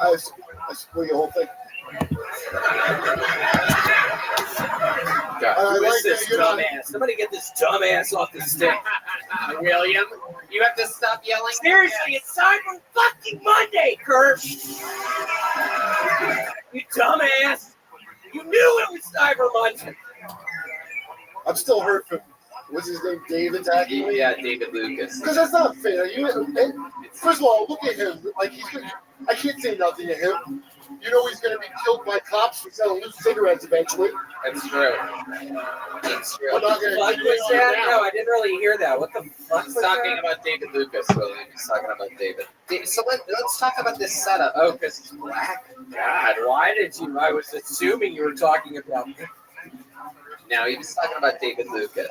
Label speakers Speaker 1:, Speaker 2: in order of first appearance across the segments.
Speaker 1: I spoil the whole thing.
Speaker 2: God,
Speaker 1: I
Speaker 2: who
Speaker 1: like
Speaker 2: is this
Speaker 1: that you're not-
Speaker 2: dumbass? Somebody get this dumbass off the stick.
Speaker 3: William, you have to stop yelling.
Speaker 2: Seriously, it's Cyber fucking Monday, Kurt. You dumbass. You knew it was Cyber Monday.
Speaker 1: I'm still hurt from what's his name, Dave attacking me.
Speaker 3: Yeah, David Lucas.
Speaker 1: Because that's not fair. First of all, look at him. Like I can't say nothing to him. You know he's gonna be killed by cops for selling loose cigarettes eventually.
Speaker 3: That's true. That's true.
Speaker 1: I'm not gonna
Speaker 2: What
Speaker 1: do
Speaker 2: was
Speaker 1: it
Speaker 2: that?
Speaker 1: now.
Speaker 2: No, I didn't really hear that. What the fuck
Speaker 3: He's
Speaker 2: was
Speaker 3: talking
Speaker 2: that?
Speaker 3: about David Lucas, William. He's talking about David. So let's talk about this setup. Oh, because he's black.
Speaker 2: God, why did you? I was assuming you were talking about me.
Speaker 3: No, he was talking about David Lucas.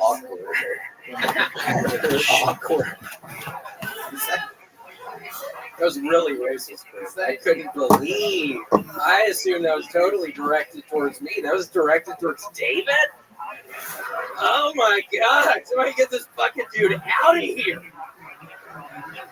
Speaker 2: Awkward. That was really racist, Chris. I couldn't believe. I assumed that was totally directed towards me. That was directed towards David? Oh my God. Somebody get this fucking dude out of here.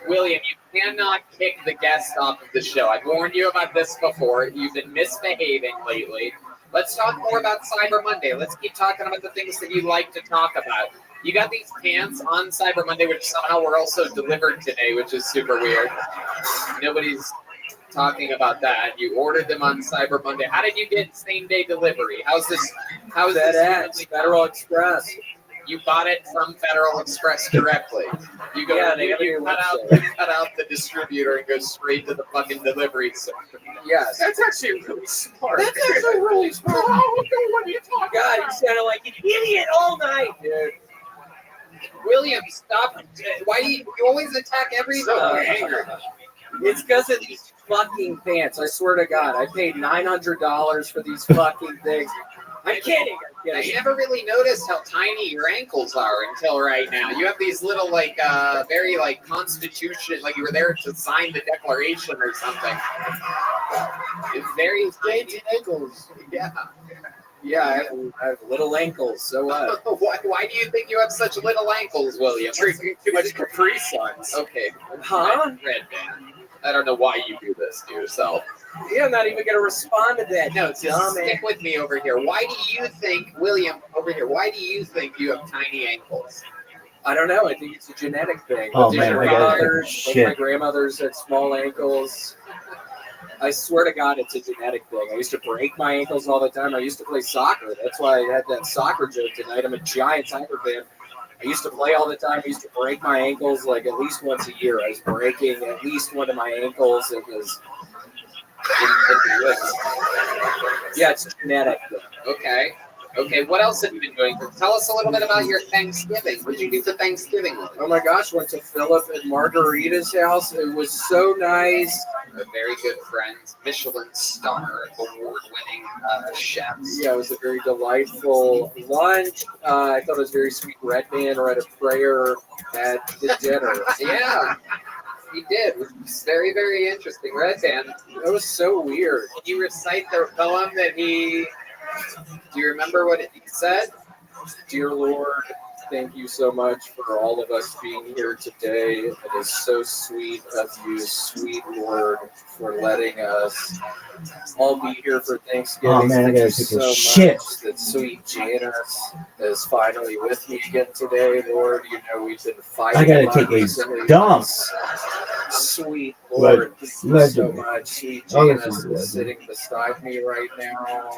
Speaker 3: William, you cannot kick the guest off of the show. I've warned you about this before. You've been misbehaving lately. Let's talk more about Cyber Monday. Let's keep talking about the things that you like to talk about. You got these pants on Cyber Monday, which somehow were also delivered today, which is super weird. Nobody's talking about that. You ordered them on Cyber Monday. How did you get same-day delivery? How's this? How's
Speaker 2: That
Speaker 3: this?
Speaker 2: at Federal Express.
Speaker 3: You bought it from Federal Express directly. You go,
Speaker 2: Yeah, they have a
Speaker 3: you
Speaker 2: new
Speaker 3: cut out the distributor and go straight to the fucking delivery center.
Speaker 2: Yes.
Speaker 3: That's actually really smart.
Speaker 2: That's actually really smart.
Speaker 3: Oh, what are you talking
Speaker 2: God,
Speaker 3: about?
Speaker 2: you sounded like an idiot all night, dude.
Speaker 3: William, stop. Why do you always attack every
Speaker 2: It's because of these fucking pants. I swear to God, I paid $900 for these fucking things. I'm kidding.
Speaker 3: I never really noticed how tiny your ankles are until right now. You have these little, like, very, like, constitution, like you were there to sign the Declaration or something. It's very
Speaker 1: Dainty ankles.
Speaker 3: Yeah.
Speaker 2: Yeah, I have little ankles. So what?
Speaker 3: Why do you think you have such little ankles, William?
Speaker 2: Drinking too much Capri Suns.
Speaker 3: Okay.
Speaker 2: Huh?
Speaker 3: Red man. I don't know why you do this to yourself.
Speaker 2: Yeah, I'm not even going to respond to that.
Speaker 3: No, stick with me over here. Why do you think, William, over here, why do you think you have tiny ankles?
Speaker 2: I don't know. I think it's a genetic thing.
Speaker 4: Oh,
Speaker 2: Both
Speaker 4: man,
Speaker 2: my
Speaker 4: I got
Speaker 2: fathers,
Speaker 4: shit.
Speaker 2: both my grandmothers had small ankles. I swear to God, it's a genetic thing. I used to break my ankles all the time. I used to play soccer. That's why I had that soccer joke tonight. I'm a giant soccer fan. I used to play all the time. I used to break my ankles like at least once a year. I was breaking at least one of my ankles. It was... Yeah, it's genetic.
Speaker 3: Okay. Okay, what else have you been doing? Tell us a little bit about your Thanksgiving. What did you do for Thanksgiving?
Speaker 2: Oh my gosh, went to Philip and Margarita's house. It was so nice.
Speaker 3: They're very good friends, Michelin star, award-winning chefs.
Speaker 2: Yeah, it was a very delightful lunch. I thought it was very sweet. Red Man read a prayer at the dinner.
Speaker 3: Yeah, he did. It was very, very interesting. Red Man.
Speaker 2: It was so weird.
Speaker 3: Can you recite the poem that he... Do you remember what he said?
Speaker 2: Dear Lord, thank you so much for all of us being here today. It is so sweet of you, sweet Lord, for letting us all be here for Thanksgiving.
Speaker 4: Oh, man, I
Speaker 2: Thank
Speaker 4: gotta
Speaker 3: Oh,
Speaker 2: you
Speaker 4: take a
Speaker 2: so
Speaker 4: shit.
Speaker 2: much that sweet Janice is finally with me again today, Lord. You know, we've been fighting.
Speaker 4: I gotta
Speaker 2: lot
Speaker 4: take a
Speaker 2: recently.
Speaker 4: dump.
Speaker 2: Sweet Lord, thank you so
Speaker 4: Legendary.
Speaker 2: much. Sweet
Speaker 4: Oh, this
Speaker 2: Janice
Speaker 4: is
Speaker 2: is
Speaker 4: good.
Speaker 2: sitting beside me right now.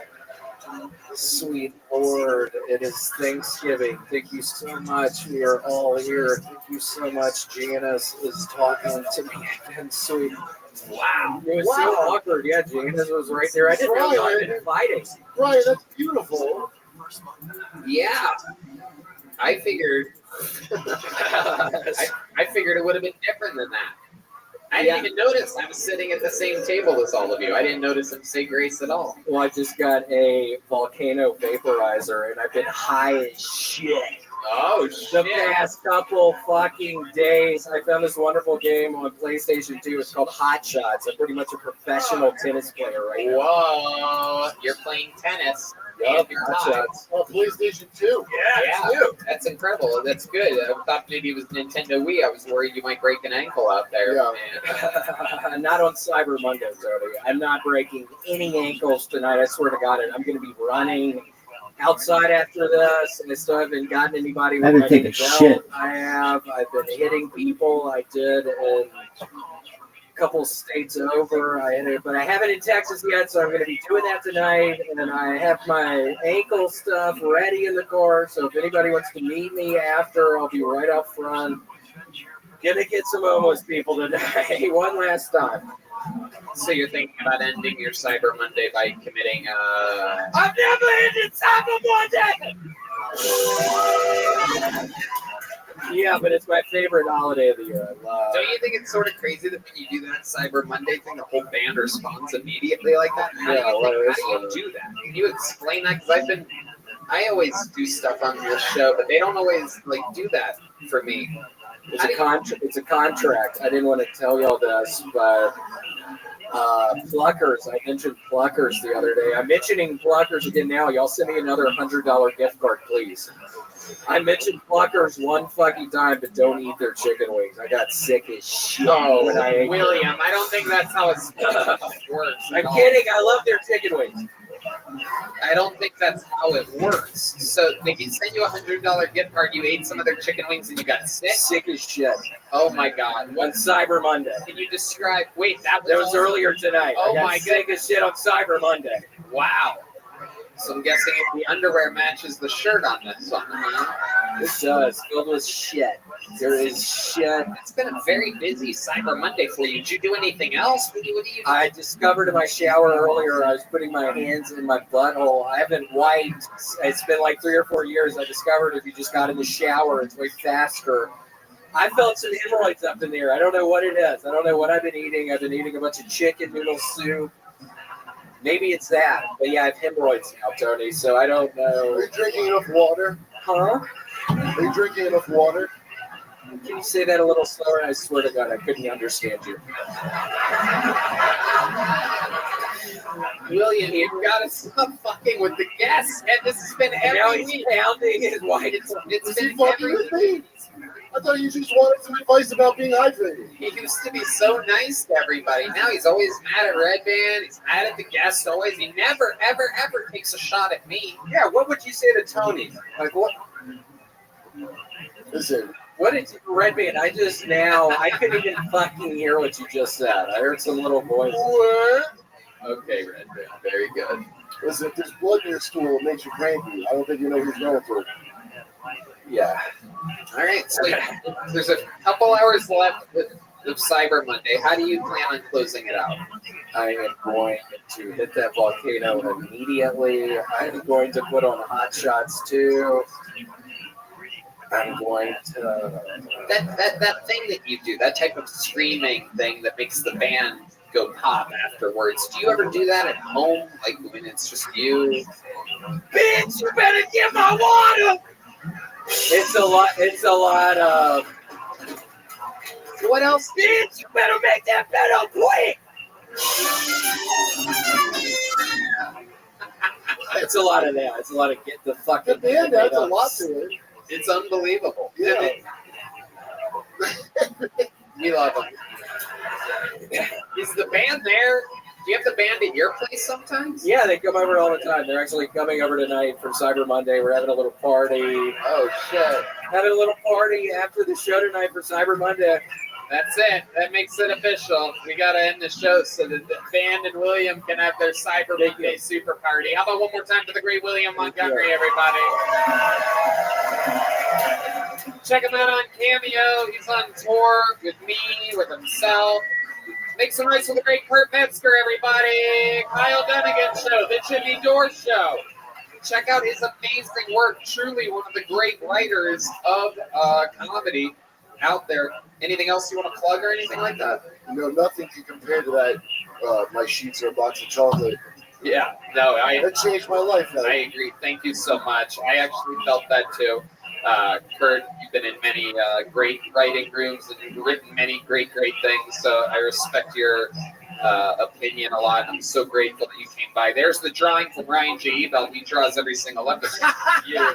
Speaker 2: Sweet Lord, it is Thanksgiving. Thank you so much. We are all here. Thank you so much. Janice is talking to me again. Sweet. Wow. It was so awkward. Yeah, Janice was right there. I didn't know I'd been fighting.
Speaker 1: Right, that's beautiful.
Speaker 3: Yeah. I figured... I figured it would have been different than that. I didn't even notice I was sitting at the same table as all of you. I didn't notice him say grace at all.
Speaker 2: Well, I just got a volcano vaporizer, and I've been high as shit.
Speaker 3: Oh,
Speaker 2: The
Speaker 3: shit.
Speaker 2: past couple fucking days, I found this wonderful game on PlayStation 2. It's called Hot Shots. I'm pretty much a professional tennis player right now.
Speaker 3: Whoa. you're playing tennis.
Speaker 2: Yup,
Speaker 3: And you're
Speaker 2: hot
Speaker 3: hot.
Speaker 2: shots.
Speaker 1: Oh, PlayStation 2.
Speaker 3: Yeah, that's incredible. That's good. I thought maybe it was Nintendo Wii. I was worried you might break an ankle out there.
Speaker 1: Yeah.
Speaker 3: Man.
Speaker 2: Not on Cyber Monday, Tony. I'm not breaking any ankles tonight. I swear to God, I'm going to be running outside after this, and I still haven't gotten anybody.
Speaker 4: I haven't
Speaker 2: with my
Speaker 4: taken
Speaker 2: belt.
Speaker 4: shit.
Speaker 2: I have. I've been hitting people. I did in a couple states over. But I haven't in Texas yet, so I'm going to be doing that tonight. And I have my ankle stuff ready in the car. So if anybody wants to meet me after, I'll be right up front. Gonna get some homeless people tonight, one last time.
Speaker 3: So you're thinking about ending your Cyber Monday by committing
Speaker 2: I've never ended Cyber Monday! Yeah, but it's my favorite holiday of the year. I love
Speaker 3: Don't you think it's sort of crazy that when you do that Cyber Monday thing, the whole band responds immediately like that? How do you do that? Can you explain that? Because I always do stuff on your show, but they don't always do that for me.
Speaker 2: It's a contract. I didn't want to tell y'all this, but Pluckers. I mentioned Pluckers the other day. I'm mentioning Pluckers again now. Y'all send me another $100 gift card, please. I mentioned Pluckers one fucking time, but don't eat their chicken wings. I got sick as shit when I ate
Speaker 3: William, I don't think that's how it works.
Speaker 2: I'm kidding. I love their chicken wings.
Speaker 3: I don't think that's how it works. So they can send you a $100 gift card. You ate some of their chicken wings and you got sick.
Speaker 2: Sick as shit.
Speaker 3: Oh my God!
Speaker 2: On Cyber Monday.
Speaker 3: Can you describe? Wait, that
Speaker 2: was earlier tonight.
Speaker 3: Oh
Speaker 2: I got
Speaker 3: my
Speaker 2: sick as shit on Cyber Monday.
Speaker 3: Wow. So I'm guessing if the underwear matches the shirt on this one, huh?
Speaker 2: It does. Filled with shit. There is shit.
Speaker 3: It's been a very busy Cyber Monday for you. Did you do anything else? What do you do?
Speaker 2: I discovered in my shower earlier, I was putting my hands in my butthole. I haven't wiped. It's been like 3 or 4 years. I discovered if you just got in the shower, it's way faster. I felt some hemorrhoids up in there. I don't know what it is. I don't know what I've been eating. I've been eating a bunch of chicken noodle soup. Maybe it's that. But yeah, I have hemorrhoids now, Tony, so I don't know.
Speaker 1: Are you drinking enough water?
Speaker 2: Huh?
Speaker 1: Are you drinking enough water?
Speaker 2: Can you say that a little slower? I swear to God, I couldn't understand you.
Speaker 3: William, you've got to stop fucking with the guests. And this has been
Speaker 2: Now
Speaker 3: every
Speaker 2: he's
Speaker 3: week.
Speaker 2: pounding his white.
Speaker 3: It's
Speaker 1: Is he
Speaker 3: been
Speaker 1: fucking
Speaker 3: every
Speaker 1: with me? I thought you just wanted some advice about being hydrated.
Speaker 3: He used to be so nice to everybody. Now he's always mad at Red Band. He's mad at the guests always. He never, ever, ever takes a shot at me.
Speaker 2: Yeah, what would you say to Tony? Like, what?
Speaker 1: Listen,
Speaker 2: What did you, Red Band? I couldn't even fucking hear what you just said. I heard some little voice.
Speaker 1: what?
Speaker 3: Okay, Red Band. Very good.
Speaker 1: Listen, if there's blood in your stool, it makes you cranky. I don't think you know who's going through it.
Speaker 2: Yeah.
Speaker 3: All right. So there's a couple hours left of Cyber Monday. How do you plan on closing it out?
Speaker 2: I am going to hit that volcano immediately. I'm going to put on hot shots too. I'm going to.
Speaker 3: That thing that you do, that type of screaming thing that makes the band go pop afterwards. Do you ever do that at home, like when it's just you?
Speaker 2: Bitch, you better get my water. It's a lot of.
Speaker 3: What else?
Speaker 2: Bitch, you better make that better quick. It's a lot of that. It's a lot of get the fucking.
Speaker 1: The band adds a lot to it.
Speaker 3: It's unbelievable.
Speaker 1: Yeah.
Speaker 3: We love them. Is the band there? Do you have the band at your place sometimes?
Speaker 2: Yeah, they come over all the time. They're actually coming over tonight for Cyber Monday. We're having a little party.
Speaker 3: Oh, shit.
Speaker 2: Having a little party after the show tonight for Cyber Monday.
Speaker 3: That's it. That makes it official. We got to end the show so that the band and William can have their Cyber Monday super party. How about one more time for the great William Montgomery, everybody? Check him out on Cameo. He's on tour with me, with himself. Make some noise for the great Kurt Metzger, everybody. Kyle Dunnigan Show, The Jimmy Dore Show. Check out his amazing work. Truly one of the great writers of comedy out there. Anything else you want to plug or anything like that?
Speaker 1: You know, nothing can compare to that. My sheets are a box of chocolate.
Speaker 3: Yeah, no,
Speaker 1: That changed my life.
Speaker 3: I agree. Thank you so much. I actually felt that too. Kurt, you've been in many great writing rooms and you've written many great things. So I respect your opinion a lot. I'm so grateful that you came by. There's the drawing from Ryan J. Ebel. He draws every single episode. You're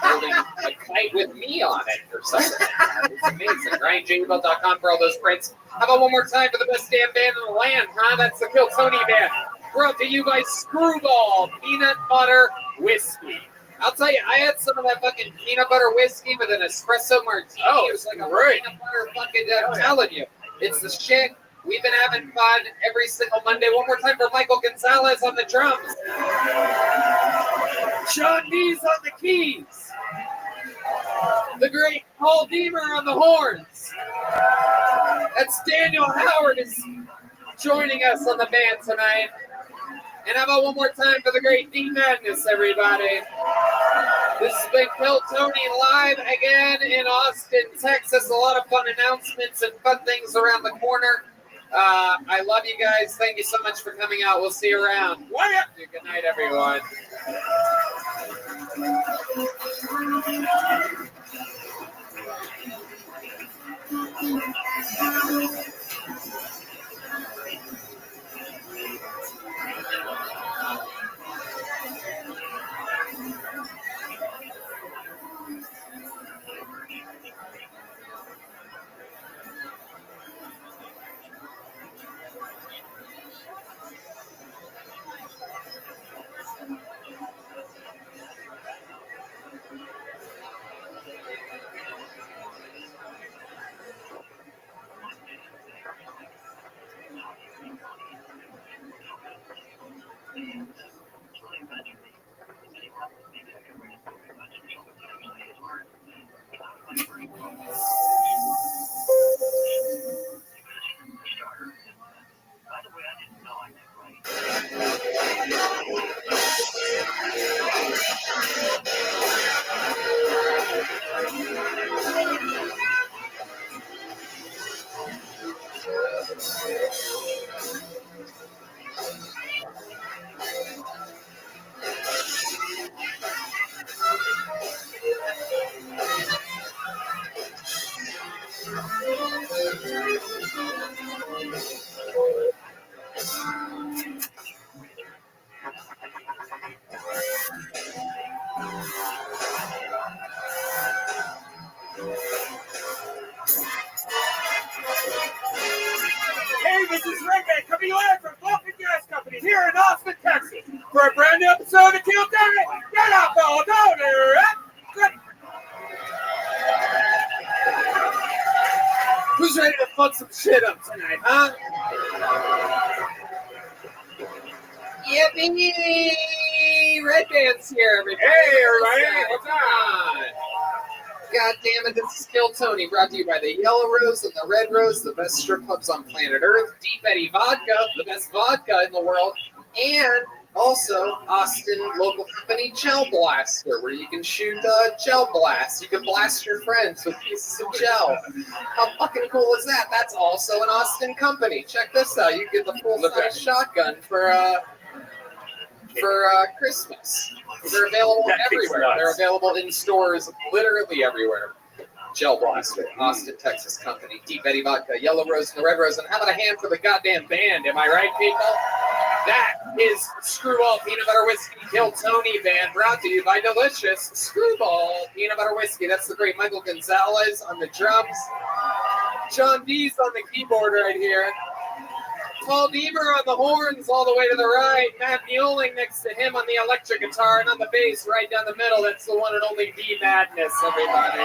Speaker 3: holding a kite with me on it or something like that. It's amazing. RyanJebel.com for all those prints. How about one more time for the best damn band in the land, huh? That's the Kill Tony Band. Brought to you by Screwball Peanut Butter Whiskey. I'll tell you, I had some of that fucking peanut butter whiskey with an espresso martini.
Speaker 2: Oh,
Speaker 3: it was like a
Speaker 2: great.
Speaker 3: peanut butter fucking, I'm telling you. It's the shit. We've been having fun every single Monday. One more time for Michael Gonzalez on the drums. Sean Dees on the keys. The great Paul Deemer on the horns. That's Daniel Howard is joining us on the band tonight. And how about one more time for the great D Madness, everybody. This has been Kill Tony live again in Austin, Texas. A lot of fun announcements and fun things around the corner. I love you guys. Thank you so much for coming out. We'll see you around. Good night, everyone.
Speaker 4: Hey, this is Rabbi coming live from Vulcan Gas Company here in Austin, Texas for a brand new episode of Kill Tony. Get up, old owner!
Speaker 3: Who's ready to fuck some shit up tonight, huh? Yippee! Red Band's here, everybody.
Speaker 4: Hey, everybody! What's up?
Speaker 3: God damn it, this is Kill Tony, brought to you by the Yellow Rose and the Red Rose, the best strip clubs on planet Earth, Deep Eddy Vodka, the best vodka in the world, and also Austin local company Gel Blaster, where you can shoot gel blast. You can blast your friends with pieces of gel. How fucking cool is that? That's also an Austin company. Check this out. You get the full-size shotgun for Christmas. They're available everywhere. They're available in stores literally everywhere. Gel Blaster, Austin, Texas company. Deep Eddy Vodka, Yellow Rose, and the Red Rose. And how about a hand for the goddamn band? Am I right, people? That is Screwball Peanut Butter Whiskey Kill Tony Band, brought to you by delicious Screwball Peanut Butter Whiskey. That's the great Michael Gonzalez on the drums. John Dees on the keyboard right here. Paul Deemer on the horns all the way to the right. Matt Mueling next to him on the electric guitar, and on the bass right down the middle. That's the one and only D Madness, everybody.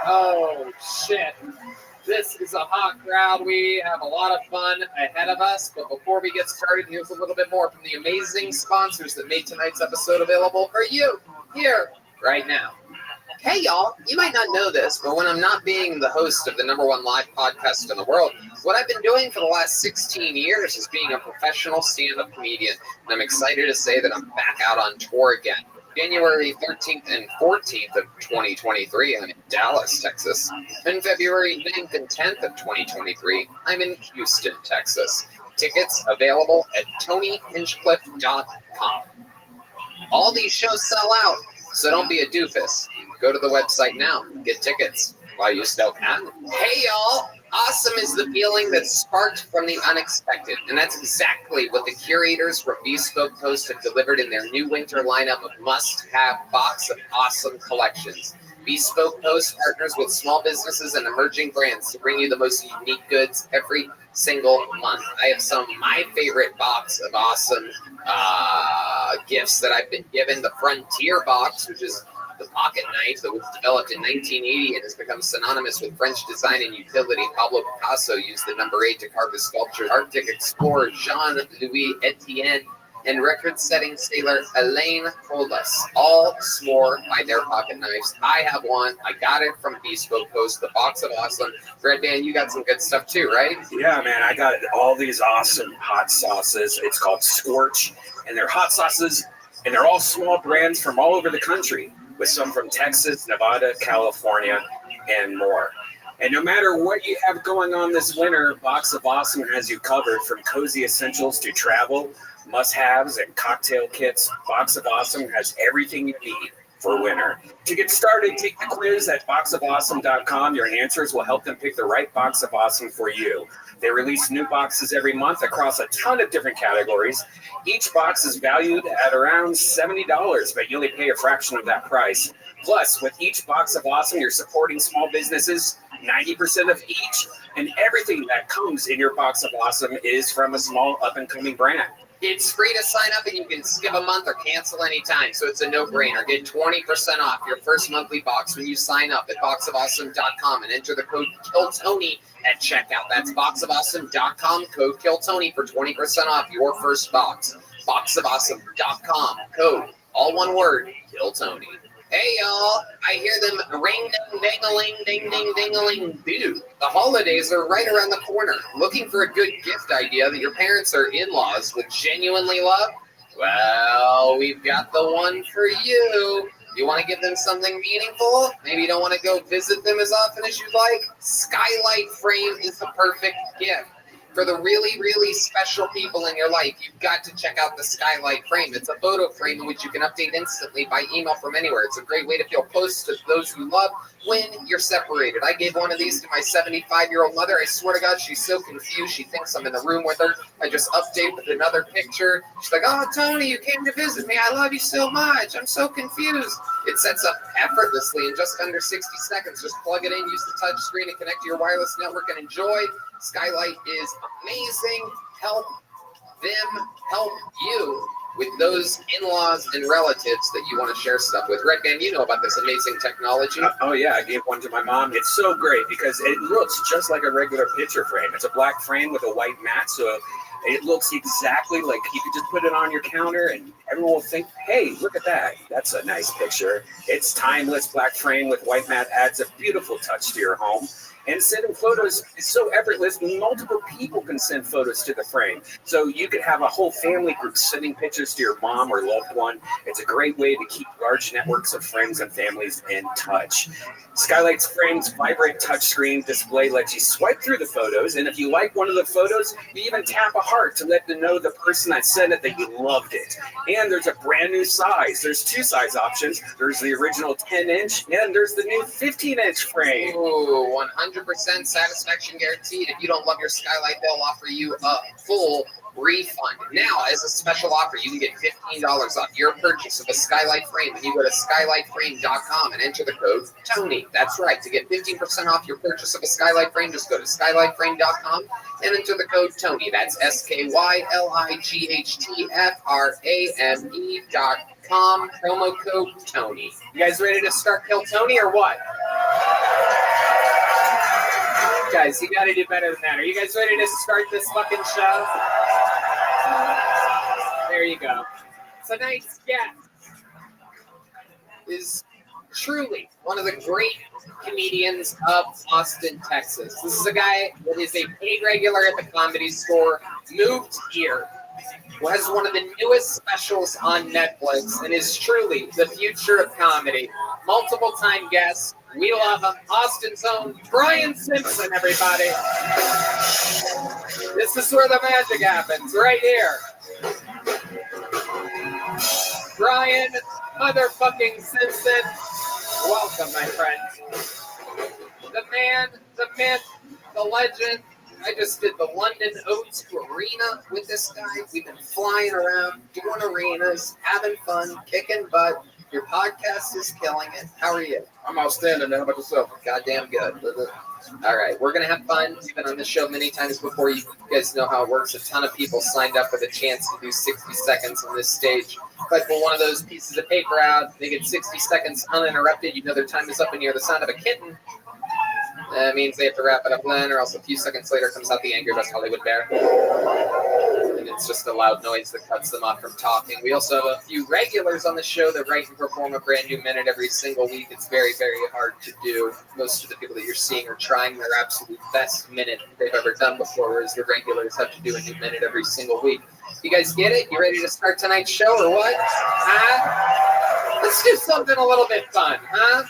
Speaker 3: Oh, shit. This is a hot crowd. We have a lot of fun ahead of us. But before we get started, here's a little bit more from the amazing sponsors that made tonight's episode available for you here right now. Hey, y'all, you might not know this, but when I'm not being the host of the #1 live podcast in the world, what I've been doing for the last 16 years is being a professional stand-up comedian. And I'm excited to say that I'm back out on tour again. January 13th and 14th of 2023, I'm in Dallas, Texas. And February 9th and 10th of 2023, I'm in Houston, Texas. Tickets available at TonyHinchcliffe.com. All these shows sell out, so don't be a doofus. Go to the website now. Get tickets while you still can. Hey, y'all. Awesome is the feeling that's sparked from the unexpected, and that's exactly what the curators from Bespoke Post have delivered in their new winter lineup of must-have box of awesome collections. Bespoke Post partners with small businesses and emerging brands to bring you the most unique goods every single month. I have some of my favorite box of awesome gifts that I've been given. The Frontier box, which is the pocket knife that was developed in 1980 and has become synonymous with French design and utility. Pablo Picasso used the number 8 to carve his sculpture. Arctic explorer Jean-Louis Etienne and record-setting sailor Elaine Prolas all swore by their pocket knives. I have one. I got it from Bespoke Post, the box of awesome. Red Band, you got some good stuff too, right?
Speaker 5: Yeah, man, I got all these awesome hot sauces. It's called Scorch, and they're hot sauces, and they're all small brands from all over the country, with some from Texas, Nevada, California, and more. And no matter what you have going on this winter, Box of Awesome has you covered, from cozy essentials to travel, must-haves, and cocktail kits. Box of Awesome has everything you need for winter. To get started, take the quiz at boxofawesome.com. Your answers will help them pick the right Box of Awesome for you. They release new boxes every month across a ton of different categories. Each box is valued at around $70, but you only pay a fraction of that price. Plus, with each Box of Awesome, you're supporting small businesses, 90% of each, and everything that comes in your Box of Awesome is from a small up-and-coming brand.
Speaker 3: It's free to sign up, and you can skip a month or cancel anytime, so it's a no-brainer. Get 20% off your first monthly box when you sign up at boxofawesome.com and enter the code KILLTONY at checkout. That's boxofawesome.com, code KILLTONY for 20% off your first box. Boxofawesome.com, code, all one word, KILLTONY. Hey, y'all, I hear them ring-ding-ding-a-ling, dude. The holidays are right around the corner. Looking for a good gift idea that your parents or in-laws would genuinely love? Well, we've got the one for you. You want to give them something meaningful? Maybe you don't want to go visit them as often as you'd like? Skylight Frame is the perfect gift. For the really, really special people in your life, you've got to check out the Skylight Frame. It's a photo frame in which you can update instantly by email from anywhere. It's a great way to feel close to those you love when you're separated. I gave one of these to my 75-year-old mother. I swear to God, she's so confused. She thinks I'm in the room with her. I just update with another picture. She's like, "Oh, Tony, you came to visit me. I love you so much. I'm so confused." It sets up effortlessly in just under 60 seconds. Just plug it in, use the touch screen, and connect to your wireless network and enjoy. Skylight is amazing. Help them help you with those in-laws and relatives that you want to share stuff with. Red Band, you know about this amazing technology.
Speaker 5: Oh, yeah, I gave one to my mom. It's so great because it looks just like a regular picture frame. It's a black frame with a white mat, so it looks exactly like you could just put it on your counter and everyone will think, "Hey, look at that. That's a nice picture." It's timeless. Black frame with white mat adds a beautiful touch to your home. And sending photos is so effortless. Multiple people can send photos to the frame. So you could have a whole family group sending pictures to your mom or loved one. It's a great way to keep large networks of friends and families in touch. Skylight's frame's vibrate touchscreen display lets you swipe through the photos. And if you like one of the photos, you even tap a heart to let them know the person that sent it that you loved it. And there's a brand new size. There's two size options. There's the original 10-inch and there's the new 15-inch frame.
Speaker 3: Ooh, 100% satisfaction guaranteed. If you don't love your Skylight, they'll offer you a full refund. Now, as a special offer, you can get $15 off your purchase of a Skylight frame when you go to skylightframe.com and enter the code TONY. That's right. To get 15% off your purchase of a Skylight frame, just go to skylightframe.com and enter the code TONY. That's SKYLIGHTFRAME.com. Promo code TONY. You guys ready to start Kill Tony or what? Guys, you gotta do better than that. Are you guys ready to start this fucking show? There you go. Tonight's guest is truly one of the great comedians of Austin, Texas. This is a guy that is a paid regular at the Comedy Store, moved here, who has one of the newest specials on Netflix, and is truly the future of comedy. Multiple time guest. We love him. Austin's own Brian Simpson, everybody. This is where the magic happens, right here. Brian motherfucking Simpson. Welcome, my friend. The man, the myth, the legend. I just did the London O2 Arena with this guy. We've been flying around, doing arenas, having fun, kicking butt. Your podcast is killing it. How are you?
Speaker 6: I'm outstanding, man. How about yourself?
Speaker 3: Goddamn good. All right, we're going to have fun. We've been on this show many times before. You guys know how it works. A ton of people signed up for the chance to do 60 seconds on this stage. But for one of those pieces of paper out, they get 60 seconds uninterrupted. You know their time is up and you hear the sound of a kitten. That means they have to wrap it up then, or else a few seconds later comes out the Angry Best Hollywood Bear. And it's just a loud noise that cuts them off from talking. We also have a few regulars on the show that write and perform a brand new minute every single week. It's very, very hard to do. Most of the people that you're seeing are trying their absolute best minute they've ever done before, whereas the regulars have to do a new minute every single week. You guys get it? You ready to start tonight's show or what? Huh? Let's do something a little bit fun, huh?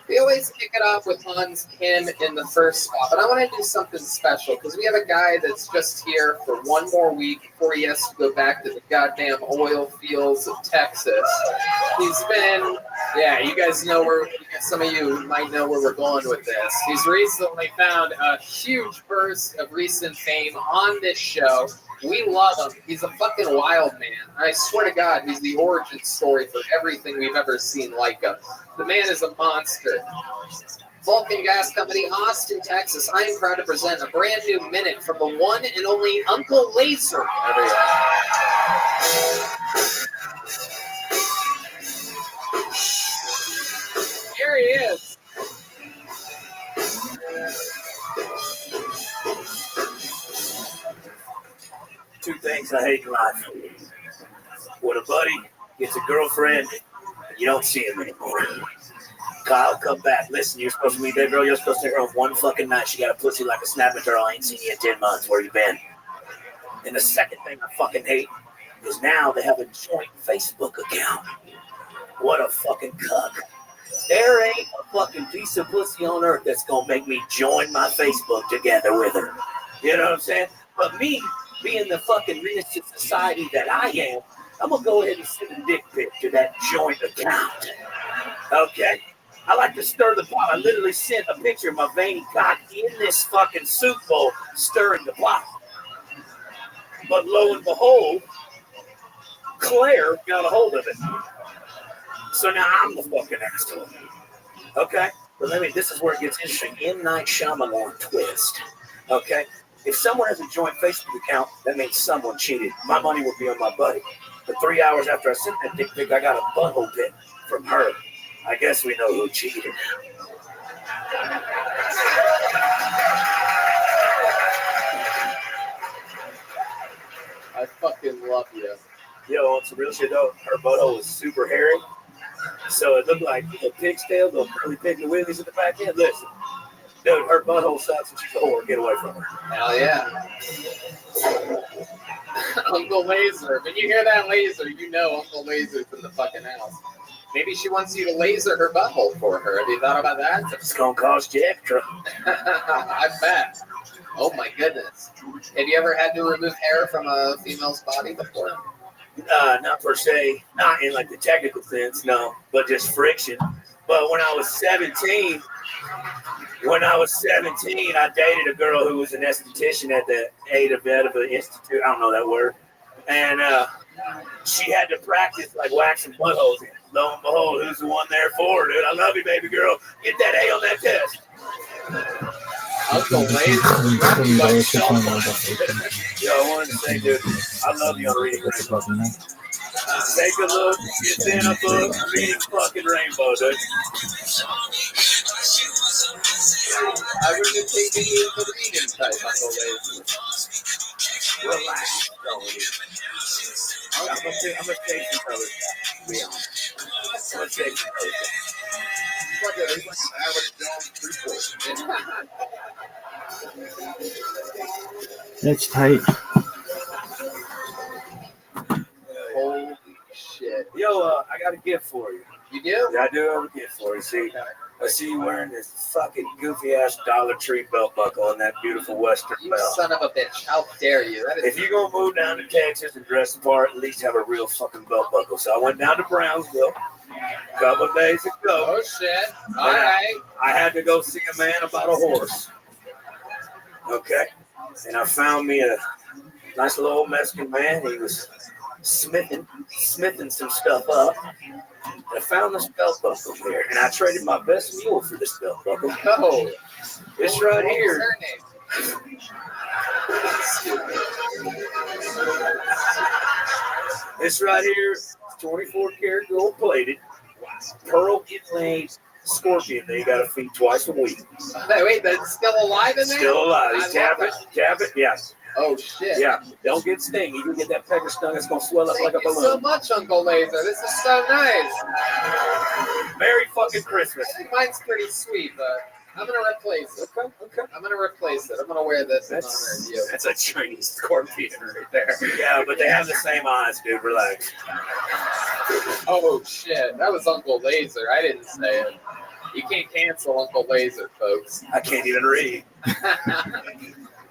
Speaker 3: We always kick it off with Hans Kim in the first spot, but I want to do something special because we have a guy that's just here for one more week before he has to go back to the goddamn oil fields of Texas. He's been, you guys know where, some of you might know where we're going with this. He's recently found a huge burst of recent fame on this show. We love him. He's a fucking wild man. I swear to God, he's the origin story for everything we've ever seen like him. The man is a monster. Vulcan Gas Company, Austin, Texas. I am proud to present a brand new minute from the one and only Uncle Laser. Here he is.
Speaker 7: Two things I hate in life. When a buddy gets a girlfriend and you don't see him anymore. Kyle, come back. Listen, you're supposed to meet that girl. You're supposed to take her on one fucking night. She got a pussy like a snapping turtle. I ain't seen you in 10 months. Where you been? And the second thing I fucking hate is now they have a joint Facebook account. What a fucking cuck. There ain't a fucking piece of pussy on earth that's going to make me join my Facebook together with her. You know what I'm saying? But me, being the fucking menace to society that I am, I'm going to go ahead and send a dick pic to that joint account. Okay? I like to stir the pot. I literally sent a picture of my veiny cock in this fucking soup bowl, stirring the pot. But lo and behold, Claire got a hold of it. So now I'm the fucking asshole. Okay? But this is where it gets interesting. M. Night Shyamalan twist. Okay? If someone has a joint Facebook account, that means someone cheated. My money will be on my buddy. But 3 hours after I sent that dick pic, I got a butthole pic from her. I guess we know who cheated.
Speaker 3: I fucking love you.
Speaker 7: Yo, on some real shit though, her butthole was super hairy. So it looked like a pig's tail, those curly piggly willies at the back end. Listen, dude, her butthole sucks and she's a whore. Get away from her.
Speaker 3: Hell yeah. Uncle Laser. When you hear that laser, you know Uncle Laser's in the fucking house. Maybe she wants you to laser her butthole for her. Have you thought about that?
Speaker 7: It's going to cost you extra.
Speaker 3: I bet. Oh my goodness. Have you ever had to remove hair from a female's body before?
Speaker 7: Not per se, not in like the technical sense, no, but just friction. But when I was 17, I dated a girl who was an esthetician at the Ada Vedova Institute. I don't know that word. And she had to practice like waxing buttholes. Lo and behold, who's the one there for, dude? I love you, baby girl. Get that A on that test.
Speaker 3: Uncle Laser.
Speaker 7: Yo, I wanted to say, dude, I love you on Reading Rainbow. Take a look, it's in a book, reading fucking Rainbow, dude.
Speaker 3: I wouldn't have taken you for the reading type, Uncle Laser.
Speaker 7: Relax, I'm gonna take some colors. Be honest. I'm gonna take some colors.
Speaker 8: That's tight.
Speaker 3: Holy shit.
Speaker 7: Yo, I got a gift for you.
Speaker 3: You do?
Speaker 7: Yeah, I do have a gift for you. See, I see you wearing this fucking goofy ass Dollar Tree belt buckle and that beautiful Western
Speaker 3: You
Speaker 7: belt.
Speaker 3: son of a bitch. How dare you? That is
Speaker 7: If you're gonna move down to Texas and dress the part, at least have a real fucking belt buckle. So I went down to Brownsville a couple of days ago.
Speaker 3: oh shit. All right.
Speaker 7: I had to go see a man about a horse. Okay. And I found me a nice little old Mexican man. He was smithing some stuff up. And I found this belt buckle here. And I traded my best mule for this belt buckle.
Speaker 3: Oh,
Speaker 7: This right
Speaker 3: what was
Speaker 7: here.
Speaker 3: her name?
Speaker 7: This right here, 24 karat gold plated, pearl inlaid scorpion. They got to feed twice a week.
Speaker 3: Wait, that's still alive in there?
Speaker 7: Still alive.
Speaker 3: I
Speaker 7: He's tap
Speaker 3: love
Speaker 7: it. Yes.
Speaker 3: Oh, shit.
Speaker 7: Yeah. Don't get sting. You can get that pecker stung. It's going to swell up
Speaker 3: Thank
Speaker 7: like a
Speaker 3: you so
Speaker 7: balloon.
Speaker 3: much, Uncle Laser. This is so nice.
Speaker 7: Merry fucking Christmas.
Speaker 3: I think mine's pretty sweet, but I'm going to replace it.
Speaker 7: Okay.
Speaker 3: I'm going to replace it. I'm going to wear this in honor of you.
Speaker 7: That's a Chinese scorpion right there. Yeah, but they have the same eyes, dude. Relax.
Speaker 3: Oh, shit. That was Uncle Laser. I didn't say it. You can't cancel Uncle Laser, folks.
Speaker 7: I can't even read.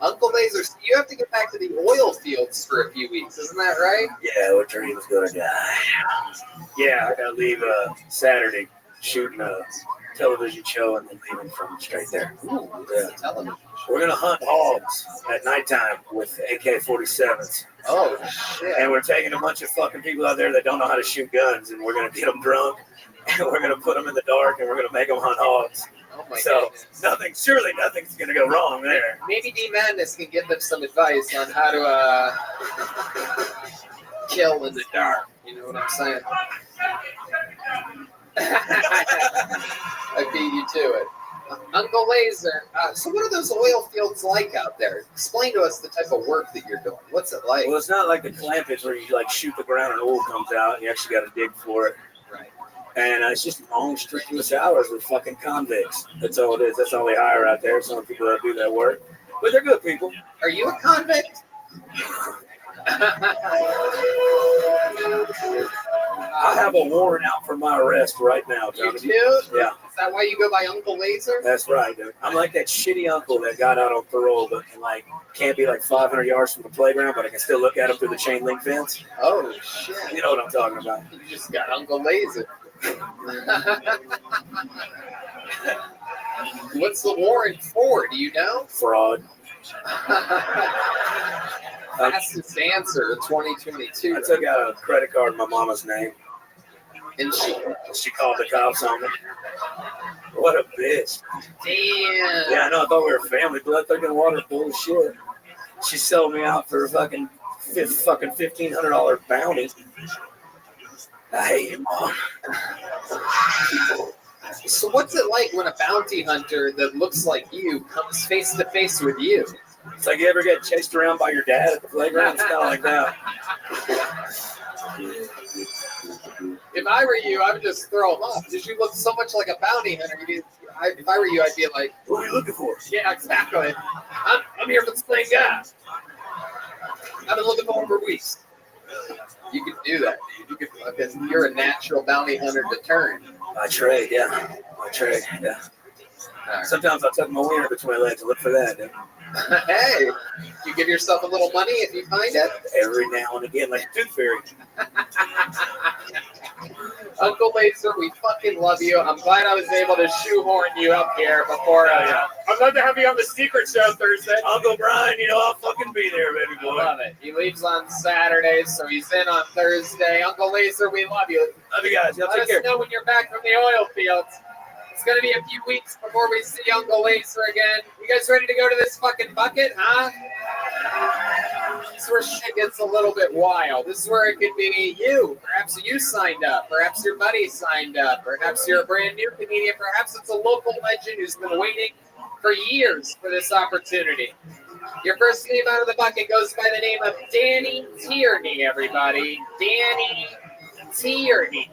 Speaker 3: Uncle Laser, you have to get back to the oil fields for a few weeks. Isn't that right?
Speaker 7: Yeah, what dream's gonna die. Yeah, I gotta leave Saturday shooting a television show and then leaving from straight there.
Speaker 3: Ooh,
Speaker 7: Yeah.
Speaker 3: television.
Speaker 7: We're gonna hunt hogs at nighttime with AK-47s.
Speaker 3: Oh, shit.
Speaker 7: And we're taking a bunch of fucking people out there that don't know how to shoot guns, and we're gonna get them drunk, and we're gonna put them in the dark, and we're gonna make them hunt hogs.
Speaker 3: Oh, my
Speaker 7: So
Speaker 3: goodness.
Speaker 7: surely nothing's gonna go wrong there.
Speaker 3: Maybe D Madness can give them some advice on how to kill in the dark. You know what I'm saying? I beat you to it. Uncle Laser, so what are those oil fields like out there? Explain to us the type of work that you're doing. What's it like?
Speaker 7: Well, it's not like the clampets where you like shoot the ground and oil comes out, and you actually got to dig for it.
Speaker 3: Right.
Speaker 7: And it's just long, strenuous hours with fucking convicts. That's all it is. That's all they hire out there. Some people that do that work, but they're good people.
Speaker 3: Are you a convict?
Speaker 7: I have a warrant out for my arrest right now,
Speaker 3: You
Speaker 7: Tommy.
Speaker 3: too?
Speaker 7: Yeah,
Speaker 3: Is that why you go by Uncle Laser?
Speaker 7: that's right, dude. I'm like that shitty uncle that got out on parole, but can't be like 500 yards from the playground, but I can still look at him through the chain link fence.
Speaker 3: Oh, shit.
Speaker 7: You know what I'm talking about?
Speaker 3: You just got Uncle Laser. What's the warrant for? Do you know?
Speaker 7: Fraud.
Speaker 3: Fastest answer, 2022.
Speaker 7: I took out a credit card in my mama's name.
Speaker 3: And
Speaker 7: She called the cops on me. What a bitch.
Speaker 3: damn.
Speaker 7: Yeah, I know. I thought we were family. Blood thicker water, bullshit. She sold me out for a fucking $1,500 bounty. I hate you, Mom.
Speaker 3: So what's it like when a bounty hunter that looks like you comes face to face with you?
Speaker 7: It's like you ever get chased around by your dad at the playground? It's kind of like that.
Speaker 3: If I were you, I would just throw him off because you look so much like a bounty hunter. If I were you, I'd be like,
Speaker 7: What are you looking for?
Speaker 3: yeah, exactly. I'm here for the same guy. I've been looking for him for weeks. You could do that, dude. You could, because you're a natural bounty hunter to turn.
Speaker 7: I trade, yeah. Yeah. Sometimes I'll tuck my wiener between my legs and look for that, dude.
Speaker 3: Hey, you give yourself a little money if you find it.
Speaker 7: Every now and again, like a tooth fairy.
Speaker 3: Uncle Laser, we fucking love you. I'm glad I was able to shoehorn you up here before. I'd love to have you on the secret show Thursday.
Speaker 7: Uncle Brian, I'll fucking be there, baby boy.
Speaker 3: Love it. He leaves on Saturday, so he's in on Thursday. Uncle Laser, we love you.
Speaker 7: Love you guys. Y'all
Speaker 3: Let
Speaker 7: take
Speaker 3: us
Speaker 7: care.
Speaker 3: know when you're back from the oil fields. It's going to be a few weeks before we see Uncle Laser again. You guys ready to go to this fucking bucket, huh? This is where shit gets a little bit wild. This is where it could be you. Perhaps you signed up. Perhaps your buddy signed up. Perhaps you're a brand new comedian. Perhaps it's a local legend who's been waiting for years for this opportunity. Your first name out of the bucket goes by the name of Danny Tierney, everybody. Danny Tierney.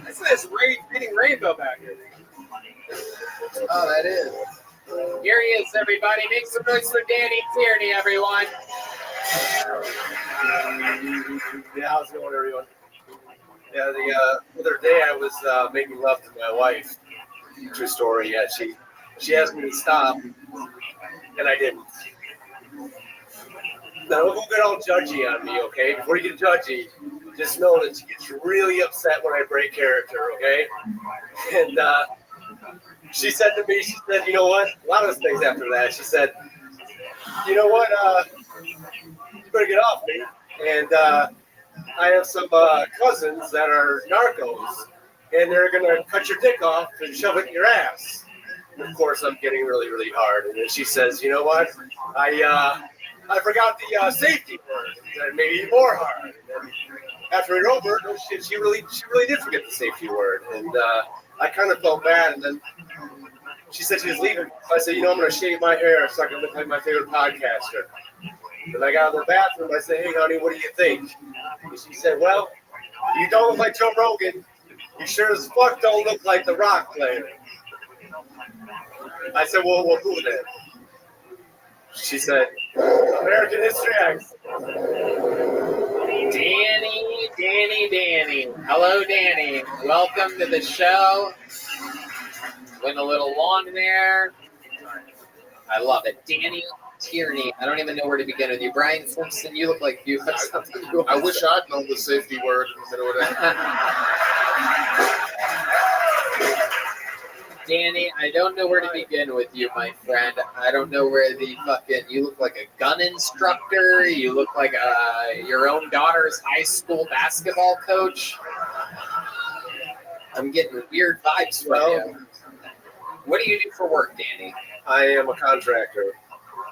Speaker 4: This is reading rainbow back here.
Speaker 3: Oh, that is. Here he is, everybody. Make some noise for Danny Tierney, everyone.
Speaker 6: Yeah, how's it going, everyone? Yeah, the other day I was making love to my wife. True story. Yeah, she asked me to stop, and I didn't. Now, don't get all judgy on me, okay? Before you get judgy, just know that she gets really upset when I break character, okay? And she said to me, she said, you know what? A lot of things after that. She said, you know what? You better get off me. And I have some cousins that are narcos, and they're going to cut your dick off and shove it in your ass. And of course, I'm getting really, really hard. And then she says, you know what? I forgot the safety word. That made it more hard. And after it over, no shit, she really did forget the safety word. And I kind of felt bad. And then she said she was leaving. So I said, you know, I'm going to shave my hair so I can look like my favorite podcaster. And I got in the bathroom. I said, hey, honey, what do you think? And she said, well, you don't look like Joe Rogan. You sure as fuck don't look like the Rock player. I said, well, who then? She said, American History X.
Speaker 3: Danny. Hello, Danny. Welcome to the show. Went a little long there. I love it. Danny Tierney. I don't even know where to begin with you. Brian Simpson, you look like you have something to do.
Speaker 1: I wish I'd known the safety word in the middle of that.
Speaker 3: Danny, I don't know where to begin with you, my friend. I don't know where you look like a gun instructor. You look like your own daughter's high school basketball coach. I'm getting weird vibes from you. What do you do for work, Danny?
Speaker 6: I am a contractor.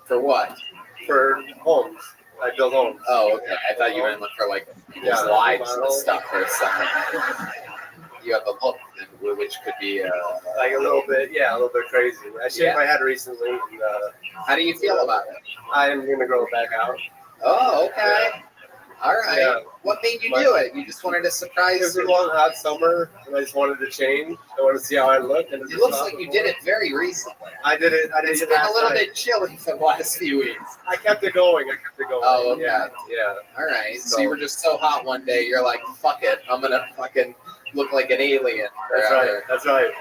Speaker 3: For what?
Speaker 6: For homes. I build homes.
Speaker 3: Oh, okay. I thought you were looking for like people's lives and stuff or something. You have a look, which could be
Speaker 6: like a little bit crazy. I shaved my head recently. And,
Speaker 3: how do you feel about it?
Speaker 6: I'm gonna grow it back out.
Speaker 3: Oh, okay.
Speaker 6: Yeah.
Speaker 3: All right. Yeah. What made you do it? You just wanted to surprise?
Speaker 6: It was a long hot summer, and I just wanted to change. I wanted to see how I looked. And
Speaker 3: it looks like you did it very recently.
Speaker 6: I did it.
Speaker 3: It's been a little bit chilly for the last few weeks.
Speaker 6: I kept it going.
Speaker 3: Oh, okay.
Speaker 6: Yeah.
Speaker 3: All right. So you were just so hot one day, you're like, fuck it. I'm going to fucking look like an alien.
Speaker 6: That's right.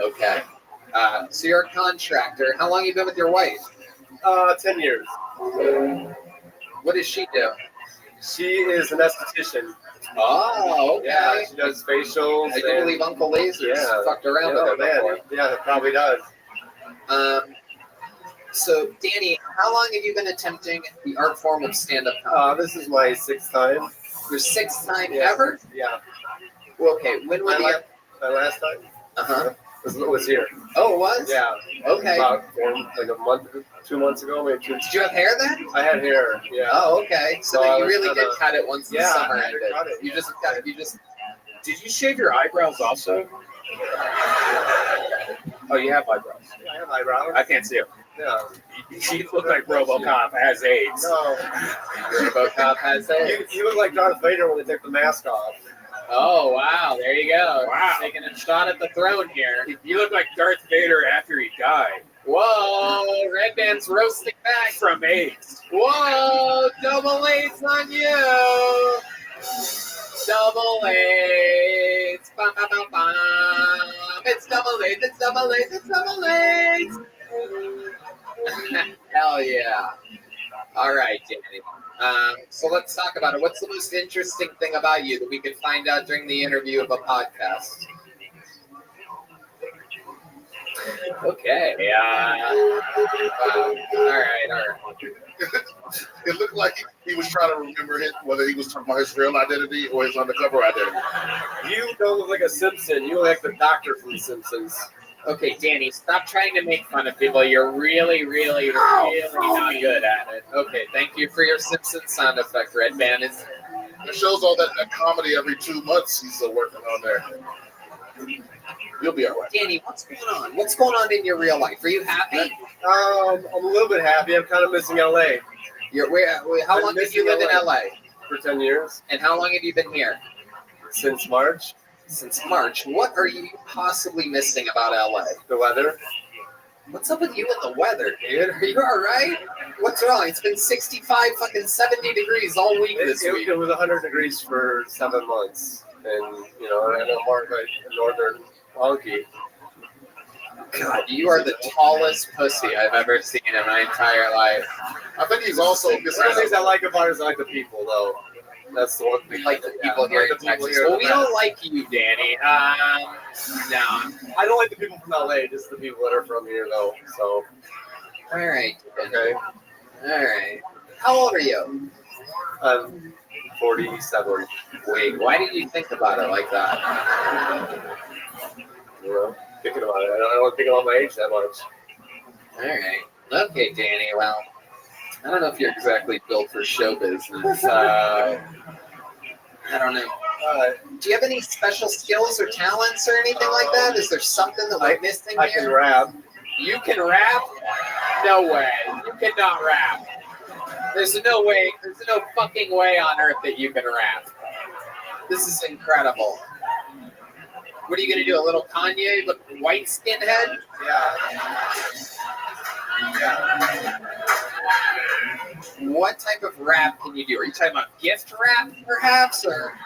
Speaker 3: Okay. So you're a contractor. How long have you been with your wife?
Speaker 6: 10 years.
Speaker 3: What does she do?
Speaker 6: She is an esthetician.
Speaker 3: Oh, okay.
Speaker 6: Yeah, she does facials.
Speaker 3: I do believe Uncle Laser's fucked around with her before.
Speaker 6: Yeah, it probably does.
Speaker 3: So, Danny, how long have you been attempting the art form of stand-up comedy?
Speaker 6: This is my 6th time.
Speaker 3: Your 6th time ever?
Speaker 6: Yeah.
Speaker 3: Well, okay, when was
Speaker 6: my last time?
Speaker 3: Uh-huh.
Speaker 6: Was here.
Speaker 3: Oh, it was?
Speaker 6: Yeah.
Speaker 3: Okay.
Speaker 6: About 2 months ago, maybe 2 months.
Speaker 3: Did you have hair then?
Speaker 6: I had hair, yeah.
Speaker 3: Oh, okay. So then you really did cut it once the summer
Speaker 6: ended.
Speaker 3: Cut it. You just.
Speaker 5: Did you shave your eyebrows also? Oh, you have eyebrows.
Speaker 6: Yeah, I have eyebrows.
Speaker 5: I can't see them.
Speaker 6: Yeah.
Speaker 5: You look like RoboCop has AIDS.
Speaker 6: No.
Speaker 3: RoboCop has AIDS.
Speaker 6: You look like Darth Vader when they take the mask off.
Speaker 3: Oh, wow. There you go.
Speaker 5: Wow.
Speaker 3: Taking a shot at the throne here.
Speaker 5: You look like Darth Vader after he died.
Speaker 3: Whoa. Red Band's roasting back.
Speaker 5: From AIDS.
Speaker 3: Whoa. Double AIDS on you. Double AIDS. Bum, bum, bum, bum. It's double AIDS. It's double AIDS. It's double AIDS. Hell yeah. All right, Danny. So let's talk about it. What's the most interesting thing about you that we could find out during the interview of a podcast? Okay. All right.
Speaker 1: It looked like he was trying to remember whether he was talking about his real identity or his undercover identity.
Speaker 6: You don't look like a Simpson. You look like the doctor from The Simpsons.
Speaker 3: Okay, Danny, stop trying to make fun of people. You're really not good at it. Okay, thank you for your Simpsons sound effect, Red Band.
Speaker 1: It shows all that comedy every 2 months he's working on there. You'll be all right.
Speaker 3: Danny, what's going on? What's going on in your real life? Are you happy?
Speaker 6: I'm a little bit happy. I'm kind of missing LA.
Speaker 3: How long have you lived in LA?
Speaker 6: For 10 years.
Speaker 3: And how long have you been here?
Speaker 6: Since March.
Speaker 3: Since March. What are you possibly missing about LA?
Speaker 6: The weather.
Speaker 3: What's up with you and the weather, dude? Are you all right? What's wrong? It's been 65, fucking 70 degrees all week this week.
Speaker 6: It was 100 degrees for 7 months. And, and I'm more like a northern honky.
Speaker 3: God, you are the tallest pussy I've ever seen in my entire life.
Speaker 1: I think he's also
Speaker 6: One of the things I like about it is I like the people, though. That's the one.
Speaker 3: Like the people here in Texas. Well, we don't like you, Danny. No.
Speaker 6: I don't like the people from LA, just the people that are from here, though. So.
Speaker 3: All right.
Speaker 6: Okay.
Speaker 3: All right. How old are you?
Speaker 6: I'm 47.
Speaker 3: Wait, why did you think about it like that?
Speaker 6: You know, thinking about it. I don't think about my age that much.
Speaker 3: All right. Okay, Danny. Well, I don't know if you're exactly built for show business. I don't know. Do you have any special skills or talents or anything like that? Is there something that we're missing
Speaker 6: I
Speaker 3: here?
Speaker 6: can rap.
Speaker 3: You can rap? No way. You cannot rap. There's no way. There's no fucking way on earth that you can rap. This is incredible. What are you going to do? A little Kanye, look white skinhead?
Speaker 6: Yeah.
Speaker 3: What type of rap can you do? Are you talking about gift rap, perhaps? Or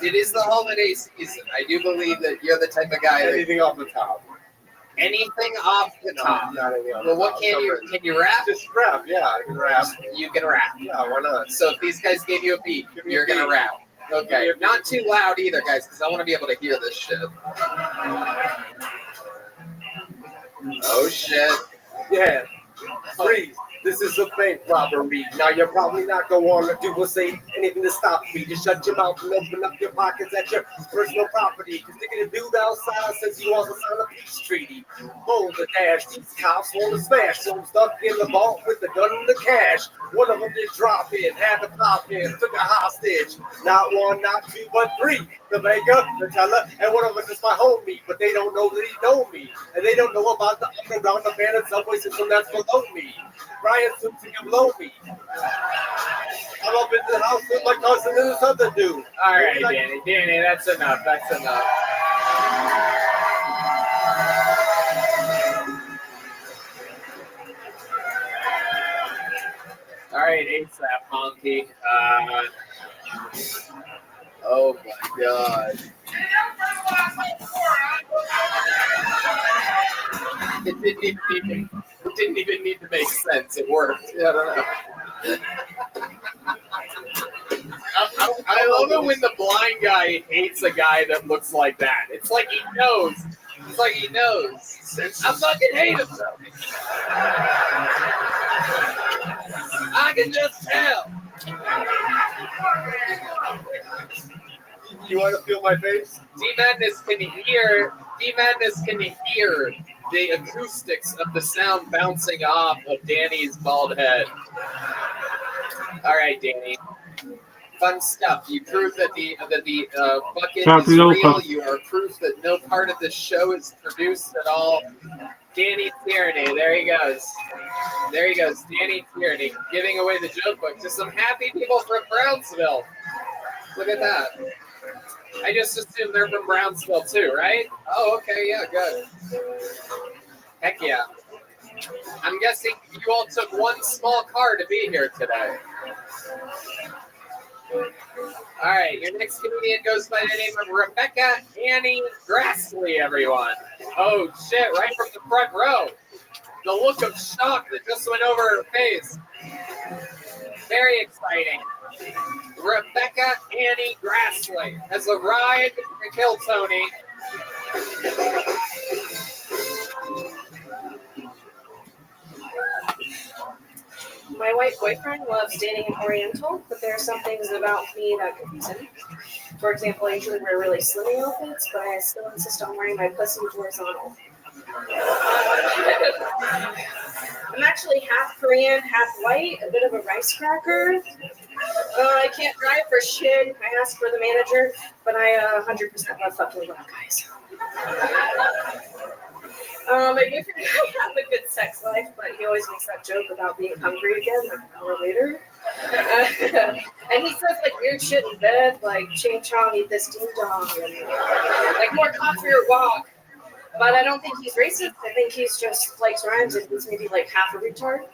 Speaker 3: it is the holiday season. I do believe that you're the type of guy that
Speaker 6: Anything off the top.
Speaker 3: anything off the top.
Speaker 6: Not anything off
Speaker 3: Well,
Speaker 6: the
Speaker 3: what
Speaker 6: top.
Speaker 3: can you rap?
Speaker 6: Just rap, yeah, I can rap.
Speaker 3: You can rap.
Speaker 6: Yeah, why not?
Speaker 3: So if these guys gave you a beat,
Speaker 6: Give me a
Speaker 3: you're gonna
Speaker 6: beat.
Speaker 3: rap. Okay, not too loud either, guys, because I want to be able to hear this shit. Oh shit!
Speaker 6: Yeah. Freeze. This is a bank robbery. Now you're probably not going to want to do or say anything to stop me. Just shut your mouth and open up your pockets at your personal property. Because they're going to do outside since you also signed a peace treaty. Hold the dash. These cops want to smash. So I'm stuck in the vault with the gun and the cash. One of them did drop in, had to pop in, took a hostage. Not one, not two, but three. The banker, the teller, and one of them is my homie. But they don't know that he know me. And they don't know about the underground abandoned subway system that's below me. Brian Simpson can blow me. I'm up in the house with my cousin and this other dude.
Speaker 3: All right, Danny, that's enough. That's enough. All right, ASAP, honky. Oh my God. It didn't even need to make sense. It worked. I don't know. I love it when the blind guy hates a guy that looks like that. It's like he knows. It's like he knows. I fucking hate him. I can just tell.
Speaker 6: You want to feel my face?
Speaker 3: D-Madness can hear the acoustics of the sound bouncing off of Danny's bald head. All right, Danny. Fun stuff. You proved that the bucket is real. You are proof that no part of this show is produced at all. Danny Tierney, there he goes. There he goes, Danny Tierney, giving away the joke book to some happy people from Brownsville. Look at that. I just assume they're from Brownsville too, right? Oh, okay, yeah, good. Heck yeah. I'm guessing you all took one small car to be here today. All right, your next comedian goes by the name of Rebecca Annie Grassley, everyone. Oh, shit, right from the front row. The look of shock that just went over her face. Very exciting. Rebecca Annie Grassley has arrived to kill Tony.
Speaker 9: My white boyfriend loves dating an Oriental, but there are some things about me that confuse him. For example, I usually wear really slimming outfits, but I still insist on wearing my pussy horizontal. I'm actually half Korean, half white, a bit of a rice cracker. I can't drive for shit. I asked for the manager, but I 100% love fucking black guys. My boyfriend and I have a good sex life, but he always makes that joke about being hungry again like an hour later. And he says like weird shit in bed, like ching chong, eat this ding dong, and like more cock for your walk. But I don't think he's racist. I think he's just likes rhymes and he's maybe like half a retard.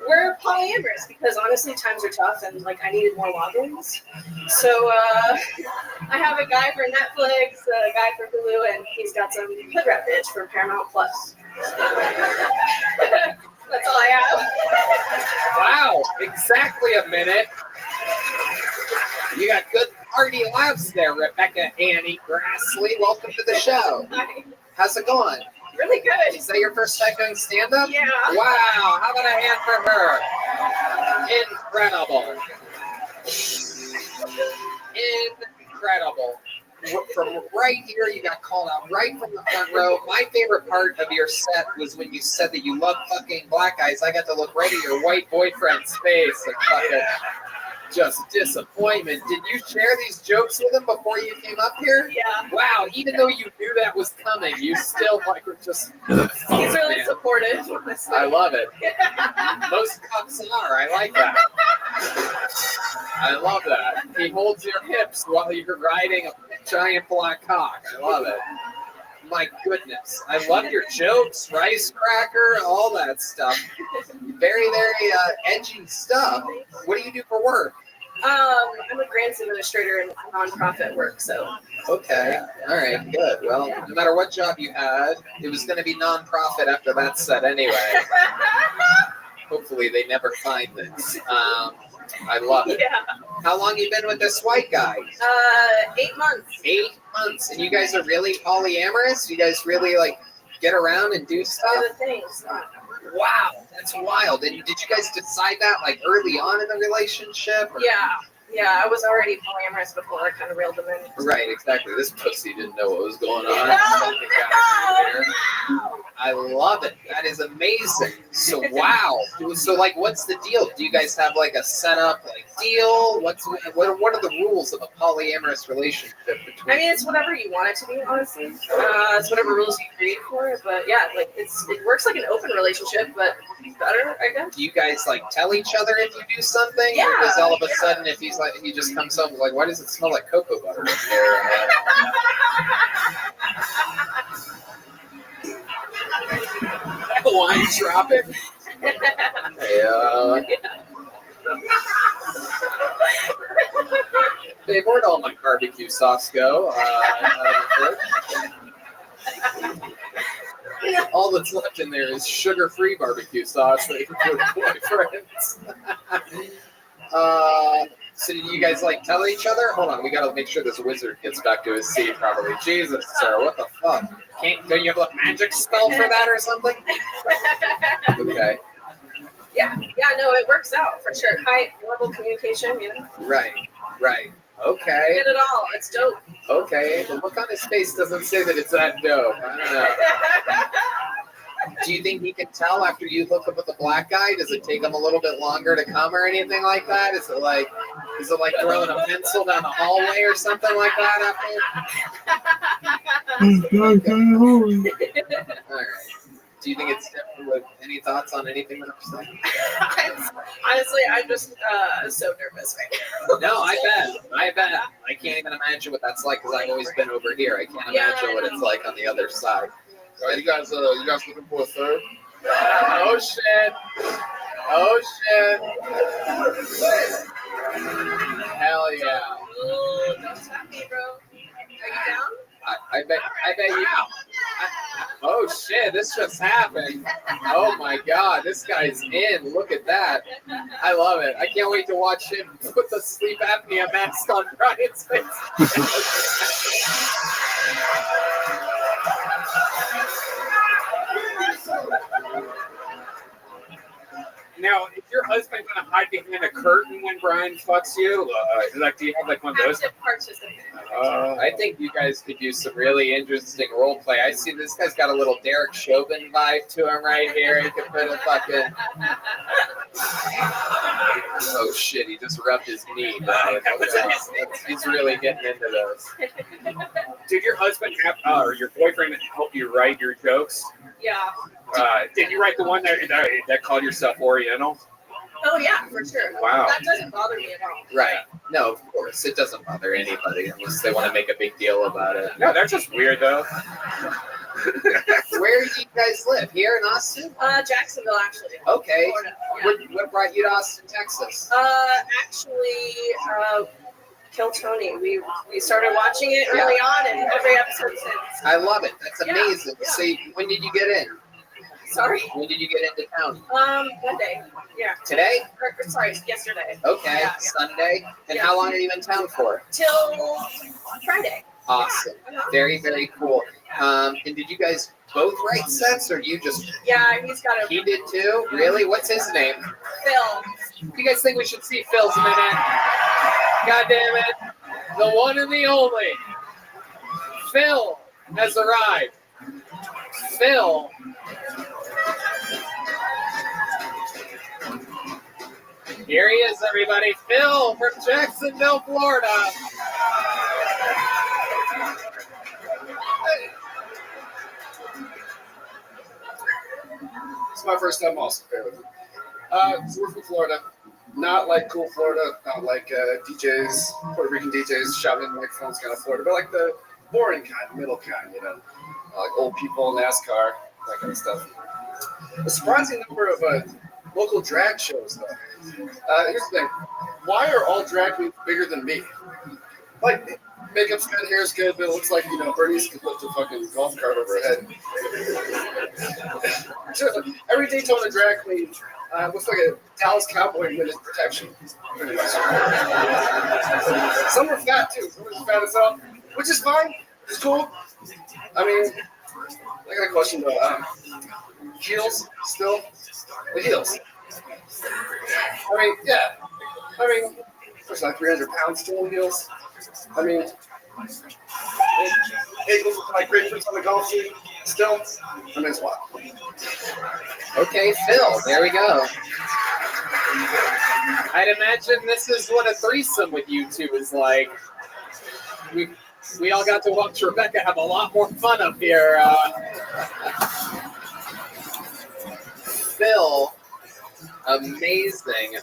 Speaker 9: We're polyamorous because honestly times are tough and like I needed more logins. So I have a guy for Netflix, a guy for Hulu, and he's got some hood rat bitch for Paramount Plus. That's all I have.
Speaker 3: Wow, a minute. You got good hearty laughs there, Rebecca Annie Grassley. Welcome to the show.
Speaker 9: Hi.
Speaker 3: How's it going?
Speaker 9: Really good.
Speaker 3: Is that your first time doing stand-up?
Speaker 9: Yeah.
Speaker 3: Wow, how about a hand for her? Incredible. Incredible. From right here, you got called out right from the front row. My favorite part of your set was when you said that you love fucking black guys. I got to look right at your white boyfriend's face and fucking just disappointment. Did you share these jokes with him before you came up here?
Speaker 9: Yeah.
Speaker 3: Wow, even though you knew that was coming, you still like were just.
Speaker 9: He's really supportive.
Speaker 3: I love it. Most cops are. I like that. I love that. He holds your hips while you're riding a giant black cock. I love it. My goodness. I love your jokes, rice cracker, all that stuff. Very, very edgy stuff. What do you do for work?
Speaker 9: I'm a grants administrator in nonprofit work, so.
Speaker 3: Okay. All right. Good. Well, no matter what job you had, it was going to be nonprofit after that set anyway. Hopefully they never find this. I love it.
Speaker 9: Yeah.
Speaker 3: How long you been with this white guy?
Speaker 9: 8 months.
Speaker 3: 8 months. And you guys are really polyamorous? You guys really like get around and do stuff?
Speaker 9: Other things.
Speaker 3: Wow, that's wild. And did you guys decide that like early on in the relationship? Or?
Speaker 9: Yeah, I was already polyamorous before I kind of reeled them in.
Speaker 3: Right, exactly. This pussy didn't know what was going on.
Speaker 9: No.
Speaker 3: I love it. That is amazing. So wow. So like, what's the deal? Do you guys have like a setup like deal? What are the rules of a polyamorous relationship between?
Speaker 9: I mean, it's whatever you want it to be, honestly. It's whatever rules you create for it. But yeah, like it works like an open relationship, but better, I guess.
Speaker 3: Do you guys like tell each other if you do something?
Speaker 9: Yeah.
Speaker 3: Or does all of a sudden if he's like he just comes home like, why does it smell like cocoa butter in here? Wine dropping. Yeah. Babe, where'd all my barbecue sauce go? All that's left in there is sugar-free barbecue sauce that you can put with boyfriends. So did you guys like tell each other? Hold on, we gotta make sure this wizard gets back to his seat properly. Jesus, sir, what the fuck? Don't you have a magic spell for that or something? Okay.
Speaker 9: Yeah, no, it works out for sure. High level communication, you know.
Speaker 3: Right. Okay.
Speaker 9: Get it all. It's dope.
Speaker 3: Okay. The look on his face doesn't say that it's that dope. I don't know. Do you think he can tell after you hook up with a black guy? Does it take him a little bit longer to come or anything like that? Is it like throwing a pencil down the hallway or something like that after? All right. Do you think it's different? With any thoughts on anything that I'm saying?
Speaker 9: Honestly, I'm just so nervous right now.
Speaker 3: No, I bet. I can't even imagine what that's like because I've always been over here. I can't imagine what it's like on the other side.
Speaker 1: All right, you guys looking for a third?
Speaker 3: Oh shit! Hell yeah!
Speaker 9: Ooh, don't tap me, bro. Are you down?
Speaker 3: I bet you. Oh shit! This just happened. Oh my god! This guy's in. Look at that. I love it. I can't wait to watch him put the sleep apnea mask on Brian's face. Now, is your husband going to hide behind a curtain when Brian fucks you? Do you have like one of those?
Speaker 9: Active participant.
Speaker 3: I think you guys could do some really interesting role play. I see this guy's got a little Derek Chauvin vibe to him right here. He could put a fucking. Oh shit! He just rubbed his knee. He's really getting into those. Did your husband or your boyfriend help you write your jokes?
Speaker 9: Yeah.
Speaker 3: Did you write the one that called yourself Oriental?
Speaker 9: Oh yeah, for sure.
Speaker 3: Wow.
Speaker 9: That doesn't bother me at all.
Speaker 3: Right. No, of course. It doesn't bother anybody unless they want to make a big deal about it. No, that's just weird, though. Where do you guys live? Here in Austin?
Speaker 9: Jacksonville, actually.
Speaker 3: Okay.
Speaker 9: Florida. Yeah.
Speaker 3: What brought you to Austin, Texas?
Speaker 9: Actually, Kill Tony. We started watching it early on, and every episode since.
Speaker 3: I love it. That's amazing.
Speaker 9: Yeah.
Speaker 3: So when did you get in?
Speaker 9: Sorry.
Speaker 3: When did you get into town?
Speaker 9: Monday. Yeah.
Speaker 3: Today?
Speaker 9: Sorry, yesterday.
Speaker 3: Okay,
Speaker 9: Yeah.
Speaker 3: Sunday. And how long are you in town for?
Speaker 9: Till Friday.
Speaker 3: Awesome. Very, very cool. And did you guys both write sets, or you just?
Speaker 9: Yeah, he's got a.
Speaker 3: He did too. Really? What's his name?
Speaker 9: Phil.
Speaker 3: You guys think we should see Phil's minute? God damn it! The one and the only. Phil has arrived. Phil. Here he is, everybody. Phil from Jacksonville, Florida.
Speaker 1: It's my first time also. So we're from Florida. Not like cool Florida, not like DJs, Puerto Rican DJs shouting in microphones kind of Florida, but like the boring kind, middle kind, you know, like old people, NASCAR, that kind of stuff. A surprising number of local drag shows, though. Here's the thing: why are all drag queens bigger than me? Like, makeup's good, hair's good, but it looks like, you know, Bernice could lift a fucking golf cart over her head. Seriously, every Daytona drag queen looks like a Dallas Cowboy in witness protection. Some are fat too. Some are fat as hell, which is fine. It's cool. I mean, I got a question though. Heels still? The heels. I mean, yeah. I mean, there's like 300 pounds still in heels. I mean, ankles look like grapefruits on the golf team. Still, I mean, it's wild.
Speaker 3: Okay, Phil, there we go. I'd imagine this is what a threesome with you two is like. We all got to watch Rebecca have a lot more fun up here. Phil, amazing.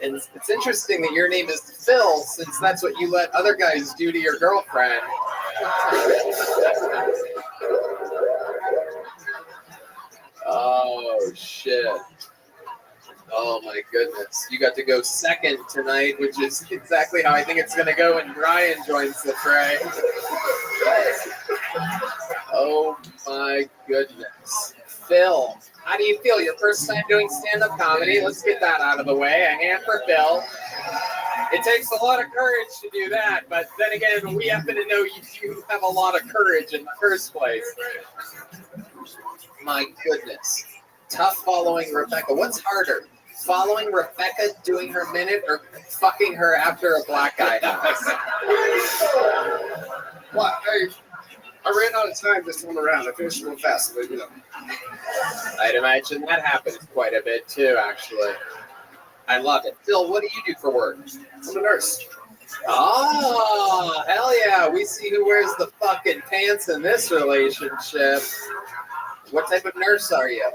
Speaker 3: And it's interesting that your name is Phil, since that's what you let other guys do to your girlfriend. Oh, shit. Oh, my goodness. You got to go second tonight, which is exactly how I think it's going to go when Brian joins the fray. Oh, my goodness. Phil, how do you feel? Your first time doing stand-up comedy. Let's get that out of the way. A hand for Phil. It takes a lot of courage to do that, but then again, we happen to know you have a lot of courage in the first place. My goodness. Tough following Rebecca. What's harder? Following Rebecca doing her minute or fucking her after a black guy dies?
Speaker 1: Well, I ran out of time this time around. I finished real fast, but you know.
Speaker 3: I'd imagine that happens quite a bit too, actually. I love it. Phil, what do you do for work?
Speaker 1: I'm a nurse.
Speaker 3: Oh, hell yeah. We see who wears the fucking pants in this relationship. What type of nurse are you?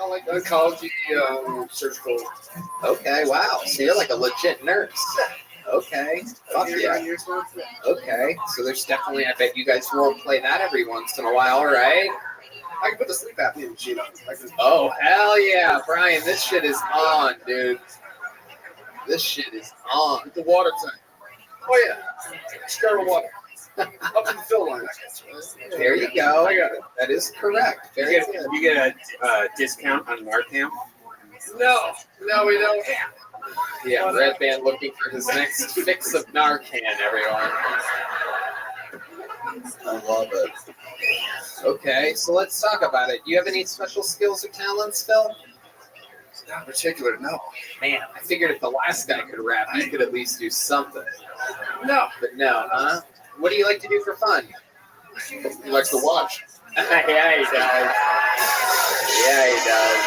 Speaker 1: I like oncology, surgical.
Speaker 3: Okay, wow. So you're like a legit nurse. Okay. Fuck yeah. Okay. So there's definitely, I bet you guys role play that every once in a while, right?
Speaker 1: I can put the sleep apnea machine on.
Speaker 3: Oh, hell yeah. Brian, this shit is on, dude. This shit is on.
Speaker 1: The water tank. Oh, yeah. Sterile water. Up to the fill line, I guess.
Speaker 3: There you go.
Speaker 1: I got it.
Speaker 3: That is correct. Very good.
Speaker 5: You get a discount on Narcan?
Speaker 1: No, we don't.
Speaker 3: Yeah, Red Band looking for his next fix of Narcan, everyone. I love it. Okay, so let's talk about it. Do you have any special skills or talents, Phil?
Speaker 1: Not particular, no.
Speaker 3: Man, I figured if the last guy could rap, he could at least do something.
Speaker 1: No.
Speaker 3: But no, huh? What do you like to do for fun?
Speaker 1: He likes to watch.
Speaker 3: Yeah, he does. Yeah, he does.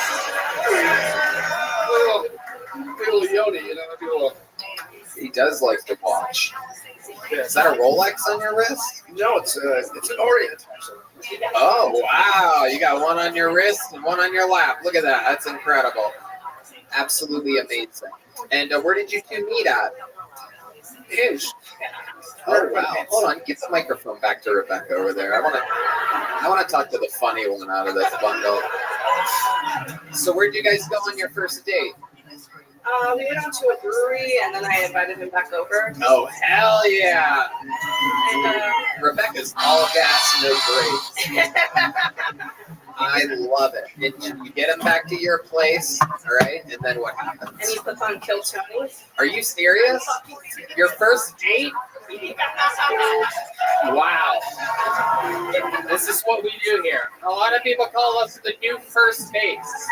Speaker 1: Little yoni, you know,
Speaker 3: He does like to watch. Is that a Rolex on your wrist?
Speaker 1: No, it's an Orient.
Speaker 3: Oh, wow. You got one on your wrist and one on your lap. Look at that. That's incredible. Absolutely amazing. And where did you two meet at?
Speaker 1: Hinge.
Speaker 3: Oh, wow. Hold on. Get the microphone back to Rebecca over there. I want to talk to the funny one out of this bundle. So where'd you guys go on your first date?
Speaker 9: We went out to a brewery, and then I invited him back over.
Speaker 3: Oh, hell yeah.
Speaker 9: And,
Speaker 3: Rebecca's all gas, no brakes. I love it. And you get them back to your place, all right? And then what happens?
Speaker 9: And you put on Kill Tony.
Speaker 3: Are you serious? Your first date? Wow. This is what we do here. A lot of people call us the new first dates.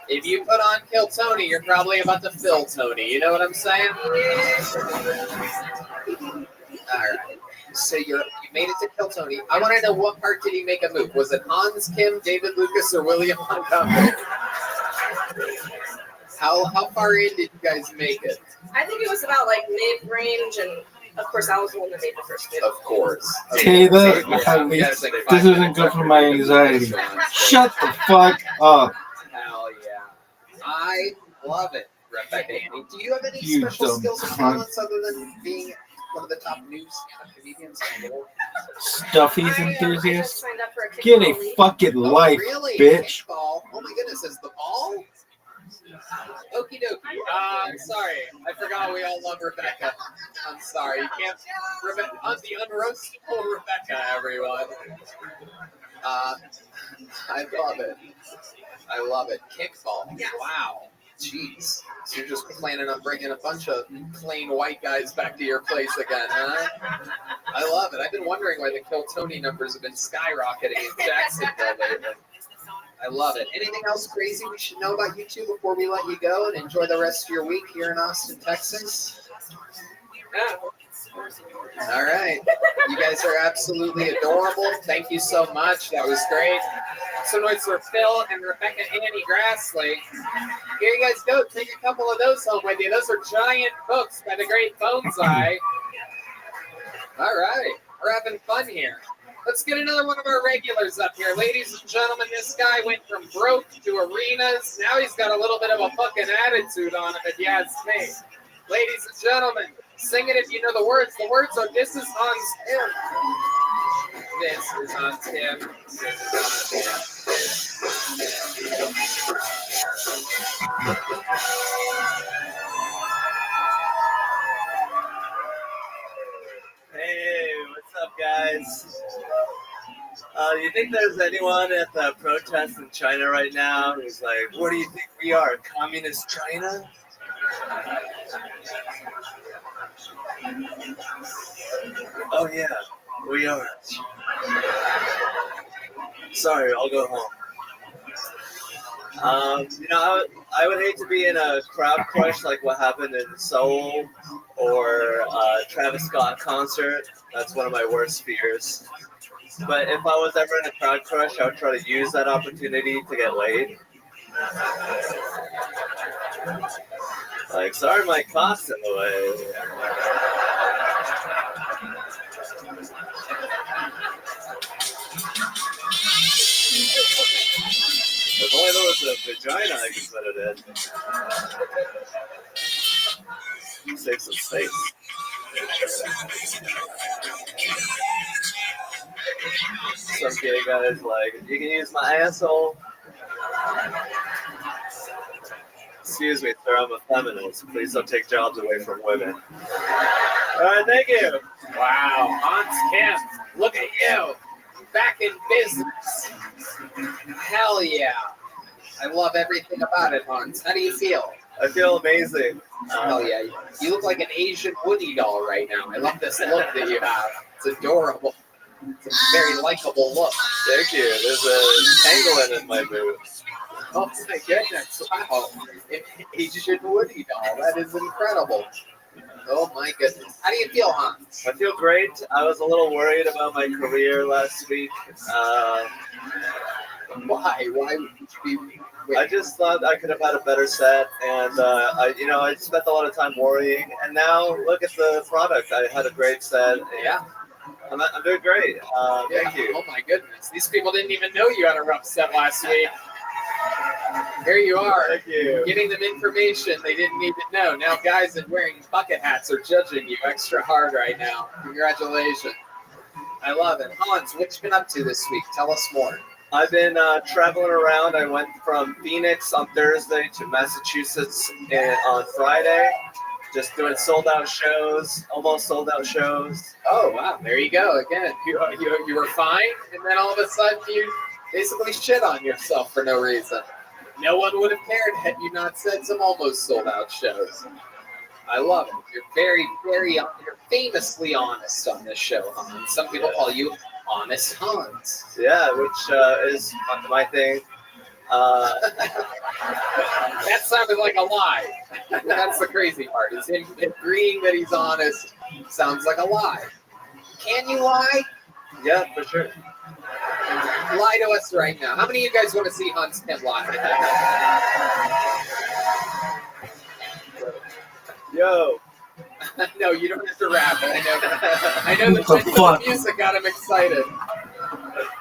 Speaker 3: If you put on Kill Tony, you're probably about to fill Tony. You know what I'm saying? All right. So you made it to Kill Tony. I want to know, what part did he make a move? Was it Hans, Kim, David Lucas, or William Montgomery? How far in did you guys make it?
Speaker 9: I think it was about like mid-range, and of course I was the one that made the first move.
Speaker 3: Of course.
Speaker 8: Okay, that,
Speaker 3: Yeah,
Speaker 8: this isn't good for my anxiety. Shut the fuck up.
Speaker 3: Hell yeah. I love it, Rebecca Annie. Do you have any
Speaker 8: You
Speaker 3: special
Speaker 8: dumb
Speaker 3: skills or
Speaker 8: cunt.
Speaker 3: talents other than being one of the top news comedians in the world?
Speaker 8: Stuffies
Speaker 9: I just
Speaker 8: enthusiast?
Speaker 9: signed up for a
Speaker 8: Get a
Speaker 9: kickball league.
Speaker 8: fucking life,
Speaker 3: really?
Speaker 8: bitch.
Speaker 3: Kickball? Oh my goodness, is the ball? Okie dokie. I'm sorry. I forgot we all love Rebecca. I'm sorry. You can't. The unroastable Rebecca, everyone. I love it. I love it. Kickball. Wow. Jeez. So you're just planning on bringing a bunch of plain white guys back to your place again, huh? I love it. I've been wondering why the Kill Tony numbers have been skyrocketing in Jacksonville lately. I love it. Anything else crazy we should know about you two before we let you go and enjoy the rest of your week here in Austin, Texas? All right. You guys are absolutely adorable. Thank you so much. That was great. So noise for Phil and Rebecca Annie Grassley. Here you guys go. Take a couple of those home with you. Those are giant books by the great Bonsai. All right. We're having fun here. Let's get another one of our regulars up here. Ladies and gentlemen, this guy went from broke to arenas. Now he's got a little bit of a fucking attitude on him, if you ask me. Ladies and gentlemen, sing it if you know the words. The words are, this is Hans Tim. This is Hans Tim. This is Hans
Speaker 10: Hey, what's up, guys? Do you think there's anyone at the protest in China right now who's like, what do you think we are, communist China? Oh, yeah, we are. Sorry, I'll go home. I would hate to be in a crowd crush like what happened in Seoul or Travis Scott concert. That's one of my worst fears. But if I was ever in a crowd crush, I would try to use that opportunity to get laid. Like, sorry, my cock's in the way. If only there was a vagina I could put it in. Save some space. Some gay guys like, you can use my asshole. Excuse me, sir, I'm a feminist. Please don't take jobs away from women. All right, thank you.
Speaker 3: Wow, Hans Kim, look at you, back in business. Hell yeah. I love everything about it, Hans. How do you feel?
Speaker 10: I feel amazing.
Speaker 3: Hell yeah. You look like an Asian Woody doll right now. I love this look that you have. It's adorable. It's a very likable look.
Speaker 10: Thank you. There's a pangolin in my boot.
Speaker 3: Oh my goodness. Wow. An Asian Woody doll. That is incredible. Oh my goodness. How do you feel, Hans?
Speaker 10: I feel great. I was a little worried about my career last week.
Speaker 3: Why? Why would you be...
Speaker 10: I just thought I could have had a better set, and I spent a lot of time worrying. And now look at the product. I had a great set.
Speaker 3: Yeah.
Speaker 10: I'm doing great. Thank you.
Speaker 3: Oh my goodness. These people didn't even know you had a rough set last week. Here you are.
Speaker 10: Thank you.
Speaker 3: Giving them information they didn't even know. Now guys in wearing bucket hats are judging you extra hard right now. Congratulations. I love it. Hans, what you been up to this week? Tell us more.
Speaker 10: I've been traveling around. I went from Phoenix on Thursday to Massachusetts on Friday. Just doing sold-out shows, almost sold-out shows.
Speaker 3: Oh, wow. There you go. Again, you were fine, and then all of a sudden you Basically shit on yourself for no reason. No one would have cared had you not said some almost sold out shows. I love it. You're very, you're famously honest on this show, Hans. Some people call you Honest Hans.
Speaker 10: Yeah, which is my thing.
Speaker 3: That sounded like a lie. That's the crazy part. Is him agreeing that he's honest sounds like a lie. Can you lie?
Speaker 10: Yeah, for sure.
Speaker 3: Lie to us right now. How many of you guys want to see Hans Kim lie?
Speaker 10: Yo.
Speaker 3: No, you don't have to rap it. I know the music got him excited.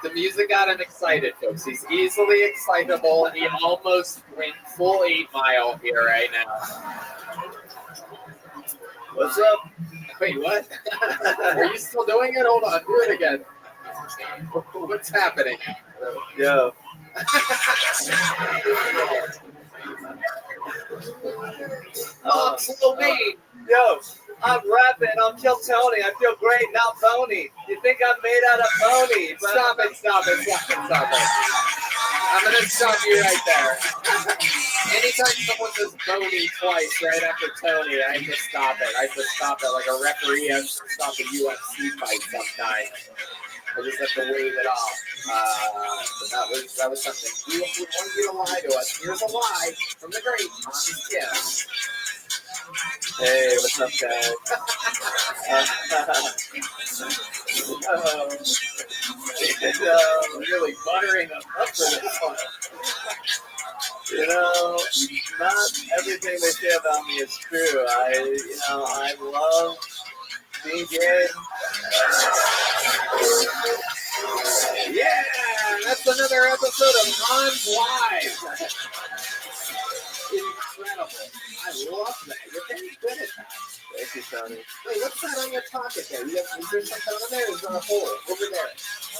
Speaker 3: The music got him excited, folks. He's easily excitable. He almost went full 8 Mile here right now.
Speaker 10: What's up?
Speaker 3: Wait, what? Are you still doing it? Hold on, do it again. What's happening?
Speaker 10: Yo.
Speaker 3: Slow me.
Speaker 10: Yo, I'm rapping. I'm Kill Tony. I feel great, not phony. You think I'm made out of phony? But
Speaker 3: Stop it. I'm going to stop you right there. Anytime someone says phony twice right after Tony, I just stop it. I just stop it like a referee has to stop a UFC fight sometimes. I just have to wave it off. But that was something. We want you to lie to us. Here's a lie from the great Hans Kim.
Speaker 10: hey, what's up, guys?
Speaker 3: Really buttering them up for this one.
Speaker 10: You know, not everything they say about me is true. I love being gay.
Speaker 3: Yeah, that's another episode of Hans Live. Incredible. I love that. You're very good at that.
Speaker 10: Thank you, Tony.
Speaker 3: Wait, what's that on your pocket there? Is there something on there? Is there a hole? Over there.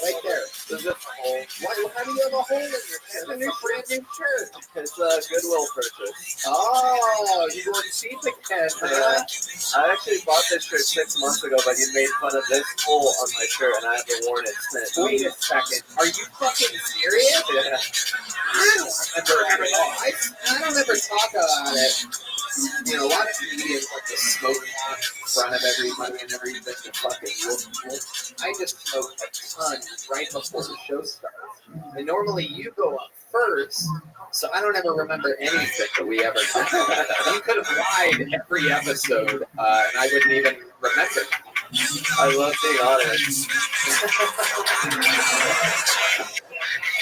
Speaker 3: Right there.
Speaker 10: There's just a hole.
Speaker 3: How do you have a hole in your shirt? It's a brand new shirt.
Speaker 10: It's a Goodwill purchase.
Speaker 3: Oh, you going cheap again, huh?
Speaker 10: I actually bought this shirt 6 months ago, but you made fun of this hole on my shirt, and I haven't worn it since.
Speaker 3: Wait a second. Are you fucking serious?
Speaker 10: Yeah.
Speaker 3: I don't ever talk about it. You know, a lot of comedians like to smoke out in front of everybody and everything to fucking whoop. I just smoke a ton right before the show starts. And normally you go up first, so I don't ever remember anything that we ever talked about. You could have lied every episode, and I wouldn't even remember.
Speaker 10: I love being honest.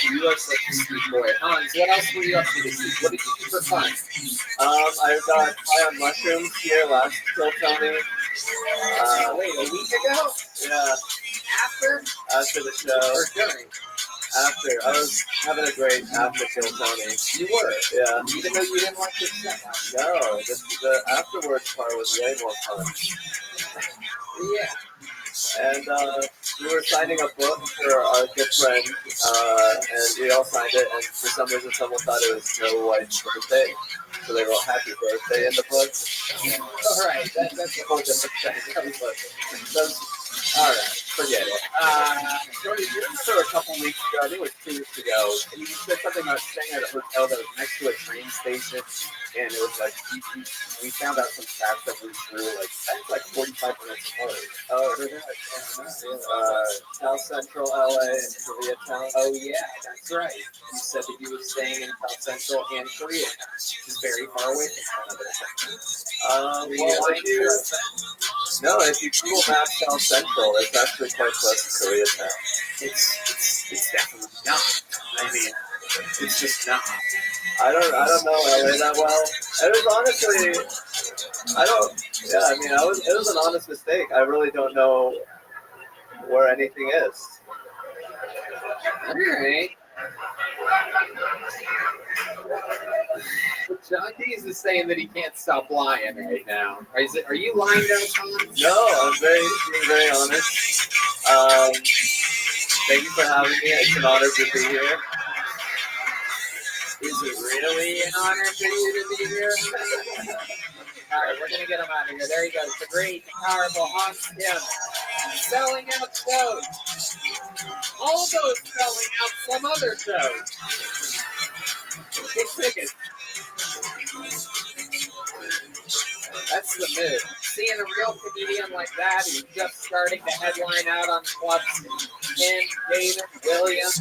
Speaker 3: You look such a sweet boy. Hans, what else were you up to this week? What did you do for fun?
Speaker 10: I got high on mushrooms here last Kill Tony.
Speaker 3: Wait, a week ago?
Speaker 10: Yeah.
Speaker 3: After
Speaker 10: After the show.
Speaker 3: or during?
Speaker 10: After. I was having a great after Kill Tony.
Speaker 3: You were?
Speaker 10: Yeah.
Speaker 3: Even though you didn't like the set.
Speaker 10: No, the afterwards part was way more fun.
Speaker 3: Yeah.
Speaker 10: And we were signing a book for our good friend, and we all signed it, and for some reason someone thought it was Joe White's birthday, so they wrote happy birthday in the book.
Speaker 3: All right, that's a whole different thing. All right, forget it.
Speaker 2: Jordan, you remember a couple weeks ago, I think it was 2 weeks ago, and you said something about staying at a hotel that was next to a train station, and it was like, we found out some facts that were true, like 45 minutes apart.
Speaker 10: Oh, South Central LA and Koreatown.
Speaker 3: Oh, yeah, that's right. You said that you were staying in South Central and Koreatown, which is very far away from one another.
Speaker 10: If you Google Map South Central, it's actually quite close to Koreatown.
Speaker 3: It's definitely not. I mean, it's just not.
Speaker 10: I don't know LA that well. It was honestly, it was an honest mistake. I really don't know where anything is.
Speaker 3: All right. John Dees is saying that he can't stop lying right now. Are you lying down, Tom?
Speaker 10: No, I'm being very honest. Thank you for having me. It's an honor to be here.
Speaker 3: Is it really an honor for you to be here? All right, we're going to get him out of here. There he goes. The great, powerful Hans Kim. Selling out shows. Almost selling out some other shows. Big tickets. That's the move. Seeing a real comedian like that who's just starting to headline out on clubs. Him, David, William.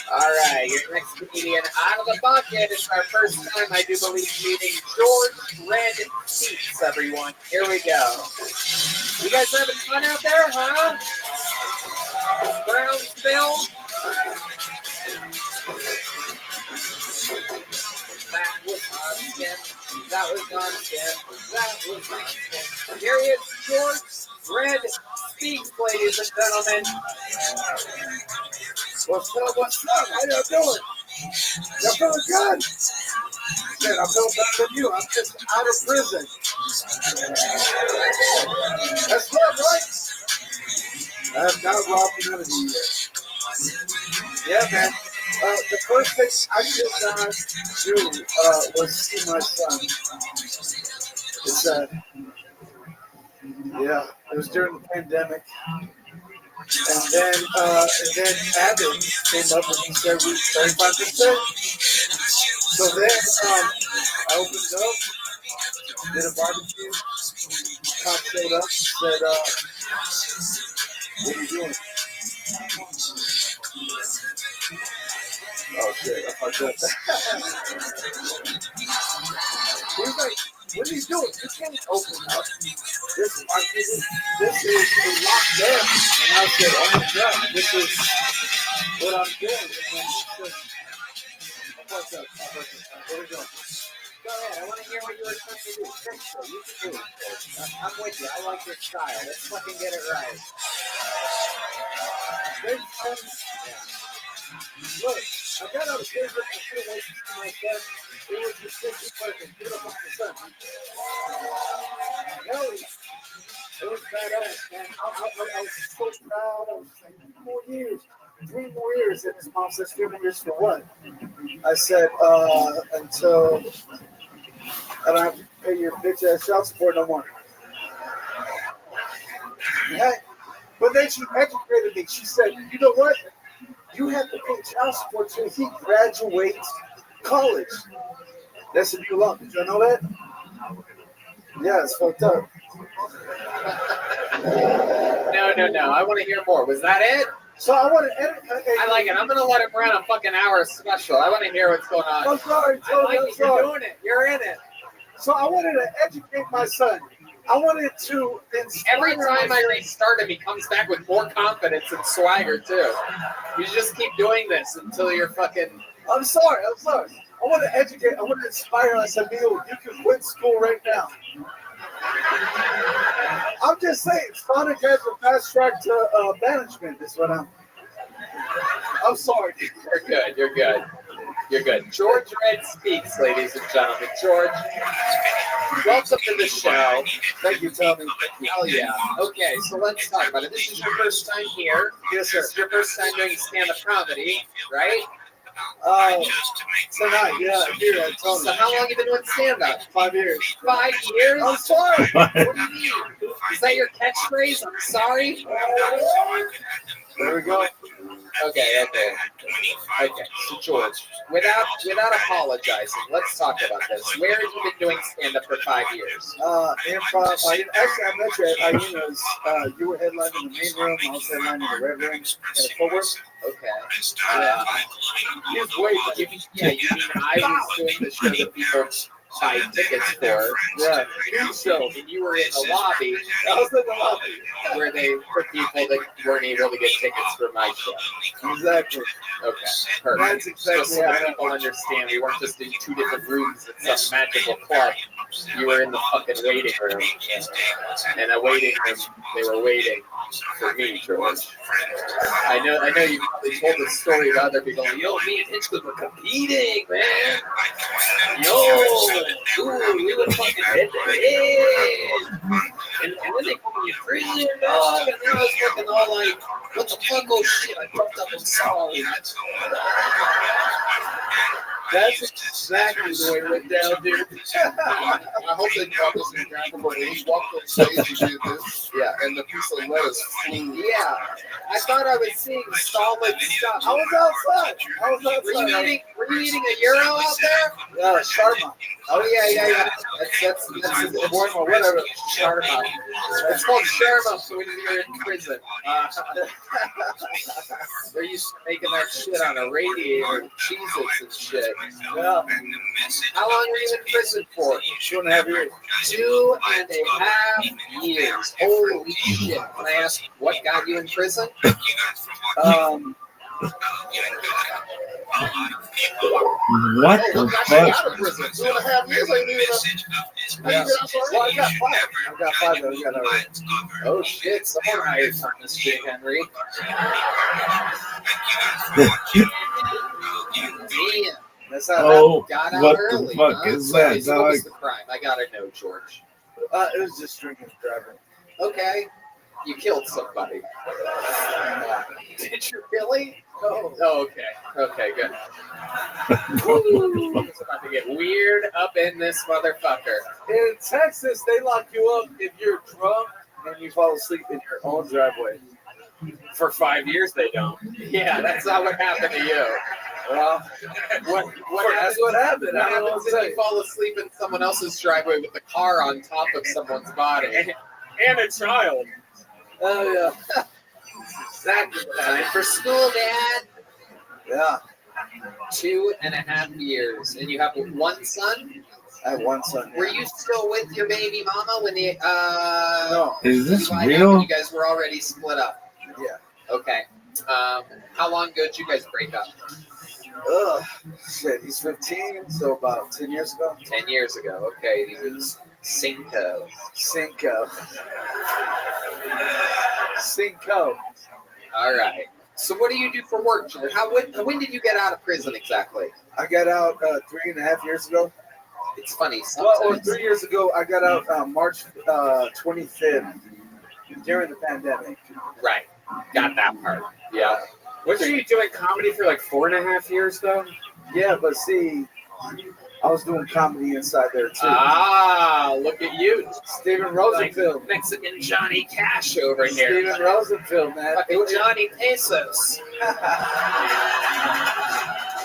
Speaker 3: All right, your next comedian out of the bucket. It's our first time, I do believe, meeting George Red Seats, everyone. Here we go. You guys having fun out there, huh? Brownsville. That was on Skin. That was on Skin. That was on Skin. Here he is, George Red Speaks, ladies and gentlemen.
Speaker 11: What's up? What's up? How y'all doing? Y'all feeling good? Man, I feel better than you. I'm just out of prison. That's good, right? I have not robbed none of you yet. Yeah, man. The first thing I did not do was see my son. It's yeah, it was during the pandemic. And then Abby came up and he said we 35%. So then I opened it up, did a barbecue. Cop showed up and said, what are you doing? Oh shit, I fucked up. He was like, what are you doing? You can't open up. This is a lockdown. And I said, oh my god, this is what I'm doing. And he said, what's up? Where we going?
Speaker 3: Go ahead. I want to hear what you were trying to do. Think so. You can do it. I'm with you. I like your style. Let's fucking get it right.
Speaker 11: Look, I got out of prison. I couldn't wait to see my son. It was just 50%. Get up on the sun. Hell yeah. It was badass, man. I was so proud. I was like, 3 more years. And his mom says, 3 more years for what? I said, until I don't have to pay your bitch ass child support no more. Yeah. But then she educated me. She said, you know what? You have to pay child support till he graduates college. That's a new law. Did you know that? Yeah, it's fucked up.
Speaker 3: No. I want to hear more. Was that it?
Speaker 11: So I want to edit.
Speaker 3: I like it. I'm going to let him run a fucking hour special. I want to hear what's going on.
Speaker 11: I'm sorry, Tony.
Speaker 3: I like it. You're doing it. You're in it.
Speaker 11: So I wanted to educate my son. I wanted to inspire.
Speaker 3: Every time I restart him, he comes back with more confidence and swagger, too. You just keep doing this until you're fucking...
Speaker 11: I'm sorry. I want to educate. I want to inspire. I said, Neil, you can quit school right now. I'm just saying, Sonic has a fast track to management. Is what I'm sorry.
Speaker 3: You're good. George Red Speaks, ladies and gentlemen. George, welcome to the show.
Speaker 11: Thank you, Tommy.
Speaker 3: Hell yeah. Okay, so let's talk about it. This is your first time here.
Speaker 11: Yes, sir.
Speaker 3: This is your first time doing stand-up comedy, right?
Speaker 11: Tonight, yeah, here at Tony.
Speaker 3: So how long have you been doing stand-up?
Speaker 11: 5 years.
Speaker 3: 5 years?
Speaker 11: I'm sorry.
Speaker 3: What do you mean? Is that your catchphrase? I'm sorry?
Speaker 11: There we go.
Speaker 3: Okay. So George, without apologizing, let's talk about this. Where have you been doing stand-up for 5 years?
Speaker 11: Improv. Actually, I met you at Hyenas. You were headlining in the main room. I was headlining the red room at Forward.
Speaker 3: Okay. You mean I was doing the show that people buy tickets for.
Speaker 11: Yeah.
Speaker 3: So and you were in the lobby.
Speaker 11: I was in the lobby.
Speaker 3: Where they put people that weren't able to get tickets for my show.
Speaker 11: Exactly.
Speaker 3: Okay. Perfect.
Speaker 11: That's exactly
Speaker 3: so people understand we weren't just in 2 different rooms at some magical club. You were in the fucking waiting room. And a waiting room, they were waiting for me, George. I know you probably told this story to other people. Yo, me and Hitchcock were competing, man. Yo, we would fucking hit the head. And then they put me in prison, dog. And then I was fucking all like, what the fuck? Oh shit, I fucked up. I'm sorry.
Speaker 11: That's exactly the way it went down, dude.
Speaker 1: I hope they brought this in graphic where he walked on stage and did this.
Speaker 2: Yeah.
Speaker 1: And the piece of lettuce flew.
Speaker 2: Yeah. I thought I was seeing solid stuff.
Speaker 11: I was outside.
Speaker 2: Were you eating a Euro out there?
Speaker 11: Sharma.
Speaker 2: Oh yeah. That's
Speaker 11: Or whatever.
Speaker 2: Sharma. It's called Sharma for when you're in prison. They're used to making that shit on a radiator, Cheez-Its and shit.
Speaker 11: Yeah.
Speaker 2: How long were you in prison for?
Speaker 11: 2.5 years.
Speaker 2: 2.5 years. Holy shit. Can I ask what got you in prison?
Speaker 8: What the fuck?
Speaker 1: Out of prison. 2.5 years. I didn't even
Speaker 11: Well, I got 5. I got 5 that we got already.
Speaker 2: Oh shit, someone hired Thomas J. Henry. Damn.
Speaker 11: That's how
Speaker 8: Oh,
Speaker 2: Got out
Speaker 8: what
Speaker 2: early,
Speaker 8: the fuck
Speaker 2: huh?
Speaker 8: is
Speaker 2: Sorry,
Speaker 8: that,
Speaker 2: so what was
Speaker 8: dog?
Speaker 2: the crime? I gotta know, George.
Speaker 11: it was just drinking and driving.
Speaker 2: Okay. You killed somebody. Did you really?
Speaker 11: No.
Speaker 2: Oh, okay. Okay, good. It's about to get weird up in this motherfucker.
Speaker 11: In Texas, they lock you up if you're drunk and you fall asleep in your own driveway.
Speaker 3: For 5 years, they don't.
Speaker 2: Yeah, that's not what happened to you.
Speaker 11: Well,
Speaker 2: What
Speaker 11: that's what happened.
Speaker 2: What
Speaker 11: I don't know
Speaker 2: happens
Speaker 11: what to
Speaker 2: if
Speaker 11: say.
Speaker 2: you fall asleep in someone else's driveway with the car on top of someone's body?
Speaker 3: And a child.
Speaker 11: Oh, yeah.
Speaker 2: Exactly. Time for school, Dad.
Speaker 11: Yeah.
Speaker 2: 2.5 years. And you have one son?
Speaker 11: I have one son.
Speaker 2: Were you still with your baby mama when the
Speaker 11: No.
Speaker 8: Is this
Speaker 2: when
Speaker 8: real?
Speaker 2: you guys were already split up?
Speaker 11: Yeah.
Speaker 2: Okay. How long ago did you guys break up?
Speaker 11: Ugh. Shit, he's 15, so about 10 years ago.
Speaker 2: 10 years ago. Okay. He was Cinco.
Speaker 11: Cinco.
Speaker 2: All right. So what do you do for work, George? When did you get out of prison exactly?
Speaker 11: I got out 3.5 years ago.
Speaker 2: It's funny.
Speaker 11: Well, or
Speaker 2: Sometimes
Speaker 11: 3 years ago, I got out March 25th during the pandemic.
Speaker 2: right. Got that part. Yeah.
Speaker 3: Wasn't you doing comedy for like 4.5 years, though?
Speaker 11: Yeah, but see, I was doing comedy inside there too.
Speaker 2: Ah, look at you.
Speaker 11: Stephen
Speaker 2: Like
Speaker 11: Rosenfield.
Speaker 2: Mexican Johnny Cash over here.
Speaker 11: Stephen Rosenfield, man.
Speaker 2: Fucking Johnny Pesos.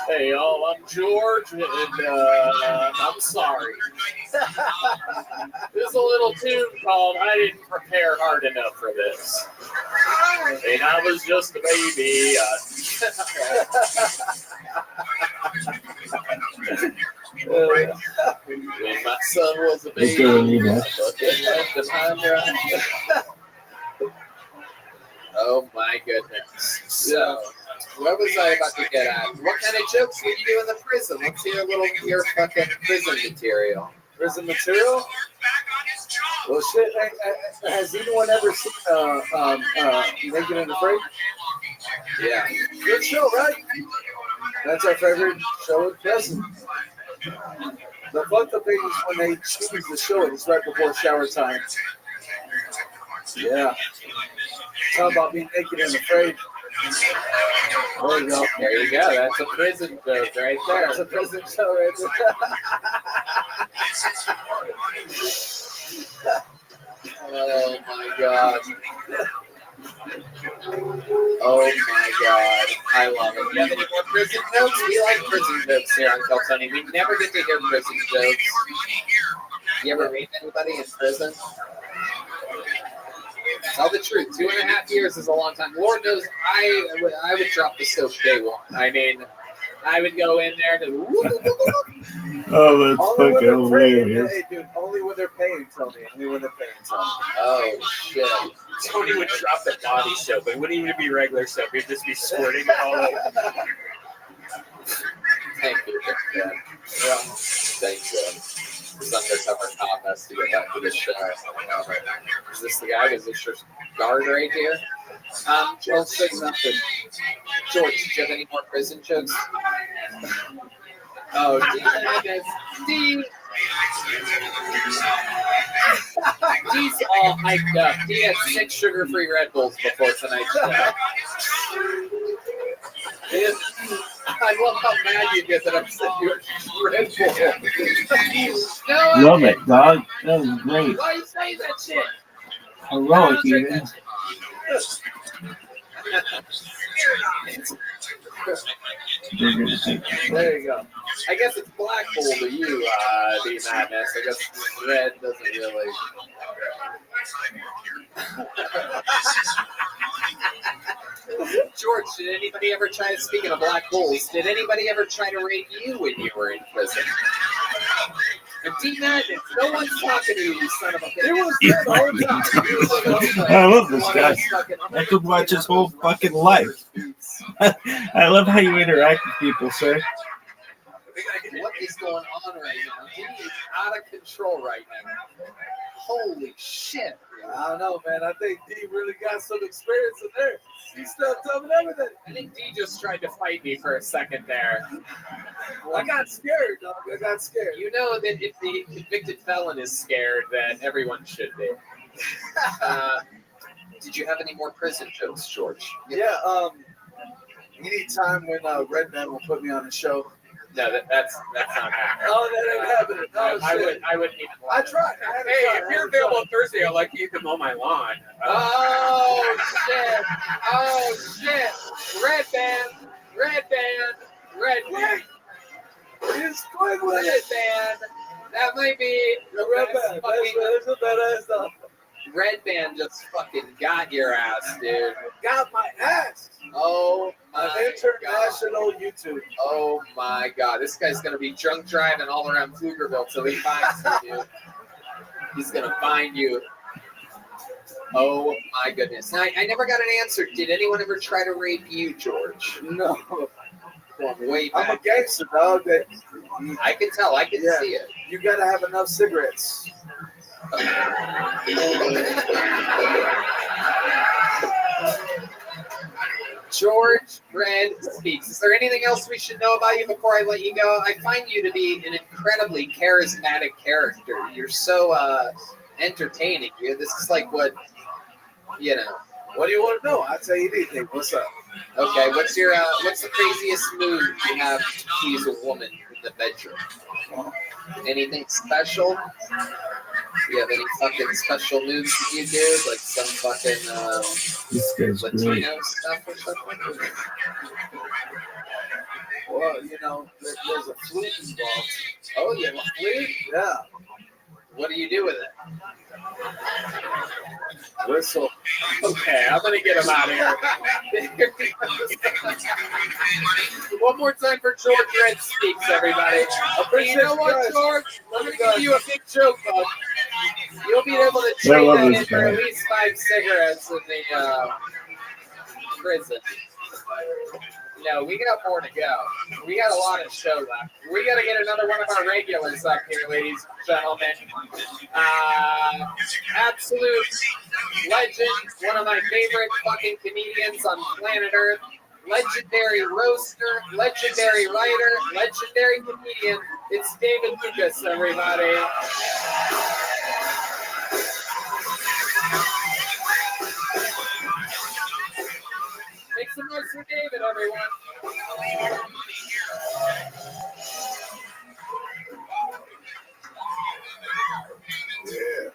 Speaker 2: Hey, y'all, I'm George, and I'm sorry. There's a little tune called I Didn't Prepare Hard Enough for This. And I was just a baby. When my son was a baby. Oh my goodness. So, what was I about to get at? What kind of jokes would you do in the prison? Let's hear a little of your fucking prison material.
Speaker 11: Prison material? Well, shit. Has anyone ever seen Naked and Afraid?
Speaker 2: Yeah.
Speaker 11: Good show, right? That's our favorite show in prison. The fucked up thing is when they choose the show, it's right before shower time. Yeah. Talk about being naked and afraid. There you go.
Speaker 2: There you go. That's a prison joke right there.
Speaker 11: That's a prison show right there.
Speaker 2: Oh my god. Oh my god. I love it. You have any more prison jokes? We like prison jokes here on Keltoni. We never get to hear prison jokes. You ever meet anybody in prison? Tell the truth. 2.5 years is a long time. Lord knows I would drop the soap day one. I mean, I would go in there and
Speaker 8: Oh, that's
Speaker 11: Only when
Speaker 8: fucking
Speaker 11: they're paying.
Speaker 8: hilarious.
Speaker 11: Hey, dude, only when they're paying, Tony. Only when they're paying, Tony.
Speaker 2: oh shit.
Speaker 3: Tony would drop the body soap. It wouldn't even be regular soap. It'd just be squirting it all over.
Speaker 2: Thank you, Dad. Yeah. Thank you. This undercover cop has to get back to the show. Is this the guy? Is this your guard right here? Don't say nothing. George, do you have any more prison jokes? Oh, D. D's all hyped up. He had 6 sugar-free Red Bulls before tonight's show.
Speaker 3: I love how mad you get that I'm sending you a Red Bull. No,
Speaker 8: Love it, dog. That was great.
Speaker 3: why you say that shit?
Speaker 8: Heroic, even.
Speaker 3: There you go. I guess it's Black Bull to you, the madness. I guess red doesn't really. George, did anybody ever try, speaking of Black Bulls, did anybody ever try to rape you when you were in prison? And D Madness, no one's talking to you, you son of a bitch. It was there the whole time.
Speaker 8: I love this guy. I could watch his whole fucking life. I love how you interact with people, sir.
Speaker 3: What is going on right now? He is out of control right now. Holy shit.
Speaker 11: I don't know, man. I think D really got some experience in there. He stepped up and everything.
Speaker 3: I think D just tried to fight me for a second there.
Speaker 11: I got scared, dog. I got scared.
Speaker 3: You know that if the convicted felon is scared, then everyone should be. Did you have any more prison jokes, George?
Speaker 11: Yeah, anytime when Red Man will put me on the show.
Speaker 3: No, that's not happening.
Speaker 11: Oh, that ain't happening. Oh,
Speaker 3: I wouldn't even.
Speaker 11: I tried.
Speaker 3: Hey, if you're available Thursday, I'd like you to mow my lawn. Oh shit! Oh shit! Red band, red band, red band.
Speaker 11: He's quick with
Speaker 3: Red
Speaker 11: it.
Speaker 3: band. That might be
Speaker 11: The Red Band. That's a badass stuff.
Speaker 3: Red band just fucking got your ass, dude.
Speaker 11: Got my ass.
Speaker 3: Oh
Speaker 11: An
Speaker 3: my
Speaker 11: international YouTube.
Speaker 3: Oh my god, this guy's gonna be drunk driving all around Pflugerville till he finds you, dude. He's gonna find you. Oh my goodness. Now, I never got an answer. Did anyone ever try to rape you, George?
Speaker 11: No.
Speaker 3: From way
Speaker 11: I'm a
Speaker 3: back.
Speaker 11: gangster, dog. That
Speaker 3: I can tell. I can see it.
Speaker 11: you gotta have enough cigarettes.
Speaker 3: George Red speaks. Is there anything else we should know about you before I let you go? I find you to be an incredibly charismatic character. You're so entertaining. This is like what, you know.
Speaker 11: What do you want to know? I'll tell you anything. What's up?
Speaker 3: Okay, what's the craziest move you have to tease a woman in the bedroom? Anything special? Do you have any fucking special moves that you do? Like some fucking
Speaker 8: This guy's
Speaker 3: Latino
Speaker 8: great.
Speaker 3: stuff or something?
Speaker 11: Well, you know, there's a flute involved.
Speaker 3: Oh, you have a flute?
Speaker 11: Yeah.
Speaker 3: What do you do with it?
Speaker 11: Whistle.
Speaker 3: Okay, I'm gonna get him out of here. One more time for George Red Speaks, everybody. You know what, George? I'm gonna give you a big joke, bud. You'll be able to trade
Speaker 8: love
Speaker 3: that
Speaker 8: this
Speaker 3: in for
Speaker 8: guy.
Speaker 3: at least 5 cigarettes in the prison. No, we got more to go. We got a lot of show left. We got to get another one of our regulars up here, ladies and gentlemen. Absolute legend, one of my favorite fucking comedians on planet Earth. Legendary roaster, legendary writer, legendary comedian. It's David Lucas, everybody. Make some noise for David, everyone.
Speaker 12: Yeah.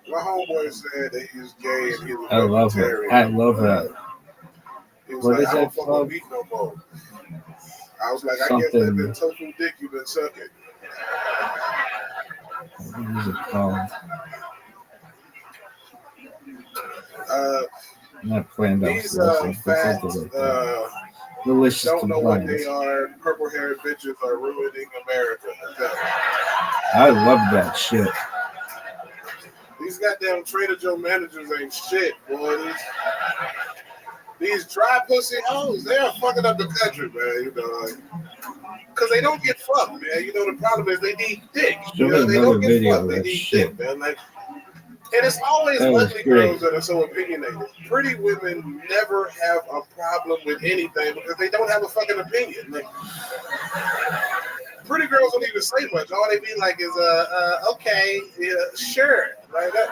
Speaker 12: My homeboy said that he was gay and he was
Speaker 8: I love it.
Speaker 12: vegetarian.
Speaker 8: I love that.
Speaker 12: He was
Speaker 8: What
Speaker 12: like,
Speaker 8: is
Speaker 12: I
Speaker 8: that
Speaker 12: don't fuck
Speaker 8: called?
Speaker 12: with meat no more. I was like, I guess that been tofu dick you've been sucking.
Speaker 8: What is it called? I'm not playing that.
Speaker 12: These fat,
Speaker 8: delicious
Speaker 12: don't know what
Speaker 8: compliance.
Speaker 12: they are. Purple-haired bitches are ruining America.
Speaker 8: I love that shit.
Speaker 12: These goddamn Trader Joe managers ain't shit, boy. These dry pussy hoes, they are fucking up the country, man. You know, because they don't get fucked, man. You know, the problem is they need dick.
Speaker 8: Show
Speaker 12: You know,
Speaker 8: me
Speaker 12: they
Speaker 8: another
Speaker 12: don't get
Speaker 8: video
Speaker 12: fucked.
Speaker 8: of
Speaker 12: They
Speaker 8: that
Speaker 12: need
Speaker 8: shit.
Speaker 12: dick, man. Like, and it's always
Speaker 8: That was
Speaker 12: ugly
Speaker 8: great.
Speaker 12: girls that are so opinionated. Pretty women never have a problem with anything because they don't have a fucking opinion. Like, pretty girls don't even say much. All they be like is, okay, yeah, sure. Like that.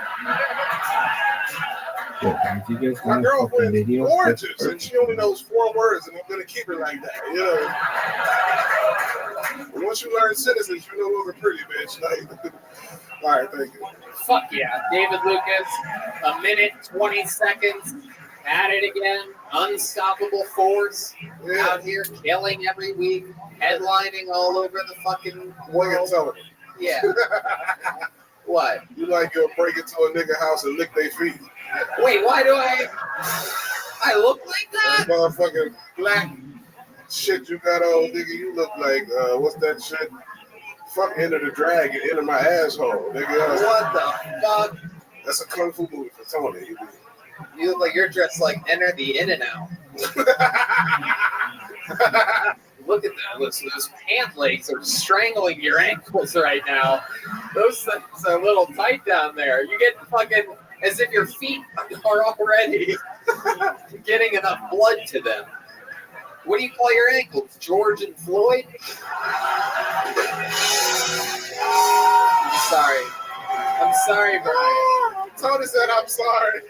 Speaker 8: If you guys
Speaker 12: My
Speaker 8: want a fucking
Speaker 12: girlfriend's
Speaker 8: video,
Speaker 12: gorgeous, and she only knows 4 words, and I'm gonna keep her like that. You know. Once you learn citizens, you're no longer pretty, bitch. Like, all right, thank you.
Speaker 3: Fuck yeah. David Lucas, 1 minute, 20 seconds. At it again. Unstoppable force. Out here killing every week. Headlining all over the fucking world. Yeah. What?
Speaker 12: You like to break into a nigga house and lick their feet.
Speaker 3: Wait, why do I look like that?
Speaker 12: That motherfucking black shit you got on, nigga. You look like, what's that shit? Fuck Enter the Dragon, Enter My Asshole, nigga.
Speaker 3: What the fuck?
Speaker 12: That's a kung fu movie for Tony.
Speaker 3: You look like you're dressed like Enter the In and Out. Look at that. Those pant legs are strangling your ankles right now. Those things are a little tight down there. You get fucking as if your feet are already getting enough blood to them. What do you call your ankles? George and Floyd? I'm sorry, Brian.
Speaker 12: Tony said I'm sorry.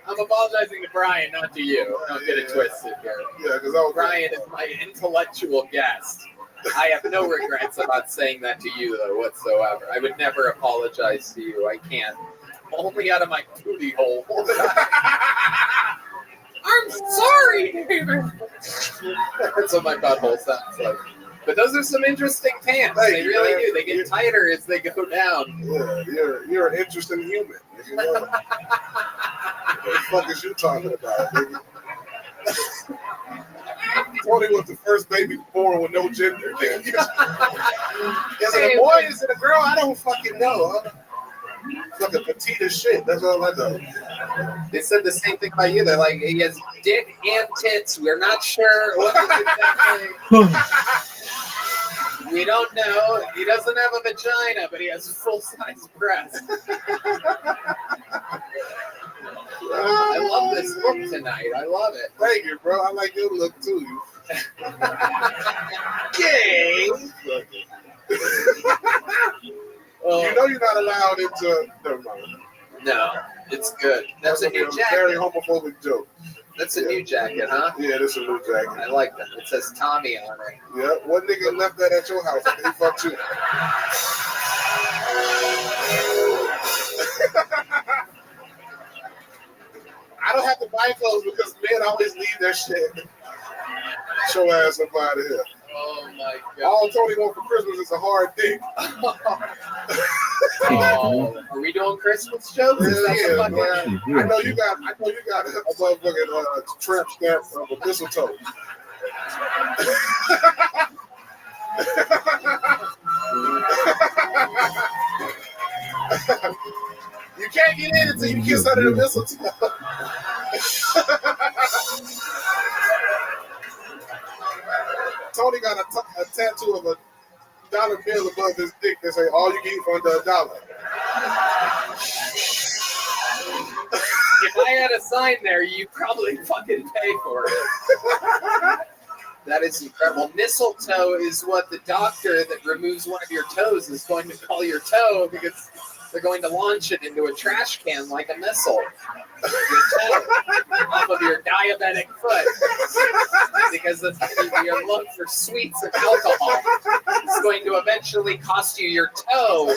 Speaker 3: I'm apologizing to Brian, not to you. Don't get it twisted here.
Speaker 12: Yeah, because
Speaker 3: Brian is my intellectual guest. I have no regrets about saying that to you, though, whatsoever. I would never apologize to you. I can't. Only out of my booty hole. I'm sorry, David. That's what my butthole sounds like. But those are some interesting pants. They really do. They get tighter as they go down.
Speaker 12: Yeah, you're an interesting human. You know? What the fuck is you talking about, nigga? Tony was the first baby born with no gender. Nigga. Is it a boy? Is it a girl? I don't fucking know. Fucking petite as shit. That's all I know.
Speaker 3: They said the same thing about you. They're like, he has dick and tits. We're not sure what exactly. We don't know. He doesn't have a vagina, but he has full-size breasts. I love this look tonight. I love it.
Speaker 12: Thank you, bro. I like your look too.
Speaker 3: Gang.
Speaker 12: You know you're not allowed into. Never mind.
Speaker 3: No, it's good. That's a new jacket.
Speaker 12: Very homophobic joke.
Speaker 3: That's a new jacket, huh?
Speaker 12: Yeah, that's a new jacket.
Speaker 3: I like that. It says Tommy on it.
Speaker 12: Yeah, one nigga left that at your house. He fucked you. I don't have to buy clothes because men always leave their shit. Show ass up out of here.
Speaker 3: Oh my god.
Speaker 12: All Tony wants for Christmas is a hard dick.
Speaker 3: Oh, are we doing Christmas jokes?
Speaker 12: Yeah,
Speaker 3: I
Speaker 12: know you got a motherfucking tramp stamp of a mistletoe. You can't get in until you kiss under the mistletoe. Tony got a tattoo of a dollar bill above his dick that say all you get for under $1.
Speaker 3: If I had a sign there, you'd probably fucking pay for it. That is incredible. Mistletoe is what the doctor that removes one of your toes is going to call your toe because they're going to launch it into a trash can like a missile. Your toe off of your diabetic foot. Because your love for sweets and alcohol is going to eventually cost you your toe,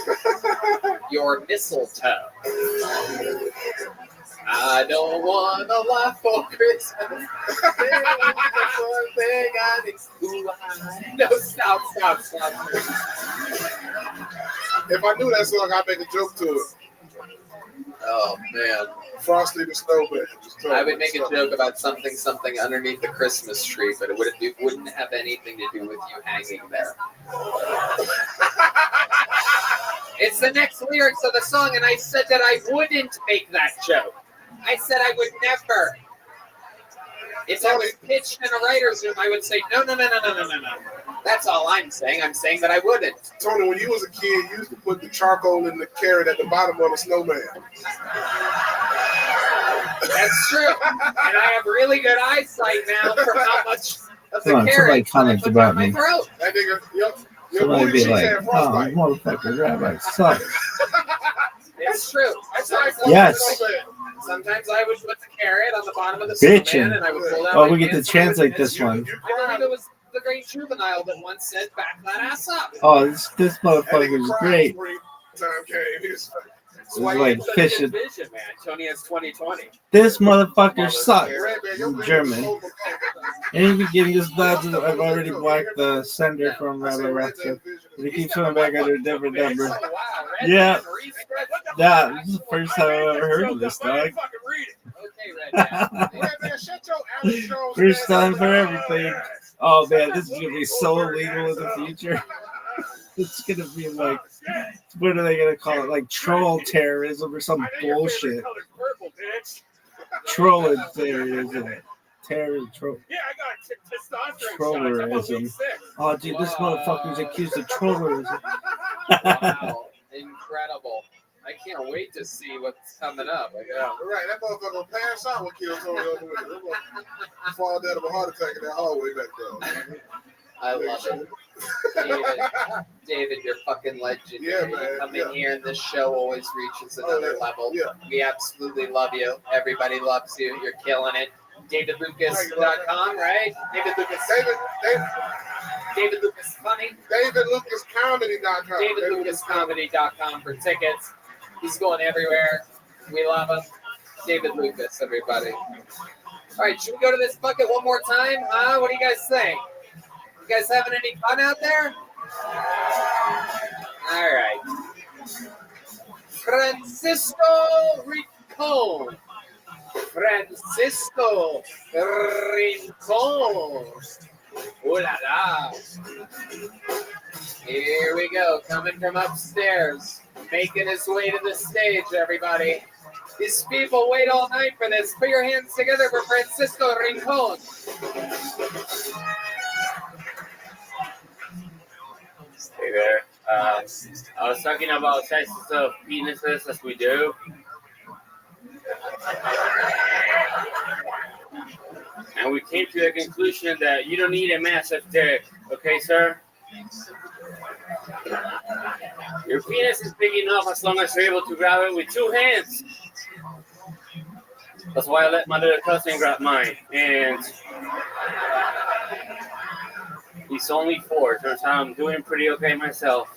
Speaker 3: your mistletoe. I don't want to laugh for Christmas. No, stop.
Speaker 12: If I knew that song, I'd make a joke to it.
Speaker 3: Oh, man.
Speaker 12: Frosty the Snowman.
Speaker 3: I would make a joke about something underneath the Christmas tree, but it wouldn't have anything to do with you hanging there. It's the next lyrics of the song, and I said that I wouldn't make that joke. I said I would never. If I was pitched in a writer's room, I would say, no. That's all I'm saying. I'm saying that I wouldn't.
Speaker 12: Tony, when you was a kid, you used to put the charcoal in the carrot at the bottom of the snowman.
Speaker 3: That's true. And I have really good eyesight now for how much of the
Speaker 8: Somebody
Speaker 3: carrot I
Speaker 8: comments
Speaker 3: put
Speaker 8: about
Speaker 3: down my
Speaker 8: me.
Speaker 3: throat.
Speaker 12: That nigga, your
Speaker 8: Somebody
Speaker 12: booty
Speaker 8: be
Speaker 12: cheeks
Speaker 8: like,
Speaker 12: had
Speaker 8: oh,
Speaker 12: frostbite.
Speaker 8: motherfucker, Rabbi sucks.
Speaker 3: It's true.
Speaker 12: That's why I said
Speaker 8: Yes.
Speaker 12: snowman.
Speaker 3: Sometimes I would put the carrot on the bottom of the
Speaker 8: Bitchin'.
Speaker 3: snowman, and I would pull out
Speaker 8: Oh,
Speaker 3: my
Speaker 8: we get to
Speaker 3: pants.
Speaker 8: translate this one.
Speaker 3: I believe it was the great Juvenile that once said, "Back that ass up."
Speaker 8: Oh, this motherfucker's great.
Speaker 12: Time came.
Speaker 8: It's like fishing.
Speaker 3: Vision, man. Tony has 2020.
Speaker 8: This motherfucker sucks. In German. In the beginning, this lads, I've already blocked the sender from Rabbi Rothschild. But he keeps coming back under a different number.
Speaker 3: Oh, wow.
Speaker 8: Yeah. Yeah, this is the first time I've ever heard of this, dog.
Speaker 3: Okay, Red Man.
Speaker 8: First time for everything. Oh, man, this is going to be so illegal in the future. It's going to be like, what are they going to call it? Like troll terrorism or some bullshit. Trolling terrorism. Trollerism. Oh, dude, this motherfucker's accused of trollerism.
Speaker 3: Wow. Incredible. I can't wait to see what's coming up.
Speaker 12: Right, that motherfucker gonna pass out when Kill Tony on the way. They're gonna fall dead of a heart attack in that hallway back there.
Speaker 3: I love it. David, you're fucking legendary.
Speaker 12: Yeah, man.
Speaker 3: Coming here and this show always reaches another level. Yeah. We absolutely love you. Everybody loves you. You're killing it. DavidLucas.com, right? David Lucas. David Lucas Funny.
Speaker 12: DavidLucasComedy.com.
Speaker 3: DavidLucasComedy.com for tickets. He's going everywhere. We love him. David Lucas, everybody. All right, should we go to this bucket one more time? What do you guys think? You guys having any fun out there? All right. Francisco Rincon. Francisco Rincon. Ooh la la. Here we go, coming from upstairs, making his way to the stage, everybody. These people wait all night for this. Put your hands together for Francisco Rincon.
Speaker 13: Hey there. I was talking about sizes of penises as we do. And we came to the conclusion that you don't need a massive dick. Okay, sir? Your penis is big enough as long as you're able to grab it with two hands. That's why I let my little cousin grab mine. And he's only 4. Turns out I'm doing pretty okay myself.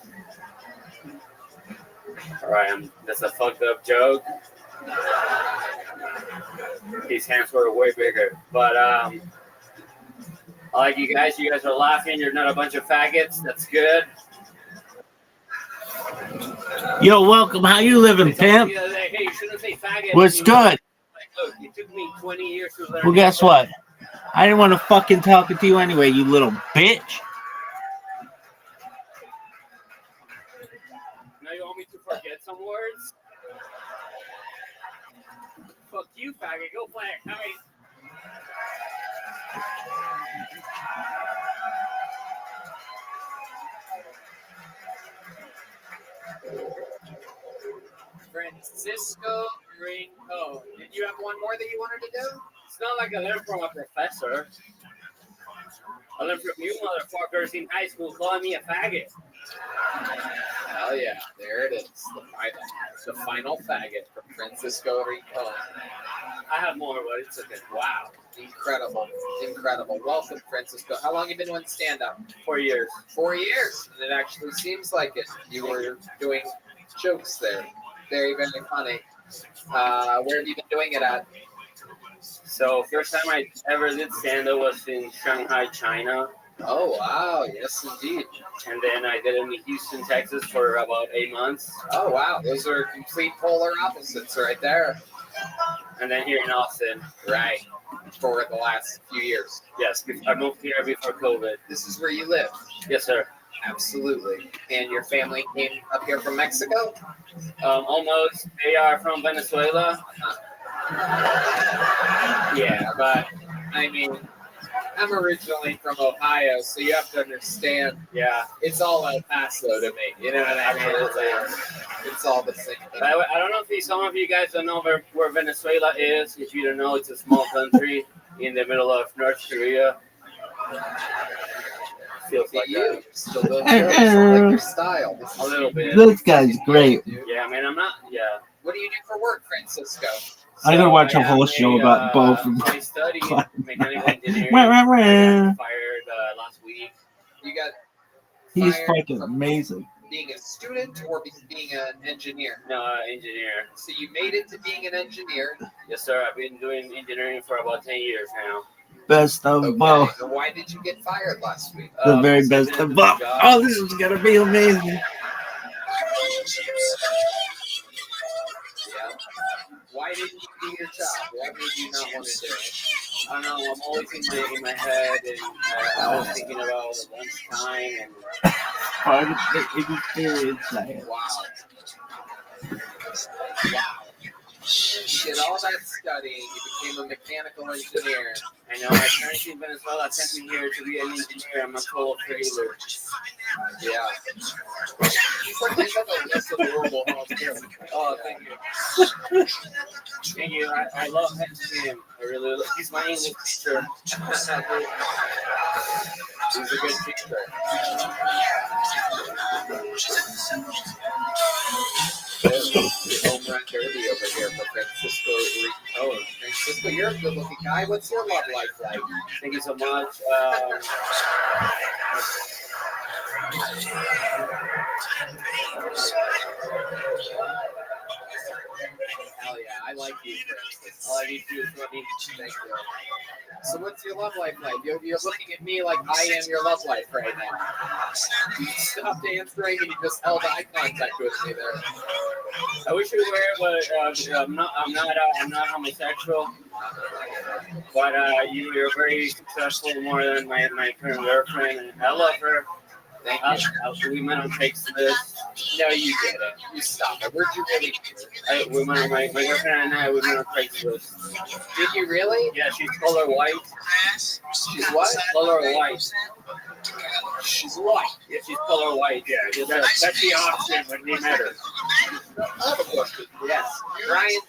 Speaker 13: Alright, that's a fucked up joke. His hands were way bigger. But I like you guys. You guys are laughing. You're not a bunch of faggots. That's good.
Speaker 8: Yo, welcome. How you living, pimp?
Speaker 13: Hey, you shouldn't say faggot.
Speaker 8: What's good?
Speaker 13: Like, look, it took me 20 years to learn.
Speaker 8: Well, guess what? I didn't want to fucking talk to you anyway, you little bitch.
Speaker 13: Now you want me to forget some words? Fuck you, faggot. Go play it. Hey.
Speaker 3: Francisco Rincon. Did you have one more that you wanted to do?
Speaker 13: It's not like I learned from a professor. I learned from you motherfuckers in high school calling me a faggot.
Speaker 3: Hell yeah, there it is. The final faggot from Francisco Rincon.
Speaker 13: I have more, but it's okay. Wow.
Speaker 3: Incredible. Incredible. Welcome, Francisco. How long have you been doing stand-up?
Speaker 13: 4 years.
Speaker 3: 4 years. And it actually seems like it. You were doing jokes there. Very, very funny. Where have you been doing it at?
Speaker 13: So first time I ever did stand-up was in Shanghai, China.
Speaker 3: Oh, wow. Yes, indeed.
Speaker 13: And then I did it in Houston, Texas for about 8 months.
Speaker 3: Oh, wow. Those are complete polar opposites right there.
Speaker 13: And then here in Austin.
Speaker 3: Right. For the last few years.
Speaker 13: Yes. I moved here before COVID.
Speaker 3: This is where you live?
Speaker 13: Yes, sir.
Speaker 3: Absolutely. And your family came up here from Mexico?
Speaker 13: Almost. They are from Venezuela.
Speaker 3: Yeah, but I mean, I'm originally from Ohio, so you have to understand.
Speaker 13: Yeah,
Speaker 3: it's all El Paso to me. You know what I mean? It's all the same thing.
Speaker 13: I don't know if some of you guys don't know where Venezuela is. If you don't know, it's a small country in the middle of North Korea. Feels like that.
Speaker 3: Still don't like your style.
Speaker 13: A little bit.
Speaker 8: This guy's great.
Speaker 13: Yeah, man, I'm not. Yeah.
Speaker 3: What do you do for work, Francisco?
Speaker 8: I'm gonna watch a
Speaker 13: I
Speaker 8: whole
Speaker 13: am
Speaker 8: show about both.
Speaker 13: I studied mechanical engineering.
Speaker 8: Wah, wah,
Speaker 13: I
Speaker 8: wah.
Speaker 13: got fired last week.
Speaker 3: You got
Speaker 8: He's
Speaker 3: fired
Speaker 8: fucking
Speaker 3: from
Speaker 8: amazing.
Speaker 3: being a student or being an engineer?
Speaker 13: No, engineer.
Speaker 3: So you made it to being an engineer.
Speaker 13: Yes, sir. I've been doing engineering for about 10 years now.
Speaker 8: Best of
Speaker 3: Okay.
Speaker 8: both.
Speaker 3: So why did you get fired last week?
Speaker 8: The very
Speaker 13: because I
Speaker 8: best
Speaker 13: didn't
Speaker 8: of
Speaker 13: do
Speaker 8: both.
Speaker 13: the job.
Speaker 8: Oh, this is gonna be amazing.
Speaker 3: Yeah. Why didn't you do your job? Why did you not want to do it?
Speaker 13: I don't know. I'm always in my head, and I was thinking about lunchtime and
Speaker 8: Part of the experience I had.
Speaker 3: Wow. Wow. You did all that studying. You became a mechanical engineer.
Speaker 13: I know my parents in Venezuela sent me here to be an engineer. I'm a total failure.
Speaker 3: Yeah. He's like a list of horrible hospitals.
Speaker 13: Oh, thank you. Thank you. I love him. I really love. He's my English teacher.
Speaker 3: He's a good teacher. Home run derby over here for Francisco. Oh, Francisco, you're a good-looking guy. What's your love life like?
Speaker 13: Thank you so much.
Speaker 3: Hell yeah, I like you, Francis.
Speaker 13: I like you too, Tony.
Speaker 3: Thank you. So what's your love life like? You're looking at me like I am your love life right now. You stopped answering and you just held eye contact with me there.
Speaker 13: I wish you were, but I'm not homosexual. But you're very successful, more than my current girlfriend, and I love her.
Speaker 3: Thank you.
Speaker 13: We met on Craigslist.
Speaker 3: No, you didn't. You stopped it. Where'd you really?
Speaker 13: We met, my girlfriend and I, we met on Craigslist.
Speaker 3: Did you really?
Speaker 13: Yeah, she's color white.
Speaker 3: She's what?
Speaker 13: Color white.
Speaker 3: She's white.
Speaker 13: Yeah, she's color white. Yeah, that's the option when we met her.
Speaker 1: I have a question.
Speaker 3: Yes. Brian,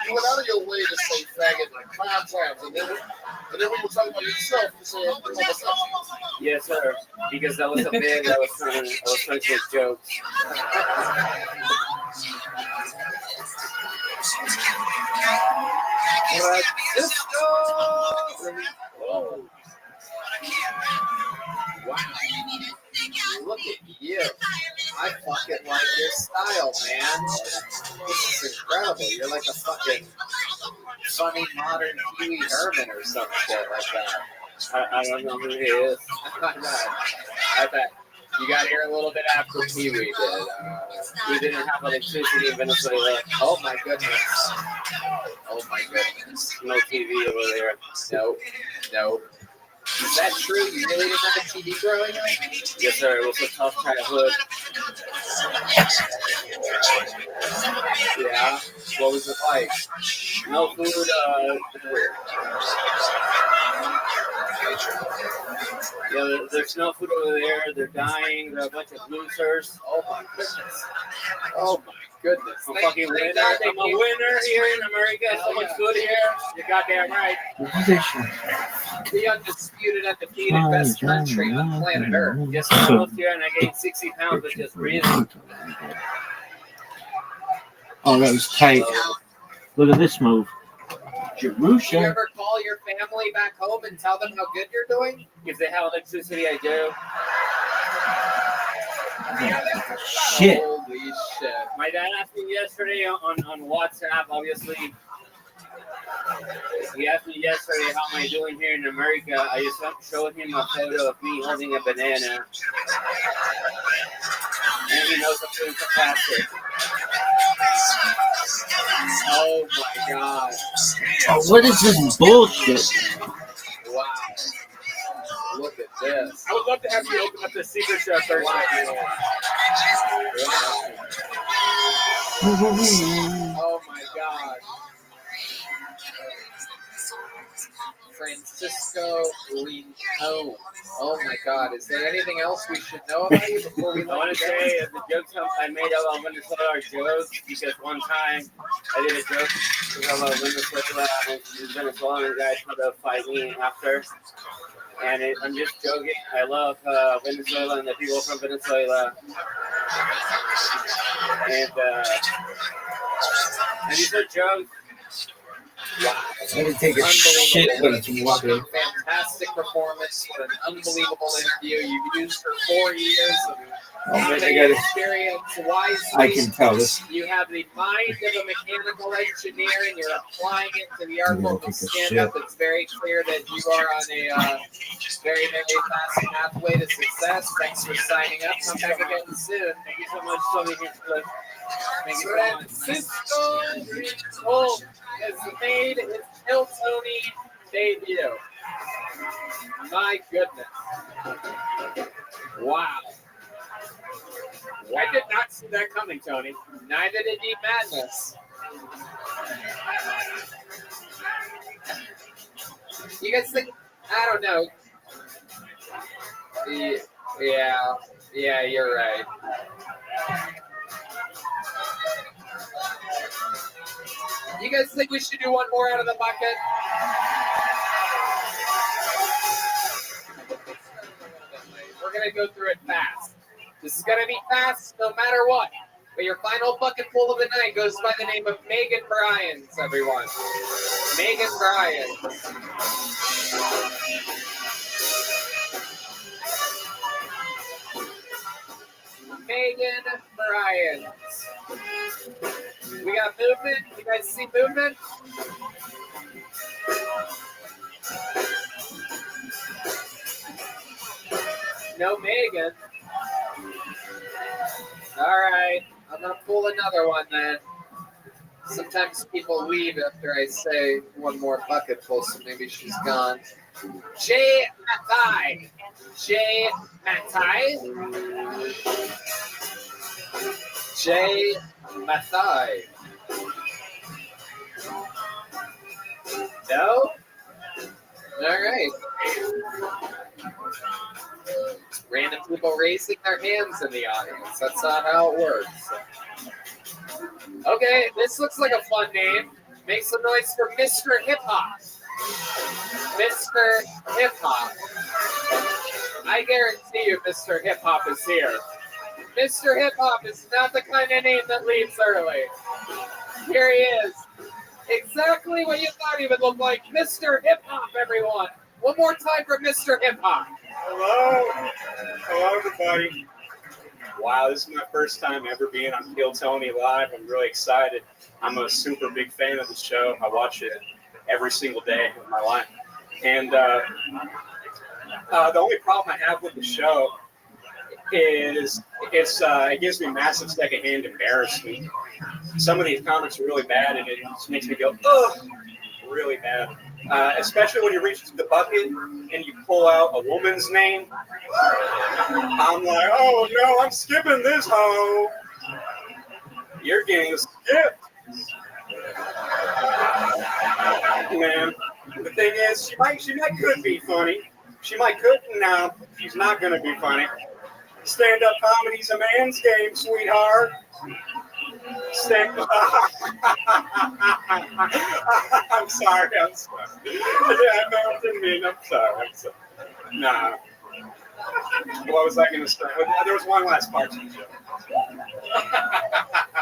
Speaker 1: You went out of your way to say faggot like 5 times, and then when you were talking about yourself, you said homosexual.
Speaker 13: Yes, sir. Because that was a bit. I was trying to make jokes.
Speaker 3: Whoa. Wow. Look at you. I fucking like your style, man. This is incredible. You're like a fucking funny modern Pee Wee Herman or some shit like that.
Speaker 13: I don't know who he is.
Speaker 3: I bet. You got here a little bit after Pee Wee did.
Speaker 13: We didn't have electricity in Venezuela.
Speaker 3: Oh my goodness. Oh my goodness.
Speaker 13: No TV over there.
Speaker 3: No. No. Is that true? You really didn't have a TV growing up?
Speaker 13: Yes, sir. It was a tough childhood.
Speaker 3: Yeah. What was it like?
Speaker 13: No food. Yeah, there's no food over there. They're dying. They're a bunch of losers.
Speaker 3: Oh my goodness. Oh my goodness.
Speaker 13: I'm a fucking winner. I'm a winner here in America. So much food here. You're goddamn right.
Speaker 3: The undisputed, undefeated best country on planet Earth.
Speaker 13: Yes, I moved here and I gained 60 pounds with just breathing.
Speaker 8: Oh, that was tight. Look at this move.
Speaker 3: Do you
Speaker 8: Jerusha.
Speaker 3: ever call your family back home and tell them how good you're doing?
Speaker 13: If they have electricity, I do.
Speaker 8: Shit.
Speaker 3: Holy shit.
Speaker 13: My dad asked me yesterday on WhatsApp, obviously. He asked me yesterday, how am I doing here in America? I just showed him a photo of me holding a banana. And he knows I'm doing fantastic.
Speaker 3: Oh my god.
Speaker 8: Oh, what is this bullshit?
Speaker 3: Wow. Look at this.
Speaker 13: I would love to have you open up the secret chef first.
Speaker 3: Oh my god. Francisco Reno. Oh my god. Is there anything else we should know about you before we
Speaker 13: I want to say the jokes I made about Venezuela are jokes because one time I did a joke about Venezuela and these Venezuelan guys tried to fight me after. And I'm just joking. I love Venezuela and the people from Venezuela. And these are jokes.
Speaker 3: Wow.
Speaker 8: I didn't take a shit when it's water.
Speaker 3: Fantastic performance. What an unbelievable interview. You've used for 4 years.
Speaker 8: Oh, man, I
Speaker 3: Using
Speaker 8: gotta-
Speaker 3: experience wisely.
Speaker 8: I can tell this.
Speaker 3: You have the mind of a mechanical engineer, and you're applying it to the art
Speaker 8: I'm
Speaker 3: form
Speaker 8: gonna
Speaker 3: of
Speaker 8: take a
Speaker 3: stand-up.
Speaker 8: shit.
Speaker 3: It's very clear that you are on a very, very fast pathway to success. Thanks for signing up. Come back again soon. Thank you so much, Tony Hinchcliffe. Thank you so much. Francisco Holt has made his Kill Tony debut. My goodness. Wow. I did not see that coming, Tony. Neither did Deep Madness. You guys think? I don't know. Yeah, you're right. You guys think we should do one more out of the bucket? We're gonna go through it fast. This is gonna be fast no matter what. But your final bucket full of the night goes by the name of Megan Bryans, everyone. Megan Bryans. Megan Bryans. We got movement. You guys see movement? No Megan. All right. I'm going to pull another one then. Sometimes people leave after I say one more bucket full, so maybe she's gone. Jay Mathai. Jay Mathai. Jay Mathai. No? All right. Random people raising their hands in the audience. That's not how it works. Okay, this looks like a fun name. Make some noise for Mr. Hip Hop. Mr. Hip Hop. I guarantee you Mr. Hip Hop is here. Mr. Hip Hop is not the kind of name that leaves early. Here he is. Exactly what you thought he would look like. Mr. Hip Hop, everyone. One more time for Mr. Hip Hop.
Speaker 14: Hello. Hello, everybody. Wow, this is my first time ever being on Kill Tony Live. I'm really excited. I'm a super big fan of the show. I watch it every single day of my life. And the only problem I have with the show is it gives me massive secondhand embarrassment. Some of these comments are really bad, and it just makes me go, ugh, really bad. Especially when you reach the bucket and you pull out a woman's name. I'm like, oh no, I'm skipping this hoe. You're getting skipped. Man, the thing is, she might could be funny. She might could. No, she's not going to be funny. Stand-up comedy's a man's game, sweetheart. I'm sorry. Yeah, no, I didn't mean. I'm sorry. Nah. What was I going to say? There was one last part to the show.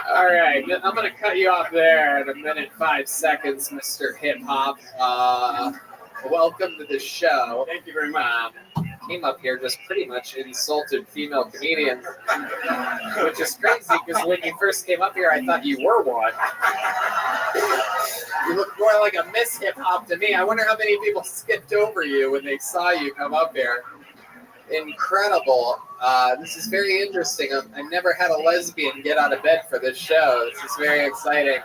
Speaker 3: All right, I'm going to cut you off there at 1:05, Mr. Hip Hop. Welcome to the show.
Speaker 14: Thank you very much.
Speaker 3: Came up here just pretty much insulted female comedians, which is crazy because when you first came up here, I thought you were one. You look more like a Miss Hip Hop to me. I wonder how many people skipped over you when they saw you come up here. Incredible. This is very interesting. I've never had a lesbian get out of bed for this show. This is very exciting.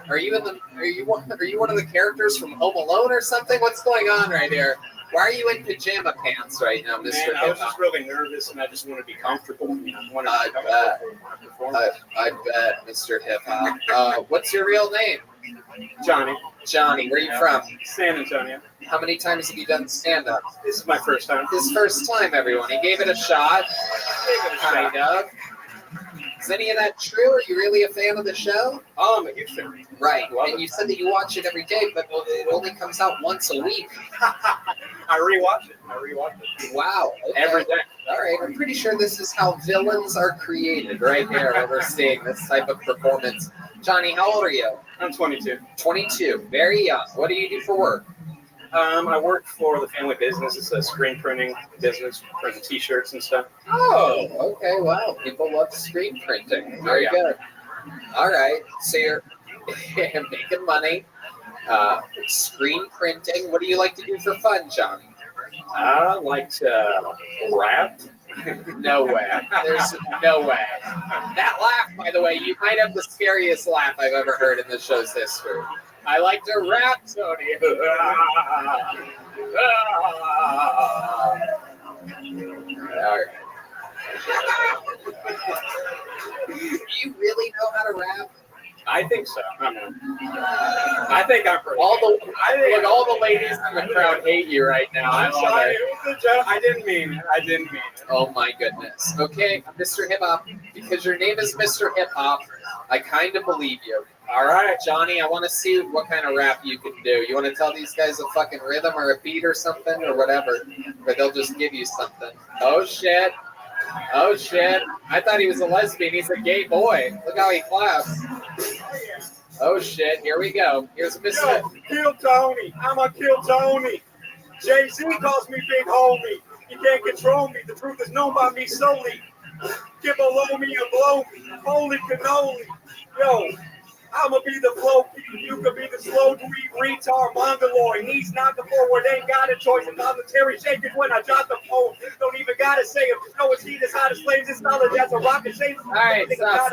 Speaker 3: Are you one of the characters from Home Alone or something? What's going on right here? Why are you in pajama pants right now, Mr.
Speaker 14: Man, I was just really nervous, and I just want to be comfortable.
Speaker 3: I bet, Mr. Hip Hop. What's your real name?
Speaker 14: Johnny.
Speaker 3: Johnny, where are you from?
Speaker 14: San Antonio.
Speaker 3: How many times have you done stand-up?
Speaker 14: This is my first time.
Speaker 3: His first time, everyone. He gave it a shot. Kind of. Is any of that true? Are you really a fan of the show?
Speaker 14: Oh, I'm a huge fan.
Speaker 3: Right. And you said that you watch it every day, but it only comes out once a week.
Speaker 14: I rewatch it.
Speaker 3: Wow. Okay.
Speaker 14: Every day.
Speaker 3: All right. I'm pretty sure this is how villains are created right here when we're seeing this type of performance. Johnny, how old are you?
Speaker 14: I'm 22.
Speaker 3: 22. Very young. What do you do for work?
Speaker 14: I work for the family business. It's a screen printing business, printing T-shirts and stuff.
Speaker 3: Oh, okay. Wow. People love screen printing. Very good. All right. So you're making money. Screen printing. What do you like to do for fun, Johnny?
Speaker 14: I like to rap.
Speaker 3: No way. There's no way. That laugh, by the way, you might have the scariest laugh I've ever heard in the show's history. I like to rap, Tony. All right. Do you really know how to rap?
Speaker 14: I think so. I think I'm pretty.
Speaker 3: All the ladies in the crowd hate you right now.
Speaker 14: I'm sorry. It was a joke. I didn't mean it.
Speaker 3: Oh my goodness. Okay, Mr. Hip Hop, because your name is Mr. Hip Hop, I kind of believe you. All right, Johnny, I want to see what kind of rap you can do. You want to tell these guys a fucking rhythm or a beat or something or whatever, or they'll just give you something. Oh shit. Oh shit. I thought he was a lesbian. He's a gay boy. Look how he claps. Oh shit. Here we go. Here's Mr.
Speaker 4: Kill Tony. I'm a kill Tony. Jay-Z calls me big homie. You can't control me. The truth is known by me solely. Get below me and blow me. Holy cannoli. Yo, I'ma be the flow king. You could be the slow dweeb retard mongoloid. He's not the forward, ain't got a choice. And commentary shaking when I drop the phone. Don't even gotta say it. Just know it's heat as hot as flames. It's knowledge as a rocket shape.
Speaker 3: All right, stop.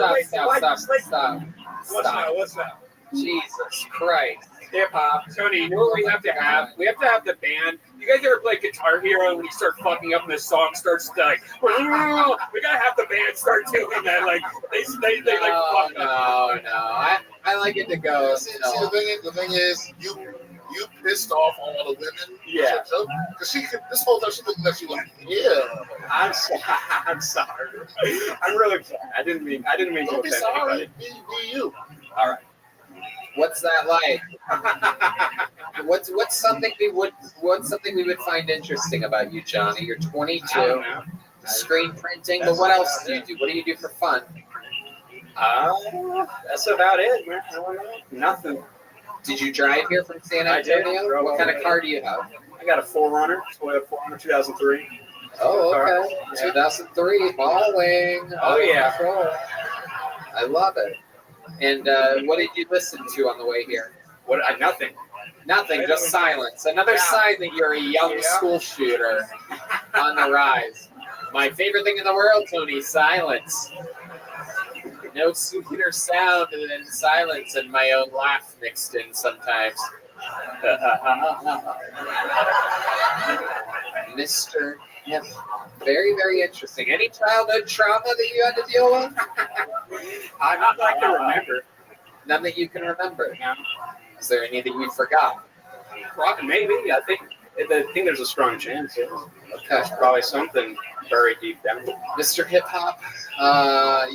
Speaker 14: What's that?
Speaker 3: Jesus Christ.
Speaker 14: Hip hop. Tony, you know what we have to have? We have to have the band. You guys ever play Guitar Hero when you start fucking up and the song starts to like, we gotta have the band start doing that. Like they like fuck up.
Speaker 3: No. I like it to go.
Speaker 12: See, the thing is, you pissed off all the women.
Speaker 14: Yeah.
Speaker 12: Because this whole time she looked at you like, yeah.
Speaker 14: I'm sorry. I'm really sorry. I didn't mean
Speaker 12: Don't
Speaker 14: to
Speaker 12: be
Speaker 14: offend
Speaker 12: sorry.
Speaker 14: anybody.
Speaker 12: Be you.
Speaker 14: All right.
Speaker 3: What's that like? What's something we would find interesting about you, Johnny? You're 22, screen printing, but what else do you do? What do you do for fun?
Speaker 14: That's about it, man. I don't know. Nothing.
Speaker 3: Did you drive here from San Antonio? What kind of car do you have?
Speaker 14: I got a 4Runner, Toyota 4Runner 2003.
Speaker 3: Oh, okay. 2003, balling.
Speaker 14: Oh, yeah.
Speaker 3: Control. I love it. And what did you listen to on the way here?
Speaker 14: Nothing.
Speaker 3: Nothing, just silence. Another sign that you're a young school shooter on the rise. My favorite thing in the world, Tony, silence. No sweeter sound than silence and my own laugh mixed in sometimes. Mr. Hip. Very, very interesting. Any childhood trauma that you had to deal with?
Speaker 14: Not that I can remember.
Speaker 3: None that you can remember. Is there any that you forgot?
Speaker 14: Maybe. I think there's a strong chance. Yeah.
Speaker 3: Okay.
Speaker 14: Probably something buried deep down.
Speaker 3: Mr. Hip Hop,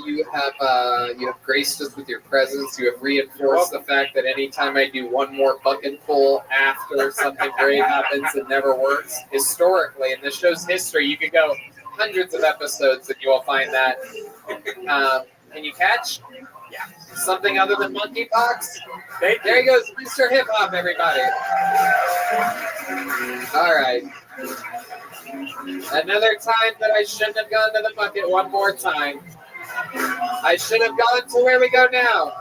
Speaker 3: you have graced us with your presence. You have reinforced the fact that anytime I do one more bucket pull after something great happens, it never works. Historically, in the show's history, you could go hundreds of episodes and you will find that. Can you catch? Yeah. Something other than monkeypox? There he goes, Mr. Hip Hop, everybody. All right. Another time that I shouldn't have gone to the bucket one more time. I should have gone to where we go now.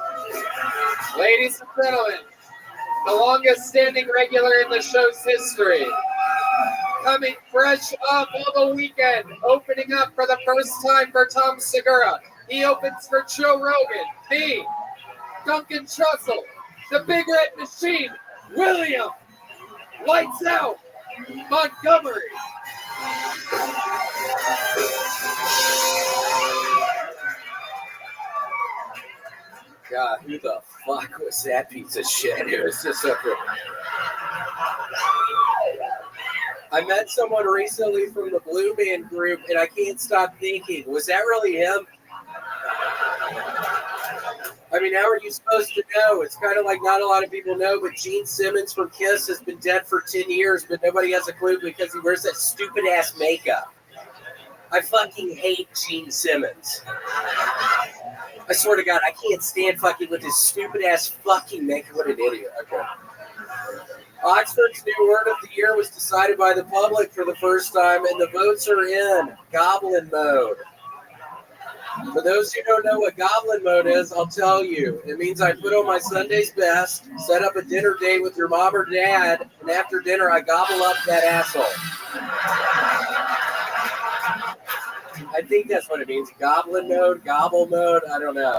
Speaker 3: Ladies and gentlemen, the longest standing regular in the show's history. Coming fresh up on the weekend, opening up for the first time for Tom Segura. He opens for Joe Rogan, me, Duncan Trussell, the Big Red Machine, William, Lights Out, Montgomery.
Speaker 2: God, who the fuck was that piece of shit? It was just so good. I met someone recently from the Blue Man Group, and I can't stop thinking, was that really him? I mean, how are you supposed to know? It's kind of like not a lot of people know, but Gene Simmons from Kiss has been dead for 10 years, but nobody has a clue because he wears that stupid-ass makeup. I fucking hate Gene Simmons. I swear to God, I can't stand fucking with this stupid ass fucking maker. What an idiot. Okay. Oxford's new word of the year was decided by the public for the first time, and the votes are in. Goblin mode. For those who don't know what goblin mode is, I'll tell you. It means I put on my Sunday's best, set up a dinner date with your mom or dad, and after dinner I gobble up that asshole. I think that's what it means. Goblin mode, gobble mode, I don't know.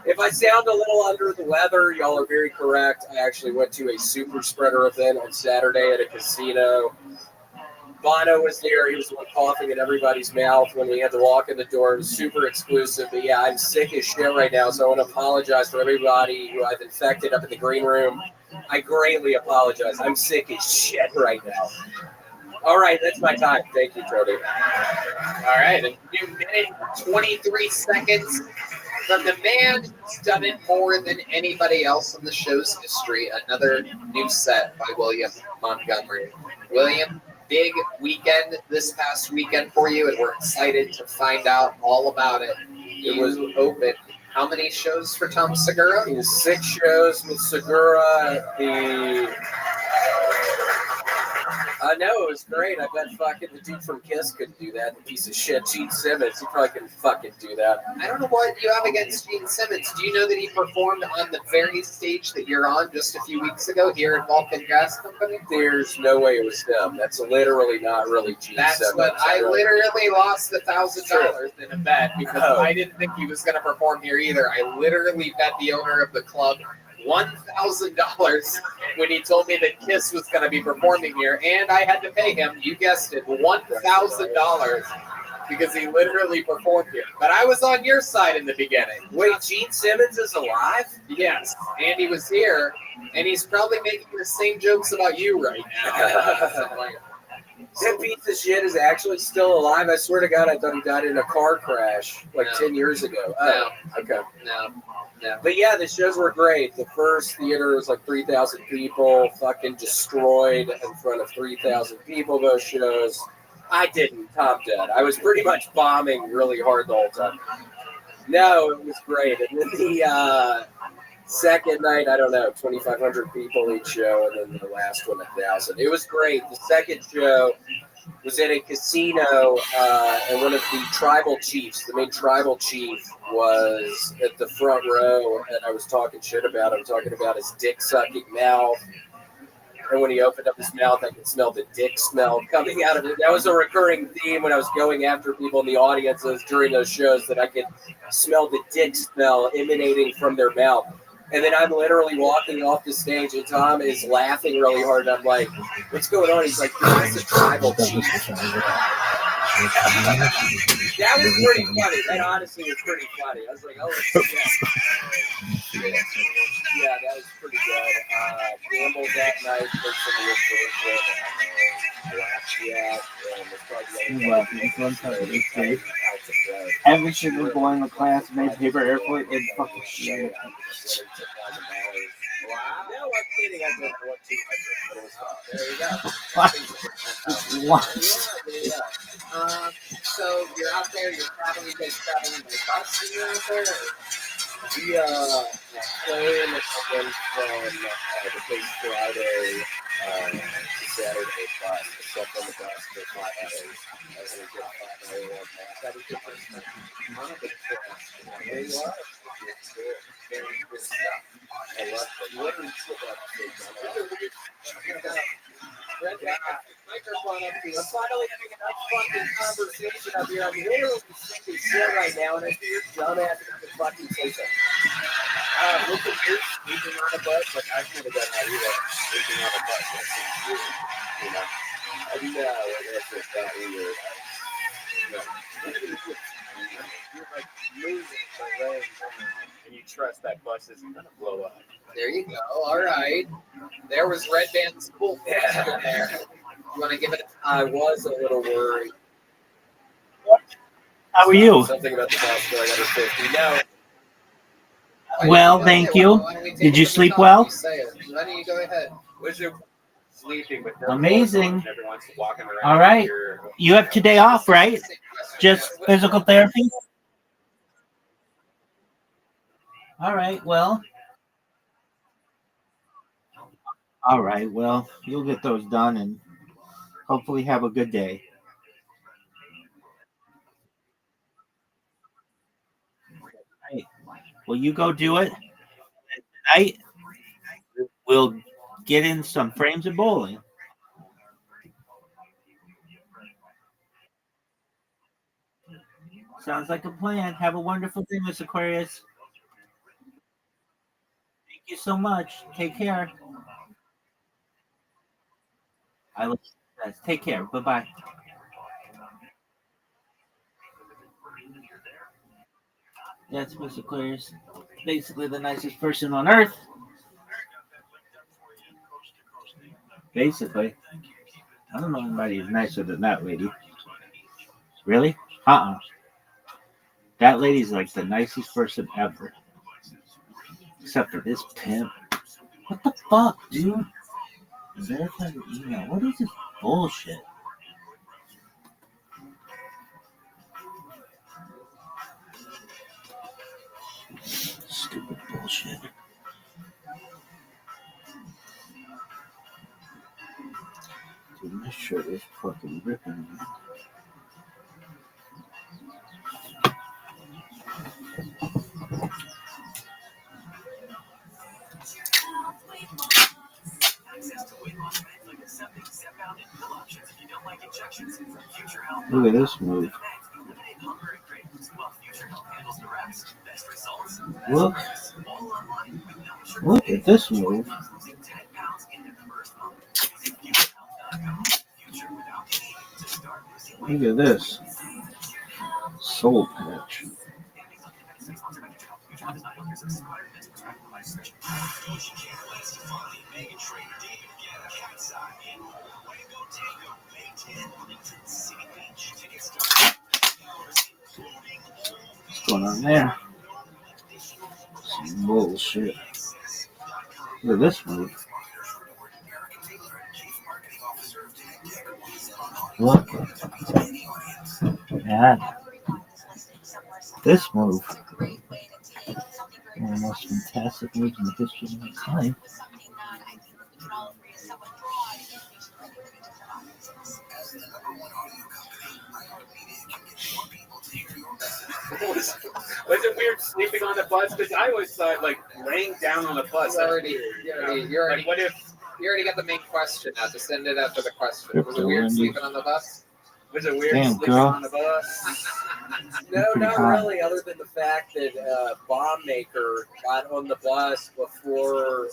Speaker 2: If I sound a little under the weather, y'all are very correct. I actually went to a super spreader event on Saturday at a casino. Bono was there. He was the one coughing in everybody's mouth when we had to walk in the door. It was super exclusive. But yeah, I'm sick as shit right now, so I want to apologize for everybody who I've infected up in the green room. I greatly apologize. I'm sick as shit right now. All right, that's my time. Thank you, Tony.
Speaker 3: All right, a new minute, 23 seconds from the man who's done it more than anybody else in the show's history. Another new set by William Montgomery. William, big weekend this past weekend for you, and we're excited to find out all about it. It was open. How many shows for Tom Segura?
Speaker 2: It was 6 shows with Segura. No, it was great. I bet fucking the dude from Kiss couldn't do that. The piece of shit, Gene Simmons, he probably couldn't fucking do that.
Speaker 3: I don't know what you have against Gene Simmons. Do you know that he performed on the very stage that you're on just a few weeks ago here at Vulcan Gas Company?
Speaker 2: There's no way it was him. That's literally not really Gene Simmons.
Speaker 3: That's what I literally lost $1,000 in a bet because I didn't think he was going to perform here either. I literally bet the owner of the club $1,000 when he told me that Kiss was going to be performing here, and I had to pay him, you guessed it, $1,000 because he literally performed here. But I was on your side in the beginning.
Speaker 2: Wait, Gene Simmons is alive?
Speaker 3: Yes, and he was here, and he's probably making the same jokes about you right now.
Speaker 2: That piece of shit is actually still alive. I swear to God, I thought he died in a car crash like 10 years ago. Oh, okay.
Speaker 3: No.
Speaker 2: But yeah, the shows were great. The first theater was like 3,000 people, fucking destroyed in front of 3,000 people, those shows. I didn't, Tom did. I was pretty much bombing really hard the whole time. No, it was great. And then the second night, I don't know, 2,500 people each show, and then the last one, 1,000. It was great. The second show was at a casino, and one of the tribal chiefs, the main tribal chief, was at the front row, and I was talking shit about him, talking about his dick-sucking mouth. And when he opened up his mouth, I could smell the dick smell coming out of it. That was a recurring theme when I was going after people in the audiences during those shows, that I could smell the dick smell emanating from their mouth. And then I'm literally walking off the stage, and Tom is laughing really hard. And I'm like, what's going on? He's like, this is a tribal chief. That was pretty funny. That honestly was pretty funny. I was like, oh, shit. Yeah, that was pretty good. Gambled that night, played some of
Speaker 8: Every single boy in the class made paper airplane and fucking shit.
Speaker 3: Wow. No, I'm kidding. I don't know what to do. There you go.
Speaker 8: What?
Speaker 3: Yeah. So you're out there, you're traveling, you guys traveling by bus when you're out there?
Speaker 2: We plane again from the place Friday to Saturday bus. I slept on the bus for 5 hours. I was going to get a 5-hour walk back. That was the first time. There you are. Very good stuff. I love it. Literally took off the microphone up to you. I'm finally having a nice fucking conversation up here. I'm literally sick as shit right now, and I see your dumbass to fucking say something. Look at you sleeping on a bus. Like, I've never done that either. Sleeping on a bus. That seems weird. You know? I do know. That's just that weird.
Speaker 14: You're like moving the legs, and you trust that bus isn't going to blow up.
Speaker 3: There you go. All right. There was Red Band's cool question there. You want to give it
Speaker 2: I was a little worried.
Speaker 8: How are you?
Speaker 2: Something about the bus going under 50. No.
Speaker 8: Well, thank you. Did you sleep well?
Speaker 3: Why don't you go ahead?
Speaker 14: Was your sleeping with
Speaker 8: Amazing.
Speaker 14: everyone's walking around?
Speaker 8: All right. You have today off, right? Just physical therapy? All right. Well, you'll get those done and hopefully have a good day. Right. Well, you go do it. Tonight, we'll get in some frames of bowling. Sounds like a plan. Have a wonderful day, Miss Aquarius. Thank you so much. Take care. I will. Take care. Bye bye. That's Miss Aquarius. Basically, the nicest person on earth. Basically, I don't know anybody who's nicer than that lady. Really? That lady's like the nicest person ever. Except for this pimp. What the fuck, dude? Verify your email. What is this bullshit? Stupid bullshit. Dude, my shirt is fucking ripping. Look at this move. Look at this move. Look at this. Soul patch. What's going on there? Some bullshit. Look at this move. Look at this move. One of the most fantastic moves in the history of mankind.
Speaker 14: Was it weird sleeping on the bus? Because I always thought like laying down on the bus.
Speaker 3: You already
Speaker 14: What if
Speaker 3: you already got the main question now? Just send it after the question. Was it weird sleeping on the bus?
Speaker 14: Was it weird
Speaker 8: Damn,
Speaker 14: sleeping
Speaker 8: girl.
Speaker 14: on the bus?
Speaker 2: No,
Speaker 8: Pretty
Speaker 2: not
Speaker 8: hot.
Speaker 2: really, other than the fact that Bomb Maker got on the bus before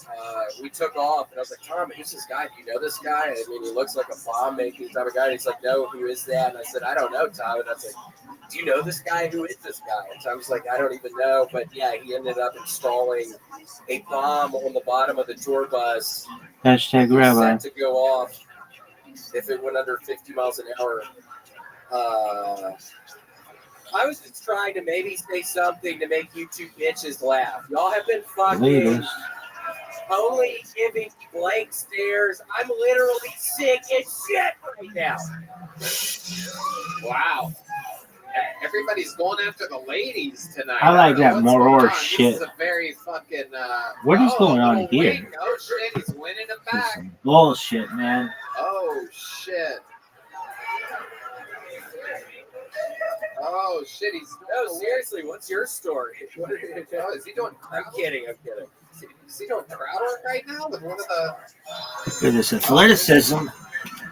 Speaker 2: we took off. And I was like, Tom, who's this guy? Do you know this guy? I mean, he looks like a bomb making type of guy. And he's like, no, who is that? And I said, I don't know, Tom. And I was like, do you know this guy? Who is this guy? And Tom was like, I don't even know. But yeah, he ended up installing a bomb on the bottom of the tour bus.
Speaker 8: Hashtag Rabbi.
Speaker 2: Set to go off if it went under 50 miles an hour. I was just trying to maybe say something to make you two bitches laugh. Y'all have been fucking
Speaker 8: Leaders.
Speaker 2: totally giving me blank stares. I'm literally sick as shit right now.
Speaker 3: Wow. Everybody's going after the ladies tonight.
Speaker 8: I like
Speaker 3: don't know
Speaker 8: that
Speaker 3: what's going
Speaker 8: Moror
Speaker 3: on.
Speaker 8: shit.
Speaker 3: This is a very fucking.
Speaker 8: What is going on
Speaker 3: little
Speaker 8: here?
Speaker 3: wink. Oh shit, he's winning it
Speaker 8: This is
Speaker 3: back.
Speaker 8: some bullshit, man.
Speaker 3: Oh shit. Oh shit, he's.
Speaker 2: No, seriously, what's your story?
Speaker 3: Oh, is he doing crowd?
Speaker 2: I'm kidding.
Speaker 3: Is he doing crowd work right now with one of the?
Speaker 8: Look at this athleticism.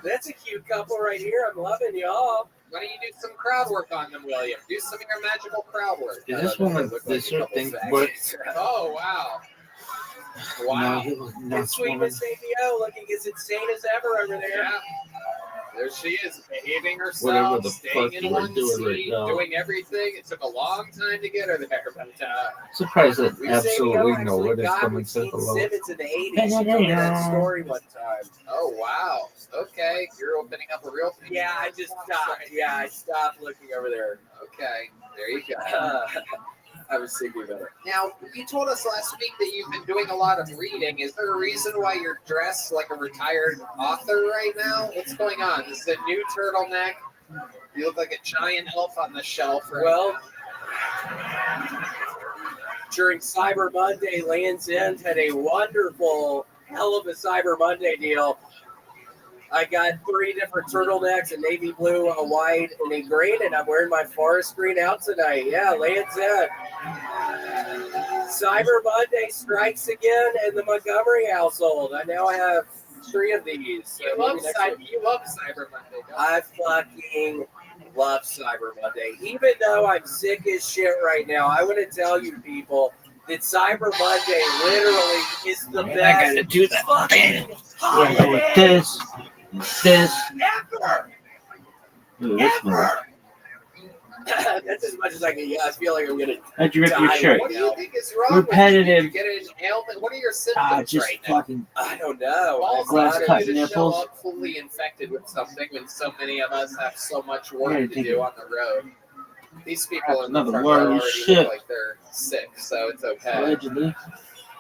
Speaker 2: That's a cute couple right here. I'm loving y'all.
Speaker 3: Why don't you do some crowd work on them, William? Do some of your magical crowd work.
Speaker 8: Is this one of this sort of thing works?
Speaker 3: Oh wow.
Speaker 8: No,
Speaker 3: Wow.
Speaker 8: he was
Speaker 2: And
Speaker 8: not
Speaker 2: sweet
Speaker 8: woman.
Speaker 2: Miss ABO looking as insane as ever over there.
Speaker 3: Yeah. There she is, behaving
Speaker 15: Whatever
Speaker 3: herself,
Speaker 15: the
Speaker 3: staying
Speaker 15: fuck
Speaker 3: in
Speaker 15: you are
Speaker 3: one
Speaker 15: doing right
Speaker 3: seat,
Speaker 15: now.
Speaker 3: doing everything. It took a long time to get her there, but
Speaker 8: Surprised that
Speaker 2: Miss
Speaker 15: Absolutely
Speaker 2: ABO
Speaker 15: know
Speaker 2: actually
Speaker 15: what is
Speaker 2: got
Speaker 15: coming
Speaker 2: with
Speaker 15: to
Speaker 2: Gene
Speaker 15: below.
Speaker 2: Simmons in the 80s. She told me that story one time.
Speaker 3: oh wow. Okay, you're opening up a real thing.
Speaker 2: Yeah, I just stopped. Yeah, I stopped looking over there.
Speaker 3: Okay, there you go.
Speaker 2: I was thinking about it.
Speaker 3: Now, you told us last week that you've been doing a lot of reading. Is there a reason why you're dressed like a retired author right now? What's going on? Is it a new turtleneck? You look like a giant elf on the shelf. Right
Speaker 2: Well, during Cyber Monday, Land's End had a wonderful, hell of a Cyber Monday deal. I got 3 different turtlenecks, a navy blue, a white, and a green, and I'm wearing my forest green out tonight. Yeah, Land's End. Cyber Monday strikes again in the Montgomery household. I now have 3 of these.
Speaker 3: You love Cyber Monday, don't you?
Speaker 2: I fucking love Cyber Monday. Even though I'm sick as shit right now, I want to tell you people that Cyber Monday literally is the best.
Speaker 8: I gotta do that.
Speaker 2: Fucking
Speaker 8: Yeah, this.
Speaker 2: ever.
Speaker 8: Ooh, this one.
Speaker 2: That's as much as I can. Yeah, I feel like I'm gonna.
Speaker 8: How'd you rip your shirt?
Speaker 3: What do you think is wrong
Speaker 8: Repetitive.
Speaker 3: with you? Did you get an ailment? What are your symptoms
Speaker 8: Just
Speaker 3: right now?
Speaker 8: fucking.
Speaker 2: I don't know.
Speaker 3: Balls
Speaker 8: glass
Speaker 3: are
Speaker 8: cut
Speaker 3: to
Speaker 8: nipples.
Speaker 3: show up fully infected with something when so many of us have so much work
Speaker 8: Yeah,
Speaker 3: to
Speaker 8: take
Speaker 3: do
Speaker 8: it.
Speaker 3: on the road. These people in the
Speaker 8: Another
Speaker 3: front
Speaker 8: word
Speaker 3: row
Speaker 8: of
Speaker 3: already
Speaker 8: shit.
Speaker 3: look like they're sick, so it's okay.
Speaker 8: Allegedly.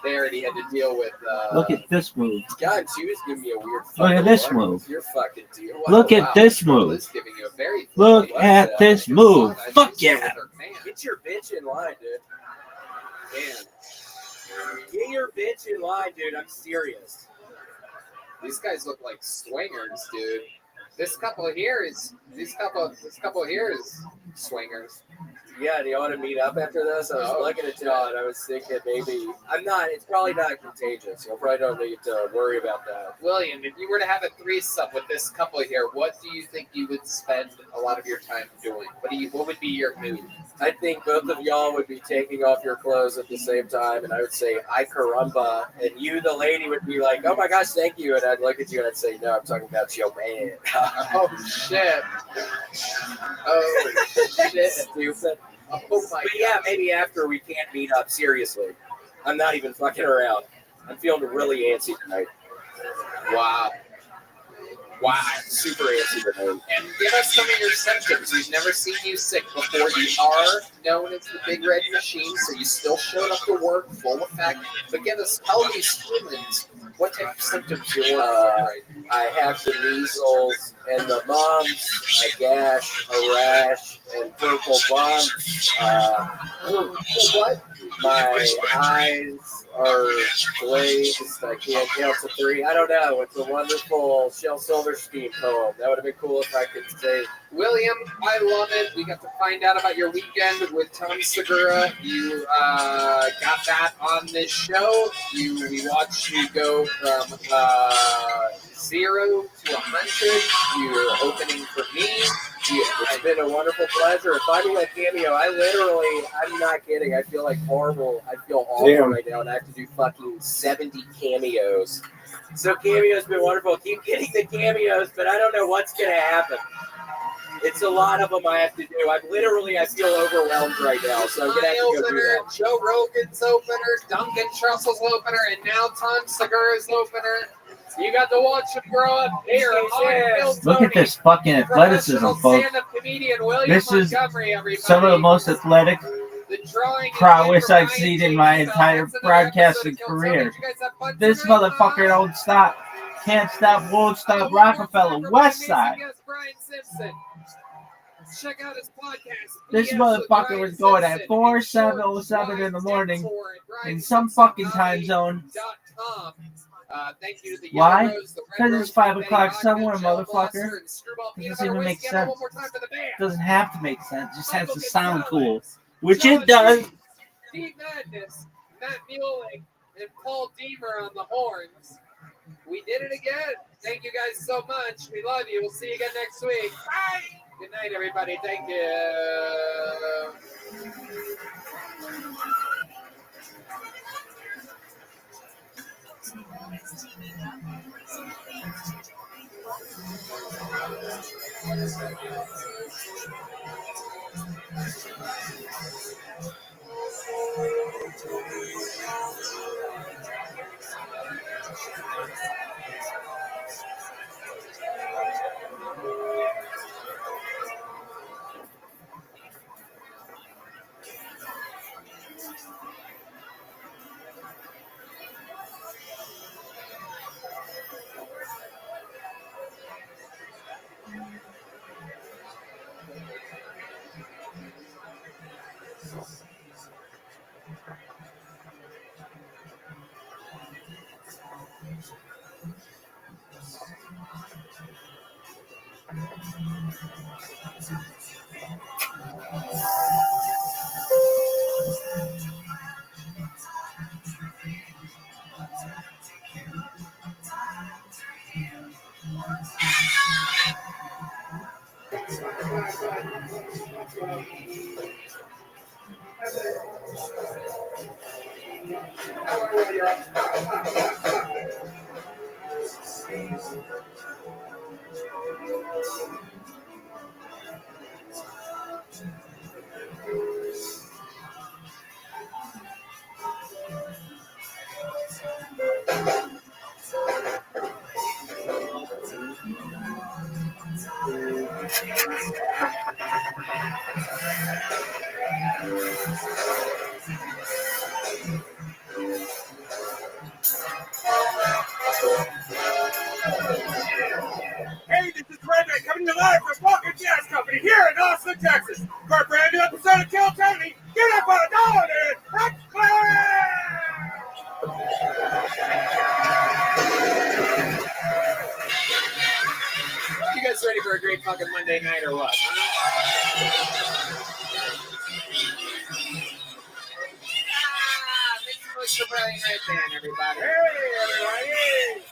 Speaker 3: They already had to deal with.
Speaker 8: Look at this move.
Speaker 2: God, she was giving me a weird.
Speaker 8: Look at this move.
Speaker 2: Your fucking deal.
Speaker 8: Look at this move.
Speaker 3: Liz giving you a very
Speaker 8: Look at this move. Fuck yeah.
Speaker 2: Get your bitch in line, dude. Man. Get your bitch in line, dude. I'm serious.
Speaker 3: These guys look like swingers, dude. This couple here is swingers.
Speaker 2: Yeah, do you want to meet up after this? I was looking at John. I was thinking maybe I'm not. It's probably not contagious. You probably don't need to worry about that.
Speaker 3: William, if you were to have a threesome with this couple here, what do you think you would spend a lot of your time doing? What would be your mood?
Speaker 2: I think both of y'all would be taking off your clothes at the same time, and I would say, "I caramba," and you, the lady, would be like, "Oh my gosh, thank you," and I'd look at you and I'd say, "No, I'm talking about your man."
Speaker 3: Oh shit! Oh shit!
Speaker 2: Stupid.
Speaker 3: Oh my
Speaker 2: But yeah, maybe after we can't meet up. Seriously, I'm not even fucking around. I'm feeling really antsy tonight.
Speaker 3: Wow.
Speaker 2: Wow, super antsy tonight.
Speaker 3: And give us some of your symptoms. We've never seen you sick before. You are known as the Big Red Machine, so you still showed up to work full effect. But give us, tell these humans what type of symptoms you're working with.
Speaker 2: I have the measles and the mumps, a gash, a rash, and purple bumps.
Speaker 3: What?
Speaker 2: My eyes are glazed. I can't count to 3. I don't know. It's a wonderful Shel Silverstein poem. That would have been cool if I could say.
Speaker 3: William, I love it. We got to find out about your weekend with Tom Segura. You got that on this show. We watched you go from 0 to 100. You're opening for me.
Speaker 2: It's been a wonderful pleasure. If I do a cameo, I'm not kidding. I feel like horrible. I feel awful right now, and I have to do fucking 70 cameos. So cameos been wonderful. Keep getting the cameos, but I don't know what's going to happen. It's a lot of them I have to do. I feel overwhelmed right now, so I'm going to have to go do
Speaker 3: opener,
Speaker 2: that.
Speaker 3: Joe Rogan's opener, Duncan Trussell's opener, and now Tom Segura's opener. You got to watch him grow up here.
Speaker 8: Look at this fucking athleticism, folks. This is some of the most athletic prowess I've seen in my entire broadcasting career. This motherfucker don't stop, can't stop, won't stop. Rockefeller, West Side.
Speaker 3: Check out his podcast.
Speaker 8: This motherfucker was going at 4:07 in the morning in some fucking time zone.
Speaker 3: Thank you to the
Speaker 8: Why?
Speaker 3: Yellow Rose, the Red
Speaker 8: Because
Speaker 3: Rose,
Speaker 8: it's 5
Speaker 3: the
Speaker 8: o'clock
Speaker 3: Vodka,
Speaker 8: somewhere,
Speaker 3: Gel
Speaker 8: motherfucker.
Speaker 3: Blaster, and Screwball Peanut
Speaker 8: Doesn't even
Speaker 3: Butter
Speaker 8: make
Speaker 3: Whiskey. And
Speaker 8: sense.
Speaker 3: one more time for the band.
Speaker 8: Doesn't have to make sense. It just has
Speaker 3: Michael
Speaker 8: to sound cool,
Speaker 3: Gonzalez,
Speaker 8: which
Speaker 3: John
Speaker 8: it does.
Speaker 3: Steve Madness, Matt Mueling, and Paul Deemer on the horns. We did it again. Thank you guys so much. We love you. We'll see you again next week. Bye. Good night, everybody. Thank you.
Speaker 4: Hey, this is Rabbi coming to you live from Walking Jazz Company here in Austin, Texas. For a brand new episode of Kill Tony, get up on a dollar and let's play!
Speaker 3: You guys ready for a great fucking Monday night or what? Make some noise for Friday Night Band, everybody.
Speaker 4: Hey, everybody!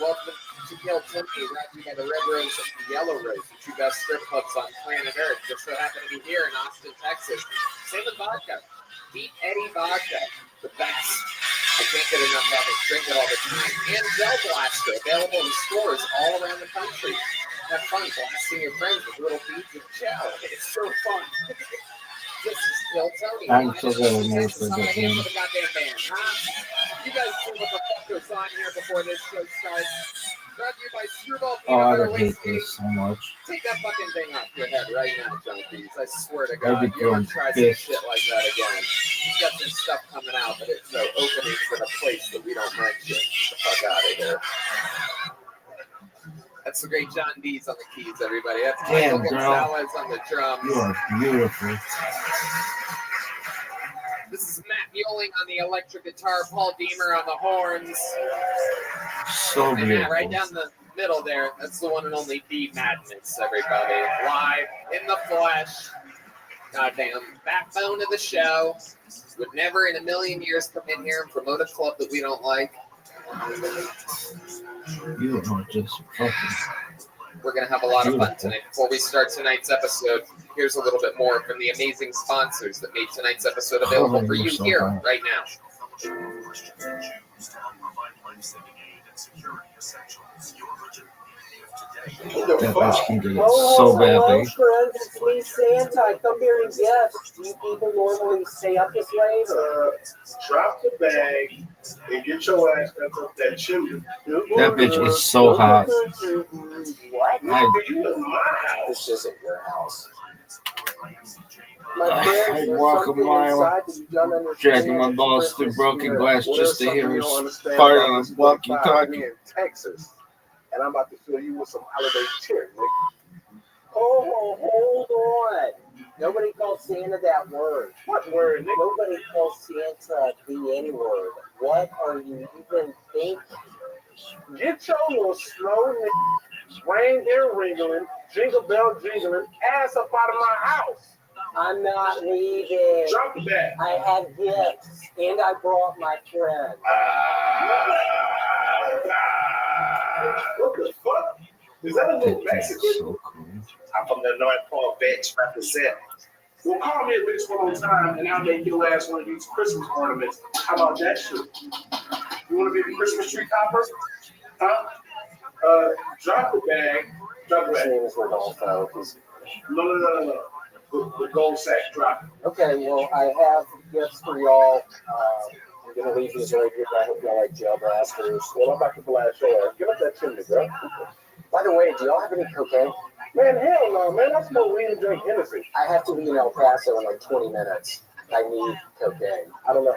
Speaker 3: Welcome to Kill Tony, brought to you by the Red Rose and the Yellow Rose, the two best strip clubs on planet Earth. Just so happen to be here in Austin, Texas. Same with vodka. Deep Eddy vodka, the best. I can't get enough of it. Drink it all the time. And Gel Blaster, available in stores all around the country. Have fun blasting your friends with little beads of gel. It's so fun. This is Kill Tony.
Speaker 8: I'm so glad I never
Speaker 3: This is
Speaker 8: played
Speaker 3: how I
Speaker 8: that
Speaker 3: handle
Speaker 8: game.
Speaker 3: the goddamn band, huh? You guys see what the fuck goes on here before this show starts. Brought to you by Screwball
Speaker 8: Oh,
Speaker 3: Peanut
Speaker 8: I
Speaker 3: Butter
Speaker 8: would hate
Speaker 3: Whiskey.
Speaker 8: this so much.
Speaker 3: Take that fucking thing off your head right now, junkies. I swear to
Speaker 8: I'd
Speaker 3: God,
Speaker 8: be
Speaker 3: you ever
Speaker 8: going
Speaker 3: try some
Speaker 8: pissed.
Speaker 3: shit like that again. He's got some stuff coming out, but it's no openings in a place that we don't mention. Get the fuck out of here. That's the great John D's on the keys, everybody. That's
Speaker 8: Damn,
Speaker 3: Michael
Speaker 8: girl.
Speaker 3: Gonzalez on the drums.
Speaker 8: You are beautiful.
Speaker 3: This is Matt Mueling on the electric guitar, Paul Deemer on the horns.
Speaker 8: So
Speaker 3: And Matt, right
Speaker 8: beautiful.
Speaker 3: down the middle there, that's the one and only D Madness, everybody. Live in the flesh. Goddamn backbone of the show. Would never in a million years come in here and promote a club that we don't like.
Speaker 8: You are just fucking.
Speaker 3: We're going to have a lot of fun tonight. Before we start tonight's episode, here's a little bit more from the amazing sponsors that made tonight's episode available for you here, right now.
Speaker 8: That bitch can get it so badly.
Speaker 15: Friends, it's me, Santa. I come here and gifts. Do you people normally stay up this late?
Speaker 12: Drop the bag and get your ass back up that chimney.
Speaker 8: That bitch is so hot.
Speaker 15: What?
Speaker 12: You in my house.
Speaker 15: This isn't your house.
Speaker 8: I walk a mile, dragging my balls through broken glass just to hear her fart on a walkie-talkie.
Speaker 12: in Texas, and I'm about to fill you with some holiday cheer, Nick.
Speaker 15: Oh, hold on. Nobody calls Santa that word.
Speaker 12: What word, Nick?
Speaker 15: Nobody calls Santa the N-word. What are you even thinking?
Speaker 12: Get your little slow reindeer ringling, jingle bell jingling ass up out of my house.
Speaker 15: I'm not leaving.
Speaker 12: Drop the bag.
Speaker 15: I have gifts, and I brought my friend.
Speaker 12: What the fuck? Is that a little Mexican?
Speaker 8: So cool.
Speaker 12: I'm from the North Pole, bitch. Represent. Well, call me a bitch one more time, and I'll make your ass one of these Christmas ornaments. How about that shit? You want to be the Christmas tree topper? Huh? Drop the bag. Drop the
Speaker 15: His
Speaker 12: bag.
Speaker 15: name is Rodolfo.
Speaker 12: No. The gold sack drop.
Speaker 15: Okay, well, I have gifts for y'all. I'm going to leave these right here. I hope y'all like jail blasters.
Speaker 12: Well, I'm about to blast your ass. Give up that chimney, bro.
Speaker 15: By the way, do y'all have any cocaine?
Speaker 12: Man, hell no, man. I smoke weed and drink Hennessy.
Speaker 15: I have to be in El Paso in like 20 minutes. I need cocaine.
Speaker 12: I don't know.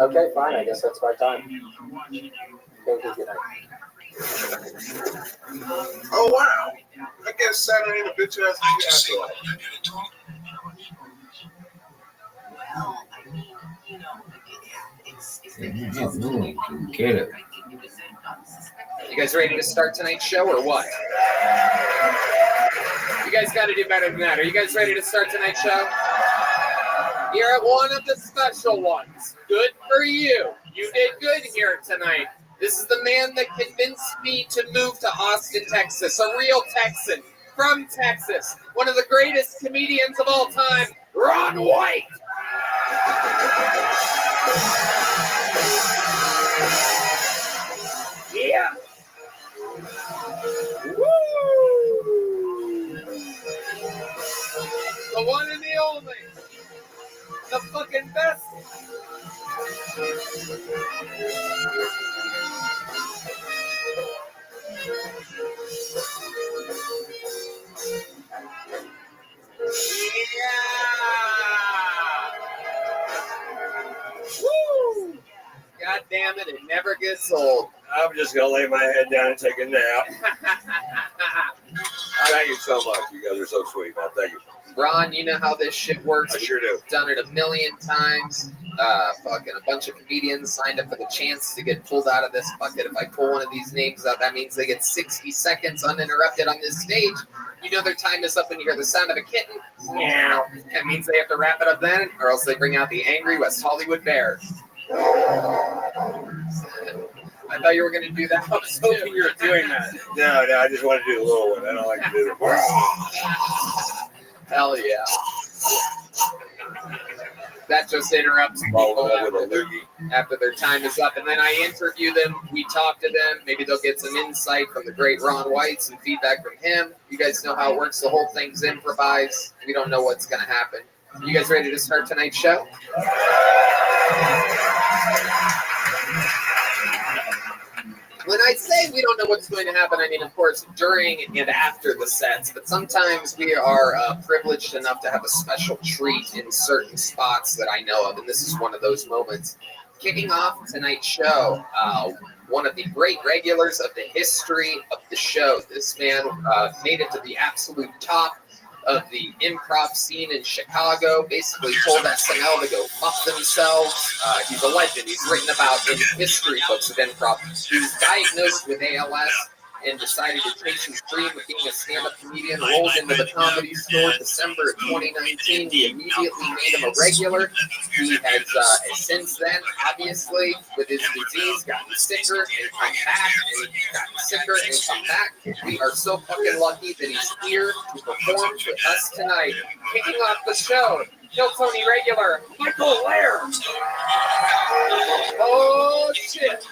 Speaker 15: Okay, fine. I guess that's my time. Thank you. Good night.
Speaker 12: Oh, wow. I guess Saturday the bitch ass after all.
Speaker 8: Get it.
Speaker 3: You guys ready to start tonight's show or what? You guys got to do better than that. Are you guys ready to start tonight's show? You're at one of the special ones. Good for you. You did good here tonight. This is the man that convinced me to move to Austin, Texas. A real Texan from Texas. One of the greatest comedians of all time, Ron White. Yeah. Woo! The one and the only. The fucking best. Woo! God damn it, it never gets old.
Speaker 7: I'm just gonna lay my head down and take a nap. Thank you so much. You guys are so sweet, man. Thank you.
Speaker 3: Ron, you know how this shit works.
Speaker 7: I sure do.
Speaker 3: We've done it a million times. Fucking a bunch of comedians signed up for the chance to get pulled out of this bucket. If I pull one of these names out, that means they get 60 seconds uninterrupted on this stage. You know their time is up and you hear the sound of a kitten. Meow. That means they have to wrap it up then, or else they bring out the angry West Hollywood Bear. I thought you were going to do that. I was hoping you were doing that.
Speaker 7: No, I just want to do a little one. I don't like to do it.
Speaker 3: Hell yeah. That just interrupts people after their time is up. And then I interview them. We talk to them. Maybe they'll get some insight from the great Ron White, some feedback from him. You guys know how it works. The whole thing's improvised. We don't know what's going to happen. You guys ready to start tonight's show? When I say we don't know what's going to happen, I mean, of course, during and after the sets, but sometimes we are privileged enough to have a special treat in certain spots that I know of, and this is one of those moments. Kicking off tonight's show, one of the great regulars of the history of the show. This man made it to the absolute top of the improv scene in Chicago, basically told SNL to go fuck themselves. He's a legend. He's written about in history books of improv. He was diagnosed with ALS and decided to chase his dream of being a stand-up comedian, rolled into the Comedy Store December of 2019. We immediately made him a regular. He has, since then, obviously, with his disease, gotten sicker and come back, and he's gotten sicker and come back. We are so fucking lucky that he's here to perform with us tonight. Kicking off the show, Kill Tony regular, Michael Lair. Oh, shit.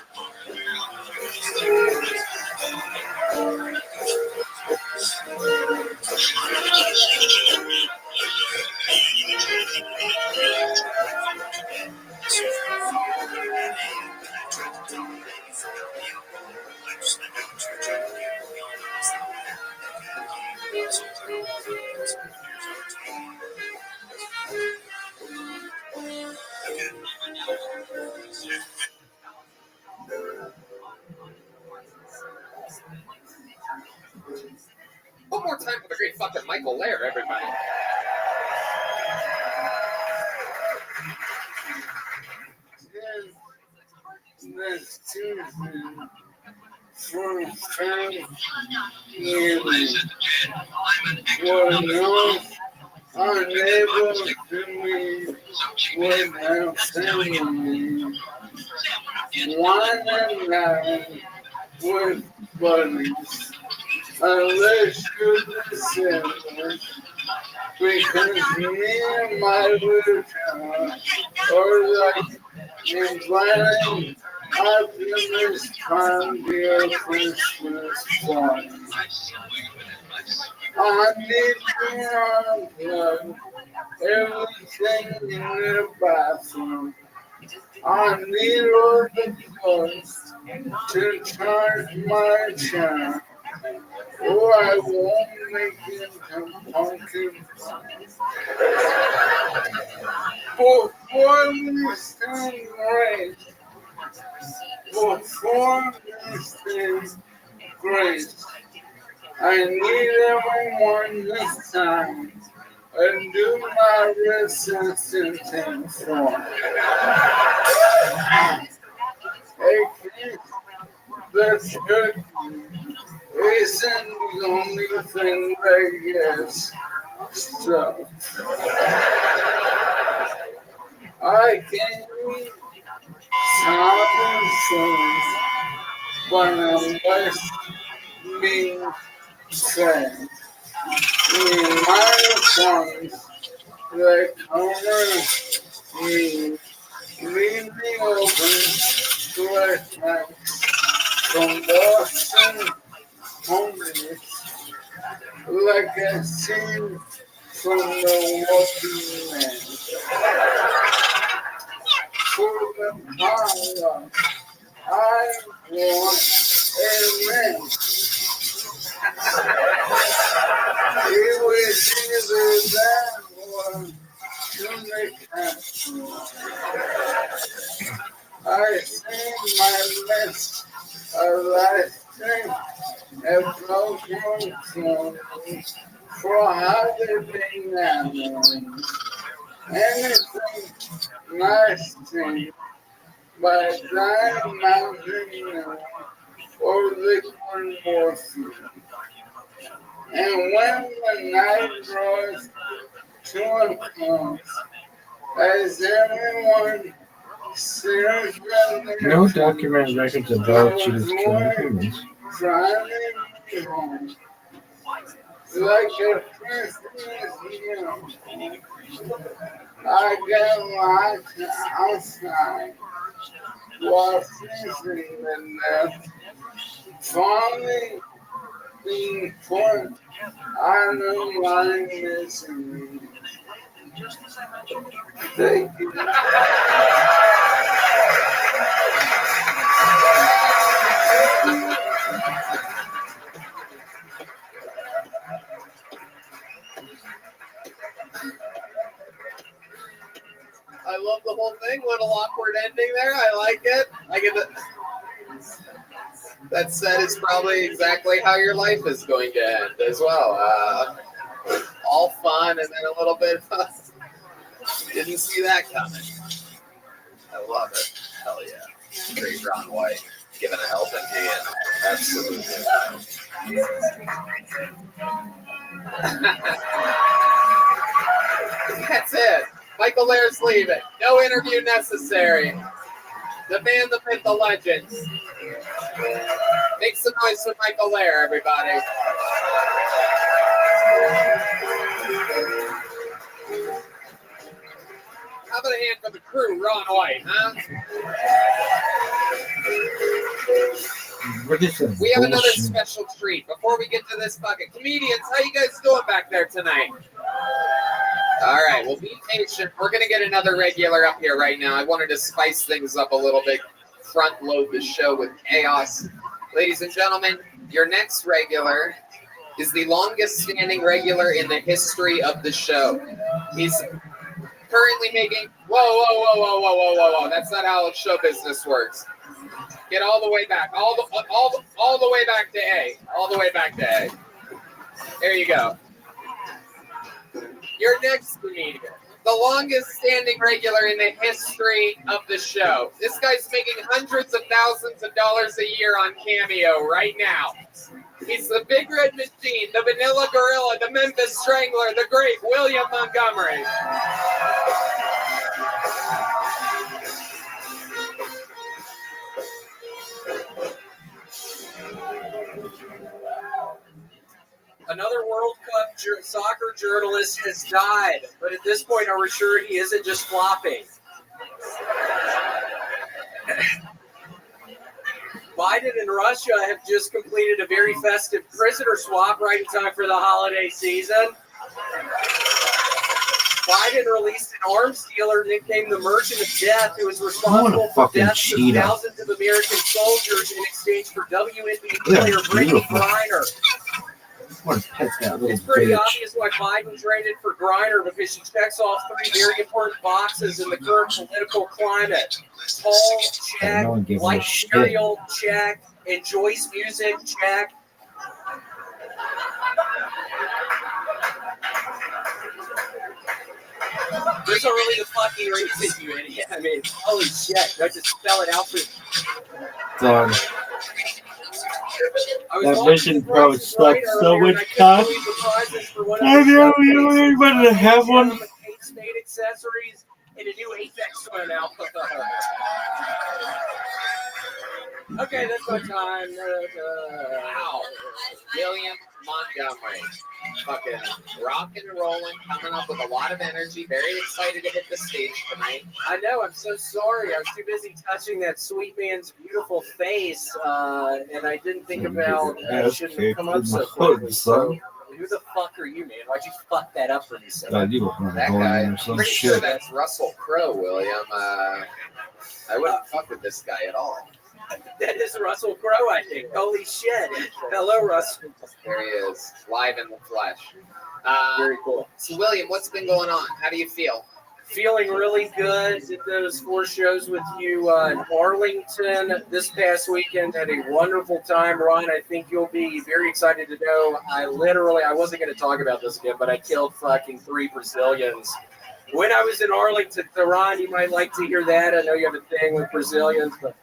Speaker 3: One more time for the great fucking Michael Lair, everybody.
Speaker 11: Our neighbors to me without telling me. One and nine with buddies. Unless you listen, because me and my little child are like inviting optimus prime dear Christmas party. I need to unplug everything in the bathroom. I need all the plugs to charge my chair. Or I won't make it a pumpkin. Before this thing grace, before this thing grace, I need everyone this time and do my resistance for. Hey, Keith, That's good. Isn't the only thing that gets stuff. I can read songs, but I'm less being said. My songs that cover me, leave me open to attacks from Boston homeless, like a scene from the Walking Man. For the power, I want a man. It was either that or to make happen. I sing my best lifetime at broken for how they've been now. Anything nice thing, but I'm mountain or liquid morphine. And when the night draws to a close, as everyone stares at their
Speaker 8: No documented records of Rothschild's killing humans.
Speaker 11: driving me home, like a Christmas meal. I get locked outside while freezing to death, finally being put on the line missing. Thank you.
Speaker 3: I love the whole thing. Little awkward ending there. I like it. I get it. That said, it's probably exactly how your life is going to end as well. All fun and then a little bit of didn't see that coming. I love it. Hell yeah. Great Ron White giving a helping hand. Absolutely. That's it. Michael Lair's leaving. No interview necessary. The man, the myth, the legend. Make some noise for Michael Lair, everybody. How about a hand for the crew, Ron White, huh? We have another special treat before we get to this bucket. Comedians, how you guys doing back there tonight? All right, well, be patient. We're going to get another regular up here right now. I wanted to spice things up a little bit, front load the show with chaos. Ladies and gentlemen, your next regular is the longest standing regular in the history of the show. He's currently making, whoa. That's not how show business works. Get all the way back, all the way back to A, all the way back to A. There you go. Your next comedian, the longest standing regular in the history of the show. This guy's making hundreds of thousands of dollars a year on Cameo right now. He's the Big Red Machine, the Vanilla Gorilla, the Memphis Strangler, the great William Montgomery. Another World Cup soccer journalist has died, but at this point, are we sure he isn't just flopping? Biden and Russia have just completed a very festive prisoner swap right in time for the holiday season. Biden released an arms dealer nicknamed the Merchant of Death, who was responsible for deaths of thousands of American soldiers in exchange for WNBA player Brittany Griner. It's pretty obvious why Biden traded for Griner, because she checks off three very important boxes in the current political climate. Tall, check. Like cereal, check. Enjoys music, check. There's not really the fucking reason, you idiot. I mean, holy shit. Do I just spell it out for you?
Speaker 8: That Vision Pro sucks so much cock. I know you ain't gonna have one.
Speaker 2: Eight spade accessories and a new Apex one now. Okay, that's my time.
Speaker 3: Wow. William Montgomery. Fucking rocking and rolling, coming up with a lot of energy. Very excited to hit the stage tonight.
Speaker 2: I know, I'm so sorry. I was too busy touching that sweet man's beautiful face, and I didn't think about I shouldn't come up so quickly. So, who the fuck are you, man? Why'd you fuck that up for me so much?
Speaker 3: That guy, I'm pretty sure that's Russell Crowe, William. I wouldn't fuck with this guy at all.
Speaker 2: That is Russell Crowe, I think. Holy shit. Hello, Russ.
Speaker 3: There he is, live in the flesh.
Speaker 2: Very cool.
Speaker 3: So, William, what's been going on? How do you feel?
Speaker 2: Feeling really good. Did those 4 shows with you in Arlington this past weekend. Had a wonderful time, Ron. I think you'll be very excited to know. I wasn't going to talk about this again, but I killed fucking 3 Brazilians. When I was in Arlington, Ron, you might like to hear that. I know you have a thing with Brazilians, but...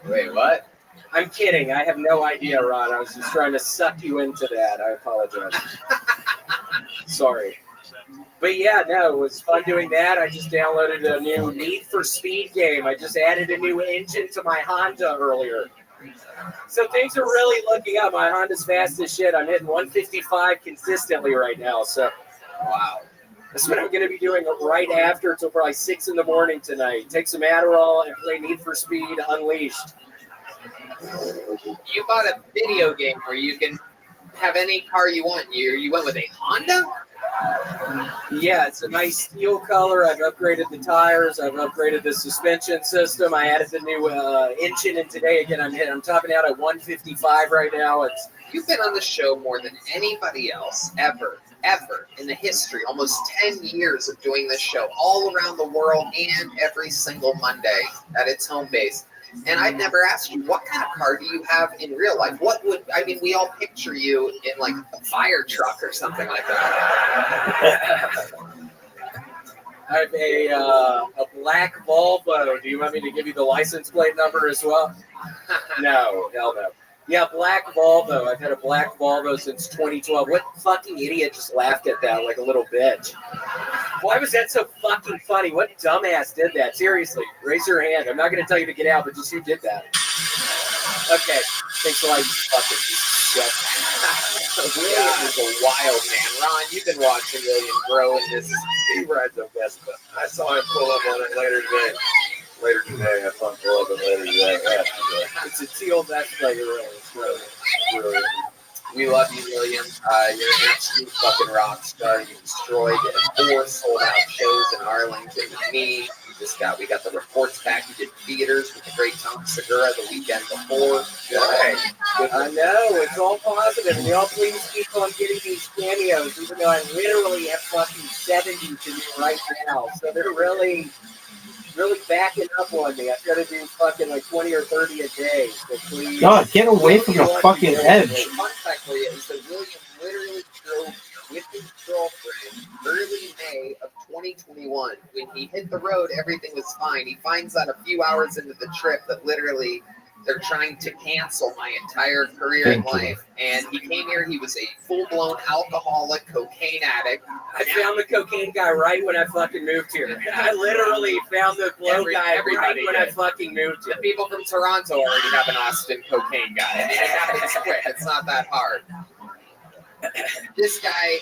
Speaker 3: Wait, what?
Speaker 2: I'm kidding. I have no idea, Ron. I was just trying to suck you into that. I apologize. Sorry. But yeah, no, it was fun doing that. I just downloaded a new Need for Speed game. I just added a new engine to my Honda earlier. So things are really looking up. My Honda's fast as shit. I'm hitting 155 consistently right now. So, wow. That's what I'm going to be doing right after until probably 6 in the morning tonight. Take some Adderall and play Need for Speed Unleashed.
Speaker 3: You bought a video game where you can have any car you want. You went with a Honda?
Speaker 2: Yeah, it's a nice steel color. I've upgraded the tires. I've upgraded the suspension system. I added the new engine in today. Again, I'm topping out at 155 right now.
Speaker 3: You've been on the show more than anybody else ever in the history, almost 10 years of doing this show all around the world and every single Monday at its home base. And I've never asked you, what kind of car do you have in real life? We all picture you in like a fire truck or something like that.
Speaker 2: I have a black Volvo. Do you want me to give you the license plate number as well? No, hell no. Yeah, black Volvo. I've had a black Volvo since 2012. What fucking idiot just laughed at that like a little bitch? Why was that so fucking funny? What dumbass did that? Seriously, raise your hand. I'm not going to tell you to get out, but just who did that? Okay, thanks a lot, you fucking shit.
Speaker 3: William is a wild man. Ron, you've been watching William grow in this.
Speaker 6: He rides a Vespa. I saw him pull up on it later today. I saw him pull up on it later today.
Speaker 2: It's a teal Vespa. You're right.
Speaker 3: Really. We love you, William. You're an absolute fucking rock star. You destroyed 4 sold-out shows in Arlington with me. We got the reports back. You did theaters with the great Tom Segura the weekend before.
Speaker 2: I know, it's all positive. And y'all please keep on getting these cameos, even though I literally have fucking 70 to do right now. So they're really backing up on me. I've got to do fucking like 20 or 30 a day. So please.
Speaker 8: God, get away from the fucking edge.
Speaker 3: Fun fact for you is that William literally drove with his girlfriend early May of 2021. When he hit the road, everything was fine. He finds out a few hours into the trip that literally they're trying to cancel my entire career in life. And he came here, he was a full-blown alcoholic, cocaine addict.
Speaker 2: I found the cocaine guy right when I fucking moved here. I literally found the blow guy right when I fucking moved here.
Speaker 3: The people from Toronto already have an Austin cocaine guy. It happens quick. It's not that hard. This guy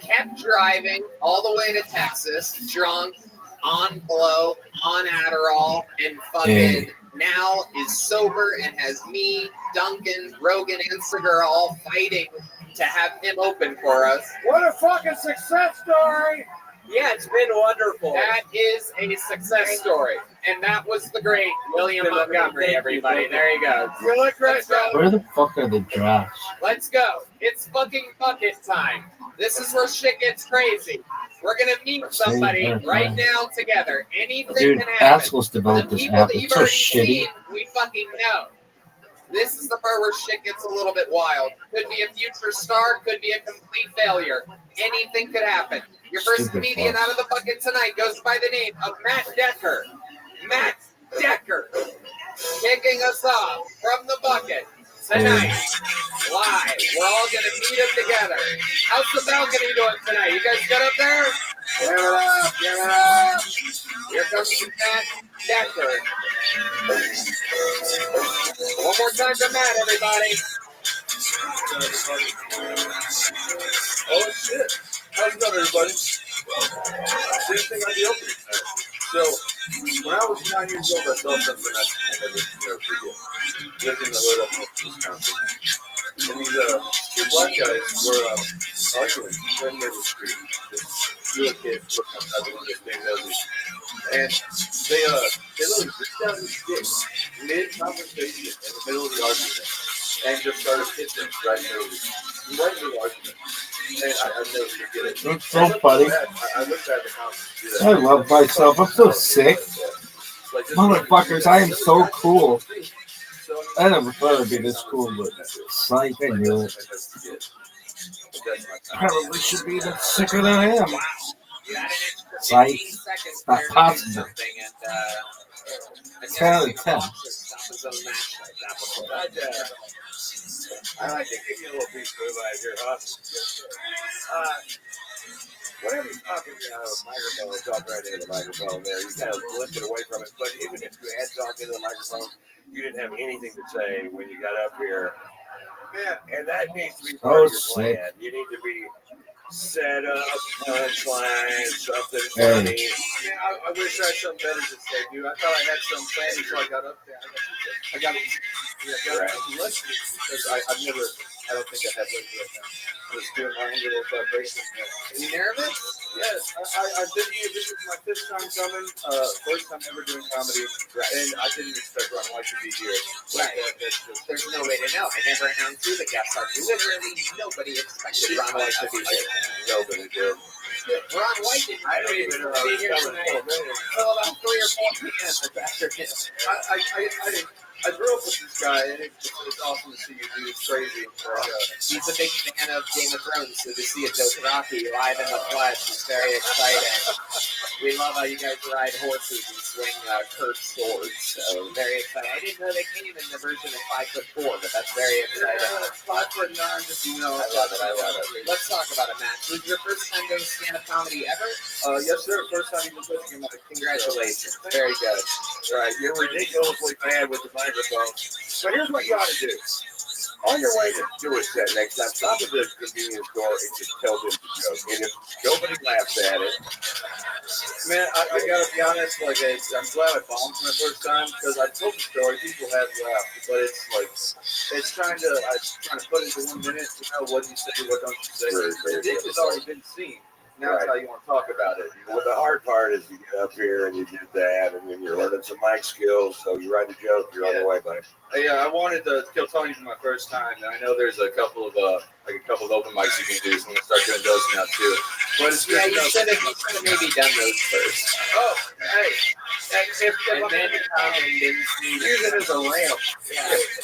Speaker 3: kept driving all the way to Texas, drunk, on blow, on Adderall, and fucking now is sober and has me, Duncan, Rogan, and Segura all fighting to have him open for us.
Speaker 4: What a fucking success story!
Speaker 2: Yeah, it's been wonderful.
Speaker 3: That is a success story. And that was the great William Montgomery, everybody. There you go.
Speaker 4: You look great,
Speaker 8: Where the fuck are the drafts?
Speaker 3: Let's go. It's fucking bucket time. This is where shit gets crazy. We're going to meet somebody right now together. Anything
Speaker 8: Dude,
Speaker 3: can happen.
Speaker 8: assholes developed
Speaker 3: The
Speaker 8: this
Speaker 3: people
Speaker 8: app.
Speaker 3: that
Speaker 8: It's
Speaker 3: you've
Speaker 8: so
Speaker 3: already
Speaker 8: shitty.
Speaker 3: seen, we fucking know. This is the part where shit gets a little bit wild. Could be a future star, could be a complete failure. Anything could happen. Your first
Speaker 8: Stupid
Speaker 3: comedian
Speaker 8: fuck.
Speaker 3: out of the bucket tonight goes by the name of Matt Decker. Matt Decker. Kicking us off from the bucket. tonight, live. We're all going to meet up together. How's the balcony doing tonight? You guys good up there? Give it up, give it up. Here comes Matt Decker. One more time to Matt, everybody.
Speaker 6: Oh shit! How's it going, everybody? Same thing on the opening night. So, when I was 9 years old, I saw something I never forget. Lived in the hood up in Wisconsin. And these two black guys were arguing right near the street. This little kid looking outside the window being nosy. And they literally reached down his dick mid-conversation in the middle of the argument and just started kissing right in the argument. And I never forget it.
Speaker 8: That's so funny.
Speaker 6: I looked at the comments.
Speaker 8: I love myself. I'm so sick. Motherfuckers, I am so cool. I never thought I'd be this cool, but psych, I knew it. Probably should be even sicker than I am. Psych. Not possible. 10 out of 10.
Speaker 6: I like to give you a little piece of advice here, huh? Whenever you're talking out of a microphone, talk right into the microphone there. You kind of lift it away from it. But even if you had talked into the microphone, you didn't have anything to say when you got up here. Man, and that needs to be part of your plan. You need to be set up, punchline, something funny. Man, I wish I had something better to say, dude. I thought I had some plan until I got up there. I got lucky because I've never, I don't think I had lucky right now. I was doing my own little vibration. Are you nervous? Yes. I've been here. This is my fifth time coming. First time ever doing comedy. Right. And I didn't expect Ron White to be here.
Speaker 3: Right. There's no way to know. I never announced who the guests are. Literally nobody expected Ron White to be here.
Speaker 6: Nobody did.
Speaker 3: Ron White didn't even be here tonight until about 3 or 4 p.m. this afternoon.
Speaker 6: I grew up with this guy, and it's awesome to see you do. It's crazy.
Speaker 3: He's a big fan of Game of Thrones, so to see a Dothraki live in the flesh is very exciting. We love how you guys ride horses and swing curved swords, so very exciting. I didn't know they came in the version of 5'4", but that's very exciting.
Speaker 6: 5'9", just
Speaker 3: I love it. Let's talk about a match. Was your first time doing stand-up comedy ever?
Speaker 6: Yes, sir. First time you were listening to my
Speaker 3: Congratulations. Very good.
Speaker 6: Right, you're ridiculously bad with the microphone. So here's what you ought to do. On your way to do a set next time, stop at the convenience store and just tell them the joke. And if nobody laughs at it, man, I gotta be honest. Like, I'm glad I bombed my first time because I told the story. People have laughed, but it's like it's trying to put into 1 minute. You know, what do you say? What don't you say? The dick has already been seen. Now that's how you want to talk about it. Well, the hard part is you get up here and you do that, and then you're learning some mic skills. So you write a joke, you're on the way, buddy. Yeah, I wanted to kill Tony for my first time, and I know there's a couple of open mics you can do, so I'm gonna start doing those now too. But it's
Speaker 3: you should have maybe done those first.
Speaker 6: Oh, hey,
Speaker 3: and then
Speaker 6: use it as a ramp.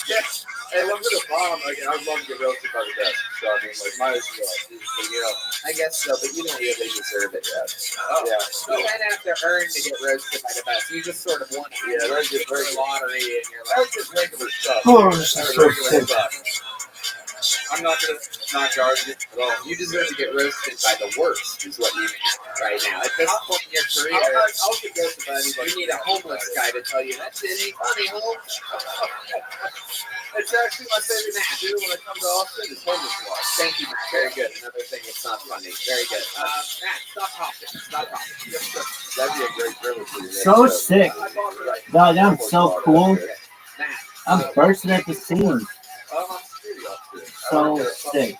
Speaker 6: Yeah. Hey, I'm gonna bomb. I'd love to get roasted by the best. So I mean, like, might as well. You know,
Speaker 3: I guess so, but you don't really deserve it yet.
Speaker 6: Oh, yeah.
Speaker 3: You kind of have to earn to get roasted by the best. You just sort of won it.
Speaker 6: Yeah, that's just
Speaker 3: very lottery, and you're like,
Speaker 6: that's just regular stuff.
Speaker 8: Oh, this is so sick.
Speaker 6: I'm not gonna knock your argument at all.
Speaker 3: You deserve to get roasted by the worst, is what you need right now. At this point in your career,
Speaker 6: I'll get roasted by anybody.
Speaker 3: You need a homeless guy to tell you that shit ain't funny, Holmes.
Speaker 6: It's actually my favorite thing to do when I come to Austin is homeless watch.
Speaker 3: Thank you, Matt. Very good. Another thing that's not funny. Very good. Matt, stop talking. Stop talking.
Speaker 6: That'd be a great privilege for you.
Speaker 8: So sick. Dog, I'm so cool.
Speaker 3: Matt.
Speaker 8: I'm bursting at the seams. So sick.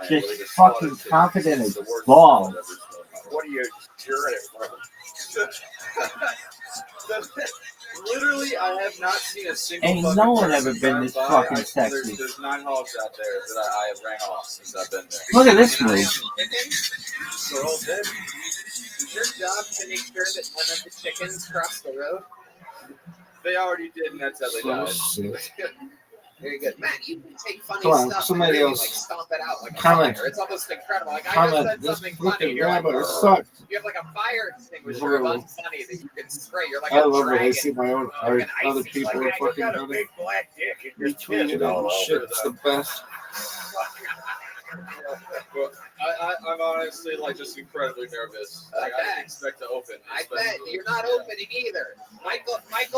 Speaker 8: Just fucking confident as balls.
Speaker 6: What are you hearing it from? Literally, I have not seen a single.
Speaker 8: Ain't no one ever been this fucking sexy.
Speaker 6: There's 9 hogs out there that I have ran off since I've been there.
Speaker 8: Look at this move.
Speaker 6: They're all dead.
Speaker 3: Is your job to make sure that none of the chickens cross the road?
Speaker 6: They already did, and that's how they died.
Speaker 3: Very good. Matt, you can take funny
Speaker 8: Come on,
Speaker 3: stuff
Speaker 8: somebody
Speaker 3: and really,
Speaker 8: else.
Speaker 3: like stomp it out like a
Speaker 8: Comment.
Speaker 3: fire. It's almost incredible. Like I
Speaker 8: Comment.
Speaker 3: just said
Speaker 8: This
Speaker 3: something funny.
Speaker 8: fucking
Speaker 3: You're like,
Speaker 8: rabbit
Speaker 3: "Grr."
Speaker 8: sucked.
Speaker 3: You have like a fire extinguisher of unfunny that you can spray. You're like
Speaker 8: I
Speaker 3: a
Speaker 8: love when I
Speaker 3: dragon.
Speaker 8: see my own
Speaker 3: Like
Speaker 8: art.
Speaker 3: an
Speaker 8: Other
Speaker 3: icy
Speaker 8: people
Speaker 3: dragon.
Speaker 8: are fucking
Speaker 6: got a
Speaker 8: gonna
Speaker 6: big black dick and you're
Speaker 8: retweet it
Speaker 6: all
Speaker 8: and shit.
Speaker 6: over
Speaker 8: It's the best.
Speaker 16: Well, I'm honestly like just incredibly nervous. Like, I didn't expect to open.
Speaker 3: I bet you're not opening either. Michael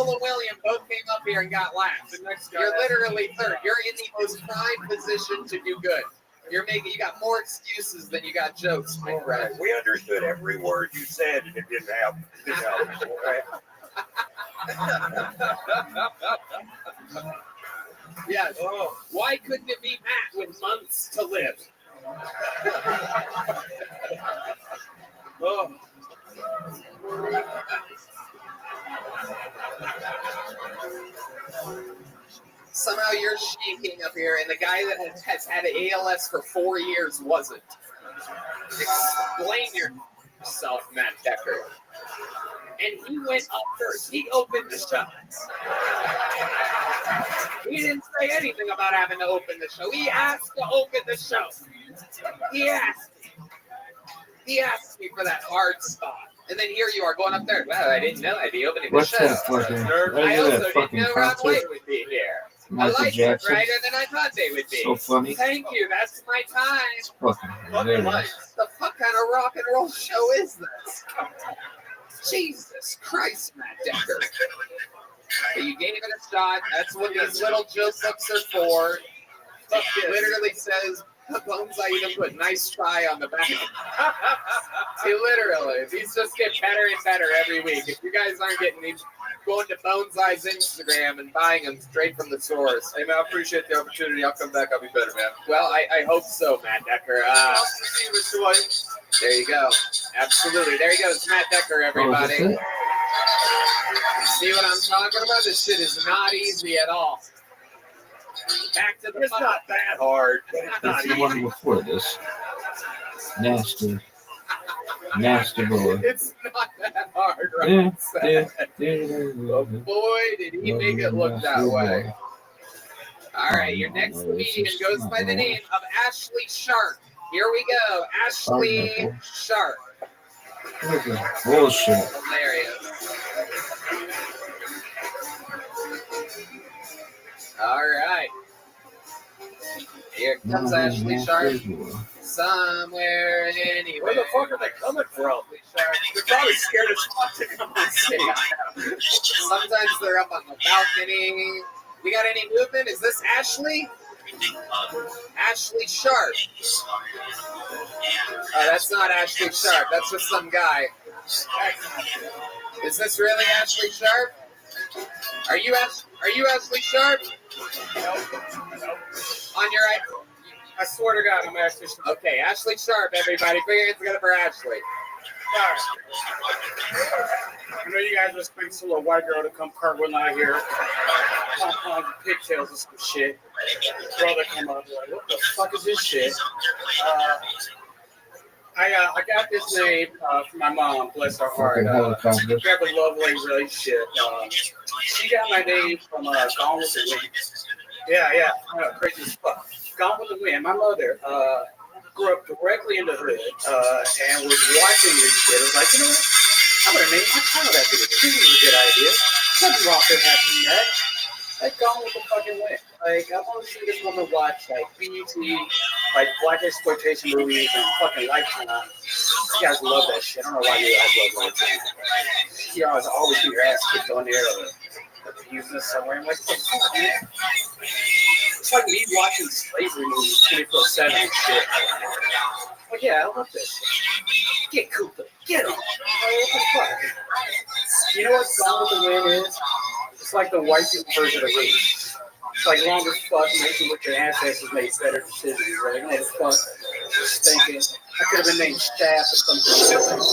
Speaker 3: and William both came up here and got laughs. You're literally third. You're in the most prime position to do good. You got more excuses than you got jokes, my friend.
Speaker 7: We understood every word you said, and it didn't help. It didn't help. Right?
Speaker 3: Yes. Why couldn't it be Matt with months to live?
Speaker 16: Oh.
Speaker 3: Somehow you're shaking up here, and the guy that has had ALS for 4 years wasn't. Explain yourself, Matt Decker. And he went up first. He opened the show. He didn't say anything about having to open the show. He asked to open the show. He asked me for that hard spot. And then here you are going up there. Well, I didn't know I'd be opening the
Speaker 8: What's
Speaker 3: show.
Speaker 8: that fucking?
Speaker 3: I also didn't know Ron
Speaker 8: concert.
Speaker 3: White would be here.
Speaker 8: Michael
Speaker 3: I liked it
Speaker 8: Jackson.
Speaker 3: brighter than I thought they would be.
Speaker 8: So funny.
Speaker 3: Thank you. That's my time.
Speaker 8: Fucking hilarious.
Speaker 3: The fuck kind of rock and roll show is this? Jesus Christ, Matt Decker. But you gave it a shot. That's what these little Josephs are for. It literally says, Bones, I even put nice try on the back. Literally. These just get better and better every week. If you guys aren't getting these, going to Bones Eye's Instagram and buying them straight from the source.
Speaker 16: Hey, man, I appreciate the opportunity. I'll come back. I'll be better, man.
Speaker 3: Well, I hope so, Matt Decker. There you go. Absolutely. There he goes, Matt Decker, everybody. See what I'm talking about? This shit is not easy at all. Back to the
Speaker 7: It's not that hard. But it's not
Speaker 8: That's the one before this. Nasty. Nasty boy.
Speaker 3: It's not that hard, right?
Speaker 8: But
Speaker 3: boy, did he make it look that way. All right, your next comedian goes by the name of Ashley Sharp. Here we go. Ashley Sharp.
Speaker 8: Bullshit.
Speaker 3: Hilarious. All right. Here comes Ashley Sharp. Somewhere, anywhere.
Speaker 7: Where the fuck are they coming from?
Speaker 3: They're probably scared as fuck to come on stage. Sometimes they're up on the balcony. We got any movement? Is this Ashley? Ashley Sharp. Oh, that's not Ashley Sharp. That's just some guy. Is this really Ashley Sharp? Are you Ashley Sharp?
Speaker 16: Nope.
Speaker 3: On your right.
Speaker 16: I swear to God, I'm Ashley Sharp.
Speaker 3: Okay, Ashley Sharp, everybody. Put your hands together for Ashley.
Speaker 16: Sorry. I know you guys just expect some little white girl to come cartwheeling out here, on pigtails and some shit. Brother come up, like, what the fuck is this shit? I got this name from my mom, bless her heart. Very lovely relationship. She got my name from Gone with the Wind. Yeah, crazy as fuck. Gone with the Wind. My mother grew up directly in the hood and was watching this shit. I was like, you know what? I'm gonna name my child after this. This is a good idea. Nothing wrong with having that. Like Gone with the fucking Wind. Like I want to see this woman watch like BET, like black exploitation movies and fucking Lifetime. You guys love that shit. I don't know why you guys love Lifetime. You guys always get your ass kicked on there or abused us somewhere. I'm like, what the fuck, man? It's like me watching slavery movies 24/7 and shit. Like, yeah, I love this shit. Get Cooper. Get him. Like, what the fuck? You know what Gone with the Wind is? It's like the white people version of rape. It's like long as fuck, making what your ancestors made better decisions, right? Long as fuck, just thinking, I could have been named Staff or something.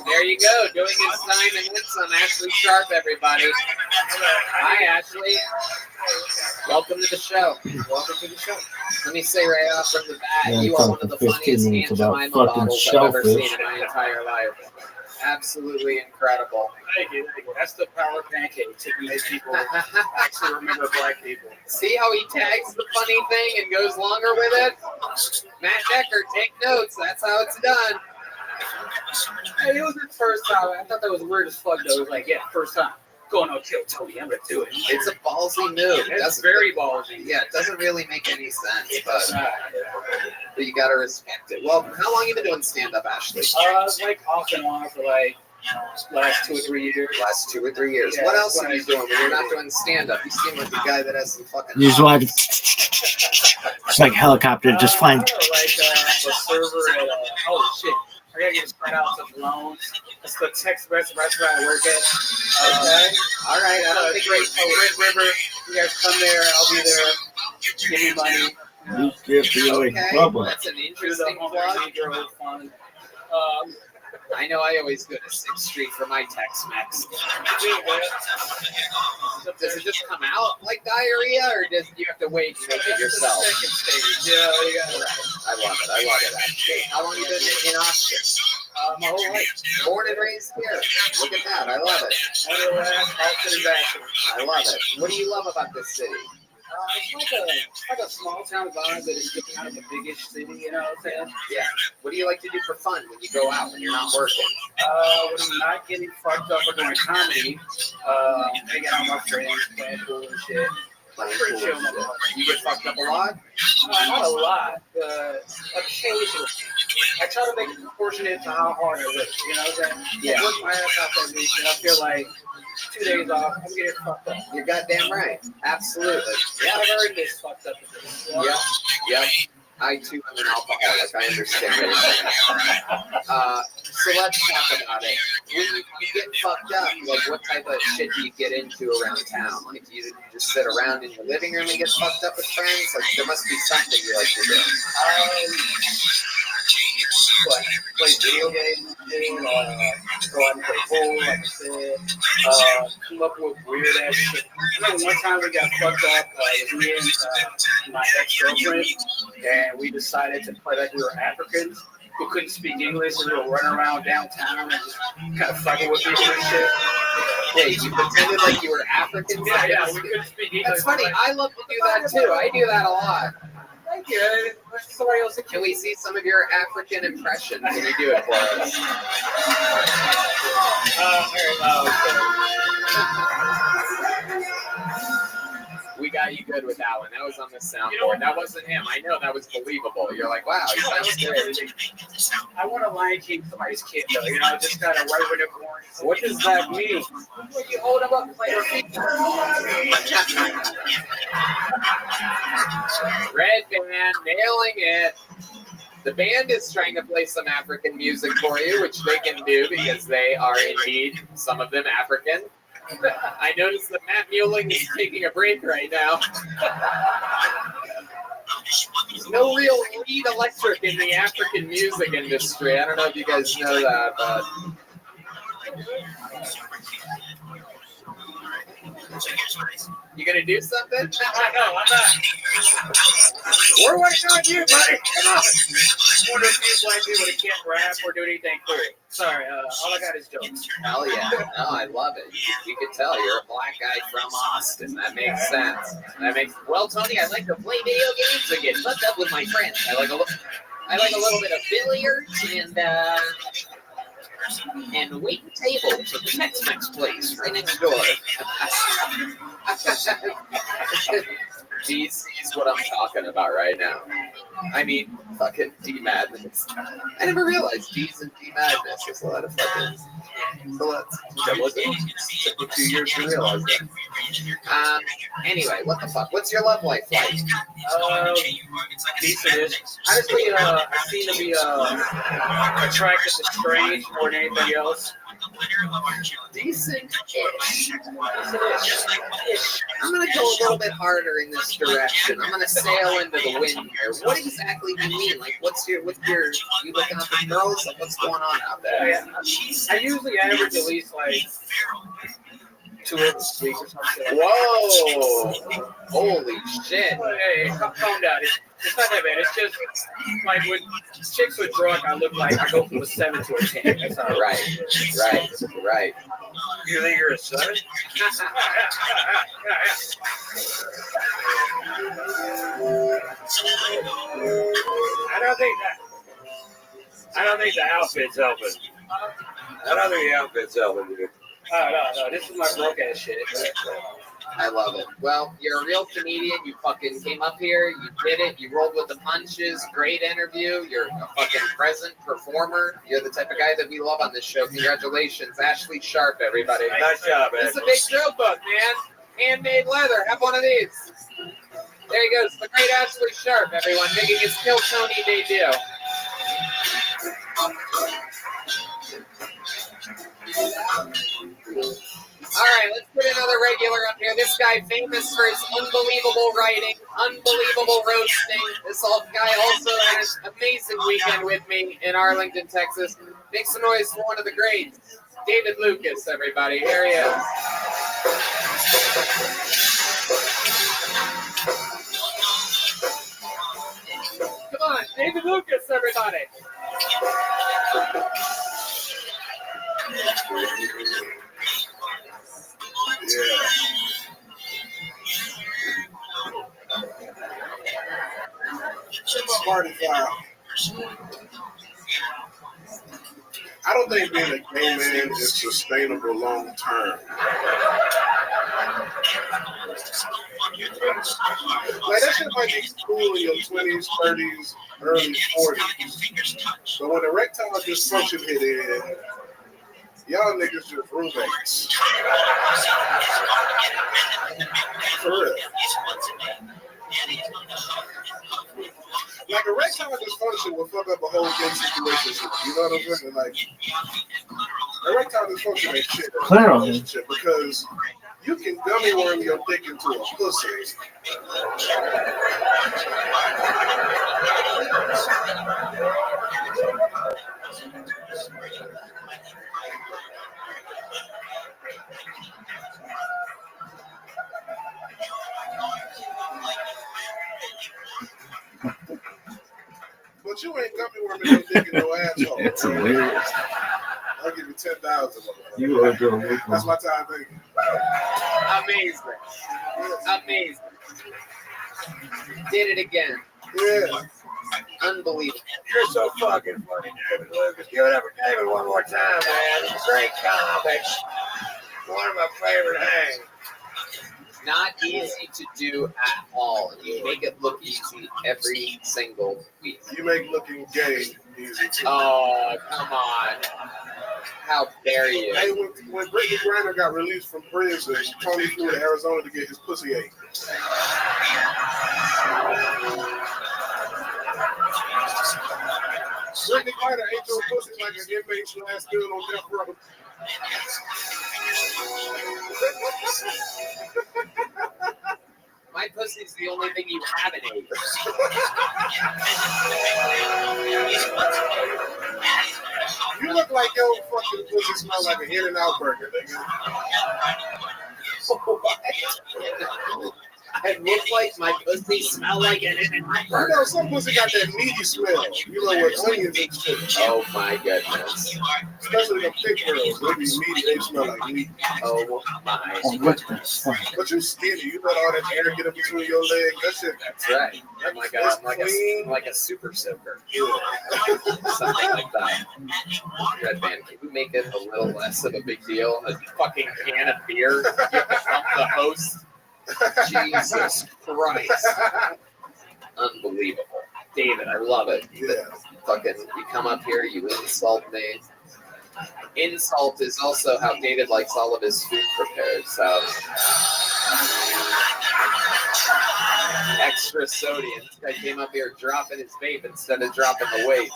Speaker 16: There you go, doing his time and hits on Ashley Sharp, everybody. Hi, Ashley. Welcome to the show. Welcome to the show. Let me say right off from the bat, you are one of the funniest Aunt Jemima bottles I've ever seen in my entire life.
Speaker 3: Absolutely incredible.
Speaker 16: Thank you. That's the power pancake to make people actually remember black people.
Speaker 3: See how he tags the funny thing and goes longer with it? Matt Decker, take notes. That's how it's done.
Speaker 16: Hey, it was his first time. I thought that was weird as fuck, though. It was like, yeah, first time. Going on Kill Tony, I'm going to do it.
Speaker 3: It's a ballsy move.
Speaker 16: It's very ballsy.
Speaker 3: Yeah, it doesn't really make any sense, but you got to respect it. Well, how long have you been doing stand-up, Ashley?
Speaker 16: Like off and on for like last 2 or 3 years.
Speaker 3: Last 2 or 3 years.
Speaker 16: Yeah,
Speaker 3: What else are you doing when you're not doing stand-up? You seem like a guy that has some fucking...
Speaker 8: You just want to... It's like a helicopter just flying.
Speaker 16: Like a server at... oh, shit. I gotta get spread out some loans. It's the Texas restaurant I work at.
Speaker 3: Okay. All right. I don't think
Speaker 16: Red River. You guys come there. I'll be there. Give me money.
Speaker 3: Okay. That's an interesting plug.
Speaker 16: Fun.
Speaker 3: I know I always go to 6th Street for my Tex-Mex. Does it just come out like diarrhea, or do you have to wait and make it yourself?
Speaker 16: Second stage. Yeah,
Speaker 3: I love it, actually. How long have you been in Austin?
Speaker 16: my whole life.
Speaker 3: Born and raised here. Look at that. I love it. I love it. What do you love about this city?
Speaker 16: It's like a small town vibe that is getting out of the biggest city, you know what I'm saying?
Speaker 3: Yeah. What do you like to do for fun when you go out, when you're not working?
Speaker 16: When I'm not getting fucked up or doing comedy, hanging out with my friends, playing pool and shit. Pretty chill.
Speaker 3: You get fucked up a lot?
Speaker 16: Not a lot, but occasionally. I try to make it proportionate to how hard I work, you know what I'm saying?
Speaker 3: Yeah.
Speaker 16: I work my ass off that week, and I feel like 2 days off, I'm getting fucked up.
Speaker 3: You're goddamn right. Absolutely.
Speaker 16: Yeah, I've already been fucked up.
Speaker 3: Yeah. Yeah. I too am an alcoholic. I understand what you're saying. So let's talk about it. When you get fucked up, like what type of shit do you get into around town? Like you just sit around in your living room and get fucked up with friends? Like there must be something you like to do.
Speaker 16: Play video games, go out and play pool, like I said. Come up with weird ass shit. I remember one time we got fucked up, it was me and my ex-girlfriend, and we decided to play like we were Africans who couldn't speak English, and we were running around downtown and just kind of fucking with people and shit.
Speaker 3: Wait, you pretended like you were African?
Speaker 16: Yeah, we couldn't speak English.
Speaker 3: That's funny. I love to do that too. I do that a lot.
Speaker 16: Thank you. Somebody else.
Speaker 3: Can we see some of your African impressions when you do it for us? We got you good with that one. That was on the soundboard. That wasn't him. I know that was believable. You're like, wow, he sounds good.
Speaker 16: I want to Lion King somebody's kid, though. You know, just kind of right with the corn.
Speaker 3: What does that mean?
Speaker 16: When you hold them up and play their feet.
Speaker 3: Red Band, nailing it. The band is trying to play some African music for you, which they can do because they are indeed, some of them, African. I noticed that Matt Mueling is taking a break right now. There's no real lead electric in the African music industry. I don't know if you guys know that, but... You gonna do something?
Speaker 16: No, I'm not. We're waiting on you, buddy. Come on. One of these black people that can't rap or do anything cool. Sorry, all I got is jokes.
Speaker 3: Hell yeah. No, I love it. You can tell you're a black guy from Austin. That makes sense. Well, Tony, I like to play video games and get fucked up with my friends. I like a little bit of billiards and waiting tables at the Tex-Mex place right next door. D's is what I'm talking about right now. I mean, fucking D Madness. I never realized D's and D Madness. There's a lot of fucking. Took me 2 years to realize that. Anyway, what the fuck? What's your love life like?
Speaker 16: Decent-ish. Honestly, I seem to be attracted to strange more than anything else.
Speaker 3: Decent-ish. I'm gonna go a little bit harder in this direction. I'm gonna sail into the wind here. What exactly do you mean? Like, what's your? You looking up at girls? Like, what's going on out there?
Speaker 16: I usually average at least like 2 every week or something.
Speaker 3: Whoa! Holy shit!
Speaker 16: Hey, calm down.
Speaker 13: It's not that bad. It's just like when chicks with drunk, I look like I go from a 7 to a 10. That's all.
Speaker 3: Right.
Speaker 7: You think you're a 7? I don't think the outfit's helping. Dude.
Speaker 13: No. This is my broke ass shit.
Speaker 3: I love it. Well, you're a real comedian. You fucking came up here. You did it. You rolled with the punches. Great interview. You're a fucking present performer. You're the type of guy that we love on this show. Congratulations. Ashley Sharp, everybody.
Speaker 7: Nice job, man.
Speaker 3: This is a big joke book, man. Handmade leather. Have one of these. There he goes. The great Ashley Sharp, everyone, making his Kill Tony debut. All right, let's put another regular up here. This guy famous for his unbelievable writing, unbelievable roasting. This guy also had an amazing weekend with me in Arlington, Texas. Make some noise for one of the greats, David Lucas, everybody. Here he is. Come on, David Lucas, everybody.
Speaker 12: Yeah. Party foul. I don't think being a gay man is sustainable long term. Like that shit might be cool in your 20s, 30s, early 40s. But when erectile dysfunction hit in, y'all niggas just roommates. For real. Like erectile dysfunction will fuck up a whole gay situation. You know what I'm saying? Like erectile dysfunction ain't shit.
Speaker 8: Clearly.
Speaker 12: Because you can gummy worm your dick into a pussy. But you ain't gummy worming your dick in no asshole.
Speaker 8: It's hilarious.
Speaker 12: I'll give you 10,000.
Speaker 8: You are doing
Speaker 12: That's my time, baby.
Speaker 3: Amazing. Did it again.
Speaker 12: Yeah.
Speaker 3: Unbelievable.
Speaker 7: You're so fucking funny, David Lucas. Give it up for David one more time, man. Great comics. One of my favorite things.
Speaker 3: Not easy to do at all. You make it look easy every single week.
Speaker 12: You make looking gay easy too.
Speaker 3: Oh, come on. How dare you?
Speaker 12: Hey, when Brittany Griner got released from prison, Tony flew to Arizona to get his pussy ate. Brittany Griner ate your pussy like an inmate last still on death row.
Speaker 3: My pussy's the only thing you haven't ate.
Speaker 12: You look like your fucking pussy smell like an In-N-Out burger, nigga.
Speaker 3: I look like my pussy smell like an In-N-Out burger.
Speaker 12: You know, some pussy got that meaty smell. You know, with onions and shit.
Speaker 3: Oh my goodness.
Speaker 12: Especially them thick girls. They be meaty. They smell like meat.
Speaker 3: Oh my.
Speaker 12: But you skinny. You let all that air get up between your legs. That shit.
Speaker 3: That's right. I'm like a super soaker.
Speaker 12: Yeah.
Speaker 3: Something like that. Red man, can we make it a little less of a big deal? A fucking can of beer. You have to help the host. Jesus Christ. Unbelievable. David, I love it.
Speaker 12: Yeah.
Speaker 3: Fucking, you come up here, you insult me. Insult is also how David likes all of his food prepared, so. Extra sodium. This guy came up here dropping his vape instead of dropping the weight.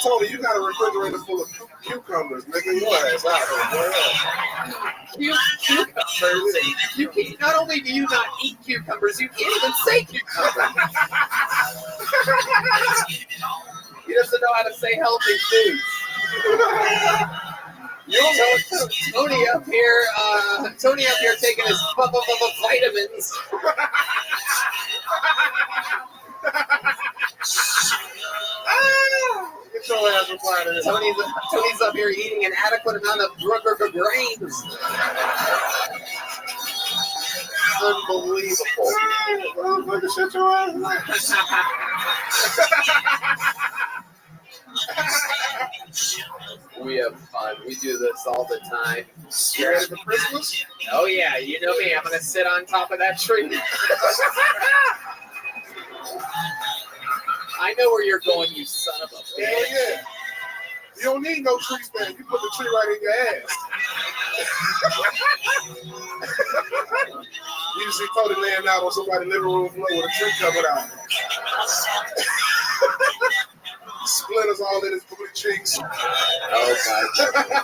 Speaker 12: Tony, you got a refrigerator full of cucumbers, nigga. Your ass out here.
Speaker 3: Cucumbers. Not only do you not eat cucumbers, you can't even say cucumbers. He doesn't know how to say healthy foods. Tony up here taking his vitamins.
Speaker 12: ass reply to this.
Speaker 3: Tony's up here eating an adequate amount of grains.
Speaker 12: Unbelievable. Motherfucker, shut your ass.
Speaker 3: We have fun. We do this all the time.
Speaker 12: You ready for Christmas?
Speaker 3: Oh yeah, you know me. I'm gonna sit on top of that tree. I know where you're going, you son of a bitch.
Speaker 12: Hell yeah. You don't need no tree stand. You put the tree right in your ass. You see Cody laying out on somebody's living room floor with a tree covered out. Splinters all in his booty cheeks.
Speaker 3: Oh my goodness.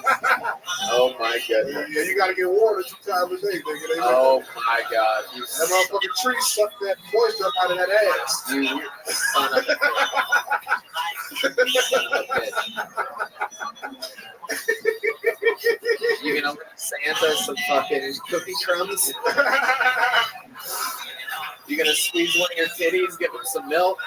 Speaker 3: Oh my goodness.
Speaker 12: Yeah, you gotta get water 2 times a day, nigga.
Speaker 3: Oh my god.
Speaker 12: That motherfucking tree sucked that moisture up out of that ass.
Speaker 3: You son of a bitch. You gonna let Santa some fucking cookie crumbs? You gonna squeeze one of your titties, give him some milk?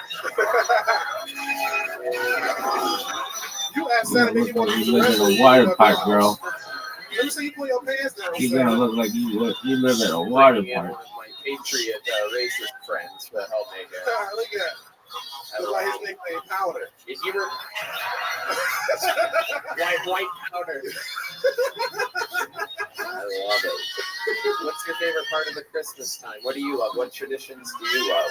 Speaker 12: You asked Santa if you want to use the
Speaker 8: live in
Speaker 12: restroom.
Speaker 8: a water park, girl.
Speaker 12: Let me see you pull your pants down.
Speaker 8: You're gonna look like you live in a water
Speaker 3: Bringing in
Speaker 8: park.
Speaker 3: one of my patriot racist friends to help make it.
Speaker 12: Look at that. That's why his nickname Powder.
Speaker 3: If you were white powder. I love it. What's your favorite part of the Christmas time? What do you love? What traditions do you love?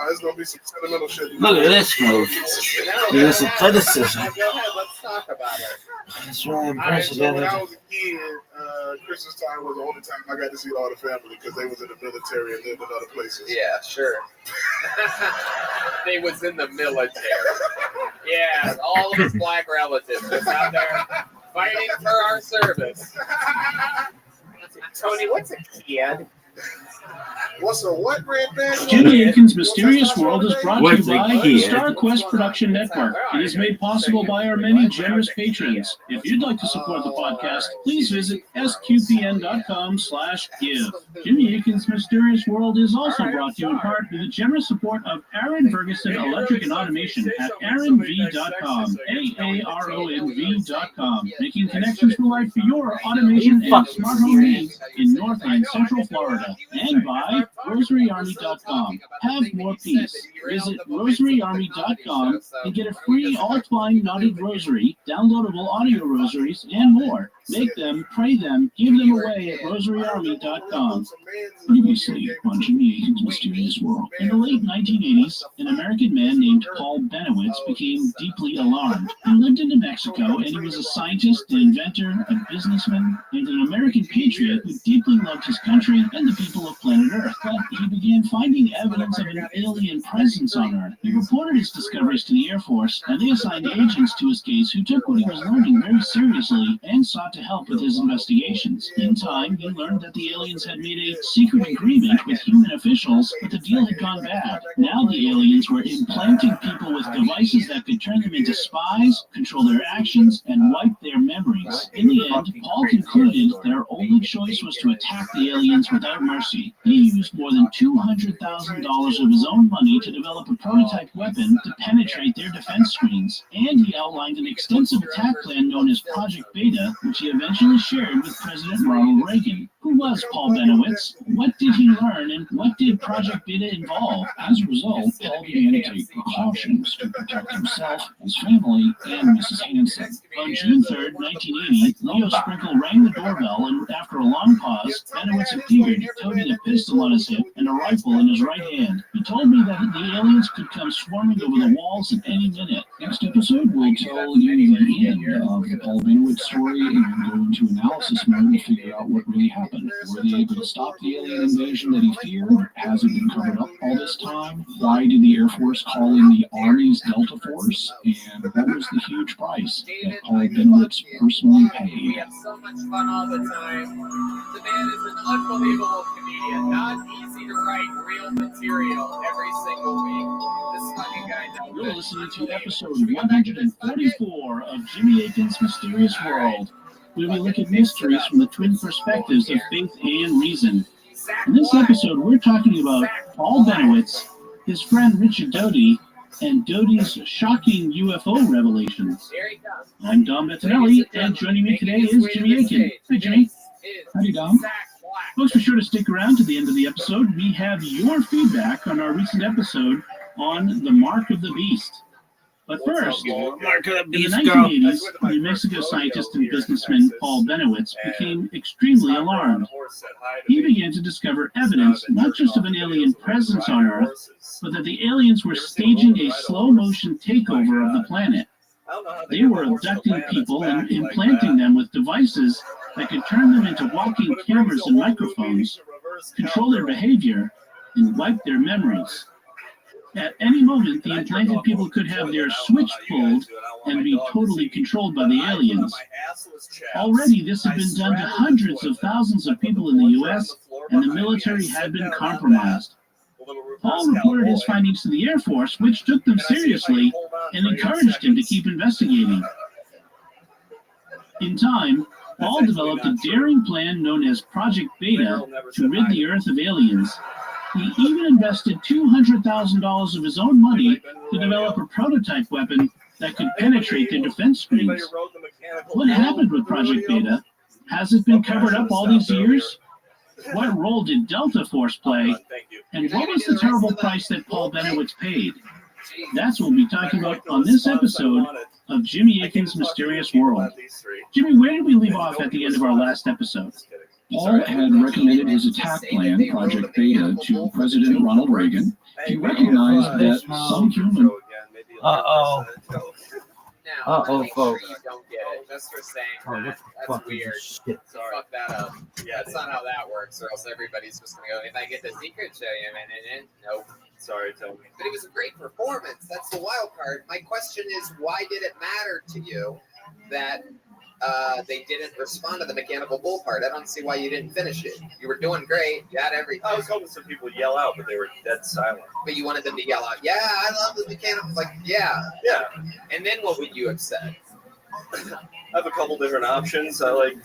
Speaker 12: There's gonna be some sentimental shit.
Speaker 8: Look at this move. There's some criticism.
Speaker 3: Go ahead, let's talk about it.
Speaker 8: It's really
Speaker 12: When I
Speaker 8: unprecedented.
Speaker 12: was a kid, Christmas time was the only time I got to see all the family because they was in the military and lived in other places.
Speaker 3: Yeah, sure. They was in the military. Yeah, all of his black relatives was out there fighting for our service. Tony, what's a kid?
Speaker 12: What's a what, Red Band?
Speaker 17: Jimmy Akin's Mysterious World is brought to you
Speaker 8: What's a
Speaker 17: by the
Speaker 8: kid?
Speaker 17: Star Quest Production Network. It is made possible by our many generous patrons. If you'd like to support the podcast, please visit sqpn.com/give. Jimmy Akin's Mysterious World is also brought to you in part with the generous support of Aaron Ferguson Electric and Automation at aaronv.com, AARONV.com, making connections for life for your automation and smart home needs in North and Central Florida. And by rosaryarmy.com. Have more peace. Visit rosaryarmy.com and get a free all-twine knotted rosary, downloadable audio rosaries, and more. Make them, pray them, give them away at rosaryarmy.com. Previously on Jimmy Akin's Mysterious World. In the late 1980s, an American man named Paul Benowitz became deeply alarmed. He lived in New Mexico, and he was a scientist, an inventor, a businessman, and an American patriot who deeply loved his country and the people of planet Earth. But he began finding evidence of an alien presence on Earth. He reported his discoveries to the Air Force, and they assigned agents to his case who took what he was learning very seriously and sought to help with his investigations. In time, he learned that the aliens had made a secret agreement with human officials, but the deal had gone bad. Now the aliens were implanting people with devices that could turn them into spies, control their actions, and wipe their memories. In the end, Paul concluded that our only choice was to attack the aliens without mercy. He used more than $200,000 of his own money to develop a prototype weapon to penetrate their defense screens, and he outlined an extensive attack plan known as Project Beta, which he eventually shared with President Ronald Reagan. Who was Paul Benowitz? What did he learn, and what did Project Beta involve? As a result, Paul began to take precautions to protect himself, his family, and Mrs. Hanson. On June 3rd, 1980, Leo Sprinkle rang the doorbell, and after a long pause, Benowitz appeared, toting a pistol on his hip and a rifle in his right hand. He told me that the aliens could come swarming over the walls at any minute. Next episode, we'll tell you the end of the Paul Benowitz story and go into analysis mode to figure out what really happened. Were they able to stop the alien invasion that he feared? Has it been covered up all this time? Why did the Air Force call in the Army's Delta Force? And what was the huge price that Paul Benowitz personally
Speaker 3: We
Speaker 17: paid?
Speaker 3: have so much fun all the time. The man is an unbelievable comedian. Not easy to write real material every single week. This funny guy does.
Speaker 17: You're listening to episode 144 of Jimmy Akin's Mysterious World, where we look at mysteries from the twin perspectives of faith and reason. In this episode, we're talking about Paul Benowitz, his friend Richard Doty, and Doty's shocking UFO revelations.
Speaker 3: Here he comes.
Speaker 17: I'm Dom Bettinelli, and joining me today is Jimmy Aiken. Hi, Jimmy.
Speaker 7: Howdy, Dom.
Speaker 17: Folks, be sure to stick around to the end of the episode. We have your feedback on our recent episode on the Mark of the Beast. But first, in the 1980s, New Mexico scientist and businessman Paul Benowitz became extremely alarmed. He began to discover evidence not just of an alien presence on Earth, but that the aliens were staging a slow-motion takeover of the planet. They were abducting people and implanting them with devices that could turn them into walking cameras and microphones, control their behavior, and wipe their memories. At any moment, the implanted people could have their switch pulled and be totally controlled by the aliens. Already, this had been done to hundreds of thousands of people in the U.S., and the military had been compromised. Paul reported his findings to the Air Force, which took them seriously and encouraged him to keep investigating. In time, Paul developed a daring plan known as Project Beta to rid the Earth of aliens. He even invested $200,000 of his own money to develop a prototype weapon that could penetrate their defense screens. What happened with Project Beta? Has it been covered up all these years? What role did Delta Force play? And what was the terrible price that Paul Benowitz paid? That's what we'll be talking about on this episode of Jimmy Aiken's Mysterious World. Jimmy, where did we leave off at the end of our last episode?
Speaker 7: Paul had recommended his attack plan, Project Beta, to President Ronald Reagan. He recognized that some human...
Speaker 3: Folks. You don't get it. Just for saying that. That's weird. Sorry. Fuck that up. Yeah, that's not how that works, or else everybody's just gonna go, if I get the secret, show you a minute. Nope. Sorry, Toby. But it was a great performance. That's the wild part. My question is, why did it matter to you that they didn't respond to the mechanical bull part? I don't see why you didn't finish it. You were doing great. You had everything.
Speaker 6: I was hoping some people yell out, but they were dead silent.
Speaker 3: But you wanted them to yell out, yeah, I love the mechanical. Like, yeah.
Speaker 6: Yeah.
Speaker 3: And then what would you have said?
Speaker 6: I have a couple different options. I like.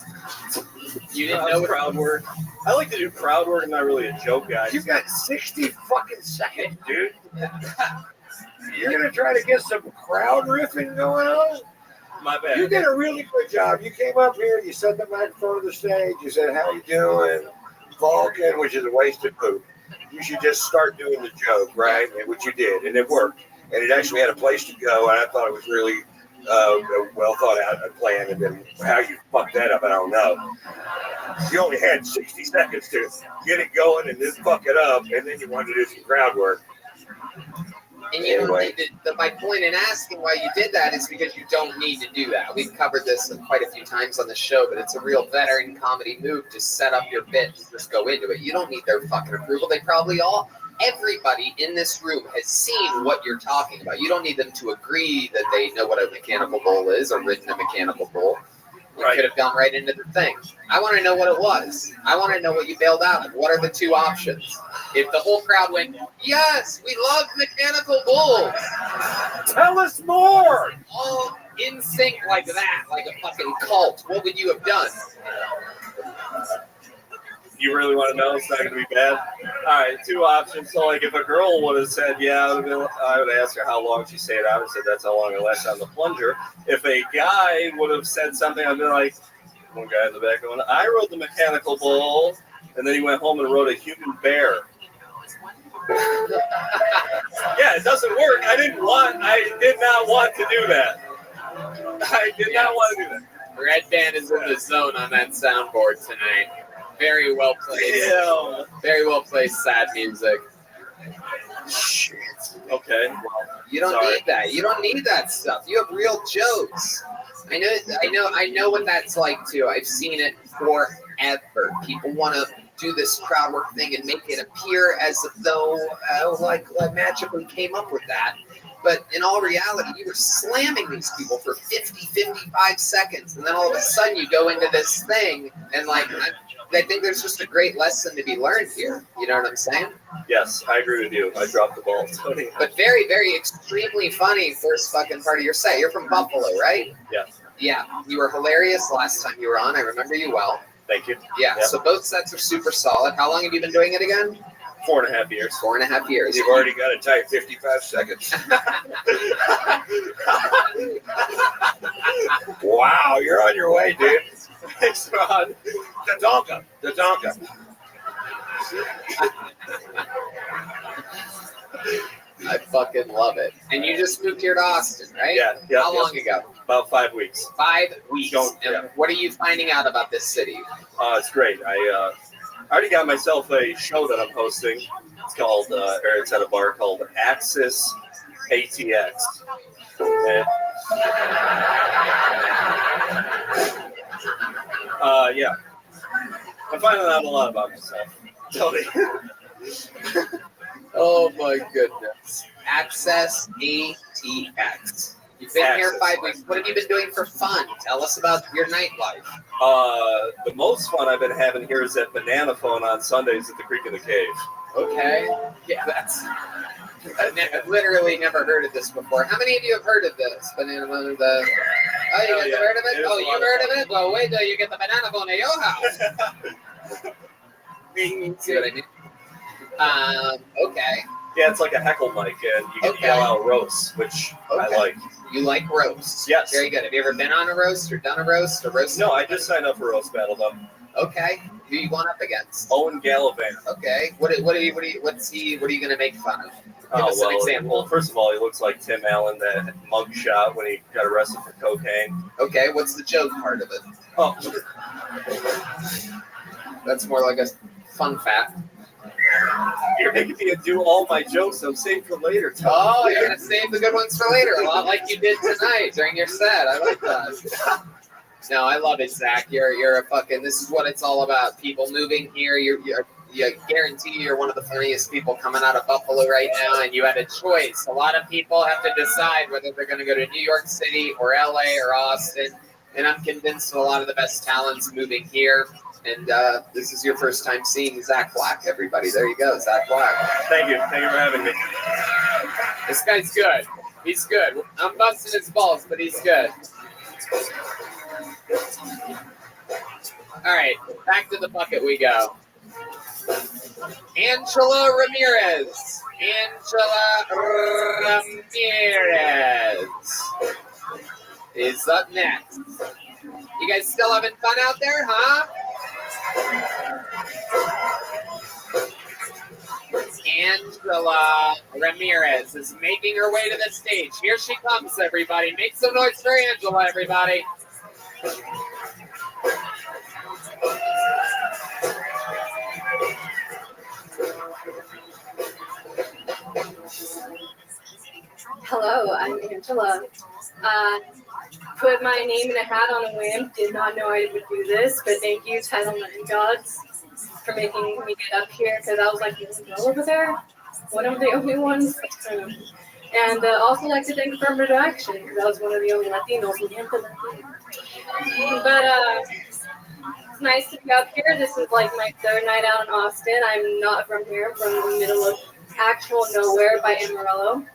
Speaker 3: You didn't know
Speaker 6: crowd work. I like to do crowd work. I'm not really a joke guy.
Speaker 7: You've got 60 fucking seconds, dude. You're going to try to get some crowd riffing going on?
Speaker 6: My bad.
Speaker 7: You did a really good job. You came up here, you set the microphone on the stage, you said, how you doing? Vulcan, which is a wasted poop. You should just start doing the joke, right? And which you did, and it worked. And it actually had a place to go, and I thought it was really a well thought out plan. And then how you fucked that up, I don't know. You only had 60 seconds to get it going and then fuck it up, and then you wanted to do some crowd work.
Speaker 3: And you don't need to, my point in asking why you did that is because you don't need to do that. We've covered this quite a few times on the show, but it's a real veteran comedy move to set up your bit and just go into it. You don't need their fucking approval. They probably everybody in this room has seen what you're talking about. You don't need them to agree that they know what a mechanical bull is or ridden a mechanical bull. You could have gone right into the thing. I want to know what it was. I want to know what you bailed out of. What are the two options? If the whole crowd went, yes, we love mechanical bulls.
Speaker 7: Tell us more.
Speaker 3: All in sync like that, like a fucking cult. What would you have done?
Speaker 6: You really want to know? It's not going to be bad. All right, two options. So, like, if a girl would have said, yeah, I would ask her how long she stayed out. I said, that's how long I lasted on the plunger. If a guy would have said something, I'd be like, one guy in the back going, I rode the mechanical bull. And then he went home and rode a human bear. Yeah, it doesn't work. I did not want to do that. I did not want to do that.
Speaker 3: Red Band is in the zone on that soundboard tonight. Very well placed.
Speaker 6: Yeah.
Speaker 3: Very well placed sad music.
Speaker 6: Shit. Okay.
Speaker 3: You don't need that. You don't need that stuff. You have real jokes. I know what that's like too. I've seen it forever. People want to do this crowd work thing and make it appear as though like magically came up with that. But in all reality, you were slamming these people for 50, 55 seconds. And then all of a sudden you go into this thing and like, I think there's just a great lesson to be learned here. You know what I'm saying?
Speaker 6: Yes, I agree with you. I dropped the ball, Tony.
Speaker 3: But very, very extremely funny first fucking part of your set. You're from Buffalo, right?
Speaker 6: Yeah.
Speaker 3: Yeah. You were hilarious last time you were on. I remember you well.
Speaker 6: Thank you.
Speaker 3: Yeah. So both sets are super solid. How long have you been doing it again?
Speaker 5: 4.5 years.
Speaker 3: 4.5 years.
Speaker 5: You've already got a tight 55 seconds. Wow, you're on your way, dude. Thanks, Ron. The donka.
Speaker 3: I fucking love it. And you just moved here to Austin, right?
Speaker 5: Yeah.
Speaker 3: How long ago?
Speaker 5: About 5 weeks.
Speaker 3: 5 weeks. And what are you finding out about this city?
Speaker 5: It's great. I already got myself a show that I'm hosting. It's called, it's at a bar called Axis ATX. And, yeah. I'm finding out a lot about myself. Tell me.
Speaker 3: Oh my goodness. Access ATX. You've been here 5 weeks. What have you been doing for fun? Tell us about your nightlife.
Speaker 5: The most fun I've been having here is at Banana Phone on Sundays at the Creek of the Cave.
Speaker 3: Okay. Yeah, I've literally never heard of this before. How many of you have heard of this? Banana Phone, you guys have heard of it? You've heard of it? Well, wait till you get the Banana Phone at your house. See what I mean? Okay.
Speaker 5: Yeah, it's like a heckle mic, and you can yell out roasts, which I like.
Speaker 3: You like roasts?
Speaker 5: Yes.
Speaker 3: Very good. Have you ever been on a roast or done a roast?
Speaker 5: No, I just signed up for Roast Battle, though.
Speaker 3: Okay. Who you going up against?
Speaker 5: Owen Gallivan.
Speaker 3: Okay. What are you going to make fun of? Give us an example.
Speaker 5: Well, first of all, he looks like Tim Allen, that mug shot when he got arrested for cocaine.
Speaker 3: Okay. What's the joke part of it?
Speaker 5: Oh.
Speaker 3: That's more like a fun fact.
Speaker 5: You're making me do all my jokes. I'm saving for later.
Speaker 3: Oh, you're going to save the good ones for later, a lot like you did tonight during your set. I like that. No, I love it, Zach. You're a fucking, this is what it's all about. People moving here. You guarantee you're one of the funniest people coming out of Buffalo right now, and you had a choice. A lot of people have to decide whether they're going to go to New York City or LA or Austin, and I'm convinced a lot of the best talents moving here. And this is your first time seeing Zach Black, everybody. There you go, Zach Black.
Speaker 5: Thank you. Thank you for having me.
Speaker 3: This guy's good. He's good. I'm busting his balls, but he's good. All right, back to the bucket we go. Angela Ramirez. Is up next. You guys still having fun out there, huh? Angela Ramirez is making her way to the stage. Here she comes, everybody. Make some noise for Angela, everybody.
Speaker 9: Hello, I'm Angela. Put my name in a hat on a whim. Did not know I would do this, but thank you, Title IX Gods, for making me get up here, because I was like, there's a girl over there? One of the only ones? And also like to thank Affirmative Action, because I was one of the only Latinos in the But it's nice to be up here. This is like my third night out in Austin. I'm not from here. I'm from the middle of actual nowhere by Amarillo.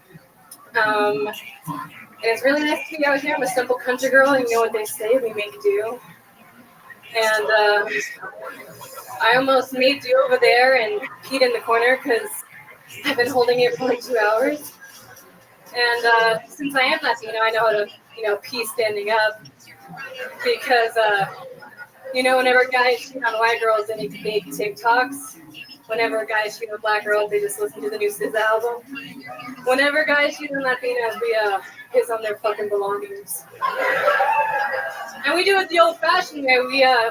Speaker 9: And it's really nice to be out here. I'm a simple country girl, and you know what they say, we make do. And I almost made do over there and peed in the corner because I've been holding it for like 2 hours. And since I am Latino, I know how to, pee standing up, because, whenever guys shoot on white girls, they make fake TikToks. Whenever guys shoot on black girls, they just listen to the new SZA album. Whenever guys shoot on Latinos, we piss on their fucking belongings. And we do it the old-fashioned way.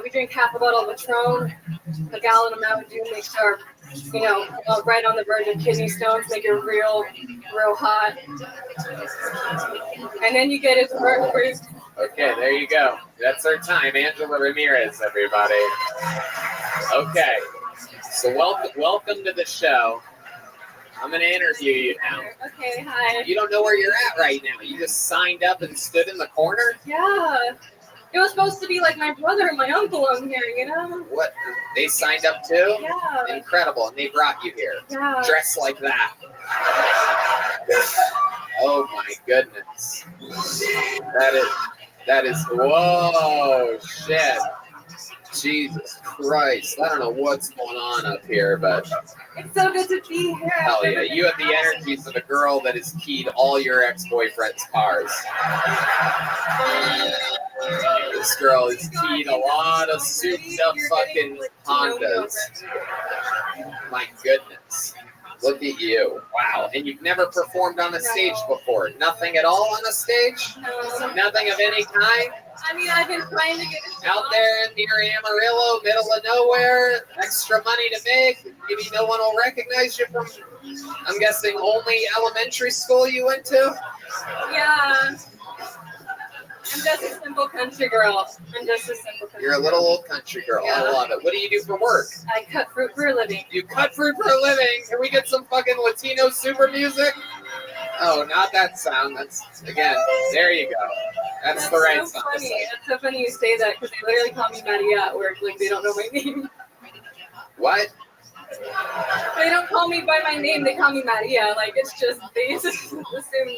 Speaker 9: We drink half a bottle of Patron, a gallon of Mountain Dew, make sure, right on the verge of kidney stones, make it real hot. And then you get it first.
Speaker 3: Okay, there you go. That's our time. Angela Ramirez, everybody. Okay. So welcome to the show. I'm going to interview you now.
Speaker 9: Okay, hi.
Speaker 3: You don't know where you're at right now. You just signed up and stood in the corner?
Speaker 9: Yeah. It was supposed to be like my brother and my uncle on here,
Speaker 3: What? They signed up too?
Speaker 9: Yeah.
Speaker 3: Incredible. And they brought you here.
Speaker 9: Yeah.
Speaker 3: Dressed like that. Oh my goodness. That is, whoa, shit. Jesus Christ. I don't know what's going on up here, but
Speaker 9: It's so good to be here.
Speaker 3: hell yeah. You have the energies of a girl that has keyed all your ex-boyfriend's cars. This girl has keyed a lot of souped up fucking Hondas. My goodness. Look at you. Wow. And you've never performed on a stage before? Nothing at all on a stage? Nothing of any kind?
Speaker 9: I mean, I've been trying to get it
Speaker 3: out there near Amarillo, middle of nowhere, extra money to make. Maybe no one will recognize you from, I'm guessing, only elementary school you went to?
Speaker 9: Yeah. I'm just a simple country girl.
Speaker 3: You're a little old country girl.
Speaker 9: Yeah.
Speaker 3: I love it. What do you do for work?
Speaker 9: I cut fruit for a living.
Speaker 3: You cut fruit for a living? Can we get some fucking Latino super music? Oh, not that sound. That's, again, there you go. That's the right
Speaker 9: so
Speaker 3: sound.
Speaker 9: funny. It's so funny you say that because they literally call me Maria at work. Like, they don't know my name.
Speaker 3: What?
Speaker 9: They don't call me by my name. They call me Maria. Like, it's just, they just assume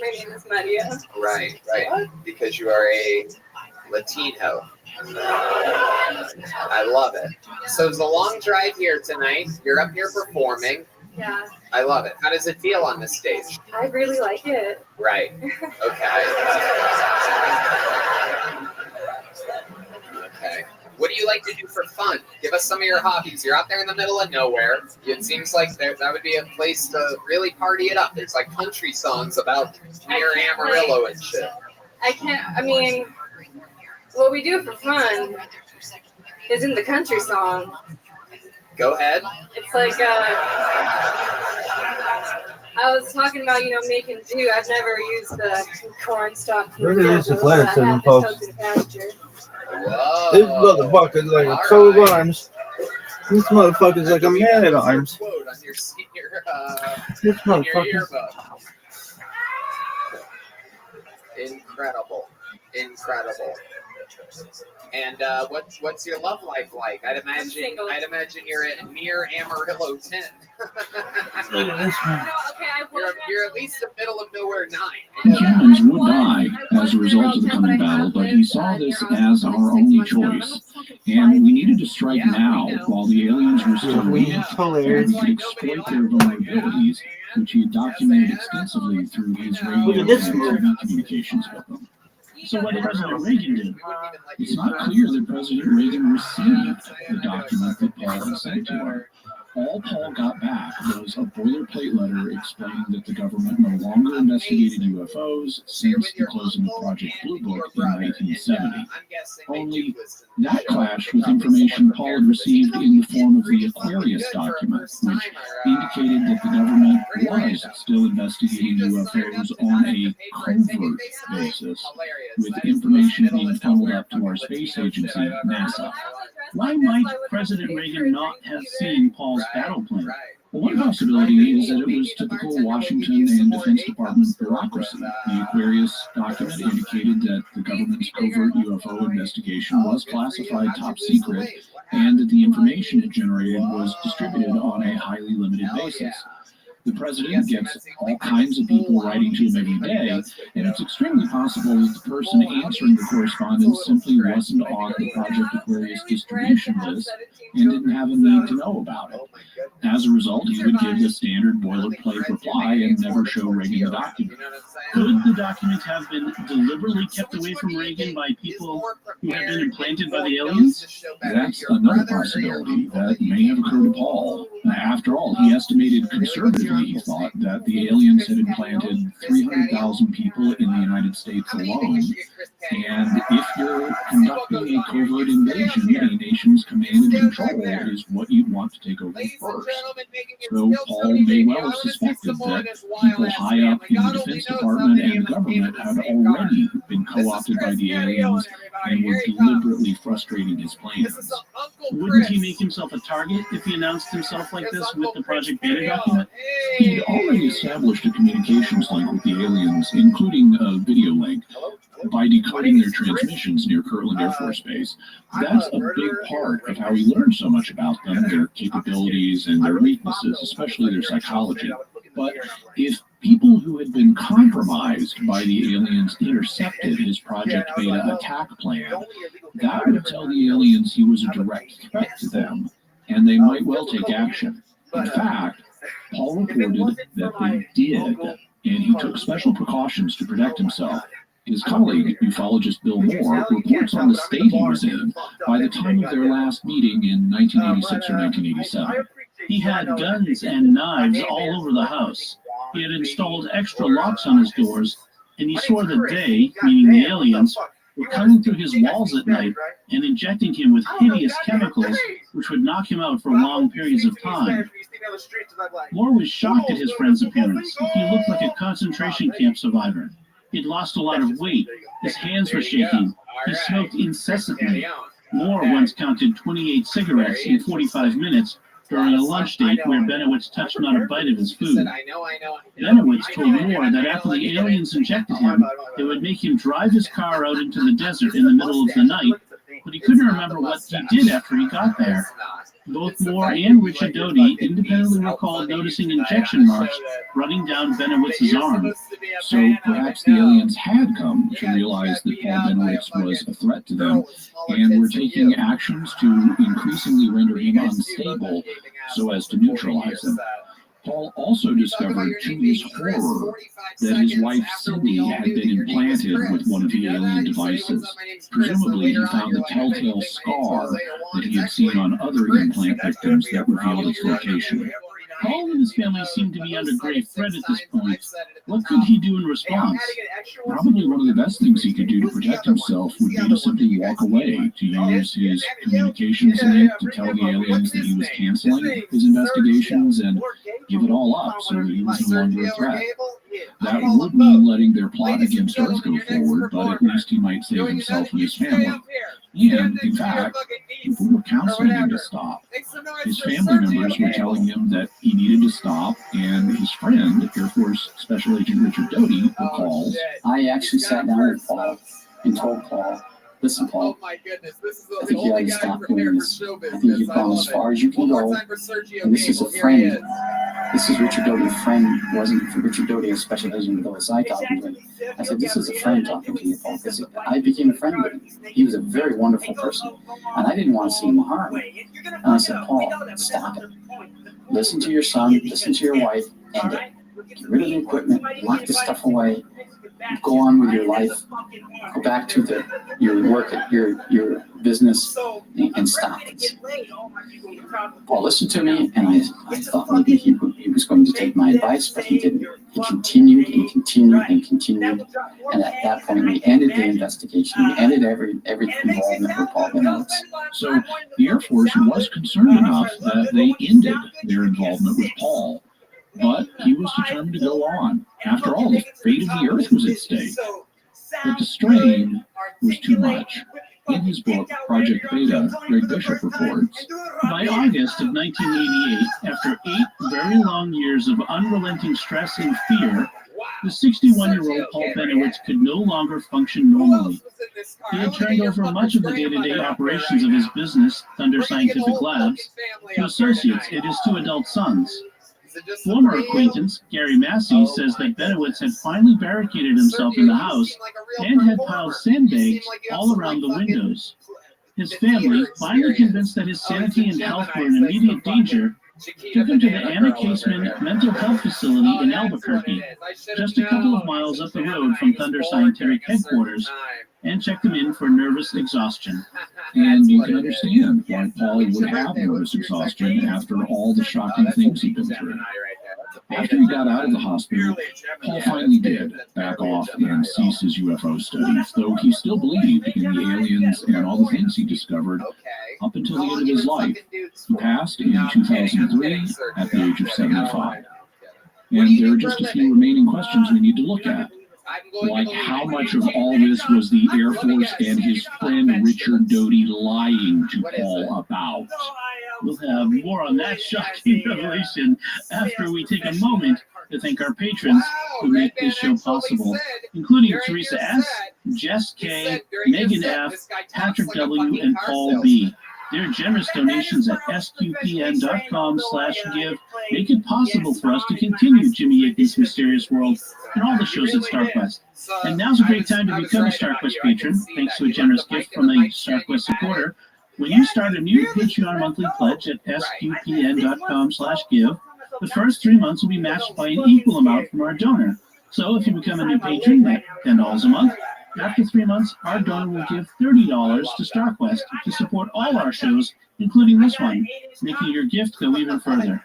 Speaker 9: my name is Maria.
Speaker 3: Right, right. Because you are a Latino. I love it. So it's a long drive here tonight. You're up here performing.
Speaker 9: Yeah.
Speaker 3: I love it. How does it feel on the stage?
Speaker 9: I really like it.
Speaker 3: Right. Okay. Okay. What do you like to do for fun? Give us some of your hobbies. You're out there in the middle of nowhere. It seems like that would be a place to really party it up. There's like country songs about near Amarillo and shit.
Speaker 9: I mean, what we do for fun is in the country song.
Speaker 3: Go ahead.
Speaker 9: It's like, I was talking about, making do. I've never used the corn stalk.
Speaker 8: Look at this athleticism, folks.
Speaker 3: Whoa.
Speaker 8: This motherfucker's like a coat of arms. This motherfucker's like a man at arms. This motherfucker.
Speaker 3: Incredible. Incredible. And what's your love life like? I'd imagine you're at near Amarillo 10.
Speaker 8: Look at this one.
Speaker 3: You're at least the middle of nowhere 9.
Speaker 17: Humans would die as a result of the coming battle, but he saw this as our only choice. And we needed to strike now while the aliens were still alive, and we could exploit their vulnerabilities, which he had documented extensively through his radio and TV communications with them. So what did President Reagan do? It's not clear that President Reagan received the document that Paul had sent to him. All Paul got back was a boilerplate letter explaining that the government no longer investigated UFOs since the closing of Project Blue Book in 1970. Only that clashed with information Paul had received in the form of the Aquarius document, which indicated that the government was still investigating UFOs on a covert basis, with information being funneled up to our space agency, NASA. Why might President Reagan not have seen Paul's battle plan? Well, one possibility is that it was typical Washington and Defense Department bureaucracy. The Aquarius document indicated that the government's covert UFO investigation was classified top secret, and that the information it generated was distributed on a highly limited basis. The president gets all kinds of people writing to him every day, and it's extremely possible that the person answering the correspondence simply wasn't on the Project Aquarius distribution list and didn't have a need to know about it. As a result, he would give the standard boilerplate reply and never show Reagan the document. Could the document have been deliberately kept away from Reagan by people who have been implanted by the aliens? That's another possibility that may have occurred to Paul. After all, he estimated conservatively, he thought, that the aliens had implanted 300,000 people in the United States alone. And if you're conducting a covert invasion, a nation's command and control is what you'd want to take over first. So Paul may well have suspected that people high up in the Defense Department and the government had already been co-opted by the aliens and were deliberately frustrating his plans. Wouldn't he make himself a target if he announced himself like this with the Project Beta document? He'd already established a communications link with the aliens, including a video link, by decoding their transmissions near Kirtland Air Force Base. That's a big part of how he learned so much about them, their capabilities and their weaknesses, especially their psychology. But if People who had been compromised by the aliens intercepted his Project Beta attack plan. That would tell the aliens he was a direct threat to them, and they might well take action. In fact, Paul reported that they did, and he took special precautions to protect himself. His colleague, ufologist Bill Moore, reports on the state he was in by the time of their last meeting in 1986 or 1987. He had guns and knives all over the house. He had installed extra locks on his doors, and he swore that they, meaning the aliens, were coming through his walls at night and injecting him with hideous chemicals which would knock him out for long periods of time. Moore was shocked at his friend's appearance. He looked like a concentration camp survivor. He'd lost a lot of weight. His hands were shaking. He smoked incessantly. Moore once counted 28 cigarettes in 45 minutes during a lunch date where Benowitz touched not a bite of his food. Benowitz told Moore that after the aliens injected him, they would make him drive his car out into the desert in the middle of the night, but he couldn't remember what he did after he got there. Both Moore and Richard Doty independently recalled noticing injection marks running down Benowitz's arm. So perhaps the aliens had come to realize that Paul Benowitz was a threat to them and were taking actions to increasingly render him unstable so as to neutralize him. Paul also discovered, to his horror, that his wife Cindy had been implanted with one of the alien devices. Presumably, he found the telltale scar that he had seen on other implant victims that revealed its location. Paul and his family seemed to be under grave threat at this point. What could he do in response? Probably one of the best things he could do to protect himself would be to simply walk away, to use his communications link to tell the aliens that he was canceling his investigations and give it all up so that he was no longer a threat. That would mean letting their plot against Earth go forward, but at least he might save himself and his family. And, in fact, people were counseling him to stop. His family members were telling him that he needed to stop, and his friend, Air Force Special Agent Richard Doty, recalls,
Speaker 18: I actually sat down with Paul and told Paul, listen, Paul, I think you ought to stop doing this. I think you've gone as far as you can go, and this is a friend. This is Richard Doty, a friend. It wasn't for Richard Doty, a special agent of the OSI talking to him. I said, this is a friend talking to you, Paul, because I became a friend with him. He was a very wonderful person, and I didn't want to see him harm. And I said, Paul, stop it. Listen to your son, listen to your wife, end it. Get rid of the equipment, lock this stuff away, go on with your life, go back to your work at your business, and stop it. Paul listened to me, and I thought maybe he was going to take my advice, but he didn't. He continued and continued and continued, and at that point we ended the investigation. We ended every involvement with Paul Benowitz.
Speaker 17: So the Air Force was concerned enough that they ended their involvement with Paul. But he was determined to go on. After all, the fate of the Earth was at stake. But the strain was too much. In his book, Project Beta, Greg Bishop reports, by August of 1988, after 8 very long years of unrelenting stress and fear, the 61-year-old Paul Benowitz could no longer function normally. He had turned over much of the day-to-day operations of his business, Thunder Scientific Labs, to associates and his 2 adult sons. Former acquaintance Gary Massey says that Benowitz had finally barricaded himself in the house and had piled sandbags all around the windows. His family, finally convinced that his sanity and health were in immediate danger, took him to the Anna Caseman Mental Health Facility in Albuquerque, just a couple of miles up the road from Thunder Scientific headquarters, and checked him in for nervous exhaustion. And you can understand why Paul would have nervous exhaustion after all the shocking things he'd been through. After he got out of the hospital, Paul finally did back off and cease his UFO studies, though he still believed in the aliens and all the things he discovered up until the end of his life. He passed in 2003 at the age of 75. And there are just a few remaining questions we need to look at. Like, how much of all this was the Air Force and his friend Richard Doty lying to Paul about? We'll have more on that shocking revelation after we take a moment to thank our patrons who make this show possible, including Teresa S., Jess K., Megan F., Patrick W., and Paul B. Their generous donations at sqpn.com/give make it possible for us to continue Jimmy Aiken's Mysterious World and all the shows at StarQuest. And now's a great time to become a StarQuest patron, thanks to a generous gift from a StarQuest supporter. When you start a new Patreon monthly pledge at sqpn.com/give, the first 3 months will be matched by an equal amount from our donor. So if you become a new patron at $10 a month, after 3 months, our donor will give $30 to StarQuest to support all our shows, including this one, making your gift go even further.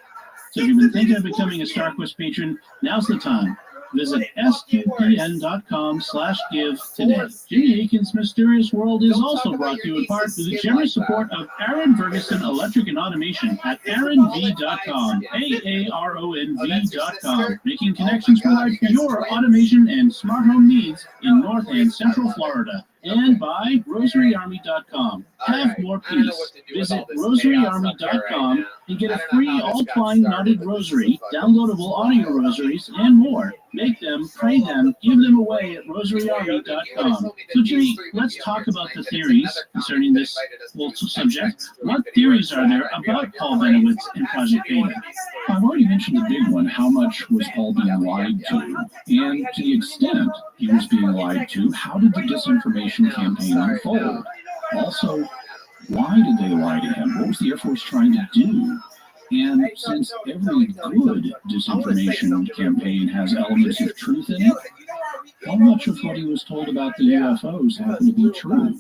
Speaker 17: So if you've been thinking of becoming a StarQuest patron, now's the time. Visit sqpn.com/give today. Jimmy Aiken's Mysterious World is also brought to you in part with the generous support of Aaron Ferguson Electric and Automation at aaronv.com, AARONV.com, making connections for your automation and smart home needs in North and Central Florida. And by rosaryarmy.com. Have more peace. Visit rosaryarmy.com and get a free all-twine knotted rosary, downloadable audio rosaries, and more. Make them, pray them, give them away at rosaryarmy.com. So, Jimmy, let's talk about the theories concerning this whole subject. What theories are there about Paul Benowitz and Project Beta?
Speaker 18: I've already mentioned the big one. How much was Paul being lied to? And to the extent he was being lied to, how did the disinformation campaign unfold? Also, why did they lie to him? What was the Air Force trying to do? And since every good disinformation campaign has elements of truth in it, how much of what he was told about the UFOs happened to be true?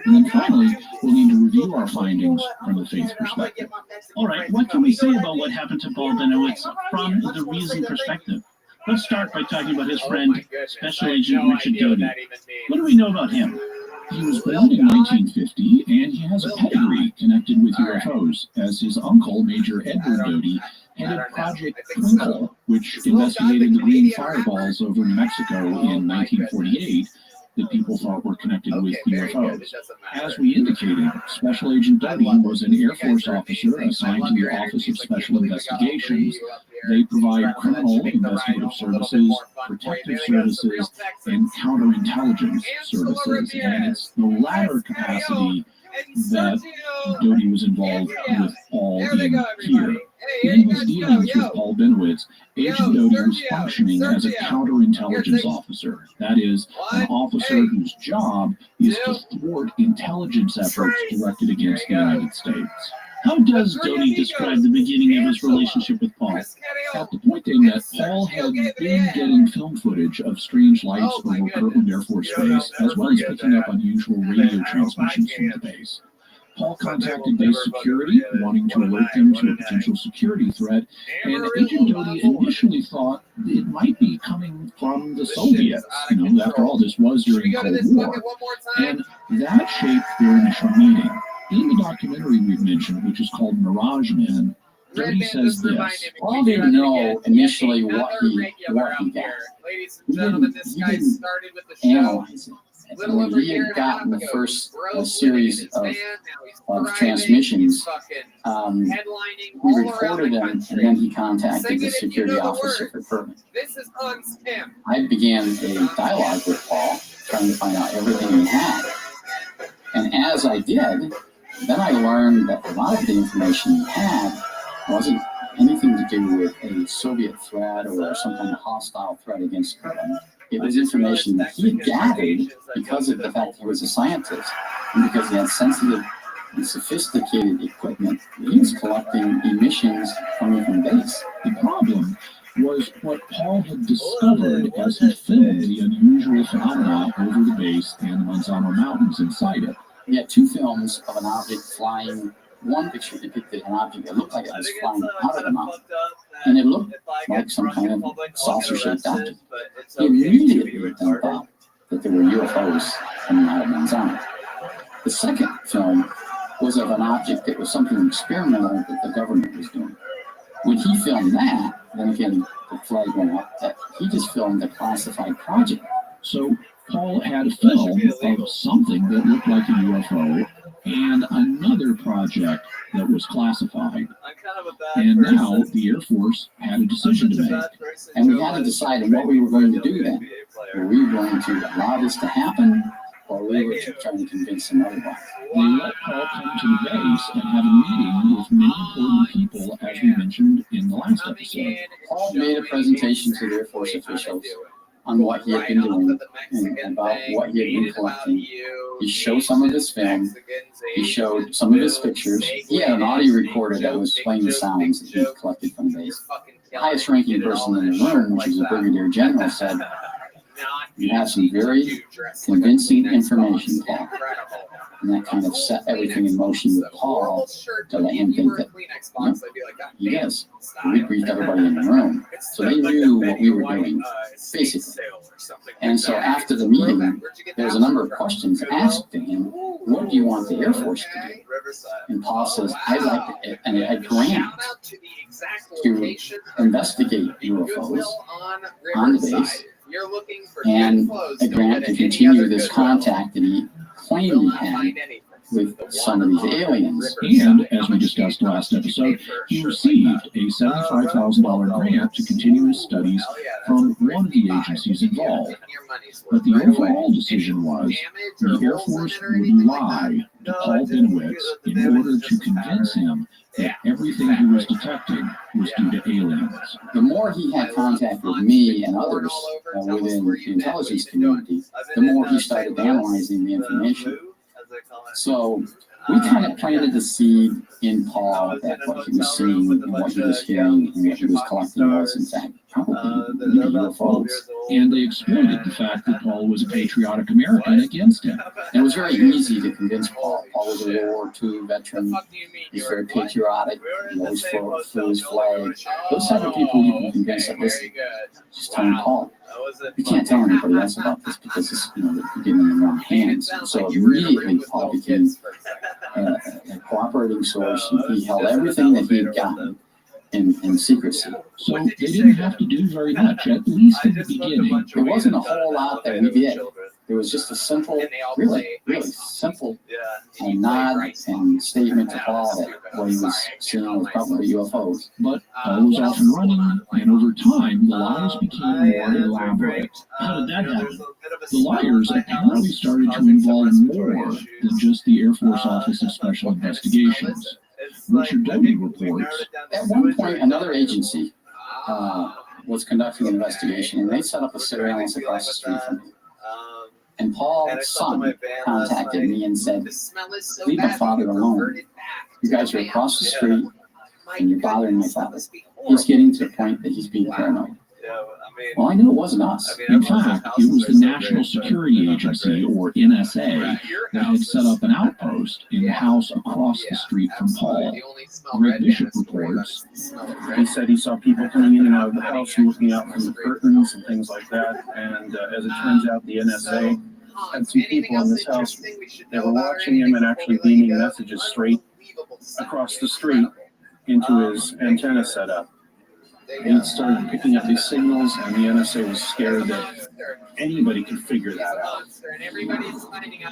Speaker 18: And then finally, we'll need to review our findings from the faith perspective.
Speaker 17: All right, what can we say about what happened to Paul Benowitz from the reason perspective? Let's start by talking about his friend, Special Agent Richard Doty. What do we know about him?
Speaker 18: He was born in 1950, and he has a pedigree connected with UFOs, as his uncle, Major Edward Doty, headed Project Twinkle, which investigated the green fireballs over New Mexico in 1948 that people thought were connected with UFOs. As we indicated, Special Agent Doty was an Air Force officer assigned to the Office of Special Investigations. They provide criminal investigative services, protective services, and counterintelligence services. And it's the latter capacity that Doty was involved with Paul in here. In his dealings with Paul Benowitz, Agent Doty was functioning as a counterintelligence officer. That is, an officer whose job is to thwart intelligence efforts directed against the United States.
Speaker 17: How does Doty describe the beginning of his relationship with Paul?
Speaker 18: At the point they met, Paul had been getting film footage of strange lights over Kirtland Air Force Base, as well as picking up unusual radio transmissions from the base. Paul contacted base security, wanting to alert them to a potential security threat, and Agent Doty initially thought it might be coming from the Soviets. After all, this was during the Cold War, and that shaped their initial meeting. In the documentary we've mentioned, which is called Mirage Men, Doty says this:
Speaker 3: Paul didn't know initially what he got. He didn't analyze it. When he had gotten the first series of transmissions, we recorded them, and then he contacted the security officer for permit. I began a dialogue with Paul, trying to find out everything he had. And as I did, then I learned that a lot of the information he had wasn't anything to do with a Soviet threat or some kind of hostile threat against Kirtland. It was information that he gathered because of the fact he was a scientist and because he had sensitive and sophisticated equipment. He was collecting emissions coming from base.
Speaker 18: The problem was what Paul had discovered as he filmed the unusual phenomena over the base and the Manzano Mountains inside it.
Speaker 3: We had two films of an object flying. One picture depicted an object that looked like it was flying out of the mountain, and it looked like some kind of saucer-shaped object. He immediately thought that there were UFOs coming out of Manzano. The second film was of an object that was something experimental that the government was doing. When he filmed that, then again, the flag went up, that he just filmed a classified project.
Speaker 18: So Paul had a film of something that looked like a UFO and another project that was classified. And now the Air Force had a decision to make.
Speaker 3: And we had to decide on what we were going to do then. Were we going to allow this to happen, or we were trying to convince them otherwise?
Speaker 17: They let Paul come to the base and have a meeting with many important people, as we mentioned in the last episode.
Speaker 18: Paul made a presentation to the Air Force officials on what he had been doing and about what he had been collecting. He showed some of his film. He showed some of his pictures. He had an audio recorder that was playing the sounds that he collected from the base. The highest ranking person in the room, which was a brigadier general, said, "You have some very convincing information, Paul." And that kind of set everything in motion with Paul to let him think that, he is. We briefed everybody in the room. So they knew what we were doing, basically. And so after the meeting, there was a number of questions asked to him. What do you want the Air Force to do? And Paul says, I'd like a grant to investigate UFOs on the base, and a grant to continue this contact that he claimed he had with some of these aliens.
Speaker 17: And, as we discussed last episode, he received a $75,000 grant to continue his studies from one of the agencies involved. But the overall decision was the Air Force would lie to Paul Benowitz in order to convince him that everything he was detecting was due to aliens.
Speaker 18: The more he had contact with me and others within the intelligence community, the more he started analyzing the information. So we kind of planted the seed in Paul that what he was seeing and what he was hearing and what he was collecting was, in fact, probably UFOs.
Speaker 17: And they exploited the fact that Paul was a patriotic American against him.
Speaker 18: And it was very easy to convince Paul. Paul was a World War II veteran. He's very patriotic. He always flew his flag. Those type of people you can convince that, listen, just tell him Paul. You can't tell anybody else about this because it's, you're getting in the wrong hands. And so immediately Paul became a cooperating source, and he held everything that he had gotten in secrecy.
Speaker 17: So they didn't have to do very much, at least in the beginning.
Speaker 18: There wasn't a whole lot that we did. It was just a simple, really simple nod and statement to Paul that what he was seeing was probably UFOs.
Speaker 17: But Paul was off and running, and over time, the lies became more elaborate. How did that happen? The liars apparently started to involve more than just the Air Force Office of Special Investigations. Richard Doty reports,
Speaker 18: at one point, another agency was conducting an investigation, and they set up a surveillance across the street from me. And Paul's son contacted me and said, leave my father alone. You guys are across the street, and you're bothering my father. He's getting to the point that he's being paranoid. Well, I knew it wasn't us.
Speaker 17: In fact, it was the National Security Agency, or NSA, that had set up an outpost in the house across the street from Paul. Greg Bishop reports,
Speaker 19: he said he saw people coming in and out of the house and looking out from the curtains and things like that. And as it turns out, the NSA had some people in this house that were watching him and actually beaming messages straight across the street into his antenna setup. He started picking up these signals, and the NSA was scared that anybody could figure that out.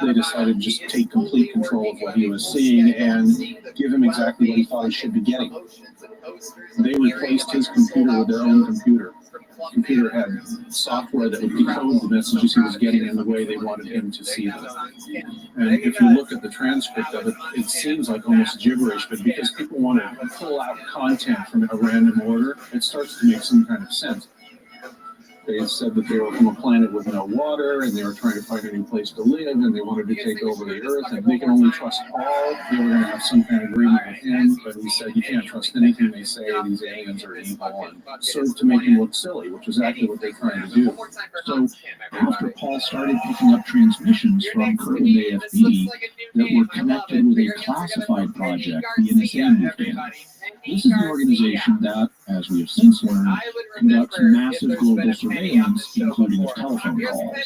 Speaker 19: They decided to just take complete control of what he was seeing and give him exactly what he thought he should be getting. They replaced his computer with their own computer. The computer had software that would decode the messages he was getting in the way they wanted him to see them. And if you look at the transcript of it, it seems like almost gibberish, but because people want to pull out content from a random order, it starts to make some kind of sense. They said that they were from a planet with no water, and they were trying to find a new place to live, and they wanted to take over the Earth, and they can only trust Paul. They were going to have some kind of agreement with him, but he said, you can't trust anything they say, these aliens are evil, and served to make him look silly, which is exactly what they're trying to do.
Speaker 17: So after Paul started picking up transmissions from Kirtland AFB that were connected with a classified project, the NSA moved in. This is an organization that, as we have since learned, conducts massive global surveillance, including of telephone calls.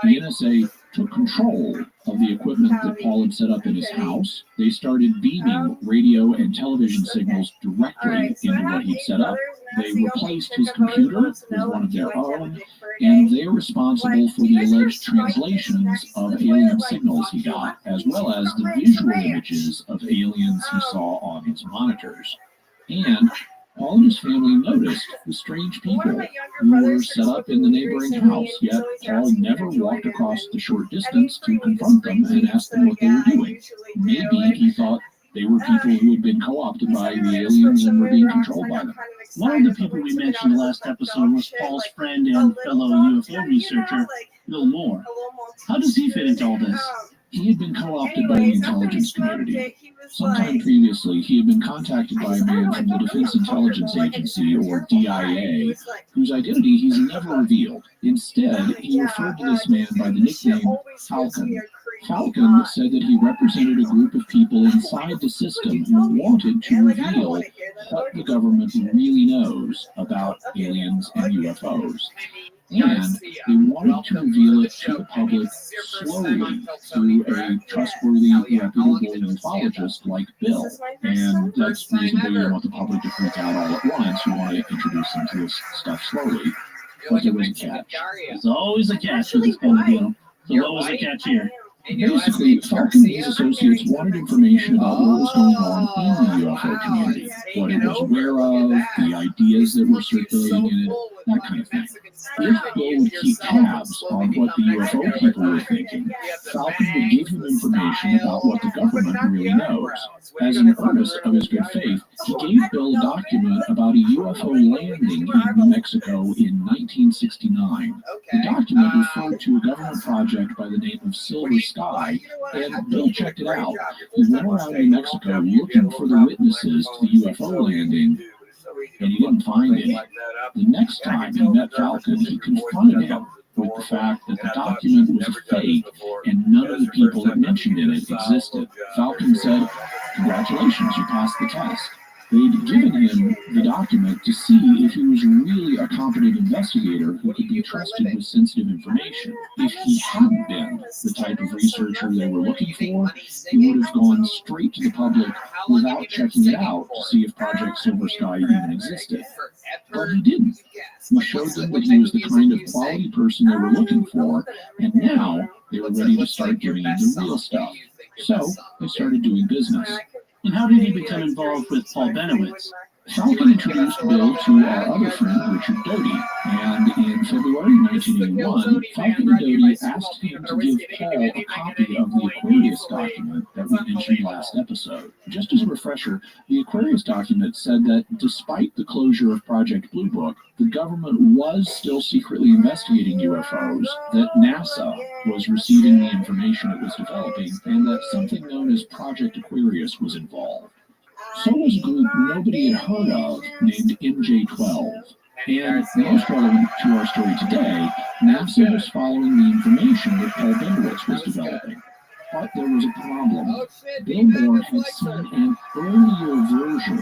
Speaker 17: The NSA took control of the equipment that Paul had set up in his house. They started beaming radio and television signals directly into what he'd set up. They replaced his computer with one of their own, and they're responsible for the alleged translations of alien signals he got, as well as the visual images of aliens he saw on his monitors. And
Speaker 19: All of his family noticed the strange people who were set up in the neighboring house, yet Paul never walked across the short distance to confront them and ask them what they were doing. Maybe he thought they were people who had been co-opted by the aliens and were being controlled by them.
Speaker 17: One of the people we mentioned last episode was Paul's friend and fellow UFO researcher, Bill Moore. How does he fit into all this?
Speaker 19: He had been co-opted by the intelligence community. Sometime previously, he had been contacted by a man from the Defense Intelligence Agency, or DIA, whose identity he's never revealed. Instead, he referred to this man by the nickname Falcon. Falcon said that he represented a group of people inside the system who wanted to reveal what the government really knows about aliens and UFOs. And they wanted to reveal it to the public slowly through a trustworthy, reputable ufologist like Bill. And that's reasonably you want the public to freak out all at once. You want to introduce them to this stuff slowly. But there was a catch.
Speaker 17: There's always a catch with this kind of deal. So what was the catch here?
Speaker 19: Basically, Falcon and his associates wanted information about what was going on in the UFO community, what it was aware of, the ideas that were circulating in it, that kind of thing. If Bill would keep tabs on what the UFO people were thinking, Falcon would give him information about what the government really knows. As an earnest of his good faith, he gave Bill a document about a UFO landing in New Mexico in 1969. The document referred to a government project by the name of Silver Sky, and Bill checked it out. He went around New Mexico looking for the witnesses to the UFO landing, and he didn't find any. The next time he met Falcon, he confronted him with the fact that the document was fake and none of the people that mentioned in it existed. Falcon said, "Congratulations, you passed the test." They'd given him the document to see if he was really a competent investigator who could be trusted with sensitive information. If he hadn't been the type of researcher they were looking for, he would have gone straight to the public without checking it out to see if Project Silver Sky even existed. But he didn't. He showed them that he was the kind of quality person they were looking for, and now they were ready to start giving him the real stuff. So they started doing business.
Speaker 17: And how did he become involved with Paul Benowitz?
Speaker 19: Falcon introduced Bill to our other friend, Richard Doty, and in February 1981, Falcon and Doty asked him to give Paul a copy of the Aquarius document that we mentioned last episode. Just as a refresher, the Aquarius document said that despite the closure of Project Blue Book, the government was still secretly investigating UFOs, that NASA was receiving the information it was developing, and that something known as Project Aquarius was involved. So was a group nobody had heard of named MJ-12. And most relevant to our story today, NASA was following the information that Paul Benowitz was developing. But there was a problem. Bill Moore had seen an earlier version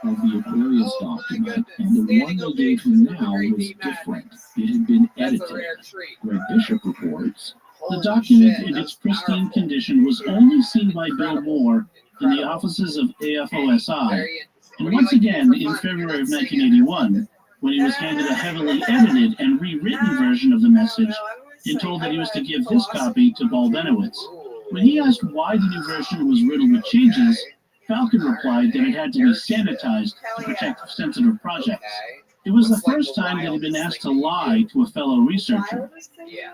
Speaker 19: of the Aquarius document, and the one they gave him now was different. It had been edited. Greg Bishop reports,
Speaker 17: the document in its pristine condition was only seen by Bill Moore in the offices of AFOSI, and once again in February of 1981, when he was handed a heavily edited and rewritten version of the message and told that he was to give this copy to Paul Benowitz. When he asked why the new version was riddled with changes, Falcon replied that it had to be sanitized to protect sensitive projects. It was the first time that he'd been asked to lie to a fellow researcher.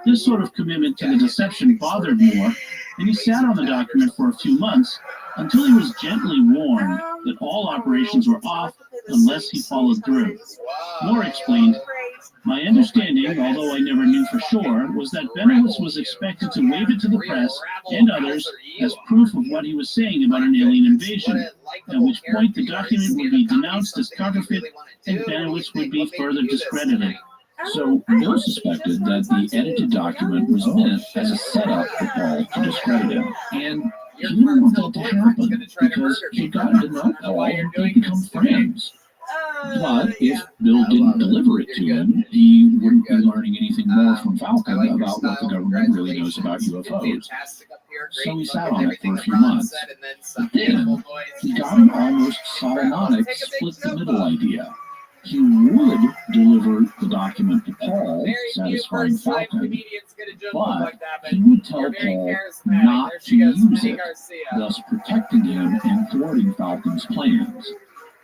Speaker 17: This sort of commitment to the deception bothered Moore, and he sat on the document for a few months until he was gently warned that all operations were off unless he followed through. Moore explained, "My understanding, although I never knew for sure, was that Benowitz was expected to wave it to the press and others as proof of what he was saying about an alien invasion, at which point the document would be denounced as counterfeit and Benowitz would be further discredited."
Speaker 19: So Bill suspected that the edited document was meant as a setup for Paul to discredit him, and he didn't want that to happen because he'd gotten to know Paul and they'd become friends. But if Bill didn't deliver it to him, he wouldn't be learning anything more from Falcon about what the government really knows about UFOs. So he sat on it for a few months. But then he got an almost Solomonic split-the-middle idea. He would deliver the document to Paul, satisfying Falcon, but he would tell Paul not to use it, thus protecting him and thwarting Falcon's plans.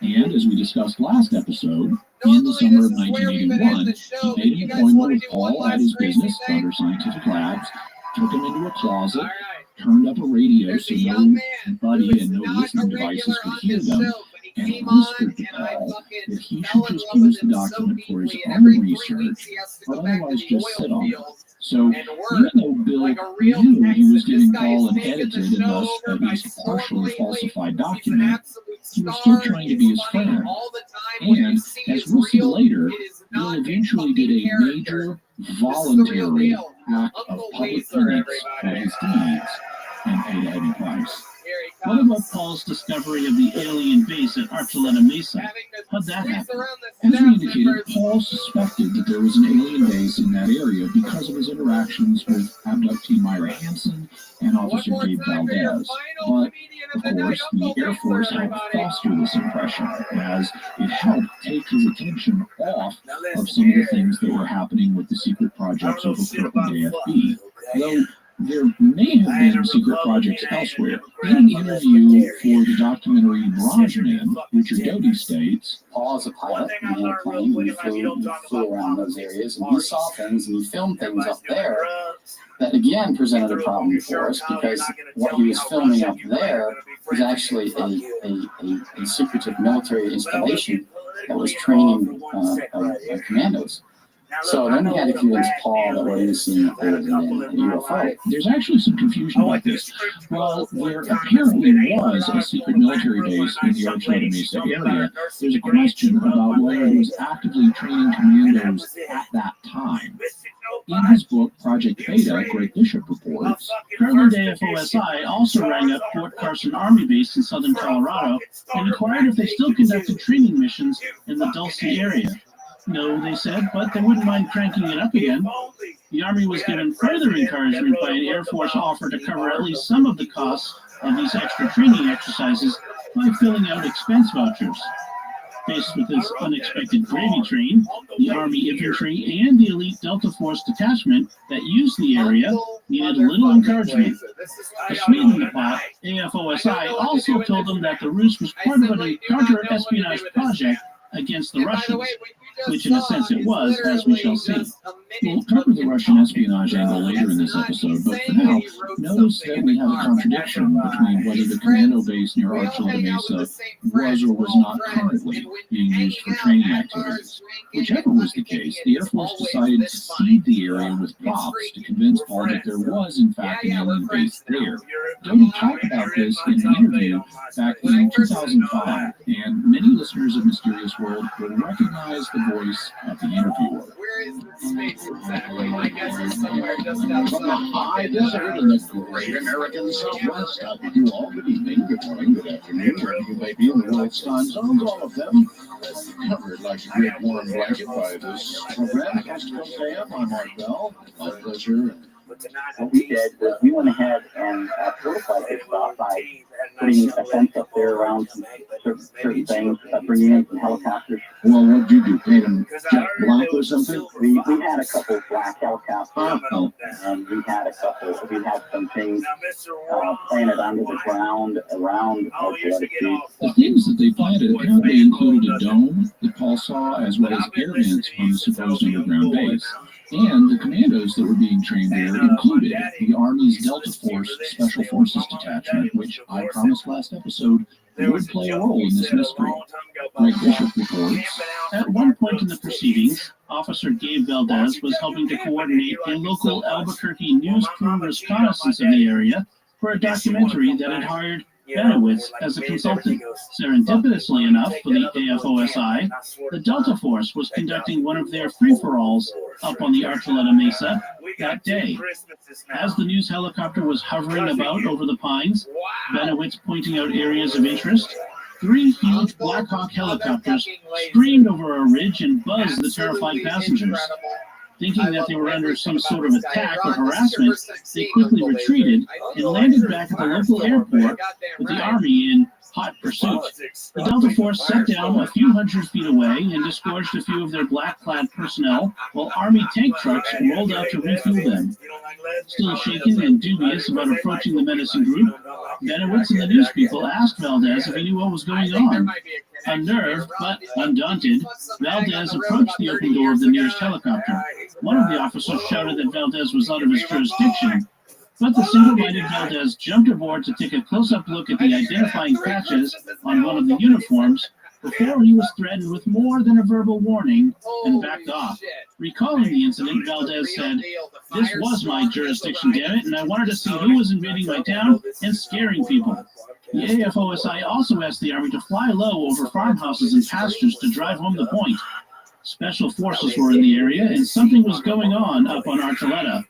Speaker 17: And as we discussed last episode, in the summer of 1981, he made an appointment with Paul at his business, Thunder Scientific Labs, took him into a closet, turned up a radio so nobody and no listening devices could hear them, and whispered to Paul that he should just use the document for his own research, but otherwise just sit on it. So even though Bill knew he was giving Paul an edited and thus at least partially falsified document, he was still trying to be his friend. And as we'll see later, Bill eventually did a major voluntary act of public penance for his deeds and paid a heavy price. What about Paul's discovery of the alien base at Archuleta Mesa? How'd that happen? As we indicated, Paul suspected that there was an alien base in that area because of his interactions with abductee Myra Hansen and Officer Dave Valdez. But, of course, the Air Force helped foster this impression, as it helped take his attention off of some of the things that were happening with the secret projects over Kirkland AFB. Though there may have been secret projects elsewhere. In an interview for the documentary Mirage Man, Richard Doty states,
Speaker 18: Paul is a pilot in an airplane. We flew around those areas, and he saw things and he filmed things up there that again presented a problem for us, because what he was filming up there was actually a secretive military installation that was training commandos. So then we had to convince Paul that what he was seeing up there was a UFO.
Speaker 17: There's actually some confusion about this. Well, there apparently was a secret military base in the Archuleta Mesa area. There's a question about whether it was actively training commandos at that time. In his book, Project Beta, Greg Bishop reports, Kirkland AFOSI also rang up Fort Carson Army Base in southern Colorado and inquired if they still conducted training missions in the Dulce area. No, they said, but they wouldn't mind cranking it up again. The Army was given further encouragement by an Air Force offer to cover at least some of the costs of these extra training exercises by filling out expense vouchers. Faced with this unexpected gravy train, the Army infantry and the elite Delta Force detachment that used the area needed little encouragement. To sweeten the pot, AFOSI also told them that the ruse was part of a larger espionage project against the Russians, which in a sense it was, as we shall see. We'll cover the Russian espionage angle later in this episode, but for now, notice that we have a contradiction between whether the commando base near Archuleta Mesa was or was not currently being used for training activities. Whichever was the case, the Air Force decided to seed the area with props to convince Paul that there was, in fact, an alien base there. Doty talked about this in an interview back in 2005, and many listeners of Mysterious World will recognize the voice of the interviewer.
Speaker 3: Where is the space exactly? I guess it's somewhere just outside.
Speaker 17: From the high desert in the great American Southwest, I bid you all good evening, good morning, good afternoon, wherever you may be in the world's time zones, all of them covered like a great warm blanket by this program. I'm Mark Bell. My pleasure.
Speaker 20: What we did was we went ahead and fortified this spot by putting a fence up there around some certain things, bringing in some helicopters.
Speaker 17: Well, what did you do? Paint them jet black or something?
Speaker 20: We had a couple of black helicopters, and we had some things planted under the ground around Archuleta.
Speaker 17: The things that they planted apparently included a dome that Paul saw, as well as air vents on the supposed underground base. And the commandos that were being trained there included the Army's Delta Force Special Forces Detachment, which I promised last episode would play a role in this mystery. Greg Bishop reports, at one point in the proceedings, Officer Gabe Valdez was helping to coordinate a local Albuquerque news crew reconnaissance of the area for a documentary that had hired Benowitz as a consultant. Serendipitously enough for the AFOSI, the Delta Force was conducting one of their free-for-alls up on the Archuleta Mesa that day. As the news helicopter was hovering about over the pines, Benowitz pointing out areas of interest, 3 huge Black Hawk helicopters streamed over a ridge and buzzed the terrified passengers. Thinking that they were under some sort of attack or harassment, they quickly retreated and landed back at the local airport with the Army in hot pursuit. The Delta Force set down a few hundred feet away and disgorged a few of their black-clad personnel, while Army tank trucks rolled out to refuel them. Still shaken and dubious about approaching the menacing group, Benowitz and the news people asked Valdez if he knew what was going on. Unnerved, but undaunted, Valdez approached the open door of the nearest helicopter. One of the officers shouted that Valdez was out of his jurisdiction, but the single-minded Valdez jumped aboard to take a close-up look at the identifying patches on one of the uniforms before he was threatened with more than a verbal warning and backed off. Recalling the incident, Valdez said, "This was my jurisdiction, damn it, and I wanted to see who was invading my town and scaring people." The AFOSI also asked the Army to fly low over farmhouses and pastures to drive home the point. Special forces were in the area, and something was going on up on Archuleta.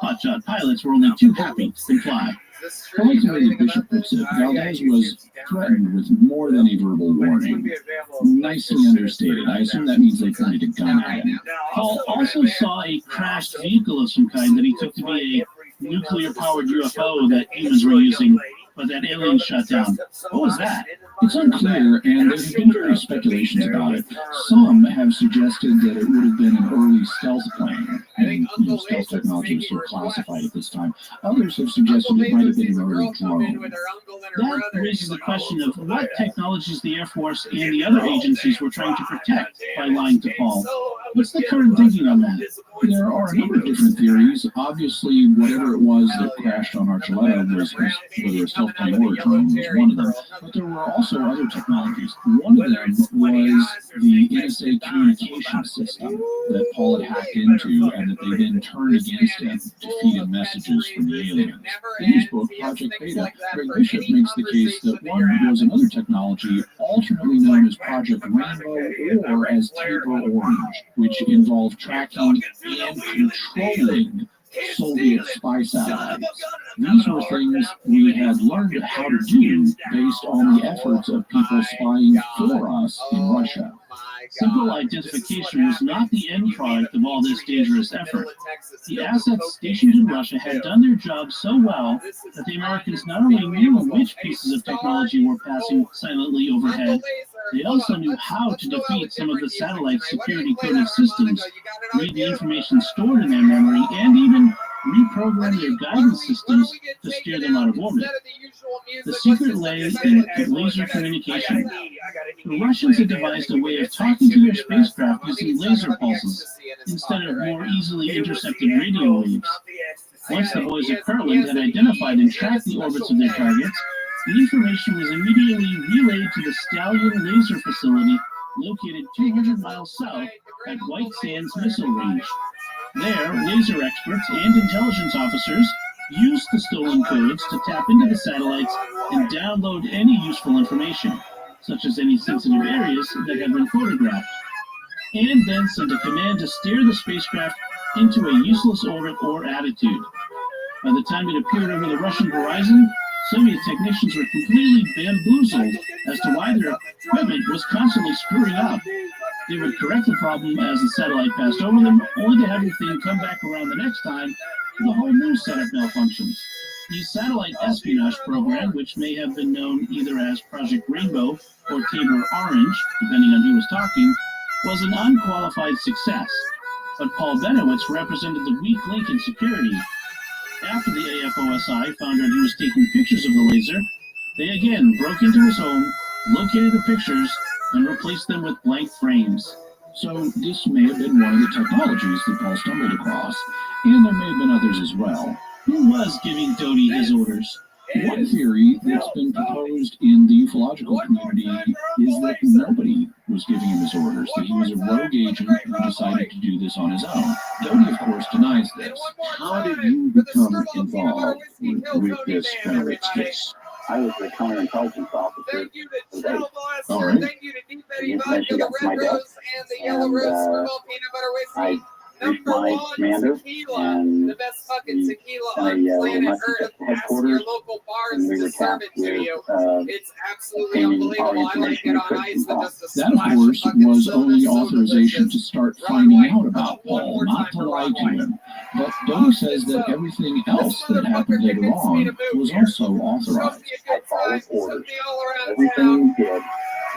Speaker 17: Hotshot pilots were only too happy to fly.
Speaker 7: I like the way the bishop puts it. Valdez was threatened with more than a verbal warning. Nicely understated. I assume that means they pointed a gun at him.
Speaker 17: Paul also saw a crashed vehicle of some kind that he took to be a nuclear-powered UFO that humans were using, but that aliens shut down. What was that?
Speaker 7: It's unclear, and there have been various speculations about it. Some have suggested that it would have been an early stealth plane, and stealth technology was so classified at this time. Others have suggested it might have been an early drone.
Speaker 17: That raises the question of what technologies the Air Force and the other agencies were trying to protect by lying to Paul. What's the current thinking on that?
Speaker 7: There are a number of different theories. Obviously, whatever it was that crashed on Archuleta was whether a stealth plane or a drone was one of them. But there were also other technologies. One of them was the NSA communication system that Paul had hacked into and that they then turned against him to feed him messages from the aliens. In his book, Project Beta, Greg Bishop makes the case that one was another technology alternately known as Project Rainbow or as Tabor Orange, which involved tracking and controlling Soviet spy satellites. These were things we had learned how to do based on the efforts of people spying for us in Russia.
Speaker 17: Simple identification was not the end product of all this dangerous effort. The assets stationed in Russia had done their job so well that the Americans not only knew which pieces of technology were passing silently overhead, they also knew how to defeat some of the satellite security-coded systems, read the information stored in their memory, and even reprogram their guidance systems to steer them out of orbit. The secret lay in laser communication. The Russians had devised a way of talking to their spacecraft using laser pulses instead of more easily intercepted radio waves. Once the boys at Kirtland had identified and tracked the orbits of their targets, the information was immediately relayed to the Stallion Laser Facility located 200 miles south at White Sands Missile Range. There, laser experts and intelligence officers used the stolen codes to tap into the satellites and download any useful information, such as any sensitive areas that had been photographed, and then sent a command to steer the spacecraft into a useless orbit or attitude. By the time it appeared over the Russian horizon, Soviet technicians were completely bamboozled as to why their equipment was constantly screwing up. They would correct the problem as the satellite passed over them, only to have the thing come back around the next time with a whole new set of malfunctions. The satellite espionage program, which may have been known either as Project Rainbow or Tabor Orange, depending on who was talking, was an unqualified success. But Paul Benowitz represented the weak link in security. After the AFOSI found out he was taking pictures of the laser, they again broke into his home, located the pictures, and replaced them with blank frames.
Speaker 7: So this may have been one of the technologies that Paul stumbled across, and there may have been others as well.
Speaker 17: Who was giving Doty his orders?
Speaker 7: One theory that's been proposed in the ufological community is that nobody was giving him his orders, that he was a rogue agent who decided to do this on his own. Doty, of course, denies this. How did you become involved with this Benowitz case?
Speaker 20: I was the counterintelligence officer.
Speaker 7: All right.
Speaker 20: The information got to my desk, and I reached my commander, and he sent a little message at the headquarters, and we were tasked with obtaining all the information we could from Paul.
Speaker 7: That, of course, was only authorization to start finding out about Paul, not to lie to him. But Doty says that everything else that happened later on was also authorized.
Speaker 20: I followed orders. Everything we did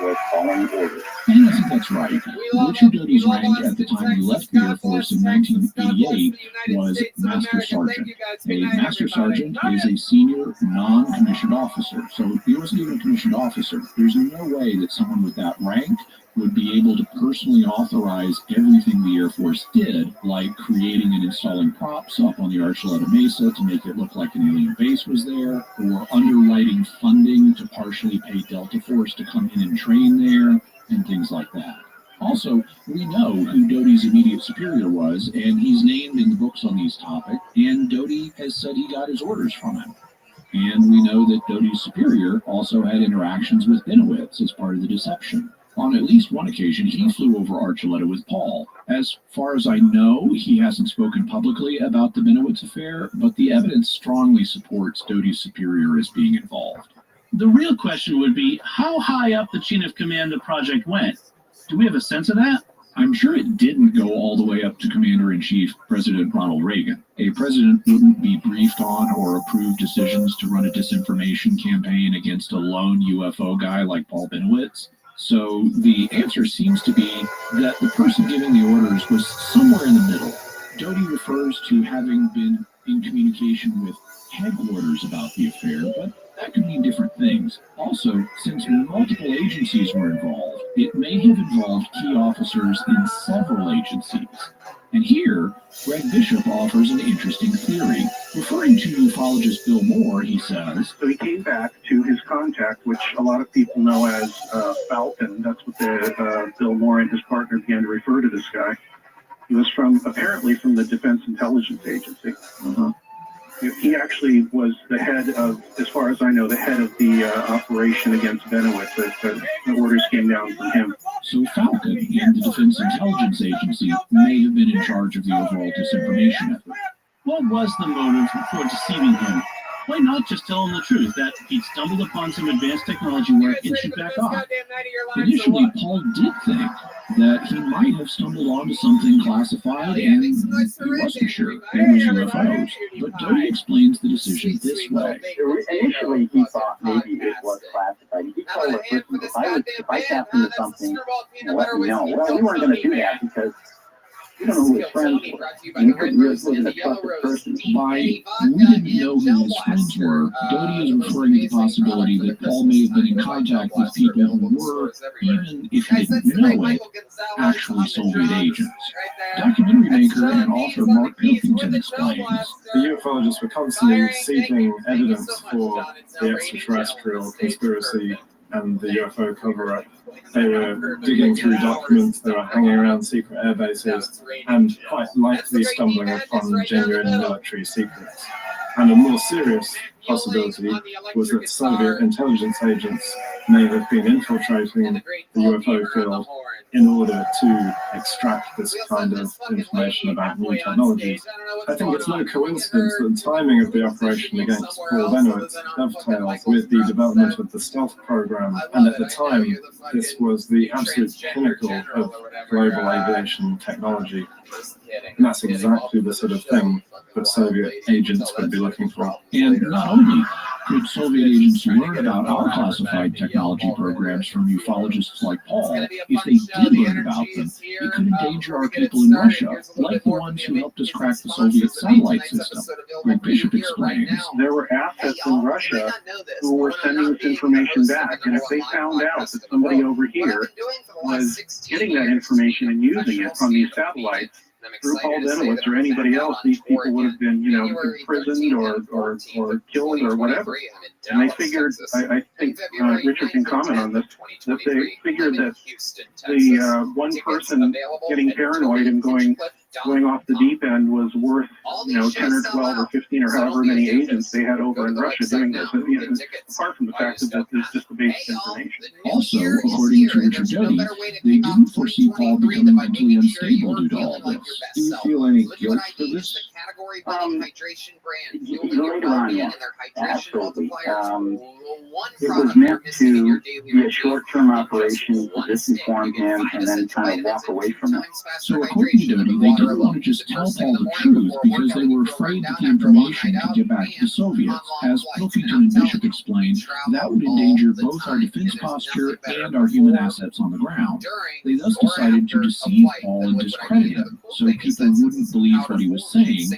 Speaker 20: was following orders.
Speaker 17: And I think that's right. Richard Doty's rank at the time he left the Air Force in 1988 was Master Sergeant. A Master Sergeant is a senior non-commissioned officer, so he wasn't even a commissioned officer. There's no way that someone with that rank would be able to personally authorize everything the Air Force did, like creating and installing props up on the Archuleta Mesa to make it look like an alien base was there, or underwriting funding to partially pay Delta Force to come in and train there, and things like that. Also, we know who Doty's immediate superior was, and he's named in the books on these topics, and Doty has said he got his orders from him. And we know that Doty's superior also had interactions with Benowitz as part of the deception. On at least one occasion, he flew over Archuleta with Paul. As far as I know, he hasn't spoken publicly about the Benowitz affair, but the evidence strongly supports Doty's superior as being involved. The real question would be, how high up the chain of command the project went? Do we have a sense of that?
Speaker 19: I'm sure it didn't go all the way up to Commander-in-Chief President Ronald Reagan. A president wouldn't be briefed on or approve decisions to run a disinformation campaign against a lone UFO guy like Paul Benowitz. So the answer seems to be that the person giving the orders was somewhere in the middle. Doty refers to having been in communication with headquarters about the affair, but that could mean different things. Also, since multiple agencies were involved, it may have involved key officers in several agencies. And here, Greg Bishop offers an interesting theory. Referring to ufologist Bill Moore, he says,
Speaker 21: so he came back to his contact, which a lot of people know as Falcon. That's what Bill Moore and his partner began to refer to this guy. He was apparently from the Defense Intelligence Agency. He actually was the head of, as far as I know, the head of the operation against Benowitz. The orders came down from him.
Speaker 17: So Falcon and the Defense Intelligence Agency may have been in charge of the overall disinformation effort. What was the motive for deceiving him? Why not just tell him the truth, that he'd stumbled upon some advanced technology work and should back off? Initially, Paul did think that he might have stumbled onto something classified and he wasn't sure it was UFOs. But Doty explains the decision this way.
Speaker 20: Initially, he thought maybe it was classified. He told us, listen, if I tapped into something, let me know. Well, we weren't going to do that because you don't know who his friends were. And you couldn't really live in a trusted person.
Speaker 17: By we didn't know who his friends were, Doty is referring to the possibility that Paul may have been in contact with people who were, even if he didn't know it, actually Soviet agents. Documentary maker and author Mark Pilkington explains.
Speaker 22: The ufologists were constantly seeking evidence for the extraterrestrial conspiracy and the UFO cover-up. They were digging through documents, they were hanging around secret air bases, and quite likely stumbling upon genuine military secrets. And a more serious possibility was that Soviet intelligence agents may have been infiltrating the UFO field in order to extract this kind of information about new technologies. I think it's no coincidence that the timing of the operation against Paul Benowitz dovetails with the development of the stealth program, and at the time, this was the absolute pinnacle of global aviation technology. And that's exactly the sort of thing that Soviet agents would be looking for.
Speaker 17: And not only could Soviet agents learn about our classified technology programs from ufologists like Paul, if they did learn about them, it could endanger our people in Russia, like the ones who helped us crack the Soviet satellite system. Greg Bishop explains.
Speaker 21: There were assets in Russia who were sending this information back, and if they found out that somebody over here was getting that information and using it from these satellites, through Paul Benowitz or anybody else, these people would have been, imprisoned or killed or whatever. And they figured, I think Richard can comment on this, that they figured that the one person getting paranoid and going off the deep end was worth, 10 or 12 or 15 or however many agents they had over in Russia doing this. Apart from the fact that it's just the basic information.
Speaker 17: Also, according to Richard Doty, they didn't foresee Paul becoming mentally unstable due to all this.
Speaker 22: Do you feel any guilt for this?
Speaker 3: category winning hydration brand.
Speaker 20: You're right around, yeah. Absolutely. It was meant to be a short-term operation to disinform him and then kind of walk away from it.
Speaker 17: So according to Doty, they didn't want to just tell Paul the truth because they were afraid that the information could get back to the Soviets. As Pilkington and Bishop explained, that would endanger both our defense posture and our human assets on the ground. They thus decided to deceive Paul and discredit him, so people wouldn't believe what he was saying.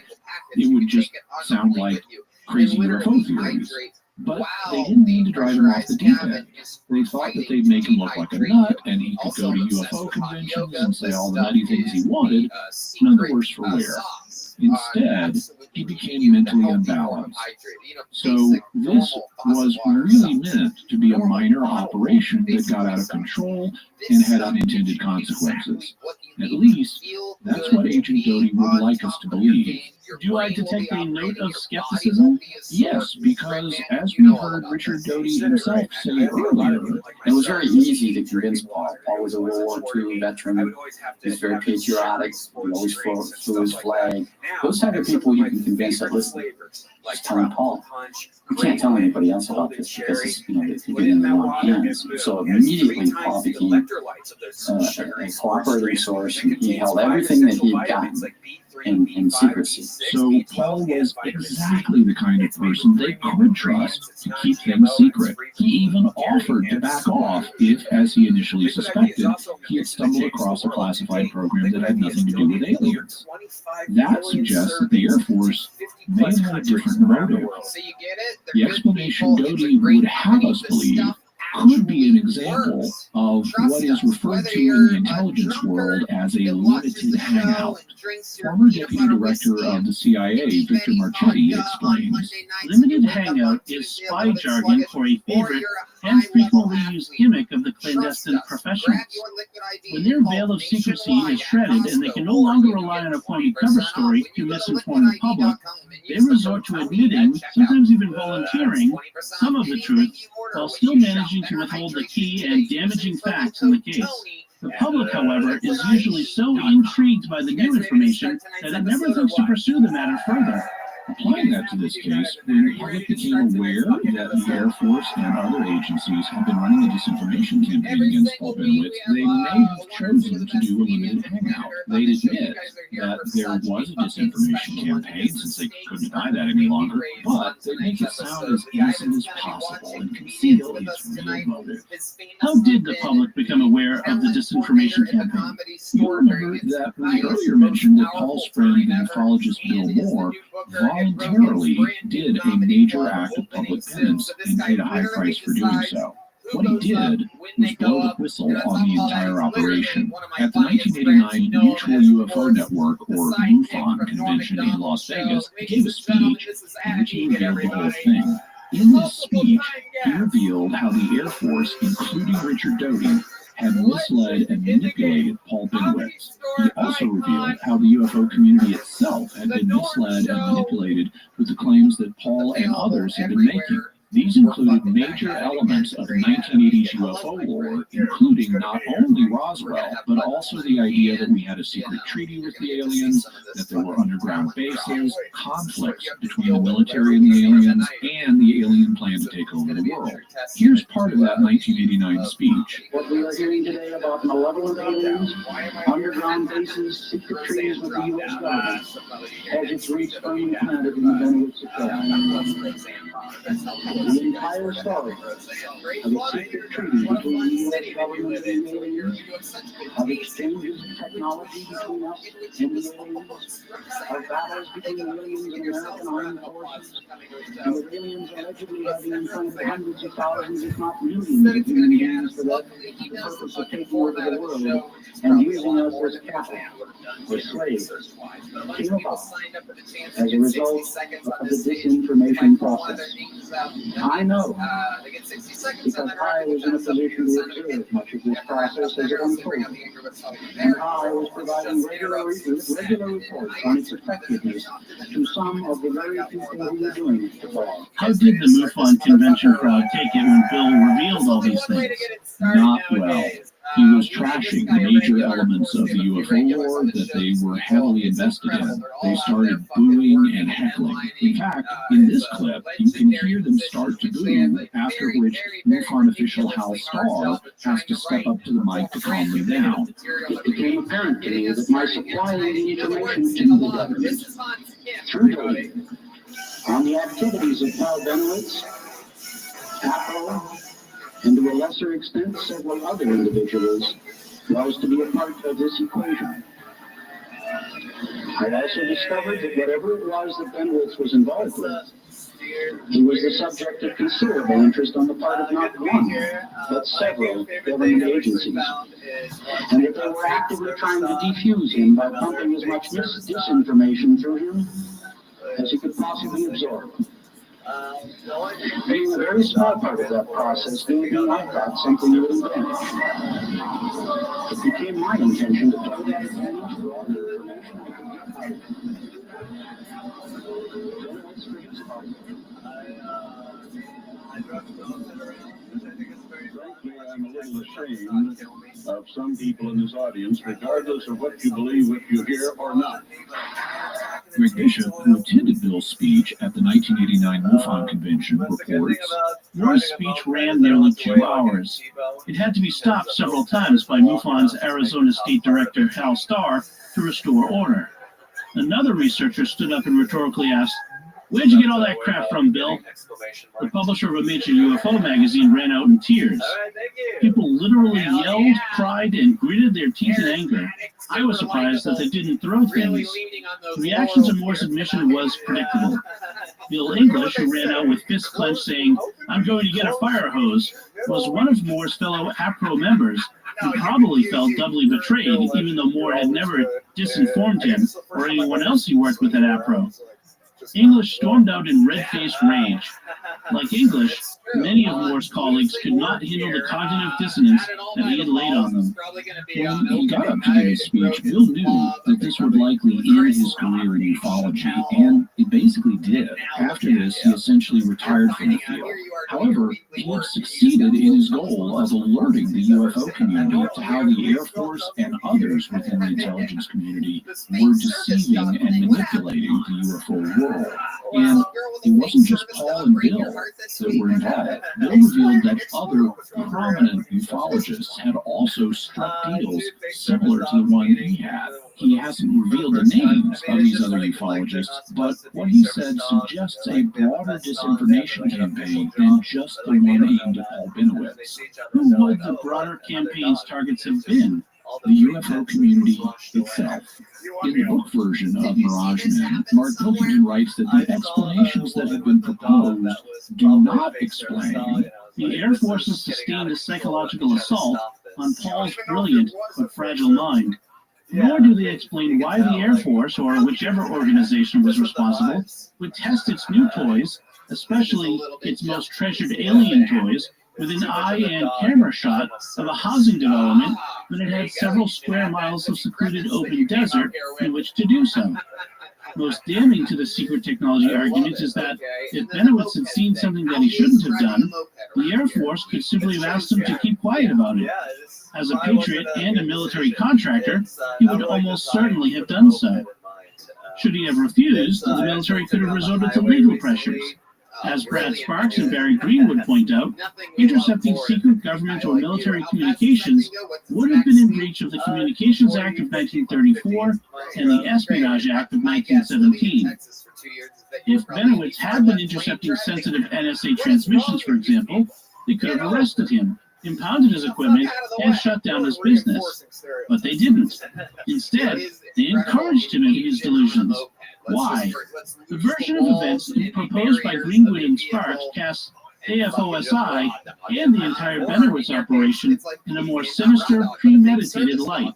Speaker 17: It would just sound like crazy UFO theories. But they didn't mean to drive him off the deep end. They thought that they'd make him look like a nut, and he could go to UFO conventions and say all the nutty things he wanted, none the worse for wear. Instead, he became mentally unbalanced. So this was really meant to be a minor operation that got out of control and had unintended consequences. At least, that's what Agent Doty would like us to believe. Do I detect a note of skepticism?
Speaker 20: Yes, because as we heard Richard Doty himself say earlier, it was very easy to convince Paul. Paul was a World War II veteran. He's very patriotic. He always flew his flag. Those type of people you can convince that, listen, just tell Paul. You can't tell anybody else about this because it's, it's getting in the wrong hands. So immediately Paul became a cooperating source, and he held everything that he'd gotten in secrecy.
Speaker 17: So Paul was exactly the kind of person they could trust to keep things secret. He even offered to back off if, as he initially suspected, he had stumbled across a classified program that had nothing to do with aliens. That suggests that the Air Force may have had a different motive. The explanation Doty would have us believe could be an example of what is referred to in the intelligence world as a limited hangout. Former Deputy Director of the CIA, Victor Marchetti, explains,
Speaker 1: limited hangout is spy jargon for a favorite and frequently used gimmick of the clandestine professions. When their veil of secrecy is shredded and they can no longer rely on a phony cover story to misinform the public, they resort to admitting, sometimes even volunteering, some of the truth while still managing to withhold the key and damaging facts in the case. The public, however, is usually so intrigued by the new information that it never thinks to pursue the matter further.
Speaker 17: Applying that to this case, when the public became aware that the Air Force and other agencies had been running a disinformation campaign against Paul Bennewitz, they may have chosen to do a limited hangout. They'd admit that there was a disinformation campaign, since they couldn't deny that any longer, but they make it sound as innocent as possible and conceal its real motive.
Speaker 1: How did the public become aware of the disinformation campaign?
Speaker 17: You'll remember that we earlier mentioned that Paul's friend, the ufologist Bill Moore, voluntarily did a major act of public penance and paid a high price for doing so. What he did was blow the whistle on the entire operation. At the 1989 Mutual UFO Network, or MUFON, convention in Las Vegas, he gave a speech in which he revealed the whole thing. In this speech, he revealed how the Air Force, including Richard Doty, had misled and manipulated Paul Bennewitz. He also revealed how the UFO community itself had been misled and manipulated with the claims that Paul and others had been making. These included major elements of the 1980s UFO lore, including not only Roswell, but also the idea that we had a secret treaty with the aliens, that there were underground bases, conflicts between the military and the aliens, and the alien plan to take over the world. Here's part of that 1989 speech.
Speaker 20: What we are hearing today about malevolent aliens, underground bases, secret treaties with the U.S. government, has its roots firmly planted in the Bennewitz affair. The entire story of the secret treaty between the U.S. government and the aliens, of exchanges of technology between us and the aliens, of battles between the aliens and American armed forces, and with aliens allegedly having implanted hundreds of thousands, if not millions, of human beings for the purpose of taking over the world and using us as cattle, or slaves, came about as a result of the disinformation process. I know, because I was in a position to observe much of this process as it unfolded, and I was providing regular reports on its effectiveness to some of the very people who were doing it before.
Speaker 1: How did the MUFON convention crowd take it when Bill revealed all these things?
Speaker 17: Not well.
Speaker 1: He was trashing the major elements of the UFO lore that they were heavily invested in. They started booing and heckling. In fact, in this clip, you can hear them start to boo, after which MUFON official Hal Starr has to step up to the mic to calm them down.
Speaker 18: It became apparent to me that my supply of the information to the government, through delivery, on the activities of Paul Benowitz, Apple, and to a lesser extent several other individuals, was to be a part of this equation. I also discovered that whatever it was that Benowitz was involved with, he was the subject of considerable interest on the part of not one, but several government agencies, and that they were actively trying to defuse him by pumping as much disinformation through him as he could possibly absorb. Being a very small part of that process, maybe I thought something would invent. It became my intention to play that advantage for all the information I could
Speaker 21: I'm a little ashamed of some people in this audience, regardless of what you believe, what you hear, or not.
Speaker 1: Greg Bishop, who attended Bill's speech at the 1989 MUFON convention, reports, Moore's speech ran nearly 2 hours. It had to be stopped several times by MUFON's Arizona State Director Hal Starr to restore order. Another researcher stood up and rhetorically asked, "Where'd you get all that crap from, Bill?" The publisher of a major UFO magazine ran out in tears. People literally yelled, cried, and gritted their teeth in anger. I was surprised that they didn't throw things. The reaction to Moore's admission was predictable. Bill English, who ran out with fists clenched saying, "I'm going to get a fire hose," was one of Moore's fellow APRO members, who probably felt doubly betrayed, even though Moore had never disinformed him or anyone else he worked with at APRO. English stormed out in red-faced rage. Like English, many of Moore's colleagues could not handle the cognitive dissonance that he had laid on them. When he got up to give his speech, Bill knew that this would likely end his career in ufology, and it basically did. After this, he essentially retired from the field. However, he had succeeded in his goal of alerting the UFO community to how the Air Force and others within the intelligence community were deceiving and manipulating the UFO world. And it wasn't just Paul and Bill that were involved. Bill revealed that other prominent ufologists had also struck deals similar to the one he had. He hasn't revealed the names of these other ufologists, but what he said suggests a broader disinformation campaign than just the one aimed at Paul Benowitz. Who would the broader campaign's targets have been? The UFO community itself. In the book version of Mirage Man, Mark Pilkington writes that the explanations that have been proposed do not explain the Air Force's sustained psychological assault on Paul's brilliant but fragile mind, nor do they explain why the Air Force, or whichever organization was responsible, would test its new toys, especially its most treasured alien toys, with an eye and camera shot of a housing development when it had several square miles of secluded open desert in which to do so. Most damning to the secret technology argument is that if Benowitz had seen something that he shouldn't have done, the Air Force could simply have asked him to keep quiet about it. As a patriot and a military contractor, he would almost certainly have done so. Should he have refused, the military could have resorted to legal pressures. As Brad Sparks and Barry Greenwood point out, intercepting secret government or military communications would have been in breach of the Communications Act of 1934 and the Espionage Act of 1917. If Benowitz had been intercepting sensitive NSA transmissions, for example, they could have arrested him, impounded his equipment, and shut down his business. But they didn't. Instead, they encouraged him in his delusions. Why? The version of events proposed by Greenwood and Sparks casts AFOSI and the entire Benowitz operation in a more sinister, premeditated light.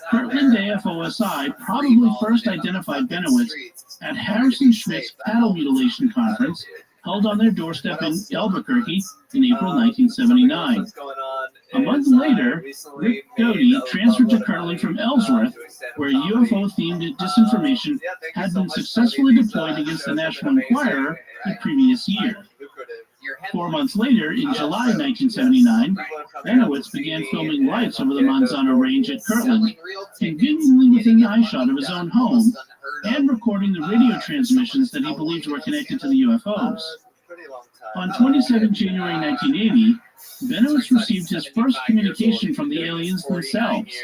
Speaker 1: Kirtland AFOSI probably first identified Benowitz at Harrison Schmidt's paddle mutilation conference held on their doorstep in Albuquerque in April 1979. A month later, Rick Doty transferred to Kirtland from Ellsworth, where UFO-themed disinformation had been successfully deployed against the National Enquirer the previous year. 4 months later, in July 1979, Benowitz began filming lights over the Manzano Range at Kirtland, conveniently within eyeshot of his own home, and recording the radio transmissions that he believed were connected to the UFOs. On 27 January 1980, Benowitz received his first communication from the aliens themselves.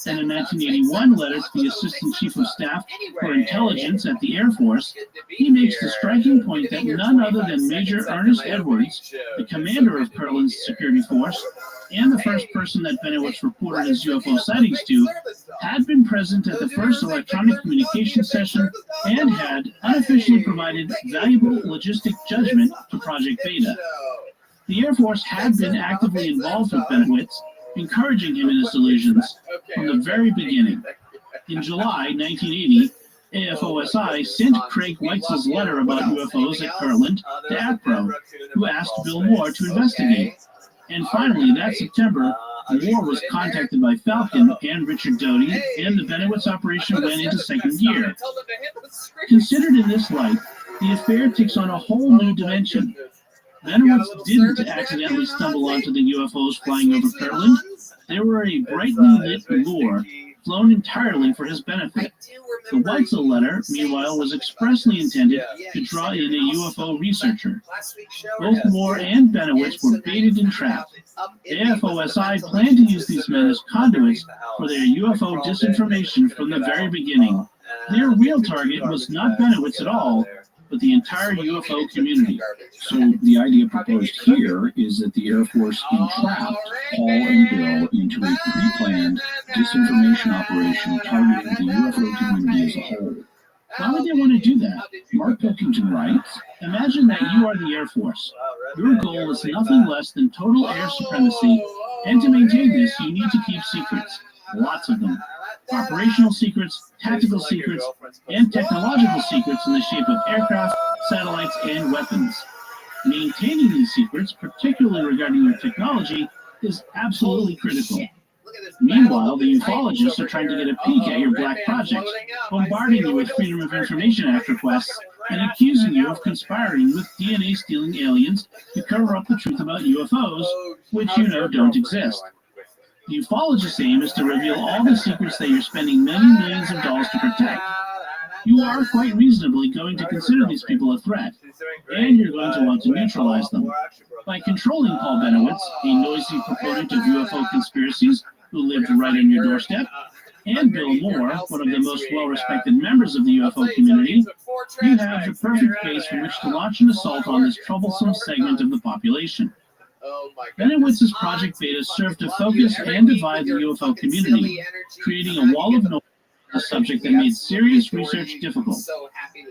Speaker 1: In a 1981 letter to the Assistant Chief of Staff for Intelligence at the Air Force, he makes the striking point that none other than Major Ernest Edwards, the commander of Kirtland's security force, and the first person that Benowitz reported his UFO sightings to, had been present at the first electronic communication session and had unofficially provided valuable logistic judgment to Project Beta. The Air Force had been actively involved with Benowitz, encouraging him in his delusions from the very beginning. In July 1980, AFOSI sent Craig Weitzel's letter about UFOs at Kirtland to APRO, who asked Bill Moore to investigate. And finally, that September, Moore was contacted by Falcon and Richard Doty, and the Benowitz operation went into second gear. Considered in this light, the affair takes on a whole new dimension. Benowitz didn't accidentally stumble onto the UFOs flying over Kirtland. They were a brightly lit lure, flown entirely for his benefit. The Weitzel letter, meanwhile, was expressly intended to draw in a UFO researcher. Both Moore and Benowitz were baited and trapped. AFOSI planned to use these men as conduits for their UFO disinformation from the very beginning. Their real target was not Benowitz at all, but the entire UFO community.
Speaker 21: So the idea proposed here is that the Air Force entrapped Paul and Bill into a pre-planned disinformation operation targeting the UFO community as a whole.
Speaker 1: Why would they want to do that?
Speaker 21: Mark Pilkington writes,
Speaker 1: imagine that you are the Air Force. Your goal is nothing less than total air supremacy, and to maintain this, you need to keep secrets. Lots of them. Operational secrets, tactical secrets, and technological secrets in the shape of aircraft, satellites, and weapons. Maintaining these secrets, particularly regarding your technology, is absolutely critical. Meanwhile, the ufologists are trying to get a peek at your black projects, bombarding you with Freedom of Information Act requests and accusing you of conspiring with DNA-stealing aliens to cover up the truth about UFOs, which you know don't exist. The ufologist's aim is to reveal all the secrets that you're spending many millions of dollars to protect. You are quite reasonably going to consider these people a threat, and you're going to want to neutralize them. By controlling Paul Benowitz, a noisy proponent of UFO conspiracies who lived right on your doorstep, and Bill Moore, one of the most well-respected members of the UFO community, you have the perfect base from which to launch an assault on this troublesome segment of the population. Benowitz's Project Beta served to focus and divide the UFO community, creating a wall of noise on a subject that made serious research difficult.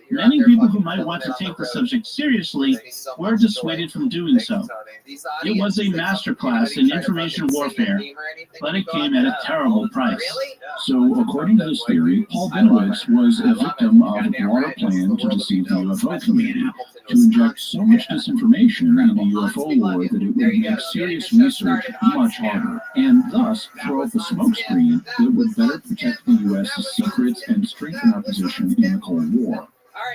Speaker 1: Many people who might want to take the subject seriously were dissuaded from doing so. It was a masterclass in information warfare, but it came at a terrible price.
Speaker 21: So, according to this theory, Paul Benowitz was a victim of a broader plan to deceive the UFO community, to inject so much disinformation into UFO lore that it would make serious research much harder, and thus throw up a smokescreen that would better protect the U.S.'s secrets and strengthen our position in the Cold War.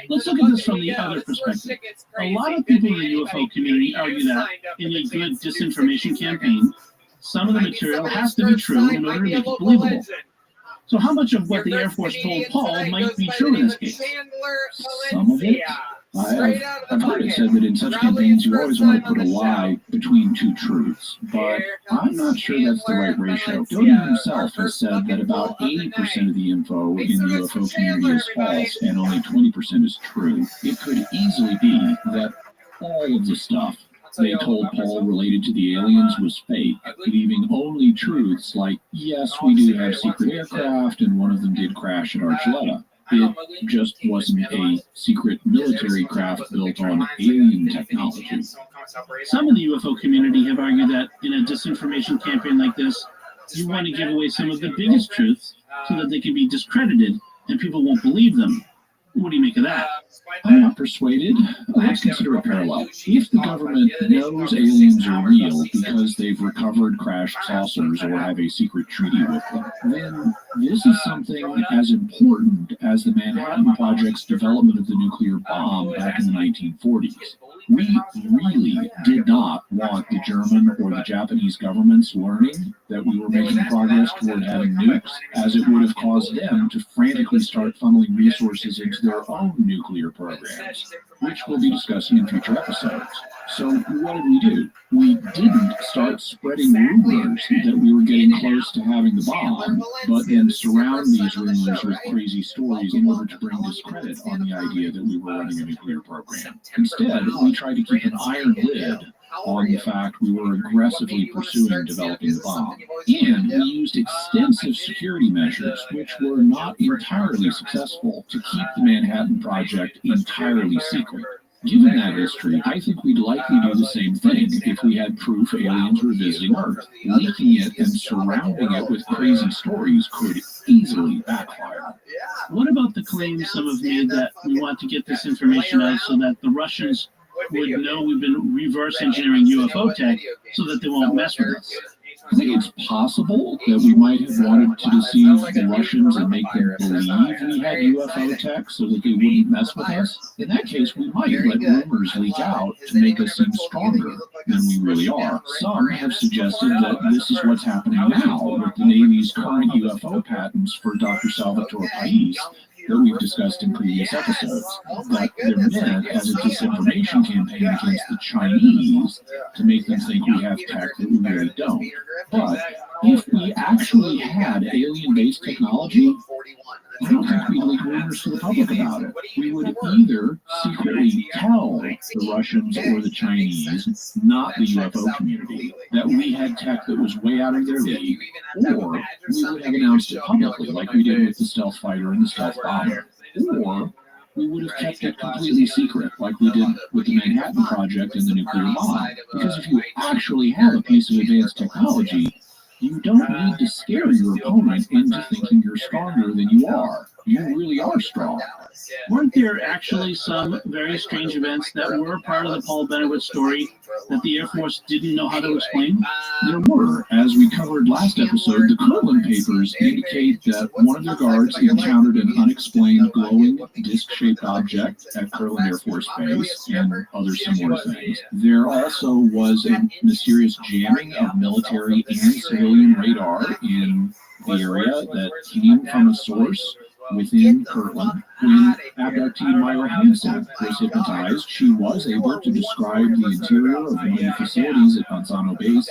Speaker 1: Let's look at this from the other perspective. A lot of people in the UFO community argue that, in a good disinformation campaign, some of the material has to be true in order to make it believable. So how much of what the Air Force told Paul might be true in this case?
Speaker 21: Some of it. I've heard it said that in such campaigns you always want to put a lie between two truths, but I'm not sure that's the right ratio. Doty himself has said that about 80% of the info in the UFO community is false and only 20% is true. It could easily be that all of the stuff they told Paul related to the aliens was fake, leaving only truths like, yes, we do have secret aircraft and one of them did crash at Archuleta. It just wasn't a secret military craft built on alien technology.
Speaker 1: Some in the UFO community have argued that in a disinformation campaign like this, you want to give away some of the biggest truths so that they can be discredited and people won't believe them. What do you make of that?
Speaker 21: I'm not persuaded. Let's consider a parallel. If the government knows aliens are real because they've recovered crashed saucers or have a secret treaty with them, then this is something as important as the Manhattan Project's development of the nuclear bomb back in the 1940s.
Speaker 1: We really did not want the German or the Japanese governments learning that we were making progress toward having nukes, as it would have caused them to frantically start funneling resources into their own nuclear programs, which we'll be discussing in future episodes. So what did we do? We didn't start spreading rumors that we were getting close to having the bomb, but then surround these rumors with crazy stories in order to bring discredit on the idea that we were running a nuclear program. Instead, we tried to keep an iron lid on the fact we were aggressively pursuing developing the bomb. And we used extensive security measures, which were not entirely successful, to keep the Manhattan Project entirely secret. Given that history, I think we'd likely do the same thing if we had proof aliens were visiting Earth. Leaking it and surrounding it with crazy stories could easily backfire.
Speaker 17: What about the claims some have made that we want to get this information out so that the Russians would know we've been reverse engineering UFO tech so that they won't mess with us?
Speaker 1: I think it's possible that we might have wanted to deceive the Russians and make them believe we had UFO tech so that they wouldn't mess with us. In that case, we might let rumors leak out to make us seem stronger than we really are. Some have suggested that this is what's happening now with the Navy's current UFO patents for Dr. Salvatore Pais that we've discussed in previous episodes, that they're meant as a disinformation campaign against the Chinese to make them think we have tech that we really don't. But if we actually had alien-based technology, I don't think we'd leak rumors to the public about it. We would either secretly tell the Russians or the Chinese, not the UFO community, that we had tech that was way out of their league, or we would have announced it publicly like we did with the stealth fighter and the stealth bomber, or we would have kept it completely secret like we did with the Manhattan Project and the nuclear bomb. Because if you actually have a piece of advanced technology, you don't need to scare your opponent into thinking you're stronger than you are. You really are strong.
Speaker 17: Weren't there actually some very strange events that were part of the Paul Bennett story that the Air Force didn't know how to explain?
Speaker 1: There were. As we covered last episode, the Kirtland papers indicate that one of their guards encountered an unexplained glowing disc-shaped object at Kirtland Air Force Base and other similar things. There also was a mysterious jamming of military and civilian radar in the area that came from a source within Kirtland. When abductee Myra Hansen was hypnotized, she was able to describe the interior of one of the facilities at Manzano Base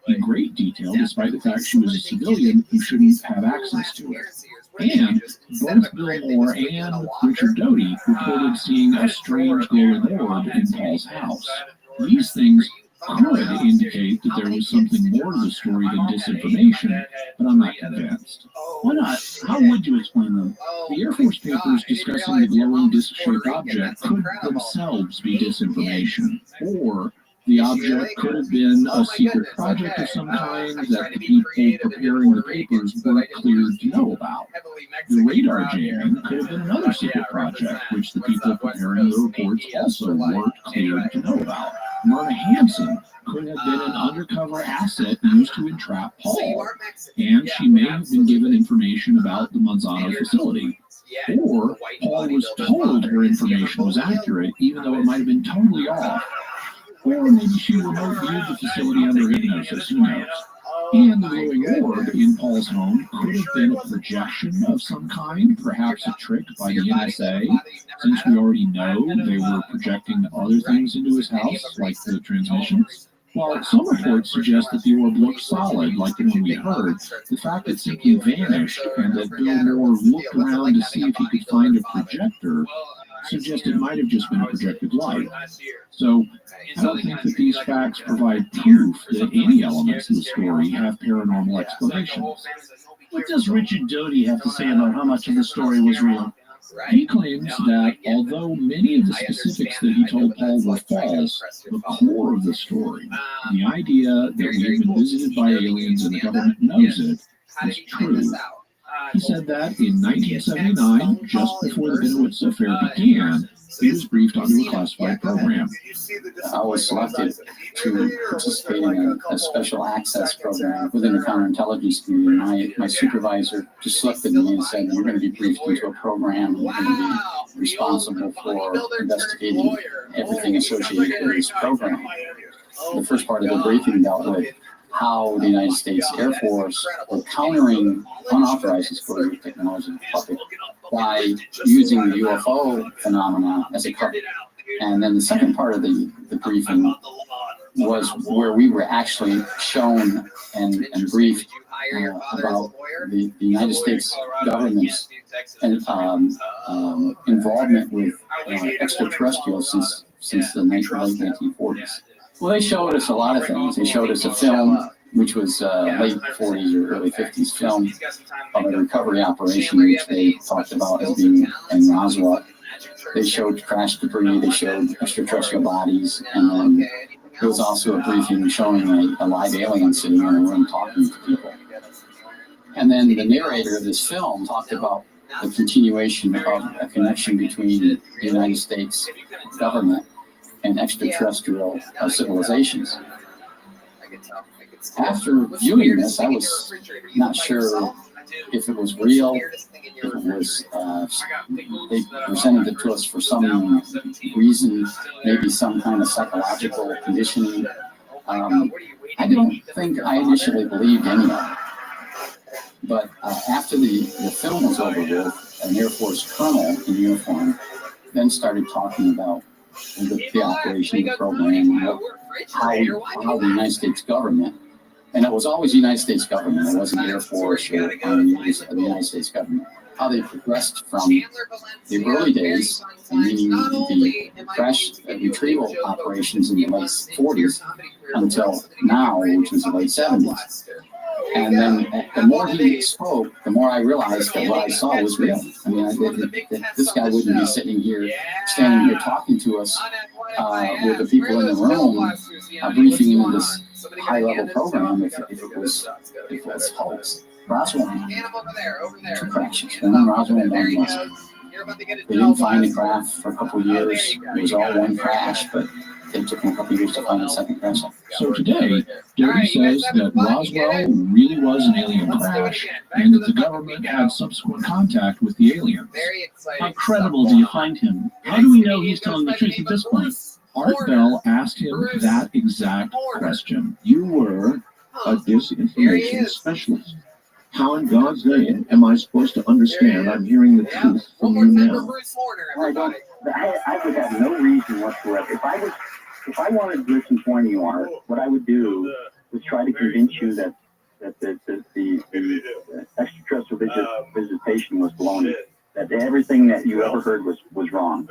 Speaker 1: in great detail, despite the fact she was a civilian who shouldn't have access to it. And both Bill Moore and Richard Doty reported seeing a strange glowing orb in Paul's house. These things could indicate that there was something more to the story than disinformation, but I'm not convinced.
Speaker 17: Why not? How would you explain them?
Speaker 1: The Air Force papers discussing the glowing disc-shaped object could themselves be disinformation, or the object could have been a secret project of some kind that the people preparing the papers weren't cleared to know about. The radar jamming could have been another secret project, which the people preparing the reports also weren't cleared to know about. Myrna Hansen could have been an undercover asset used to entrap Paul, and she may have been given information about the Manzano facility. Or Paul was told her information was accurate, even though it might have been totally off. Or maybe she remote viewed the facility under hypnosis, who knows? And the glowing orb in Paul's home could have been a projection of some kind, perhaps a trick by the NSA, since we already know they were projecting other things into his house, like the transmissions. While some reports suggest that the orb looked solid, like the one we heard, the fact it simply vanished and that Bill Moore looked around to see if he could find a projector suggests it might have just been a projected light. So I don't think that these facts provide proof that any elements of the story have paranormal explanations.
Speaker 17: What does Richard Doty have to say about how much of the story was real?
Speaker 1: He claims that although many of the specifics that he told Paul were false, the core of the story, the idea that we have been visited by aliens and the government knows it, is true. He said that in 1979, just before the Benowitz affair began,
Speaker 17: he was briefed onto a classified program.
Speaker 18: I was selected to participate in a special access program within the counterintelligence community. My supervisor just looked at me and said, "You're going to be briefed into a program, and you're going to be responsible for investigating everything associated with this program." The first part of the briefing dealt with how the United States Air Force were countering unauthorized exposure of technology to the public by using the UFO phenomena as a cover. And then the second part of the briefing was where we were actually shown and briefed about the United States government's involvement with extraterrestrials since the late 1940s. Well, they showed us a lot of things. They showed us a film, which was late 40s or early 50s film of a recovery operation, which they talked about as being in Roswell. They showed crash debris, they showed extraterrestrial bodies, and then there was also a briefing showing a live alien sitting in a room talking to people. And then the narrator of this film talked about the continuation of a connection between the United States government and extraterrestrial civilizations. After viewing this, I was not sure if it was real, if it was, they presented it to us for some reason, maybe some kind of psychological conditioning. I don't think I initially believed any of it. But after the film was over with, an Air Force colonel in uniform then started talking about the operation of the program and how the United States government, and it was always the United States government, it wasn't the Air Force or Army, it was the United States government, how they progressed from the early days, meaning the crash retrieval operations in the late 40s until now, which was the late 70s. And then the more he spoke, the more I realized that what I saw was real. I mean, this guy wouldn't be standing here talking to us with the people in the room, briefing into this high-level program if it was hoax. Roswell, two crashes, one in Roswell and one in Roswell. They didn't find the craft for a couple of years. It was all one crash, but it took them a couple of years to find the second crash.
Speaker 17: So today, Doty says that Roswell really was an alien crash and that the government had subsequent contact with the aliens.
Speaker 1: How credible do you find him? How do we know he's telling the truth at this point?
Speaker 17: Art Bell asked him that exact question.
Speaker 10: You were a disinformation specialist. How in God's name am I supposed to understand I'm hearing the truth from you now?
Speaker 20: I would have no reason whatsoever. If I wanted to disinform you, Art, what I would do was try to convince you that the extraterrestrial visitation was baloney, that everything that you ever heard was wrong.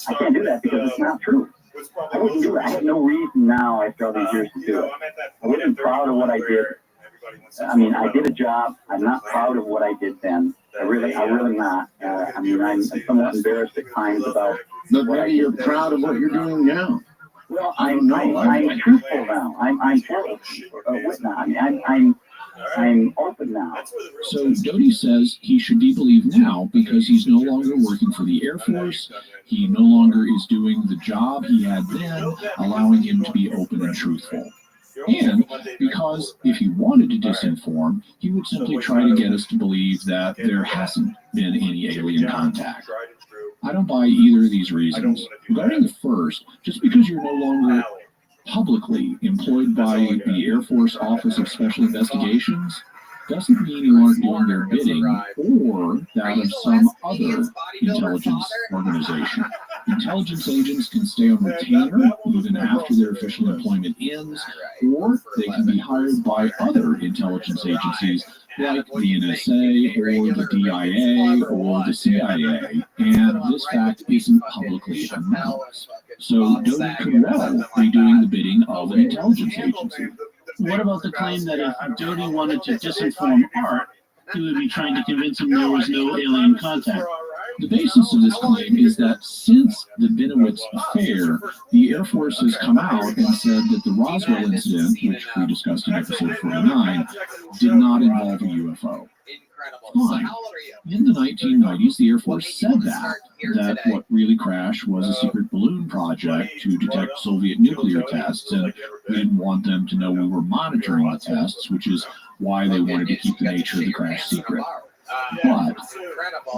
Speaker 20: I can't do that because it's not true. I wouldn't do it. I have no reason now after all these years to do it. I wasn't proud of what I did. I mean, I did a job. I'm not proud of what I did then. I'm really not. I mean, I'm somewhat embarrassed at times about.
Speaker 10: But maybe you're proud of what you're doing now.
Speaker 20: Well, I'm truthful now. I'm full with now. I mean, I'm open now.
Speaker 17: So Doty says he should be believed now because he's no longer working for the Air Force. He no longer is doing the job he had then, allowing him to be open and truthful. And because if he wanted to disinform, he would simply try to get us to believe that there hasn't been any alien contact. I don't buy either of these reasons. Regarding the first, just because you're no longer publicly employed by the Air Force Office of Special Investigations doesn't mean you aren't doing their bidding or that of some other intelligence organization. Intelligence agents can stay on retainer even after their official employment ends, or they can be hired by other intelligence agencies like the NSA or the DIA or the CIA, and this fact isn't publicly announced. So Doty could well be doing the bidding of an intelligence agency.
Speaker 1: What about the claim that if Doty wanted to disinform Art, he would be trying to convince him there was no alien contact?
Speaker 17: The basis of this claim is that since the Binowitz affair, the Air Force has come out and said that the Roswell incident, which we discussed in episode 49, did not involve a UFO.
Speaker 1: Fine. In the 1990s, the Air Force said that what really crashed was a secret balloon project to detect Soviet nuclear tests, and we didn't want them to know we were monitoring the tests, which is why they wanted to keep the nature of the crash secret. But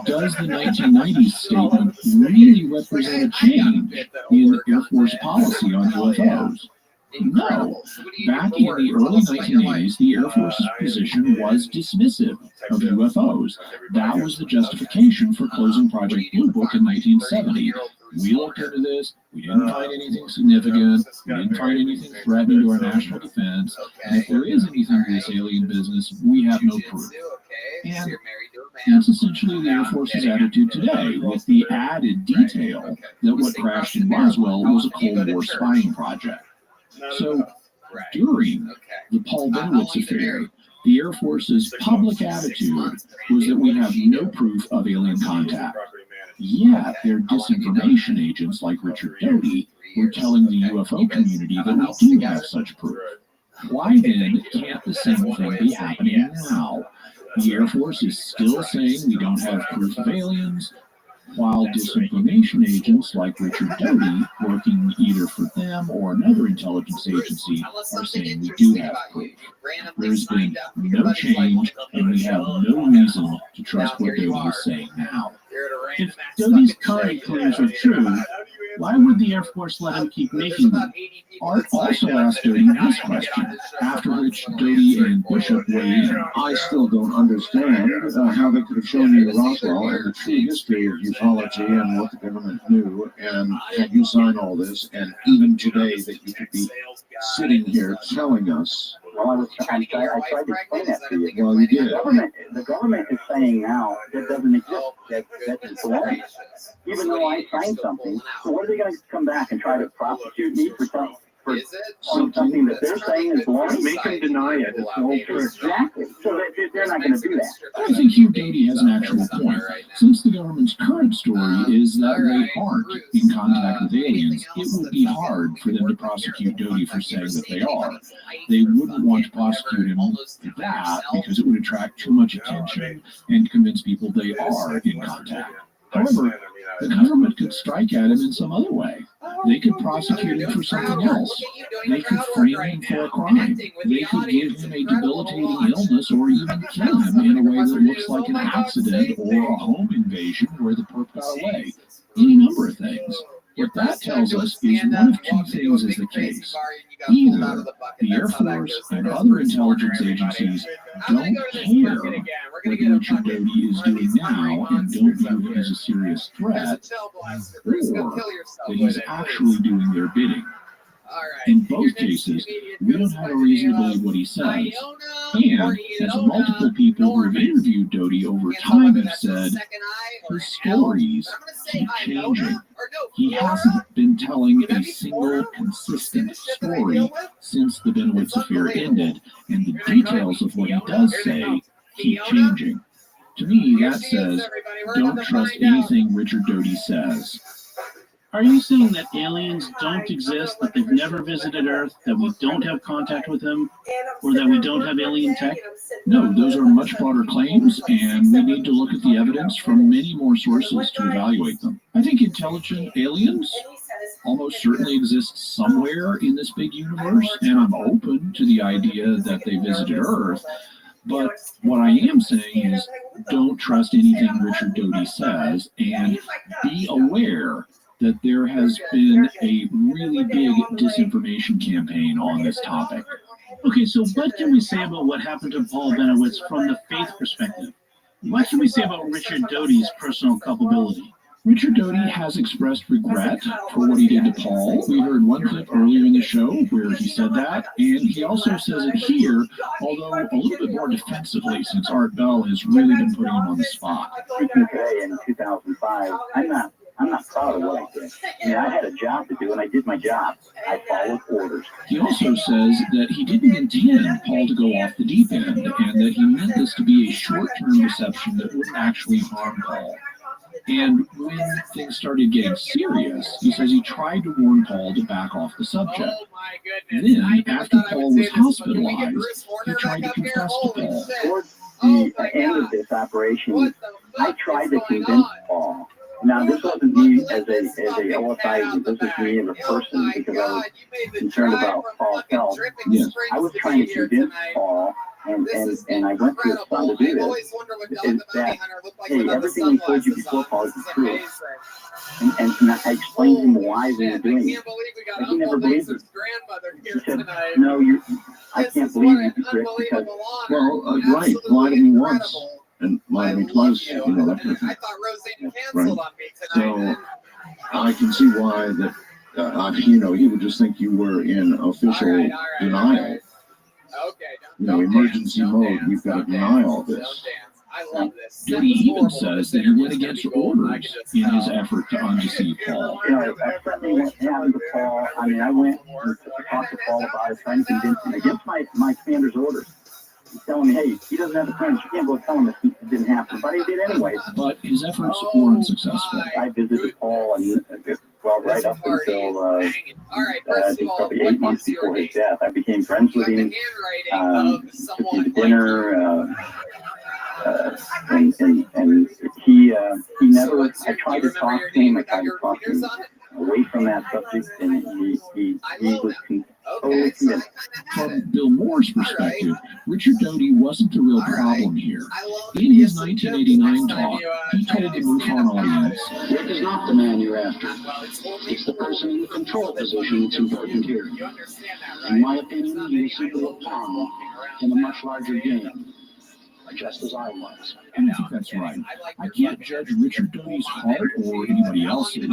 Speaker 1: does the 1990s statement really represent a change in Air Force policy on UFOs? No. Back in the early 1980s, the Air Force's position was dismissive of UFOs. That was the justification for closing Project Blue Book in 1970. We looked into this. We didn't find anything significant. We didn't find anything threatening to our national defense. And if there is anything to this alien business, we have no proof. And that's essentially the Air Force's attitude today, with the added detail that what crashed in Roswell was a Cold War spying project. So, during the Paul Benowitz affair, the Air Force's public attitude was that we have no proof of alien contact. Yet, their disinformation agents like Richard Doty were telling the UFO community that we do have such proof. Why then can't the same thing be happening now? The Air Force is still saying we don't have proof of aliens, while disinformation agents like Richard Doty, working either for them or another intelligence agency, are saying we do have proof. There's been no change, and we have no reason to trust what Doty is saying now. If Doty's current claims are true, why would the Air Force let him keep making them?
Speaker 21: Art also asked Doty this question, after which Doty and Bishop weighed in. I still don't understand how they could have shown you Roswell and the true history of ufology and what the government knew, and had you sign all this, and even today that you could be sitting here telling us.
Speaker 20: Well, I tried to explain that to you.
Speaker 21: Well, you did.
Speaker 20: The government is saying now that doesn't exist. That's baloney. Even though I signed something, so what are they going to come back and try to prosecute me for something that they're saying is baloney?
Speaker 21: Make them deny it. It's all true.
Speaker 20: Exactly. So they're not going to do that.
Speaker 1: I think Hugh Doty has an actual point. Since the government's current story is that they aren't in contact with aliens, it would be hard for them to prosecute Doty for saying that they are. They wouldn't want to prosecute him for that because it would attract too much attention and convince people they are in contact. However, the government could strike at him in some other way. They could prosecute him for something else. They could frame him for a crime. They could give him a debilitating illness or even kill him in a way that looks like an accident or a home invasion where the perp got away. Any number of things. What that tells us is one of two things is the case. Either the Air Force and other intelligence agencies don't care what Richard Doty is doing now and don't view him as a serious threat, or that he's actually doing their bidding. In both cases, we don't have a reason to believe what he says. And, as multiple people who have interviewed Doty over time have said, his stories keep changing. He hasn't been telling a single consistent story since the Benowitz affair ended, and the details of what he does say keep changing. To me, that says, don't trust anything Richard Doty says. Are you saying that aliens don't exist, that they've never visited Earth, that we don't have contact with them, or that we don't have alien tech?
Speaker 21: No, those are much broader claims, and we need to look at the evidence from many more sources to evaluate them. I think intelligent aliens almost certainly exist somewhere in this big universe, and I'm open to the idea that they visited Earth. But what I am saying is don't trust anything Richard Doty says, and be aware that there has been a really big disinformation campaign on this topic.
Speaker 1: Okay, so what can we say about what happened to Paul Benowitz from the faith perspective? What can we say about Richard Doty's personal culpability?
Speaker 21: Richard Doty has expressed regret for what he did to Paul. We heard one clip earlier in the show where he said that, and he also says it here, although a little bit more defensively since Art Bell has really been putting him on the spot.
Speaker 20: Speaking today in 2005, I'm not proud of what I did. I mean, I had a job to do, and I did my job. I followed orders.
Speaker 21: He also says that he didn't intend Paul to go off the deep end, and that he meant this to be a short-term deception that wouldn't actually harm Paul. And when things started getting serious, he says he tried to warn Paul to back off the subject. Then, after Paul was hospitalized, he tried to confess to Paul.
Speaker 20: the end of this operation, I tried to convince Paul. Now, this wasn't me as a OFI, this was me as a person, because I was concerned about Paul's health.
Speaker 21: Yes.
Speaker 20: I was trying to convince Paul, and I went to his son to do this, is that, hey, everything we told you before, Paul, is the truth. And I explained to him why we were doing it. But he never believed it. He said, no, I can't believe you, Rick, because...
Speaker 10: Well, right, lie to me once, and lie to me twice, that kind of thing. Right? So, I can see why that, he would just think you were in official denial. Emergency mode, we've got to deny all this.
Speaker 1: He even says that he went against orders in his effort to undeceive Paul.
Speaker 20: That's something that happened to Paul. I mean, I went to talk to Paul about it, trying to convince him against my commander's orders. He's telling me, hey, he doesn't have the friends. You can't go tell him that it didn't happen. But he did anyway.
Speaker 1: But his efforts were unsuccessful.
Speaker 20: I visited Paul, and right up until I think probably 8 months before his death, I became friends with him. Took him to dinner. And he never. I tried to talk to him. I tried to talk to him away from that subject, and he was totally committed.
Speaker 1: From Bill Moore's perspective, Richard Doty wasn't the real problem here. In his 1989 talk, he told the MUFON audience,
Speaker 10: Rick is not the man you're after. It's the person in the control position that's important here. In my opinion, he was simply a pawn in a much larger game. Just as I was.
Speaker 1: And I think that's right. I can't judge Richard Doty's heart or anybody else's.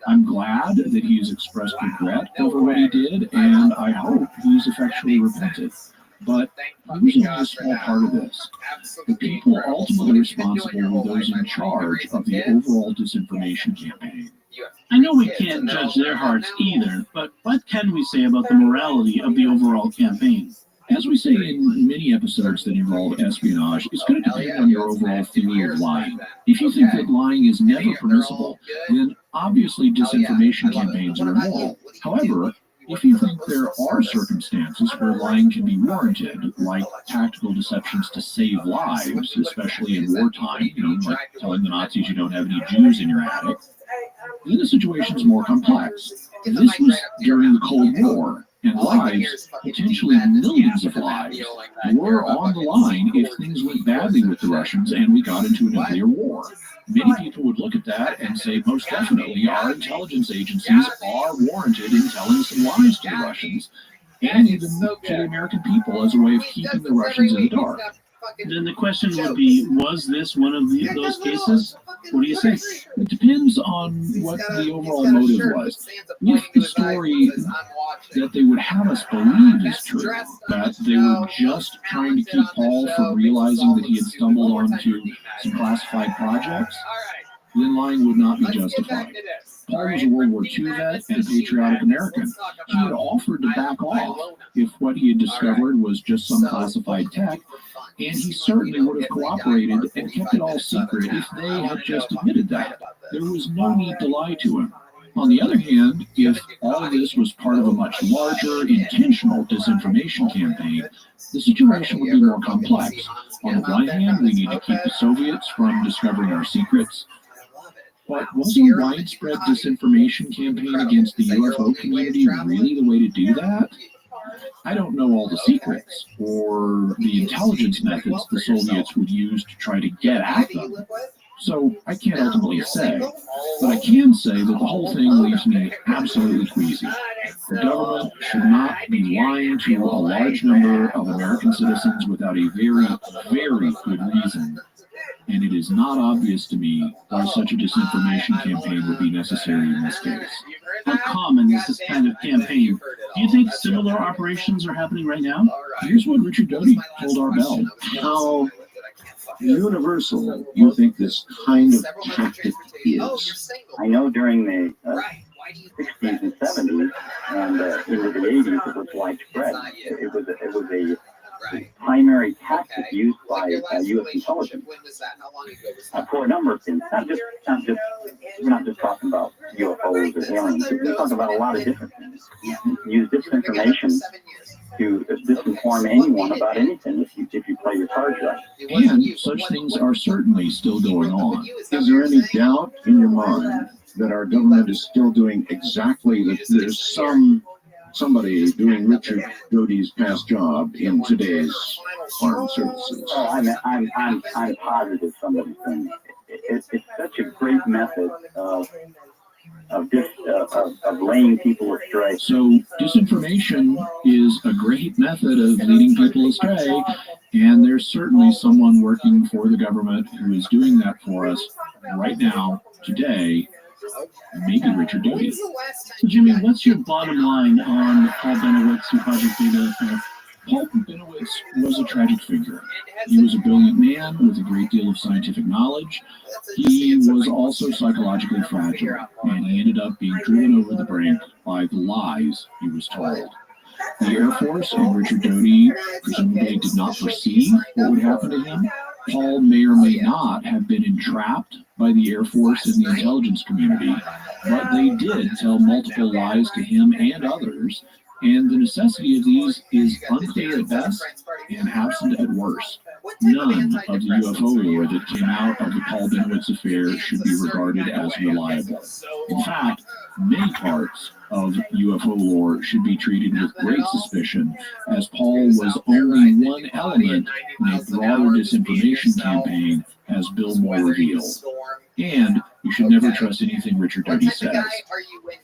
Speaker 1: I'm glad that he has expressed regret over what he did, and I hope he's effectually repented. But he was only a small part of this. The people ultimately responsible are those in charge of the overall disinformation campaign.
Speaker 17: I know we can't judge their hearts either, but what can we say about the morality of the overall campaign?
Speaker 1: As we say in many episodes that involve espionage, it's going to depend on your overall theory of lying. If you think that lying is never permissible, then obviously disinformation campaigns are immoral. However, if you think there are circumstances where lying can be warranted, like tactical deceptions to save lives, especially in wartime, like telling the Nazis you don't have any Jews in your attic, then the situation's more complex. This was during the Cold War, and lives, potentially millions of lives, were on the line if things went badly with the Russians and we got into a nuclear war. Many people would look at that and say, most definitely, our intelligence agencies are warranted in telling some lies to the Russians, and even to the American people as a way of keeping the Russians in the dark.
Speaker 17: Then the question would be, was this one of those cases? What do you say?
Speaker 1: It depends on what the overall motive was. If the story that they would have us believe is true, that they were just trying to keep Paul from realizing that he had stumbled onto some classified projects, then lying would not be justified. Paul was a World War II vet and a patriotic American. He had offered to back off if what he had discovered was just some classified tech, and he certainly would have cooperated and kept it all secret if they had just admitted that. There was no need to lie to him. On the other hand, if all of this was part of a much larger, intentional disinformation campaign, the situation would be more complex. On the one hand, we need to keep the Soviets from discovering our secrets. But was a widespread disinformation campaign against the UFO community really the way to do that? I don't know all the secrets or the intelligence methods the Soviets would use to try to get at them, so I can't ultimately say. But I can say that the whole thing leaves me absolutely queasy. The government should not be lying to a large number of American citizens without a very, very good reason. And it is not obvious to me why such a disinformation campaign would be necessary in this case.
Speaker 17: How common is this kind of campaign? Do you think similar operations are happening right now?
Speaker 1: Here's what Richard Doty told our Bell.
Speaker 10: How universal you think this kind of tactic is?
Speaker 20: I know during the 60s and 70s and into the 80s it was widespread. It was a primary tactic used by U.S. intelligence for a number of things. We're not just talking about UFOs or aliens. We're talking about a lot of different things. Use disinformation to disinform anyone about anything if you play your cards right.
Speaker 10: And such things are certainly still going on. Is there any doubt in your mind that our government is still doing exactly that? There's somebody doing Richard Doty's past job in today's armed services.
Speaker 20: Oh, I'm positive somebody's doing it. It's such a great method of laying people astray.
Speaker 1: So disinformation is a great method of leading people astray, and there's certainly someone working for the government who is doing that for us right now, today. Maybe Richard Doty. So Jimmy, what's your bottom line on Paul Benowitz and Project Beta affair? Paul Benowitz was a tragic figure. He was a brilliant man with a great deal of scientific knowledge. He was also psychologically fragile, and he ended up being driven over the brink by the lies he was told. The Air Force and Richard Doty presumably did not foresee what would happen to him. Paul may or may not have been entrapped by the Air Force and the intelligence community, but they did tell multiple lies to him and others, and the necessity of these is unclear at best and absent at worst. None of the UFO lore that came out of the Paul Benowitz affair should be regarded as reliable. In fact, many parts of UFO lore should be treated with great suspicion, as Paul was only one element in a broader disinformation campaign, as Bill Moore revealed. And you should never trust anything Richard Doty says.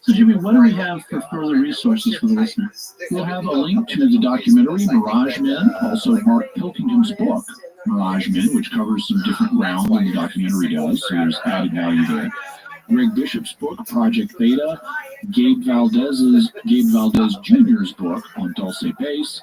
Speaker 1: So Jimmy, what do we have for further resources for the listener? We'll have a link to the documentary Mirage Men, also Mark Pilkington's book, Mirage Men, which covers some different ground than the documentary does, so there's added value there. Greg Bishop's book, Project Beta, Gabe Valdez Jr.'s book on Dulce Base,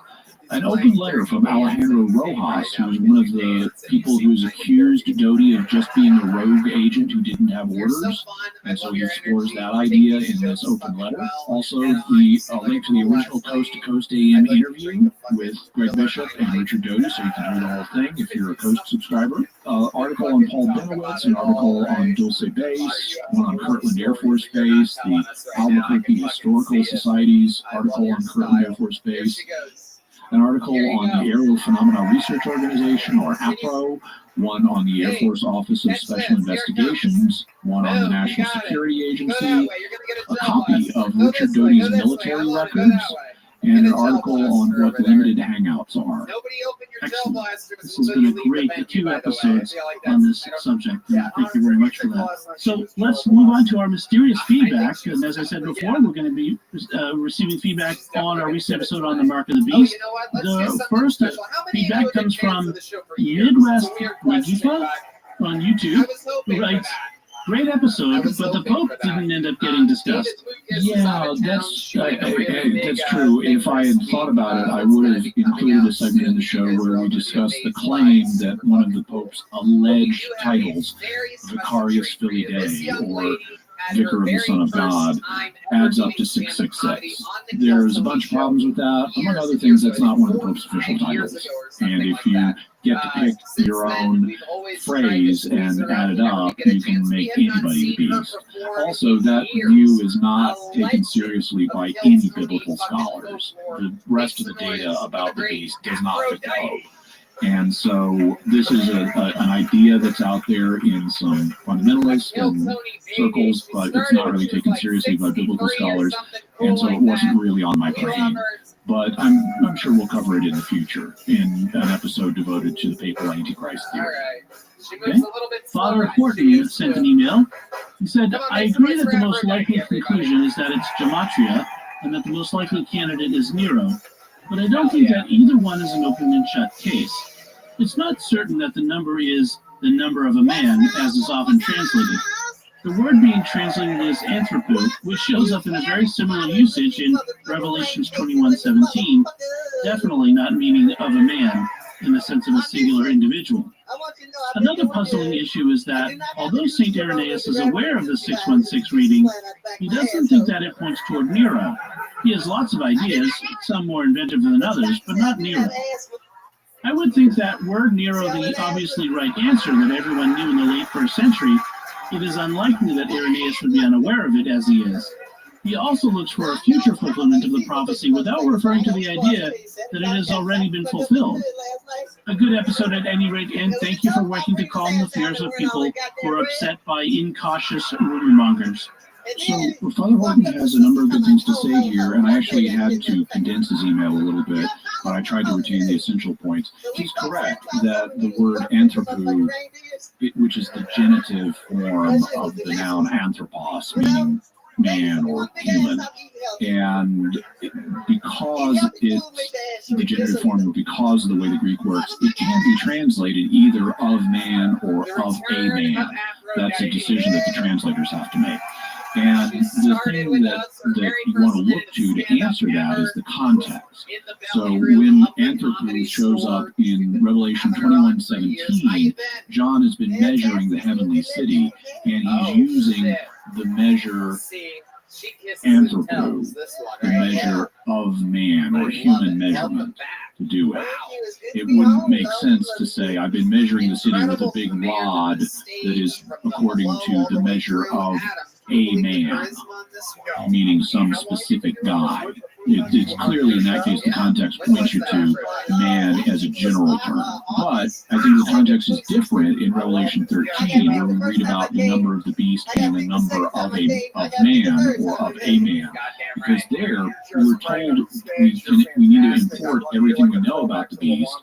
Speaker 1: an open letter from Alejandro Rojas, who was one of the people who was accused Doty of just being a rogue agent who didn't have orders, and so he explores that idea in this open letter. Also, the link to the original Coast to Coast AM interview with Greg Bishop and Richard Doty, so you can hear the whole thing if you're a Coast subscriber. Article on Paul Benowitz, an article on Dulce Base, one on Kirtland Air Force Base, the Albuquerque Historical Society's article on Kirtland Air Force Base, an article on the Aerial Phenomena Research Organization, or APRO, one on the Air Force Office of Special Investigations, one on the National Security Agency, a copy of Richard Doty's military records, and an article on what limited hangouts are. Excellent. This has been a great 2 episodes on this subject. Thank you very much for that. So let's move on to our mysterious feedback. And as I said before, we're going to be receiving feedback on our recent episode on the Mark of the Beast. The first feedback comes from Midwest Nagifa on YouTube, who writes, "Great episode, but the Pope didn't end up getting discussed." Yeah, that's true. If I had thought about it, I would have included a segment in the show where we discussed the claim that one of the Pope's alleged titles, Vicarius Filii Dei, or Vicar of the Son of God, adds up to 666. There's a bunch of problems with that. Among other things, that's not one of the Pope's official titles. And if you get to pick your own phrase and add it up, you can make anybody the beast. Also, that view is not taken seriously by any biblical scholars. The rest of the data about the beast does not fit the Pope. And so this is an idea that's out there in some fundamentalist circles, but it's not really taken seriously by biblical scholars, and so it wasn't really on my brain. But I'm sure we'll cover it in the future in an episode devoted to the papal Antichrist theory. Okay. Father Horton sent an email. He said, "I agree that the most likely conclusion is that it's gematria, and that the most likely candidate is Nero. But I don't think that either one is an open and shut case. It's not certain that the number is the number of a man, as is often translated. The word being translated is anthropo, which shows up in a very similar usage in Revelations 21:17, definitely not meaning of a man in the sense of a singular individual. Another puzzling issue is that, although St. Irenaeus is aware of the 616 reading, he doesn't think that it points toward Nero. He has lots of ideas, some more inventive than others, but not Nero. I would think that were Nero the obviously right answer that everyone knew in the late 1st century, it is unlikely that Irenaeus would be unaware of it as he is. He also looks for a future fulfillment of the prophecy without referring to the idea that it has already been fulfilled. A good episode at any rate, and thank you for working to calm the fears of people who are upset by incautious rumor mongers.
Speaker 10: So Father Horton has a number of good things to say here, and I actually had to condense his email a little bit, but I tried to retain the essential points. He's correct that the word anthropo, which is the genitive form of the noun anthropos, meaning man or human, and because it's the genitive form, because of the way the Greek works, it can be translated either of man or of a man. That's a decision that the translators have to make. And the thing that you want to look to answer that is the context. So when anthropos shows up in Revelation 21:17, John has been measuring the heavenly city, and he's using the measure anthropo, the measure of man or human measurement, to do it. It wouldn't make sense to say, I've been measuring the city with a big rod that is according to the measure of a man, meaning some specific guy. It's clearly in that case the context points you to man as a general term. But I think the context is different in Revelation 13, where we read about the number of the beast and the number of man or of a man. Because there we're told we need to import everything we know about the beast,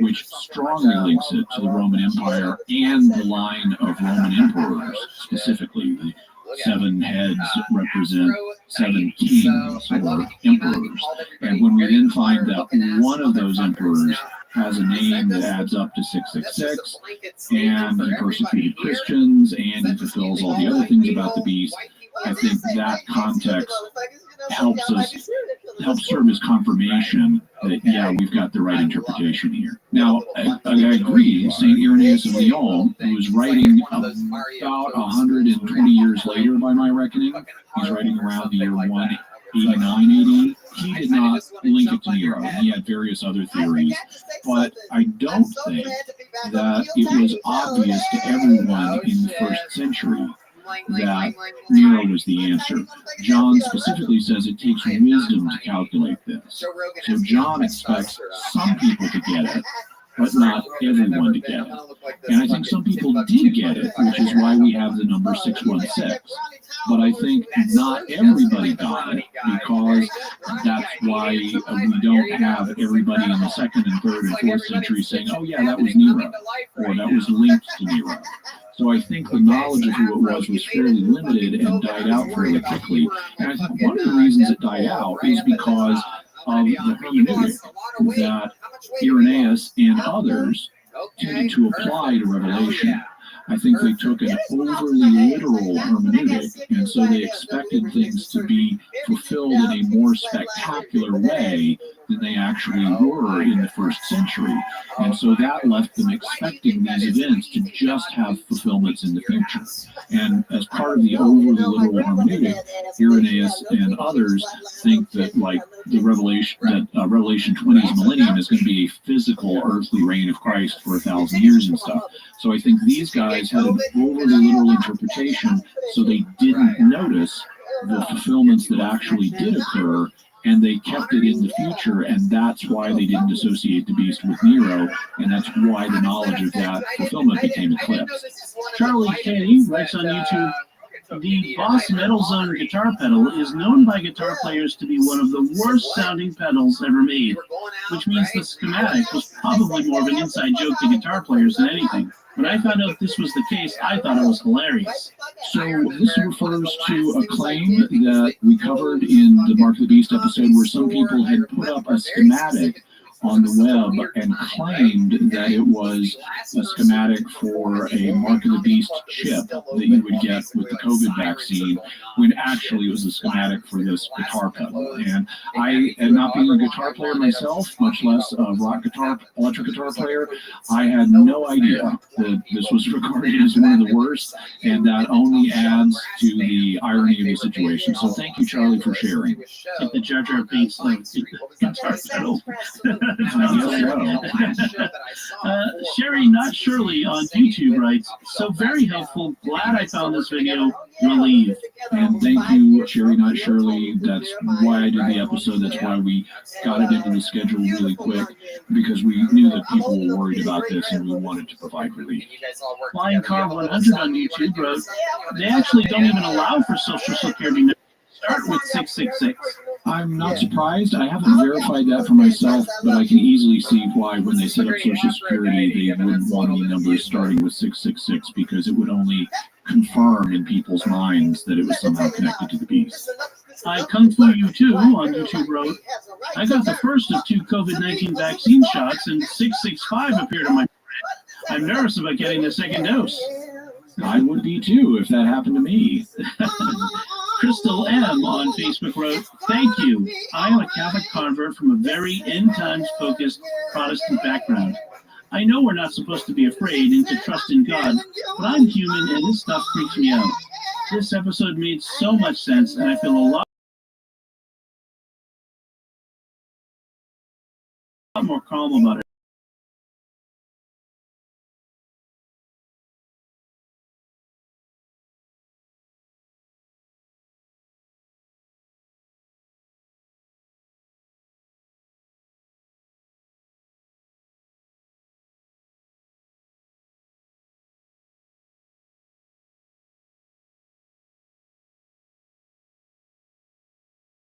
Speaker 10: which strongly links it to the Roman Empire and the line of Roman emperors, specifically. The 7 heads represent 7 kings or emperors. And when we then find that one of those emperors has a name that adds up to 666, and he persecuted Christians, and he fulfills all the other things about the beast, I think that context helps serve as confirmation that, yeah, we've got the right interpretation here. Now, I agree, St. Irenaeus of Lyon, who was writing about 120 years later by my reckoning, he's writing around the year 189 AD, he did not link it to Nero. He had various other theories, but I don't think that it was obvious to everyone in the first century that Nero was the answer. John specifically says it takes wisdom to calculate this. So John expects some people to get it, but not everyone to get it. And I think some people did get it, which is why we have the number 616. But I think not everybody got it, because that's why we don't have everybody in the 2nd and 3rd and 4th century saying, oh yeah, that was Nero, or that was linked to Nero. So I think the knowledge of who it was fairly limited and died out fairly quickly. And I think one of the reasons it died out is because of the hermeneutic that Irenaeus and others tended to apply to Revelation. I think they took an overly literal hermeneutic, and so they expected things to be fulfilled in a more spectacular way than they actually were in the 1st century. And so that left them expecting these events to just have fulfillments in the future. And as part of the overly literal hermeneutic, Irenaeus and others think that, like, the Revelation 20's millennium is going to be a physical earthly reign of Christ for 1,000 years and stuff. So I think these guys had an overly literal interpretation, so they didn't notice the fulfillments that actually did occur, and they kept it in the future, and that's why they didn't associate the beast with Nero, and that's why the knowledge of that fulfillment became eclipsed.
Speaker 1: Charlie K. writes on YouTube, the Boss Metal Zone guitar pedal is known by guitar players to be one of the worst sounding pedals ever made, which means the schematic was probably more of an inside joke to guitar players than anything. When I found out this was the case, I thought it was hilarious.
Speaker 10: So this refers to a claim that we covered in the Mark of the Beast episode, where some people had put up a schematic on the web and claimed that it was a schematic for a Mark of the Beast chip that you would get with the COVID vaccine, when actually it was a schematic for this guitar pedal. And I, and not being a guitar player myself, much less a rock guitar, electric guitar player, I had no idea that this was regarded as one of the worst, and that only adds to the irony of the situation. So thank you, Charlie, for sharing.
Speaker 1: If the Jar Jar Binks guitar pedal. Sherry Not Shirley on YouTube writes, so very helpful, glad I found this video. relieved.
Speaker 19: And thank you, Sherry Not Shirley. That's why I did the episode. That's why we got it into the schedule really quick, because we knew that people were worried about this and we wanted to provide relief.
Speaker 1: Flying Car 100 on YouTube wrote, they actually don't even allow for Social Security numbers. Start with 666.
Speaker 19: I'm not surprised. I haven't verified that for myself, but I can easily see why when they set up Social Security, they wouldn't want any numbers starting with 666, because it would only confirm in people's minds that it was somehow connected to the beast.
Speaker 1: Kung Fu You Too on YouTube wrote, I got the first of 2 COVID-19 vaccine shots and 665 appeared on my forehead. I'm nervous about getting the second dose.
Speaker 19: I would be too if that happened to me.
Speaker 1: Crystal M on Facebook wrote, thank you. I am a Catholic convert from a very end times focused Protestant background. I know we're not supposed to be afraid and to trust in God, but I'm human and this stuff freaks me out. This episode made so much sense and I feel a lot more calm about it.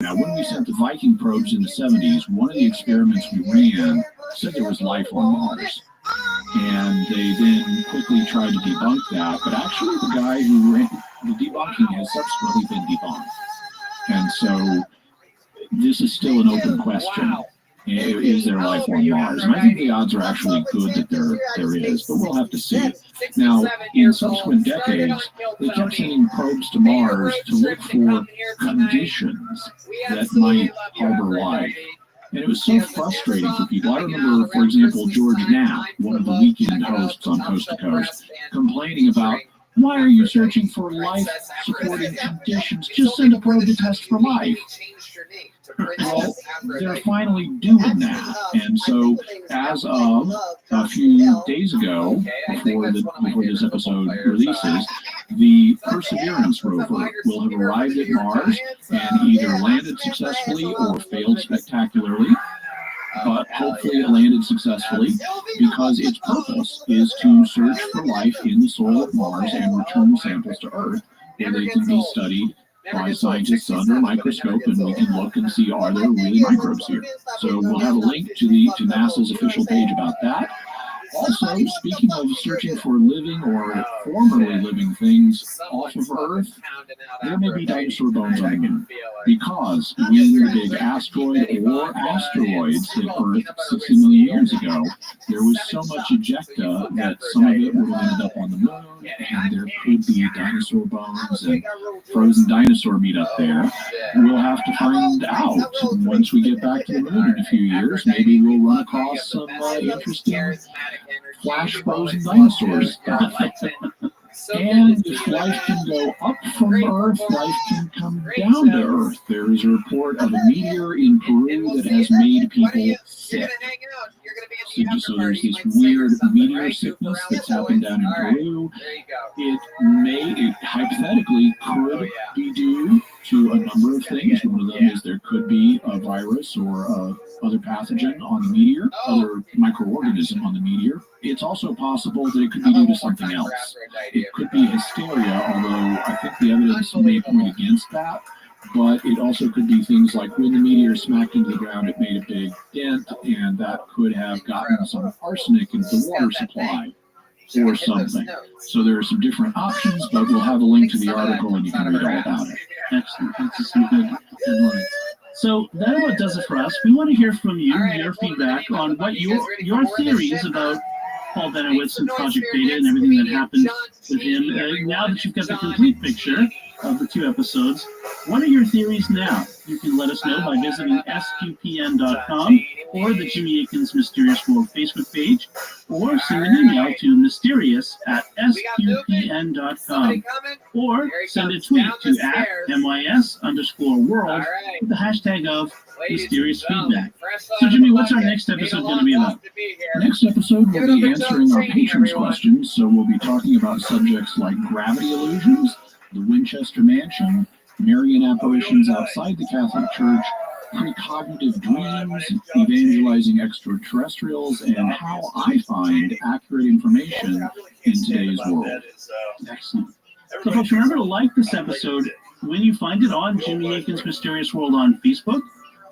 Speaker 19: Now, when we sent the Viking probes in the 70s, one of the experiments we ran said there was life on Mars. And they then quickly tried to debunk that, but actually the guy who ran the debunking has subsequently been debunked. And so this is still an open question. Is there life on Mars? And I think the odds are actually good that there is, but we'll have to see. Now, in subsequent decades, they kept sending probes to Mars to look for conditions that might harbor life. And it was so frustrating for people. I remember, for example, George Knapp, one of the weekend hosts on Coast to Coast, complaining about, why are you searching for life-supporting conditions? Just send a probe to test for life. Well, they're finally doing that. And so, as of a few days ago, before this episode releases, the Perseverance rover will have arrived at Mars and either landed successfully or failed spectacularly. But hopefully it landed successfully, because its purpose is to search for life in the soil of Mars and return samples to Earth, where they can be studied by scientists under a microscope, and we can look and see, are there really microbes here? So we'll have a link to NASA's official page about that. Also, speaking of searching for living or formerly living things off of Earth, there may be dinosaur bones on the moon. Because when the big asteroid or asteroids hit Earth 60 million years ago, there was so much ejecta that some of it would have ended up on the moon, and there could be dinosaur bones and frozen dinosaur meat up there. We'll have to find out. Once we get back to the moon in a few years, maybe we'll run across some interesting flash frozen dinosaurs. And if life can go up from Earth, life can come down to Earth. There is a report of a meteor in Peru that has made people sick. So there's this weird meteor sickness that's happened down in Peru. It hypothetically could be due to a number of things. One of them is there could be a virus or other pathogen on the meteor, other microorganism on the meteor. It's also possible that it could be due to something else. It could be hysteria, although I think the evidence may point against that. But it also could be things like when the meteor smacked into the ground, it made a big dent, and that could have gotten some arsenic into the water supply or something. So there are some different options, but we'll have a link to the article and you can read all about it.
Speaker 1: Excellent. That's some good lines. So that about does it for us. We want to hear from you, your feedback on what your theories about Paul Benowitz and Project Beta and everything that happened with him. Now that you've got the complete picture of the 2 episodes, what are your theories now? You can let us know by visiting sqpn.com or the Jimmy Akin's Mysterious World Facebook page, or send an email to mysterious@sqpn.com, or send a tweet to @mys_world with the hashtag of mysterious feedback. So Jimmy, what's our next episode going to be about?
Speaker 19: Next episode, we'll be answering our patrons' questions, so we'll be talking about subjects like gravity illusions,
Speaker 1: the Winchester Mansion, Marian apparitions outside the Catholic Church, precognitive dreams, evangelizing extraterrestrials, and how I find accurate information in today's world. Excellent. So folks, remember to like this episode when you find it on Jimmy Akin's Mysterious World on Facebook,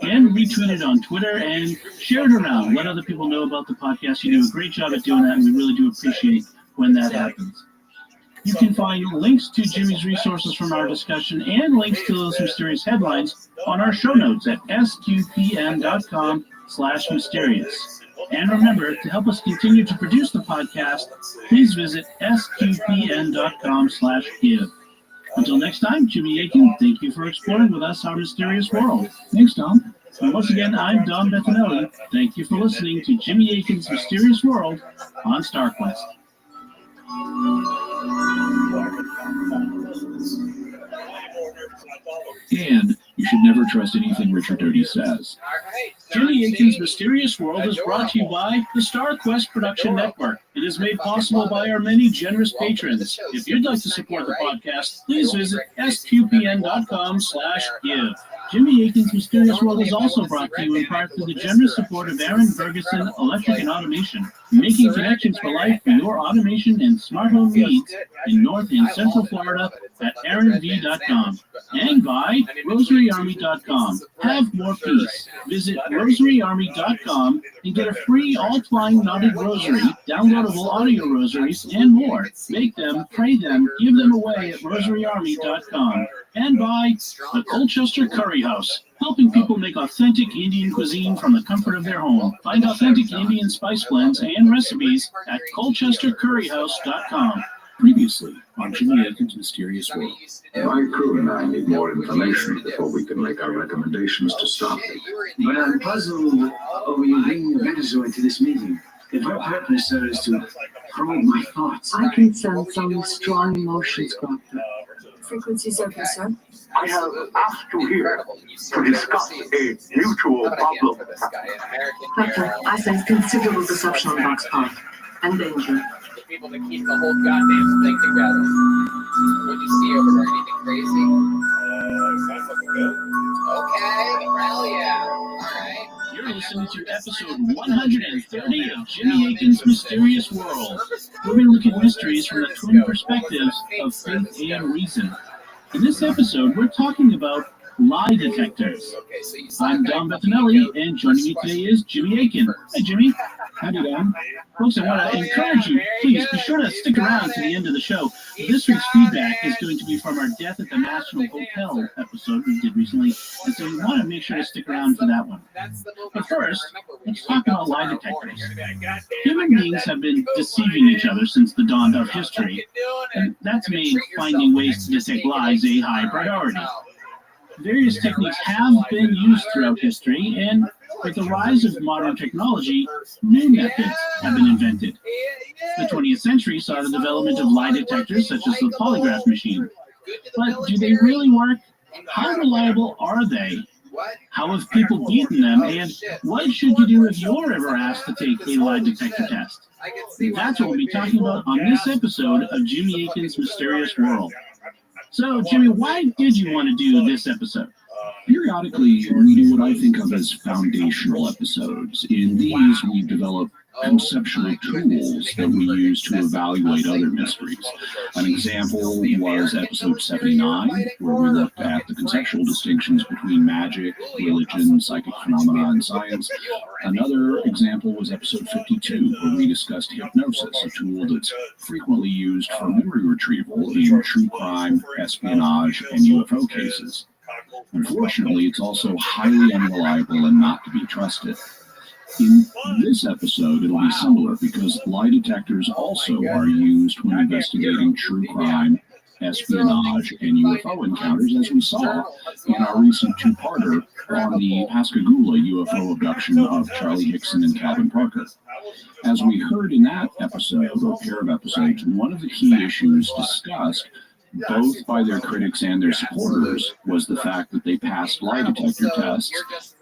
Speaker 1: and retweet it on Twitter, and share it around. Let other people know about the podcast. You do a great job at doing that, and we really do appreciate when that happens. You can find links to Jimmy's resources from our discussion and links to those mysterious headlines on our show notes at sqpn.com/mysterious. And remember, to help us continue to produce the podcast, please visit sqpn.com/give. Until next time, Jimmy Akin, thank you for exploring with us our mysterious world. Thanks, Dom. And once again, I'm Dom Bettinelli. Thank you for listening to Jimmy Akin's Mysterious World on StarQuest. And you should never trust anything Richard Doty says. Jimmy Akin's Mysterious World is brought to you by the StarQuest Production Network. It is made possible by our many generous patrons. If you'd like to support the podcast, please visit sqpn.com/give. Jimmy Akin's Mysterious World is also brought to you in part through the generous support of Aaron Ferguson Electric and Automation, making connections for life for your automation and smart home needs in North and Central Florida at aaronv.com, and by rosaryarmy.com. Have more peace. Visit rosaryarmy.com and get a free all-twine knotted rosary, downloadable audio rosaries, and more. Make them, pray them, give them away at rosaryarmy.com. And by the Colchester Curry House, helping people make authentic Indian cuisine from the comfort of their home. Find authentic Indian spice blends and recipes at colchestercurryhouse.com. Previously on Jimmy Akin's Mysterious World.
Speaker 10: My crew and I need more information before we can make our recommendations to stop it.
Speaker 18: But I'm puzzled over you bringing a Betazoid to this meeting. If her purpose is to promote my thoughts.
Speaker 14: I can sense some strong emotions, Doctor. Frequencies are concerned.
Speaker 10: I have asked you here to discuss a mutual problem.
Speaker 14: Doctor, I sense considerable deception on Doc's part and danger.
Speaker 3: People to keep the whole goddamn thing together. What'd you see over there? Anything crazy? Okay, well, yeah. All right.
Speaker 1: You're listening to episode 130 of Jimmy Akin's Mysterious World, where we look at mysteries from the twin perspectives of faith and reason. In this episode, we're talking about lie detectors. I'm Dom Bettinelli, and joining me today is Jimmy Akin. Hi, Jimmy. Howdy, Dom. Folks, I want to encourage you, please be sure to stick around to the end of the show. This week's feedback is going to be from our Death at the National Hotel episode we did recently, and so you want to make sure to stick around for that one. But first, let's talk about lie detectors. Human beings have been deceiving each other since the dawn of history, and that's made finding ways to detect lies a high priority. Various techniques have been used throughout history, and with the rise of modern technology, new methods have been invented. The 20th century saw the development of lie detectors such as the polygraph machine. But do they really work? How reliable are they? How have people beaten them? And what should you do if you're ever asked to take a lie detector test? That's what we'll be talking about on this episode of Jimmy Akin's Mysterious World. So, Jimmy, why did you want to do this episode?
Speaker 10: Periodically, we do what I think of as foundational episodes. In these, we develop conceptual tools that we use to evaluate other mysteries. An example was episode 79, where we looked at the conceptual distinctions between magic, religion, psychic phenomena, and science. Another example was episode 52, where we discussed hypnosis, a tool that's frequently used for memory retrieval in true crime, espionage, and UFO cases. Unfortunately, it's also highly unreliable and not to be trusted. In this episode, it'll be similar because lie detectors also are used when investigating true crime, espionage, and UFO encounters, as we saw in our recent two-parter on the Pascagoula UFO abduction of Charlie Hickson and Calvin Parker. As we heard in that episode, or pair of episodes, one of the key issues discussed both by their critics and their supporters was the fact that they passed lie detector tests,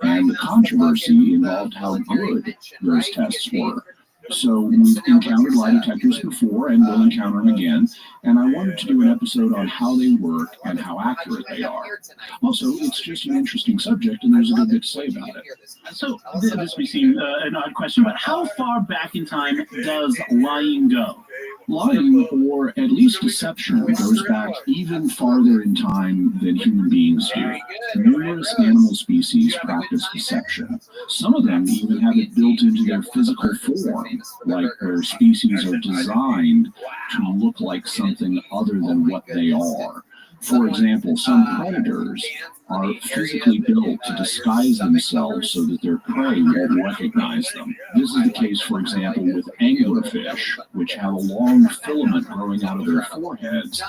Speaker 10: and the controversy involved how good those tests were.
Speaker 1: So we've encountered lie detectors before and we'll encounter them again. And I wanted to do an episode on how they work and how accurate they are. Also, it's just an interesting subject and there's a good bit to say about it.
Speaker 17: So this may seem an odd question, but how far back in time does lying go?
Speaker 1: Lying, or at least deception, goes back even farther in time than human beings do. Numerous animal species practice deception. Some of them even have it built into their physical form, like their species are designed to look like something other than what they are. For example, some predators are physically built to disguise themselves so that their prey won't recognize them. This is the case, for example, with anglerfish, which have a long filament growing out of their foreheads,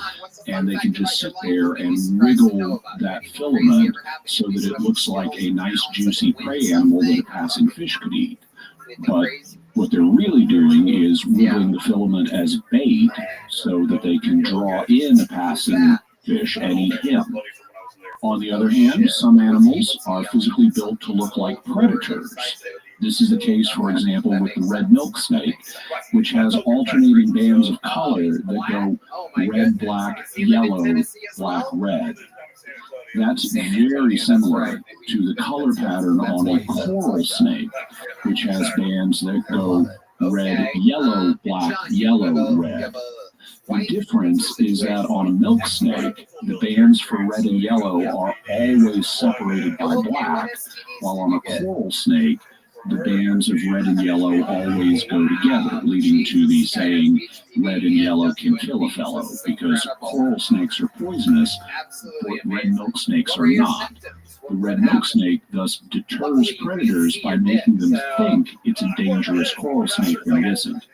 Speaker 1: and they can just sit there and wriggle that filament so that it looks like a nice, juicy prey animal that a passing fish could eat. But what they're really doing is wiggling the filament as bait so that they can draw in a passing fish and eat him. On the other hand, some animals are physically built to look like predators. This is the case, for example, with the red milk snake, which has alternating bands of color that go red, black, yellow, black, red. That's very similar to the color pattern on a coral snake, which has bands that go red, yellow, black, yellow, red. The difference is that on a milk snake, the bands for red and yellow are always separated by black, while on a coral snake, the bands of red and yellow always go together, leading to the saying, red and yellow can kill a fellow, because coral snakes are poisonous, but red milk snakes are not. The red milk snake thus deters predators by making them think it's a dangerous coral snake when it isn't.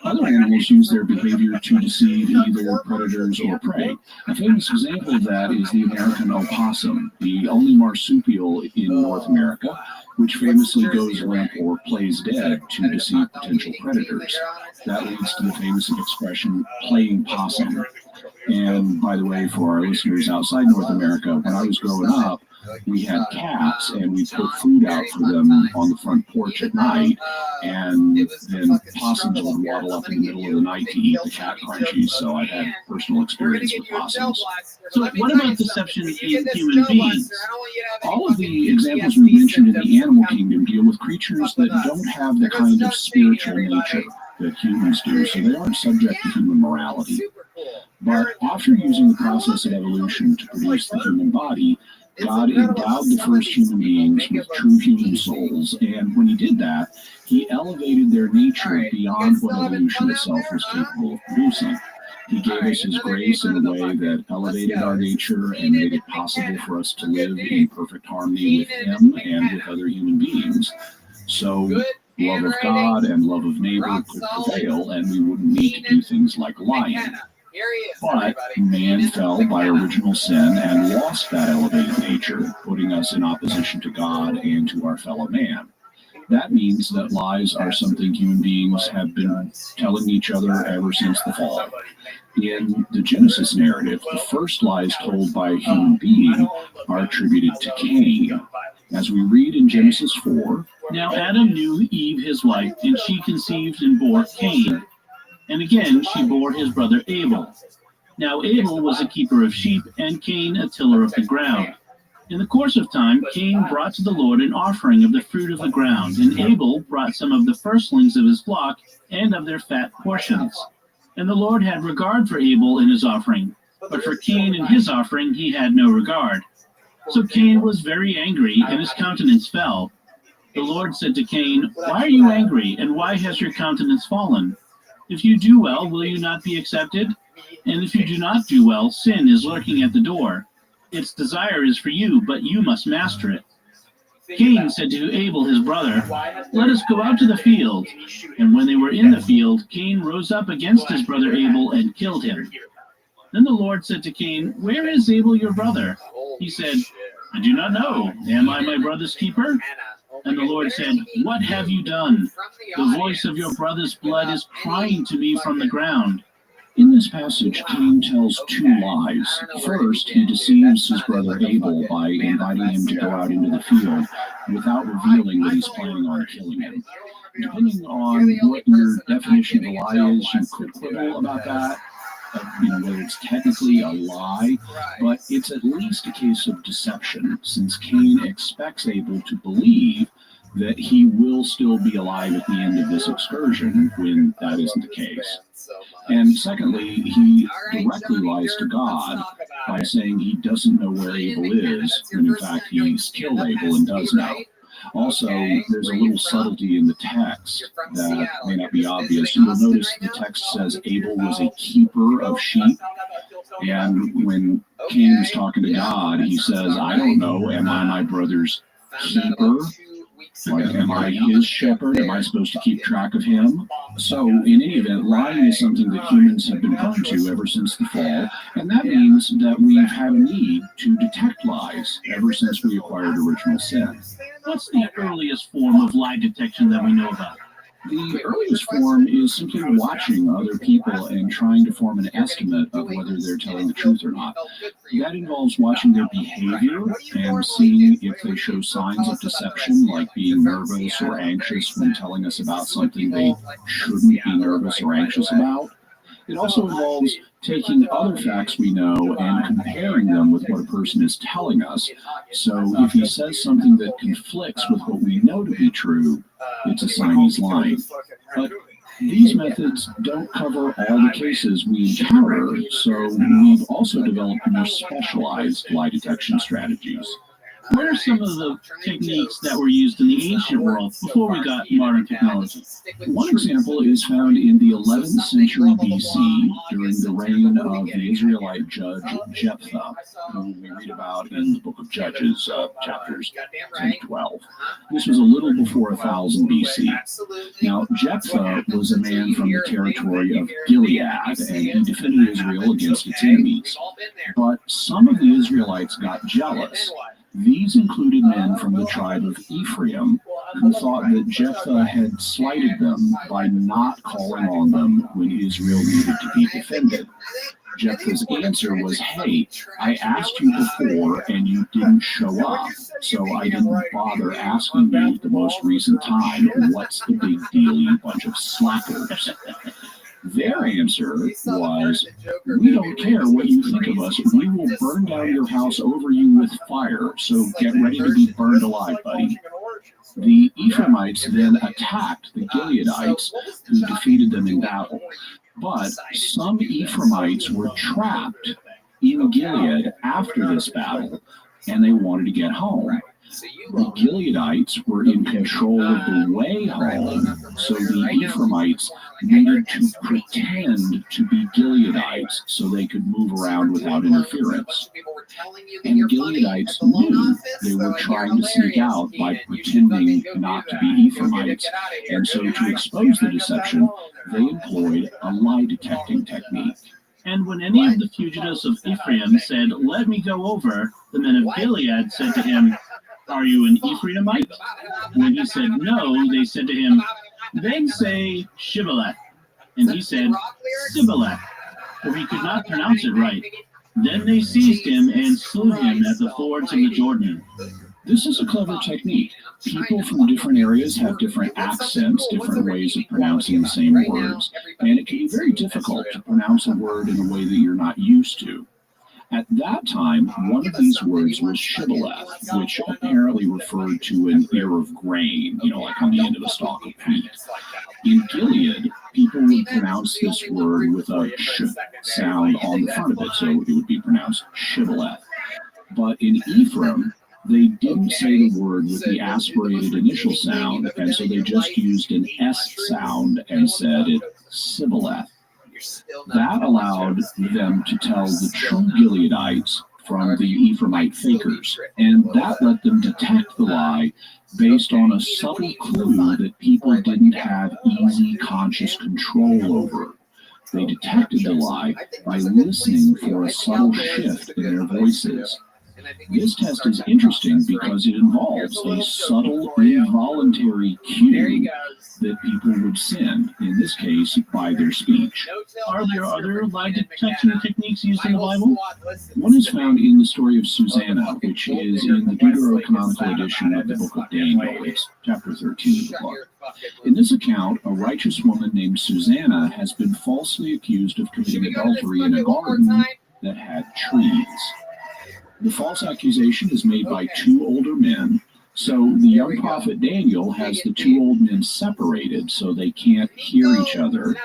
Speaker 1: Other animals use their behavior to deceive either predators or prey. A famous example of that is the American opossum, the only marsupial in North America, which famously goes limp or plays dead to deceive potential predators. That leads to the famous expression, playing possum. And by the way, for our listeners outside North America, when I was growing up, we had cats and we put food out for them on the front porch at night, and then possums would waddle up in the middle of the night to eat the cat crunchies. So I had personal experience with possums.
Speaker 17: So what about deception in human beings?
Speaker 1: All of the examples we mentioned in the animal kingdom deal with creatures that don't have the kind of spiritual nature that humans do, so they aren't subject to human morality. But after using the process of evolution to produce the human body, God endowed the first human beings with true human souls, and when he did that, he elevated their nature beyond what evolution itself was capable of producing. He gave us his grace in a way that elevated our nature and made it possible for us to live in perfect harmony with him and with other human beings. So love of God and love of neighbor could prevail, and we wouldn't need to do things like lying. But man fell by original sin and lost that elevated nature, putting us in opposition to God and to our fellow man. That means that lies are something human beings have been telling each other ever since the fall. In the Genesis narrative, the first lies told by a human being are attributed to Cain. As we read in Genesis 4,
Speaker 17: now Adam knew Eve his wife, and she conceived and bore Cain. And again she bore his brother Abel. Now Abel was a keeper of sheep, and Cain a tiller of the ground. In the course of time, Cain brought to the Lord an offering of the fruit of the ground, and Abel brought some of the firstlings of his flock and of their fat portions. And the Lord had regard for Abel and his offering, but for Cain and his offering he had no regard. So Cain was very angry, and his countenance fell. The Lord said to Cain, "Why are you angry, and why has your countenance fallen? If you do well, will you not be accepted? And if you do not do well, sin is lurking at the door. Its desire is for you, but you must master it." Cain said to Abel his brother, "Let us go out to the field." And when they were in the field, Cain rose up against his brother Abel and killed him. Then the Lord said to Cain, "Where is Abel your brother?" He said, "I do not know. Am I my brother's keeper?" And the Lord said, "What have you done? The voice of your brother's blood is crying to me from the ground."
Speaker 1: In this passage, Cain tells two lies. First, he deceives his brother Abel by inviting him to go out into the field without revealing that he's planning on killing him. Depending on what your definition of a lie is, you could quibble about that, whether it's technically a lie, but it's at least a case of deception, since Cain expects Abel to believe that he will still be alive at the end of this excursion when that isn't the case. And secondly, he directly lies to God by saying he doesn't know where Abel is, when in fact he's killed Abel and does know. Also, there's a little subtlety in the text that may not be obvious. You'll notice the text says Abel was a keeper of sheep. And when Cain was talking to God, he says, I don't know, am I my brother's keeper? Like, am I his shepherd? Am I supposed to keep track of him? So, in any event, lying is something that humans have been prone to ever since the fall, and that means that we've had a need to detect lies ever since we acquired original sin.
Speaker 17: What's the earliest form of lie detection that we know about?
Speaker 1: The earliest form is simply watching other people and trying to form an estimate of whether they're telling the truth or not. That involves watching their behavior and seeing if they show signs of deception, like being nervous or anxious when telling us about something they shouldn't be nervous or anxious about. It also involves taking other facts we know and comparing them with what a person is telling us. So if he says something that conflicts with what we know to be true, it's a sign he's lying. But these methods don't cover all the cases we encounter, so we've also developed more specialized lie detection strategies.
Speaker 17: What are some of the techniques that were used in the ancient world before we got modern technology?
Speaker 1: One example is found in the 11th century BC during the reign of the Israelite judge Jephthah, who we read about in the book of Judges, chapters 10 to 12. This was a little before 1000 BC. Now, Jephthah was a man from the territory of Gilead, and he defended Israel against its enemies. But some of the Israelites got jealous. These included men from the tribe of Ephraim who thought that Jephthah had slighted them by not calling on them when Israel needed to be defended. Jephthah's answer was, hey, I asked you before and you didn't show up, so I didn't bother asking you the most recent time. What's the big deal, you bunch of slackers? Their answer was, we don't care what you think of us. We will burn down your house over you with fire, so get ready to be burned alive, buddy. The Ephraimites then attacked the Gileadites, who defeated them in battle. But some Ephraimites were trapped in Gilead after this battle, and they wanted to get home. The Gileadites were in control of the way home, so the Ephraimites needed to pretend to be Gileadites so they could move around without interference. And Gileadites knew they were trying to sneak out by pretending not to be Ephraimites, and so to expose the deception, they employed a lie detecting technique.
Speaker 17: And when any of the fugitives of Ephraim said, let me go over, the men of Gilead said to him, are you an Ephraimite? When he said no, they said to him, then say Shibboleth. And he said, Sibboleth, for he could not pronounce it right. Then they seized him and slew him at the fords of the Jordan.
Speaker 1: This is a clever technique. People from different areas have different accents, different ways of pronouncing the same words, and it can be very difficult to pronounce a word in a way that you're not used to. At that time, one of these words was shibboleth, which apparently referred to an ear of grain, like on the end of a stalk of wheat. In Gilead, people would pronounce this word with a sh sound on the front of it, so it would be pronounced shibboleth. But in Ephraim, they didn't say the word with the aspirated initial sound, and so they just used an S sound and said it sibboleth. That allowed them to tell the true Gileadites from the Ephraimite fakers, and that let them detect the lie based on a subtle clue that people didn't have easy conscious control over. They detected the lie by listening for a subtle shift in their voices. This test is interesting because it involves a subtle, involuntary cue that people would send, in this case, by their speech.
Speaker 17: Are there other lie detection techniques used in the Bible?
Speaker 1: One is found in the story of Susanna, which is in the Deuterocanonical edition of the book of Daniel. It's chapter 13 of the book. In this account, a righteous woman named Susanna has been falsely accused of committing adultery in a garden that had trees. The false accusation is made by two older men, so the young prophet Daniel has the two old men separated so they can't hear each other,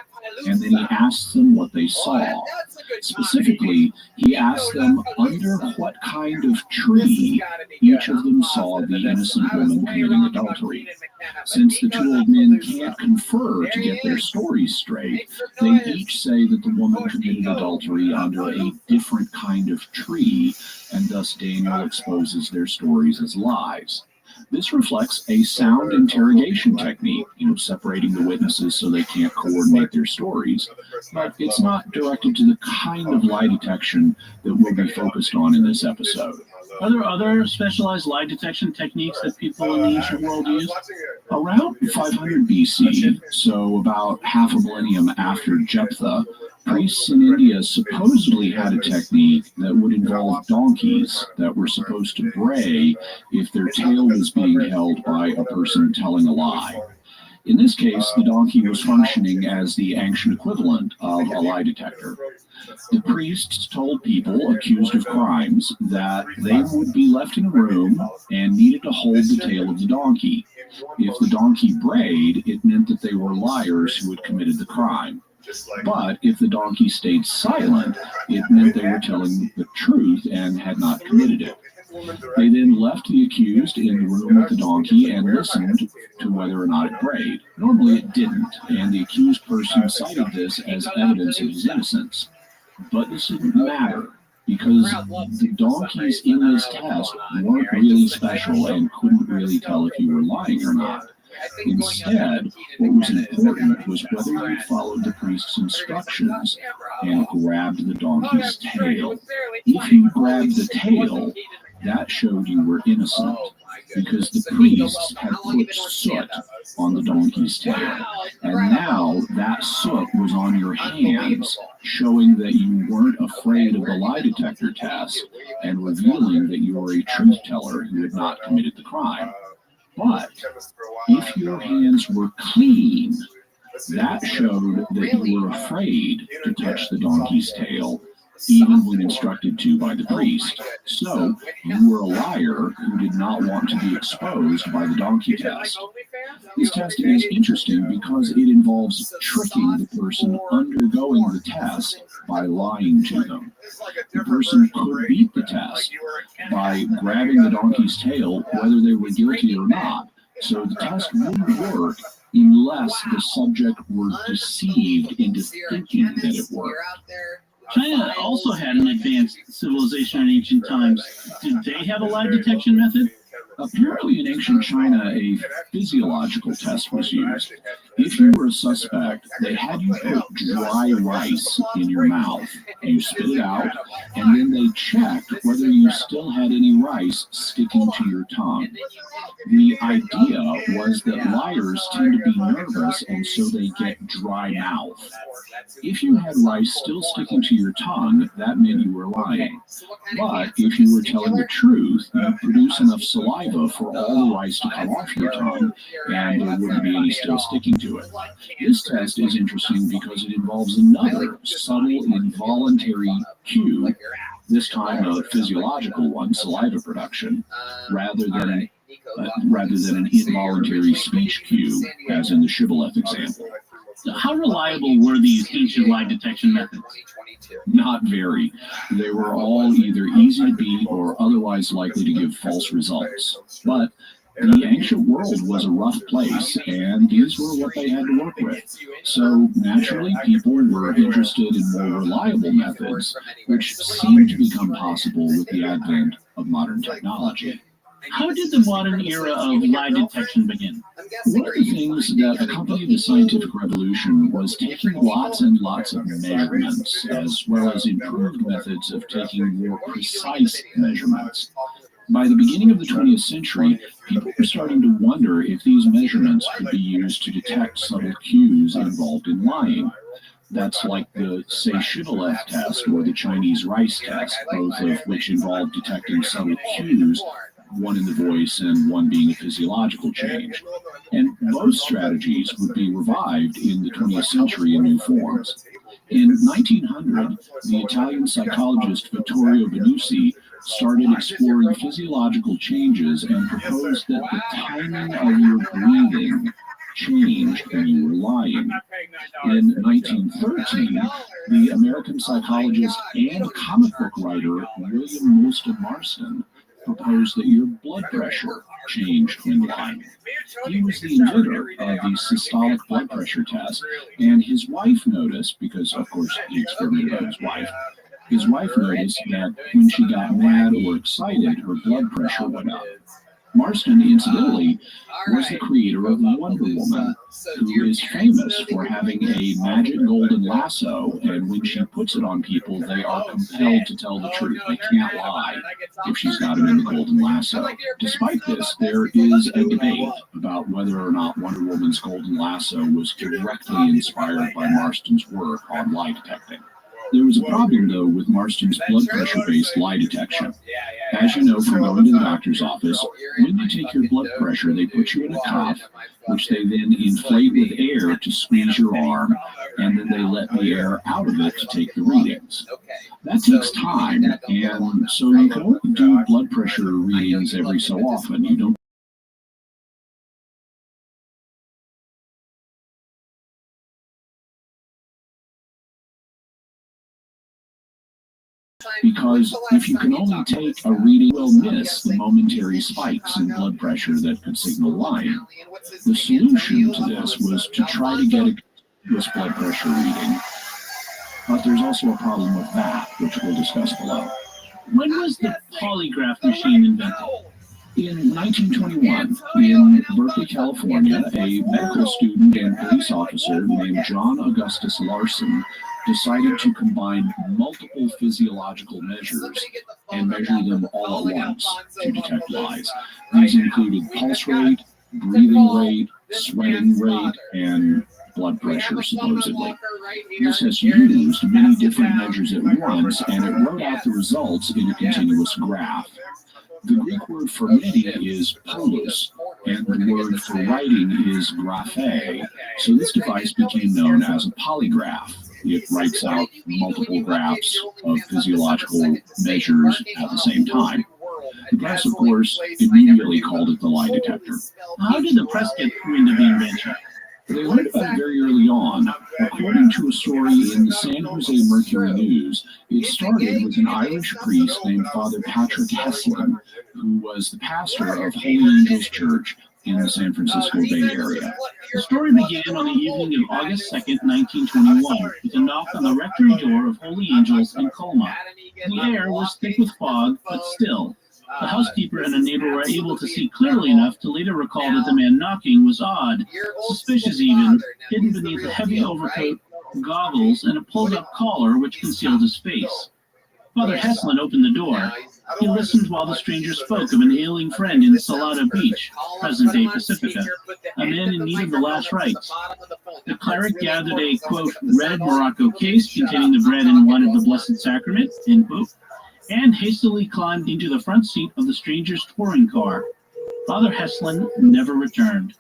Speaker 1: and then he asks them what they saw. Specifically, he asked them under what kind of tree each of them saw the innocent woman committing adultery. Since the two old men can't confer to get their stories straight, they each say that the woman committed adultery under a different kind of tree, and thus Daniel exposes their stories as lies. This reflects a sound interrogation technique, separating the witnesses so they can't coordinate their stories, but it's not directed to the kind of lie detection that we'll be focused on in this episode.
Speaker 17: Are there other specialized lie detection techniques that people in the ancient world used?
Speaker 1: Around 500 BC, so about half a millennium after Jephthah, priests in India supposedly had a technique that would involve donkeys that were supposed to bray if their tail was being held by a person telling a lie. In this case, the donkey was functioning as the ancient equivalent of a lie detector. The priests told people accused of crimes that they would be left in a room and needed to hold the tail of the donkey. If the donkey brayed, it meant that they were liars who had committed the crime. But if the donkey stayed silent, it meant they were telling the truth and had not committed it. They then left the accused in the room with the donkey and listened to whether or not it brayed. Normally it didn't, and the accused person cited this as evidence of his innocence. But this didn't matter, because the donkeys in this test weren't really special and couldn't really tell if you were lying or not. Instead, what was important was whether you followed the priest's instructions and grabbed the donkey's tail. If you grabbed the tail, that showed you were innocent, because the priests had put soot on the donkey's tail, and now that soot was on your hands, showing that you weren't afraid of the lie detector test and revealing that you were a truth teller who had not committed the crime. But if your hands were clean, that showed that you were afraid to touch the donkey's tail, even when instructed to by the priest. So you were a liar who did not want to be exposed by the donkey test. This test is interesting because it involves tricking the person undergoing the test by lying to them. The person could beat the test by grabbing the donkey's tail whether they were guilty or not. So the test wouldn't work unless the subject were deceived into thinking that it worked.
Speaker 17: China also had an advanced civilization in ancient times. Did they have a lie detection method?
Speaker 1: Apparently in ancient China, a physiological test was used. If you were a suspect, they had you put dry rice in your mouth. You spit it out, and then they checked whether you still had any rice sticking to your tongue. The idea was that liars tend to be nervous, and so they get dry mouth. If you had rice still sticking to your tongue, that meant you were lying. But if you were telling the truth, you'd produce enough saliva for all the rice to come off your tongue, and there wouldn't be any still sticking to it. This test is interesting because it involves another subtle involuntary cue, this time a physiological one, saliva production, rather than an involuntary speech cue, as in the shibboleth example.
Speaker 17: How reliable were these ancient lie detection methods?
Speaker 1: Not very. They were all either easy to beat or otherwise likely to give false results. But the ancient world was a rough place, and these were what they had to work with. So naturally, people were interested in more reliable methods, which seemed to become possible with the advent of modern technology. How did the modern era of lie detection begin?
Speaker 10: One of the things that accompanied the scientific revolution was taking lots and lots of measurements, as well as improved methods of taking more precise measurements. By the beginning of the 20th century, people were starting to wonder if these measurements could be used to detect subtle cues involved in lying. That's like the Say-Shibboleth test or the Chinese rice test, both of which involve detecting subtle cues, one in the voice and one being a physiological change. And both strategies would be revived in the 20th century in new forms. In 1900, the Italian psychologist Vittorio Benucci started exploring physiological changes and proposed that the timing of your breathing changed when you were lying. In 1913, the American psychologist and comic book writer William Moulton Marston proposed that your blood pressure changed when lying. He was the inventor of the systolic blood pressure test, and his wife noticed, because of course he experimented on his wife noticed that when she got mad or excited, her blood pressure went up. Marston, incidentally, was the creator of Wonder Woman, who is famous for having a magic golden lasso, and when she puts it on people, they are compelled to tell the truth. They can't lie if she's got them in the golden lasso. Despite this, there is a debate about whether or not Wonder Woman's golden lasso was directly inspired by Marston's work on lie detecting. There was a problem, though, with Marston's blood pressure-based lie detection. As you know from going to the doctor's office, when they take your blood pressure, they put you in a cuff, which they then inflate with air to squeeze your arm, and then they let the air out of it to take the readings. That takes time, and so you can only do blood pressure readings every so often. You don't because if you can only take a reading, you will miss the momentary spikes in blood pressure that could signal lying. The solution to this was to try to get a continuous blood pressure reading, but there's also a problem with that, which we'll discuss below.
Speaker 1: When was the polygraph machine invented?
Speaker 10: In 1921, in Berkeley, California, a medical student and police officer named John Augustus Larson decided to combine multiple physiological measures and measure them all at once to detect lies. These included pulse rate, breathing rate, sweating rate, and blood pressure, supposedly. This has used many different measures at once, and it wrote out the results in a continuous graph. The Greek word for many is polus, and the word for writing is graphe, so this device became known as a polygraph. It writes out multiple graphs of physiological measures at the same time. The press, of course, immediately called it the lie detector.
Speaker 1: How did the press get wind of the invention?
Speaker 10: They learned about it very early on. According to a story in the San Jose Mercury News, it started with an Irish priest named Father Patrick Heslin, who was the pastor of Holy Angels Church in the San Francisco Bay Area.
Speaker 1: The story began on the evening of August 2nd, 1921, with a knock on the rectory door of Holy Angels in Colma. The air was thick with fog, but still. The housekeeper and a neighbor were able to see clearly enough to later recall that the man knocking was odd, suspicious even, hidden beneath a heavy overcoat, goggles, and a pulled-up collar which concealed his face. Father Heslin opened the door. He listened while the stranger spoke of an ailing friend in Salado Beach, present-day Pacifica, a man in need of the last rites. The cleric gathered a, quote, red Morocco case containing the bread and wine of the Blessed Sacrament, end quote, and hastily climbed into the front seat of the stranger's touring car. Father Heslin never returned.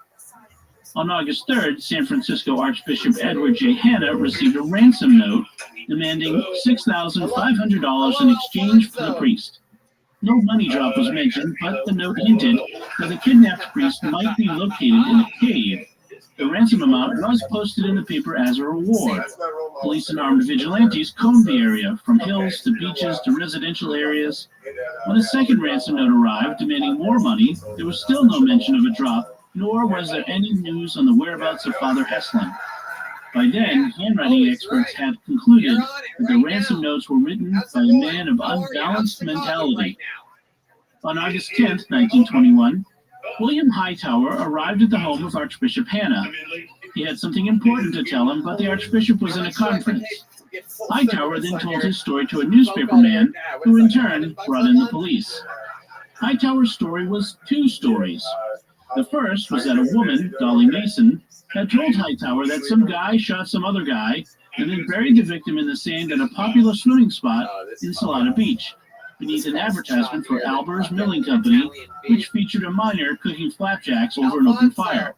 Speaker 1: On August 3rd, San Francisco Archbishop Edward J. Hanna received a ransom note demanding $6,500 in exchange for the priest. No money drop was mentioned, but the note hinted that the kidnapped priest might be located in a cave. The ransom amount was posted in the paper as a reward. Police and armed vigilantes combed the area, from hills to beaches to residential areas. When a second ransom note arrived demanding more money, there was still no mention of a drop, nor was there any news on the whereabouts of Father Heslin. By then, handwriting experts had concluded that the ransom notes were written by a man of unbalanced mentality. On August 10, 1921, William Hightower arrived at the home of Archbishop Hanna. He had something important to tell him, but the Archbishop was in a conference. Hightower then told his story to a newspaperman, who in turn brought in the police. Hightower's story was two stories. The first was that a woman, Dolly Mason, had told Hightower that some guy shot some other guy and then buried the victim in the sand at a popular swimming spot in Salada Beach, beneath an advertisement for Alber's Milling Company, which featured a miner cooking flapjacks over an open fire.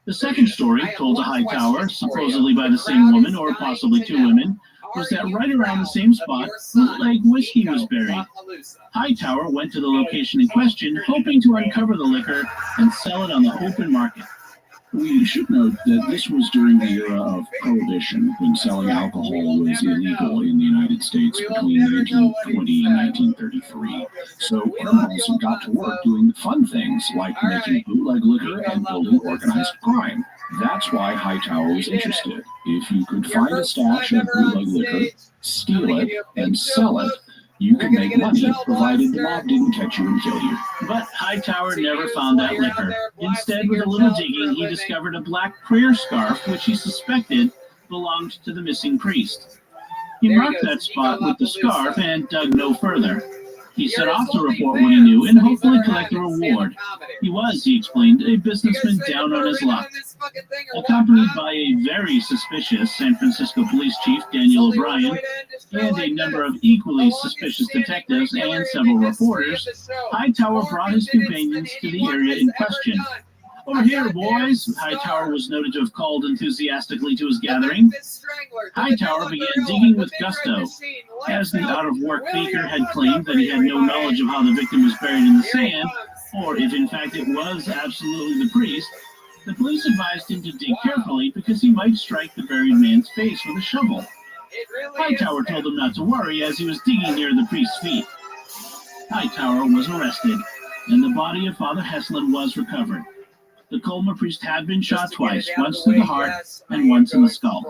Speaker 1: The second story, told to Hightower, supposedly by the same woman or possibly two women, was that right around the same spot, bootleg whiskey was buried. Hightower went to the location in question, hoping to uncover the liquor and sell it on the open market.
Speaker 10: We should note that this was during the era of Prohibition, when selling alcohol was illegal in the United States between 1920 and 1933. So criminals got to work doing fun things like making bootleg liquor and building organized crime. That's why Hightower was interested. If you could find a stash of bootleg liquor, steal it, and sell it, you could make money, provided the mob didn't catch you and kill you.
Speaker 1: But Hightower never found that liquor. Instead, with a little digging, he discovered a black prayer scarf, which he suspected belonged to the missing priest. He marked that spot with the scarf and dug no further. He set off to report what he knew and hopefully collect a reward. He was, he explained, a businessman down on his luck. Accompanied by a very suspicious San Francisco police chief, Daniel O'Brien, and a number of equally suspicious detectives and several reporters, Hightower brought his companions to the area in question. "Over here, boys," Hightower was noted to have called enthusiastically to his gathering. Hightower began digging with gusto. As the out-of-work baker had claimed that he had no knowledge of how the victim was buried in the sand, or if in fact it was absolutely the priest, the police advised him to dig carefully because he might strike the buried man's face with a shovel. Hightower told him not to worry as he was digging near the priest's feet. Hightower was arrested, and the body of Father Heslin was recovered. The Colma priest had been shot twice, once through the heart and once in the skull.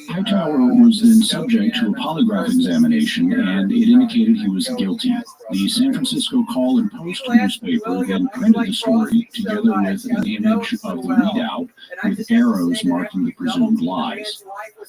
Speaker 10: Hightower was then subject to a polygraph examination, and it indicated he was guilty. The San Francisco Call and Post newspaper then printed the story together with an image of the readout with arrows marking the presumed lies.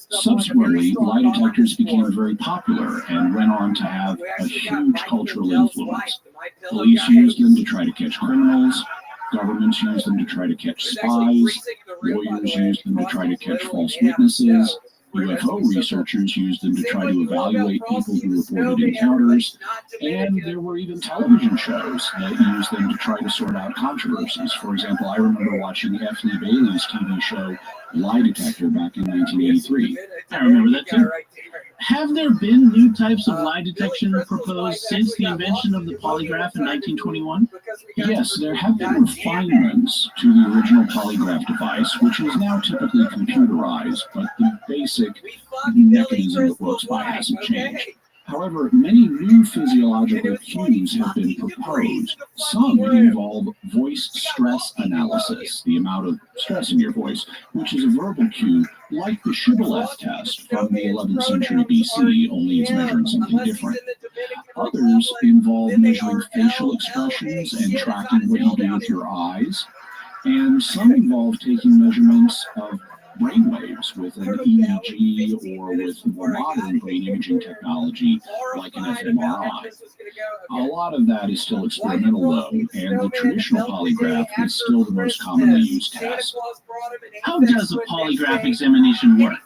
Speaker 10: Subsequently, lie detectors became very popular and went on to have a huge cultural influence. Police used them to try to catch criminals. Governments used them to try to catch spies, lawyers used them to try to catch false witnesses, UFO researchers used them to try to evaluate people who reported encounters, and there were even television shows that used them to try to sort out controversies. For example, I remember watching F. Lee Bailey's TV show Lie Detector back in 1983.
Speaker 1: I remember that too. Have there been new types of lie detection proposed since the invention of the polygraph in 1921?
Speaker 10: Yes, there have been refinements to the original polygraph device, which is now typically computerized, but the basic mechanism that works by hasn't changed. However, many new physiological cues have been proposed. Some involve voice stress analysis, the amount of stress in your voice, which is a verbal cue like the Shibboleth test from the 11th century BC, only it's measuring something different. Others involve measuring facial expressions and tracking what you do with your eyes. And some involve taking measurements of brainwaves with an EEG or with more modern brain imaging technology like an fMRI. A lot of that is still experimental though, and the traditional polygraph is still the most commonly used test.
Speaker 1: How does a polygraph examination work?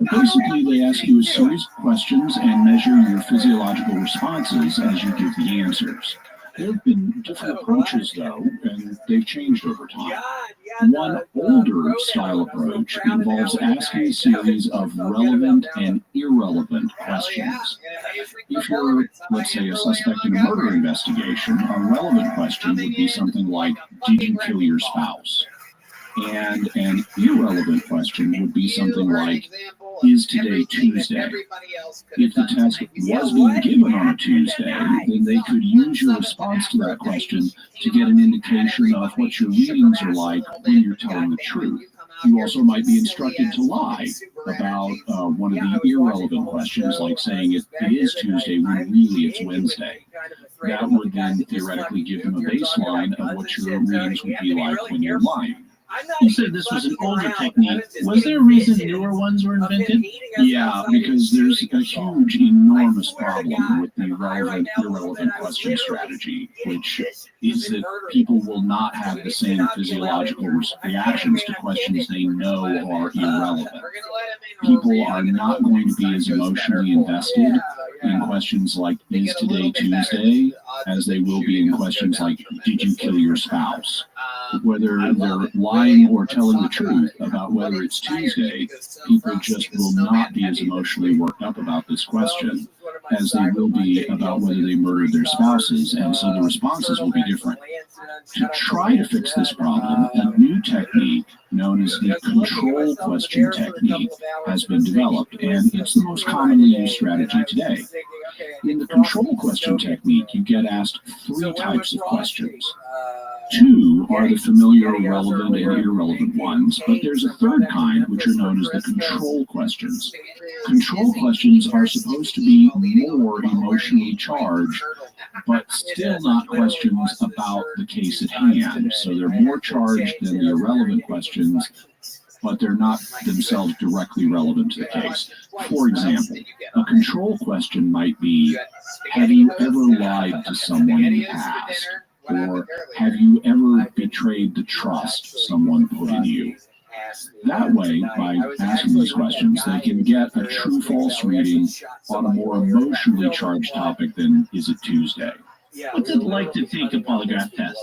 Speaker 10: Basically, they ask you a series of questions and measure your physiological responses as you give the answers. There have been different approaches, though, and they've changed over time. One older style approach involves asking a series of relevant and irrelevant questions. If you're, let's say, a suspect in a murder investigation, a relevant question would be something like, did you kill your spouse? And an irrelevant question would be something like, is today Tuesday? If the test was being given on a Tuesday, then they could use your response to that question to get an indication of what your readings are like when you're telling the truth. You also might be instructed to lie about one of the irrelevant questions, like saying it is Tuesday when really it's Wednesday.
Speaker 1: that would then theoretically give them a baseline of what your readings would be like when you're lying. You said this was an older technique. Was there a reason newer ones were invented? Yeah, because there's a huge, enormous problem with the relevant, irrelevant question strategy, which is that people will not have the same physiological reactions to questions they know are irrelevant. People are not going to be as emotionally invested in questions like, is today Tuesday, as they will be in questions like, did you kill your spouse? Whether they're lying or telling the truth about whether it's Tuesday, people just will not be as emotionally worked up about this question as they will be about whether they murdered their spouses, and so the responses will be different. To try to fix this problem, a new technique known as the control question technique has been developed, and it's the most commonly used strategy today. In the control question technique, you get asked three types of questions. Two are the familiar, relevant, and irrelevant ones, but there's a third kind, which are known as the control questions. Control questions are supposed to be more emotionally charged, but still not questions about the case at hand. So they're more charged than the irrelevant questions, but they're not themselves directly relevant to the case. For example, a control question might be, have you ever lied to someone in the past? Or have you ever betrayed the trust someone put in you? That way, by asking these questions, they can get a true-false reading on a more emotionally charged topic than is it Tuesday. What's it like to take a polygraph test?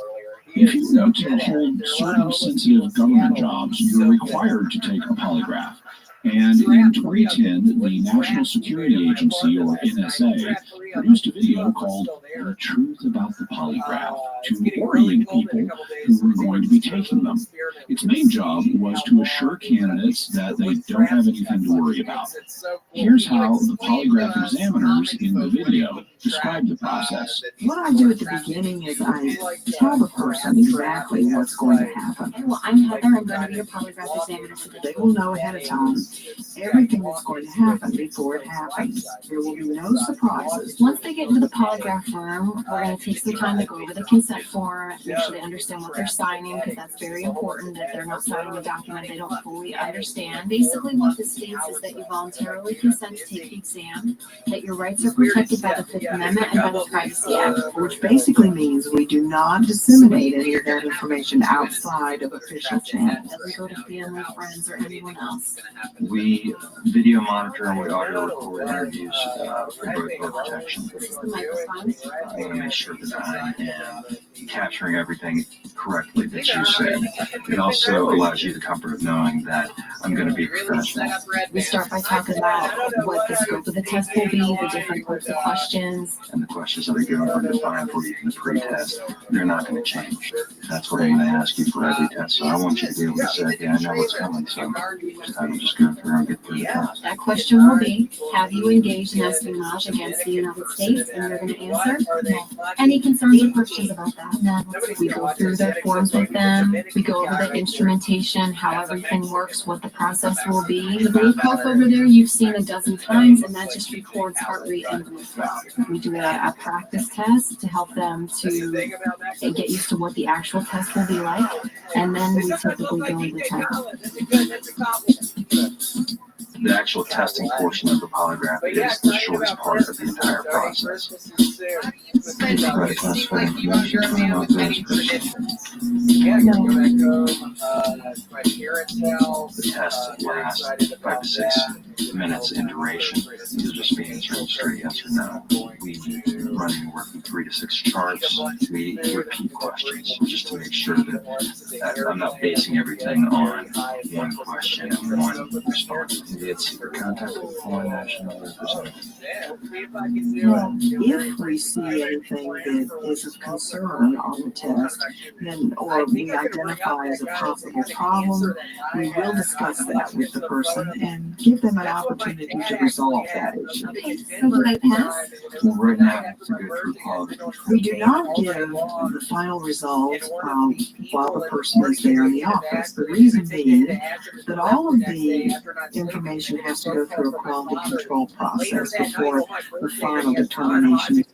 Speaker 1: If you want to hold certain sensitive government jobs, you're required to take a polygraph. And in 2010, the National Security Agency, or NSA, produced a video called The Truth About the Polygraph to orient people who were going to be taking them. Its main job was to assure candidates that they don't have anything to worry about. Here's how the polygraph examiners in the video describe the process.
Speaker 11: What I do at the beginning is I tell the person exactly what's going to happen.
Speaker 9: Well, I'm Heather. I'm going to be your polygraph examiner today.
Speaker 11: They will know ahead of time everything that's going to happen before it happens. There will be no surprises.
Speaker 9: Once they get into the polygraph room, we're going to take some time to go over the consent form, make sure they understand what they're signing, because that's very important, that they're not signing a document they don't fully understand. Basically, what this states is that you voluntarily consent to take the exam, that your rights are protected by the Fifth Amendment and by the Privacy Act.
Speaker 11: Which basically means we do not disseminate any of that information outside of official channels.
Speaker 9: It doesn't go to family, friends, or anyone else.
Speaker 15: We video monitor and we audio record interviews for both protection. I want to make sure that I am capturing everything correctly that you say. It also allows you the comfort of knowing that I'm going to be professional.
Speaker 9: We start by talking about what the scope of the test will be, the different types of questions.
Speaker 15: And the questions that are given for defined for you in the pre-test, they're not going to change. That's what I'm going to ask you for every test. So I want you to be able to say, yeah, I know what's coming, so I'm just going through and get through the test.
Speaker 9: That question will be, have you engaged in espionage against the United States? And you're going to answer, no. Any concerns or questions about that? No. We go through their forms with them. We go over the instrumentation, how everything works, what the process will be. The blue cuff over there you've seen a dozen times, and that just records heart rate and blood flow. We do a practice test to help them to get used to what the actual test will be like, and then we typically go into test.
Speaker 15: The actual testing portion of the polygraph is the shortest part of the entire process. The test lasts 5 to 6 minutes in duration. You'll just be answering straight yes or no. We run anywhere from 3 to 6 charts. We repeat questions just to make sure that I'm not basing everything on one question and one response. It's contact with foreign national representative.
Speaker 11: Well, if we see anything that is of concern on the test, then or we identify as a possible problem, we will discuss that with the person and give them an opportunity to resolve that issue.
Speaker 9: Okay, so will they pass?
Speaker 15: Well, right now, it's a good through quality control.
Speaker 11: We do not give the final results while the person is there in the office. The reason being that all of the information has to go through a quality control process before the final determination.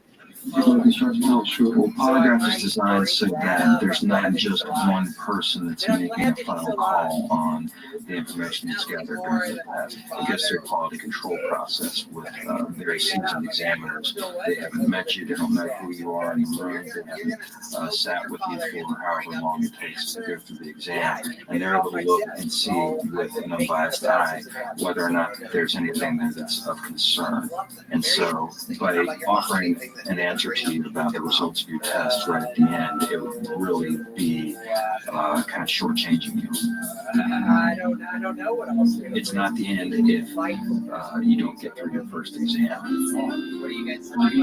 Speaker 15: Well, polygraph is designed so that there's not just one person that's making a final call on the information that's gathered during the test. It goes through a quality control process with very seasoned examiners. They haven't met you, they don't know who you are in the room, they haven't sat with you for however long it takes to go through the exam, and they're able to look and see with an unbiased eye whether or not there's anything there that's of concern. And so by offering an answer to you about the results of your test right at the end, it would really be kind of shortchanging you.
Speaker 3: I don't know what else.
Speaker 15: It's not the end if you don't get through your first exam.
Speaker 3: What do you guys think?
Speaker 15: 9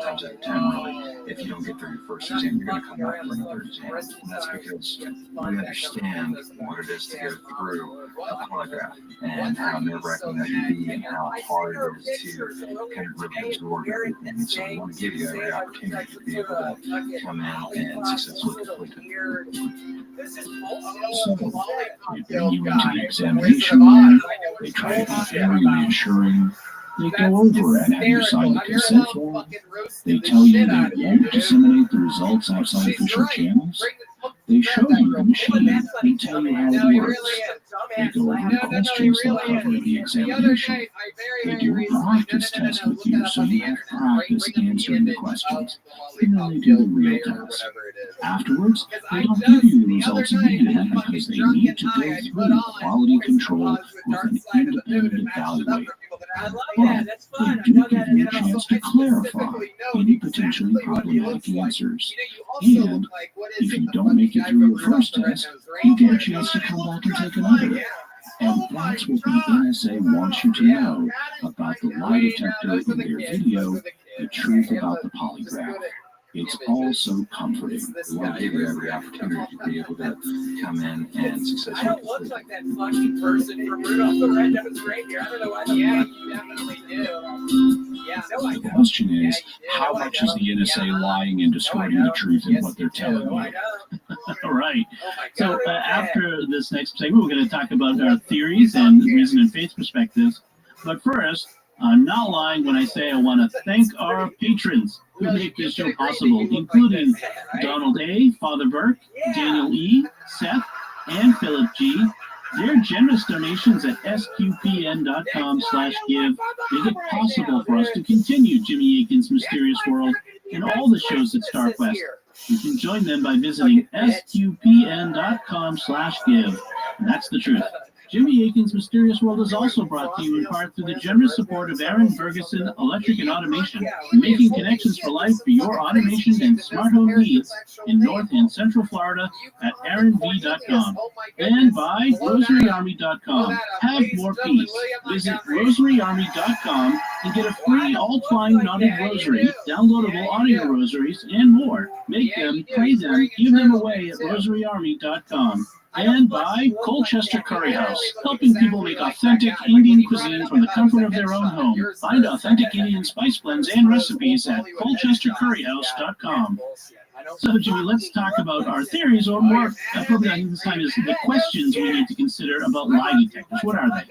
Speaker 15: times out of 10, really, if you don't get through your first exam, you're going to come back for another exam. And that's because we understand what it is to go through a polygraph and how nerve-wracking that can be and how hard it is to kind of really absorb everything. And so we want to give you every opportunity to be able to come in and successfully complete it.
Speaker 1: So they bring you into the examination room, they try to be very reassuring, they go over and have you sign the consent form, they tell you they won't disseminate the results outside official channels, they show you the machine, they tell you how it works, they go over the questions they'll cover in the examination, they do a practice test with you so you have practice answering the questions, and then they do the real test. Afterwards, they don't give you the results immediately because they need to go through quality control with an independent evaluator. But they do give you a chance to clarify any potentially problematic answers. And if you don't make it through your first test, you get a chance to come back and take another. And that's what the NSA wants you to know about the lie detector in their video, the truth about the polygraph. It's all so comforting.
Speaker 15: We want to give you every opportunity to be able to come in and successfully.
Speaker 3: I don't look like that fucking person from Rudolph the Red-Nosed Reindeer. I don't know why. Yeah, you definitely do. Yeah, no,
Speaker 1: the question is, how much is the NSA lying and distorting the truth in what they're telling you? All right. So after this next segment, we're going to talk about our theories and reason and faith perspectives. But first, I'm not lying when I say I want to thank our patrons who make this show possible, including Donald A., Father Burke, Daniel E., Seth, and Philip G. Their generous donations at sqpn.com/give make it possible for us to continue Jimmy Akin's Mysterious World and all the shows at StarQuest. You can join them by visiting sqpn.com/give. And that's the truth. Jimmy Akin's Mysterious World is also brought to you in part through the generous support of Aaron Ferguson Electric and Automation, making connections for life for your automation and smart home needs in North and Central Florida at aaronv.com, and by rosaryarmy.com. Have more peace. Visit rosaryarmy.com and get a free all-twine knotted rosary, downloadable audio rosaries, and more. Make them, pray them, give them away at rosaryarmy.com. And by Colchester Curry House, helping people make authentic Indian cuisine from the comfort of their own home. Find authentic Indian spice blends and recipes at colchestercurryhouse.com. So, Jimmy, let's talk about our theories, or more appropriate, I think this time is the questions we need to consider about lie detectors. What are they?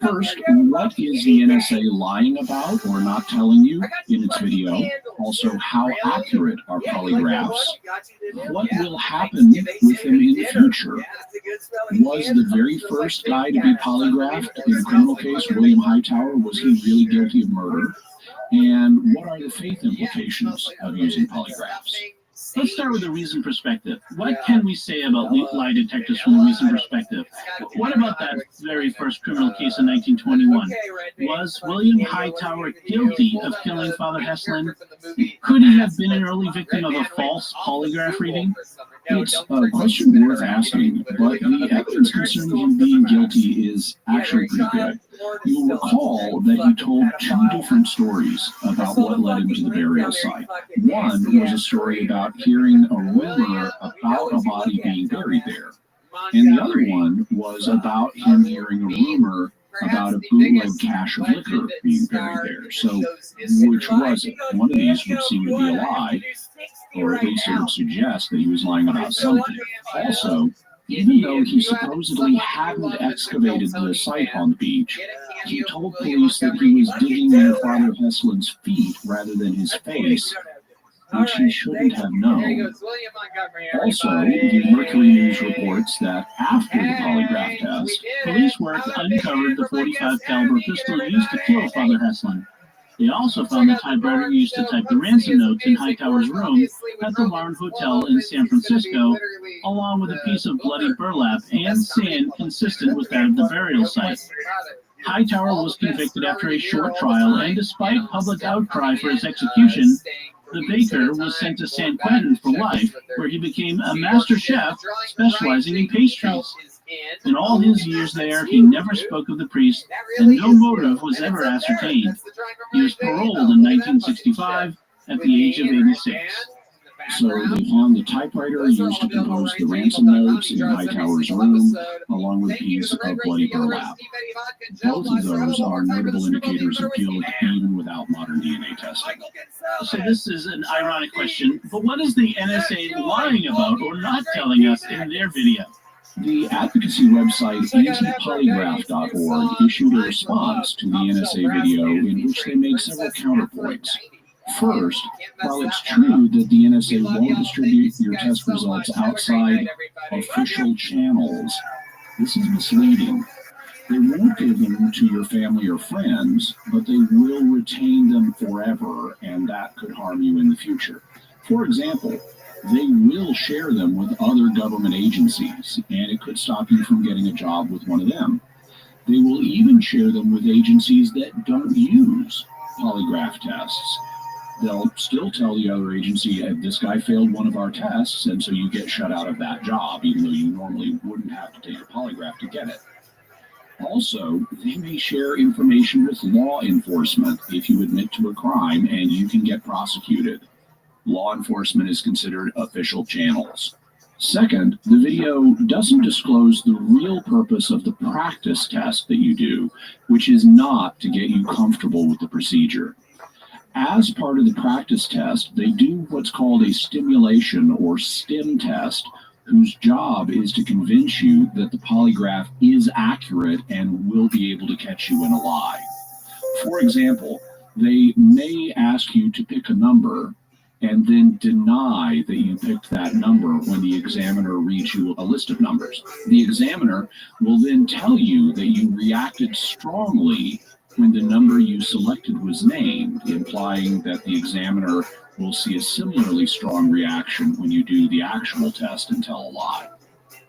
Speaker 10: First, what is the NSA lying about or not telling you in its video? Also, how accurate are polygraphs? What will happen with them in the future? Was the very first guy to be polygraphed in a criminal case, William Hightower, was he really guilty of murder? And what are the faith implications of using polygraphs?
Speaker 1: Let's start with the reason perspective. What can we say about lie detectors from the reason perspective? What about that very first criminal case in 1921? Was William Hightower guilty of killing Father Heslin? Could he have been an early victim of a false polygraph reading?
Speaker 10: It's a question worth asking, but the evidence concerning him being guilty is actually pretty good. You'll recall that he told two different stories about what led him to the burial site. One was a story about hearing a rumor about a body being buried there, and the other one was about him hearing a rumor about a bootleg cache of liquor being buried there. So, which was it? One of these would seem to be a lie, or at least it would suggest that he was lying about something. Also,
Speaker 1: Even though he supposedly hadn't excavated the site on the beach, he told police that he was digging near Father Heslin's feet rather than his face, which he shouldn't have known. Also, the Mercury News reports that after the polygraph test, police work uncovered the .45 caliber pistol used to kill Father Heslin. They also found the typewriter used to type the ransom notes in Hightower's room at the Warren Hotel in San Francisco, along with a piece of bloody burlap and sand consistent with that of the burial site. Hightower was convicted after a short trial, and despite public outcry for his execution, the baker was sent to San Quentin for life, where he became a master chef specializing in pastries. In all his years there, he never spoke of the priest, and no motive was ever ascertained. He was paroled in 1965 at the age of 86.
Speaker 10: So they found the typewriter used to compose the ransom notes in Hightower's room, along with a piece of bloody burlap. Both of those are notable indicators of guilt even without modern DNA testing.
Speaker 1: So this is an ironic question, but what is the NSA lying about or not telling us in their video?
Speaker 10: The advocacy website antipolygraph.org issued a response to the NSA video in which they made several counterpoints. First, while it's true that the NSA won't distribute your test results outside official channels, this is misleading. They won't give them to your family or friends, but they will retain them forever, and that could harm you in the future. For example, they will share them with other government agencies, and it could stop you from getting a job with one of them. They will even share them with agencies that don't use polygraph tests. They'll still tell the other agency, this guy failed one of our tests, and so you get shut out of that job, even though you normally wouldn't have to take a polygraph to get it. Also, they may share information with law enforcement if you admit to a crime, and you can get prosecuted. Law enforcement is considered official channels. Second, the video doesn't disclose the real purpose of the practice test that you do, which is not to get you comfortable with the procedure. As part of the practice test, they do what's called a stimulation or STIM test, whose job is to convince you that the polygraph is accurate and will be able to catch you in a lie. For example, they may ask you to pick a number and then deny that you picked that number when the examiner reads you a list of numbers. The examiner will then tell you that you reacted strongly when the number you selected was named, implying that the examiner will see a similarly strong reaction when you do the actual test and tell a lie.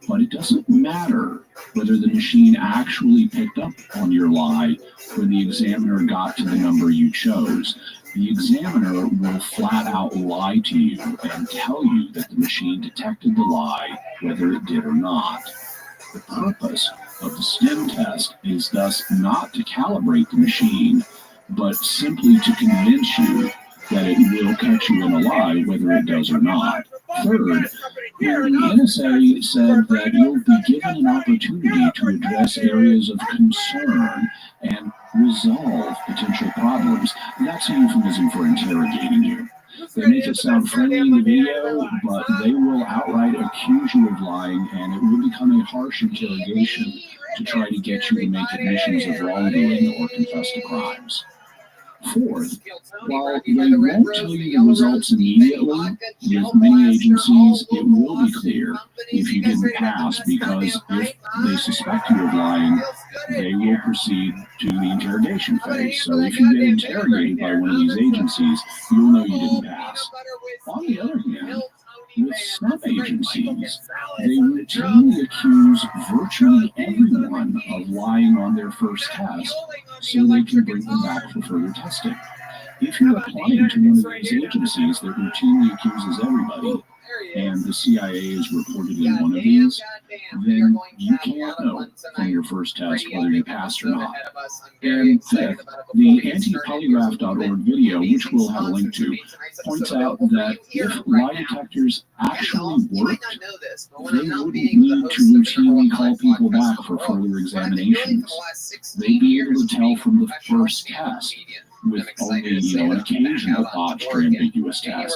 Speaker 10: But it doesn't matter whether the machine actually picked up on your lie when the examiner got to the number you chose. The examiner will flat out lie to you and tell you that the machine detected the lie, whether it did or not. The purpose of the STIM test is thus not to calibrate the machine, but simply to convince you that it will catch you in a lie, whether it does or not. Third, the NSA said that you'll be given an opportunity to address areas of concern and resolve potential problems. That's a euphemism for interrogating you. They make it sound friendly in the video, but they will outright accuse you of lying, and it will become a harsh interrogation to try to get you to make admissions of wrongdoing or confess to crimes. Fourth, while they won't tell you the results immediately, with many agencies it will be clear if you didn't pass, because if they suspect you of lying, they will proceed to the interrogation phase. So if you get interrogated by one of these agencies, you'll know you didn't pass. On the other hand, with some agencies, they routinely accuse virtually everyone of lying on their first test so they can bring them back for further testing. If you're applying to one of these agencies that routinely accuses everybody, and the CIA is reported in one of these, then you can't know from your first test whether you passed or not. And fifth, the antipolygraph.org video, which we'll have a link to, points out that if lie detectors actually worked, they wouldn't need to routinely call people back for further examinations. They'd be able to tell from the first test
Speaker 1: with only, an occasional botched or ambiguous test.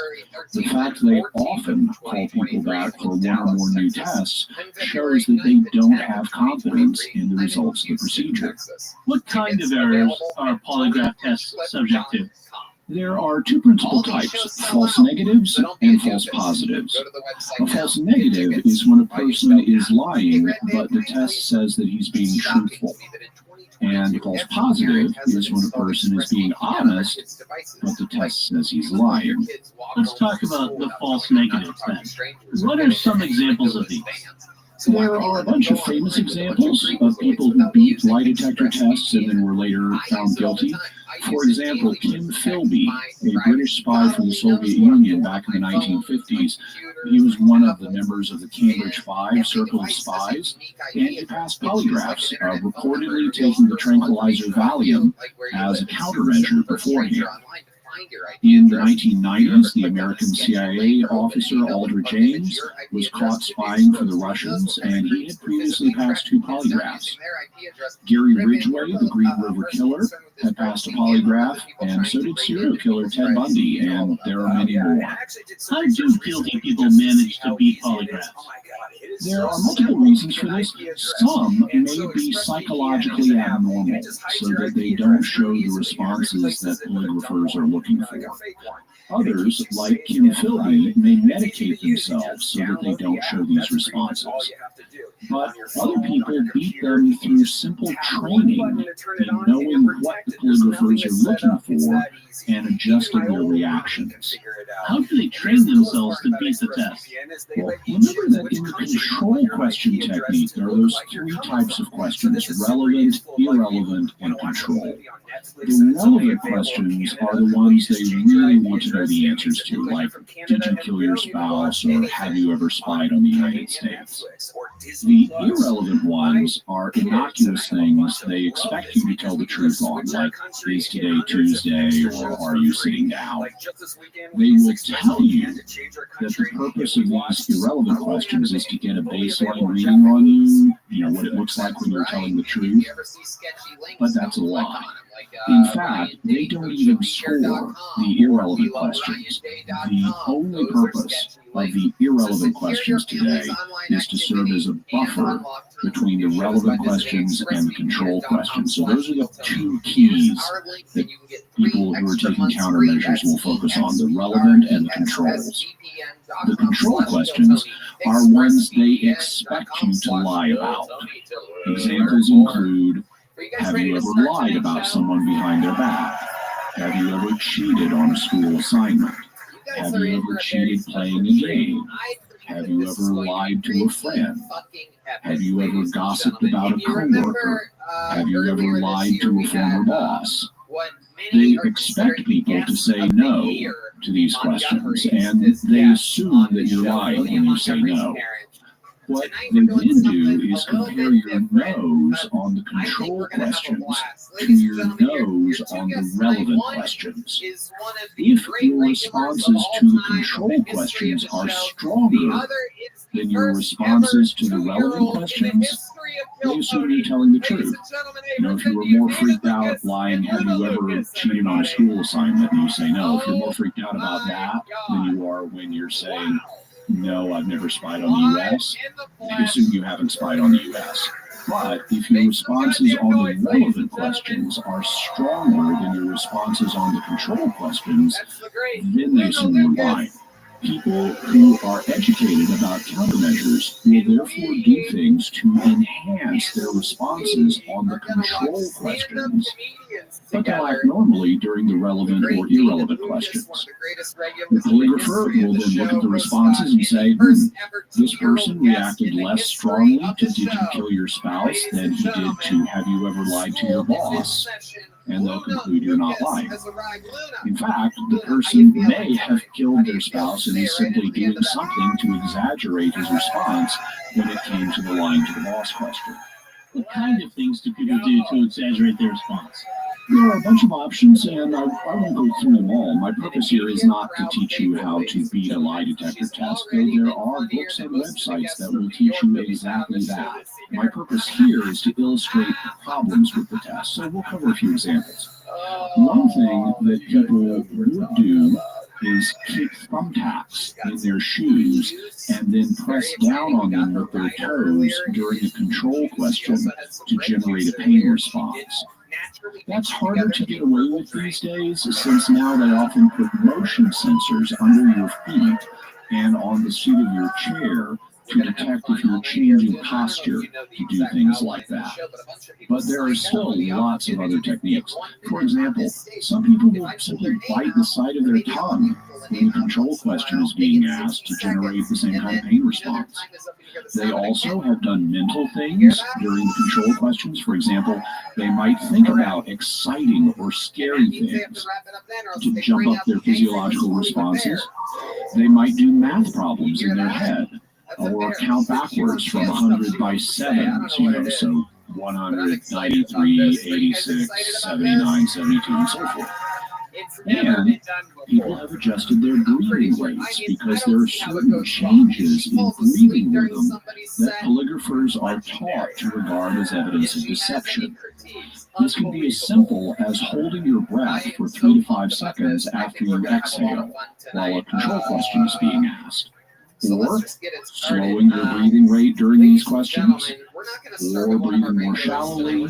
Speaker 1: The fact they often call people back for one or more new tests shows that they don't have confidence in the results of the procedure.
Speaker 17: What kind of errors are polygraph tests subject to?
Speaker 1: There are two principal types, false negatives and false positives. A false negative is when a person is lying, but the test says that he's being truthful. And a false positive is when a person is being honest, but the test says he's lying.
Speaker 17: Let's talk about the false negatives then. What are some examples of these?
Speaker 1: There are a bunch of famous examples of people who beat lie detector tests and then were later found guilty. For example, Kim Philby, a British spy from the Soviet Union back in the 1950s. He was one of the members of the Cambridge Five, Circle of Spies, and he passed polygraphs, reportedly taking the tranquilizer Valium as a countermeasure beforehand. In the 1990s, the American CIA officer Aldrich James was caught spying for the Russians, and he had previously passed 2 polygraphs. Gary Ridgway, the Green River Killer, had passed a polygraph, and so did serial killer Ted Bundy, and there are many more.
Speaker 17: How do guilty people manage to beat polygraphs?
Speaker 1: There are multiple reasons for this. Some may be psychologically abnormal, so that they don't show the responses that polygraphers are looking for. Others, like Kim Philby, may medicate themselves so that they don't show these responses. But other people beat them through simple training in knowing what the polygraphers are looking for and adjusting their reactions.
Speaker 17: How do they train themselves to beat the test?
Speaker 1: Well, remember that in the control question technique, there are those 3 types of questions: relevant, irrelevant, and control. The relevant questions are the ones they really want to know the answers to, like, did you kill your spouse, or have you ever spied on the United States? The irrelevant ones are innocuous things they expect you to tell the truth on, like, is today Tuesday, or are you sitting down? They will tell you that the purpose of these irrelevant questions is to get a baseline reading on you, what it looks like when you're telling the truth, but that's a lie. In fact, they don't even score the irrelevant questions. The only purpose of the irrelevant questions today is to serve as a buffer between the relevant questions and the control questions. So those are the 2 keys that people who are taking countermeasures will focus on, the relevant and the controls. The control questions are ones they expect you to lie about. Examples include: have you ever lied about someone behind their back? Have you ever cheated on a school assignment? Have you ever cheated playing a game? Have you ever lied to a friend? Have you ever gossiped about a coworker? Have you ever lied to a former boss? They expect people to say no to these questions, and they assume that you're lying when you say no. What they then do is compare your no's on the control questions to your no's on the relevant questions. If your responses to the control questions are stronger than your responses to the relevant questions, they assume you're telling the truth. If you were more freaked out lying, have you ever cheated on a school assignment, and you say no, if you're more freaked out about that than you are when you're saying, no, I've never spied on the U.S., they assume you haven't spied on the U.S. But if your responses on the relevant questions are stronger than your responses on the control questions, then they assume you're lying. People who are educated about countermeasures will therefore do things to enhance their responses on the control questions, but they'll act normally during the relevant or irrelevant questions. The polygrapher will then look at the responses and say, this person reacted less strongly to did you kill your spouse than he did to have you ever lied to your boss, and they'll conclude you're not lying. In fact, the person may have killed their spouse and is simply doing something to exaggerate his response when it came to the lying to the boss question.
Speaker 17: What kind of things do people do to exaggerate their response?
Speaker 1: There are a bunch of options, and I won't go through them all. My purpose here is not to teach you how to beat a lie detector test, though there are books and websites that will teach you exactly that. My purpose here is to illustrate the problems with the test, so we'll cover a few examples. One thing that people would do is keep thumbtacks in their shoes and then press down on them with their toes during a control question to generate a pain response. That's harder to get away with these days, since now they often put motion sensors under your feet and on the seat of your chair to detect if you're changing posture to do things like that. But there are still lots of other techniques. For example, some people will simply bite the side of their tongue when the control question is being asked to generate the same kind of pain response. They also have done mental things during the control questions. For example, they might think about exciting or scary things to jump up their physiological responses. They might do math problems in their head, or count backwards from 100 by 7, so 193, 86, 79, 72, and so forth. And people have adjusted their breathing rates because there are certain changes in breathing rhythm that polygraphers are taught to regard as evidence of deception. This can be as simple as holding your breath for 3 to 5 seconds after you exhale while a control question is being asked, or slowing your breathing rate during these questions, or breathing more shallowly,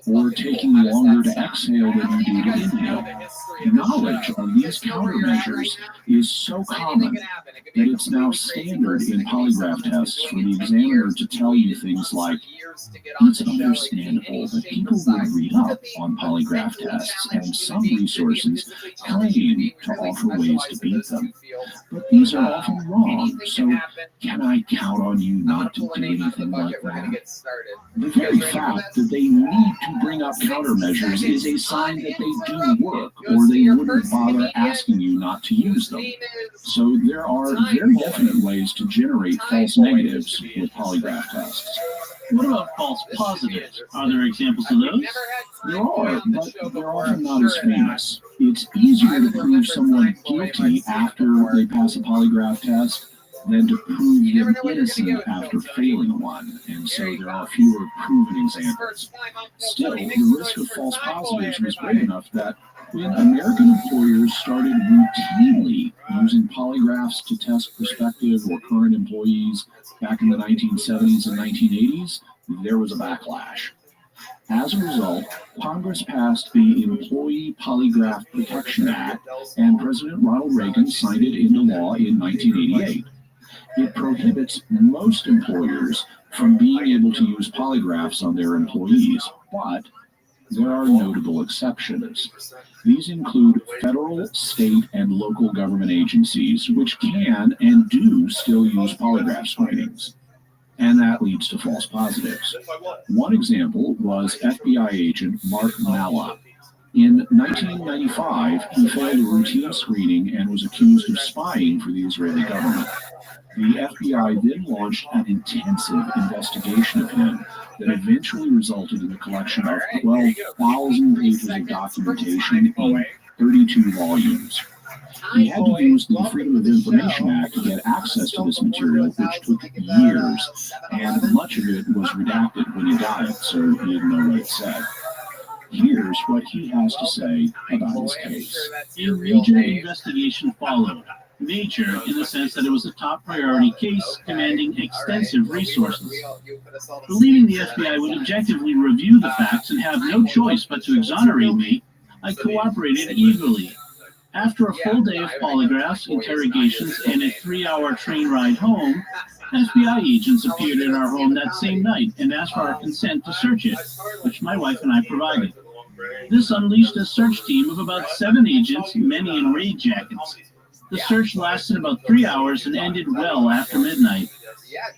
Speaker 1: or taking longer to exhale than you do to inhale. Knowledge of these countermeasures is so common that it's now standard in polygraph tests for the examiner to tell you things like, it's understandable that people would read up on polygraph tests, and some resources claim to offer ways to beat them. But these are often wrong, so can I count on you not to do anything like that? The very fact that they need to bring up countermeasures is a sign that they do work, or they wouldn't bother asking you not to use them. So there are very definite ways to generate false negatives with polygraph tests.
Speaker 17: What about false positives? Are there examples of those?
Speaker 1: There are, but they're often not as famous. It's easier to prove someone guilty after they pass a polygraph test than to prove them innocent after failing one, and so there are fewer proven examples. Still, the risk of false positives was great enough that when American employers started routinely using polygraphs to test prospective or current employees back in the 1970s and 1980s, there was a backlash. As a result, Congress passed the Employee Polygraph Protection Act, and President Ronald Reagan signed it into law in 1988. It prohibits most employers from being able to use polygraphs on their employees, but there are notable exceptions. These include federal, state, and local government agencies, which can and do still use polygraph screenings. And that leads to false positives. One example was FBI agent Mark Malla. In 1995, he failed a routine screening and was accused of spying for the Israeli government. The FBI then launched an intensive investigation of him that eventually resulted in the collection of 12,000 pages of documentation in 32 volumes. He had to use the Freedom of Information Act to get access to this material, which took years, and much of it was redacted when he got it, so he didn't know what it said. Here's what he has to say about his case.
Speaker 17: A major investigation followed. Major in the sense that it was a top priority case commanding extensive resources. Believing the FBI would objectively review the facts and have no choice but to exonerate me, I cooperated eagerly. After a full day of polygraphs, interrogations, and a 3-hour train ride home, FBI agents appeared in our home that same night and asked for our consent to search it, which my wife and I provided. This unleashed a search team of about 7 agents, many in raid jackets. The search lasted about 3 hours and ended well after midnight.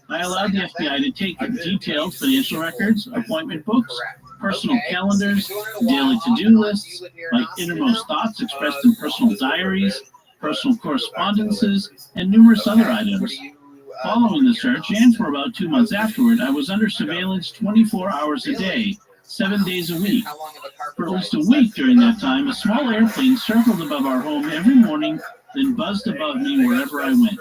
Speaker 17: I allowed the FBI to take detailed financial records, appointment books, personal calendars, daily to-do lists, my innermost thoughts expressed in personal diaries, personal correspondences, and numerous other items. Following the search, and for about 2 months afterward, I was under surveillance 24 hours a day, 7 days a week. For at least a week during that time, a small airplane circled above our home every morning, then buzzed above me wherever I went.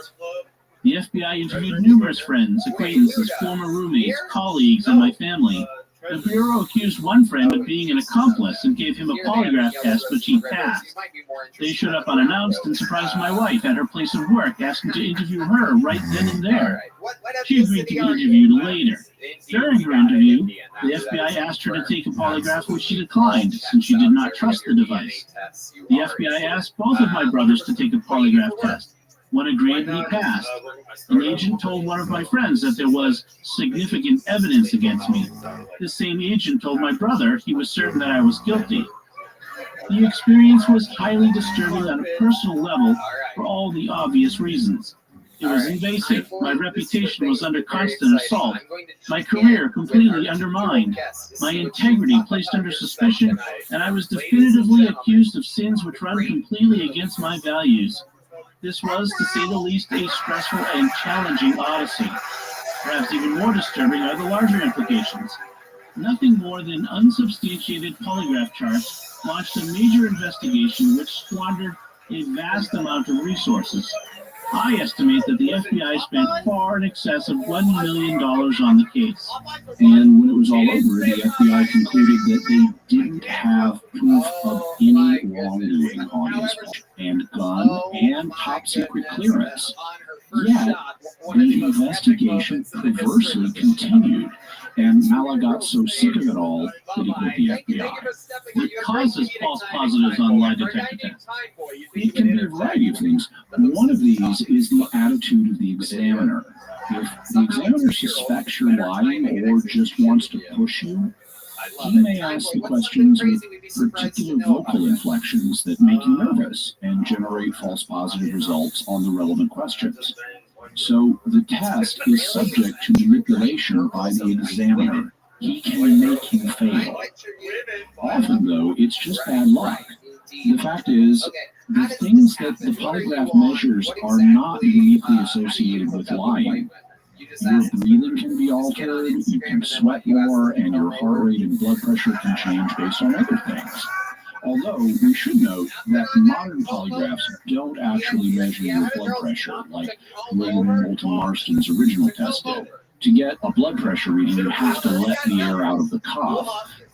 Speaker 17: The FBI interviewed numerous friends, acquaintances, former roommates, colleagues, and my family.
Speaker 1: The Bureau accused one friend of being an accomplice and gave him a polygraph test, which he passed. They showed up unannounced and surprised my wife at her place of work, asking to interview her right then and there. She agreed to be interviewed later. During her interview, the FBI asked her to take a polygraph, which she declined, since she did not trust the device. The FBI asked both of my brothers to take a polygraph test. One agreed and he passed. An agent told one of my friends that there was significant evidence against me. The same agent told my brother he was certain that I was guilty. The experience was highly disturbing on a personal level for all the obvious reasons. It was invasive. My reputation was under constant assault. My career completely undermined. My integrity placed under suspicion, and I was definitively accused of sins which run completely against my values. This was, to say the least, a stressful and challenging odyssey. Perhaps even more disturbing are the larger implications. Nothing more than unsubstantiated polygraph charts launched a major investigation which squandered a vast amount of resources. I estimate that the FBI spent far in excess of $1 million on the case.
Speaker 10: And when it was all over, the FBI concluded that they didn't have proof of any wrongdoing on his part, and gun and top secret clearance. Yet, the investigation perversely continued, and Mala got so sick of it all that he quit the FBI.
Speaker 1: What causes false positives on lie detector tests?
Speaker 10: It can be a variety of things. One of these is the attitude of the examiner. If the examiner suspects you're lying or just wants to push you, he may ask the questions with particular vocal inflections that make you nervous and generate false positive results on the relevant questions. So the test is subject to manipulation by the examiner. He can make you fail. Often, though, it's just bad luck. The fact is, the things that the polygraph measures are not uniquely associated with lying. Your breathing can be altered, you can sweat more, and your heart rate and blood pressure can change based on other things. Although, we should note that modern polygraphs don't actually measure your blood pressure, like William Moulton Marston's original test did. To get a blood pressure reading, you have to let the air out of the cuff.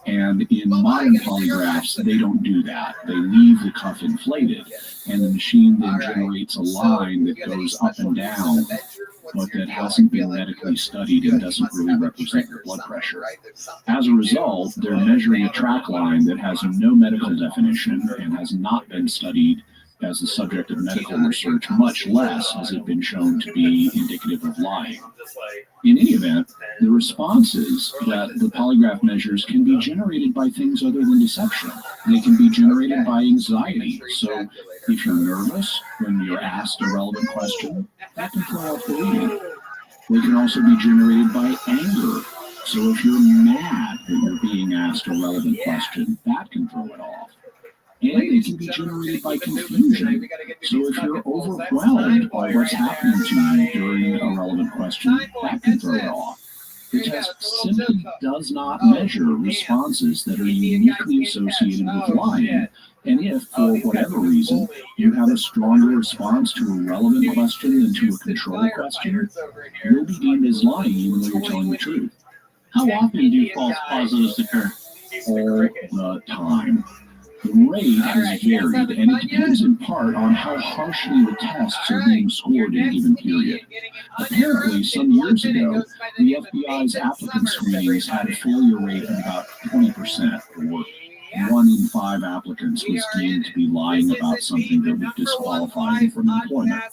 Speaker 10: And in modern polygraphs, they don't do that. They leave the cuff inflated, and the machine then generates a line that goes up and down, but that hasn't been medically studied and doesn't really represent your blood pressure. As a result, they're measuring a track line that has no medical definition and has not been studied as the subject of medical research, much less has it been shown to be indicative of lying. In any event, the responses that the polygraph measures can be generated by things other than deception. They can be generated by anxiety. So if you're nervous when you're asked a relevant question, that can throw off the reading. They can also be generated by anger. So if you're mad that you're being asked a relevant question, that can throw it off. And they can be generated by confusion. So if you're overwhelmed by what's happening to you during a relevant question, that can throw it off. The test simply does not measure responses that are uniquely associated with lying. And if, for whatever reason, you have a stronger response to a relevant question than to a control question, you'll be deemed as lying even though you're telling the truth.
Speaker 1: How often do false positives occur?
Speaker 10: All the time. The rate has varied, and it depends in part on how harshly the tests are being scored in a given period. Apparently, some years ago, the FBI's applicant screenings had a failure rate of about 20%, or 1 in 5 applicants was deemed to be lying about something that would disqualify them from employment.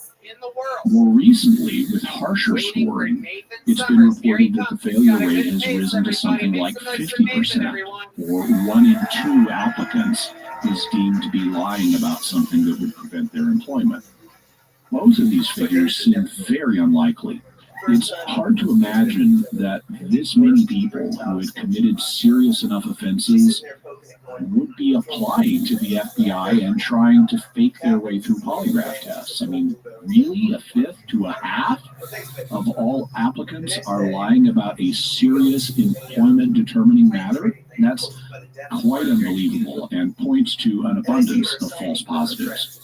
Speaker 10: More recently, with harsher scoring, it's been reported that the failure rate has risen to something like 50%, or 1 in 2 applicants is deemed to be lying about something that would prevent their employment. Both of these figures seem very unlikely. It's hard to imagine that this many people who had committed serious enough offenses would be applying to the FBI and trying to fake their way through polygraph tests. I mean, really, 1/5 to 1/2 of all applicants are lying about a serious employment-determining matter? That's quite unbelievable and points to an abundance of false positives.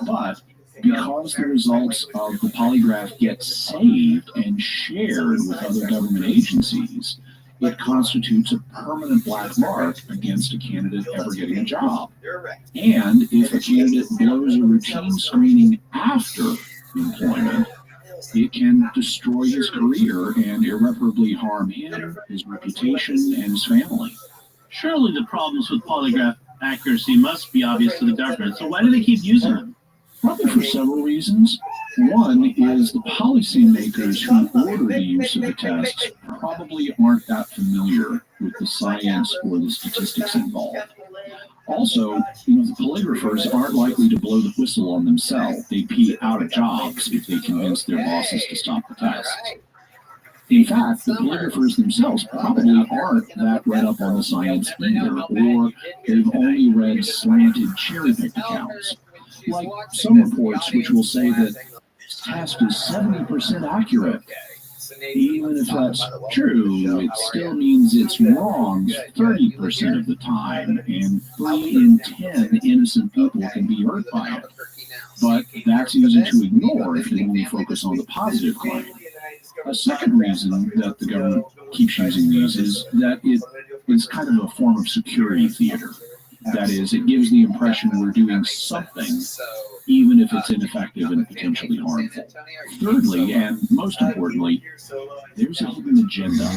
Speaker 10: But because the results of the polygraph get saved and shared with other government agencies,
Speaker 1: it constitutes a permanent black mark against a candidate ever getting a job. And if a candidate blows a routine screening after employment, it can destroy his career and irreparably harm him, his reputation, and his family.
Speaker 17: Surely the problems with polygraph accuracy must be obvious to the government, so why do they keep using them?
Speaker 1: Probably for several reasons. One is the policymakers who order the use of the tests probably aren't that familiar with the science or the statistics involved. Also, the polygraphers aren't likely to blow the whistle on themselves. They'd be out of jobs if they convinced their bosses to stop the tests. In fact, the polygraphers themselves probably aren't that read up on the science either, or they've only read slanted cherry-picked accounts. Like some reports which will say that this test is 70% accurate. Even if that's true, it still means it's wrong 30% of the time, and 3 in 10 innocent people can be hurt by it. But that's easy to ignore if you only focus on the positive claim. A second reason that the government keeps using these is that it is kind of a form of security theater. That is, it gives the impression we're doing something, even if it's ineffective and potentially harmful. Thirdly, and most importantly, there's a hidden agenda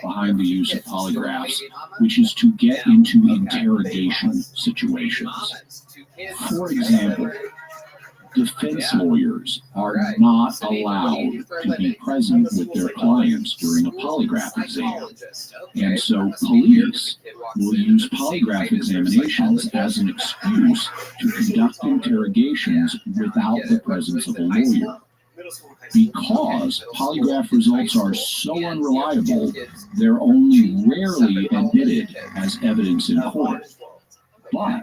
Speaker 1: behind the use of polygraphs, which is to get into interrogation situations. For example, defense lawyers are not allowed to be present with their clients during a polygraph exam. And so police will use polygraph examinations as an excuse to conduct interrogations without the presence of a lawyer. Because polygraph results are so unreliable, they're only rarely admitted as evidence in court. But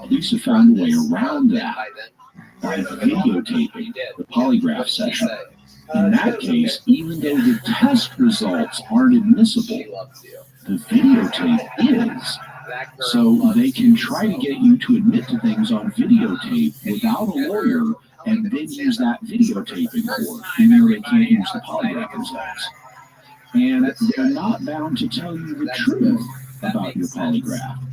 Speaker 1: police have found a way around that by videotaping the polygraph session. In that case, even though the test results aren't admissible, the videotape is. So they can try to get you to admit to things on videotape without a lawyer and then use that videotape in court, even though they can't use the polygraph results. And they're not bound to tell you the truth about your polygraph.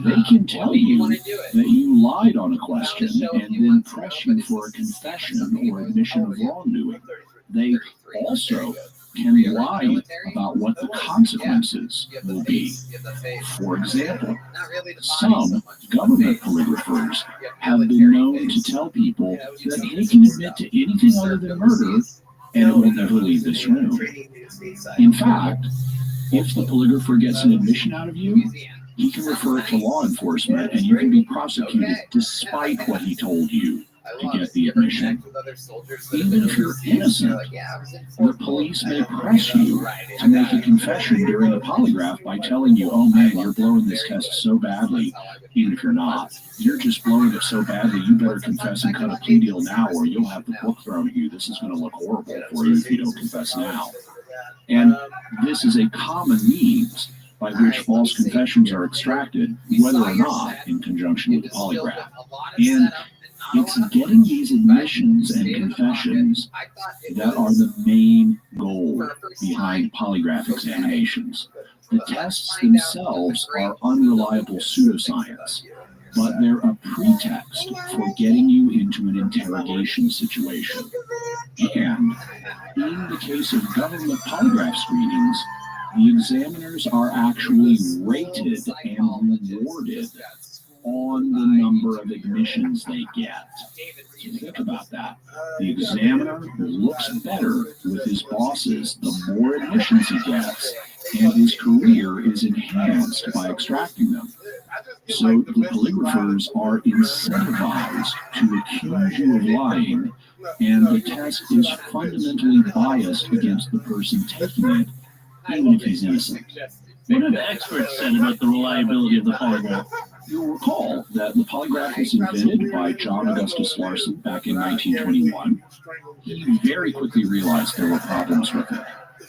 Speaker 1: They can tell you that you lied on a question and then press you for a confession or admission of wrongdoing. They also can lie about what the consequences will be. For example, some government polygraphers have been known to tell people that they can admit to anything other than murder and it will never leave this room. In fact, if the polygrapher gets an admission out of you, he can refer it to law enforcement and you can be prosecuted despite what he told you to get the admission. Even if you're innocent, the police may press you to make a confession during a polygraph by telling you, oh man, you're blowing this test so badly, even if you're not. You're just blowing it so badly, you better confess and cut a plea deal now or you'll have the book thrown at you. This is going to look horrible for you if you don't confess now. And this is a common means by which false confessions are extracted, whether or not in conjunction with the polygraph. And it's getting these admissions and confessions that are the main goal behind polygraph examinations. The tests themselves are unreliable pseudoscience, but they're a pretext for getting you into an interrogation situation. And in the case of government polygraph screenings, the examiners are actually rated and rewarded on the number of admissions they get. So think about that. The examiner looks better with his bosses the more admissions he gets, and his career is enhanced by extracting them. So the polygraphers are incentivized to accuse you of lying, and the test is fundamentally biased against the person taking it, even if he's innocent.
Speaker 17: What have experts said about the reliability of the polygraph?
Speaker 1: You'll recall that the polygraph was invented by John Augustus Larson back in 1921. He very quickly realized there were problems with it.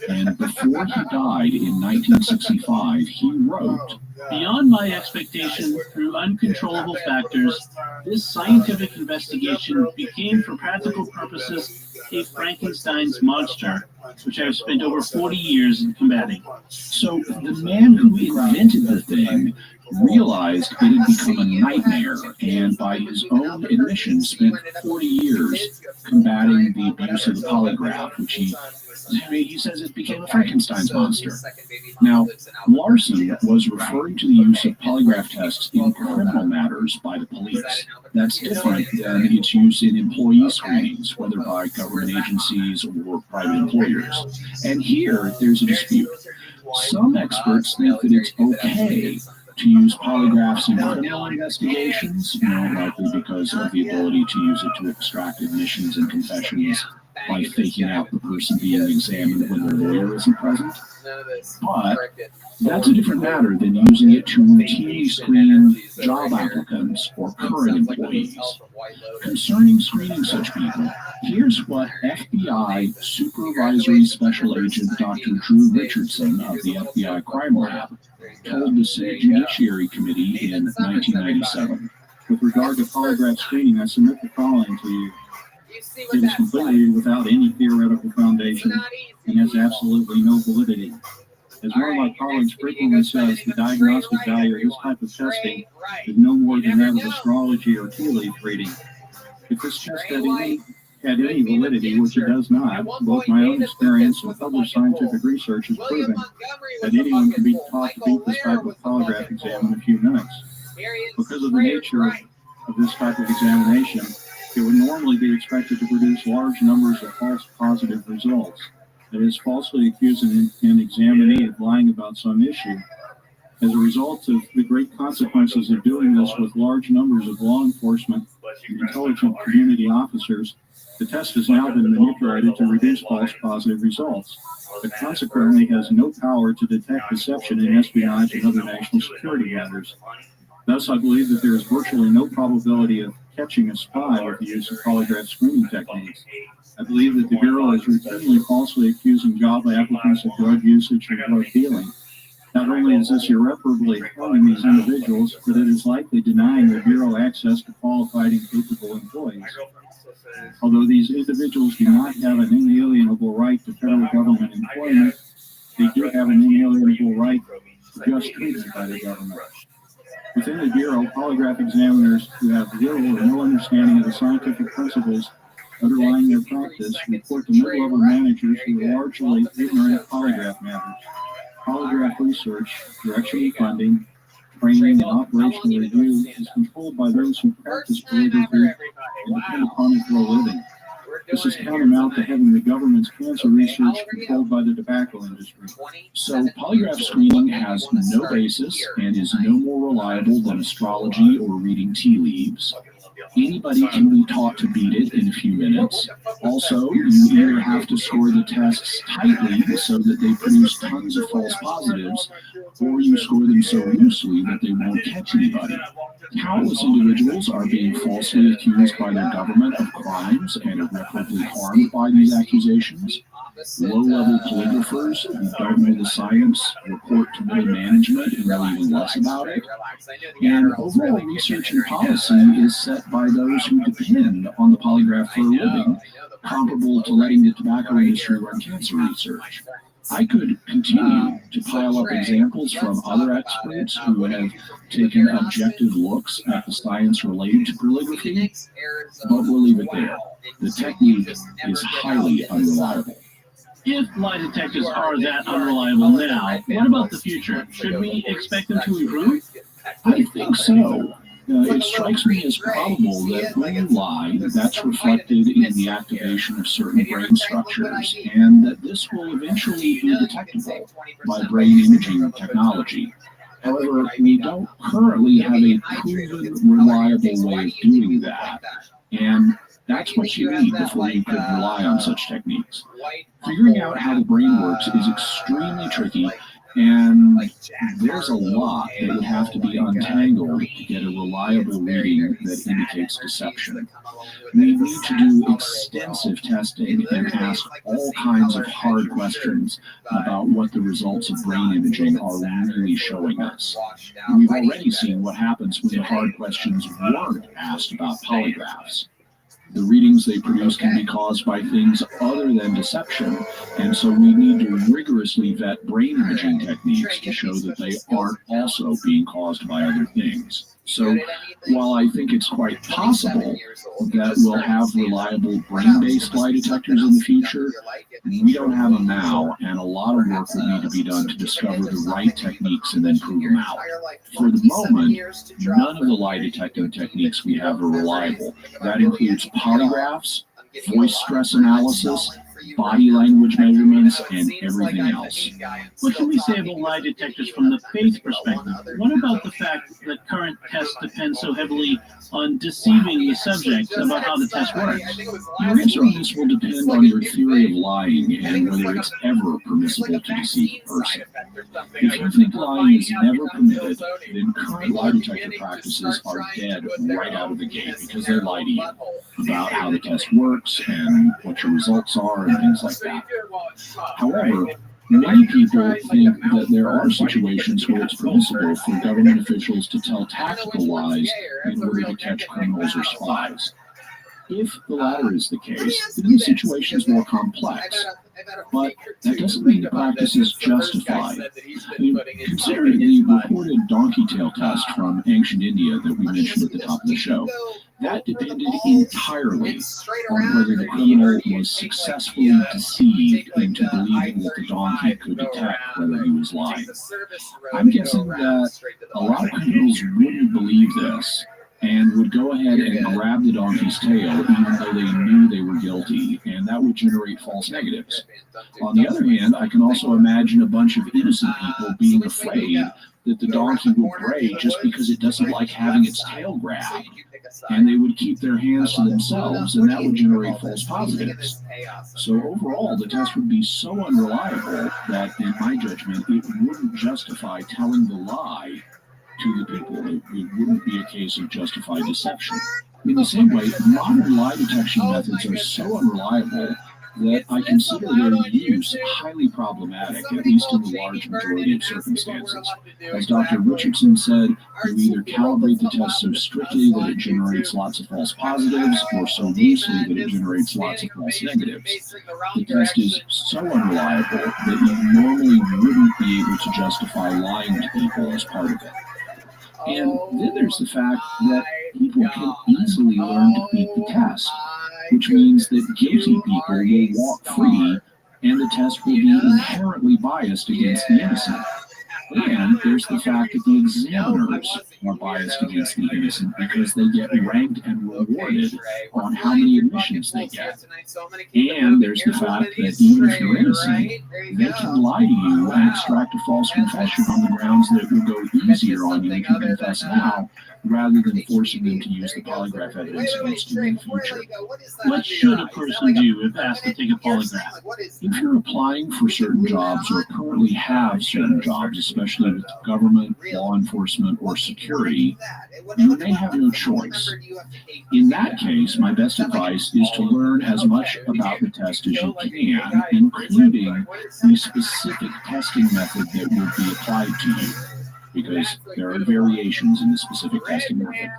Speaker 1: And before he died in 1965, he wrote,
Speaker 17: "Beyond my expectation, through uncontrollable factors, this scientific investigation became, for practical purposes, a Frankenstein's monster,
Speaker 1: which I've spent over 40 years combating. So the man who invented the thing realized it had become a nightmare, and by his own admission spent 40 years combating the abuse of the polygraph, which he says it became a Frankenstein's monster. Now, Larson was referring to the use of polygraph tests in criminal matters by the police. That's different than its use in employee screenings, whether by government agencies or private employers. And here, there's a dispute. Some experts think that it's okay to use polygraphs in criminal investigations, likely because of the ability to use it to extract admissions and confessions by faking out the person being examined when the lawyer isn't present. But that's a different matter than using it to routinely screen job applicants or current employees. Concerning screening such people, here's what FBI Supervisory Special Agent Dr. Drew Richardson of the FBI Crime Lab told the Senate Judiciary Committee in 1997.
Speaker 21: With regard to polygraph screening, I submit the following to you. It is completely without any theoretical foundation and has absolutely no validity. As one of my colleagues frequently says, the diagnostic value of this type of testing is no more than that of astrology or tea leaf reading. If this test had any validity, which it does not, both my own experience and published scientific research has proven that anyone can be taught to beat this type of polygraph exam in a few minutes. Because of the nature of this type of examination, it would normally be expected to produce large numbers of false positive results. That is, falsely accusing an examinee of lying about some issue. As a result of the great consequences of doing this with large numbers of law enforcement and intelligent community officers, the test has now been manipulated to reduce false positive results. It consequently has no power to detect deception in espionage and other national security matters. Thus, I believe that there is virtually no probability of catching a spy with the use of polygraph screening techniques. I believe that the Bureau is routinely falsely accusing job applicants of drug usage and drug dealing. Not only is this irreparably harming these individuals, but it is likely denying the Bureau access to qualified and capable employees. Although these individuals do not have an inalienable right to federal government employment, they do have an inalienable right to just treatment by the government. Within the Bureau, polygraph examiners who have little or no understanding of the scientific principles underlying their practice report to mid-level managers who are largely ignorant of polygraph matters. Polygraph research, direction and funding, training, and operational review is controlled by those who practice calligraphy and depend upon it for a living. This is tantamount to having the government's cancer research controlled by the tobacco industry.
Speaker 1: So polygraph screening has no basis and is no more reliable than astrology or reading tea leaves. Anybody can be taught to beat it in a few minutes. Also, you either have to score the tests tightly so that they produce tons of false positives, or you score them so loosely that they won't catch anybody. Countless individuals are being falsely accused by their government of crimes and irreparably harmed by these accusations. Low-level calligraphers who don't know the science report to middle management and know even less about it. And overall research and policy is set by those who depend on the polygraph for a living, comparable to letting the tobacco industry run cancer research. I could continue to pile up examples from other experts who have taken objective looks at the science related to calligraphy, but we'll leave it there. The technique is highly unreliable. If lie detectors are that unreliable now, what about the future? Should we expect them to improve? I think so. It strikes me as probable that when you lie, that's reflected in the activation of certain brain structures, and that this will eventually be detectable by brain imaging technology. However, we don't currently have a proven, reliable way of doing that, and that's what you need before you could rely on such techniques. Figuring out how the brain works is extremely tricky, and there's a lot that would have to be untangled to get a reliable reading that indicates deception. We need to do extensive testing and ask all kinds of hard questions about what the results of brain imaging are really showing us. We've already seen what happens when the hard questions weren't asked about polygraphs. The readings they produce can be caused by things other than deception, and so we need to rigorously vet brain imaging techniques to show that they aren't also being caused by other things. So while I think it's quite possible that we'll have reliable brain-based lie detectors in the future, we don't have them now, and a lot of work will need to be done to discover the right techniques and then prove them out. For the moment, none of the lie detecting techniques we have are reliable. That includes polygraphs, voice stress analysis, body language measurements, and everything else.
Speaker 17: What can we say about lie detectors from the faith perspective? What about the fact that current tests depend so heavily on deceiving the subject about how the test works?
Speaker 1: Your answer on this will depend on your theory of lying and whether it's ever permissible to deceive a person. If you think lying is never permitted, then current lie detector practices are dead right out of the gate because they lie to you about how the test works and what your results are and things like that. However, many people think that there are situations where it's permissible for government officials to tell tactical lies in order to catch criminals or spies. If the latter is the case, then the situation is more complex. But that doesn't mean the practice is justified. Consider the reported donkey tail test from ancient India that we mentioned at the top of the show. That depended entirely on whether the criminal was successfully deceived into believing that the donkey could detect whether he was lying. I'm guessing that a lot of criminals wouldn't believe this and would go ahead and grab the donkey's tail even though they knew they were guilty, and that would generate false negatives. On the other hand, I can also imagine a bunch of innocent people being afraid that the donkey will bray just because it doesn't like having its tail grabbed, and they would keep their hands to themselves, and that would generate false positives. So overall, the test would be so unreliable that, in my judgment, it wouldn't justify telling the lie to the people. It wouldn't be a case of justified deception. In the same way, modern lie detection methods are so unreliable that I consider their use highly problematic, at least in the large majority of circumstances. As Dr. Richardson said, you either calibrate the test so strictly that it generates lots of false positives, or so loosely that it generates lots of false negatives. The test is so unreliable that you normally wouldn't be able to justify lying to people as part of it. And then there's the fact that people can easily learn to beat the test, which means that guilty people will walk free and the test will be inherently biased against the innocent. And there's the fact that the examiners are biased against the innocent because they get ranked and rewarded on how many admissions they get. And there's the fact that even if you're innocent, they can lie to you and extract a false confession on the grounds that it will go easier on you if you confess now, rather than forcing them to use the polygraph evidence against you in the future.
Speaker 17: What should a person do if asked to take a polygraph?
Speaker 1: If you're applying for certain jobs or currently have certain jobs, especially with government, law enforcement, or security, you may have no choice. In that case, my best advice is to learn as much about the test as you can, including the specific testing method that will be applied to you, because there are variations in the specific testing method.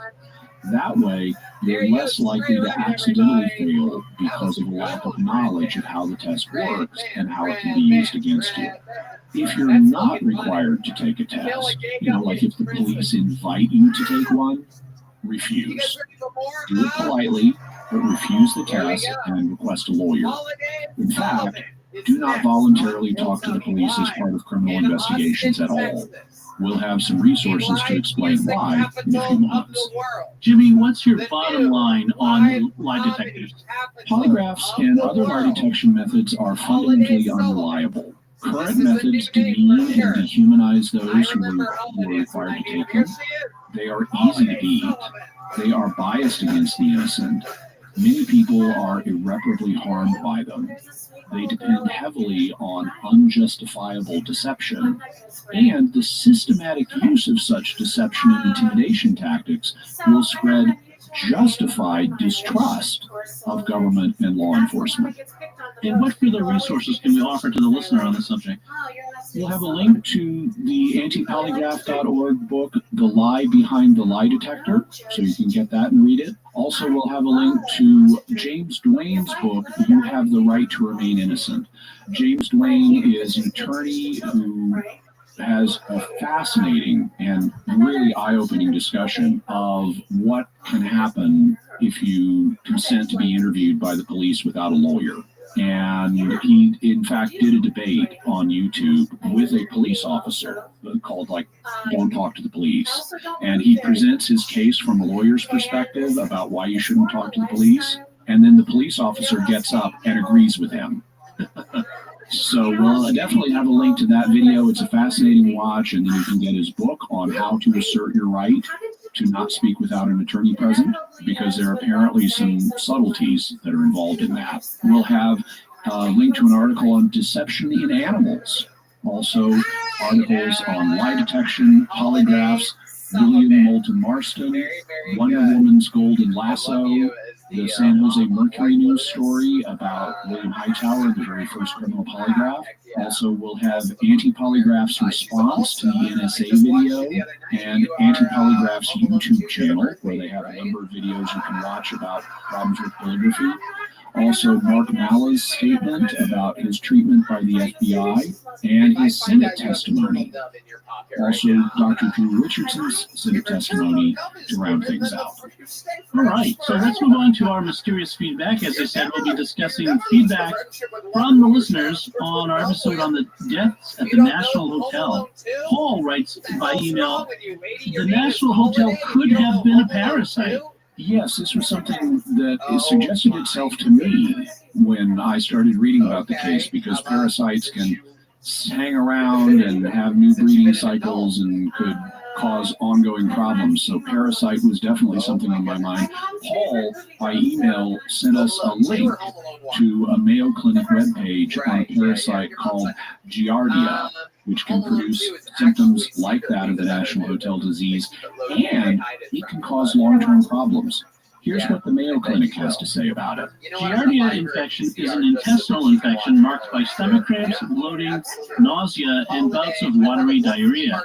Speaker 1: That way, you're less likely to accidentally fail because of a lack of knowledge of how the test works and how it can be used against you. If you're not required to take a test, like if the police invite you to take one, refuse. Do it politely, but refuse the test and request a lawyer. In fact, do not voluntarily talk to the police as part of criminal investigations at all. We'll have some resources to explain why in a few moments.
Speaker 17: Jimmy, what's your bottom line on lie detectors?
Speaker 1: Polygraphs and other lie detection methods are fundamentally unreliable. Current methods demean and dehumanize those who are required to take them. They are easy to beat. They are biased against the innocent. Many people are irreparably harmed by them. They depend heavily on unjustifiable deception, and the systematic use of such deception and intimidation tactics will spread justified distrust of government and law enforcement.
Speaker 17: And what further resources can we offer to the listener on the subject?
Speaker 1: We'll have a link to the antipolygraph.org book, The Lie Behind the Lie Detector, so you can get that and read it. Also, we'll have a link to James Duane's book, You Have the Right to Remain Innocent. James Duane is an attorney who has a fascinating and really eye-opening discussion of what can happen if you consent to be interviewed by the police without a lawyer. And he, in fact, did a debate on YouTube with a police officer called, like, Don't Talk to the Police. And he presents his case from a lawyer's perspective about why you shouldn't talk to the police. And then the police officer gets up and agrees with him. So we'll definitely have a link to that video. It's a fascinating watch, and then you can get his book on how to assert your right to not speak without an attorney present, because there are apparently some subtleties that are involved in that. We'll have a link to an article on deception in animals. Also, articles on lie detection, polygraphs, William Moulton Marston, Wonder Woman's Golden Lasso, the San Jose Mercury news story about William Hightower, the very first criminal polygraph. Also, we'll have Anti-Polygraph's response to the NSA video and Anti-Polygraph's YouTube channel, where they have a number of videos you can watch about problems with calligraphy. Also, Mark Malla's statement about his treatment by the FBI and his Senate testimony. Also, Dr. Drew Richardson's Senate testimony to round things out.
Speaker 17: All right, so let's move on to our mysterious feedback. As I said, we'll be discussing feedback from the listeners on our episode on the deaths at the National Hotel. Paul writes by email, the National Hotel could have been a parasite.
Speaker 1: Yes, this was something that suggested itself to me when I started reading about the case, because parasites can hang around and have new breeding cycles and could cause ongoing problems. So parasite was definitely something on my mind. Paul, by email, sent us a link to a Mayo Clinic webpage on a parasite called Giardia, which can produce symptoms like that of the National Hotel disease, and it can cause long-term problems. Here's what the Mayo Clinic has to say about it.
Speaker 17: Giardia infection is an intestinal infection marked by stomach cramps, bloating, nausea, and bouts of watery diarrhea.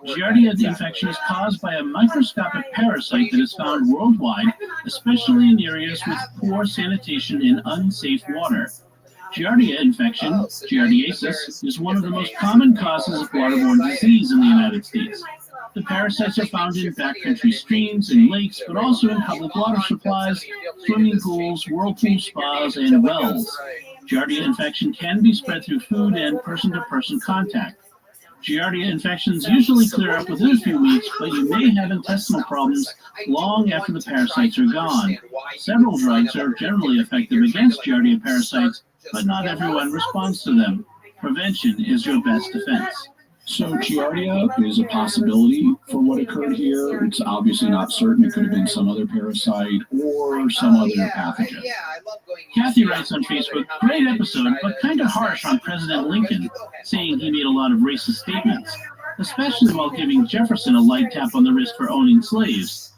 Speaker 17: Giardia infection is caused by a microscopic parasite that is found worldwide, especially in areas with poor sanitation and unsafe water. Giardia infection, giardiasis, is one of the most common causes of waterborne disease in the United States. The parasites are found in backcountry streams and lakes, but also in public water supplies, swimming pools, whirlpool spas, and wells. Giardia infection can be spread through food and person-to-person contact. Giardia infections usually clear up within a few weeks, but you may have intestinal problems long after the parasites are gone. Several drugs are generally effective against Giardia parasites, but not everyone responds to them. Prevention is your best defense.
Speaker 1: So Giardia is a possibility for what occurred here. It's obviously not certain. It could have been some other parasite or some other pathogen.
Speaker 17: Kathy writes on Facebook, great episode, but kind of harsh on President Lincoln, saying he made a lot of racist statements, especially while giving Jefferson a light tap on the wrist for owning slaves.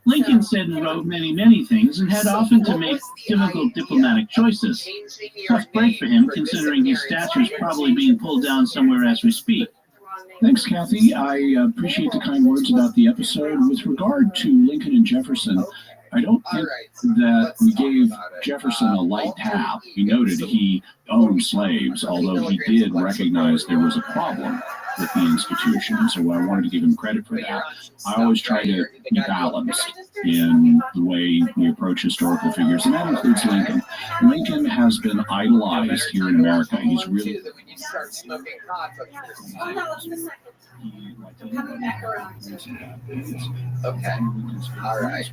Speaker 17: Lincoln said and wrote many things and had often to make difficult diplomatic choices. Tough break for him, considering his stature is probably being pulled down somewhere as we speak.
Speaker 1: Thanks, Kathy. I appreciate the kind words about the episode. With regard to Lincoln and Jefferson, I don't think that we gave Jefferson a light tap. We noted he owned slaves, although he did recognize there was a problem with the institution. So I wanted to give him credit for that. I always try to be balanced in the way we approach historical figures, and that includes Lincoln. Lincoln has been idolized here in America. He's really...
Speaker 3: Okay. All right.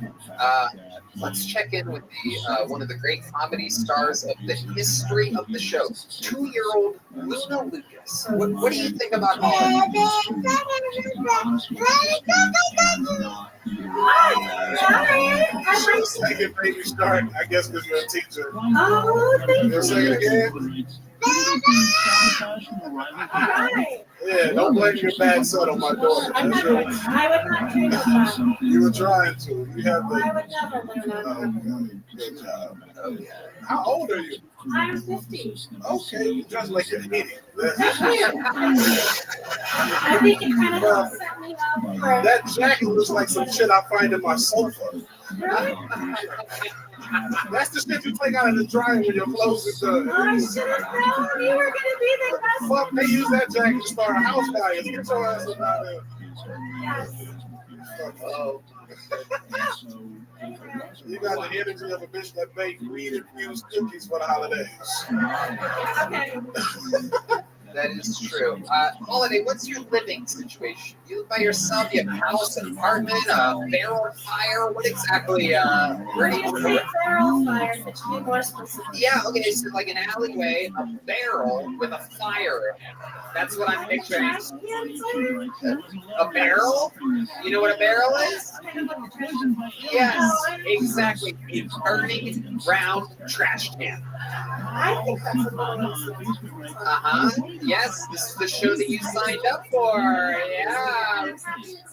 Speaker 3: Let's check in with the one of the great comedy stars of the history of the show, 2-year-old Luna Lucas. What do you think about all of this?
Speaker 12: I get baby start, I guess, because you're a teacher.
Speaker 9: Oh, thank you.
Speaker 12: Say it again. Yeah, don't blame your bad son on my daughter. That's right. You were trying to. You have the. Good job. How old are you?
Speaker 9: I'm 50.
Speaker 12: Okay, you just like an idiot.
Speaker 9: I think it kind of set me up.
Speaker 12: That jacket looks like some shit I find in my sofa. That's the shit you take out of the dryer when your clothes is done.
Speaker 9: I should have known you were gonna be the best.
Speaker 12: Fuck, they use that jacket to start a house fire. Get your ass up out there.
Speaker 9: Yes.
Speaker 12: Oh. You got the energy of a bitch that baked weed-infused cookies for the holidays.
Speaker 3: That is true. Holiday, what's your living situation? You live by yourself? You have a house, an apartment, a barrel fire? What exactly? Where do you live?
Speaker 9: Barrel fire, to be more specific.
Speaker 3: Yeah, okay, so like an alleyway, a barrel with a fire in it. That's what I'm picturing. A barrel? You know what a barrel is? Yes, exactly. A burning round trash can.
Speaker 9: I think that's a bonus.
Speaker 3: Yes, this is the show that you signed up for. Yeah.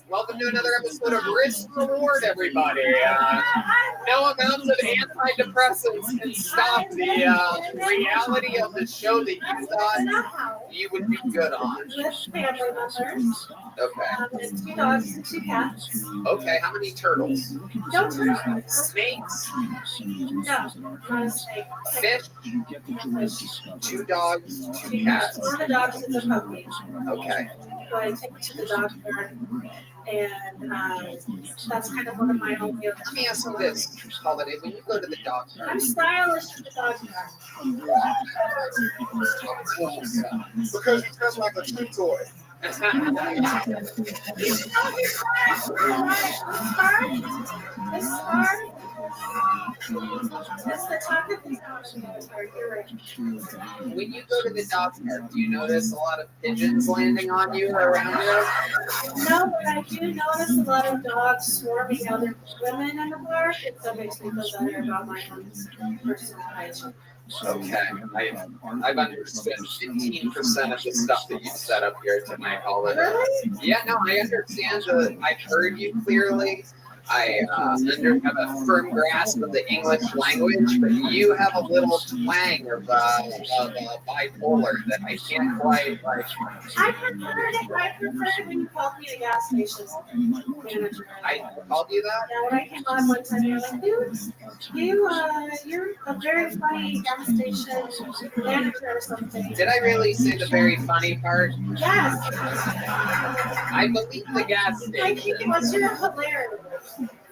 Speaker 3: Welcome to another episode of Risk Reward, everybody. No amounts of antidepressants can stop the reality of the show that you thought you would be good on.
Speaker 9: With family members.
Speaker 3: Okay.
Speaker 9: With 2 dogs and 2 cats.
Speaker 3: Okay, how many turtles?
Speaker 9: No turtles.
Speaker 3: Snakes?
Speaker 9: No, not a snake.
Speaker 3: Fish? 2 dogs, 2 cats.
Speaker 9: One of the dogs is a puppy.
Speaker 3: Okay.
Speaker 9: So I take it to the doctor, and that's kind of one of my only.
Speaker 3: Let me ask you this, Holiday. When you go to the doctor,
Speaker 9: I'm stylish to the doctor.
Speaker 12: Because you dress like a true toy.
Speaker 9: This the talk of these
Speaker 3: when you go to the doctor, do you notice a lot of pigeons landing on you or around you?
Speaker 9: No, but I do notice a lot of dogs swarming other women in the park, and so it makes me feel better about my own personal hygiene.
Speaker 3: Okay, I've understood 15% of the stuff that you set up here tonight, Holiday.
Speaker 9: Really?
Speaker 3: Yeah, no, I understand. I've heard you clearly. I have a firm grasp of the English language, but you have a little twang of bipolar that I can't quite like.
Speaker 9: I preferred it when you called me a gas station manager.
Speaker 3: I called you that?
Speaker 9: Yeah, when I came on one time, you're like, you're a very funny gas station manager or something.
Speaker 3: Did I really say the very funny part?
Speaker 9: Yes.
Speaker 3: I believe the gas station.
Speaker 9: I think it was your hilarious.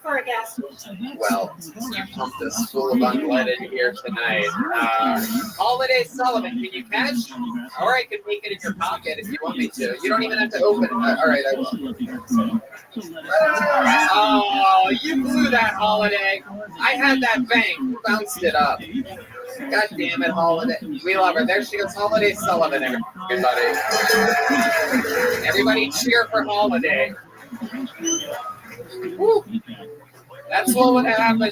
Speaker 9: For a gas station.
Speaker 3: Well, you pumped us full of unleaded here tonight. Holiday Sullivan, can you catch? Or I can make it in your pocket if you want me to. You don't even have to open it. All right, I will. Oh, you blew that, Holiday. I had that bang. You bounced it up. God damn it, Holiday. We love her. There she goes, Holiday Sullivan, everybody. Everybody cheer for Holiday. Woo. That's what would happen.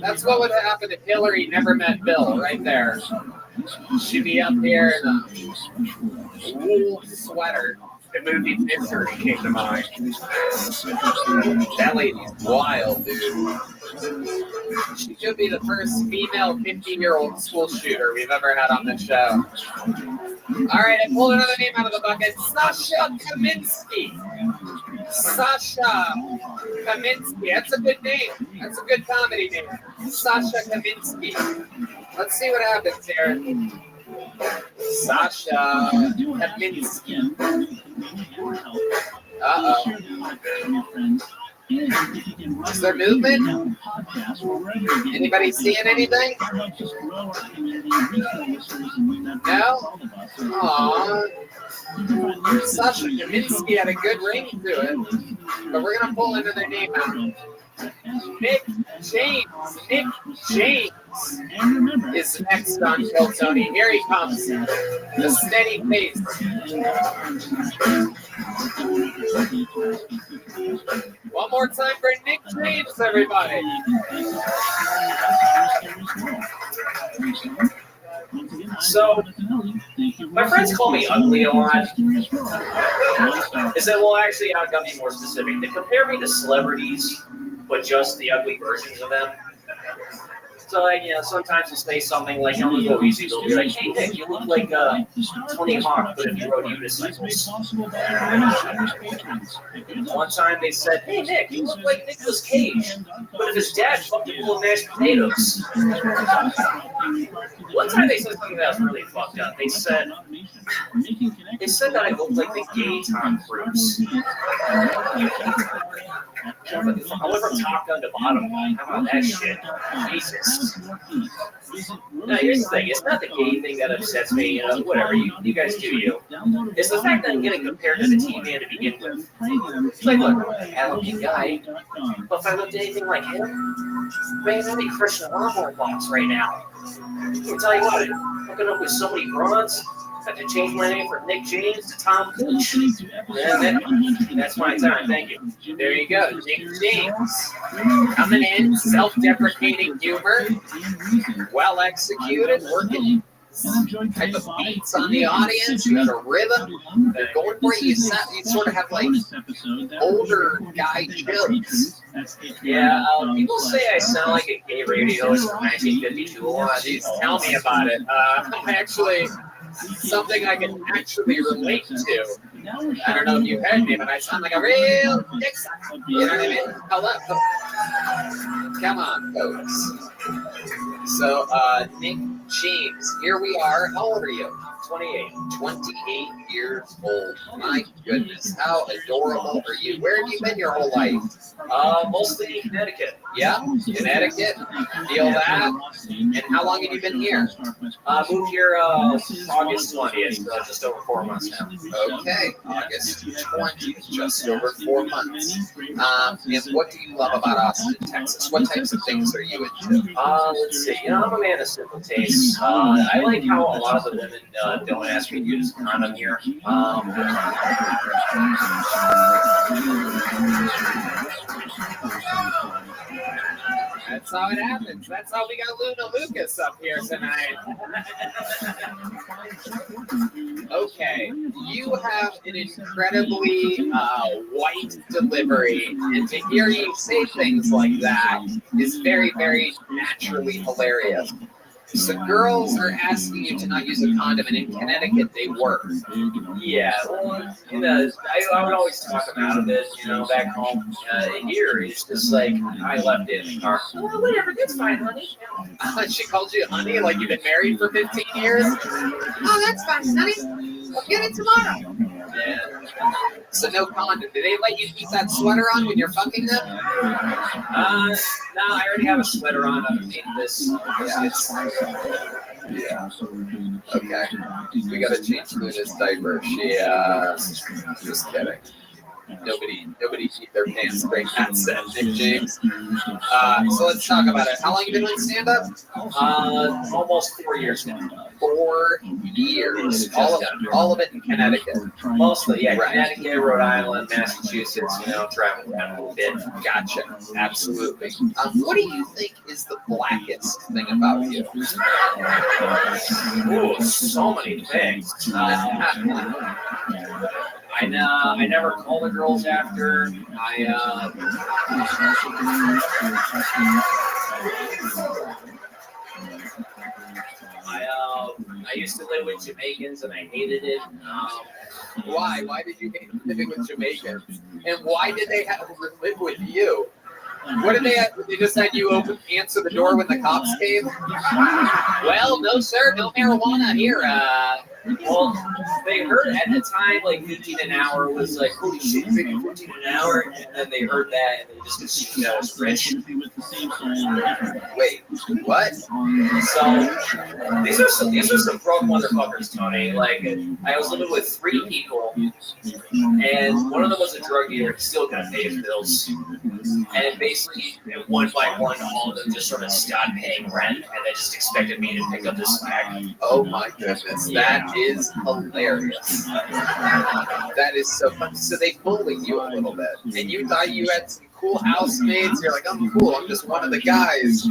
Speaker 3: That's what would happen if Hillary never met Bill. Right there, she'd be up here in a wool sweater. The movie Misery came to mind. That lady's wild, dude. She could be the first female 15-year-old school shooter we've ever had on the show. All right, I pulled another name out of the bucket. Sasha Kaminsky. Sasha Kaminsky. That's a good name. That's a good comedy name. Sasha Kaminsky. Let's see what happens here. Sasha Kaminsky. Uh-oh. Is there movement? Anybody seeing anything? No? Aww. Sasha Kaminsky had a good ring to it. But we're going to pull another name out. Nick James. Nick James is next on Kill Tony. Here he comes. The steady pace. One more time for Nick James, everybody.
Speaker 2: So, my friends call me ugly a lot. Is that, well, actually, I've got to be more specific. They compare me to celebrities, but just the ugly versions of them. So, like, you know, sometimes they'll say something like, I'm gonna go easy. They'll be like, hey, Nick, you look like Tony Hawk, but if you rode unicycles. One time they said, hey, Nick, you look like Nicolas Cage, but if his dad fucked him full of mashed potatoes. One time they said something that was really fucked up. They said that I looked like the gay Tom Cruise. I went from top down to bottom. How about that shit? Jesus. Now, here's the thing. It's not the gay thing that upsets me. You know, whatever. You guys do you. It's the fact that I'm getting compared to the T-Man to begin with. It's like, look, I love you guy, but if I looked anything like him, man, I'd be crushing a lawnmower box right now. I'll tell you what, hooking up with so many broads, I had to change my name from Nick James to Tom Cooch. That's my time, thank you. There you go, Nick James. Coming in, self-deprecating humor, well executed, working type of beats on the audience, you got a rhythm, going for it, you sort of have like older guy jokes. Yeah, people say I sound like a gay radio host from 1952. Geez, tell me about it. I'm actually something I can actually relate to. I don't know if you've heard me, but I sound like a real dick sucker. You know what I mean? Hello. Come on, folks. So, Nick James, here we are. How old are you? 28. 28 years old. My goodness, how adorable are you? Where have you been your whole life? Mostly in Connecticut. Yeah, Connecticut. Feel that? And how long have you been here? Moved here August 20th, so just over 4 months now. Okay, August 20th, just over 4 months. And what do you love about Austin, Texas? What types of things are you into? Let's see. You know, I'm a man of simple tastes. I like how a lot of the women don't ask me to use a condom here. That's how it happens. That's how we got Luna Lucas up here tonight. Okay, you have an incredibly white delivery, and to hear you say things like that is very, very naturally hilarious. So girls are asking you to not use a condom, and in Connecticut they were. Yeah, well, you know, I would always talk about it, you know, back home. Here, it's just like, I left it in the car. Oh, whatever, that's fine, honey. She called you honey, like you've been married for 15 years? Oh, that's fine, honey. We'll get it tomorrow. Yeah. So no condom. Do they let you keep that sweater on when you're fucking them? No, I already have a sweater on underneath this. Yeah. Okay. We gotta change Luna's diaper. Just kidding. Nobody keep their pants straight. That's it, Nick James. So let's talk about it. How long have you been doing stand-up? Almost 4 years now. 4 years. All of it in Connecticut. Mostly, yeah. Right. Connecticut, Rhode Island, Massachusetts, you know, traveling around a little bit. Gotcha. Absolutely. What do you think is the blackest thing about you? Ooh, so many things. I never call the girls after. I used to live with Jamaicans and I hated it. Why? Why did you hate living with Jamaicans? And why did they have to live with you? What did they have? They just had you answer the door when the cops came? Well, no, sir, no marijuana here. Well, they heard at the time, like, 15 an hour was like, holy shit, you're making 15 an hour? And then they heard that and they just assumed that I was rich. Wait, what? So, these are some broke motherfuckers, Tony. Like, I was living with 3 people, and one of them was a drug dealer. He still couldn't pay his bills. And basically, one by one, all of them just sort of stopped paying rent, and they just expected me to pick up this slack. Oh my goodness, that is hilarious. That is so funny. So they bullied you a little bit, and you thought you had some
Speaker 3: cool housemates. You're like, I'm cool. I'm just one of the guys.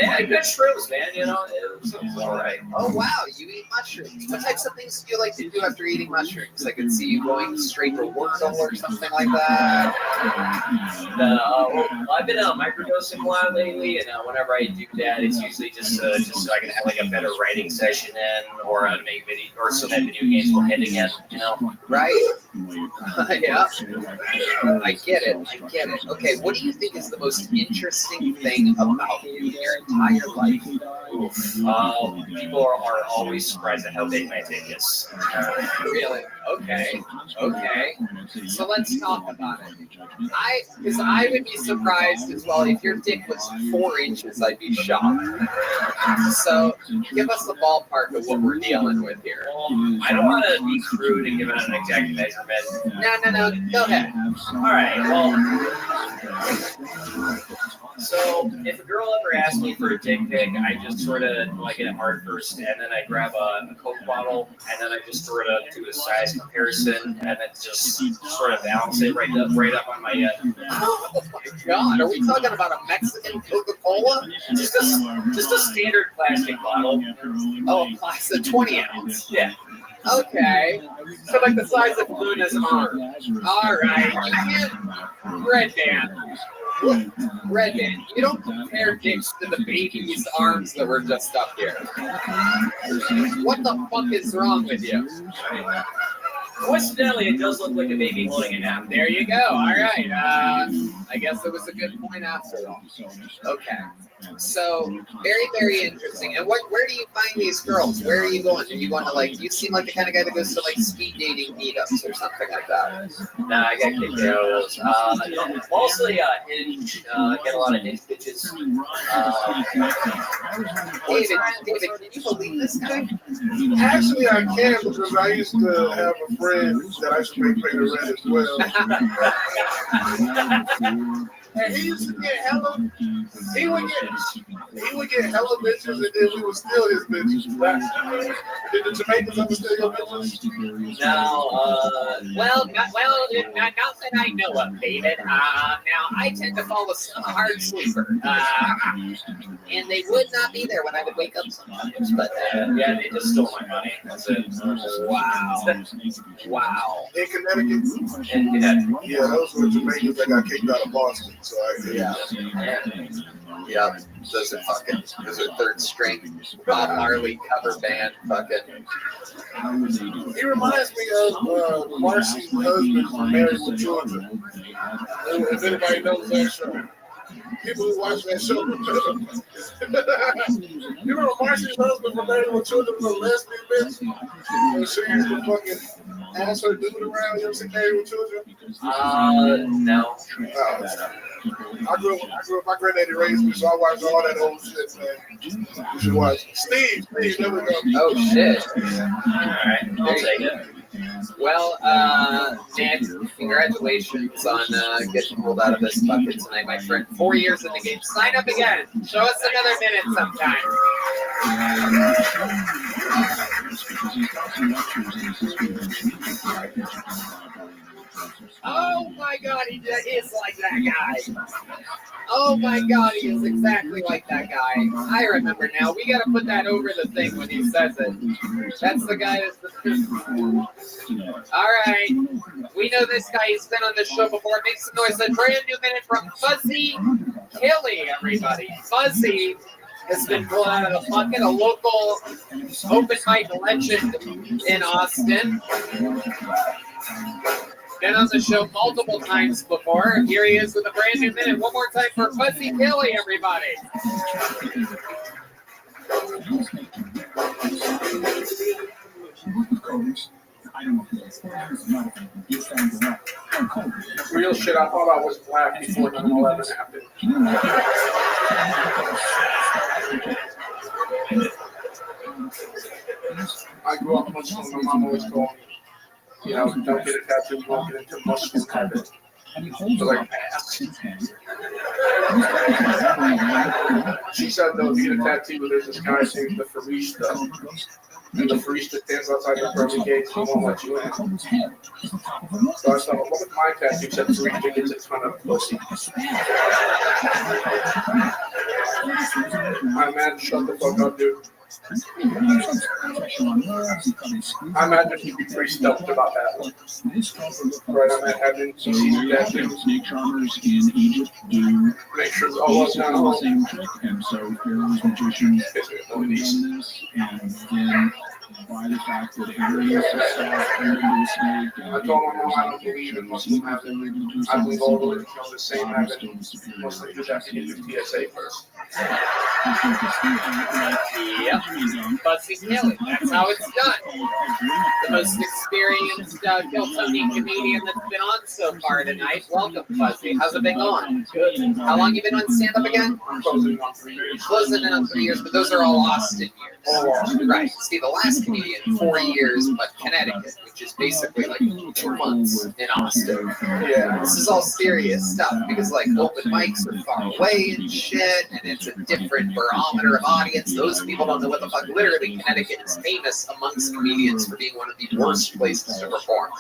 Speaker 2: Yeah, good shrooms, man. You know, it was all right.
Speaker 3: Oh wow, you eat mushrooms. What types of things do you like to do after eating mushrooms? I could see you going straight to Wordle or something like that.
Speaker 2: Well, I've been microdosing a lot lately, and whenever I do that, it's usually just so I can have like a better writing session in, or to make video, or so that video games will hit again. You know,
Speaker 3: right? Yeah, I get it. Okay, what do you think is the most interesting thing about you in your entire life?
Speaker 2: People are always surprised at how big my dick is.
Speaker 3: Really? Okay. So let's talk about it. Because I would be surprised as well if your dick was 4 inches. I'd be shocked. So give us the ballpark of what we're dealing with here.
Speaker 2: I don't want to be crude and give it an exact measurement.
Speaker 3: No. Go ahead.
Speaker 2: All right. Well. So, if a girl ever asks me for a dick pic, I just sort of like it hard first, and then I grab a Coke bottle, and then I just sort of do a size comparison, and then just sort of balance it right up on my
Speaker 3: Oh my God, are we talking about a Mexican Coca-Cola?
Speaker 2: Just a standard plastic bottle.
Speaker 3: Oh, a plastic 20 ounce.
Speaker 2: Yeah.
Speaker 3: Okay. So like the size of Luna's arm. All right. Red Band, you don't compare dicks to the baby's arms that were just up here. What the fuck is wrong with you?
Speaker 2: Coincidentally, it does look like a baby holding it now.
Speaker 3: There you go. All right. I guess it was a good point after all. Okay. So very, very interesting. And where do you find these girls? Where are you going? Are you going to you seem like the kind of guy that goes to speed dating meetups or something like that?
Speaker 2: Nah, I got kicked out of those. Mostly Hinge. Get a lot of Hinge bitches.
Speaker 3: David, can you believe this guy?
Speaker 12: Actually, I can because I used to have a friend that I used to make pay the rent as well. And he used to get hella. He would get hella bitches, and then we would steal his bitches. Did the Jamaicans understand your bitches?
Speaker 2: No.
Speaker 3: Well, not that I know of, David. Now I tend to fall asleep, I'm a hard sleeper, and they would not be there when I would wake up sometimes. But
Speaker 2: yeah, they just stole my money. That's it.
Speaker 3: Wow.
Speaker 12: In Connecticut.
Speaker 2: Yeah,
Speaker 12: those were Jamaicans that got kicked out of Boston. So
Speaker 3: yeah. Those are third string Bob Marley cover band. Fucking.
Speaker 12: He reminds me of Marcy's husband from Married with Children. If anybody knows that show. People who watch that show remember. You remember Marcy's husband from Married with Children was a lesbian bitch? And she used to fucking ask her dude around. You ever seen Married with Children?
Speaker 2: No.
Speaker 12: I grew up, my granddaddy raised me, so I watched all that old shit, man. You should watch. Steve, there we go.
Speaker 3: Oh, shit.
Speaker 2: All right, I'll take it.
Speaker 3: Well, Dan, congratulations on getting pulled out of this bucket tonight, my friend. 4 years in the game. Sign up again. Show us another minute sometime. Oh my God, he is like that guy. Oh my God, he is exactly like that guy. I remember now. We got to put that over the thing when he says it. That's the guy that's All right. We know this guy. He's been on this show before. Make some noise. A brand new minute from Fuzzy Killy, everybody. Fuzzy has been pulled out of the bucket, a local open mic legend in Austin. Been on the show multiple times before. Here he is with a brand new minute. One more time for Fuzzy Killy, everybody.
Speaker 12: Real shit, I thought I was black before 9/11 happened. I grew up Muslim. My mom always told me, don't get a tattoo, don't get into Muslim habit. So she said, don't get a tattoo, but there's this guy named the Farishta. And the priest that stands outside the pearly gates, he won't let you in. So I thought, what if my tattoo said 3 tickets in front of pussy? I imagine, shut the fuck up, dude. I imagine he'd be pretty stoked about that one. Right, I'm at having
Speaker 1: So snake charmers in Egypt do
Speaker 12: make sure it's all
Speaker 1: the same trick, and so Pharaoh's magicians done this, and then by the fact that Aries turned into a snake, and
Speaker 12: I told my mom I don't believe in Muslim heaven. I believe all religions are the same heaven. Muslims just have to get through TSA first.
Speaker 3: Yep. Fuzzy Kelly. That's how it's done. The most experienced Kiltonian comedian that's been on so far tonight. Welcome, Fuzzy. How's it been going? Good. How long you been on stand-up again?
Speaker 12: Closing on 3 years.
Speaker 3: Closing in on 3 years, but those are all Austin years. Right. See, the last comedian, 4 years, but Connecticut, which is basically like 2 months in Austin.
Speaker 12: Yeah.
Speaker 3: This is all serious stuff because like open mics are far away and shit, and it's a different barometer of audience. Those people don't know what the fuck. Literally, Connecticut is famous amongst comedians for being one of the worst places to perform.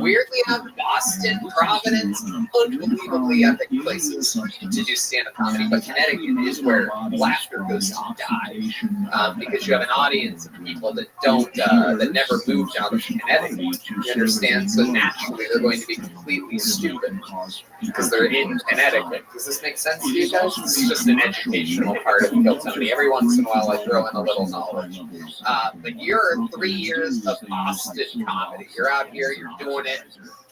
Speaker 3: Weirdly enough, Boston, Providence, unbelievably epic places to do stand-up comedy, but Connecticut is where laughter goes to die because you have an audience of people that don't, that never moved out of Connecticut. You understand? So naturally, they're going to be completely stupid because they're in Connecticut. Does this make sense to you guys? This is just an educational part of Kiltony. Every once in a while, I throw in a little knowledge. But you're 3 years of Austin comedy. You're out here, you're doing it.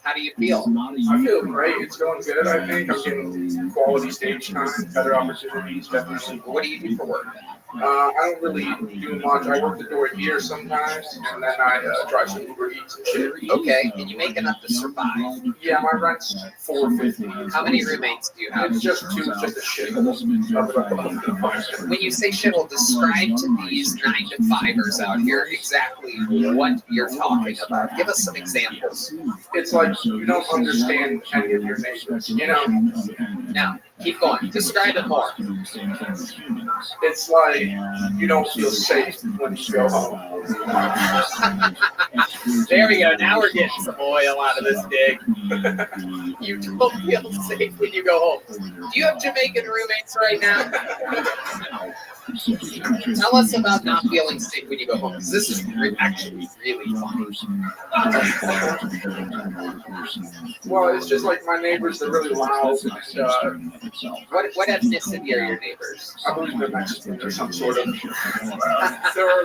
Speaker 3: How do you feel?
Speaker 12: I feel great. It's going good. I think I'm getting quality stage time, better opportunities, definitely.
Speaker 3: What do you do for work?
Speaker 12: I don't really do much. I work the door here sometimes, and then I drive some Uber Eats and shit.
Speaker 3: Okay, and you make enough to survive?
Speaker 12: Yeah, my rent's $450.
Speaker 3: How many roommates do you have?
Speaker 12: It's just 2, just a shit.
Speaker 3: When you say shithole, describe to these 9-to-5ers out here exactly what you're talking about. Give us some examples.
Speaker 12: It's like you don't understand any of your neighbors, you know?
Speaker 3: Now, keep going. Describe it more.
Speaker 12: It's like you don't feel safe when you go home.
Speaker 3: There we go. Now we're getting some oil out of this dig. You don't feel safe when you go home. Do you have Jamaican roommates right now? Tell us about not feeling safe when you go home. This is actually really funny.
Speaker 12: Well, it's just like my neighbors, they're really loud.
Speaker 3: What ethnicity are your neighbors?
Speaker 12: I believe they're Mexican or some sort of.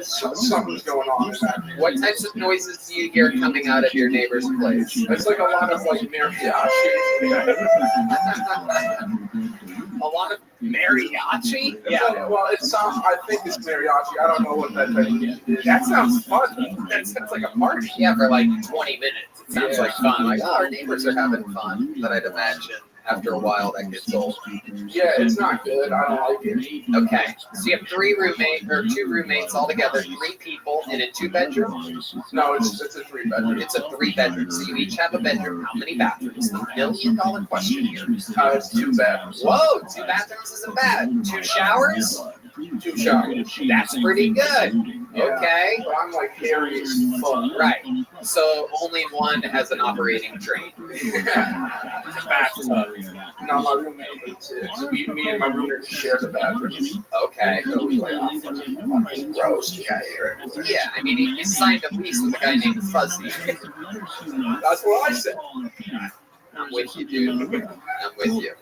Speaker 12: Something's going on.
Speaker 3: What types of noises do you hear coming out of your neighbor's place?
Speaker 12: It's like a lot of like mariachi.
Speaker 3: A lot of mariachi?
Speaker 12: Yeah. Well, it sounds. I think it's mariachi. I don't know what that type of music is.
Speaker 3: That sounds fun. That sounds like a party. Yeah, for like 20 minutes. It sounds like fun. Like, oh, our neighbors are having fun. But I'd imagine after a while that gets old.
Speaker 12: Yeah, it's not good. I don't like it.
Speaker 3: Okay. So you have 2 roommates altogether, 3 people in a 2-bedroom?
Speaker 12: No, it's a 3-bedroom.
Speaker 3: It's a 3-bedroom. So you each have a bedroom. How many bathrooms? The $1 million question here.
Speaker 12: It's 2 bathrooms.
Speaker 3: Whoa, 2 bathrooms isn't bad. 2 showers?
Speaker 12: 2 showers.
Speaker 3: That's pretty good.
Speaker 12: Yeah.
Speaker 3: Okay.
Speaker 12: But I'm like hairy as fuck.
Speaker 3: Right. So only one has an operating drain.
Speaker 12: Bathtub. No, my roommate hates it. So me and my roommate share the bathroom.
Speaker 3: Okay.
Speaker 12: So we like, fucking gross.
Speaker 3: Yeah, I mean, he signed a lease with a guy named Fuzzy.
Speaker 12: That's what I said.
Speaker 3: I'm with you, dude. I'm with you.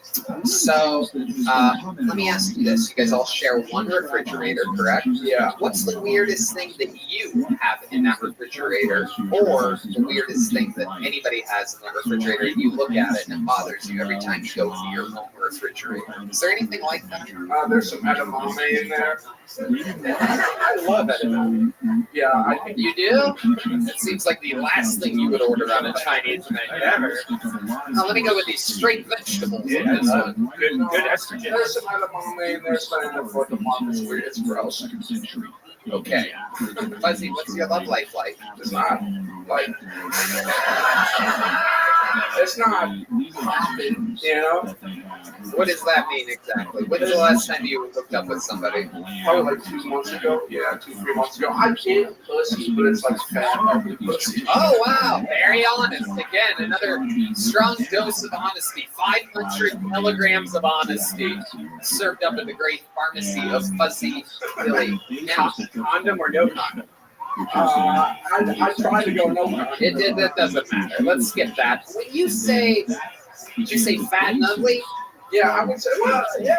Speaker 3: So, let me ask you this. You guys all share one refrigerator, correct?
Speaker 12: Yeah.
Speaker 3: What's the weirdest thing that you have in that refrigerator, or the weirdest thing that anybody has in the refrigerator, and you look at it and it bothers you every time you go to your home refrigerator? Is there anything like that?
Speaker 12: There's some edamame in there.
Speaker 3: I love edamame.
Speaker 12: Yeah, I think
Speaker 3: you do? It seems like the last thing you would order on a Chinese menu ever. Now let me go with these straight vegetables.
Speaker 12: Yeah, good estrogen. There's some edamame in there, standing for the month. It's weird. It's gross.
Speaker 3: Okay. Fuzzy, what's your love life like?
Speaker 12: It's not like.
Speaker 3: It's not popping, you know? What does that mean exactly? When's the last time you hooked up with somebody?
Speaker 6: Probably like 2 months ago. Yeah, 2-3 months ago. I get pussy, but it's like fat, ugly pussy.
Speaker 3: Oh, wow. Very honest. Again, another strong dose of honesty. 500 milligrams of honesty served up in the great pharmacy of Fuzzy Billy. Now,
Speaker 6: Condom or no condom? I tried to go no condom.
Speaker 3: That doesn't matter. Let's skip that. When you say, did you say fat and ugly?
Speaker 6: Yeah, I would say, well, yeah.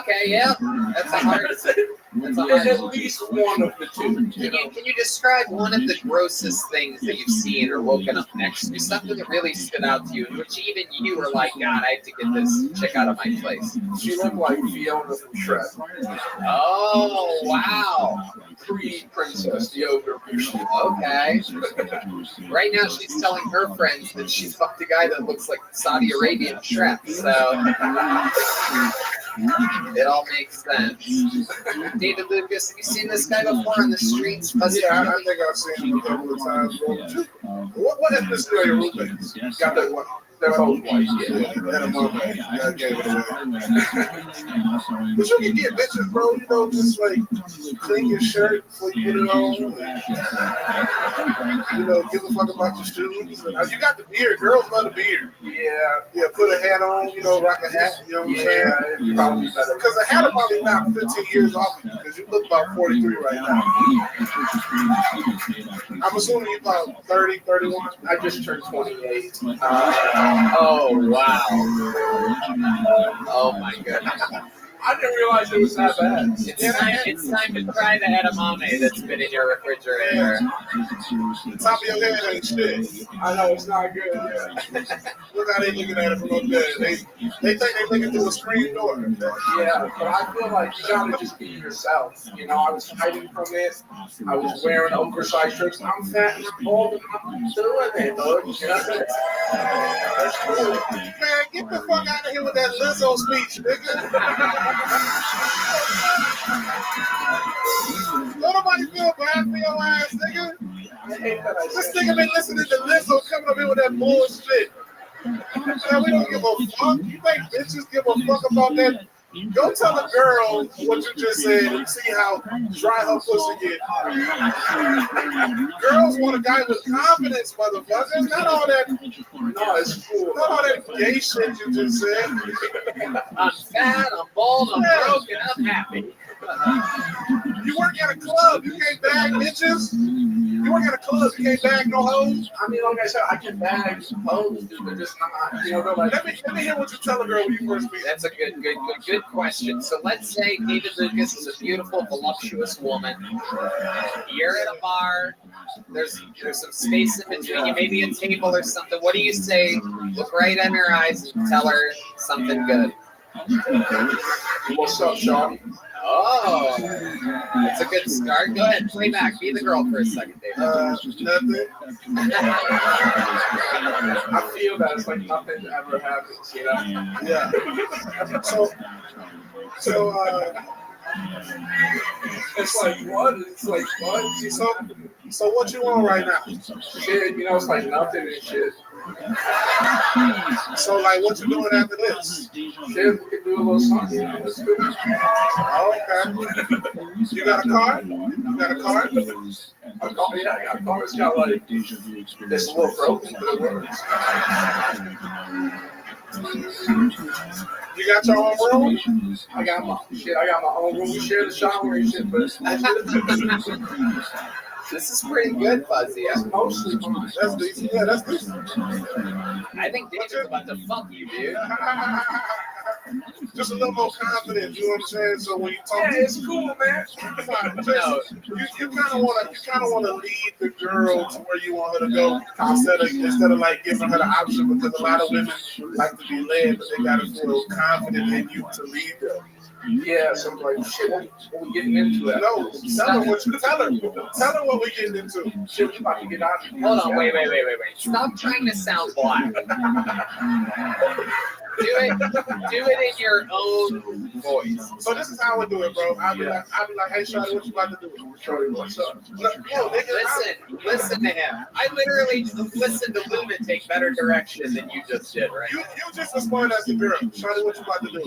Speaker 3: Okay, yeah. That's a hard.
Speaker 6: It's at least one of the two.
Speaker 3: Can you describe one of the grossest things that you've seen or woken up next to? Something that really stood out to you, in which even you were like, God, I have to get this chick out of my place.
Speaker 6: She looked like Fiona from Shrek.
Speaker 3: Oh, wow.
Speaker 6: Pre-Princess, the ogre.
Speaker 3: Okay. Right now, she's telling her friends that she fucked a guy that looks like Saudi Arabian Shrek. So it all makes sense. David Lucas, have you seen this guy before on the streets?
Speaker 12: Yeah, I think I've seen him a couple of times. What ethnicity are your roommates?
Speaker 6: Got that one. They're both white. Yeah.
Speaker 12: But you can get bitches, bro. You know, just like clean your shirt before you put it on. You know, give a fuck about your shoes. You got the beard. Girls love the beard. Yeah, put a hat on. You know, rock a hat. You know what I'm saying? Probably better. Because a hat will probably knock 15 years off you. Because you look about 43 right now. I'm assuming you're about 30, 31.
Speaker 6: I just turned 28.
Speaker 3: Oh, wow. Oh, my goodness.
Speaker 6: I didn't realize it was that bad.
Speaker 3: It's time to try the edamame that's been in your refrigerator.
Speaker 12: Top of your head ain't shit.
Speaker 6: I know, it's not good.
Speaker 12: Look how they looking at it from up there. They think they're looking through a screen door.
Speaker 6: Yeah, but I feel like you gotta just be yourself. You know, I was hiding from it. I was wearing oversized shirts. I'm fat and I'm bald and I'm doing it, dog. You know?
Speaker 12: That's cool. Man, get the fuck out of here with that Lizzo speech, nigga. Don't nobody feel bad for your ass, nigga. This nigga been listening to Lizzo coming up here with that bullshit. Man, we don't give a fuck. You think bitches give a fuck about that? Go tell a girl what you just said and see how dry her pussy get. Girls want a guy with confidence, motherfuckers. Not all that. No, it's cool. Not all that gay shit you just said.
Speaker 3: I'm fat, I'm bald, I'm broken, I'm happy.
Speaker 12: You work at a club, you can't bag bitches. You work at a club, you can't bag no hoes.
Speaker 6: I mean, like I said, I can bag hoes, dude. They're just not, you know, they're like,
Speaker 12: let me hear what you tell a girl when you first meet.
Speaker 3: That's a good question. So let's say David Lucas is a beautiful, voluptuous woman. You're at a bar. There's some space in between you, maybe a table or something. What do you say? Look right in her eyes and tell her something good.
Speaker 6: What's up, Sean?
Speaker 3: Oh, that's a good start. Go ahead, play back. Be the girl for a second, David.
Speaker 12: Nothing.
Speaker 6: I feel that it's like nothing ever happens, you know?
Speaker 12: Yeah. So,
Speaker 6: it's like what? It's like what?
Speaker 12: So what you on right now?
Speaker 6: Shit, you know, it's like nothing and shit.
Speaker 12: So, like, what you doing after this?
Speaker 6: Shit, we can do a little something.
Speaker 12: Okay. You got a car? You got a car?
Speaker 6: Yeah, I got a car. It's got like, it's a little broken, but it works.
Speaker 12: You got your own room?
Speaker 6: I got my own room. We share the shower and shit, but
Speaker 3: this is pretty good, Fuzzy.
Speaker 6: That's mostly mine.
Speaker 12: That's decent. Yeah, that's decent.
Speaker 3: I think David's about to fuck you, dude.
Speaker 12: Just a little more confidence, you know what I'm saying? So when you talk,
Speaker 6: yeah, it's cool, man.
Speaker 12: You kind of want to lead the girl to where you want her to go instead of like giving her the option, because a lot of women like to be led, but they gotta feel confident in you to lead them.
Speaker 6: Yeah, so I'm like, shit, what we getting into?
Speaker 12: No, tell her what you tell her. Tell her what we getting into.
Speaker 6: Shit, we about to get out of here.
Speaker 3: Hold on, wait. Stop trying to sound black. Do it in your own voice.
Speaker 12: So this is how I would do it, bro. I'd be like, hey, Shawty, what you about to do? Shawty, what's up? Yo, nigga,
Speaker 3: Listen to him. I literally listened to Lunatic better direction than you just did, right?
Speaker 12: You just respond as the girl. Shawty, what you about to do?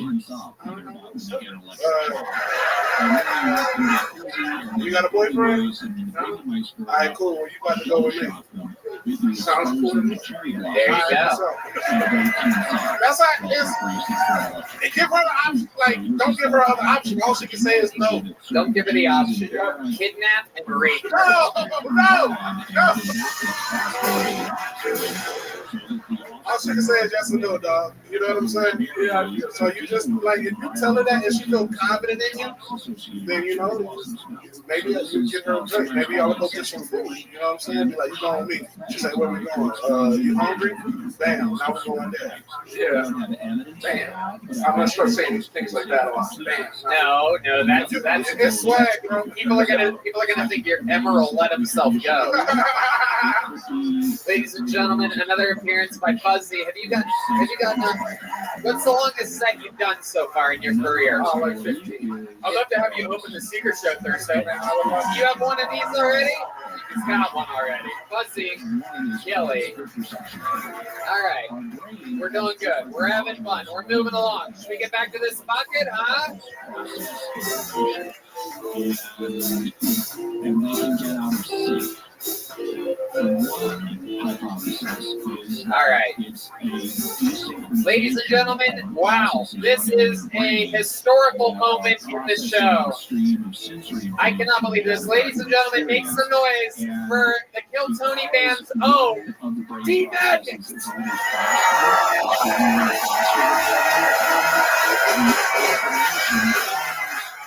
Speaker 12: You got a boyfriend? All right, cool. Well, you about to go with me? Sounds cool to me.
Speaker 3: There you go.
Speaker 12: That's how it is. Give her the option. Like, don't give her other option. All she can say is no.
Speaker 3: Don't give her the option. Kidnap and rape.
Speaker 12: No. All she can say is yes or no, dog. You know what I'm saying? Yeah. So you just, like, if you tell her that and she feel confident in you, then, you know, maybe you give her a drink. Maybe y'all go get some food. You know what I'm saying? Be like, you going with me? She say, where we going? You hungry? Bam. Now we're going there. Yeah. Bam. I'm gonna start saying things like that a lot. Bam.
Speaker 3: No, that's
Speaker 12: it's swag, bro.
Speaker 3: People are gonna think you're Emerald let himself go. Ladies and gentlemen, another appearance by Fuzzy. Have you got what's the longest set you've done so far in your career?
Speaker 12: Oh, like 15.
Speaker 3: I'd love to have you open the Secret Show Thursday. You have one of these already? He's got one already. Fuzzy, Kelly. All right, we're doing good. We're having fun. We're moving along. Should we get back to this bucket, huh?
Speaker 17: And they can get out of sight.
Speaker 3: All right. Ladies and gentlemen, wow, this is a historical moment in the show. I cannot believe this. Ladies and gentlemen, make some noise for the Kill Tony Band's own D-Madness.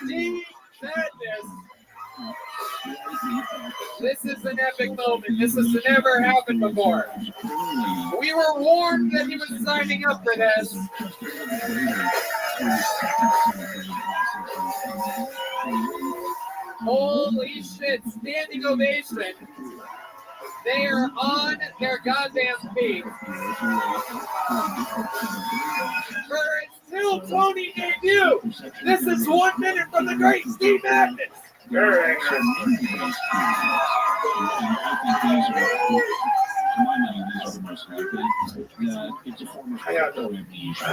Speaker 3: D-Madness. This is an epic moment. This has never happened before. We were warned that he was signing up for this. Holy shit, standing ovation. They are on their goddamn feet. For his Kill Tony debut, this is 1 minute from the great Steve Madness.
Speaker 12: Very
Speaker 17: It's a form of amnesia.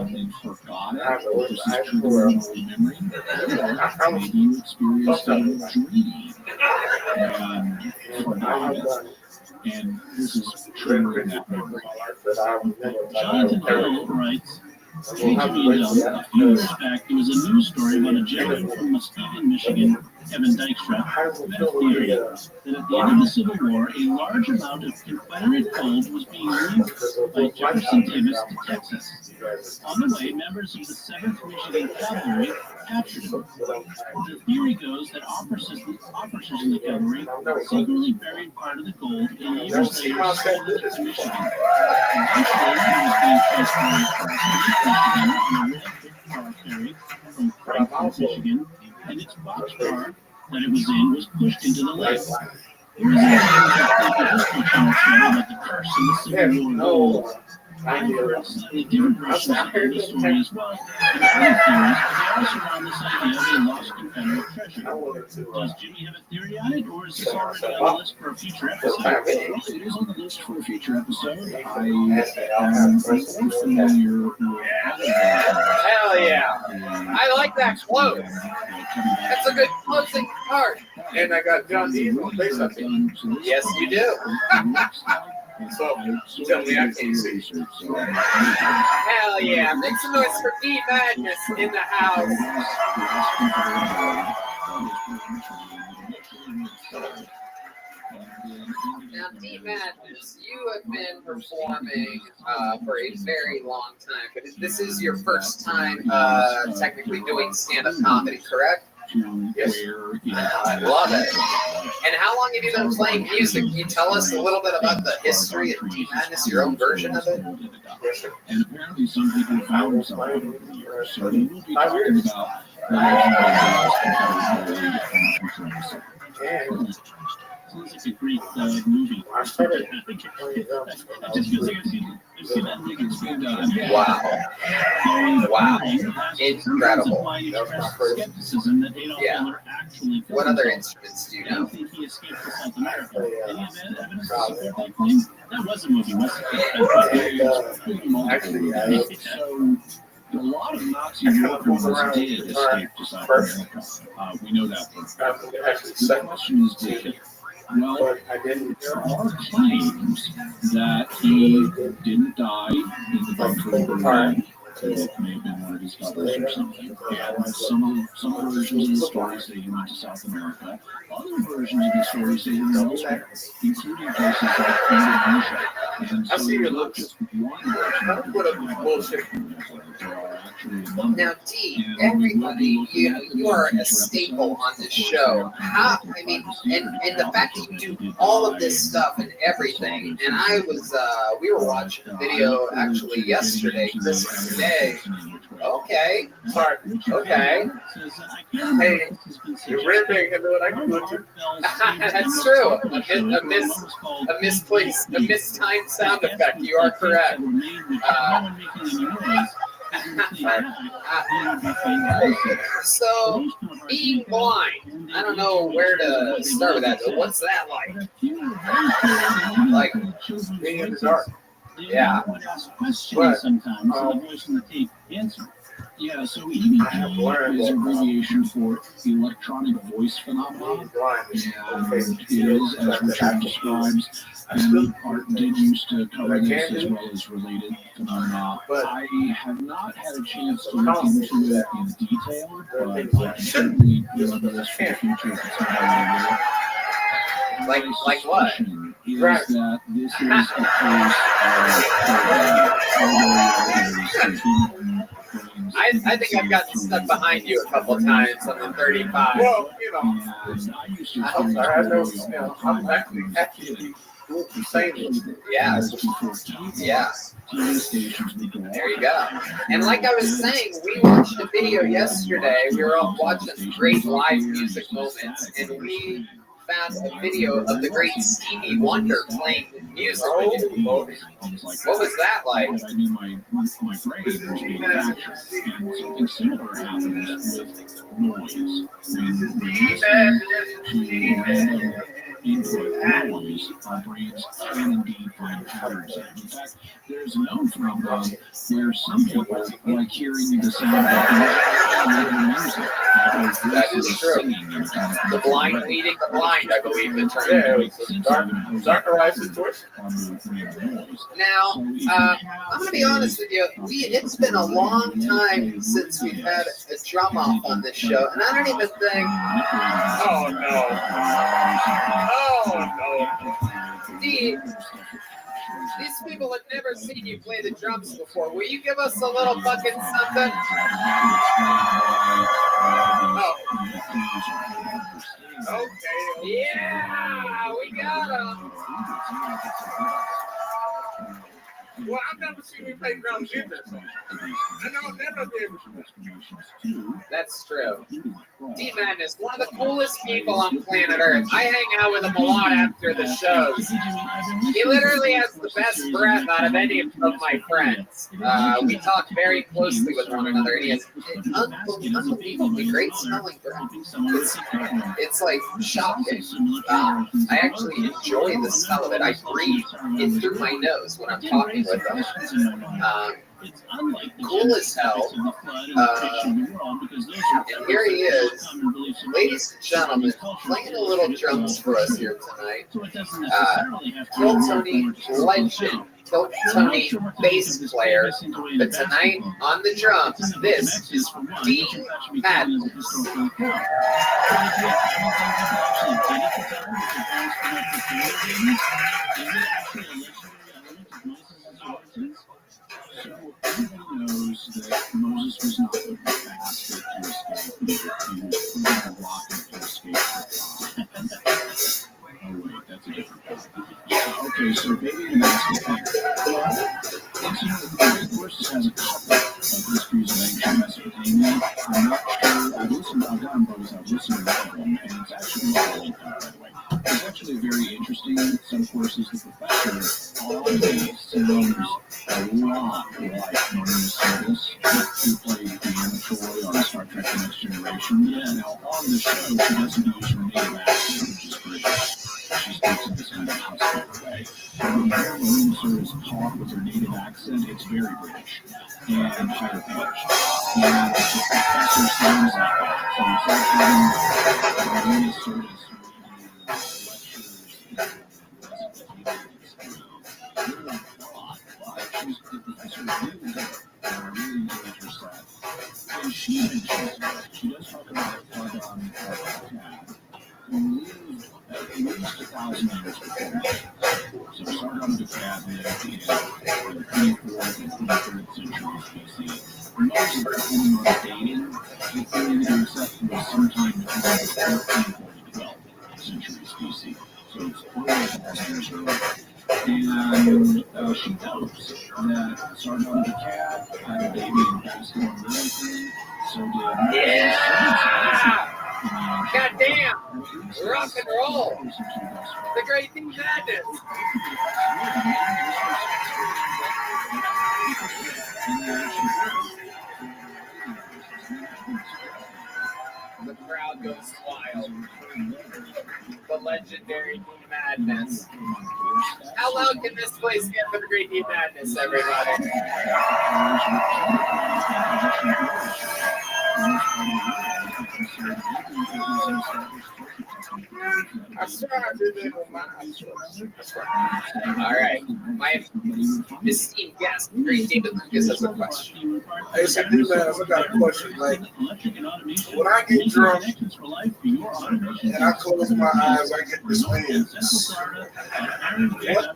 Speaker 17: And forgot it. This is true memory. Maybe you experienced a dream and forgot it. And this is triggering that memory. Jonathan Hill writes, KGB a few years back, there was a news story about a gentleman from Muskegon, Michigan, Kevin Dykstra, had a theory that at the end of the Civil War, a large amount of Confederate gold was being moved by Jefferson Davis to Texas. On the way, members of the 7th Michigan Cavalry captured him. The theory goes that officers in the cavalry secretly buried part of the gold and years later sold it to Michigan. Eventually, he was being transported across Michigan on a ferry from Frankfort, Michigan, and its boxcar that it was in was pushed into the lake. There is a history channel show about the curse of the Civil War gold. I've heard slightly different versions of the story as well, and other theories, but they all surround this idea of a lost Confederate treasure. Does Jimmy have a theory on it, or is this already on the list for a future episode? Well, it is on the list for a future episode. I am familiar with
Speaker 3: Hell yeah. I like that quote. That's a good closing part.
Speaker 12: And I got John Dean on bass up here.
Speaker 3: Yes, you do.
Speaker 12: So, tell me I can't see.
Speaker 3: Hell yeah. Make some noise for D-Madness in the house. Now, D-Madness, you have been performing for a very long time, but this is your first time technically doing stand-up comedy, correct?
Speaker 12: Yes.
Speaker 3: I love it. And how long have you been playing music? Can you tell us a little bit about the history of D-Madness, your own version of it?
Speaker 12: Yes, sir.
Speaker 17: And apparently some people found themselves over the years. So we will be talking about the legend of the Confederate Gold and future episodes.
Speaker 1: Sounds like a great movie.
Speaker 6: I started
Speaker 1: It just feels like I've seen that movie. It's been
Speaker 3: Wow. Incredible.
Speaker 1: skepticism that Adolf
Speaker 3: Yeah.
Speaker 1: Hitler actually
Speaker 3: What other instruments do you
Speaker 1: I don't
Speaker 3: know?
Speaker 1: think he escaped to South America. Any evidence to support that claim? That was a movie, wasn't it?
Speaker 6: Actually,
Speaker 1: So a lot of Nazi workers did escape to South America. We know that for a fact. The question is, did he? Well, there are claims that he didn't die in the bunker in Berlin. It may have been one of his brothers or something. And some versions of the story say he went to South America. Other versions of the story say he went elsewhere, including places like Indonesia. And so there's not just one version of the story. There are actually a number.
Speaker 3: Now, D, everybody, you are a staple on this show. How? I mean, and the fact that you do all of this stuff and everything. And we were watching a video actually yesterday, Christmas Day. Okay. Sorry. Okay.
Speaker 6: hey, you're ripping into what I can do.
Speaker 3: That's true. A mistimed sound effect. You are correct. So, being blind, I don't know where to start with that, but what's that like? Like,
Speaker 6: Being in the dark.
Speaker 3: yeah.
Speaker 1: Questions sometimes, and the voice in the tape answer. Yeah, so EVP is abbreviation for electronic voice phenomenon, and it is, as Richard describes, and Art did used to cover this as well as related phenomena. I have not had a chance to look into it in detail, but I can certainly remember this for the future if it's not already there.
Speaker 3: Like what?
Speaker 1: Is that this is a case of
Speaker 3: I think I've gotten stuck behind you a couple times on the 35.
Speaker 6: Well, I'm actually saying
Speaker 3: yeah. Yeah. There you go. And like I was saying, we watched a video yesterday. We were all watching great live music moments, and we found a video of the great Stevie Wonder playing music. What was that like?
Speaker 1: I knew my brain was being captured, and something similar happens with noise. When we listen to random input noise, our brains can indeed find patterns in it. In fact, there's a known phenomenon where some people like hearing the sound of music.
Speaker 3: That is true. The blind leading the blind, I believe the term.
Speaker 6: Darker Life is Torch.
Speaker 3: Now, I'm going to be honest with you. It's been a long time since we've had a drum off on this show, and I don't even think.
Speaker 6: Oh no. Oh no.
Speaker 3: These people have never seen you play the drums before. Will you give us a little fucking something? Oh. Okay. Yeah, we got him.
Speaker 6: Well, I've never seen you play drums either. I know I'll never be able to.
Speaker 3: That's true. D-Man is one of the coolest people on planet Earth. I hang out with him a lot after the shows. He literally has the best breath out of any of my friends. We talk very closely with one another, and he has unbelievably great smelling breath. It's like shocking. I actually enjoy the smell of it. I breathe it through my nose when I'm talking with him. Cool as hell. And here he is, ladies and gentlemen, playing a little drums for us here tonight. Kill Tony legend, Kill Tony bass player, but tonight on the drums, this is D Madness.
Speaker 1: So everybody knows that Moses was not the basket to escape. He was put on a rock to escape. Oh wait, that's a different guy. Okay, so baby in the basket. The Courses has a couple of histories of ancient Mesopotamia. I'm not sure. I've got them both. I've listened to one of them, and it's actually not really good, by the way. It's actually a very interesting set of courses. The professor oddly sounds a lot like Maurice Service, who played Deanna Troy on Star Trek The Next Generation. Yeah, now on the show, she doesn't use her native accent, which is great. She speaks in this kind of husky way. But when you hear Maurice Service talk with her native accent, it's very British and higher pitched. And the professor sounds like that. So it's like having Maurice Service and she mentions she does talk about who lived at least 1,000 years before me. So Sargon the Cat lived in the 24th and 23rd centuries BC. Most of the depending on dating, the theory that is set was sometime between the 14th and 12th centuries BC. So it's over 1,000 years earlier. And she knows that Sargon the Cat had a baby and passed it on royalty. So did
Speaker 3: God damn! Rock and roll! The Great Team Madness! The crowd goes wild. The legendary Team Madness. How loud can this place get for the Great Team Madness, everybody? All right, my esteemed guest, Great David Lucas, has a question.
Speaker 12: Hey, so man, I got a question. Like, when I get drunk and I close my eyes, I get this feeling.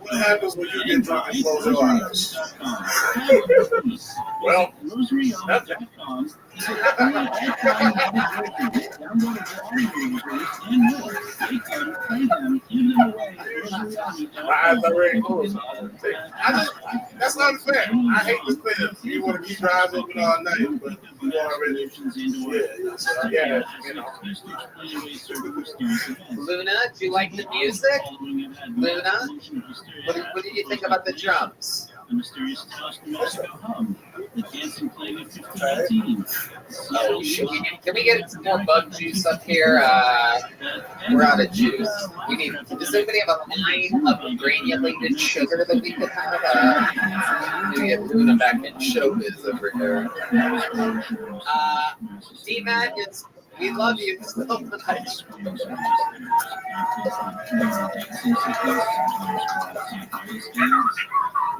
Speaker 12: What happens when you get drunk and close your eyes?
Speaker 7: Well, nothing.
Speaker 12: My eyes already closed. That's not fair. I hate this thing. You want to keep driving all night, but you already, yeah, you know.
Speaker 3: Luna, do you like the music? Luna, what do you think about the drums?
Speaker 1: The mysterious toast and Moscow hum. The dancing plague of 1518.
Speaker 3: Oh, can we get some more bug juice up here? We're out of juice. We need. Does anybody have a line of granulated sugar that we could have? Maybe get Luna back in showbiz over here. D-Man, we love you so much.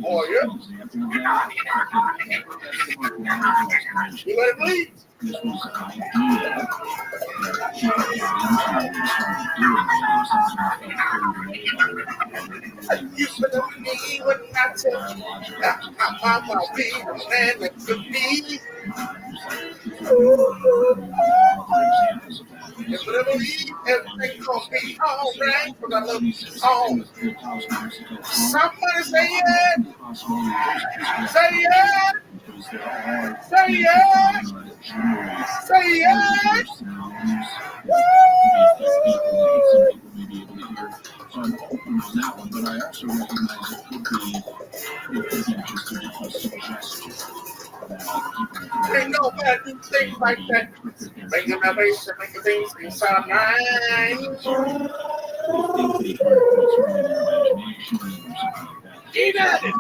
Speaker 12: Oh, yeah. You let it bleed. You put up me when I tell you how my baby man it could be. You better believe everything's gonna be alright, but I love you all. Somebody say yeah. Say yeah. Say yeah. Say yeah. So I'm open on that one, but I also recognize it could be just a suggestion. Ain't no bad things like that. Make them elevation, make the things inside mine. Keep at it.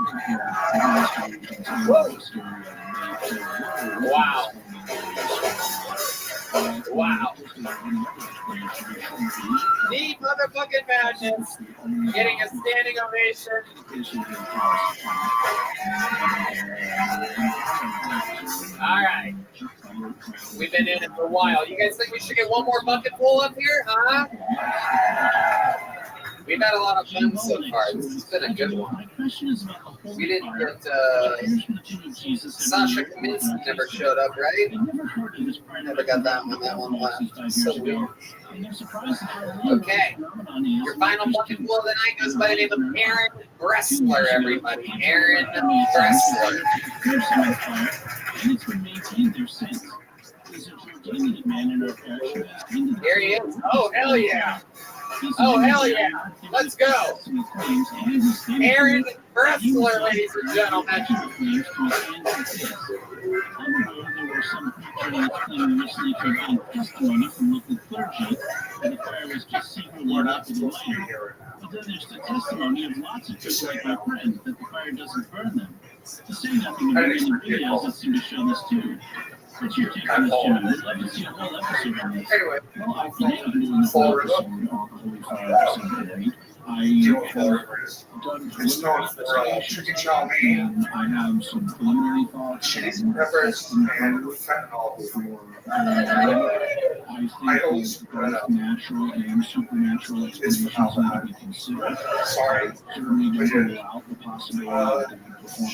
Speaker 3: Wow. Wow. The motherfucking Madness getting a standing ovation. All right. We've been in it for a while. You guys think we should get one more bucket full up here, huh? We've had a lot of fun so far. This has been a good one. We didn't get Sasha Kaminsky never showed up, right? Never got that one. That one left. So weird. Okay. Your final bucket full of the night goes by the name of Aaron Bressler, everybody. Aaron Bressler. Here he is. Oh, hell yeah. Oh, hell yeah. Let's go. Aaron Bressler, ladies and gentlemen.
Speaker 1: There were some preachers claiming recently to have gained testimony from local clergy that the fire was just secretly elected in minor. But then there's the testimony of lots of people like my friend that the fire doesn't burn them. To say nothing about any videos that seem to show this too. What's your take on this, Jimmy? We'd love to see a whole episode on this.
Speaker 6: Anyway,
Speaker 1: Well, I think I'm doing the whole episode on the Holy Fire for some point. I have done preliminary
Speaker 6: chicken chow mein,
Speaker 1: and I have some preliminary thoughts.
Speaker 6: cheese and peppers, and fentanyl.
Speaker 1: I think both natural and supernatural explanations need to be considered.
Speaker 6: Sorry.
Speaker 1: Certainly don't rule out the possibility that they would perform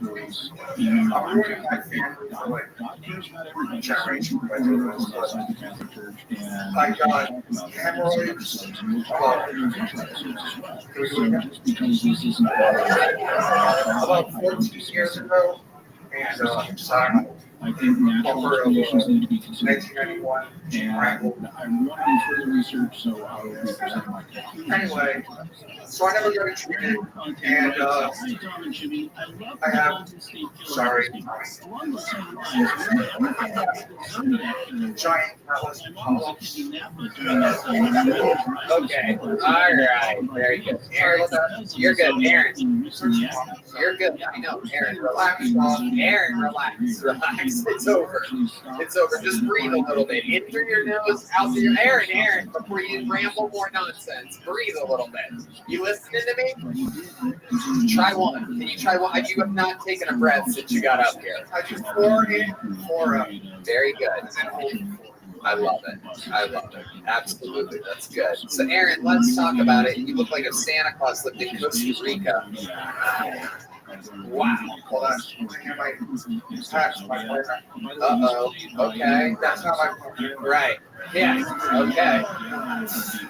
Speaker 1: miracles, even though I'm Catholic. God cares about everybody. So we can perform miracles outside the Catholic Church, and
Speaker 6: I
Speaker 1: we
Speaker 6: got
Speaker 1: can talk about that in
Speaker 6: hemorrhoids.
Speaker 1: episodes, and we'll talk about it in future episodes as well. So just because this isn't
Speaker 6: About 14 years ago, and
Speaker 1: I think natural explanations need to be considered.
Speaker 6: 1991,
Speaker 1: And I'm want to do further research, so I will be presenting my conclusions.
Speaker 6: Anyway, so I never go to treatment, and
Speaker 1: Hi, Tom and Jimmy. I love
Speaker 6: I
Speaker 1: the
Speaker 6: have,
Speaker 1: Golden State Killer.
Speaker 6: sorry,
Speaker 1: Along those same lines, remember everything about the Zodiac Killer?
Speaker 6: giant palace.
Speaker 1: My mom was in Indianapolis during that time. and I remember driving
Speaker 3: Okay.
Speaker 1: to school.
Speaker 3: All right. Very good. Aaron, you're good. Aaron, you're good. I know. Aaron, relax. Aaron, relax. Relax. It's over. It's over. Just breathe a little bit. In through your nose, out through your... Aaron, before you ramble more nonsense, breathe a little bit. You listening to me? Try one. Can you try one? You have not taken a breath since you got up here.
Speaker 6: I just pour in, pour out.
Speaker 3: Very good. I love it. I love it. Absolutely. That's good. So, Aaron, let's talk about it. You look like if Santa Claus lived in Costa Rica. Wow.
Speaker 6: Hold on.
Speaker 3: Uh-oh. Okay.
Speaker 6: That's not my phone.
Speaker 3: Right. Yeah. Okay.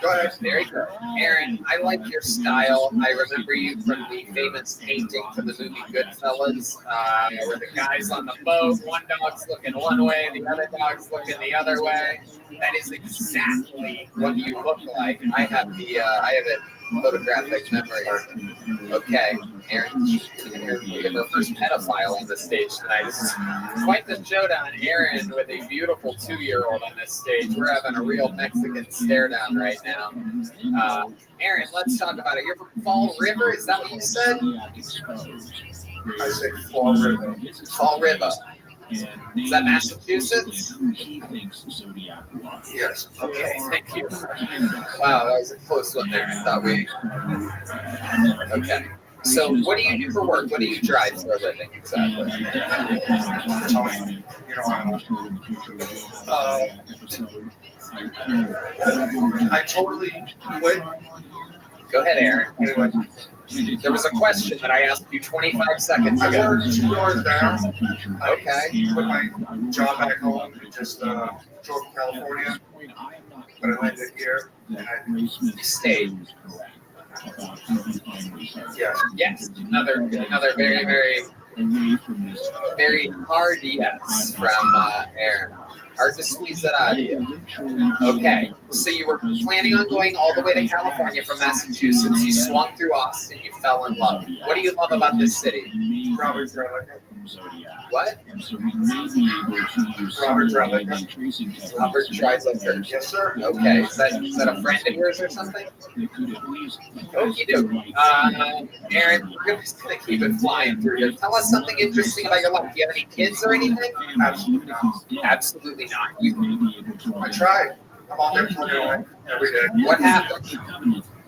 Speaker 6: Go ahead.
Speaker 3: Very good. Aaron, I like your style. I remember you from the famous painting for the movie Goodfellas, where the guy's on the boat, one dog's looking one way, the other dog's looking the other way. That is exactly what you look like. I have it photographic memory. Okay, Aaron, we have our first pedophile on the stage tonight. This is quite the showdown. Aaron with a beautiful 2-year-old on this stage. We're having a real Mexican stare down right now. Aaron, let's talk about it. You're from Fall River, is that what you said?
Speaker 6: I say Fall River.
Speaker 3: Fall River. Is that Massachusetts?
Speaker 6: Yes.
Speaker 3: Okay, thank you. Wow, that was a close one there. I thought we... Okay. So what do you do for work? What do you drive for a living exactly?
Speaker 6: I totally quit.
Speaker 3: Go ahead, Aaron. There was a question that I asked you 25 seconds
Speaker 6: I
Speaker 3: ago.
Speaker 6: worked 2 doors down.
Speaker 3: Okay.
Speaker 6: Quit my job back home. Just drove to California. But I landed here. And I
Speaker 3: stayed. Yes. Another very, very, very hard yes from Aaron. Hard to squeeze that out of you. Okay, so you were planning on going all the way to California from Massachusetts. You swung through Austin. You fell in love. What do you love about this city?
Speaker 6: Robert Relic.
Speaker 3: What?
Speaker 6: Robert Relic.
Speaker 3: Robert Relic.
Speaker 6: Yes, sir.
Speaker 3: Okay, is that a friend of yours or something? Okie doke. Aaron, we're just gonna keep it flying through here. Tell us something interesting about your life. Do you have any kids or anything?
Speaker 6: Absolutely not.
Speaker 3: Absolutely not.
Speaker 6: I tried. I'm on there plugging away every day.
Speaker 3: What happened?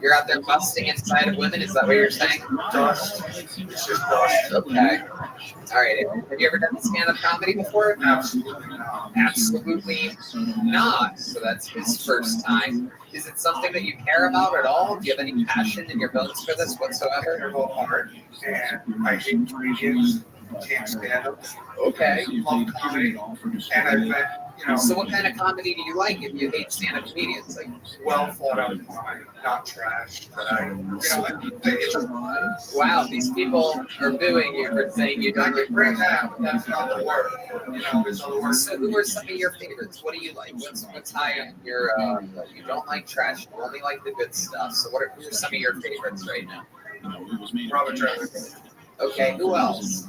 Speaker 3: You're out there busting inside of women? Is that what you're saying?
Speaker 6: Dust. It's just dust.
Speaker 3: Okay. All right. Have you ever done stand-up comedy before?
Speaker 6: Absolutely not.
Speaker 3: Absolutely not. So that's his first time. Is it something that you care about at all? Do you have any passion in your bones for this whatsoever?
Speaker 6: They're both hard. And I hate comedians. Can't stand them.
Speaker 3: Okay.
Speaker 6: Love comedy. And I've met
Speaker 3: So what kind of comedy do you like if you hate stand-up comedians? Like,
Speaker 6: well thought out, not trash. But
Speaker 3: wow, these people are booing you for saying you don't like
Speaker 6: bring that, but that's not the word.
Speaker 3: So who are some of your favorites? What do you like? What's high on your? You don't like trash. You only like the good stuff. So who are some of your favorites right now?
Speaker 6: Robert Trevor.
Speaker 3: Okay, who else?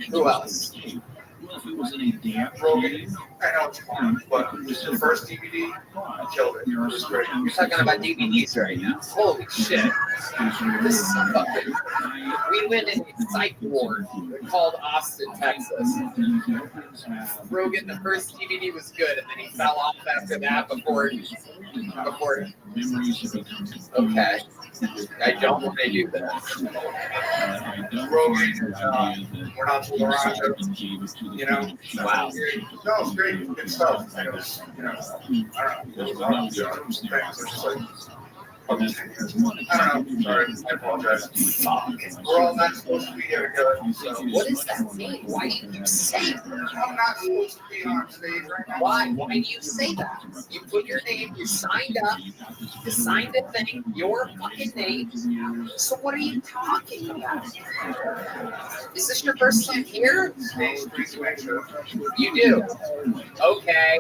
Speaker 3: Who else?
Speaker 6: Rogan. I know it's fun, but the first DVD killed it. It was great.
Speaker 3: You're talking about DVDs right now. Holy shit. This is fucking. We live in a psych ward called Austin, Texas. Rogan, the first DVD was good, and then he fell off after that before. Okay. I don't want to do that.
Speaker 6: Rogan, we're not to Toronto. You know?
Speaker 3: Wow.
Speaker 6: No, it's great. Good stuff. I don't know. I don't know. Sorry. I apologize. We're all not supposed to be here together. So.
Speaker 3: What does that mean? Why do you say that?
Speaker 6: I'm not supposed to be on stage right now.
Speaker 3: Why? Why do you say that? You put your name, you signed up, you signed a thing, your fucking name. So what are you talking about? Is this your first time here? You do? Okay.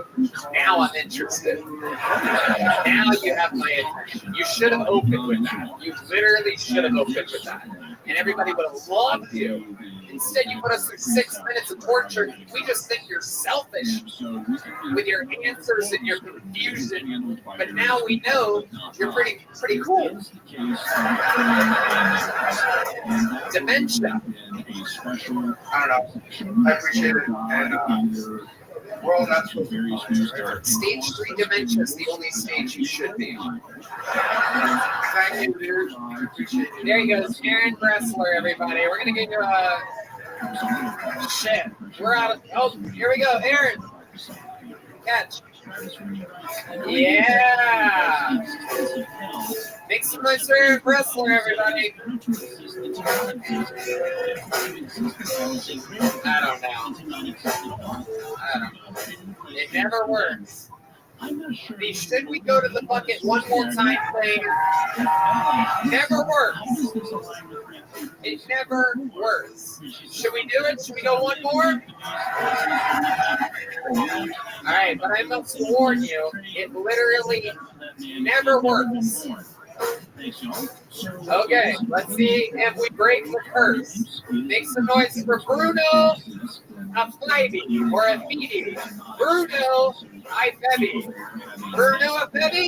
Speaker 3: Now I'm interested. Now you have my attention. You should have opened with that. You literally should have opened with that. And everybody would have loved you. Instead, you put us through 6 minutes of torture. We just think you're selfish with your answers and your confusion. But now we know you're pretty cool. Dementia.
Speaker 6: I don't know. I appreciate it. And we're all not supposed to be on.
Speaker 3: Stage 3 dementia is the only stage you should be on.
Speaker 6: Thank you, dude. I appreciate it.
Speaker 3: There he goes, Aaron Bressler, everybody. We're going to give you a... Shit. We're out of... Oh, here we go, Aaron. Catch. Yeah. Make some noise for Aaron Bressler, everybody. I don't know. It never works. Should we go to the bucket one more time thing? Never works. It never works. Should we do it? Should we go one more? All right, but I must warn you, it literally never works. Okay, let's see if we break the curse. Make some noise for Bruno Afebi or Afebi. Bruno Afebi. Bruno Afebi.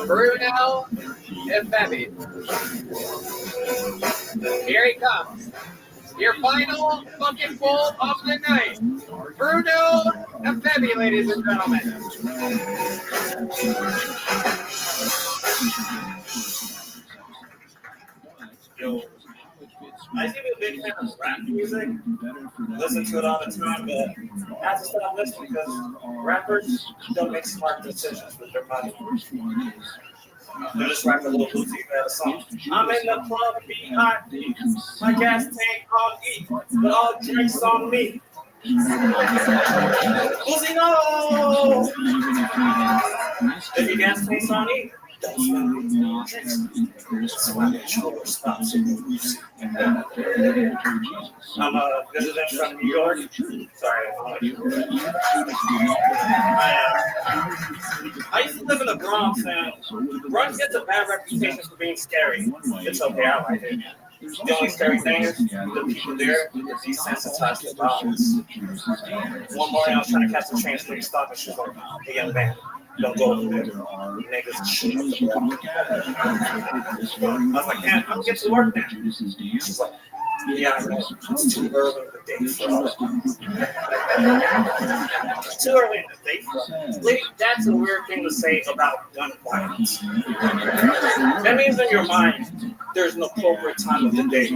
Speaker 3: Bruno Afebi. Here he comes. Your final fucking bowl of the night. Bruno Afebi, ladies and gentlemen.
Speaker 7: Yo, I used to be a big fan of rap music. Listen to it all the time, but I have to stop listening because rappers don't make smart decisions with their money. They're just rapping a little boozy about a song. I'm in the club, B.I.D. My gas tank on E, but all drinks on me. Boozy, no! If your gas tank's on E, don't I'm a visitor from New York. Sorry, I used to live in the Bronx, and Bronx gets a bad reputation for being scary. It's okay, I like it. The only scary thing is the people there are desensitized to violence. One morning I was trying to catch the train, so you stop and she's like, "Hey, young man, don't go over there. Niggas shit." I was like, "Man, I'm getting to work now." She's like, "Yeah, I know. It's too early in the day for us." Too early in the day for us. Lady, that's a weird thing to say about gun violence. That means in your mind, there's no appropriate time of the day.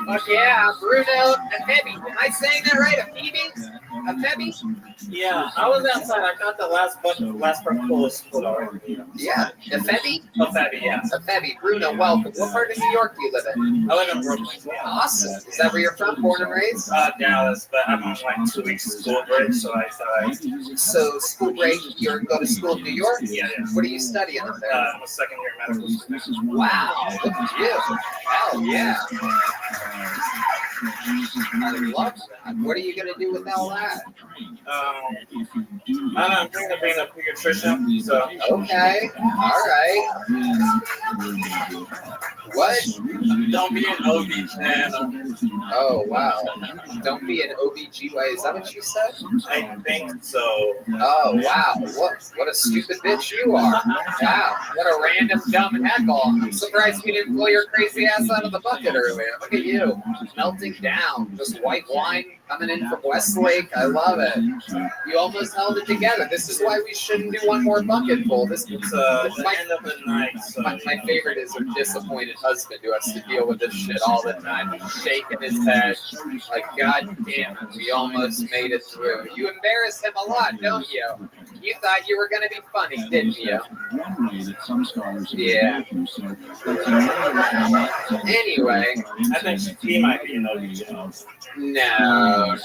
Speaker 3: Fuck yeah, Bruno Afebi. Am I saying that right? Afebi? A Febby?
Speaker 13: Yeah, I was outside. I got the last part full of school already.
Speaker 3: Yeah, a Febby?
Speaker 13: A Febby, yeah.
Speaker 3: A Febby. Bruno, welcome. What part of New York do you live in?
Speaker 13: I live in Brooklyn. Yeah.
Speaker 3: Awesome. Is that where you're from, born and raised?
Speaker 13: Dallas, but I'm on like 2 weeks school break, so I thought.
Speaker 3: So school break, you're going to school in New York?
Speaker 13: Yeah.
Speaker 3: What are you studying up there?
Speaker 13: I'm a second year medical student.
Speaker 3: Wow, look at you. Hell yeah. I love that. What are you going to do with all that?
Speaker 13: I'm thinking of being a pediatrician, so.
Speaker 3: Okay, all right. What?
Speaker 13: Don't be an OB.
Speaker 3: Oh, wow. Don't be an OBGY. Is that what you said?
Speaker 13: I think so.
Speaker 3: Oh, wow. What a stupid bitch you are. Wow. What a random dumb heckle. I'm surprised you didn't blow your crazy ass out of the bucket earlier. Look at you. Melting down. Just white wine coming in from Westlake. I love it. You almost held it together. This is why we shouldn't do one more bucket full. This is
Speaker 13: the end of the night. So.
Speaker 3: My favorite is a disappointed husband who has to deal with this shit all the time. He's shaking his head like, God damn it, we almost made it through. You embarrass him a lot, don't you? You thought you were going to be funny, didn't you? Yeah. Anyway.
Speaker 13: I think he might be an OB.
Speaker 3: No.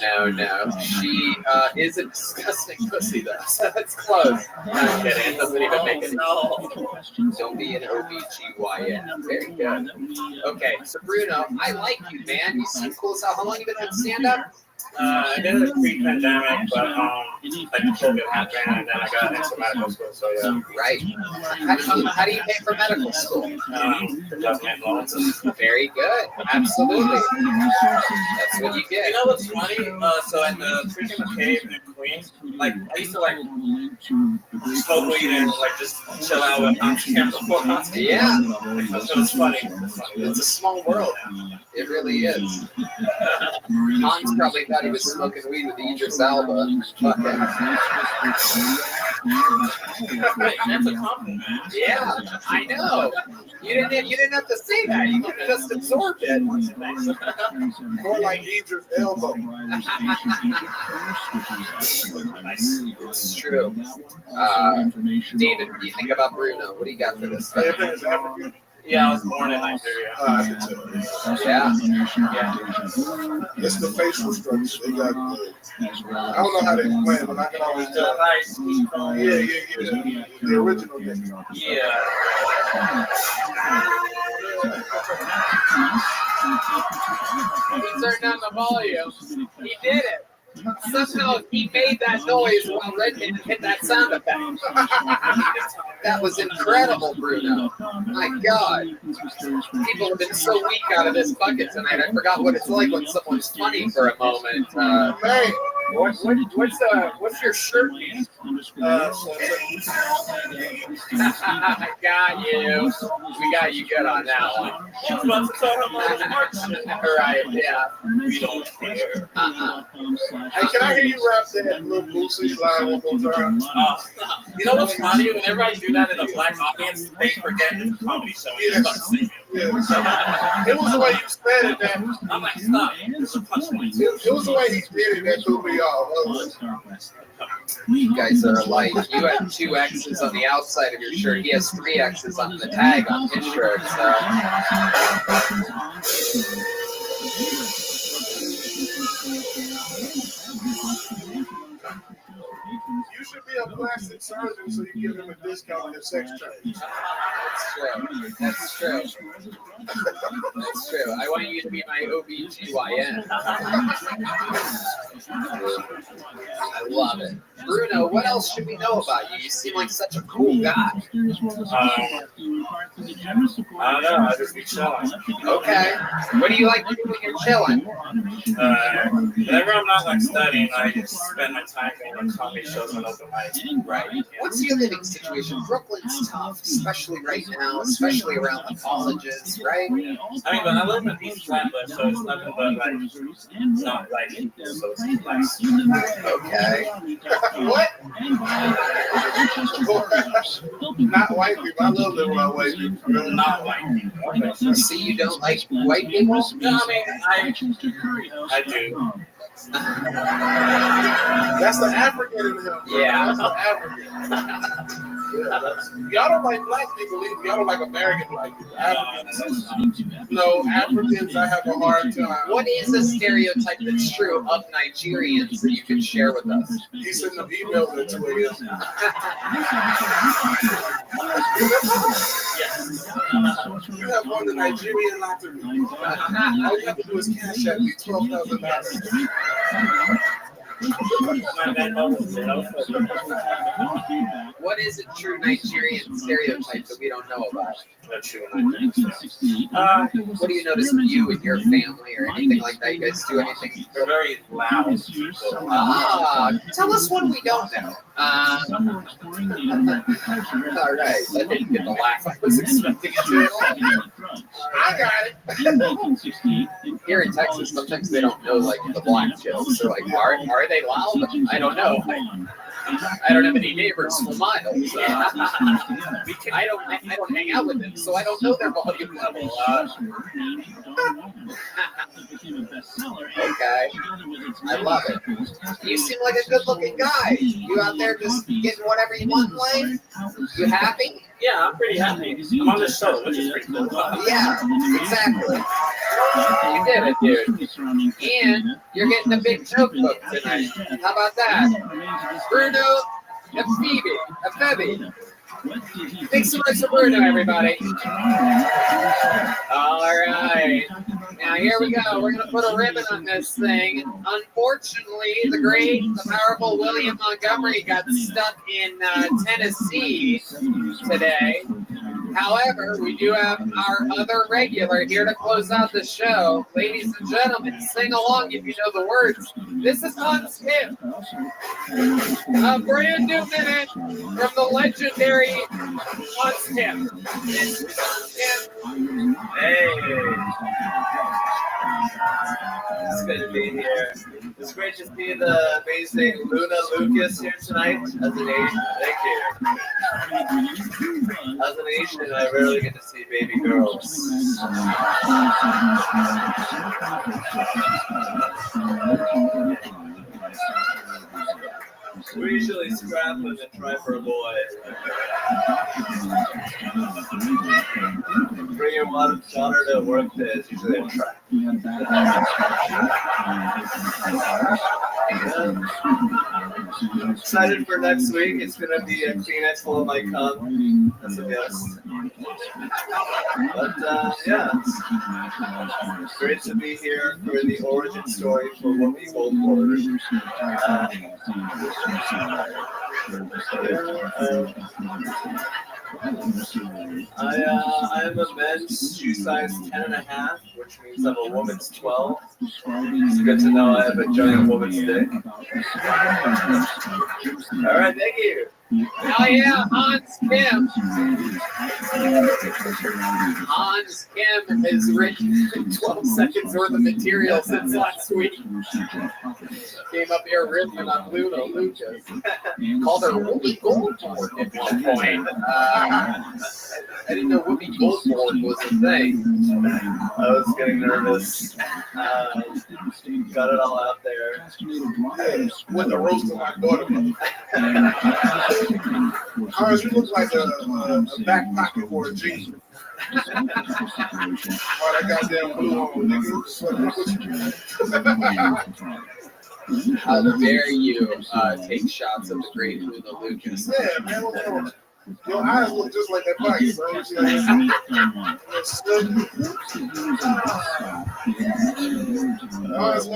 Speaker 3: She is a disgusting pussy, though. So that's close. I'm kidding. It doesn't even make it. No. Don't be an OBGYN. Very good. Okay, so Bruno, I like you, man. You seem cool as hell. How long have you been doing stand-up?
Speaker 13: I did it pre-pandemic, but like COVID happened, and then I got into medical school. So yeah.
Speaker 3: Right. How do you pay for medical school?
Speaker 13: The government loans.
Speaker 3: Very good. Absolutely. That's what you get.
Speaker 13: You know what's funny? So at the freaking cave in Queens, like I used to like smoke weed and like just chill out with campus.
Speaker 3: Yeah.
Speaker 13: So it's funny.
Speaker 3: It's a small world. It really is. Hans probably thought he was smoking weed with Idris Elba. Fuck it.
Speaker 13: That's a compliment.
Speaker 3: Yeah, I know. You didn't have to say that. You could have just absorbed it.
Speaker 12: More like Idris Elba.
Speaker 3: It's true. David, what do you think about Bruno? What do you got for this?
Speaker 13: Yeah, I was born in Nigeria.
Speaker 3: Yeah.
Speaker 12: It's the facial structure. They got good. I don't know how they explain it, but I can always tell. Yeah. The original thing.
Speaker 13: Yeah.
Speaker 3: He turned down the volume. He did it. Somehow he made that noise while Redman hit that sound effect. That was incredible, Bruno. My God. People have been so weak out of this bucket tonight. I forgot what it's like when someone's funny for a moment.
Speaker 12: Hey,
Speaker 3: what's your shirt piece? I got you. We got you good on that one. Right, yeah.
Speaker 13: We don't care.
Speaker 12: Hey, can I hear you rap that little Boosie line one more time?
Speaker 13: You know what's funny? Whenever I do that in a black audience, they forget it's a comedy show.
Speaker 12: Yeah. It was the way you said it that
Speaker 13: I'm like, stop. There's a punchline.
Speaker 12: it was the way he did it that threw me off.
Speaker 3: You guys are alike. You have 2 X's on the outside of your shirt. He has 3 X's on the tag on his shirt. So.
Speaker 12: You should be a plastic surgeon so you give him a discount on your sex change.
Speaker 3: That's true. That's true. I want you to be my OBGYN. I love it. Bruno, what else should we know about you? You seem like such a cool guy.
Speaker 13: I don't know. I just be chilling.
Speaker 3: Okay. What do you like to do when you're chilling?
Speaker 13: Whenever I'm not like studying, I just spend my time going on comedy shows and open mics.
Speaker 3: Right. What's your living situation? Brooklyn's tough, especially right now, especially around the colleges, right?
Speaker 13: I mean, but I live in East Flatbush, so it's nothing but like, it's not like, so it's nice.
Speaker 3: Okay.
Speaker 12: What? Not white people. I love living around white people.
Speaker 13: Not white people.
Speaker 3: See, you don't like white people?
Speaker 13: No, I mean, I do.
Speaker 12: That's the African in him.
Speaker 3: Yeah.
Speaker 12: That's the African. Y'all don't like black people either. Y'all don't like American black people. Africans. No, Africans, I have a hard time.
Speaker 3: What is a stereotype that's true of Nigerians that you can share with us?
Speaker 12: He sent them emails at 2 a.m. You have won the Nigerian lottery. All you have to do is cash out me $12,000.
Speaker 3: What is a true Nigerian stereotype that we don't know about?
Speaker 2: Not true.
Speaker 3: What do you notice of you and your family or anything like that? You guys do anything?
Speaker 2: They're very loud.
Speaker 3: Tell us one we don't know. All right, I didn't get the laugh I was expecting it to.
Speaker 12: I got it.
Speaker 3: Here in Texas, sometimes they don't know like the black jokes. They're like, are they loud? I don't know. I don't have any neighbors for miles. I don't hang out with them, so I don't know their volume level. Okay, I love it. You seem like a good-looking guy. You out there just getting whatever you want in life? You happy?
Speaker 2: Yeah, I'm pretty happy. I'm on the show, which is pretty cool.
Speaker 3: Yeah, exactly. You did it, dude. And you're getting a big joke book tonight. How about that? Bruno and Phoebe. Big noise for Bruno, everybody. All right. Now, here we go. We're going to put a ribbon on this thing. Unfortunately, the great, the powerful William Montgomery got stuck in Tennessee today. However, we do have our other regular here to close out the show. Ladies and gentlemen, sing along if you know the words. This is Hans Kim. A brand new minute from the legendary Hans Kim.
Speaker 13: Hey. It's good to be here. It's great to see the amazing Luna Lucas here tonight. As an Asian, thank you. As an Asian, I rarely get to see baby girls. We usually scrap and then try for a boy. Bring your daughter to work day is usually a try. Excited for next week. It's going to be a Kleenex full of my cum. That's a guess. But yeah, it's great to be here for the origin story for Whoopi Goldberg. I am a men's shoe size 10.5, which means I'm a woman's 12. It's good to know I have a giant woman's dick. All right, thank you.
Speaker 3: Hell yeah, Hans Kim. Hans Kim has written 12 seconds worth of material since last week. Came up here riffing on Luna Lucas. Called her Whoopi Goldberg at one point. I didn't know Whoopi Goldberg was a thing.
Speaker 13: I was getting nervous. Got it all out there.
Speaker 12: With the roast of my daughter. Ours, you look like a back pocket for a jean. All that goddamn blue on, nigga.
Speaker 3: How dare you take shots of the great Luna Lucas?
Speaker 12: Yeah, man, what's wrong? Your eyes look just like that bike,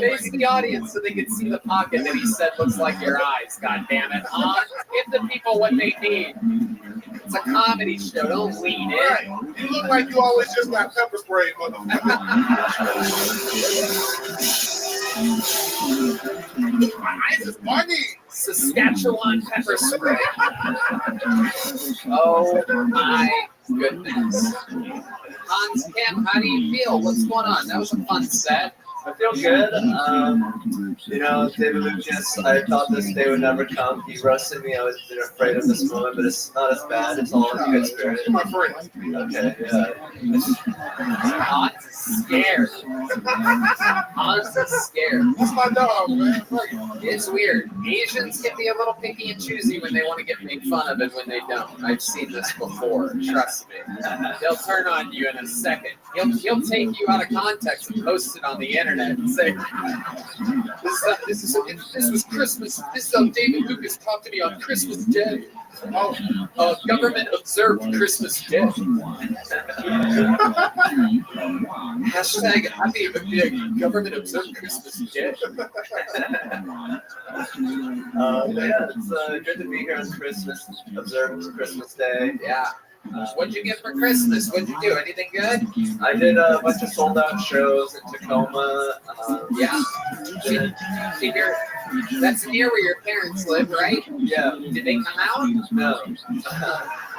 Speaker 3: Face the audience so they can see the pocket that he said looks like your eyes. God damn it! Give the people what they need. It's a comedy show. Don't lean in.
Speaker 12: Right. You look like you always just got pepper spray, motherfucker. My eyes is money.
Speaker 3: Saskatchewan pepper spray. Oh my goodness. Hans Kim, how do you feel? What's going on? That was a fun set.
Speaker 13: I feel good. You know, David Lucas, I thought this day would never come. He roasted me. I was afraid of this moment, but it's not as bad. It's all in good spirit.
Speaker 12: My friend.
Speaker 13: Okay, yeah.
Speaker 3: Hans scared. Hans is scared.
Speaker 12: That's my dog, man.
Speaker 3: It's weird. Asians can be a little picky and choosy when they want to get made fun of and when they don't. I've seen this before. Trust me. They'll turn on you in a second. He'll take you out of context and post it on the internet and say, "This was Christmas. This is how David Lucas talked to me on Christmas Day. Oh, government observed Christmas Day." Hashtag happy government observed Christmas Day.
Speaker 6: Yeah, it's good to be here on Christmas. Observe Christmas Day.
Speaker 3: Yeah. What'd you get for Christmas? What'd you do? Anything good?
Speaker 6: I did a bunch of sold out shows in Tacoma.
Speaker 3: Yeah. That's near where your parents live, right?
Speaker 6: Yeah.
Speaker 3: Did they come out?
Speaker 6: No.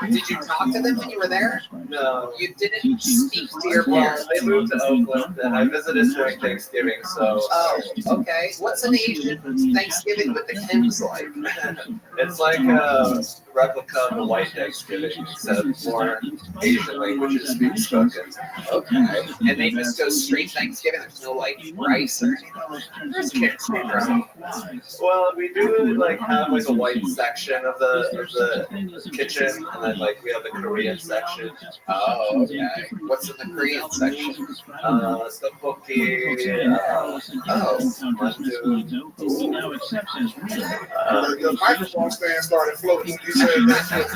Speaker 3: Did you talk to them when you were there?
Speaker 6: No.
Speaker 3: You didn't speak to your
Speaker 6: Well,
Speaker 3: parents?
Speaker 6: they moved to Oakland, and I visited during Thanksgiving, so...
Speaker 3: Oh, okay. What's an Asian Thanksgiving with the Kims like?
Speaker 6: It's like a replica of a white Thanksgiving, except more Asian languages being spoken.
Speaker 3: Okay. And they just go straight Thanksgiving? There's no, like, rice or anything? There's kids, right?
Speaker 6: Well, we do like have like a white section of the kitchen, and then like we have the Korean section.
Speaker 3: Oh, okay. What's in the Korean section?
Speaker 6: Tteokbokki.
Speaker 12: The microphone stand started floating. He said that shit.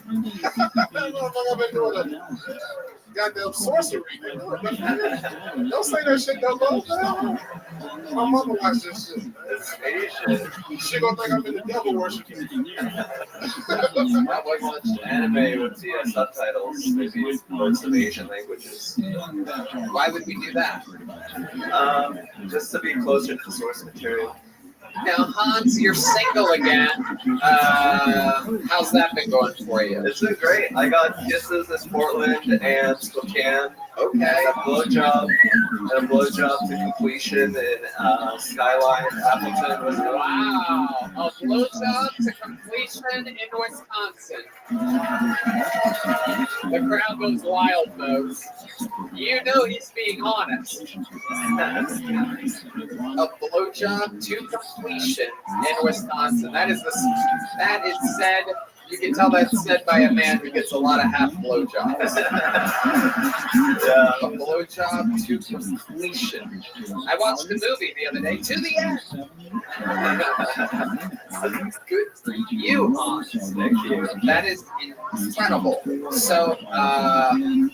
Speaker 12: I've been doing a goddamn sorcery. Don't say that shit no more. My mama watch this shit. She gonna think I'm in the devil worshiping.
Speaker 6: Not like much anime with the subtitles, maybe most of Asian languages.
Speaker 3: Why would we do that?
Speaker 6: Just to be closer to the source material.
Speaker 3: Now, Hans, you're single again. How's that been going for you?
Speaker 6: It's been great. I got kisses in Portland and Spokane.
Speaker 3: Okay.
Speaker 6: And a blowjob to completion in Skyline, Appleton.
Speaker 3: Wow. A blowjob to completion in Wisconsin. The crowd goes wild, folks. You know he's being honest. A blowjob to completion in Wisconsin. That is said. You can tell that's said by a man who gets a lot of half blowjobs. A blowjob to completion. I watched the movie the other day, to the end. Good for you, Hans.
Speaker 6: Thank you.
Speaker 3: That is incredible. So,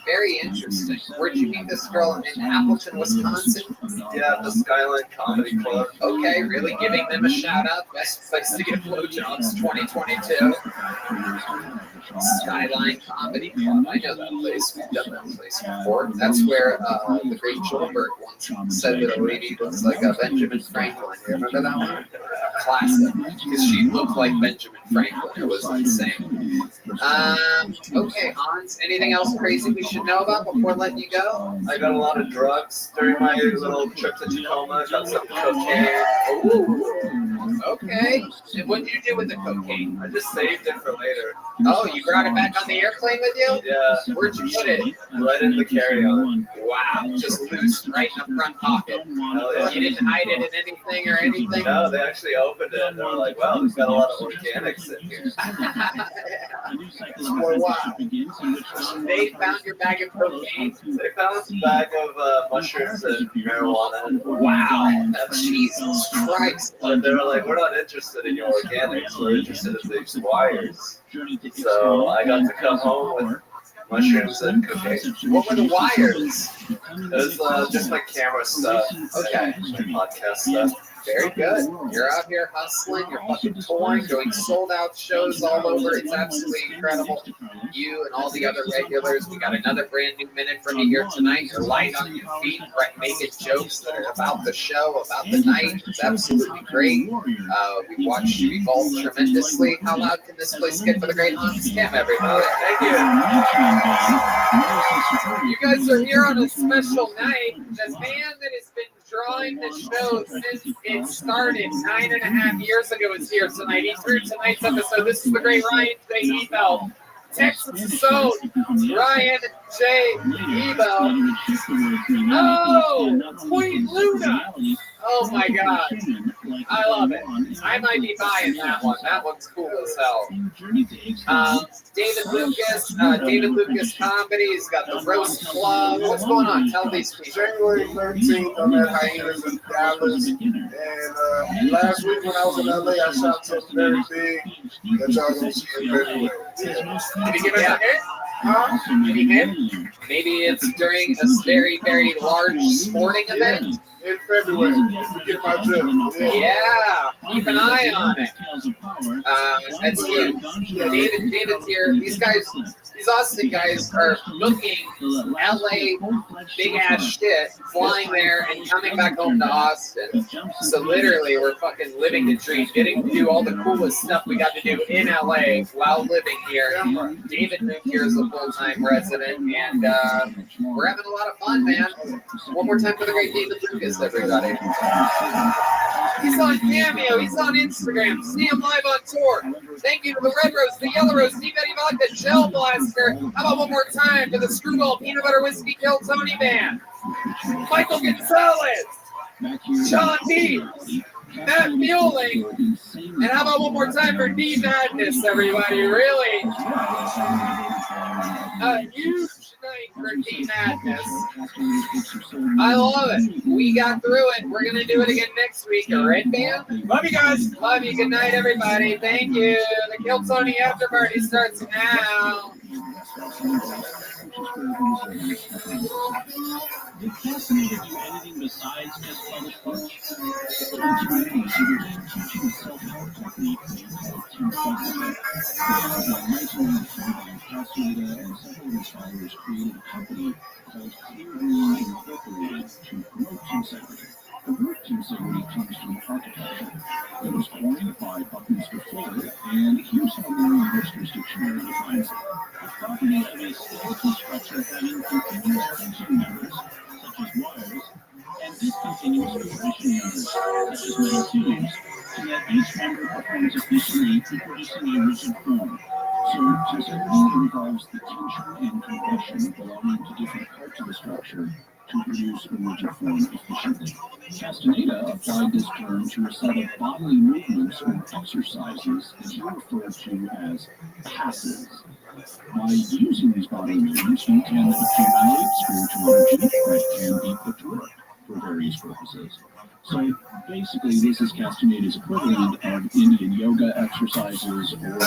Speaker 3: very interesting. Where'd you meet this girl in Appleton, Wisconsin?
Speaker 6: Yeah, the Skyline Comedy Club.
Speaker 3: Okay, really giving them a shout out. Best place to get blowjobs 2022. Skyline Comedy Club. I know that place. We've done that place before. That's where the great Schulberg once said that a lady looks like a Benjamin Franklin. You remember that one? Classic. Because she looked like Benjamin Franklin. It was insane. Okay, Hans. Anything else crazy we should know about before letting you go?
Speaker 6: I got a lot of drugs during my little trip to Tacoma. Got some cocaine.
Speaker 3: Ooh. Okay. And what did you do with the cocaine?
Speaker 6: I just saved it for later.
Speaker 3: Oh, you brought it back on the airplane with you?
Speaker 6: Yeah.
Speaker 3: Where'd you put it?
Speaker 6: Right in the carry-on.
Speaker 3: Wow. Just loose, right in the front pocket.
Speaker 6: Yeah.
Speaker 3: You didn't hide it in anything or anything?
Speaker 6: No, they actually opened it and they were like, wow, there's got a lot of organics in here.
Speaker 3: Wow. They found your bag of cocaine?
Speaker 6: They found a bag of mushrooms and marijuana.
Speaker 3: Wow. Jesus Christ.
Speaker 6: But they were like, we're not interested in your organics. We're interested in these wires. So I got to come home with mushrooms and cocaine.
Speaker 3: What were the wires?
Speaker 6: It was just my camera stuff.
Speaker 3: Okay.
Speaker 6: My podcast stuff.
Speaker 3: Very good. You're out here hustling, you're fucking touring, doing sold out shows all over. It's absolutely incredible. You and all the other regulars. We got another brand new minute from you here tonight. You're light on your feet, right, making jokes that are about the show, about the night. It's absolutely great. We watched you evolve tremendously. How loud can this place get for the great Hans Kim, everybody?
Speaker 6: Thank you.
Speaker 3: You guys are here on a special night. The man that has been drawing the show since it started 9.5 years ago is here tonight. He threw tonight's episode. This is the great Ryan J. Ebel. Texas Soul, Ryan J. Ebo. Oh, Queen Luna. Oh my God. I love it. I might be buying that one. That one's cool as hell. David Lucas Comedy. He's got the Roast Club. What's going on? Tell these people.
Speaker 12: January 13th, I'm at Hyenas in Dallas. And last week when I was in LA, I shot something very big that y'all gonna see in February.
Speaker 3: Did he give us a hit? Huh? Did he hit? Maybe it's during a very, very large sporting event.
Speaker 12: In February, get my drill.
Speaker 3: Yeah, keep an eye on it. That's huge. David's here. These Austin guys are booking LA big ass shit, flying there and coming back home to Austin. So literally, we're fucking living the dream, getting to do all the coolest stuff we got to do in LA while living here. David moved here as a full-time resident, and we're having a lot of fun, man. One more time for the great David Lucas, everybody. He's on Cameo. He's on Instagram. See him live on tour. Thank you to the Red Rose, the Yellow Rose, Steve Eddie Vodka, Gel Blaster. How about one more time for the Screwball Peanut Butter Whiskey Kill Tony Band? Michael Gonzalez, John D, Matt Mueling, and how about one more time for D Madness, everybody? Really? A huge night for D Madness. I love it. We got through it. We're going to do it again next week. Red Band? Love you guys. Love you. Good night, everybody. Thank you. The Kill Tony After Party starts now.
Speaker 1: Did Casanova do anything besides just publish books? Teaching self-help techniques called In 1995, Casanova and several of his followers created a company called Clear Green Incorporated to promote tensegrity. The word tensegrity comes from architecture. It was coined by Buckminster Fuller, and here's how Merriam-Webster's dictionary defines it: the property of a skeletal structure having continuous tension members, such as wires, and discontinuous compression members, such as metal tubes, so that each member performs efficiently in producing a rigid form. So, tensegrity involves the tension and compression belonging to different parts of the structure to produce a rigid form efficiently. Castaneda applied this term to a set of bodily movements or exercises that he referred to as passes. By using these bodily movements, you can accumulate spiritual energy that can be put to work for various purposes. So basically, this is Castaneda's equivalent of Indian yoga exercises or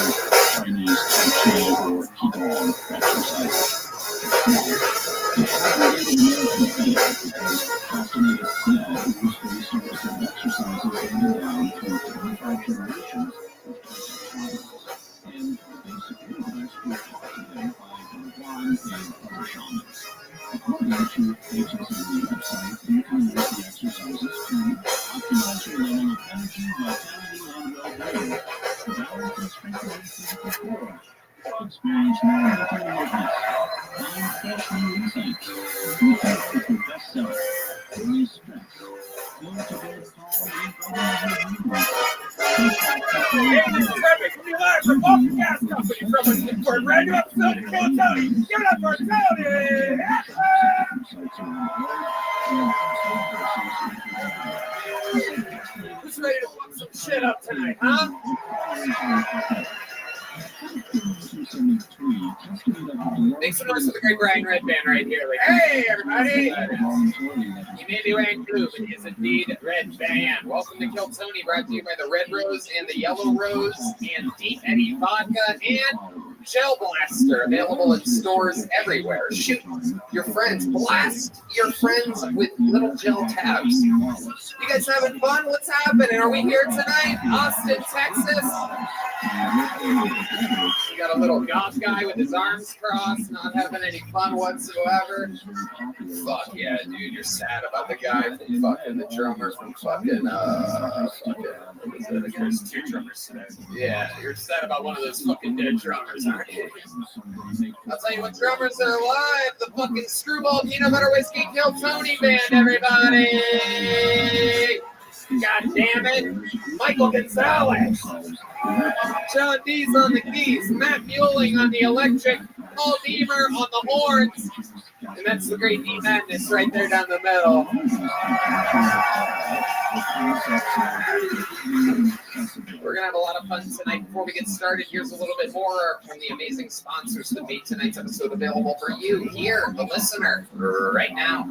Speaker 1: Chinese Tai Chi or Qigong exercises. Castaneda said it was based on a set of exercises handed down through 25 generations of Taoist shamans. And the basic movements were taught to them by Bhagwan and other shamans. According to HSM's website, you can use the exercises to optimize your level of energy, vitality, and well-being, balance and strengthen your physical flora, experience more mental alertness, find fresh new insights, reconnect with your best self, release stress, go to bed calm and go
Speaker 4: Hey, this is Rabbi coming live from Boston Gas Company for a brand new episode of Kill Tony. Give it up for Tony! Who's ready to fuck some shit up tonight, huh?
Speaker 3: Make some noise for the great Brian Red Band right here. Like, hey, everybody! You may be wearing blue, but it's indeed Red Band. Welcome to Kill Tony, brought to you by the Red Rose and the Yellow Rose and Deep Eddie Vodka and Gel Blaster, available in stores everywhere. Shoot your friends. Blast your friends with little gel tabs. You guys having fun? What's happening? Are we here tonight? Austin, Texas? You got a little goth guy with his arms crossed, not having any fun whatsoever. Fuck yeah, dude. You're sad about the guy from fucking the drummer from fucking, there's two drummers today. Yeah, you're sad about one of those fucking dead drummers, aren't you? I'll tell you what drummers are alive. The fucking Screwball Peanut Butter Whiskey Kill Tony Band, everybody. God damn it. Michael Gonzalez. John D's on the keys. Matt Muelling on the electric. Paul Deemer on the horns. And that's the great D Madness right there down the middle. We're going to have a lot of fun tonight. Before we get started, here's a little bit more from the amazing sponsors that made tonight's episode available for you here, the listener, right now.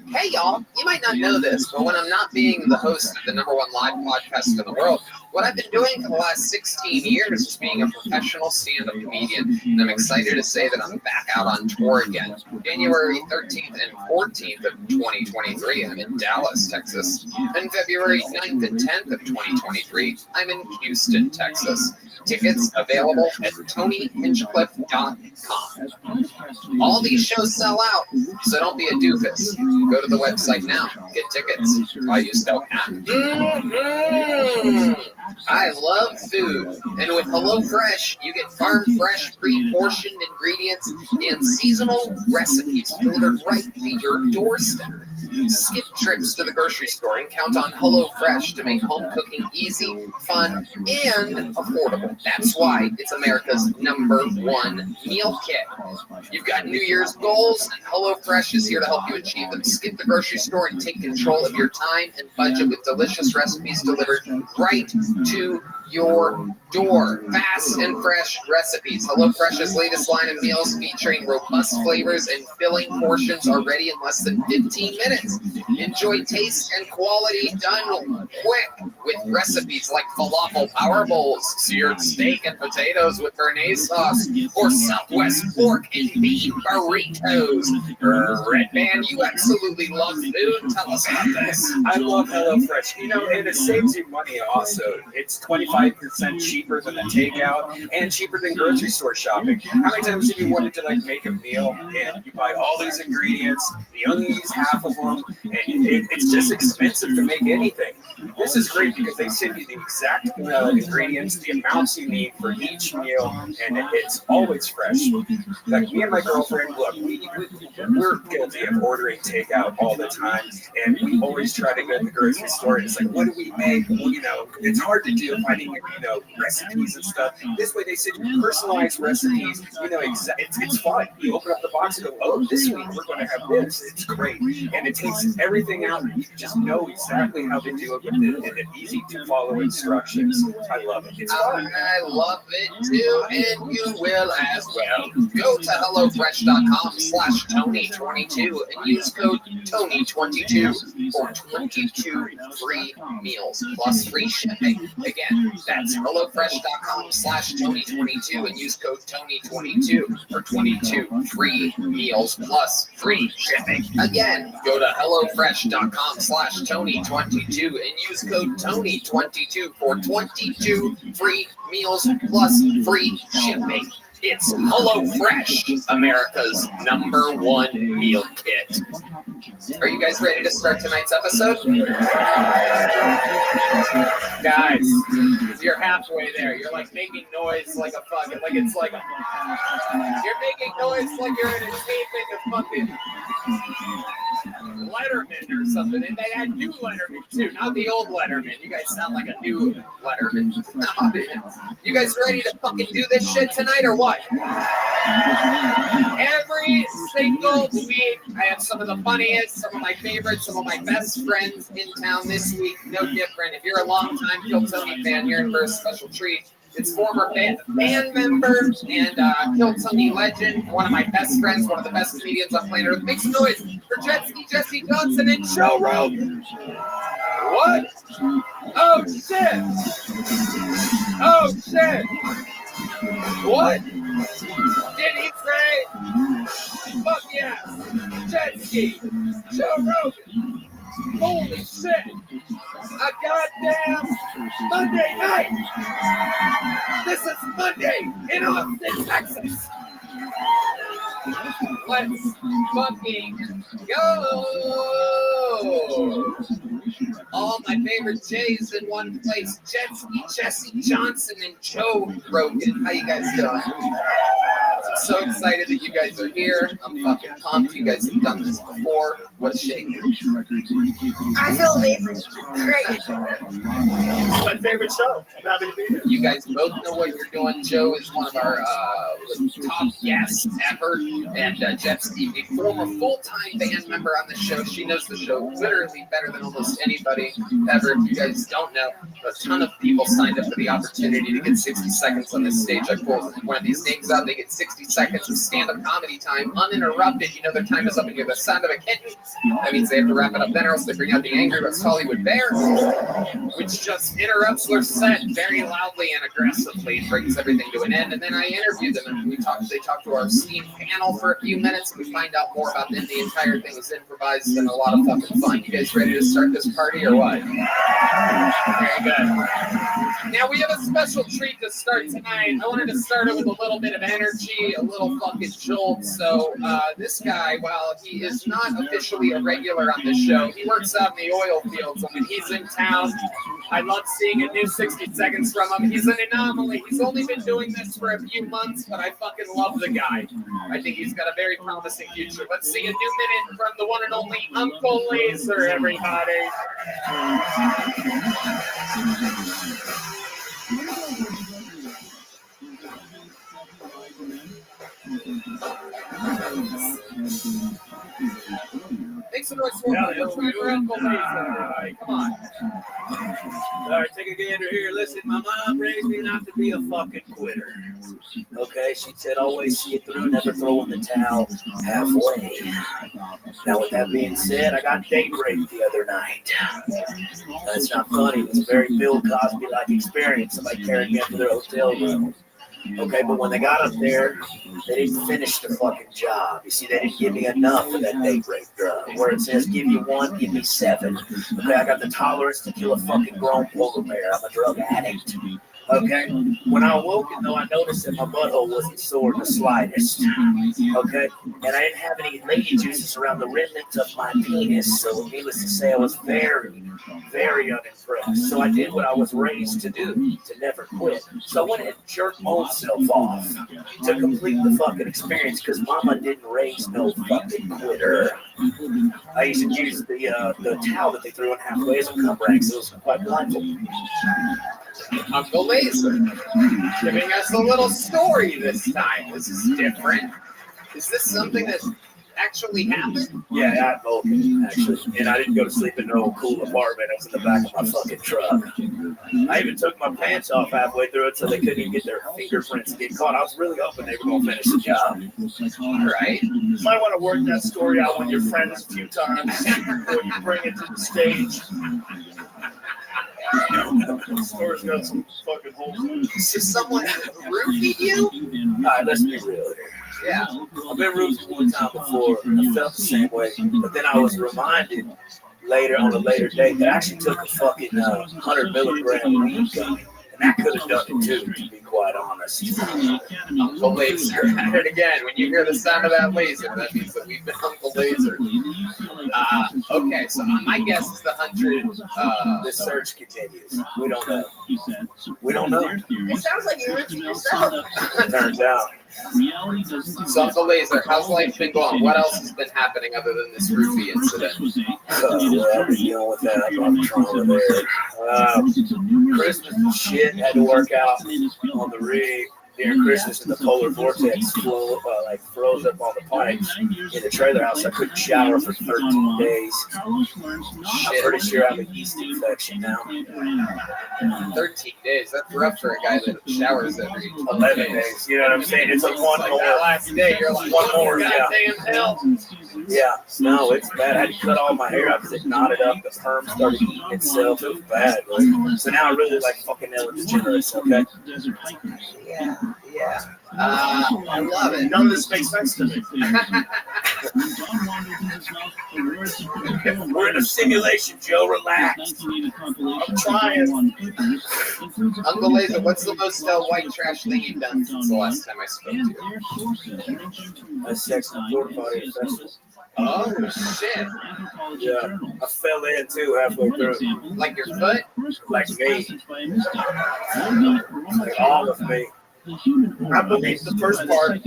Speaker 3: Hey, y'all, you might not know this, but when I'm not being the host of the #1 live podcast in the world, what I've been doing for the last 16 years is being a professional stand-up comedian, and I'm excited to say that I'm back out on tour again. January 13th and 14th of 2023, I'm in Dallas, Texas, and February 9th and 10th of 2023, I'm in Houston, Texas. Tickets available at TonyHinchcliffe.com. All these shows sell out, so don't be a doofus. Go to the website now. Get tickets while you still can. I love food, and with HelloFresh, you get farm-fresh, pre-portioned ingredients and seasonal recipes delivered right to your doorstep. Skip trips to the grocery store and count on HelloFresh to make home cooking easy, fun, and affordable. That's why it's America's #1 meal kit. You've got New Year's goals, and HelloFresh is here to help you achieve them. Skip the grocery store and take control of your time and budget with delicious recipes delivered right to your door. Fast and fresh recipes. HelloFresh's latest line of meals featuring robust flavors and filling portions are ready in less than 15 minutes. Enjoy taste and quality done quick with recipes like falafel power bowls, seared steak and potatoes with béarnaise sauce, or Southwest pork and bean burritos. Red Band, you absolutely love food. Tell us about this.
Speaker 5: I love HelloFresh. You know, and it saves you money also. It's 25% cheaper than the takeout and cheaper than grocery store shopping. How many times have you wanted to like make a meal and you buy all these ingredients, you only use half of them, and it's just expensive to make anything. This is great because they send you the exact ingredients, the amounts you need for each meal, and it's always fresh. Like me and my girlfriend, look, we're guilty of ordering takeout all the time, and we always try to go to the grocery store and it's like, what do we make? Well, you know, it's hard to do finding, you know, recipes and stuff. This way they send you personalized recipes. You know, it's fun. You open up the box and go, oh, this week we're going to have this. It's great. And it takes everything out. You just know exactly how to do it and easy to follow instructions. I love it. It's fun.
Speaker 3: I love it too, and you will as well. Go to HelloFresh.com/Tony22 and use code Tony22 for 22 free meals plus free shipping. Again, that's HelloFresh.com/Tony22 and use code Tony22 for 22 free meals plus free shipping. Again, go to HelloFresh.com/Tony22 and use code Tony22 for 22 free meals plus free shipping. It's HelloFresh, America's #1 meal kit. Are you guys ready to start tonight's episode? Guys, you're halfway there. You're like making noise like a fucking, like it's like a, you're making noise like you're in a taping of fucking Letterman or something. And they had new Letterman too, not the old Letterman. You guys sound like a new Letterman. You guys ready to fucking do this shit tonight or what? Every single week, I have some of the funniest, some of my favorites, some of my best friends in town this week. No different. If you're a longtime Kill Tony fan, you're in for a special treat. It's former band member and Kill Tony legend, one of my best friends, one of the best comedians on planet Earth. Make some noise for Jetski, Jesse Johnson, and Joe Rogan. What? Oh shit! Oh shit! What? Did he say? Fuck yeah! Jetski, Joe Rogan. Holy shit! A goddamn Monday night! This is Monday in Austin, Texas! Let's fucking go! All my favorite J's in one place. Jetski, Jesse Johnson, and Joe Rogan. How you guys doing? I'm so excited that you guys are here. I'm fucking pumped. You guys have done this before. What's shaking?
Speaker 9: I feel amazing. Great.
Speaker 7: My favorite show. I'm happy to be here.
Speaker 3: You guys both know what you're doing. Joe is one of our top guests ever, and Jeff's a former full-time band member on the show. She knows the show literally better than almost anybody ever. If you guys don't know, a ton of people signed up for the opportunity to get 60 seconds on this stage. I pulled one of these names out. They get 60 seconds of stand-up comedy time, uninterrupted. You know their time is up, and you hear the sound of a kitten. That means they have to wrap it up then, or else they bring out the Angry West Hollywood Bear, which just interrupts their set very loudly and aggressively, brings everything to an end. And then I interview them, and they talk to our esteemed panel for a few minutes, and we find out more about them. The entire thing is improvised and a lot of fucking fun. You guys ready to start this party or what? Very good. Now we have a special treat to start tonight. I wanted to start it with a little bit of energy, a little fucking jolt. So this guy, while he is not officially a regular on this show, he works out in the oil fields. And when he's in town, I love seeing a new 60 seconds from him. He's an anomaly. He's only been doing this for a few months, but I fucking love the guy. I think he's got a very promising future. Let's see a new minute from the one and only Uncle Laser, everybody. Make some noise for Uncle Laser. Come on.
Speaker 7: All right, take a gander here. Listen, my mom raised me not to be a fucking quitter. Okay, she said always see it through, never throw in the towel halfway. Now, with that being said, I got date raped the other night. That's not funny. It was a very Bill Cosby-like experience. Somebody carried me up to their hotel room. Okay, but when they got up there, they didn't finish the fucking job. You see, they didn't give me enough of that date rape drug. Where it says, give you one, give me 7. Okay, I got the tolerance to kill a fucking grown polar bear. I'm a drug addict. Okay, when I awoke, though, I noticed that my butthole wasn't sore the slightest. Okay, and I didn't have any lady juices around the remnants of my penis. So, needless to say, I was very, very unimpressed. So I did what I was raised to do, to never quit. So I went and jerked myself off to complete the fucking experience because mama didn't raise no fucking quitter. I used to use the towel that they threw in halfway as a cum rag, so it was quite blindfolded.
Speaker 3: Uncle Laser giving us a little story this time. This is different. Is this something that actually happened?
Speaker 7: Yeah, I both actually. And I didn't go to sleep in no cool apartment. I was in the back of my fucking truck. I even took my pants off halfway through it so they couldn't even get their fingerprints and get caught. I was really hoping they were going to finish the job.
Speaker 3: All right.
Speaker 7: You might want to work that story out with your friends a few times before you bring it to the stage. The story's got some fucking holes in it.
Speaker 3: So someone roofied you?
Speaker 7: All right, let's be real here.
Speaker 3: Yeah.
Speaker 7: I've been roofied one time before, and I felt the same way. But then I was reminded later, on a later date, that I actually took a fucking 100 milligram weed gummy. And that could have done it too, to be quite honest.
Speaker 3: Uncle Laser at it again. When you hear the sound of that laser, that means that we've been Uncle Laser. Okay, so my guess is the 100.
Speaker 7: The search continues. We don't know. We don't know.
Speaker 9: It sounds like you're roofing yourself.
Speaker 7: Turns out.
Speaker 3: So Uncle Laser, how's life been going? What else has been happening other than this roofie incident?
Speaker 7: Well, I've been dealing with that. I'm trying there. Christmas and shit had to work out on the rig. During Christmas, and the polar vortex froze up on the pipes in the trailer house. I couldn't shower for 13 days. I'm pretty sure I have a yeast infection now.
Speaker 3: 13 days? That's rough for a guy that showers every
Speaker 7: 11 days. You know what I'm saying? It's like one more.
Speaker 3: That last day, you're like,
Speaker 7: one more.
Speaker 3: Goddamn hell.
Speaker 7: Yeah, no, it's bad. I had to cut all my hair out because it knotted up. The perm started eating itself. It was bad. Right? So now I really like fucking Ellen DeGeneres, okay?
Speaker 3: Yeah. I love it.
Speaker 7: None of this makes sense to me. We're in a simulation, Joe. Relax. I'm trying.
Speaker 3: Uncle Laser, what's the most white trash thing you've done since the last time I spoke to you?
Speaker 7: A sex and porta potty festival.
Speaker 3: Oh, shit.
Speaker 7: Yeah. I fell in, too, halfway through.
Speaker 3: Like your foot?
Speaker 7: Like me. Like all of me. I believe the first part.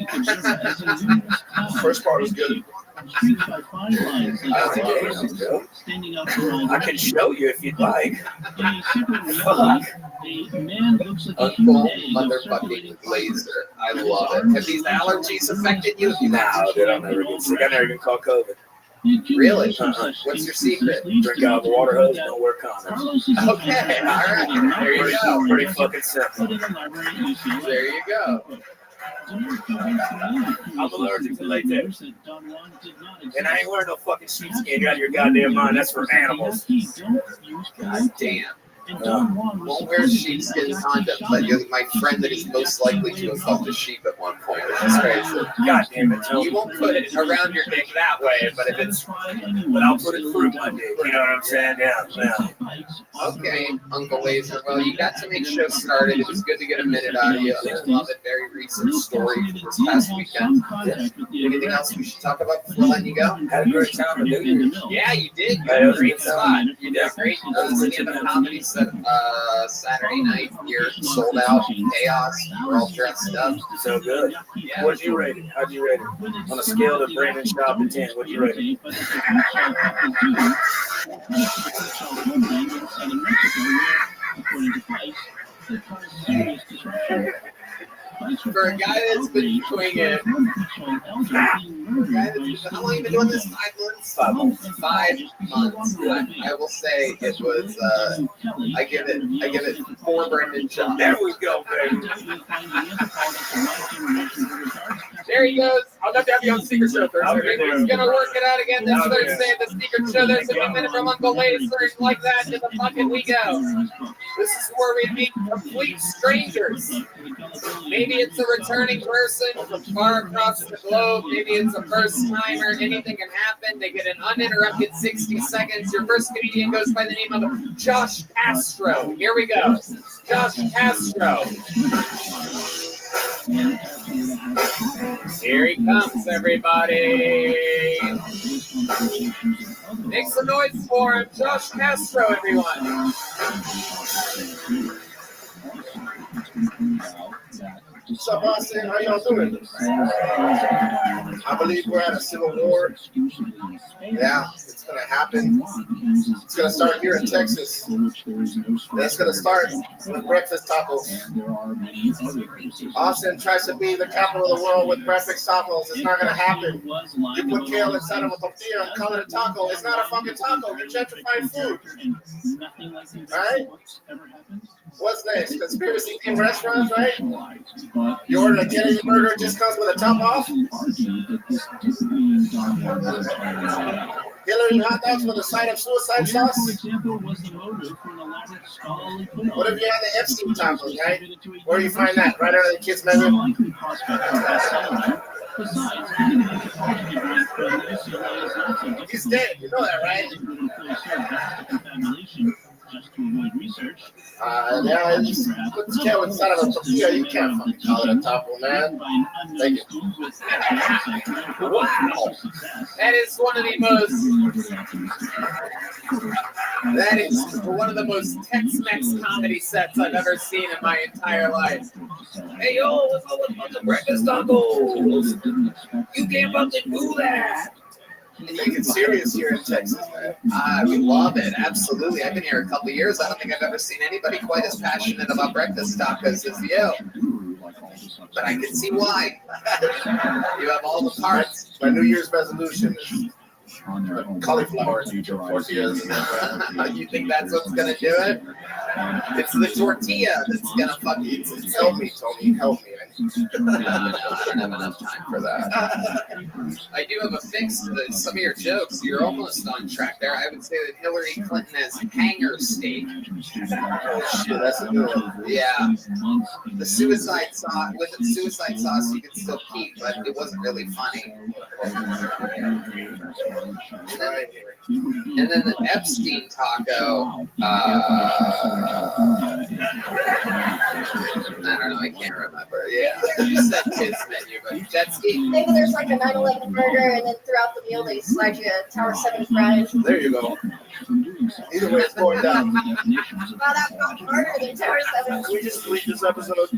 Speaker 7: First part was good.
Speaker 1: streaked by fine lines like standing up for all
Speaker 7: I can show you if you'd like.
Speaker 1: In a separate reality, a man looks like a human egg
Speaker 3: Motherfucking laser. I love it. Have these allergies affected you?
Speaker 7: No, dude, I'm never getting sick. I never even caught COVID.
Speaker 3: Really? What's your secret?
Speaker 7: Drink out of the water hose, don't wear condoms.
Speaker 3: Okay, all right. There you go.
Speaker 7: Pretty fucking simple.
Speaker 3: There you go.
Speaker 7: I'm allergic to latex. And I ain't wearing no fucking sheepskin. You out of your goddamn mind. That's for animals.
Speaker 3: God damn. Won't wear sheepskin condom, but you're my friend that is most likely to have fucked a sheep at one point, which is crazy.
Speaker 7: God damn it,
Speaker 3: You won't put it around your dick that way, but if it's...
Speaker 7: But I'll put it through my dick. You know what I'm saying? Yeah.
Speaker 3: Okay, Uncle Laser. Well, you got to make show started. It was good to get a minute out of you. I love it. Very recent story from this past weekend. Anything else we should talk about before letting you go?
Speaker 7: Had a great time in New Year's.
Speaker 3: Yeah, you did. You had a great spot. You did great. It was the end of a comedy Saturday night here, sold out, chaos. We're all dressed up.
Speaker 7: So good.
Speaker 3: Yeah.
Speaker 7: What'd you rate it? How'd you rate it? On a scale of Brandon Schaub to 10, what'd you rate it?
Speaker 3: For a guy that's been doing it, how long have you been doing this? 5 months? 5 months. I will say it was. I give it 4 Brendan Schaub.
Speaker 7: There we go, baby.
Speaker 3: There he goes. I'll have to have you on Secret Show Thursday. He's gonna work it out again this Thursday at the Secret Show. There's a minute from Uncle Laser, like that to the fucking we go. This is where we meet complete strangers. Maybe it's a returning person from far across the globe. Maybe it's a first timer. Anything can happen. They get an uninterrupted 60 seconds. Your first comedian goes by the name of Josh Castro. Here we go. Josh Castro. Here he comes, everybody. Make some noise for him. Josh Castro, everyone.
Speaker 12: What's up, Austin? How y'all doing? I believe we're at a civil war. Yeah, it's going to happen. It's going to start here in Texas. That's going to start with breakfast tacos. Austin tries to be the capital of the world with breakfast tacos. It's not going to happen. You put kale inside of a tortilla and call it a taco. It's not a fucking taco. You're gentrifying food. Right? What's next? Conspiracy in restaurants, right? You order a Kennedy burger, it just comes with a top off. Hillary hot dogs with a side of suicide sauce. What if you had the Epstein tacos, right? Where do you find that? Right under the kids' menu. He's dead. You know that, right?
Speaker 1: Just to avoid research.
Speaker 12: Yeah, you put the kale inside of a tortilla, you can't fucking call it a taco, man. Thank you.
Speaker 3: Wow. That is one of the most Tex-Mex comedy sets I've ever seen in my entire life. Hey, yo, what's up with the breakfast tacos? You can't fucking do that.
Speaker 12: Take it serious here in Texas, man.
Speaker 3: We love it, absolutely. I've been here a couple of years. I don't think I've ever seen anybody quite as passionate about breakfast tacos as you. But I can see why. You have all the parts.
Speaker 12: My New Year's resolution is cauliflower tortillas.
Speaker 3: You think that's what's gonna do it? It's the tortilla that's gonna fuck you.
Speaker 12: Help me, Tony. Help me.
Speaker 3: I don't have enough time for that. I do have a fix to some of your jokes. You're almost on track there. I would say that Hillary Clinton has hanger steak.
Speaker 12: Oh shit, that's a good one.
Speaker 3: Yeah. The suicide sauce, with the suicide sauce you could still keep, but it wasn't really funny. And then the Epstein taco, I don't know, I can't remember. Yeah, you said kids menu, but jet ski.
Speaker 9: Maybe there's like a 9/11 burger, and then throughout the meal they slide you a Tower 7 fries.
Speaker 12: There you go. Either way, it's going down.
Speaker 9: Well, that felt harder than Tower 7.
Speaker 7: Can we just delete this episode?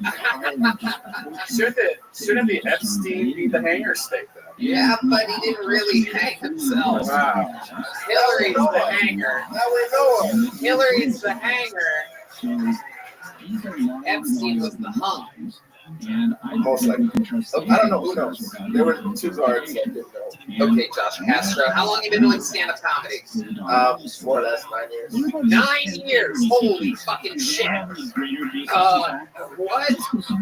Speaker 5: Shouldn't the Epstein be the hanger state though?
Speaker 3: Yeah, but he didn't really hang himself.
Speaker 5: Wow.
Speaker 3: Hillary's the hanger.
Speaker 12: Now we know him.
Speaker 3: Hillary's the hanger. Epstein was the hung.
Speaker 12: Most likely. I don't know. Who knows? There were two guards that didn't know.
Speaker 3: Okay, Josh Castro. How long have you been doing stand-up comedy?
Speaker 12: More or less 9 years.
Speaker 3: 9 years. Holy fucking shit. What?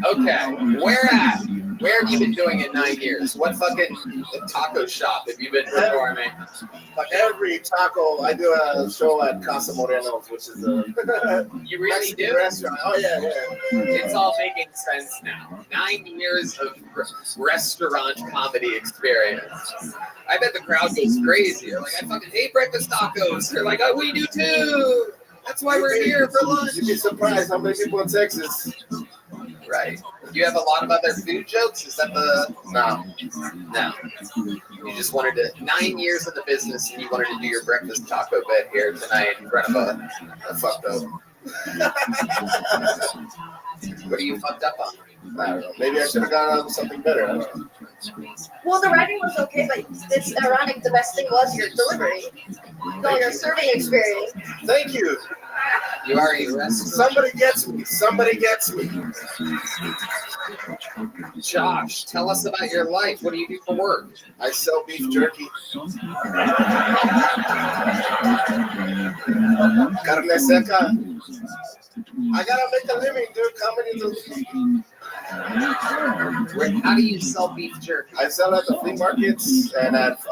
Speaker 3: Okay. Where have you been doing it 9 years? What fucking taco shop have you been performing?
Speaker 12: Like every taco, I do a show at Casa Moreno's, which is a
Speaker 3: You really
Speaker 12: Mexican
Speaker 3: do?
Speaker 12: restaurant. Oh yeah, yeah.
Speaker 3: It's all making sense now. 9 years of restaurant comedy experience. I bet the crowd goes crazy. They're like, I fucking hate breakfast tacos. They're like, oh, we do too. That's why we're here for lunch.
Speaker 12: You'd be surprised how many people in Texas.
Speaker 3: Right. Do you have a lot of other food jokes? Is that the... No. You just wanted to... 9 years in the business and you wanted to do your breakfast taco bit here tonight in front of a fucked up. What are you fucked up on?
Speaker 12: I don't know. Maybe I should have gone on something better. I don't know.
Speaker 9: Well, the writing was okay, but it's ironic. The best thing was your delivery. No, your serving experience.
Speaker 12: Thank you.
Speaker 3: You are a restaurant.
Speaker 12: Somebody gets me. Somebody gets me.
Speaker 3: Josh, tell us about your life. What do you do for work?
Speaker 12: I sell beef jerky. Carne seca. I gotta make a living, dude. Comedy is a living.
Speaker 3: How do you sell beef jerky?
Speaker 12: I sell at the flea markets and at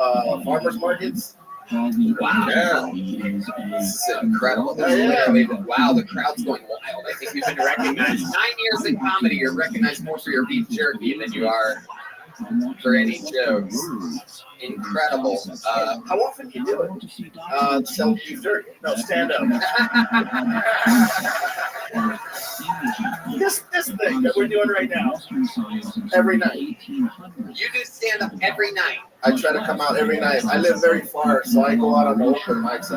Speaker 12: farmers markets.
Speaker 3: Wow.
Speaker 12: Yeah.
Speaker 3: This is incredible. This is literally, wow, the crowd's going wild. I think you've been recognized. 9 years in comedy, you're recognized more for your beef jerky than you are for any jokes. Incredible.
Speaker 12: How often do you do it? Sell beef jerky. No, stand up. This thing that we're doing right now, every night.
Speaker 3: You do stand up every night.
Speaker 12: I try to come out every night. I live very far, so I go out on the open mics.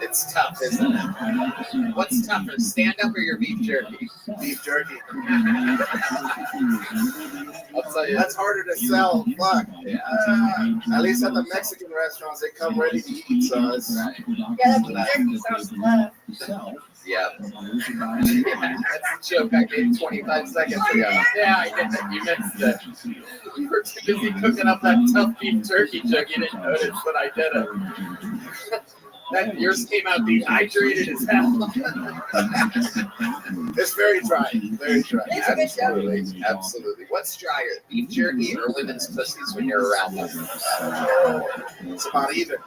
Speaker 3: It's tough, isn't it? What's tougher, stand up or your beef jerky?
Speaker 12: Beef jerky.
Speaker 3: I'll tell you.
Speaker 12: That's harder to sell. Fuck.
Speaker 3: Yeah.
Speaker 12: At least at the Mexican restaurants, they come ready to eat. So it's.
Speaker 9: Yeah, that beef jerky sounds tough.
Speaker 3: Yeah. That's a joke I made 25 seconds ago. Yeah, I get that. You missed it. You were too busy cooking up that tough beef jerky joke. You didn't notice that I did it. That yours came out dehydrated as hell.
Speaker 12: It's very dry. Very dry.
Speaker 3: Absolutely. Absolutely. What's drier, beef jerky or women's pussies when you're around them?
Speaker 12: It's about even.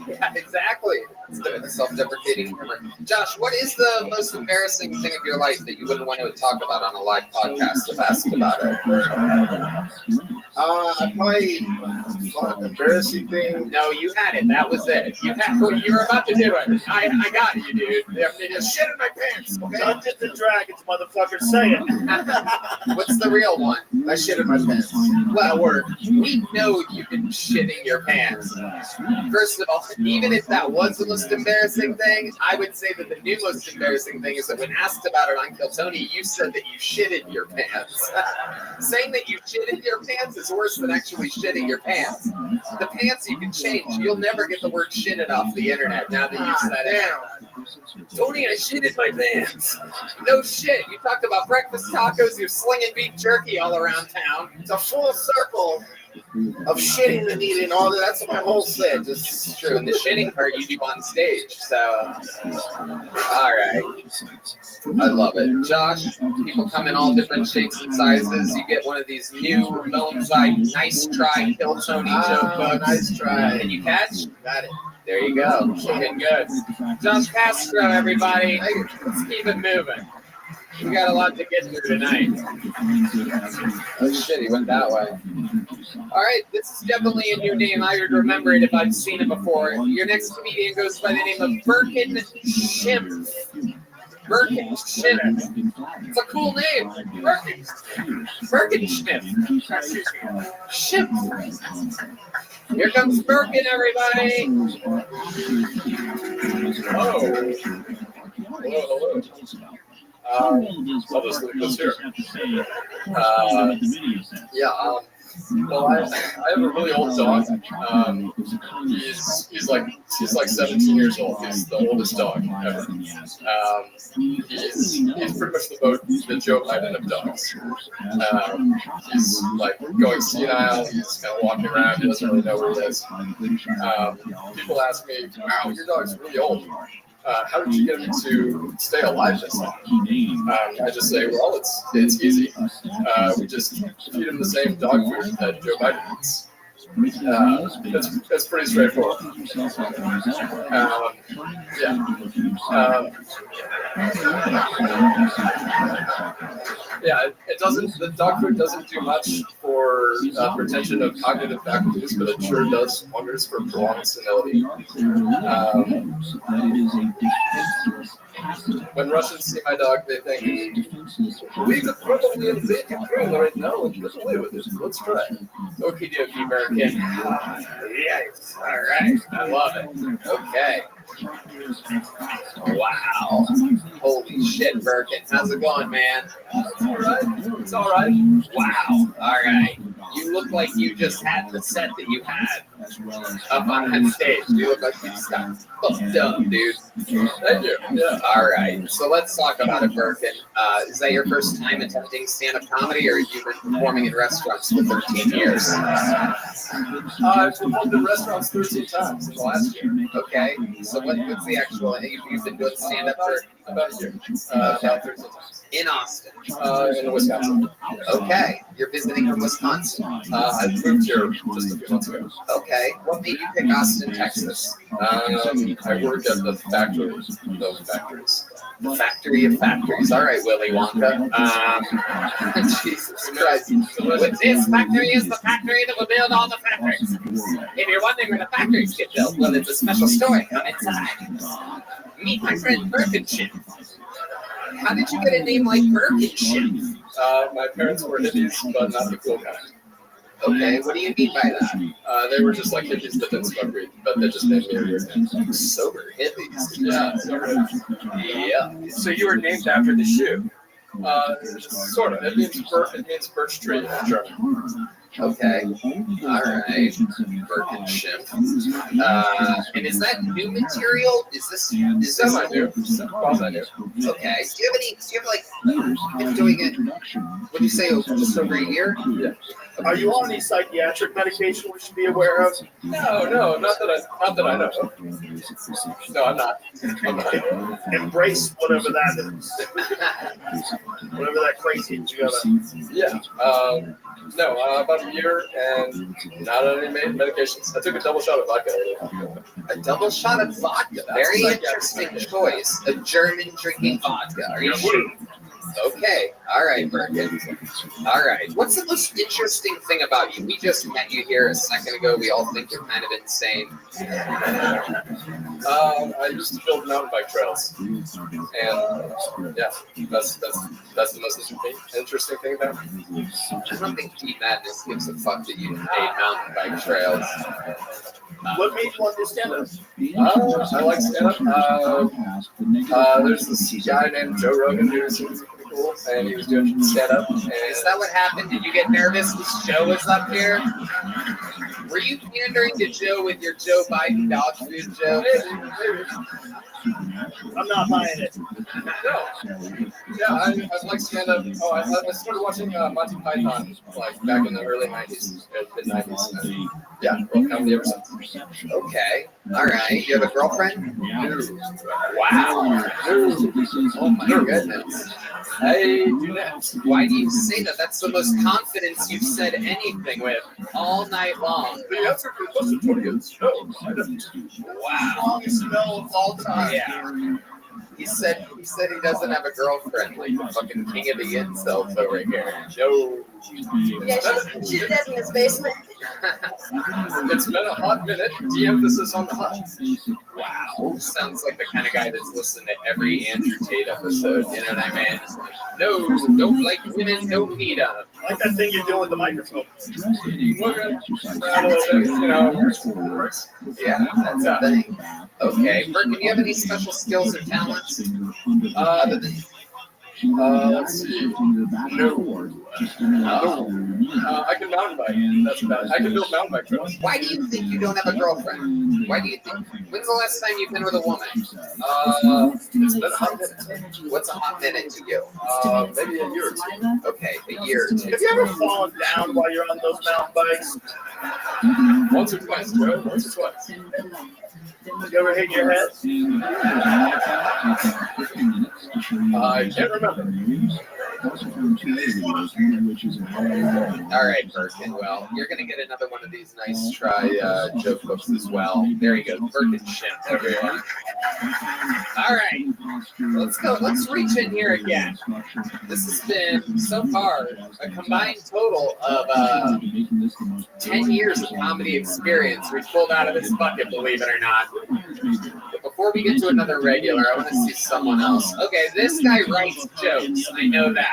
Speaker 3: Yeah, exactly. It's a self-deprecating humor. Josh, what is the most embarrassing thing of your life that you wouldn't want to talk about on a live podcast if asked about it?
Speaker 12: I probably embarrassing thing.
Speaker 3: No, you had it. That was it. You were about to do it. I got you, dude.
Speaker 12: They just shit in my pants. Okay?
Speaker 7: Dungeons and Dragons, motherfucker, say it.
Speaker 3: What's the real one?
Speaker 12: I shit in my pants.
Speaker 3: Well, we know you've been shitting your pants. First of all, even if that was the most embarrassing thing, I would say that the new most embarrassing thing is that when asked about it on Kill Tony, you said that you shitted your pants. Saying that you shitted your pants is worse than actually shitting your pants. The pants you can change. You'll never get the word shitted off the internet now that you've said it. Tony, I shitted my pants. No shit. You talked about breakfast tacos. You're slinging beef jerky all around town.
Speaker 12: It's a full circle of shitting and eating. All that. That's my whole set. Just
Speaker 3: true. And the shitting part you do on stage. So, all right. I love it. Josh, people come in all different shapes and sizes. You get one of these new Melonside Nice Try Kill Tony joke books.
Speaker 12: Nice try.
Speaker 3: Can you catch?
Speaker 12: Got it.
Speaker 3: There you go. Looking good. Josh Castro, everybody. Let's keep it moving. We got a lot to get through tonight. Oh shit, he went that way. All right, this is definitely a new name. I would remember it if I'd seen it before. Your next comedian goes by the name of Birkin Schimpf. Birkin Schimpf. It's a cool name. Birkin Schimpf. Schimpf. Here comes Birkin, everybody.
Speaker 6: Hello. Hello. I'll just leave this here. Well, I have a really old dog. He's like 17 years old. He's the oldest dog ever. He's pretty much the Joe Biden of dogs. He's like going senile. He's kind of walking around. He doesn't really know where he is. People ask me, "Wow, your dog's really old. How did you get him to stay alive this long?" I just say, well, it's easy. We just feed him the same dog food that Joe Biden eats. It's pretty straightforward. It doesn't. The dog food doesn't do much for retention of cognitive faculties, but it sure does wonders for prolonged senility. When Russians see my dog, they think, we could probably invade Ukraine right now and get away with it. Let's try. Okie dokie, Birkin. Yes. All right. I love it. Okay. Wow. Holy shit, Birkin. How's it going, man? It's all right. It's all right. Wow. All right. You look like you just had the set that you had up on that stage. You look like you stopped. Fucked up, dude. Thank you. Yeah. All right. So let's talk about it, Birkin. Is that your first time attempting stand-up comedy, or have you been performing in restaurants for 13 years? I've performed in restaurants 13 times in the last year. Okay. So what's the actual? You've been doing stand-up for about a year. About 13 times. In Austin. In Wisconsin. Okay. You're visiting from Wisconsin. I moved here just a few months ago. Okay. What made you pick Austin, Texas? I work at the factory of factories. The factory of factories. All right, Willy Wonka. Jesus Christ. This factory is the factory that will build all the factories. If you're wondering where the factories get built, well, it's a special story. Come inside. Meet my friend Birkenship. How did you get a name like Birkenship? My parents were hippies, but not the cool kind. Okay, what do you mean by that? They were just like hippies that didn't smoke weed, but they just named me a weird name. Sober hippies. Yeah, sober. Yeah. So you were named after the shoe? Sort of. It means birch tree in German. Okay. All right. Birkenship. And is that new material? Is this semi-new? Quasi-new. Okay. Do you have like been doing it? Would you say just over a year? Yeah.
Speaker 7: Are you on any psychiatric medication we should be aware of?
Speaker 6: No, not that I know of. No, I'm not.
Speaker 7: Embrace whatever that is. Whatever that crazy is you gotta.
Speaker 6: Yeah. No, about a year and not on any medications. I took a double shot of vodka earlier.
Speaker 3: A double shot of vodka. Very interesting choice. A German drinking vodka. Are you sure? Okay. All right, Birkin. All right. What's the most interesting thing about you? We just met you here a second ago. We all think you're kind of insane.
Speaker 6: I used to build mountain bike trails, and yeah, that's the most interesting thing about me.
Speaker 3: I don't think Deep Madness gives a fuck that you made mountain bike trails.
Speaker 7: What made you want to stand up?
Speaker 6: I like stand up. There's this guy named Joe Rogan who's pretty cool, and he was doing stand up.
Speaker 3: Is that what happened? Did you get nervous because Joe was up here? Were you pandering to Joe with your Joe Biden dog food joke?
Speaker 6: Maybe.
Speaker 7: I'm not buying it.
Speaker 6: No. Yeah, I like stand up. Oh, I started watching Monty Python like back in the early 90s, mid 90s. Yeah, well, comedy ever since.
Speaker 3: Okay. All right. You have a girlfriend?
Speaker 6: No.
Speaker 3: Wow.
Speaker 6: No.
Speaker 3: Oh my goodness.
Speaker 6: I do not.
Speaker 3: Why do you say that? That's the most confidence you've said anything with all night long.
Speaker 6: The answer to the question, Tony, is no. I don't.
Speaker 3: Wow.
Speaker 7: Longest no of all time.
Speaker 3: Yeah. He said he doesn't have a girlfriend, like the fucking king of the incels over here. Joe.
Speaker 9: Yeah, she's dead in his basement.
Speaker 3: It's been a hot minute. De-emphasis on the hot. Wow. Sounds like the kind of guy that's listened to every Andrew Tate episode. You know what I mean? No, don't like women, don't need them.
Speaker 7: Like that thing you're doing with the microphone.
Speaker 3: Yeah, that's a thing. Okay, Bert, do you have any special skills or talents? Let's see. No. I can mountain bike. That's about it. I can build mountain bike trails. Why do you think you don't have a girlfriend? Why do you think? When's the last time you've been with a woman? It's been a hot minute. What's a hot minute to you? Maybe a year or two. Okay, a year or two.
Speaker 7: Have you ever fallen down while you're on those mountain bikes?
Speaker 3: Once or twice, Joe. Once or twice.
Speaker 7: You ever hit your head?
Speaker 3: I can't remember. All right, Birkin. Well, you're going to get another one of these nice try joke books as well. There you go. Birkin shit, everyone. All right. Let's go. Let's reach in here again. This has been, so far, a combined total of 10 years of comedy experience we pulled out of this bucket, believe it or not. But before we get to another regular, I want to see someone else. Okay, this guy writes jokes. I know that.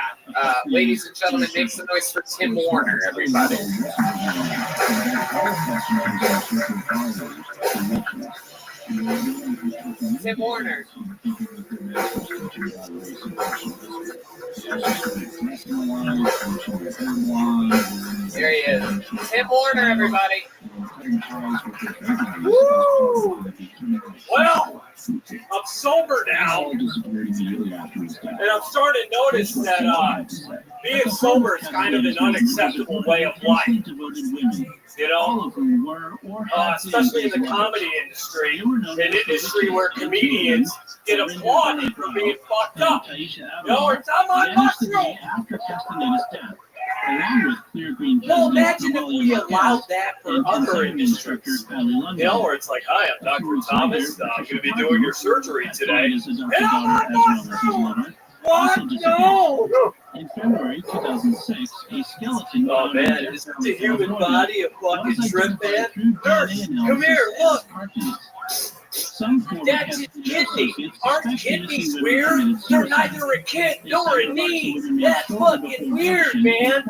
Speaker 3: Ladies and gentlemen, make some noise for Tim Warner, everybody. Tim Warner. There he is. Tim Warner, everybody.
Speaker 7: Woo! Well, I'm sober now, and I'm starting to notice that being sober is kind of an unacceptable way of life. You know, especially in the comedy industry, an industry where comedians get applauded for being fucked up. You know, it's I'm on mushroom. Well, imagine if we allowed that for other industries. You know, where it's like, hi, I'm Dr. Thomas. I'm going to be doing your surgery today. And I'm on mushroom. What? No!
Speaker 1: In February 2006, a skeleton.
Speaker 7: Oh man, isn't the human body a fucking shrimp man? Nurse, come here, look! That's his kidney. Aren't kidneys weird? They're neither a kid nor a knee. That's fucking weird, man.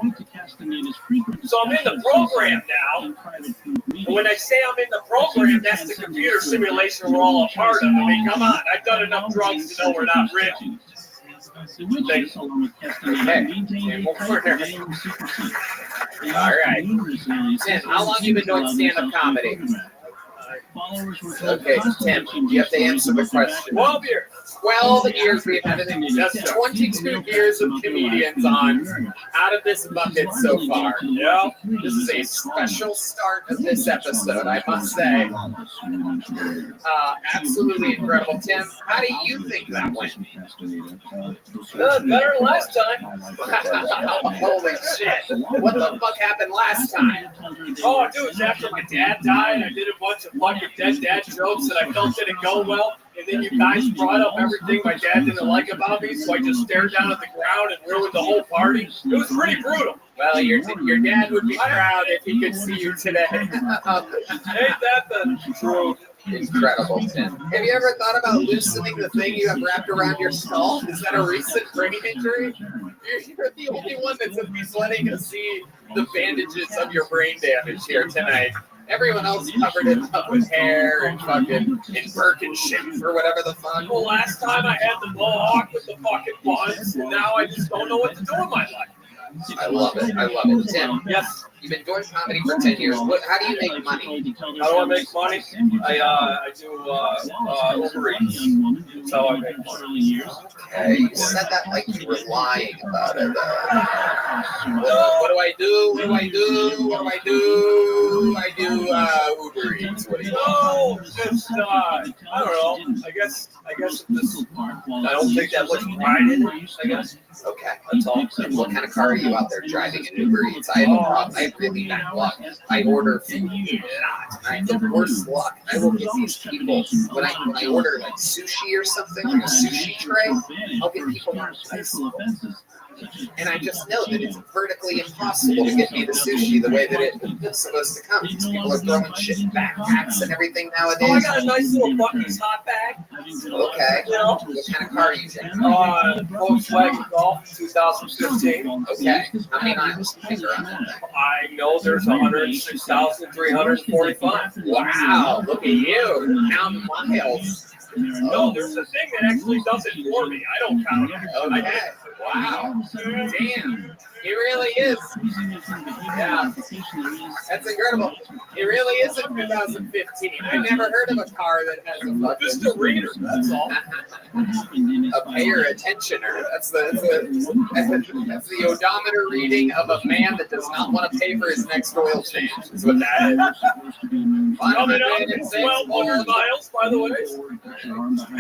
Speaker 7: So I'm in the program now. And when I say I'm in the program, that's the computer simulation we're all a part of. I mean, come on. I've done enough drugs to know we're not real.
Speaker 3: Okay. All right. Tim, how long have you been doing stand-up comedy? Okay, Tim, you have to answer the question.
Speaker 7: 12 years.
Speaker 3: 12 years we've had it. That's 22 years of comedians on out of this bucket so far.
Speaker 7: Yeah.
Speaker 3: This is a special start of this episode, I must say. Absolutely incredible. Tim, how do you think that went?
Speaker 7: Better than last time.
Speaker 3: Holy shit. What the fuck happened last time?
Speaker 7: Oh, dude, it's after my dad died. I did a bunch of fucking dead dad jokes that I felt didn't go well. And then you guys brought up everything my dad didn't like about me, so I just stared down at the ground and ruined the whole party. It was pretty brutal.
Speaker 3: Well, your dad would be proud if he could see you today.
Speaker 7: Ain't that the truth?
Speaker 3: Incredible, Tim. Have you ever thought about loosening the thing you have wrapped around your skull? Is that a recent brain injury? You're the only one that's at least letting us see the bandages of your brain damage here tonight. Everyone else covered it up with hair and fucking in Birkin shit or whatever the fuck.
Speaker 7: Well, last time I had the mohawk with the fucking buns, and now I just don't know what to do in my life.
Speaker 3: I love it. I love it. Tim,
Speaker 7: yes.
Speaker 3: You've been doing comedy for 10 years. How do you make money?
Speaker 7: How do I make money? I do Uber Eats. That's how I make money.
Speaker 3: Okay, you said that like you were lying about it. What do I do? What do I do? What do I do? I do Uber Eats. What do you do?
Speaker 7: No, just I don't know. I guess this. I don't think that much pride in it. I guess.
Speaker 3: Okay, that's all. What kind of car are you out there driving in Uber Eats? I have a problem. I have really bad luck. I order food a lot. I have the worst luck. I will get these people when I order like sushi or something, like a sushi tray. I'll get people on And I just know that it's vertically impossible to get me the sushi the way that it's supposed to come. These people are throwing shit in backpacks and everything nowadays.
Speaker 4: Oh, I got a nice little Bucky's hot bag.
Speaker 3: Okay.
Speaker 4: You know?
Speaker 3: What kind of car are you using?
Speaker 4: Volkswagen Golf 2015.
Speaker 3: Okay. How many miles do you think are on that?
Speaker 4: I know there's 106,345.
Speaker 3: Wow, look at you. Count miles.
Speaker 4: No, there's a thing that actually does it for me. I don't count it.
Speaker 3: Okay. Wow. Damn. He really is. Yeah. That's incredible. It really is in 2015. I've never heard of a car that has a fucking...
Speaker 4: Just a reader, that's all.
Speaker 3: A payer attentioner. That's the odometer reading of a man that does not want to pay for his next oil change. Is what that is.
Speaker 4: Coming up in 1,200 miles, by the way.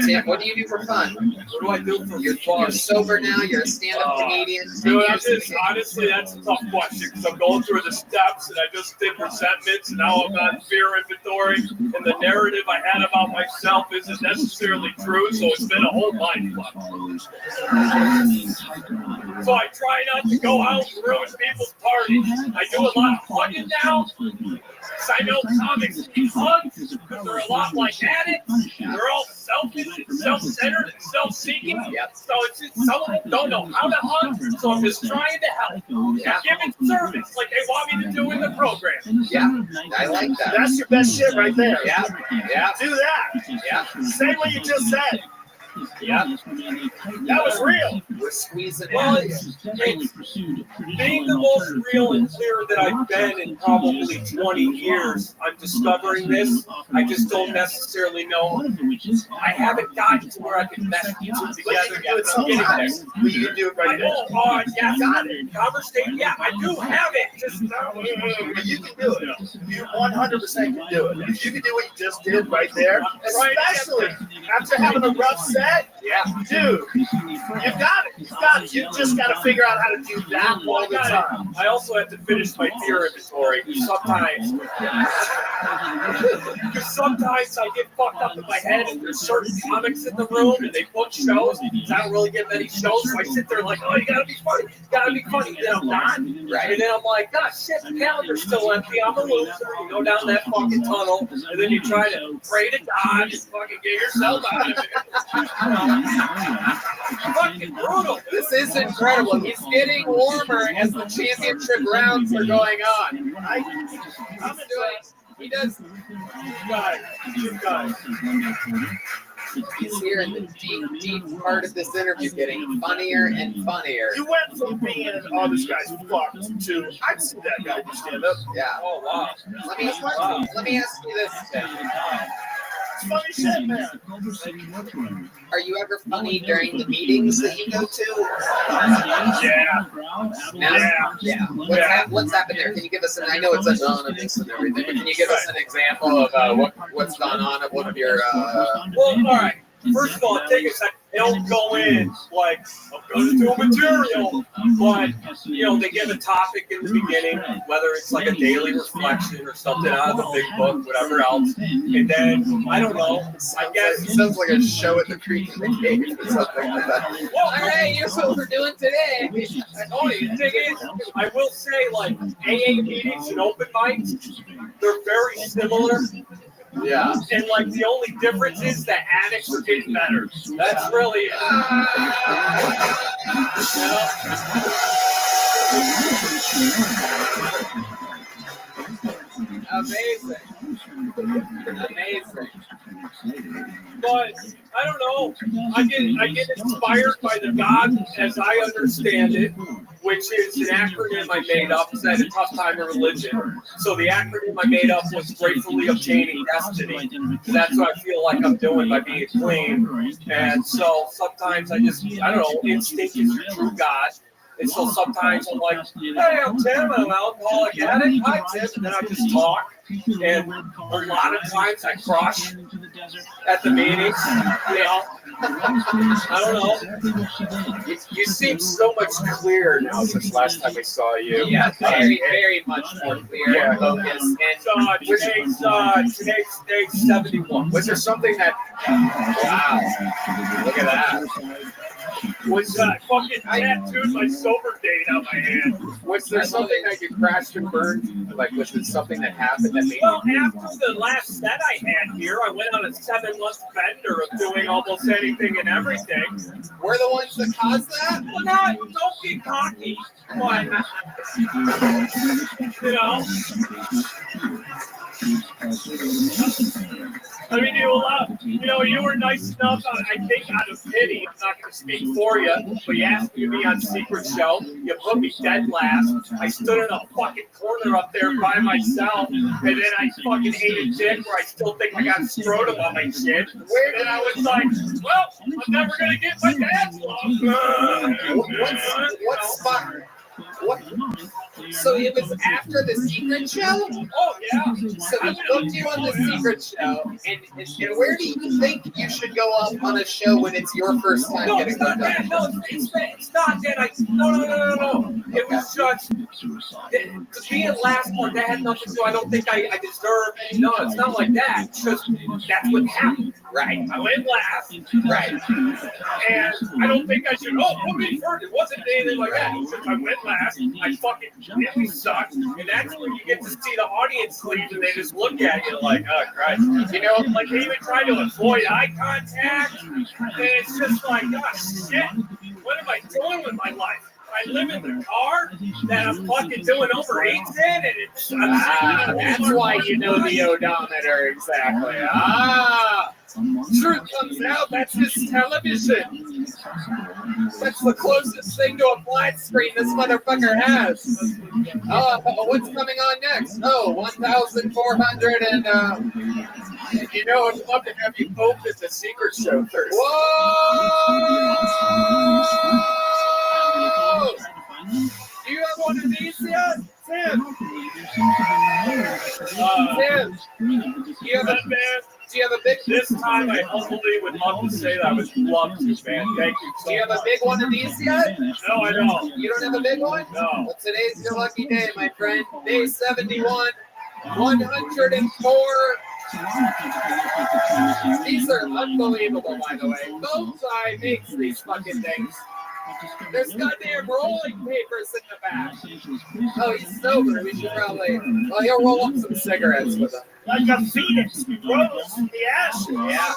Speaker 3: Tim, what do you do for fun?
Speaker 4: What do I do for
Speaker 3: You're
Speaker 4: fun?
Speaker 3: sober now. You're a stand-up comedian.
Speaker 4: Dude, honestly, that's a tough question because I'm going through the steps and I just did resentments and now I'm on fear inventory and the narrative I had about myself isn't necessarily true, so it's been a whole mind fuck. So I try not to go out and ruin people's parties. I do a lot of hugging now. Because I know comics need hugs because they're a lot like addicts. They're all selfish and self-centered and self-seeking. So it's just some of them don't know how to hug. So I'm just trying to help. Giving service like they want me to do in the program.
Speaker 3: Yeah, I like that.
Speaker 7: That's your best shit right there.
Speaker 3: Yeah, yeah.
Speaker 7: Do that.
Speaker 3: Yeah.
Speaker 7: Say what you just said.
Speaker 3: Yeah.
Speaker 7: That was real.
Speaker 3: We're squeezing
Speaker 4: Well,
Speaker 3: it.
Speaker 4: it's being the most real and clear that I've been in probably 20 years. I'm discovering this. I just don't necessarily know. I haven't gotten to where I can mesh the two together yet. But I'm getting there.
Speaker 7: But you can do it right now.
Speaker 4: Oh, yeah, got it. Conversation. Yeah, I do have it. Just now.
Speaker 7: But you can do it. You 100% can do it. If you can do what you just did right there, especially after having a rough set,
Speaker 3: yeah,
Speaker 7: dude, you got it. You got it. You just got to figure out how to do that all the time.
Speaker 4: I also have to finish my fear inventory. Sometimes I get fucked up in my head and there's certain comics in the room and they book shows. I don't really get many shows, so I sit there like, oh, you gotta be funny. You gotta be funny. And then I'm not. Right. And then I'm like, God, shit, the calendar's still empty. I'm a loser. You go down that fucking tunnel and then you try to pray to God and fucking get yourself out of it. Fucking brutal.
Speaker 3: This is incredible. He's getting warmer as the championship rounds are going on. I'm doing. He does. He's here in the deep part of this interview, getting funnier and funnier.
Speaker 7: You went from being, oh, this guy's fucked to, I'd see that guy do stand up.
Speaker 3: Yeah.
Speaker 4: Oh, wow.
Speaker 3: Let me ask you this, Tim.
Speaker 7: It's funny shit, man.
Speaker 3: Are you ever funny during the meetings that you go to? Yeah. What's happened there? Can you give us I know it's anonymous and everything, but can you give us an example of what's gone on at one of your?
Speaker 4: Well, all right. First of all, take a second. They don't go in like, I'm going to do material, but, you know, they give a topic in the beginning, whether it's like a daily reflection or something out of the big book, whatever else. And then, I don't know, I guess.
Speaker 3: It sounds like a show at the Creek in the Cave or something like that. Well, all right, here's what we're doing today.
Speaker 4: Oh, the thing is, I will say, like, AA meetings and open mics, they're very similar.
Speaker 3: Yeah.
Speaker 4: And like the only difference is the addicts are getting better. That's really it.
Speaker 3: Amazing.
Speaker 4: But I don't know. I get inspired by the God as I understand it, which is an acronym I made up because I had a tough time in religion. So the acronym I made up was gratefully obtaining destiny. That's what I feel like I'm doing by being clean. And so sometimes I don't know, instinct is your true God. And so sometimes I'm like, hey, I'm Tim, I'm an alcoholic addict. Hi, Tim. And then I just talk. And a lot of times I crush at the meetings. You know, I don't know.
Speaker 3: You seem so much clearer now since last time we saw you. Yeah, very much more clear and focused. And
Speaker 4: today's day 71.
Speaker 3: Was there something that? Wow, look at that.
Speaker 4: was fucking tattooed my sober date on my hand.
Speaker 3: Was there something that you crashed and burned? Like, was it something that happened that made
Speaker 4: Well, after the last set I had here, I went on a 7-month bender of doing almost anything and everything.
Speaker 3: We're the ones that caused that?
Speaker 4: Well, don't be cocky. But, you know, I mean, you were nice enough, I think, out of pity. I'm not going to speak for you, but you asked me to be on Secret Show. You put me dead last. I stood in a fucking corner up there by myself, and then I fucking ate a dick where I still think I got scrotum on my chin. And I was like, well, I'm never going to get my dad's love.
Speaker 3: What spot? What? So it was after the Secret Show?
Speaker 4: Oh, yeah.
Speaker 3: So they booked you on the Secret Show, and where do you think you should go up on a show when it's your first time
Speaker 4: No,
Speaker 3: getting
Speaker 4: it's not that. No, it's not that. No. It was just being last one. That had nothing to do. I don't think I deserve. No, it's not like that. Because that's what happened.
Speaker 3: Right.
Speaker 4: I went last.
Speaker 3: Right.
Speaker 4: And I don't think I should. Oh, put me first. It wasn't anything like that. It's just I went last. I fucking really sucked. And that's when you get to see the audience leave and they just look at you like, oh, Christ. You know, like they even try to avoid eye contact. And it's just like, oh, shit. What am I doing with my life? I live in the car that I'm fucking doing Uber Eats in, and it's...
Speaker 3: that's why you know the odometer, exactly. Truth comes out, that's his television. That's the closest thing to a flat screen this motherfucker has. What's coming on next? Oh, 1,400 and,
Speaker 4: you know, I'd love to have you open the Secret Show first.
Speaker 3: Whoa! Do you have one of these yet? Tim? Tim? Do you have a big...
Speaker 4: This time I humbly would love to say that I would love to, man. Thank you so
Speaker 3: Do you have a big one of these yet?
Speaker 4: No, I don't.
Speaker 3: You don't have a big one?
Speaker 4: No.
Speaker 3: Well, today's your lucky day, my friend. Day 71, 104. These are unbelievable, by the way. Bullseye makes these fucking things. There's goddamn rolling papers in the back. Oh, he's sober. We should probably... Well, he'll roll up some cigarettes with him.
Speaker 4: Like a phoenix rose in the ashes.
Speaker 3: Yeah.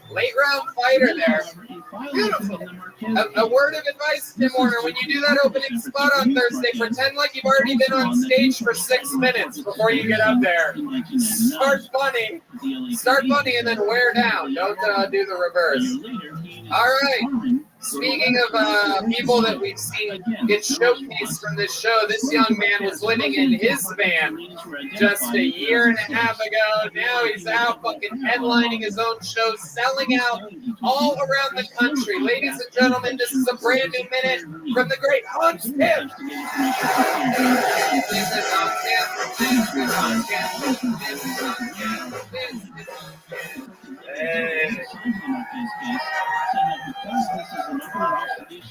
Speaker 3: Late round fighter there. Beautiful. A word of advice, Tim Warner. When you do that opening spot on Thursday, pretend like you've already been on stage for 6 minutes before you get up there. Start funny, and then wear down. Don't do the reverse. All right. Speaking of people that we've seen get showcased from this show, this young man was living in his van just a year and a half ago. Now he's out fucking headlining his own show, selling out all around the country. Ladies and gentlemen, this is a brand new minute from the great Hans Tim.
Speaker 8: Hey.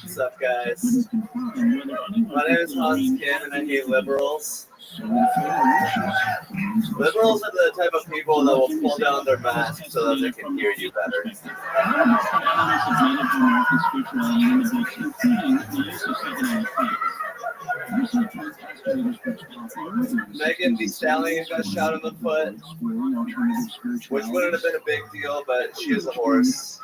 Speaker 8: What's up, guys? My name is Hans Kim, and I hate liberals. Liberals are the type of people that will pull down their mask so that they can hear you better. Megan Thee Stallion got shot in the foot, which wouldn't have been a big deal, but she is a horse.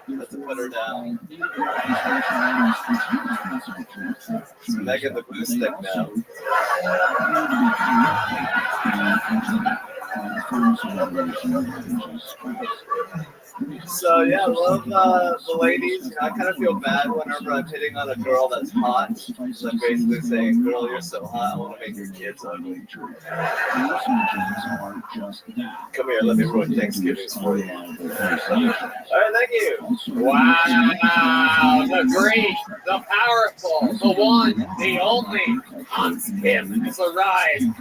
Speaker 8: Let's put her down. It's Megan the Blue Stick now. So yeah, I love the ladies. I kind of feel bad whenever I'm hitting on a girl that's hot. So I'm basically saying, "Girl, you're so hot. I want to make your kids ugly." Come here, let me ruin Thanksgiving for you. All right, thank you.
Speaker 3: Wow, the great, the powerful, the one, the only Hans Kim has arrived.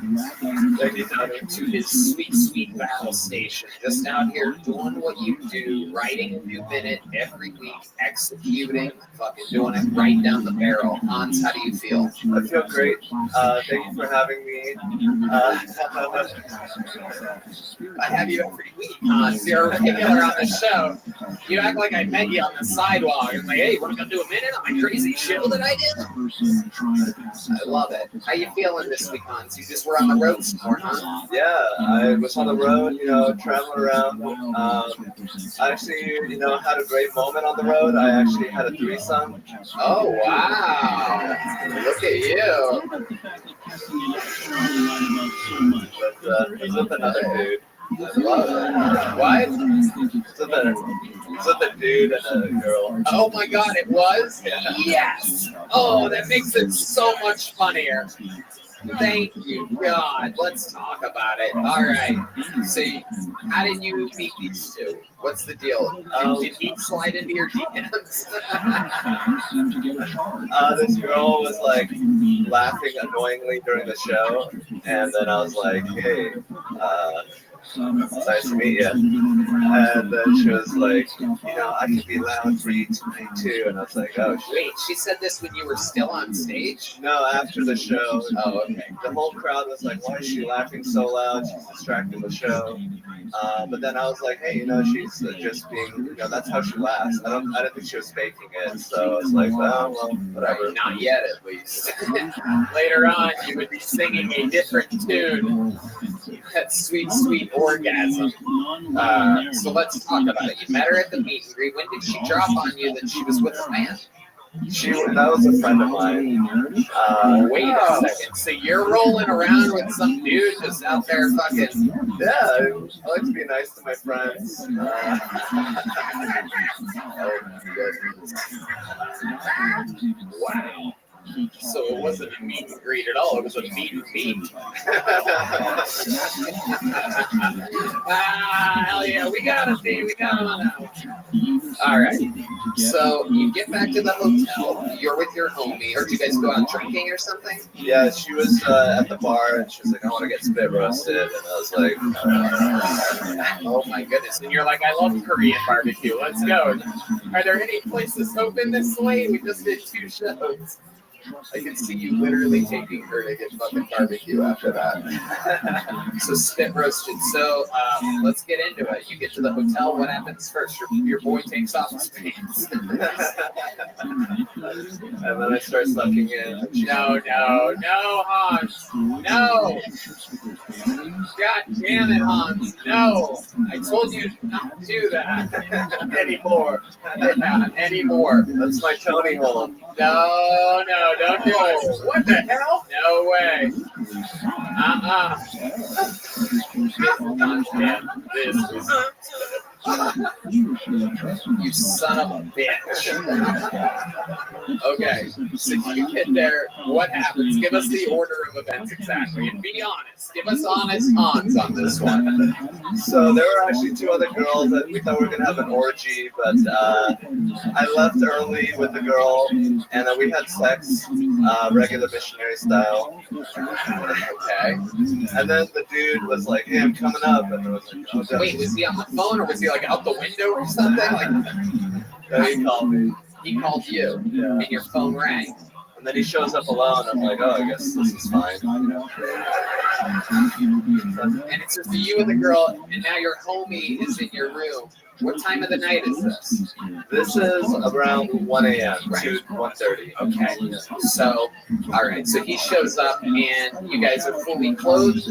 Speaker 3: to his sweet, sweet battle station. Just out here doing what you do, writing a new minute every week, executing, fucking doing it right down the barrel. Hans, how do you feel?
Speaker 8: I feel great. Thank you for having me.
Speaker 3: I have you every week, Hans. You're a regular on the show. You act like I met you on the sidewalk. I'm like, hey, want to go do a minute on my crazy show that I did? I love it. How you feeling this week, Hans? You just were on the road some more, huh?
Speaker 8: Yeah, I was on the road, traveling around. I actually, had a great moment on the road. I actually had a threesome.
Speaker 3: Oh, wow. Look at you.
Speaker 8: It's with another dude.
Speaker 3: I love it. What?
Speaker 8: It's with a dude and a girl.
Speaker 3: Oh my God, it was?
Speaker 8: Yeah.
Speaker 3: Yes. Oh, that makes it so much funnier. Thank you, God. Let's talk about it. All right. So, how did you meet these two? What's the deal? Did he slide into your DMs?
Speaker 8: This girl was like laughing annoyingly during the show, and then I was like, "Hey, nice to meet you." And then she was like, "I can be loud for you tonight too." And I was like, "Oh, shit."
Speaker 3: Wait, she said this when you were still on stage?
Speaker 8: No, after the show.
Speaker 3: Oh, okay.
Speaker 8: The whole crowd was like, "Why is she laughing so loud? She's distracting the show." But then I was like, "Hey, she's just being, that's how she laughs." I didn't think she was faking it, so I was like, "Oh, well, whatever."
Speaker 3: Not yet, at least. Later on, you would be singing a different tune. That sweet, sweet orgasm. So let's talk about it. You met her at the meet and greet. When did she drop on you that she was with a man?
Speaker 8: That was a friend of mine.
Speaker 3: Wait a second. So you're rolling around with some dude just out there fucking.
Speaker 8: Yeah, I like to be nice to my friends.
Speaker 3: Wow. So it wasn't a meet and greet at all. It was a meet and meet. Hell yeah. We got him, Dave. We got him on that one. All right. So you get back to the hotel. You're with your homie. Or did you guys go out drinking or something?
Speaker 8: Yeah, she was at the bar, and she was like, "I want to get spit roasted." And I was like,
Speaker 3: oh my goodness. And you're like, "I love Korean barbecue. Let's go." Are there any places open this way? We just did 2 shows. I can see you literally taking her to get fucking barbecue after that. So spit roasted. So let's get into it. You get to the hotel. What happens first? Your boy takes off his pants.
Speaker 8: and then I start sucking in.
Speaker 3: No, Hans. No. God damn it, Hans. No. I told you not to do that anymore. Anymore.
Speaker 8: That's my Tony hole.
Speaker 3: No, don't do it. What the hell? No way. This is... You son of a bitch. Okay, so you get there. What happens? Give us the order of events exactly. And be honest. Give us honest Hans on this one.
Speaker 8: So there were actually 2 other girls that we thought we were going to have an orgy, but I left early with the girl, and then we had sex, regular missionary style.
Speaker 3: Okay.
Speaker 8: And then the dude was like, "Hey, I'm coming up." And I was like, "Oh,
Speaker 3: wait, was he on the phone or was he like out the window or something?
Speaker 8: Like, he called me.
Speaker 3: He called you, and your phone rang.
Speaker 8: And then he shows up alone. I'm like, "Oh, I guess this is fine."
Speaker 3: And it's just you and the girl, and now your homie is in your room. What time of the night is this?
Speaker 8: This is around 1 a.m. to 1:30.
Speaker 3: Okay. So, all right. So he shows up, and you guys are fully clothed?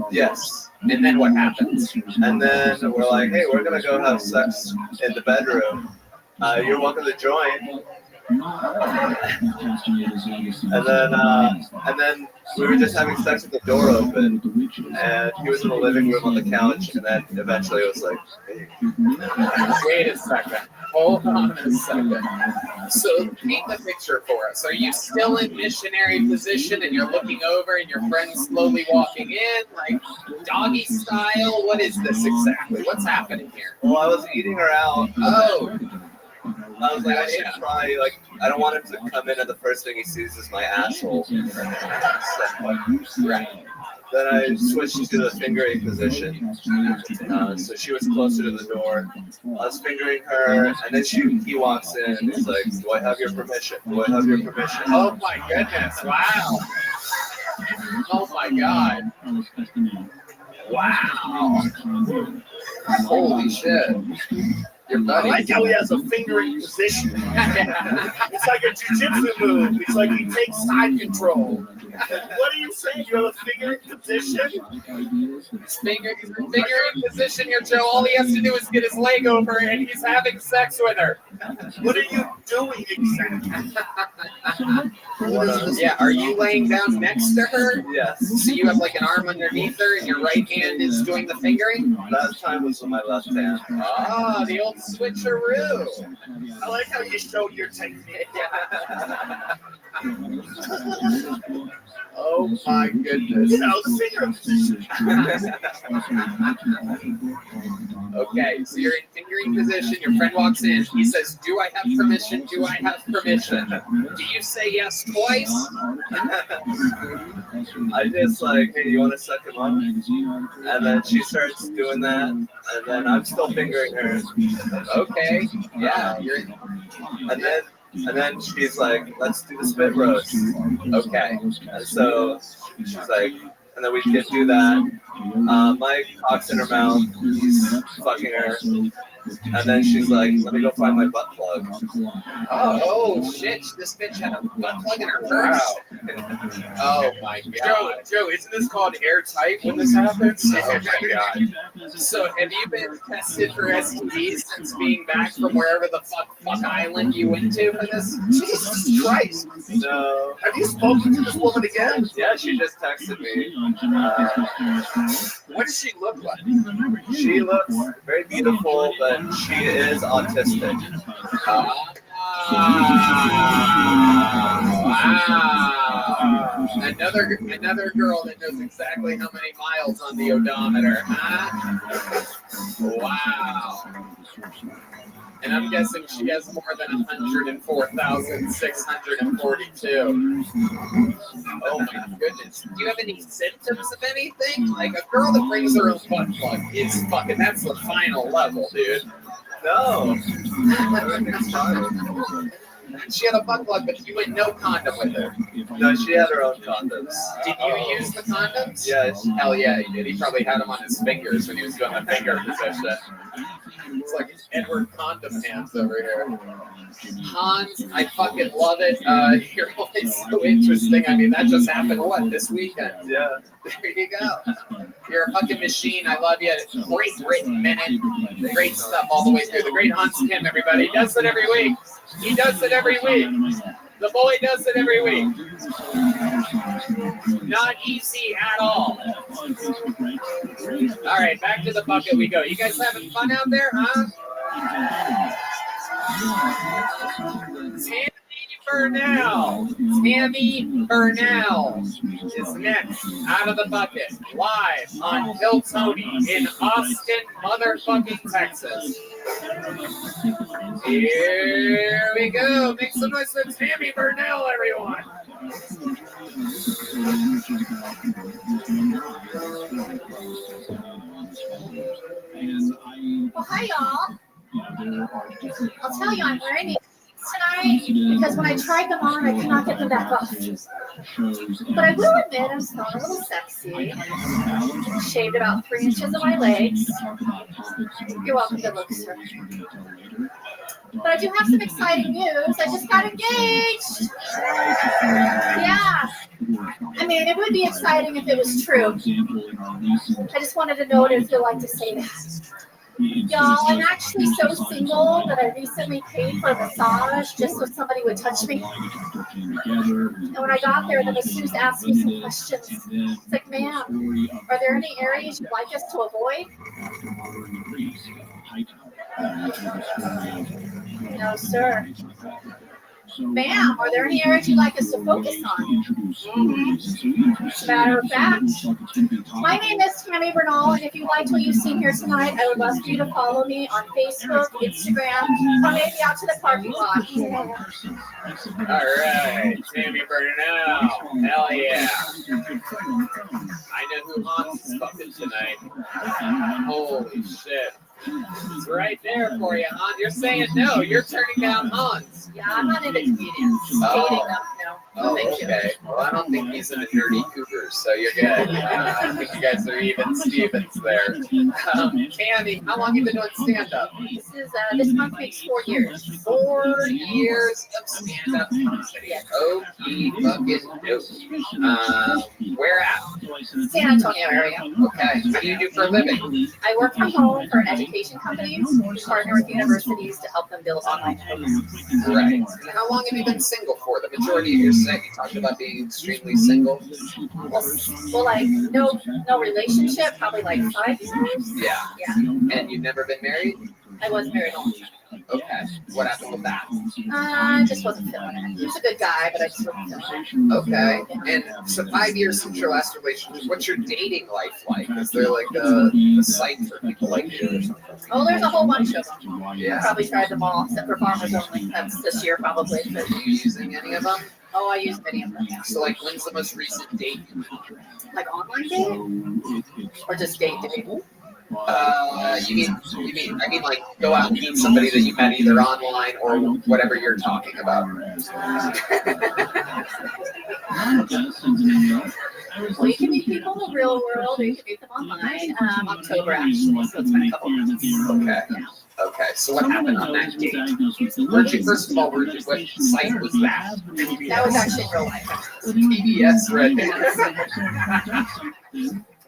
Speaker 8: Yes.
Speaker 3: And then what happens?
Speaker 8: And then we're like, "Hey, we're going to go have sex in the bedroom. You're welcome to join." And then we were just having sex with the door open, and he was in the living room on the couch, and then eventually it was like, "Hey."
Speaker 3: Wait a second. Hold on a second. So paint the picture for us. Are you still in missionary position and you're looking over and your friend's slowly walking in, like doggy style? What is this exactly? What's happening here?
Speaker 8: Well, I was eating her out.
Speaker 3: Oh.
Speaker 8: I was like, I should try, I don't want him to come in and the first thing he sees is my asshole.
Speaker 3: Right.
Speaker 8: Then I switched to the fingering position. So she was closer to the door. I was fingering her, and then he walks in and he's like, "Do I have your permission? Do I have your permission?"
Speaker 3: Oh my goodness! Wow! Oh my God! Wow! Holy shit!
Speaker 7: I like how he has a fingering position. It's like a jiu-jitsu move. It's like he takes side control. What are you saying? You have a fingering position?
Speaker 3: Fingering position here, Joe. All he has to do is get his leg over, and he's having sex with her.
Speaker 7: What are you doing exactly?
Speaker 3: Yeah, are you laying down next to her?
Speaker 8: Yes.
Speaker 3: So you have like an arm underneath her, and your right hand is doing the fingering?
Speaker 8: That time was with my left hand.
Speaker 3: Ah, the old switcheroo.
Speaker 7: I like how you showed your technique.
Speaker 3: Oh my goodness.
Speaker 7: You know, the fingering position.
Speaker 3: Okay, so you're in fingering position. Your friend walks in. He says, "Do I have permission? Do I have permission?" Do you say yes twice?
Speaker 8: I just like, "Hey, you want to suck him up?" And then she starts doing that, and then I'm still fingering her.
Speaker 3: Okay, yeah,
Speaker 8: And then she's like, "Let's do the spit roast."
Speaker 3: Okay.
Speaker 8: And so she's like, and then we can do that. My cock's in her mouth. He's fucking her. And then she's like, "Let me go find my butt plug."
Speaker 3: Oh shit! This bitch had a butt plug in her purse. Oh my God!
Speaker 5: Joe, isn't this called airtight when this happens?
Speaker 3: Oh my God! So have you been tested for STDs since being back from wherever the fuck island you went to for this?
Speaker 7: Jesus Christ!
Speaker 8: No.
Speaker 7: Have you spoken to this woman again?
Speaker 8: Yeah, she just texted me.
Speaker 3: What does she look like?
Speaker 8: She looks very beautiful, but she is autistic.
Speaker 3: Wow. Another girl that knows exactly how many miles on the odometer, huh? Wow. And I'm guessing she has more than 104,642. Oh my goodness. Do you have any symptoms of anything? Like a girl that brings her own butt plug is fucking, that's the final level, dude.
Speaker 8: No. Everything's fine.
Speaker 3: She had a butt plug, but you went no condom with her.
Speaker 8: No, she had her own condoms.
Speaker 3: Did you use the condoms?
Speaker 8: Yes.
Speaker 3: Hell yeah, he did. He probably had them on his fingers when he was doing the finger position. It's like Edward Condom Hands over here. Hans, I fucking love it. You're always so interesting. I mean, that just happened, what, this weekend?
Speaker 8: Yeah.
Speaker 3: There you go. You're a fucking machine. I love you. Great written minute. Great stuff all the way through. The great Hans Kim, everybody. He does it every week. He does it every week. The boy does it every week. Not easy at all. All right, back to the bucket we go. You guys having fun out there, huh? Tammy Burnell is next out of the bucket, live on Bill Tony in Austin, motherfucking Texas. Here we go. Make some noise for Tammy Burnell, everyone.
Speaker 16: Well, hi, y'all. I'll tell you, I'm wearing these tonight because when I tried them on, I could not get them back off. But I will admit, I'm smelling a little sexy. Shaved about 3 inches of my legs. You're welcome, good luck, sir. But I do have some exciting news. I just got engaged. Yeah. I mean, it would be exciting if it was true. I just wanted to know what it would feel like to say that. Y'all, I'm actually so single that I recently paid for a massage just so somebody would touch me. And when I got there, the masseuse asked me some questions. It's like, ma'am, are there any areas you'd like us to avoid? No, sir. Ma'am, are there any areas you'd like us to focus on? As a matter of fact, my name is Tammy Bernal, and if you liked what you've seen here tonight, I would love for you to follow me on Facebook, Instagram, or maybe out to the parking lot.
Speaker 3: All right, Tammy Bernal. Hell yeah. I know who Hans is fucking tonight. Holy shit. It's right there for you, Hans. You're saying no. You're turning down Hans.
Speaker 16: Yeah, I'm not into comedians. Dating them, no.
Speaker 3: Oh, okay. Well, I don't think he's in a nerdy cougars, so you're good. I think you guys are even Stevens there. Tammy, how long have you been doing stand-up?
Speaker 16: This month makes 4 years.
Speaker 3: 4 years of stand-up comedy. Okie fucking dokie. Where at?
Speaker 16: San Antonio area.
Speaker 3: Okay. What do you do for a living?
Speaker 16: I work from home for education companies. We partner with universities to help them build online programs.
Speaker 3: Right. And how long have you been single for? The majority of your set, you talked about being extremely single.
Speaker 16: Well, like no relationship, probably like 5 years.
Speaker 3: Yeah.
Speaker 16: Yeah.
Speaker 3: And you've never been married?
Speaker 16: I was married all the time.
Speaker 3: Okay. What happened with that?
Speaker 16: I just wasn't feeling it. He was a good guy, but I just wasn't feeling it.
Speaker 3: Okay. And so 5 years since your last relationship, what's your dating life like? Is there like a site for people like you or something?
Speaker 16: Oh, there's a whole bunch of them.
Speaker 3: Yeah.
Speaker 16: I probably tried them all, except for Farmers Only. That's this year probably. But
Speaker 3: Are you using any of them?
Speaker 16: oh, I use many of them. Yeah.
Speaker 3: So like when's the most recent date?
Speaker 16: Like online dating? Or just date dating?
Speaker 3: You mean like go out and meet somebody that you met either online or whatever you're talking about.
Speaker 16: Well, you can meet people in the real world, or you can meet them online. October actually, so it's been a couple months.
Speaker 3: Okay. Okay. So what happened on that date? First of all, what site was that?
Speaker 16: That was actually real life.
Speaker 3: PBS, right?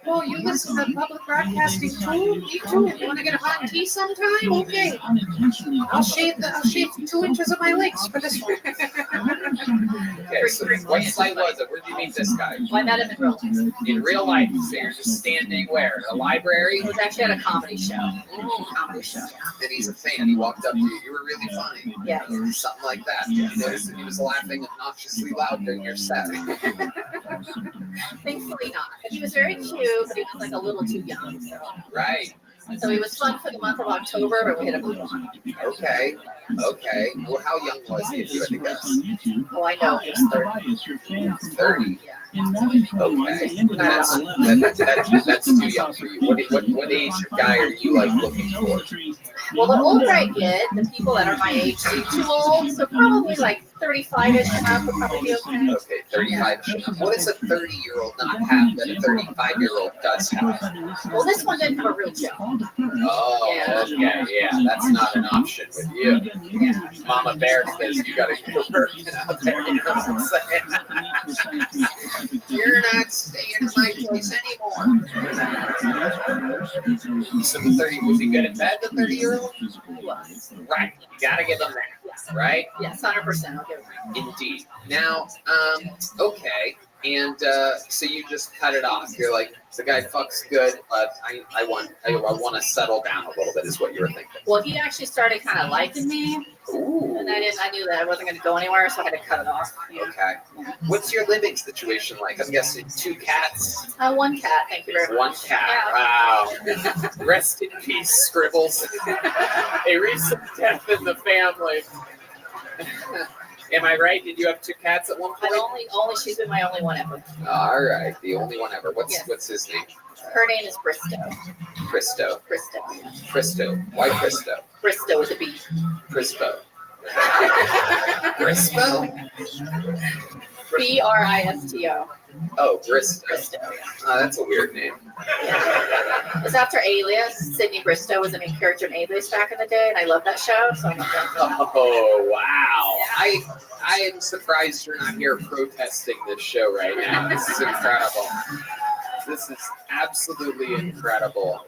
Speaker 16: Well, you listen to public broadcasting too? Me too. You want to get a hot tea sometime? Okay. I'll shave 2 inches of my legs for this one.
Speaker 3: Okay, so what site was it? Where did you meet this guy?
Speaker 16: Well, I met him in real life.
Speaker 3: In real life, so you're just standing where? A library?
Speaker 16: It was actually at a comedy show. Comedy show.
Speaker 3: And he's a fan. He walked up to you. You were really funny.
Speaker 16: Yeah.
Speaker 3: Something like that. You noticed that he was laughing obnoxiously loud during your set.
Speaker 16: Thankfully not. He was very cute, but he was like a little too young. So.
Speaker 3: Right.
Speaker 16: So he was fun for the month of October, but we had to move on.
Speaker 3: Okay. Okay. Well, how young was he, if you had to guess?
Speaker 16: Oh, I know. He was 30.
Speaker 3: 30?
Speaker 16: Yeah.
Speaker 3: Okay. That's too young for you. What age of guy are you like looking for?
Speaker 16: Well, the older I get, the people that are my age seem too old. So probably like 35-ish and up would probably be okay.
Speaker 3: Okay, 35. What does a 30-year-old not have that a 35-year-old does have?
Speaker 16: Well, this one didn't have a real joke.
Speaker 3: Oh,
Speaker 16: Yeah.
Speaker 3: okay, yeah, that's not an option with you.
Speaker 16: Yeah.
Speaker 3: Mama Bear says you gotta get working out there, you know what I'm saying? You're not staying in my place anymore. So the 30, was he good at bed, the 30-year-old?
Speaker 16: He was.
Speaker 3: Right, you gotta give him that, right?
Speaker 16: Yes, 100%. I'll give it that.
Speaker 3: Indeed. Now, okay, and so you just cut it off. You're like, the guy fucks good, but I want to settle down a little bit, is what you were thinking.
Speaker 16: Well, he actually started kind of liking me,
Speaker 3: Ooh.
Speaker 16: and I knew that I wasn't going to go anywhere, so I had to cut it off. Yeah.
Speaker 3: Okay. What's your living situation like? I'm guessing 2 cats.
Speaker 16: 1 cat. Thank you very much.
Speaker 3: 1 cat. Wow. Rest in peace, Scribbles. A recent death in the family. Am I right? Did you have 2 cats at one point?
Speaker 16: Only she's been my only one ever.
Speaker 3: All right, the only one ever. What's his name?
Speaker 16: Her name is Bristow.
Speaker 3: Cristo.
Speaker 16: Bristow.
Speaker 3: Cristo. Why Cristo?
Speaker 16: Bristow with a B.
Speaker 3: Crispo. Crispo?
Speaker 16: Bristo.
Speaker 3: Oh, Bristow.
Speaker 16: Bristow.
Speaker 3: That's a weird name.
Speaker 16: Yeah. It was after Alias. Sydney Bristow was the main character in Alias back in the day, and I love that show. So I'm like,
Speaker 3: oh wow!
Speaker 16: Yeah.
Speaker 3: I am surprised you're not here protesting this show right now. This is incredible. This is absolutely incredible.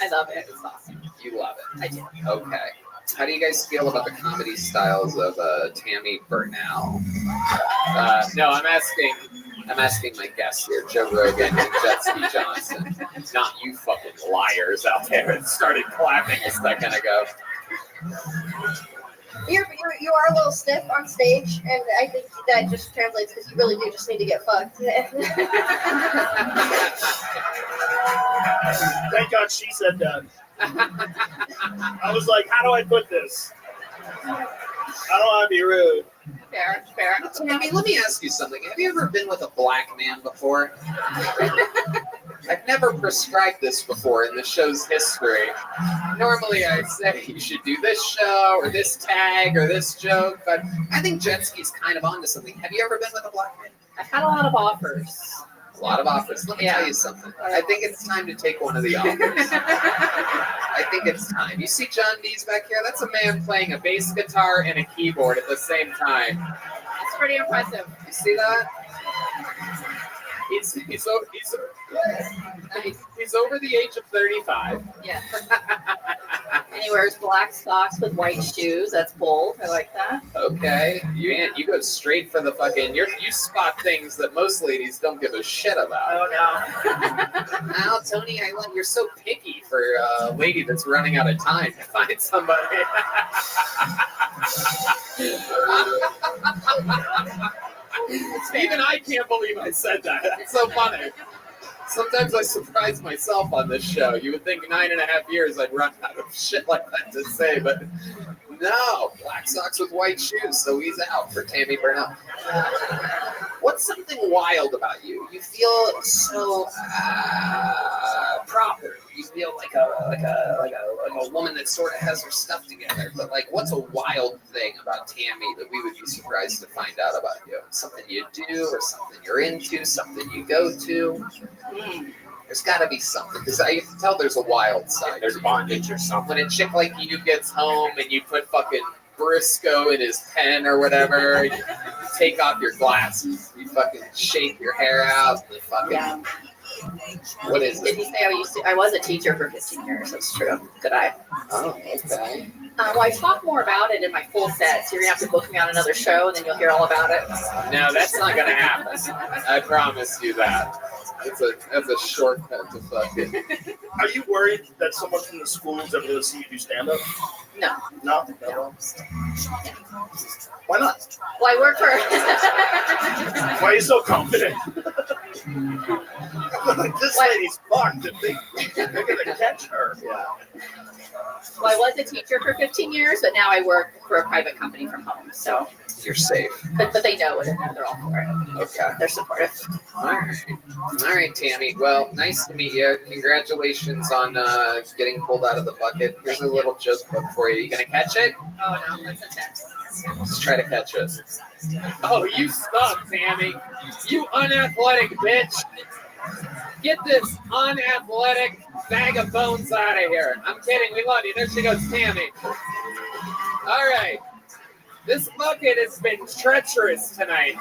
Speaker 16: I love it. It's awesome.
Speaker 3: You love it.
Speaker 16: I do.
Speaker 3: Okay. How do you guys feel about the comedy styles of Tammy Bernal? No, I'm asking my guests here, Joe Rogan and Jesse Johnson. Not you fucking liars out there that started clapping a second ago.
Speaker 9: You are a little stiff on stage, and I think that just translates because you really do just need to get fucked.
Speaker 7: Thank God she said that. I was like, how do I put this? I don't want to be rude.
Speaker 9: Fair.
Speaker 3: Tammy, let me ask you something. Have you ever been with a black man before? I've never prescribed this before in the show's history. Normally I say you should do this show or this tag or this joke, but I think Jetski's kind of onto something. Have you ever been with a black man?
Speaker 9: I've had a lot of offers.
Speaker 3: A lot of offers. Let me tell you something. I think it's time to take one of the offers. I think it's time. You see John Dees back here? That's a man playing a bass guitar and a keyboard at the same time.
Speaker 9: That's pretty impressive.
Speaker 3: You see that? He's over the age of 35.
Speaker 9: Yeah. And he wears black socks with white shoes. That's bold. I like that.
Speaker 3: Okay. You go straight for the fucking... You spot things that most ladies don't give a shit about.
Speaker 9: Oh, no.
Speaker 3: Now, Tony, you're so picky for a lady that's running out of time to find somebody. Even I can't believe I said that. That's so funny. Sometimes I surprise myself on this show. You would think 9.5 years I'd run out of shit like that to say, but no. Black socks with white shoes, so he's out for Tammy Burnell. What's something wild about you? You feel so proper. You feel like a woman that sort of has her stuff together. But like, what's a wild thing about Tammy that we would be surprised to find out about you? Something you do, or something you're into, something you go to. There's got to be something, because I can tell there's a wild side. There's bondage or something. When a chick like you gets home and you put fucking Briscoe in his pen or whatever, you take off your glasses, you fucking shake your hair out, you fucking...
Speaker 9: Yeah.
Speaker 3: What is
Speaker 9: Did
Speaker 3: it?
Speaker 9: he say I was a teacher for 15 years? That's true. Good eye.
Speaker 3: Oh, okay.
Speaker 9: Well, I talk more about it in my full set, so you're going to have to book me on another show, and then you'll hear all about it.
Speaker 3: No, that's not going to happen. I promise you that. That's a shortcut to fucking...
Speaker 7: Are you worried that someone from the school is ever going to see you do stand-up?
Speaker 9: No.
Speaker 7: No. Why not?
Speaker 9: Well, I work for...
Speaker 7: Why are you so confident? This lady's fucked. They're going to catch her.
Speaker 3: Yeah.
Speaker 9: Well, I was a teacher for 15 years, but now I work for a private company from home, so...
Speaker 3: You're safe.
Speaker 9: But they know it, and they're all for it.
Speaker 3: Okay.
Speaker 9: They're supportive.
Speaker 3: All right, Tammy. Well, nice to meet you. Congratulations on getting pulled out of the bucket. Here's a little joke book for you. You gonna catch it?
Speaker 9: Oh, no, that's a text.
Speaker 3: Let's try to catch it. Oh, you suck, Tammy. You unathletic bitch. Get this unathletic bag of bones out of here. I'm kidding. We love you. There she goes, Tammy. All right. This bucket has been treacherous tonight.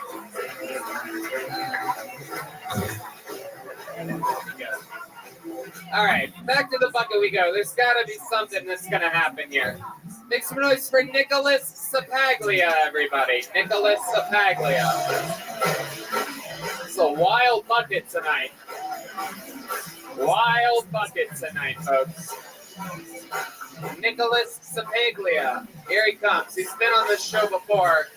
Speaker 3: All right, back to the bucket we go. There's got to be something that's going to happen here. Make some noise for Nicholas Sapaglia, everybody. Nicholas Sapaglia. It's a wild bucket tonight. Wild bucket tonight, folks. Nicholas Sapaglia. Here he comes. He's been on this show before.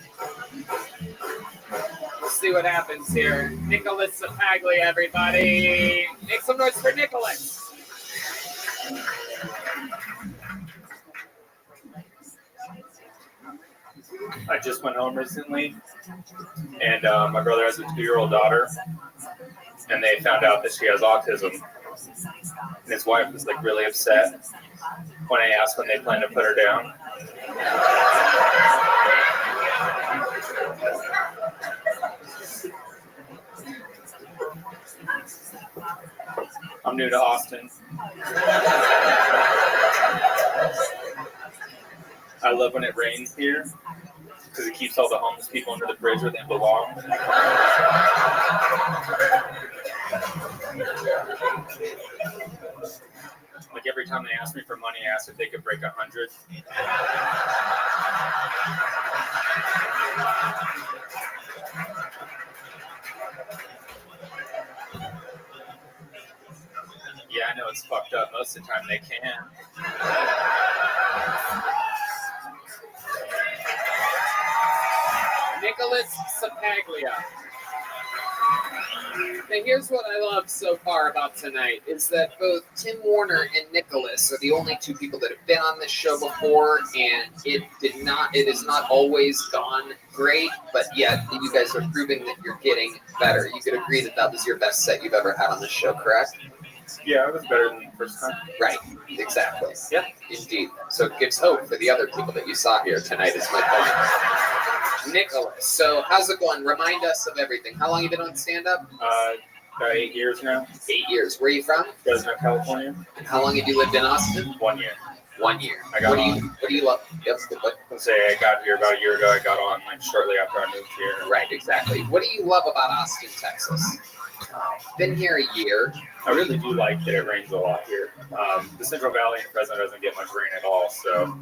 Speaker 3: We'll see what happens here. Nicholas Sapaglia, everybody. Make some noise for Nicholas.
Speaker 20: I just went home recently, and my brother has a 2-year-old daughter, and they found out that she has autism. And his wife was like really upset when I asked when they plan to put her down. I'm new to Austin. I love when it rains here because it keeps all the homeless people under the bridge where they belong. Like every time they ask me for money, I ask if they could break 100. Yeah, I know it's fucked up. Most of the time they can.
Speaker 3: Nicholas Sapaglia. Now, here's what I love so far about tonight is that both Tim Warner and Nicholas are the only two people that have been on this show before, and it has not always gone great, but yet you guys are proving that you're getting better. You could agree that that was your best set you've ever had on this show, correct?
Speaker 20: Yeah, it was better than the first time.
Speaker 3: Right, exactly. Yeah, indeed. So it gives hope for the other people that you saw here tonight, is my point. Nicholas, so how's it going? Remind us of everything. How long have you been on stand-up?
Speaker 20: About 8 years now.
Speaker 3: 8 years. Where are you from?
Speaker 20: Fresno, California.
Speaker 3: And how long have you lived in Austin?
Speaker 20: 1 year.
Speaker 3: 1 year.
Speaker 20: What
Speaker 3: do you love? Yep.
Speaker 20: Let's say I got here about a year ago. I got on like shortly after I moved here.
Speaker 3: Right, exactly. What do you love about Austin, Texas? Been here a year.
Speaker 20: I really do like that it rains a lot here. The Central Valley in Fresno doesn't get much rain at all, so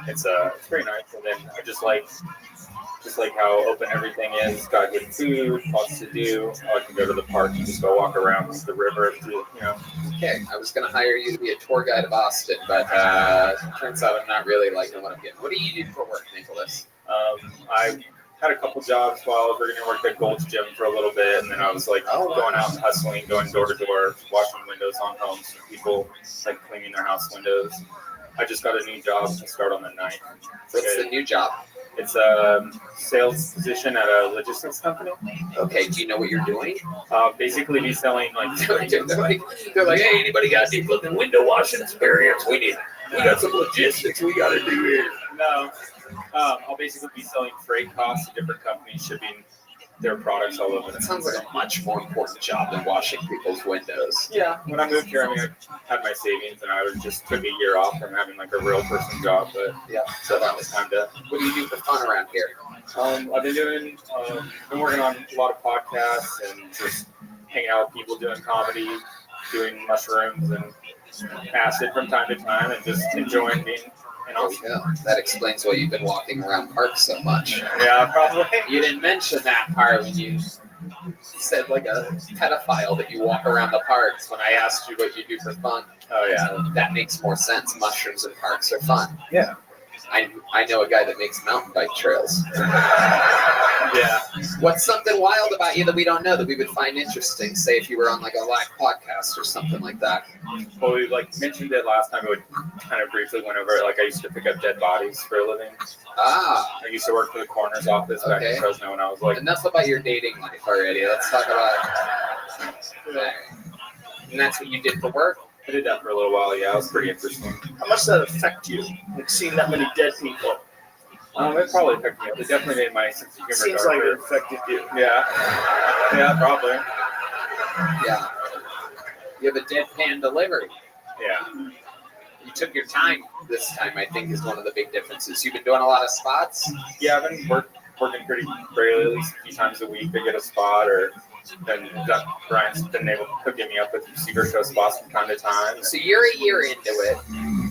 Speaker 20: it's very nice. And then I just like how open everything is. Got good food, lots to do. I can go to the park and just go walk around the river.
Speaker 3: Okay, I was going to hire you to be a tour guide of Austin, but turns out I'm not really liking what I'm getting. What do you do for work, Nicholas?
Speaker 20: I had a couple jobs while I was working. I worked at Gold's Gym for a little bit, and then I was like going out and hustling, going door to door, washing windows on homes for people, like cleaning their house windows. I just got a new job to start on the 9th.
Speaker 3: What's the new job?
Speaker 20: It's a sales position at a logistics company.
Speaker 3: Okay, do you know what you're doing?
Speaker 20: Basically, be selling like
Speaker 3: they're like, hey, anybody got any fucking window washing experience? We got some logistics we got to do here.
Speaker 20: No, I'll basically be selling freight costs to different companies, shipping their products all over.
Speaker 3: That sounds like a much more important job than washing people's windows.
Speaker 20: Yeah, when I moved here, I had my savings, and I just took a year off from having like a real person job. But yeah, so that was time to.
Speaker 3: What do you do for fun around here?
Speaker 20: I've been working on a lot of podcasts and just hanging out with people doing comedy, doing mushrooms and acid from time to time, and just enjoying being.
Speaker 3: Yeah, that explains why you've been walking around parks so much.
Speaker 20: Yeah, probably.
Speaker 3: You didn't mention that part when you said like a pedophile that you walk around the parks when I asked you what you do for fun.
Speaker 20: Oh yeah.
Speaker 3: So that makes more sense. Mushrooms and parks are fun.
Speaker 20: Yeah.
Speaker 3: I know a guy that makes mountain bike trails.
Speaker 20: Yeah.
Speaker 3: What's something wild about you that we don't know that we would find interesting? Say if you were on like a live podcast or something like that.
Speaker 20: Well, we mentioned it last time. We kind of briefly went over it. Like I used to pick up dead bodies for a living.
Speaker 3: Ah.
Speaker 20: I used to work for the coroner's office back in Fresno, and I was like.
Speaker 3: Enough about your dating life already. Let's talk about. And that's what you did for work.
Speaker 20: I did that for a little while. Yeah, it was pretty interesting.
Speaker 7: How much did that affect you? Like seeing that many dead people.
Speaker 20: It probably affected me. It definitely made my sense of humor.
Speaker 7: Seems
Speaker 20: darker.
Speaker 7: like it affected you.
Speaker 20: Yeah. Yeah, probably.
Speaker 3: Yeah. You have a deadpan delivery.
Speaker 20: Yeah.
Speaker 3: You took your time this time, I think, is one of the big differences. You've been doing a lot of spots?
Speaker 20: Yeah, I've been working pretty regularly, at least a few times a week to get a spot, or then Brian's been able to get me up with secret show spots from time to time.
Speaker 3: So you're a year into it,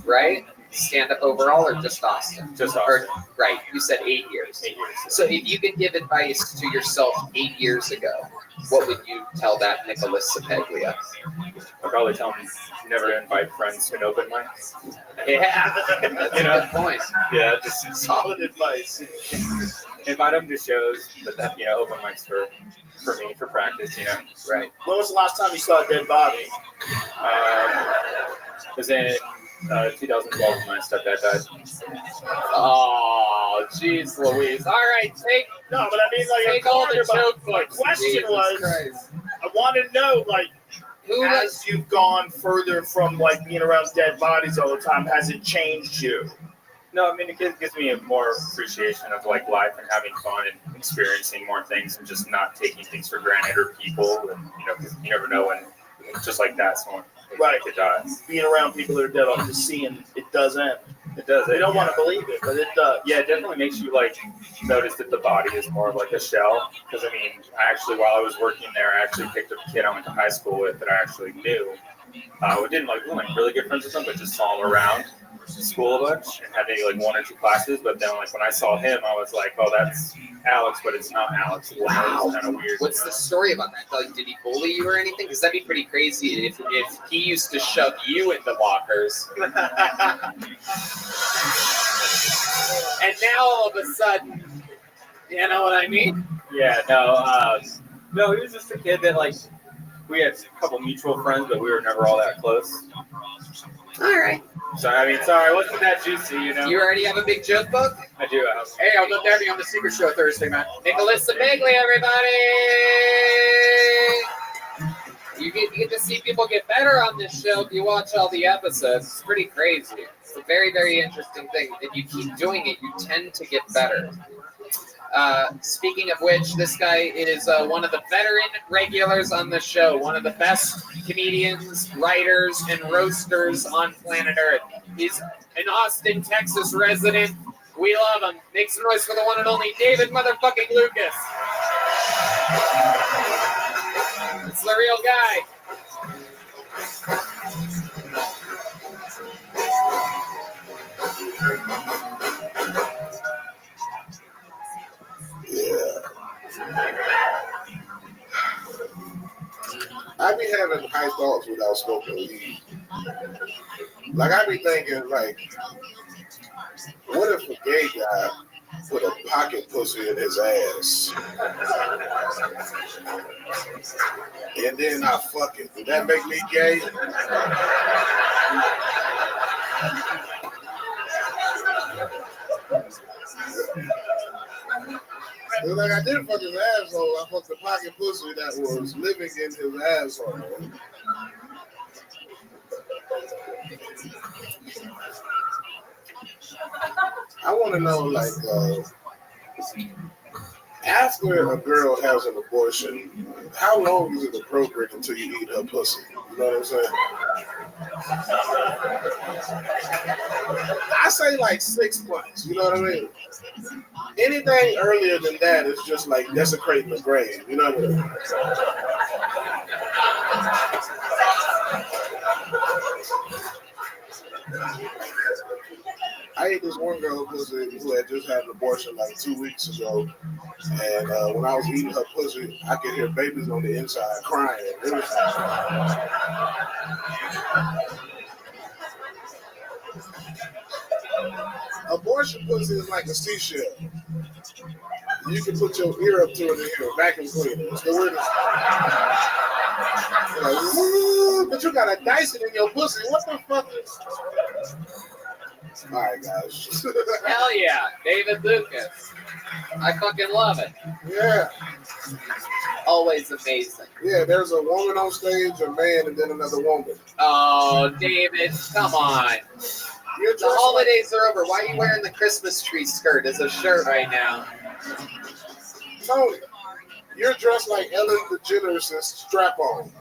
Speaker 3: right? Stand up overall or just Austin?
Speaker 20: Just Austin.
Speaker 3: Right. You said 8 years.
Speaker 20: 8 years.
Speaker 3: So if you could give advice to yourself 8 years ago, what would you tell that Nicholas Sapaglia?
Speaker 20: I'd probably tell him never to invite friends to an open mic.
Speaker 3: Yeah, that's a good point.
Speaker 20: Yeah, just
Speaker 7: solid advice.
Speaker 20: Invite them to shows, but that, open mics for me, for practice,
Speaker 3: Right.
Speaker 7: When was the last time you saw a dead body?
Speaker 20: It was in 2012 when my stepdad died.
Speaker 3: Oh, jeez Louise. All right,
Speaker 7: No, but I mean, like,
Speaker 3: take all the joke books.
Speaker 7: My question
Speaker 3: Jesus
Speaker 7: was,
Speaker 3: Christ.
Speaker 7: I want to know, like, as you've gone further from, like, being around dead bodies all the time, has it changed you?
Speaker 20: No, I mean, it gives me a more appreciation of, like, life and having fun and experiencing more things and just not taking things for granted or people. And, because you never know when, just like that, someone could die.
Speaker 7: Being around people that are dead, I'm just seeing it does end.
Speaker 20: It does.
Speaker 7: They don't want to believe it, but it does.
Speaker 20: Yeah, it definitely makes you, like, notice that the body is more of like a shell. Because, I mean, while I was working there, I actually picked up a kid I went to high school with that I actually knew. We didn't, we weren't really good friends with him, but just saw him around school a bunch and had maybe, like, 1 or 2 classes. But then, like, when I saw him, I was like, oh, that's Alex, but it's not Alex.
Speaker 3: Wow.
Speaker 20: It's kind of weird.
Speaker 3: What's the story about that? Like, did he bully you or anything? Because that'd be pretty crazy if he used to shove you into lockers. And now all of a sudden, You know what I mean?
Speaker 20: Yeah, no, he was just a kid that, like, we had a couple mutual friends, but we were never all that close.
Speaker 3: All right.
Speaker 20: So, I mean, sorry, I wasn't that juicy, you know?
Speaker 3: You already have a big joke book?
Speaker 20: I do have.
Speaker 3: Hey, I'll go there on the Secret Show Thursday, man. Nicholas and Bagley, everybody! You get to see people get better on this show if you watch all the episodes. It's pretty crazy. It's a very, very interesting thing. If you keep doing it, you tend to get better. Speaking of which, this guy is one of the veteran regulars on the show, one of the best comedians, writers, and roasters on planet Earth. He's an Austin, Texas resident. We love him. Make some noise for the one and only David motherfucking Lucas. It's the real guy.
Speaker 12: I be having high thoughts without smoking weed. Like, I be thinking, like, what if a gay guy put a pocket pussy in his ass? And then I fuck it. Would that make me gay? It was like I didn't fuck his asshole. I fucked the pocket pussy that was living in his asshole. I want to know, like, after a girl has an abortion, how long is it appropriate until you eat her pussy? You know what I'm saying? I say like 6 months. You know what I mean? Anything earlier than that is just like desecrating the grave. You know what I mean? I ate this one girl pussy who had just had an abortion like 2 weeks ago, and when I was eating her pussy, I could hear babies on the inside crying. It was... Abortion pussy is like a seashell. You can put your ear up to it and hear a vacuum cleaner. It's the weirdest. Like, ooh, but you gotta dice it in your pussy. What the fuck is... All right, guys.
Speaker 3: Hell yeah, David Lucas. I fucking love it.
Speaker 12: Yeah.
Speaker 3: Always amazing.
Speaker 12: Yeah, there's a woman on stage, a man, and then another woman.
Speaker 3: Oh, David, come on. The holidays are over. Why are you wearing the Christmas tree skirt as a shirt right now?
Speaker 12: Tony, you're dressed like Ellen DeGeneres' strap-on.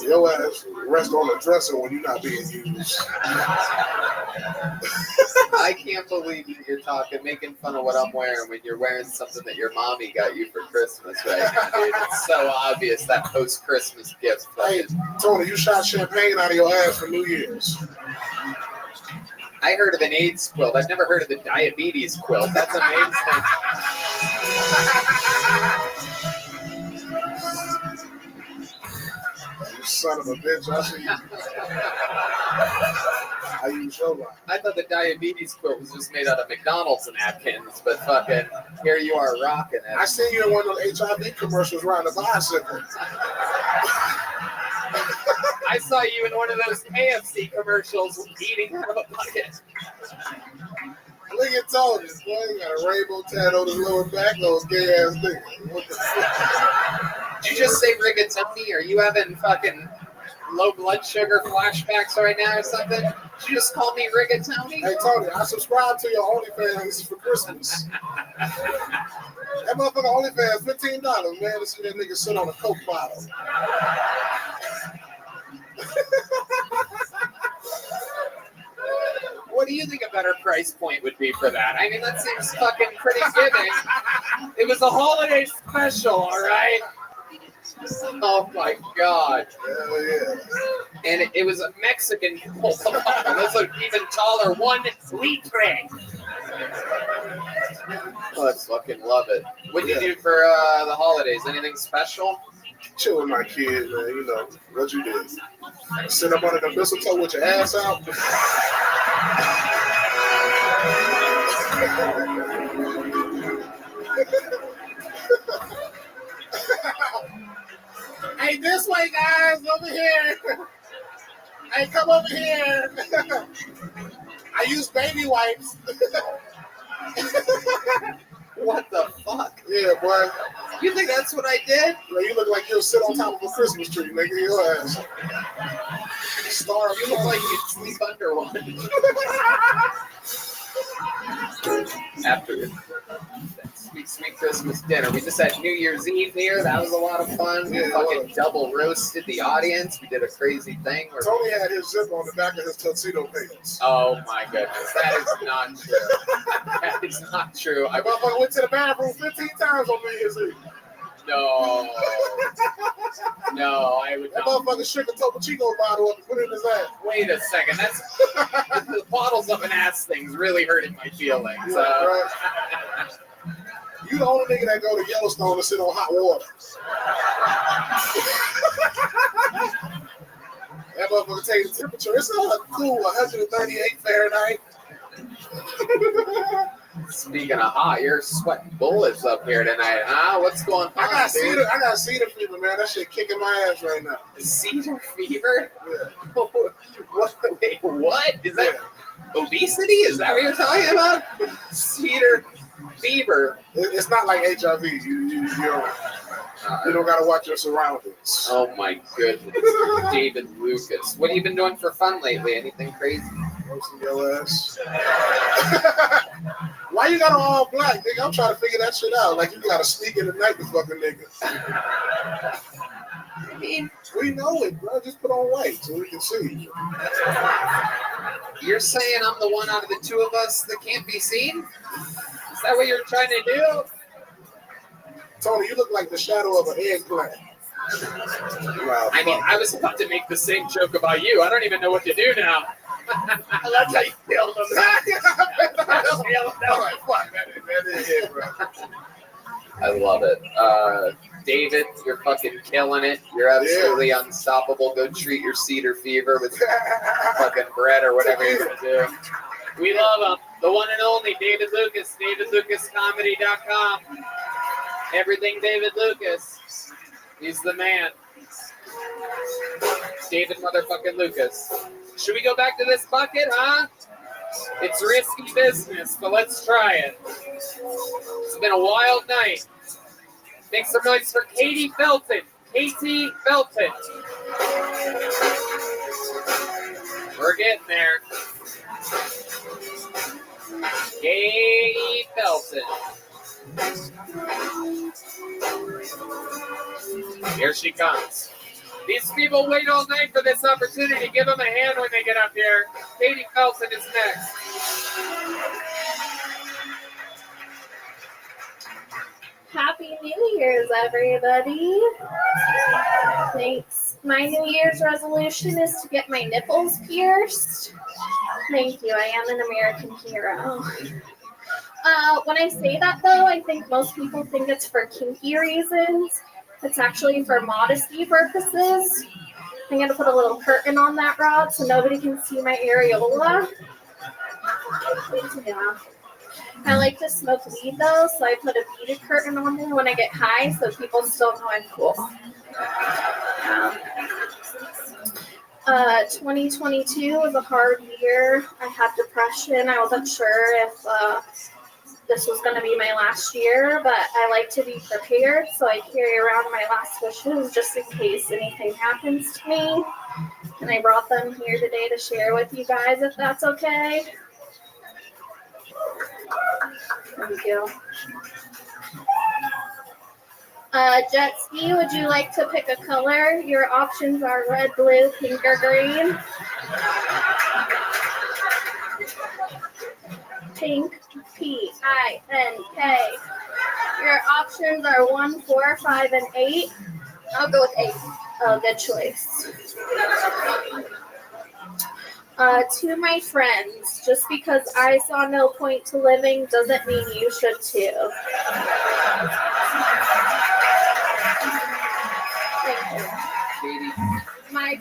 Speaker 12: Your ass rest on a dresser when you're not being used.
Speaker 3: I can't believe you're making fun of what I'm wearing when you're wearing something that your mommy got you for Christmas right now, dude. It's so obvious, that post-Christmas gift.
Speaker 12: Hey, Tony, you shot champagne out of your ass for New Year's.
Speaker 3: I heard of an AIDS quilt. I've never heard of the diabetes quilt. That's amazing.
Speaker 12: You son of a bitch, I see you. How you show that?
Speaker 3: I thought the diabetes quilt was just made out of McDonald's napkins, but fucking here you are rocking it.
Speaker 12: I seen you in one of those HIV commercials riding a bicycle.
Speaker 3: I saw you in one of those KFC commercials eating out of a bucket.
Speaker 12: Look at Tony, boy, he got a rainbow tat on his lower back, those gay ass niggas. What the fuck?
Speaker 3: Did you just say rigatoni? Are you having fucking low blood sugar flashbacks right now or something? Did you just call me rigatoni?
Speaker 12: Hey Tony, I subscribe to your OnlyFans for Christmas. That motherfucker OnlyFans, $15, man, to see that nigga sit on a Coke bottle.
Speaker 3: What do you think a better price point would be for that? I mean, that seems fucking pretty giving. It was a holiday special, all right? Oh my God.
Speaker 12: Hell yeah.
Speaker 3: And it was a Mexican Coke bottle. That's an even taller 1 liter. Oh, I fucking love it. What did you do for the holidays? Anything special?
Speaker 12: Chill with my kids, man. You know what you did. Sit up under the mistletoe with your ass out. Hey, this way, guys, over here. Hey, come over here. I use baby wipes.
Speaker 3: What the fuck?
Speaker 12: Yeah, boy.
Speaker 3: You think that's what I did?
Speaker 12: Like, you look like you'll sit on top of a Christmas tree, nigga. Your ass. Star,
Speaker 3: You look like you sleep under one. After sweet Christmas dinner. We just had New Year's Eve here. That was a lot of fun. We fucking double roasted the audience. We did a crazy thing.
Speaker 12: Tony had his zip on the back of his tuxedo pants.
Speaker 3: Oh my goodness. That is not true. That is not true.
Speaker 12: I motherfucker went to the bathroom 15 times on New Year's Eve.
Speaker 3: No. No, I would
Speaker 12: that
Speaker 3: not.
Speaker 12: That motherfucker shook a Topo Chico bottle up and put it in his ass.
Speaker 3: Wait a second. That's the bottles of an ass thing's really hurting my feelings.
Speaker 12: Yeah, right. You the only nigga that go to Yellowstone to sit on hot water. That motherfucker take the temperature. It's not cool 138 Fahrenheit.
Speaker 3: Speaking of hot, you're sweating bullets up here tonight, huh? What's going on,
Speaker 12: I got cedar fever, man. That shit kicking my ass right now.
Speaker 3: Cedar fever?
Speaker 12: Yeah.
Speaker 3: Wait, what? Is that obesity? Is that what you're talking about? Cedar fever.
Speaker 12: It's not like HIV. You don't got to watch your surroundings.
Speaker 3: Oh my goodness. David Lucas. What have you been doing for fun lately? Anything crazy?
Speaker 12: Roasting your ass. Why you got all black, nigga? I'm trying to figure that shit out. Like you got to sneak in the night with fucking niggas.
Speaker 3: I mean,
Speaker 12: we know it, bro. Just put on white so we can see.
Speaker 3: You're saying I'm the one out of the two of us that can't be seen? Is that what you're trying to do?
Speaker 12: Tony, you look like the shadow of an eggplant. Wow,
Speaker 3: I mean, I was about to make the same joke about you. I don't even know what to do now.
Speaker 12: I like how you killed him.
Speaker 3: I love it. David, you're fucking killing it. You're absolutely unstoppable. Go treat your cedar fever with fucking bread or whatever you're going to do. We love him. The one and only David Lucas, DavidLucasComedy.com. Everything David Lucas. He's the man. David motherfucking Lucas. Should we go back to this bucket, huh? It's risky business, but let's try it. It's been a wild night. Make some noise for Katie Felton. Katie Felton. We're getting there. Katie Felton. Here she comes. These people wait all night for this opportunity. Give them a hand when they get up here. Katie Felton is next.
Speaker 9: Happy New Year's, everybody. Thanks. My New Year's resolution is to get my nipples pierced. Thank you. I am an American hero. When I say that, though, I think most people think it's for kinky reasons. It's actually for modesty purposes. I'm going to put a little curtain on that rod so nobody can see my areola. Yeah. I like to smoke weed, though, so I put a beaded curtain on there when I get high so people still know I'm cool. 2022 was a hard year. I had depression. I wasn't sure if this was going to be my last year, but I like to be prepared, so I carry around my last wishes just in case anything happens to me. And I brought them here today to share with you guys, if that's okay. Thank you. Jet Ski, would you like to pick a color? Your options are red, blue, pink, or green. Pink, P-I-N-K. Your options are 1, 4, 5, and 8. I'll go with 8. Oh, good choice. To my friends, just because I saw no point to living doesn't mean you should too. My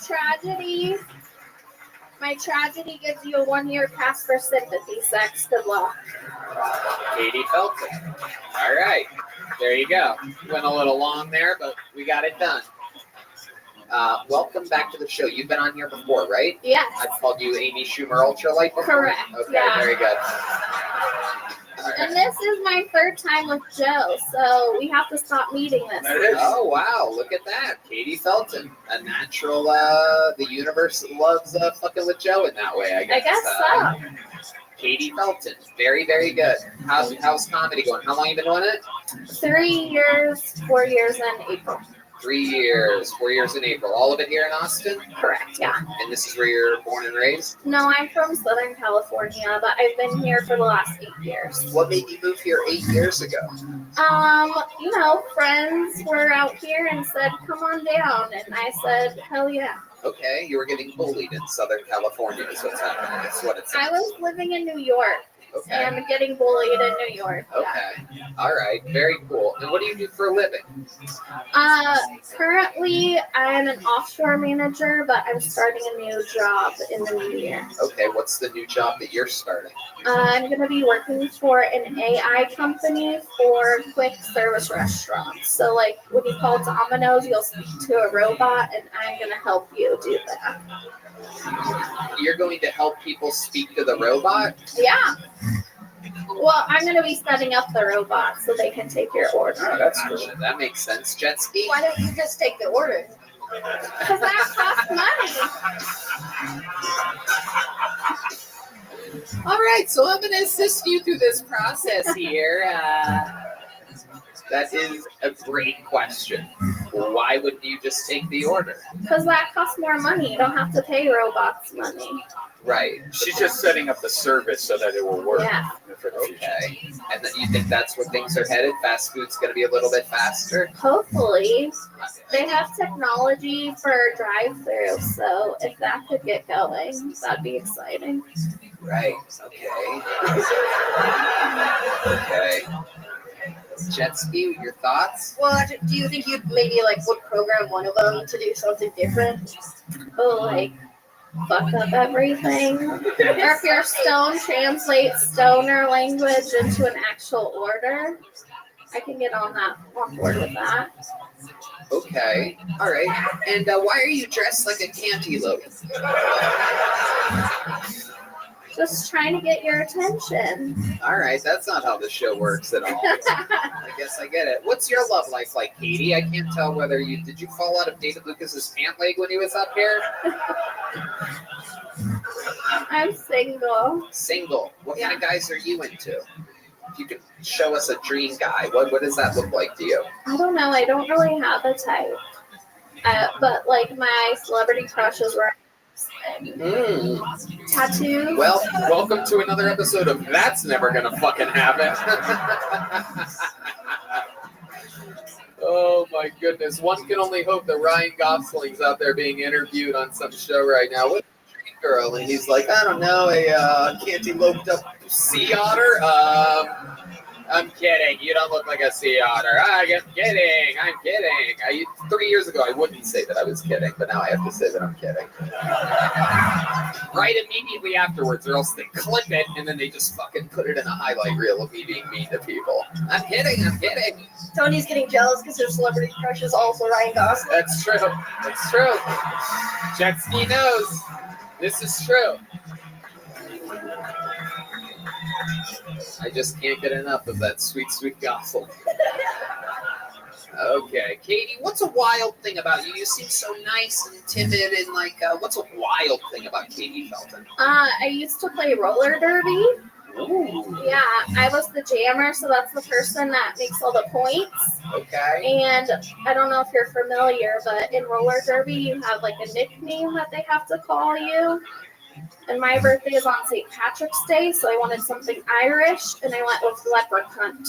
Speaker 9: tragedy gives you a 1-year pass for sympathy sex. Good luck.
Speaker 3: Katie Felton. All right. There you go. Went a little long there, but we got it done. Welcome back to the show. You've been on here before, right?
Speaker 9: Yes.
Speaker 3: I've called you Amy Schumer Ultralight before.
Speaker 9: Correct.
Speaker 3: Okay,
Speaker 9: Yeah.
Speaker 3: very good.
Speaker 9: And this is my third time with Joe, so we have to stop meeting this time.
Speaker 3: Oh, wow. Look at that. Katie Felton. A natural, the universe loves fucking with Joe in that way, I guess.
Speaker 9: I guess so.
Speaker 3: Katie Felton. Very, very good. How's comedy going? How long you been doing it?
Speaker 9: 3 years, 4 years in April.
Speaker 3: 3 years, 4 years in April. All of it here in Austin?
Speaker 9: Correct, yeah.
Speaker 3: And this is where you're born and raised?
Speaker 9: No, I'm from Southern California, but I've been here for the last 8 years.
Speaker 3: What made you move here 8 years ago?
Speaker 9: Friends were out here and said, come on down. And I said, hell yeah.
Speaker 3: Okay, you were getting bullied in Southern California is what's happening. That's what it's.
Speaker 9: I was living in New York.
Speaker 3: Okay.
Speaker 9: And getting bullied in New York.
Speaker 3: Okay. All right. Very cool. And what do you do for a living?
Speaker 9: Currently, I'm an offshore manager, but I'm starting a new job in the new year.
Speaker 3: Okay. What's the new job that you're starting?
Speaker 9: I'm going to be working for an AI company for quick service restaurants. So, like, when you call Domino's, you'll speak to a robot, and I'm going to help you do that.
Speaker 3: You're going to help people speak to the robot?
Speaker 9: Yeah. Well, I'm going to be setting up the robot so they can take your order.
Speaker 3: Oh, that's cool. That makes sense. Jet ski?
Speaker 9: Why don't you just take the order? Because that costs money.
Speaker 3: All right, so I'm going to assist you through this process here. That is a great question. Why wouldn't you just take the order?
Speaker 9: Because that costs more money. You don't have to pay robots money.
Speaker 3: Right.
Speaker 5: She's just setting up the service so that it will work.
Speaker 9: Yeah.
Speaker 3: Okay. And then you think that's where things are headed? Fast food's going to be a little bit faster?
Speaker 9: Hopefully. They have technology for drive-through, so if that could get going, that'd be exciting.
Speaker 3: Right. Okay. Okay. Jet ski, your thoughts?
Speaker 19: Well, do you think you'd maybe would program one of them to do something different?
Speaker 9: Oh, fuck up everything. Or if your stone translates stoner language into an actual order, I can get on board with that.
Speaker 3: Okay. All right. And why are you dressed like a cantaloupe?
Speaker 9: Just trying to get your attention.
Speaker 3: All right, that's not how the show works at all. I guess I get it. What's your love life like, Katie? I can't tell whether did you fall out of David Lucas's pant leg when he was up here?
Speaker 9: I'm single.
Speaker 3: Single. What kind of guys are you into? If you could show us a dream guy, what does that look like to you?
Speaker 9: I don't know. I don't really have a type. But my celebrity crushes were tattoos.
Speaker 3: Well, welcome to another episode of That's Never Gonna Fucking Happen. Oh my goodness. One can only hope that Ryan Gosling's out there being interviewed on some show right now. What's a dream girl? And he's like, I don't know, a cantalouped up sea otter? I'm kidding. You don't look like a sea otter. I'm kidding. 3 years ago, I wouldn't say that I was kidding, but now I have to say that I'm kidding. Right immediately afterwards, or else they clip it, and then they just fucking put it in a highlight reel of me being mean to people. I'm kidding.
Speaker 19: Tony's getting jealous because her celebrity crush is also Ryan Gosling.
Speaker 3: That's true. Jet ski knows. This is true. I just can't get enough of that sweet, sweet gospel. Okay, Katie, what's a wild thing about you? You seem so nice and timid and what's a wild thing about Katie Felton?
Speaker 9: I used to play roller derby.
Speaker 3: Ooh.
Speaker 9: Yeah, I was the jammer, so that's the person that makes all the points.
Speaker 3: Okay.
Speaker 9: And I don't know if you're familiar, but in roller derby, you have a nickname that they have to call you. And my birthday is on St. Patrick's Day, so I wanted something Irish, and I went with leprechaun.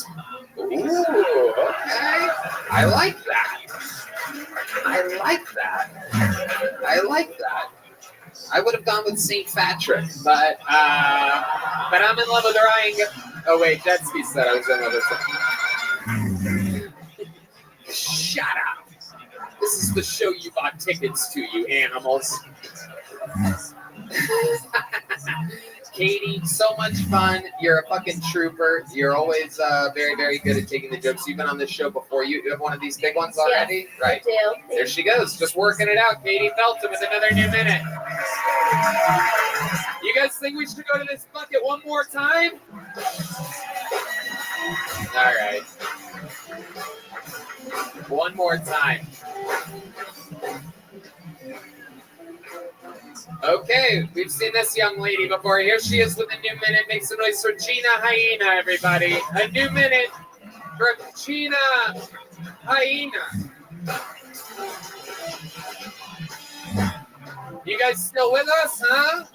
Speaker 3: Ooh, okay. I like that. I would have gone with St. Patrick, but I'm in love with Ryan. Oh wait, Jet Ski said I was in love with him. Shut up. This is the show you bought tickets to, you animals. Katie, so much fun. You're a fucking trooper. You're always very, very good at taking the jokes. You've been on this show before. You have one of these big ones already?
Speaker 19: Yes,
Speaker 3: right.
Speaker 19: I do.
Speaker 3: There she goes, just working it out. Katie Felton with another new minute. You guys think we should go to this bucket one more time? All right. One more time. Okay, we've seen this young lady before. Here she is with a new minute. Make some noise for Gina Hyena, everybody. A new minute from Gina Hyena. You guys still with us, huh?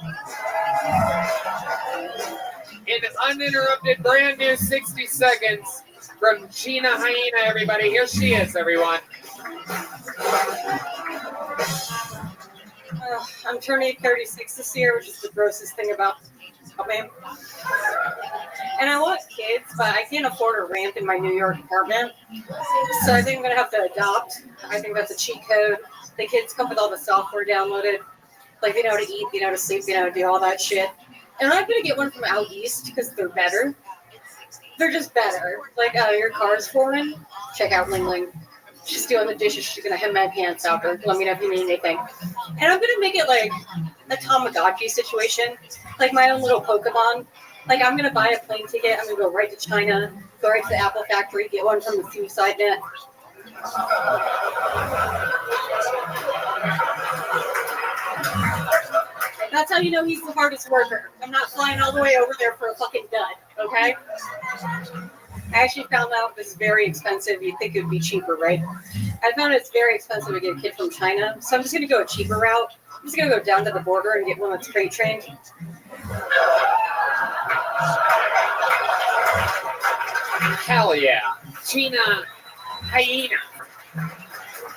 Speaker 3: In uninterrupted, brand new 60 seconds from Gina Hyena, everybody. Here she is, everyone.
Speaker 18: I'm turning 36 this year, which is the grossest thing about me. And I want kids, but I can't afford a ramp in my New York apartment. So I think I'm going to have to adopt. I think that's a cheat code. The kids come with all the software downloaded. Like, they know how to eat, they know how to sleep, they know how to do all that shit. And I'm going to get one from out east because they're better. They're just better. Like, your car's foreign? Check out Ling Ling. She's doing the dishes. She's going to hem my pants out there. Let me know if you need anything. And I'm going to make it like a Tamagotchi situation. Like my own little Pokemon. Like, I'm going to buy a plane ticket. I'm going to go right to China. Go right to the Apple factory. Get one from the suicide net. That's how you know he's the hardest worker. I'm not flying all the way over there for a fucking dud, okay? I actually found out this is very expensive. You'd think it would be cheaper, right? I found it's very expensive to get a kid from China, so I'm just going to go a cheaper route. I'm just going to go down to the border and get one that's crate trained.
Speaker 3: Hell yeah. Gina Hyena.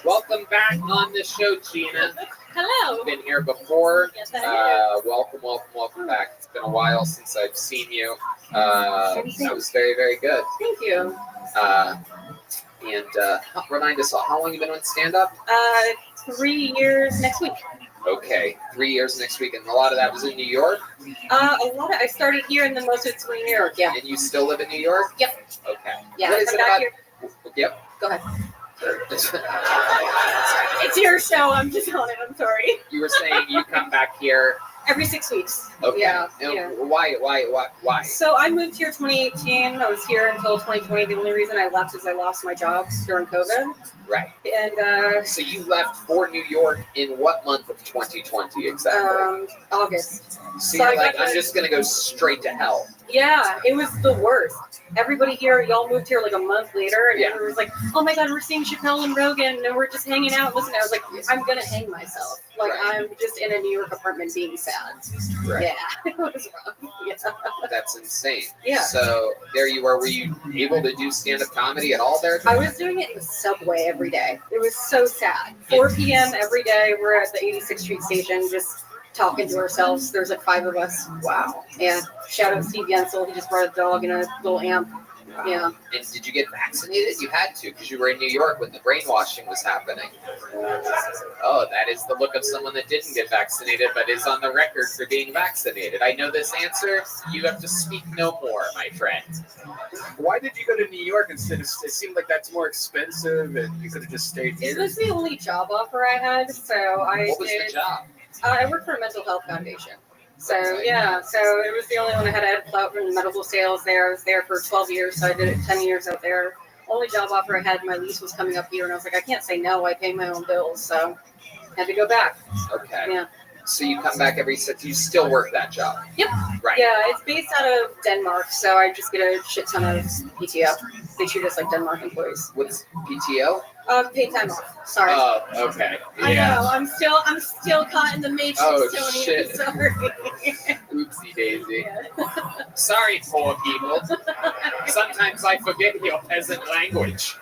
Speaker 3: Welcome back on the show, Gina.
Speaker 18: Hello.
Speaker 3: Been here before.
Speaker 18: Yes, I have.
Speaker 3: Welcome back. It's been a while since I've seen you. That was very, very good.
Speaker 18: Thank you.
Speaker 3: Remind us all, how long you been on stand-up?
Speaker 18: 3 years next week.
Speaker 3: Okay, 3 years next week, and a lot of that was in New York?
Speaker 18: I started here, and then most of it's in New York, yeah.
Speaker 3: And you still live in New York?
Speaker 18: Yep.
Speaker 3: Okay.
Speaker 18: Yeah,
Speaker 3: What is
Speaker 18: I'm
Speaker 3: it
Speaker 18: back
Speaker 3: about?
Speaker 18: here.
Speaker 3: Yep.
Speaker 18: Go ahead. It's your show. I'm just on it. I'm sorry.
Speaker 3: You were saying you come back here
Speaker 18: every 6 weeks.
Speaker 3: Okay.
Speaker 18: Yeah.
Speaker 3: Now,
Speaker 18: Yeah.
Speaker 3: Why?
Speaker 18: So I moved here 2018. I was here until 2020. The only reason I left is I lost my job during COVID.
Speaker 3: Right.
Speaker 18: And
Speaker 3: so you left for New York in what month of 2020 exactly?
Speaker 18: August.
Speaker 3: So you're like, I'm just gonna go straight to hell.
Speaker 18: Yeah, it was the worst. Everybody here, y'all moved here like a month later, and everyone was like, "Oh my God, we're seeing Chappelle and Rogan, and we're just hanging out." Listen, I was like, "I'm gonna hang myself. Like, I'm just in a New York apartment being sad."
Speaker 3: Right.
Speaker 18: Yeah, it was rough. Yeah.
Speaker 3: That's insane.
Speaker 18: Yeah.
Speaker 3: So there you were. Were you able to do stand-up comedy at all there?
Speaker 18: I was doing it in the subway every day. It was so sad. 4 p.m. every day. We're at the 86th Street station, just talking to ourselves. There's like 5 of us.
Speaker 3: Wow.
Speaker 18: Yeah. Shout out Steve Yensel. He just brought a dog and a little amp. Yeah.
Speaker 3: And did you get vaccinated? You had to, because you were in New York when the brainwashing was happening. Oh, that is the look of someone that didn't get vaccinated, but is on the record for being vaccinated. I know this answer. You have to speak no more, my friend.
Speaker 5: Why did you go to New York instead of? It seemed like that's more expensive, and you could have just stayed
Speaker 18: It
Speaker 5: here.
Speaker 18: was the only job offer I had, so I
Speaker 3: What was
Speaker 18: did.
Speaker 3: the job?
Speaker 18: I worked for a mental health foundation. So, yeah, so it was the only one I had clout in medical sales there. I was there for 12 years, so I did it 10 years out there. Only job offer I had, my lease was coming up here, and I was like, I can't say no, I pay my own bills, so I had to go back.
Speaker 3: Okay.
Speaker 18: Yeah.
Speaker 3: So you come back every 6, you still work that job?
Speaker 18: Yep.
Speaker 3: Right.
Speaker 18: Yeah, it's based out of Denmark, so I just get a shit ton of PTO. They treat us like Denmark employees.
Speaker 3: What's PTO?
Speaker 18: Paid time off. Sorry.
Speaker 3: Oh, okay.
Speaker 18: I
Speaker 3: Yeah.
Speaker 18: know. I'm still caught in the matrix,
Speaker 3: Oh,
Speaker 18: Tony.
Speaker 3: shit.
Speaker 18: I'm sorry.
Speaker 3: Oopsie daisy. Sorry, poor people. Sometimes I forget your peasant language.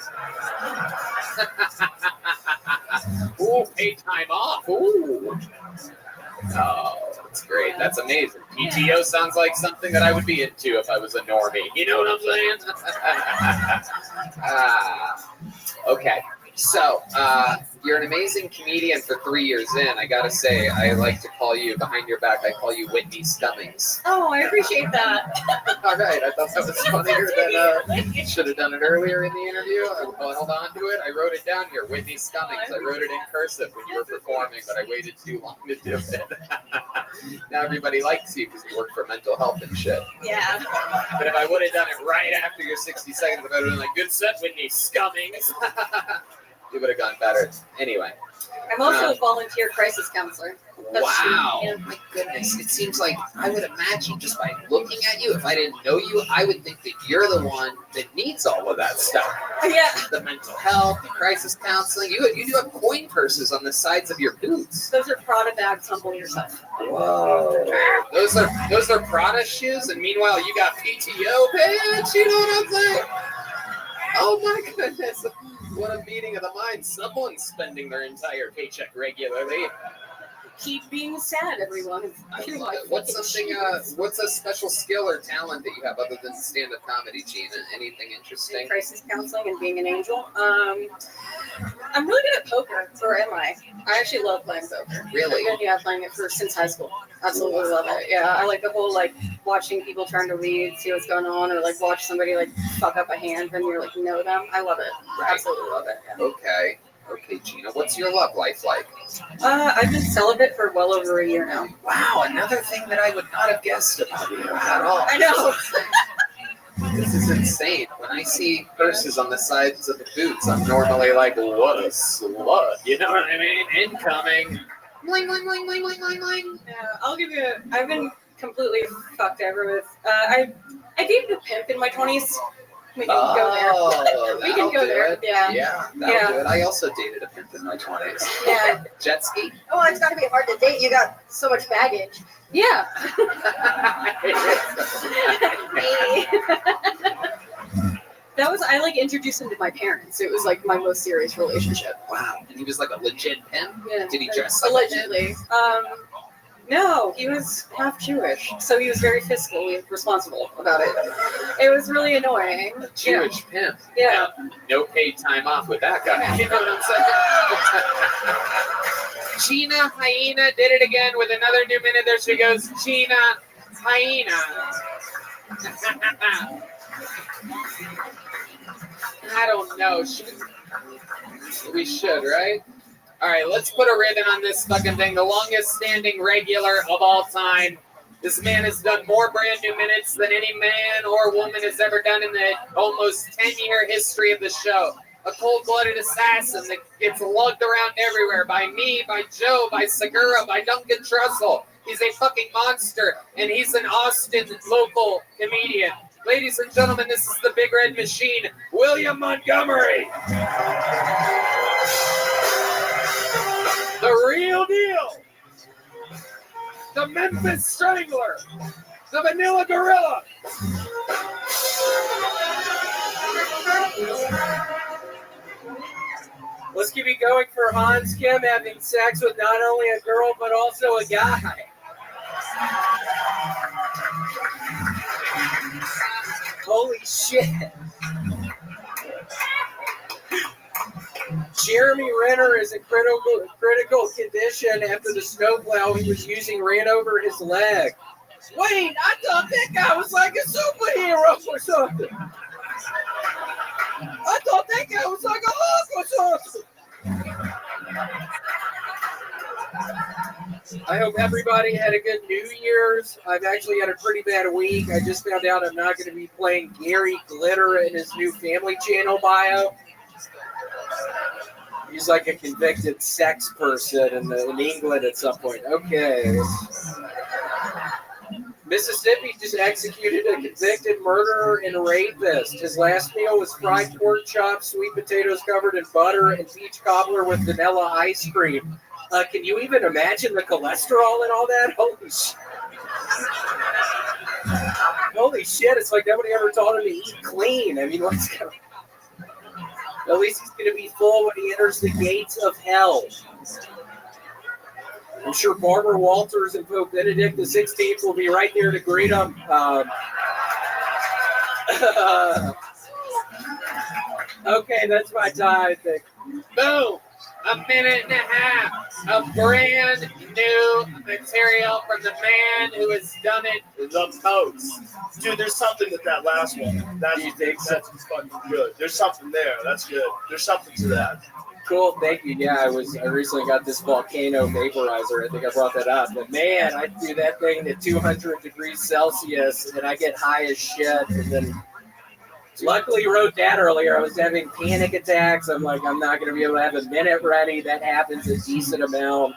Speaker 3: Ooh, paid time off. Ooh. Oh, that's great. That's amazing. PTO sounds like something that I would be into if I was a normie. You know what I'm saying? Okay. So, You're an amazing comedian for 3 years in. I gotta say, I like to call you, behind your back, I call you Whitney Stummings.
Speaker 18: Oh, I appreciate that.
Speaker 3: All right, I thought that was funnier than should have done it earlier in the interview. I held on to it. I wrote it down here, Whitney Stummings. I wrote it in cursive when you were performing, but I waited too long to do it. Now everybody likes you because you work for mental health and shit.
Speaker 18: Yeah.
Speaker 3: But if I would have done it right after your 60 seconds, I would have been like, good set, Whitney Stummings. It would have gone better. Anyway.
Speaker 18: I'm also a volunteer crisis counselor.
Speaker 3: Wow. My goodness. It seems like I would imagine just by looking at you, if I didn't know you, I would think that you're the one that needs all of that stuff.
Speaker 18: Yeah.
Speaker 3: The mental health, the crisis counseling. You do have coin purses on the sides of your boots.
Speaker 18: Those are Prada bags, humble yourself.
Speaker 3: Whoa. Those are Prada shoes, and meanwhile you got PTO pants, you know what I'm saying? Oh my goodness. What a meeting of the mind. Someone's spending their entire paycheck regularly.
Speaker 18: Keep being sad, everyone.
Speaker 3: What's a special skill or talent that you have other than stand-up comedy, Gina? Anything interesting?
Speaker 18: Crisis counseling and being an angel. I'm really good at poker, or am I? I actually love playing poker.
Speaker 3: Really?
Speaker 18: I've been playing it since high school. Absolutely love it. Yeah, I like the whole watching people trying to read, see what's going on, or watch somebody fuck up a hand and you're know them. I love it.
Speaker 3: Right.
Speaker 18: Absolutely love it. Yeah.
Speaker 3: Okay, Gina. What's your love life like?
Speaker 18: I've been celibate for well over a year now.
Speaker 3: Wow, another thing that I would not have guessed about you at all.
Speaker 18: I know.
Speaker 3: This is insane. When I see purses on the sides of the boots, I'm normally like, what a slut. You know what I mean? Incoming. Bling, bling, bling, bling, bling, bling, bling.
Speaker 18: Yeah, I've been completely fucked over with. I dated a pimp in my 20s. We can go there. We can go there.
Speaker 3: Yeah, that'll do it. I also dated a pimp in my 20s.
Speaker 18: Yeah.
Speaker 3: Jet ski.
Speaker 19: Oh, it's got to be hard to date. You got so much baggage.
Speaker 18: Yeah. I introduced him to my parents. It was my most serious relationship.
Speaker 3: Wow. And he was a legit pimp?
Speaker 18: Yeah.
Speaker 3: Did he dress
Speaker 18: allegedly? No, he was half Jewish, so he was very fiscally responsible about it. It was really annoying.
Speaker 3: A Jewish pimp.
Speaker 18: Yeah.
Speaker 3: No paid time off with that guy. You know what I'm saying? Gina Hyena did it again with another new minute. There she goes. Gina Hyena. I don't know. We should, right? All right, let's put a ribbon on this fucking thing. The longest standing regular of all time. This man has done more brand new minutes than any man or woman has ever done in the almost 10-year history of the show. A cold-blooded assassin that gets lugged around everywhere by me, by Joe, by Segura, by Duncan Trussell. He's a fucking monster, and he's an Austin local comedian. Ladies and gentlemen, this is the Big Red Machine, William Montgomery. The real deal. The Memphis Strangler. The Vanilla Gorilla.
Speaker 14: Let's keep it going for Hans Kim having sex with not only a girl but also a guy. Holy shit. Jeremy Renner is in critical condition after the snowplow he was using ran over his leg. Wait, I thought that guy was like a superhero or something. I thought that guy was like a Hulk or something. I hope everybody had a good New Year's. I've actually had a pretty bad week. I just found out I'm not going to be playing Gary Glitter in his new Family Channel bio. He's like a convicted sex person in England at some point. Okay. Mississippi just executed a convicted murderer and rapist. His last meal was fried pork chops, sweet potatoes covered in butter, and peach cobbler with vanilla ice cream. Can you even imagine the cholesterol and all that? Holy shit. Holy shit, it's like nobody ever taught him to eat clean. I mean, what's going on? At least he's going to be full when he enters the gates of hell. I'm sure Barbara Walters and Pope Benedict XVI will be right there to greet him. Okay, that's my time, I think.
Speaker 3: Boom. a minute and a half of brand new material from the man who has done it the most.
Speaker 7: Dude, there's something with that last one. That's that's fucking good. There's something there. That's good. There's something to that.
Speaker 14: Cool, thank you. Yeah, I recently got this volcano vaporizer. I think I brought that up. But man, I do that thing to 200 degrees Celsius, and I get high as shit. And then, luckily, you wrote that earlier. I was having panic attacks. I'm like, I'm not going to be able to have a minute ready. That happens a decent amount.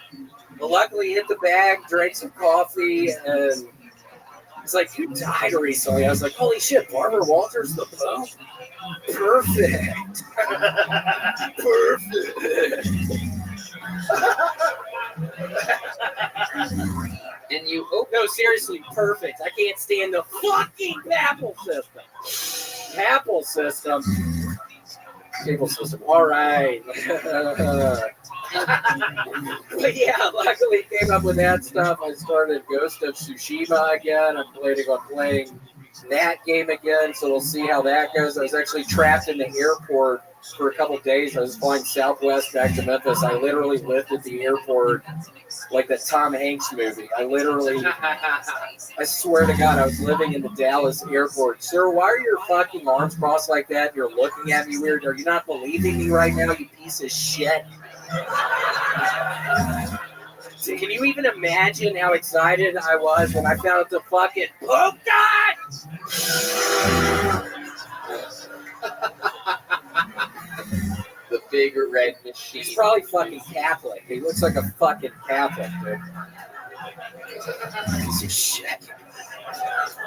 Speaker 14: But luckily, hit the bag, drank some coffee, and it's like, you died recently. I was like, holy shit, Barbara Walters the Pope? Perfect. Perfect.
Speaker 3: And you
Speaker 14: no, seriously, perfect. I can't stand the fucking Apple system. Apple system. Cable system. All right. But yeah, luckily came up with that stuff. I started Ghost of Tsushima again. I'm planning on playing that game again, so we'll see how that goes. I was actually trapped in the airport for a couple of days. I was flying Southwest back to Memphis. I literally lived at the airport like that Tom Hanks movie. I swear to God, I was living in the Dallas airport. Sir, why are your fucking arms crossed like that? You're looking at me weird. Are you not believing me right now, you piece of shit? Can you even imagine how excited I was when I found out the fucking Pope died?
Speaker 3: The big red machine.
Speaker 14: He's probably fucking Catholic. He looks like a fucking Catholic, dude. Piece of shit.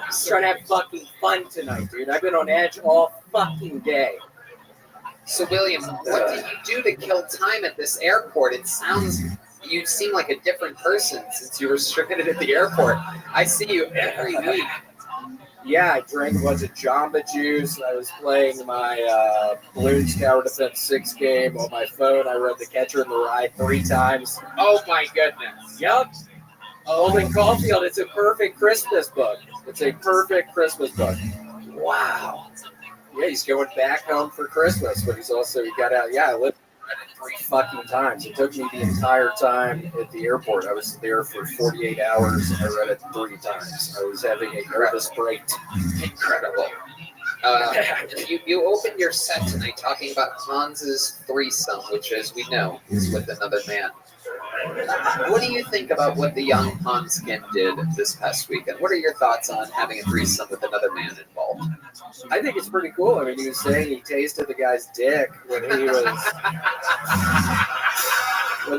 Speaker 14: He's trying to have fucking fun tonight, dude. I've been on edge all fucking day.
Speaker 3: So, William, what did you do to kill time at this airport? It sounds... You seem like a different person since you were stranded at the airport. I see you every week.
Speaker 14: Yeah, I drank a bunch of Jamba Juice. I was playing my Balloons Tower Defense 6 game on my phone. I read The Catcher in the Rye 3 times.
Speaker 3: Oh, my goodness.
Speaker 14: Yep. Holden Caulfield. It's a perfect Christmas book. It's a perfect Christmas book. Wow. Yeah, he's going back home for Christmas, but he got out. Yeah, I lived it 3 fucking times. It took me the entire time at the airport. I was there for 48 hours. I read it 3 times. I was having a nervous break.
Speaker 3: Incredible. You opened your set tonight talking about Hans's threesome, which, as we know, is with another man. What do you think about what the young Hanskin did this past weekend? What are your thoughts on having a threesome with another man involved?
Speaker 14: I think it's pretty cool. I mean, he was saying he tasted the guy's dick when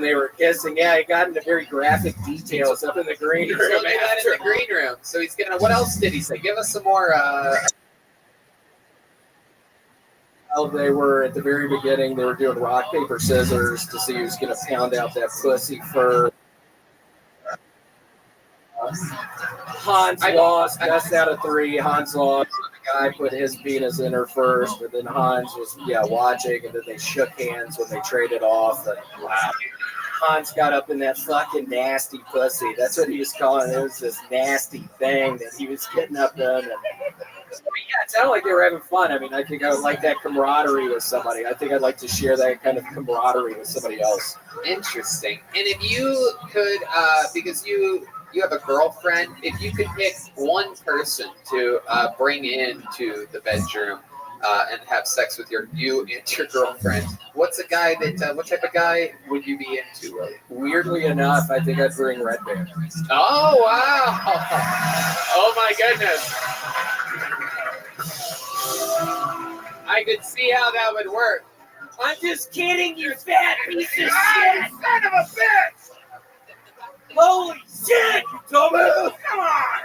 Speaker 14: they were kissing. Yeah, he got into very graphic details up in the green room.
Speaker 3: So that in the green room. So he's gonna. What else did he say? Give us some more.
Speaker 14: They were at the very beginning. They were doing rock paper scissors to see who's gonna pound out that pussy first. Hans lost. Best out of 3. Hans lost. The guy put his penis in her first, and then Hans was watching, and then they shook hands when they traded off. And wow. Hans got up in that fucking nasty pussy. That's what he was calling it. It was this nasty thing that he was getting up in. And, yeah, it sounded like they were having fun. I mean, I think I would like that camaraderie with somebody. I think I'd like to share that kind of camaraderie with somebody else.
Speaker 3: Interesting. And if you could, because you have a girlfriend, if you could pick one person to bring into the bedroom and have sex with you and your girlfriend, what type of guy would you be into, William?
Speaker 14: Weirdly enough, I think I'd bring Red Band.
Speaker 3: Oh, wow. Oh, my goodness. I could see how that would work.
Speaker 14: I'm just kidding, you fat piece of shit!
Speaker 7: Son of a bitch!
Speaker 14: Holy shit, Tomo! Come on!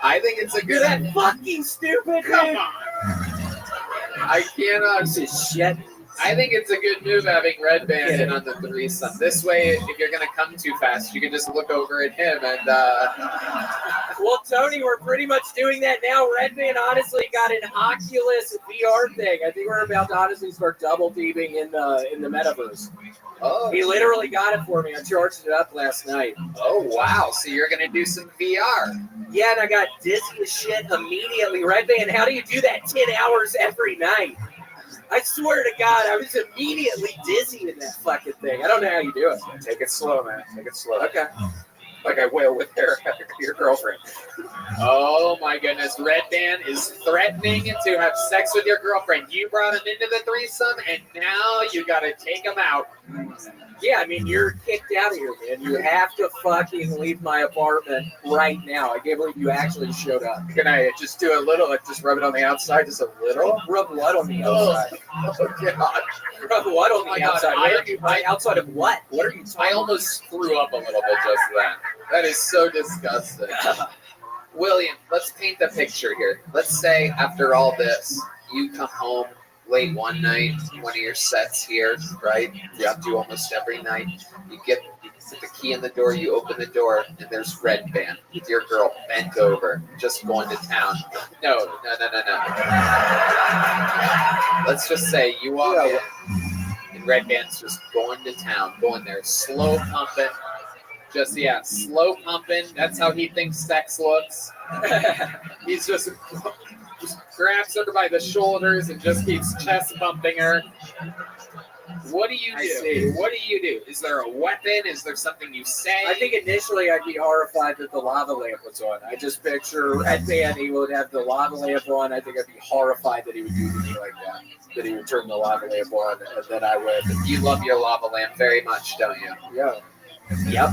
Speaker 3: I think it's a good...
Speaker 14: That fucking stupid,
Speaker 3: Come on! I cannot...
Speaker 14: Piece of shit.
Speaker 3: I think it's a good move having Red Band in on the threesome. This way, if you're going to come too fast, you can just look over at him and...
Speaker 14: Well, Tony, we're pretty much doing that now. Red Band honestly got an Oculus VR thing. I think we're about to honestly start double teaming in the metaverse.
Speaker 3: Oh,
Speaker 14: he literally got it for me. I charged it up last night.
Speaker 3: Oh, wow. So you're going to do some VR.
Speaker 14: Yeah, and I got dizzy as shit immediately. Red Band, how do you do that 10 hours every night? I swear to God, I was immediately dizzy in that fucking thing. I don't know how you do it.
Speaker 5: Take it slow, man. Take it slow.
Speaker 14: Okay.
Speaker 5: Like I will with your girlfriend.
Speaker 3: Oh my goodness, Red Band is threatening to have sex with your girlfriend. You brought him into the threesome, and now you gotta take him out.
Speaker 14: Yeah, I mean, you're kicked out of here, man. You have to fucking leave my apartment right now. I can't believe you actually showed up.
Speaker 5: Can I just do a little, like just rub it on the outside, just a little?
Speaker 14: Rub what on the outside?
Speaker 5: Oh God.
Speaker 14: Rub what on the
Speaker 3: God,
Speaker 14: outside? Outside of what? What are you talking
Speaker 3: I almost threw up a little bit just then. That is so disgusting. William, let's paint the picture here. Let's say after all this, you come home late one night, one of your sets here, right? You have to do almost every night. You put the key in the door, you open the door, and there's Red Band with your girl bent over, just going to town. No. Let's just say you walk in, and Red Band's just going to town, going there, slow pumping. Slow pumping. That's how he thinks sex looks. He's just grabs her by the shoulders and just keeps chest bumping her. What do you do? What do you do? Is there a weapon? Is there something you say?
Speaker 14: I think initially I'd be horrified that the lava lamp was on. I just picture Red Band, he would have the lava lamp on. I think I'd be horrified that he would do to me like that. That he would turn the lava lamp on, and then I would.
Speaker 3: You love your lava lamp very much, don't you?
Speaker 14: Yeah.
Speaker 3: Yep.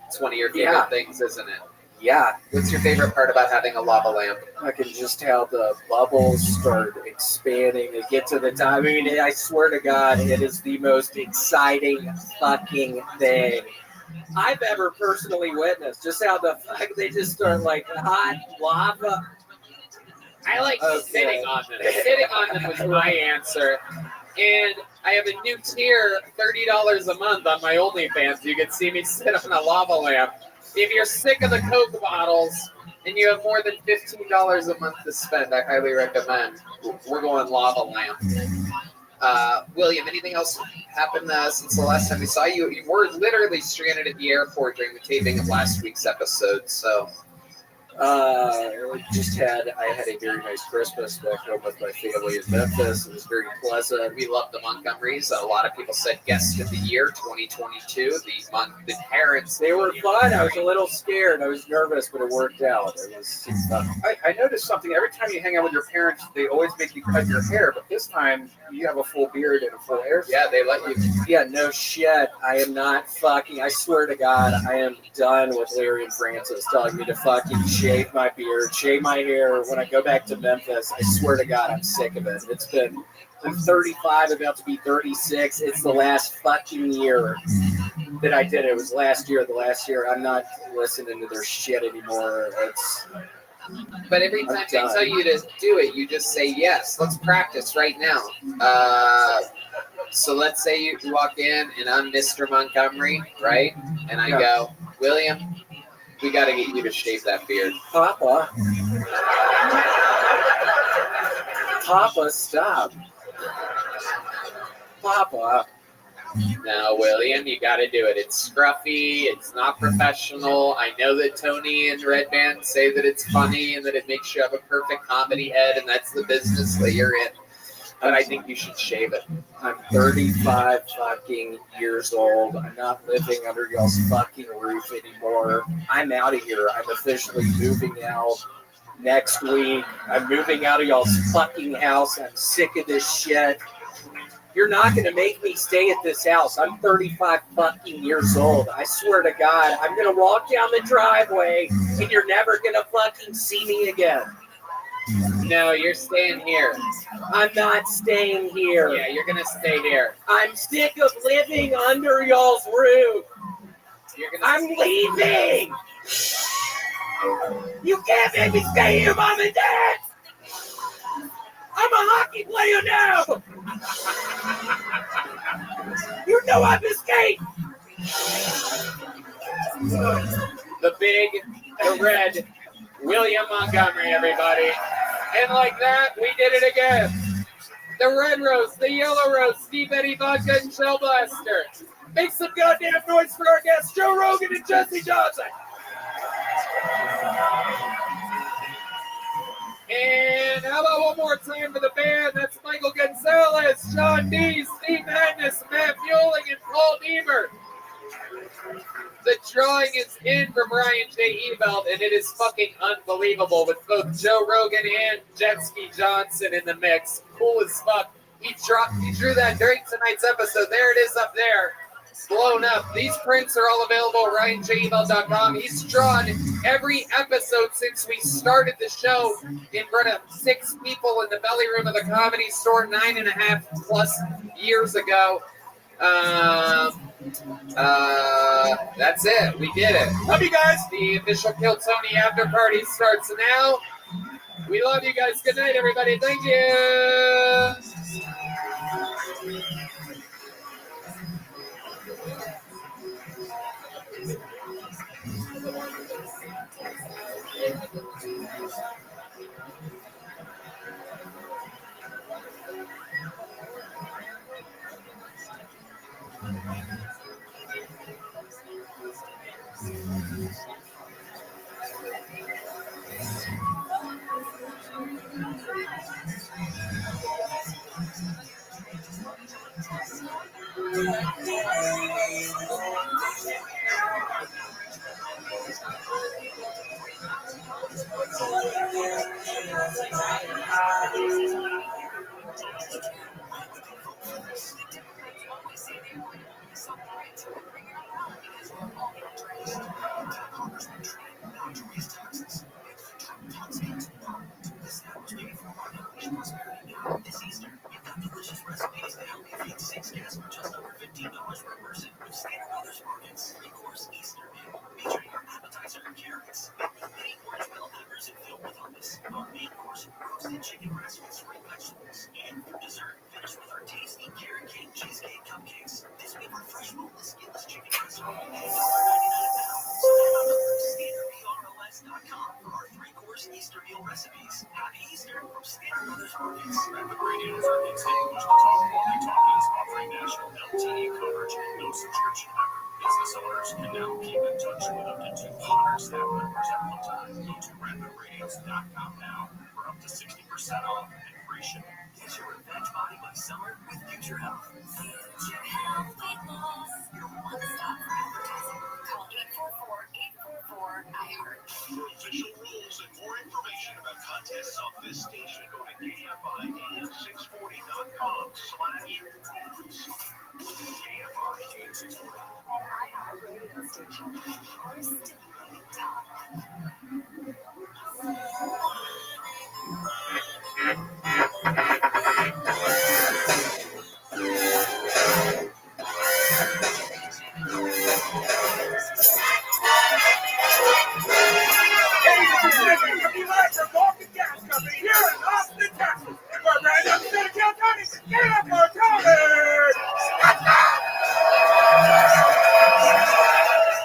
Speaker 3: It's one of your favorite things, isn't it?
Speaker 14: Yeah.
Speaker 3: What's your favorite part about having a lava lamp?
Speaker 14: I can just how the bubbles start expanding and get to the top. I mean, I swear to God, it is the most exciting fucking thing I've ever personally witnessed. Just how the fuck they just start like hot lava.
Speaker 3: I like sitting on them. Sitting on them was my answer. And I have a new tier, $30 a month on my OnlyFans. You can see me sit on a lava lamp. If you're sick of the Coke bottles and you have more than $15 a month to spend, I highly recommend. We're going lava lamp. William, anything else happened since the last time we saw you? You were literally stranded at the airport during the taping of last week's episode, so...
Speaker 14: I had a very nice Christmas back home with my family in Memphis. It was very pleasant.
Speaker 3: We loved the Montgomerys. A lot of people said guest of the year 2022. The parents,
Speaker 14: they were fun. I was a little scared. I was nervous, but it worked out. It was
Speaker 5: I noticed something. Every time you hang out with your parents, they always make you cut your hair, but this time you have a full beard and a full hair.
Speaker 3: Yeah, they let you.
Speaker 14: Yeah, no shit. I am not fucking. I swear to God, I am done with Larry and Francis telling me to fucking shave my beard, shave my hair. When I go back to Memphis, I swear to God, I'm sick of it. I'm 35, about to be 36. It's the last fucking year that I did it. It was the last year. I'm not listening to their shit anymore.
Speaker 3: But every time they tell you to do it, you just say yes. Let's practice right now. So let's say you walk in and I'm Mr. Montgomery, right? And I go, William, we got to get you to shave that beard.
Speaker 14: Papa, stop. Papa.
Speaker 3: No, William, you got to do it. It's scruffy. It's not professional. I know that Tony and Red Band say that it's funny and that it makes you have a perfect comedy head, and that's the business that you're in. But I think you should shave it.
Speaker 14: I'm 35 fucking years old. I'm not living under y'all's fucking roof anymore. I'm out of here. I'm officially moving out next week. I'm moving out of y'all's fucking house. I'm sick of this shit. You're not going to make me stay at this house. I'm 35 fucking years old. I swear to God, I'm going to walk down the driveway and you're never going to fucking see me again.
Speaker 3: No, you're staying here.
Speaker 14: I'm not staying here.
Speaker 3: Yeah, you're going to stay here.
Speaker 14: I'm sick of living under y'all's roof. I'm leaving. You can't make me stay here, Mom and Dad. I'm a hockey player now. You know I'm escaped.
Speaker 3: The big, the red, William Montgomery, everybody. And like that, we did it again. The red rose, the yellow rose, Steve Eddie Vodka and Shell Blaster. Make some goddamn noise for our guests, Joe Rogan and Jesse Johnson. And how about one more time for the band? That's Michael Gonzalez, Sean D, Steve Madness, Matt Mueling, and Paul Deemer. The drawing is in from Ryan J. Ebelt, and it is fucking unbelievable with both Joe Rogan and Jetski Johnson in the mix. Cool as fuck. He drew that during tonight's episode. There it is up there. Blown up. These prints are all available at RyanJEbelt.com. He's drawn every episode since we started the show in front of 6 people in the belly room of the Comedy Store 9.5+ years ago. That's it. We did it. Love you guys. The official Kill Tony after party starts now. We love you guys. Good night, everybody. Thank you.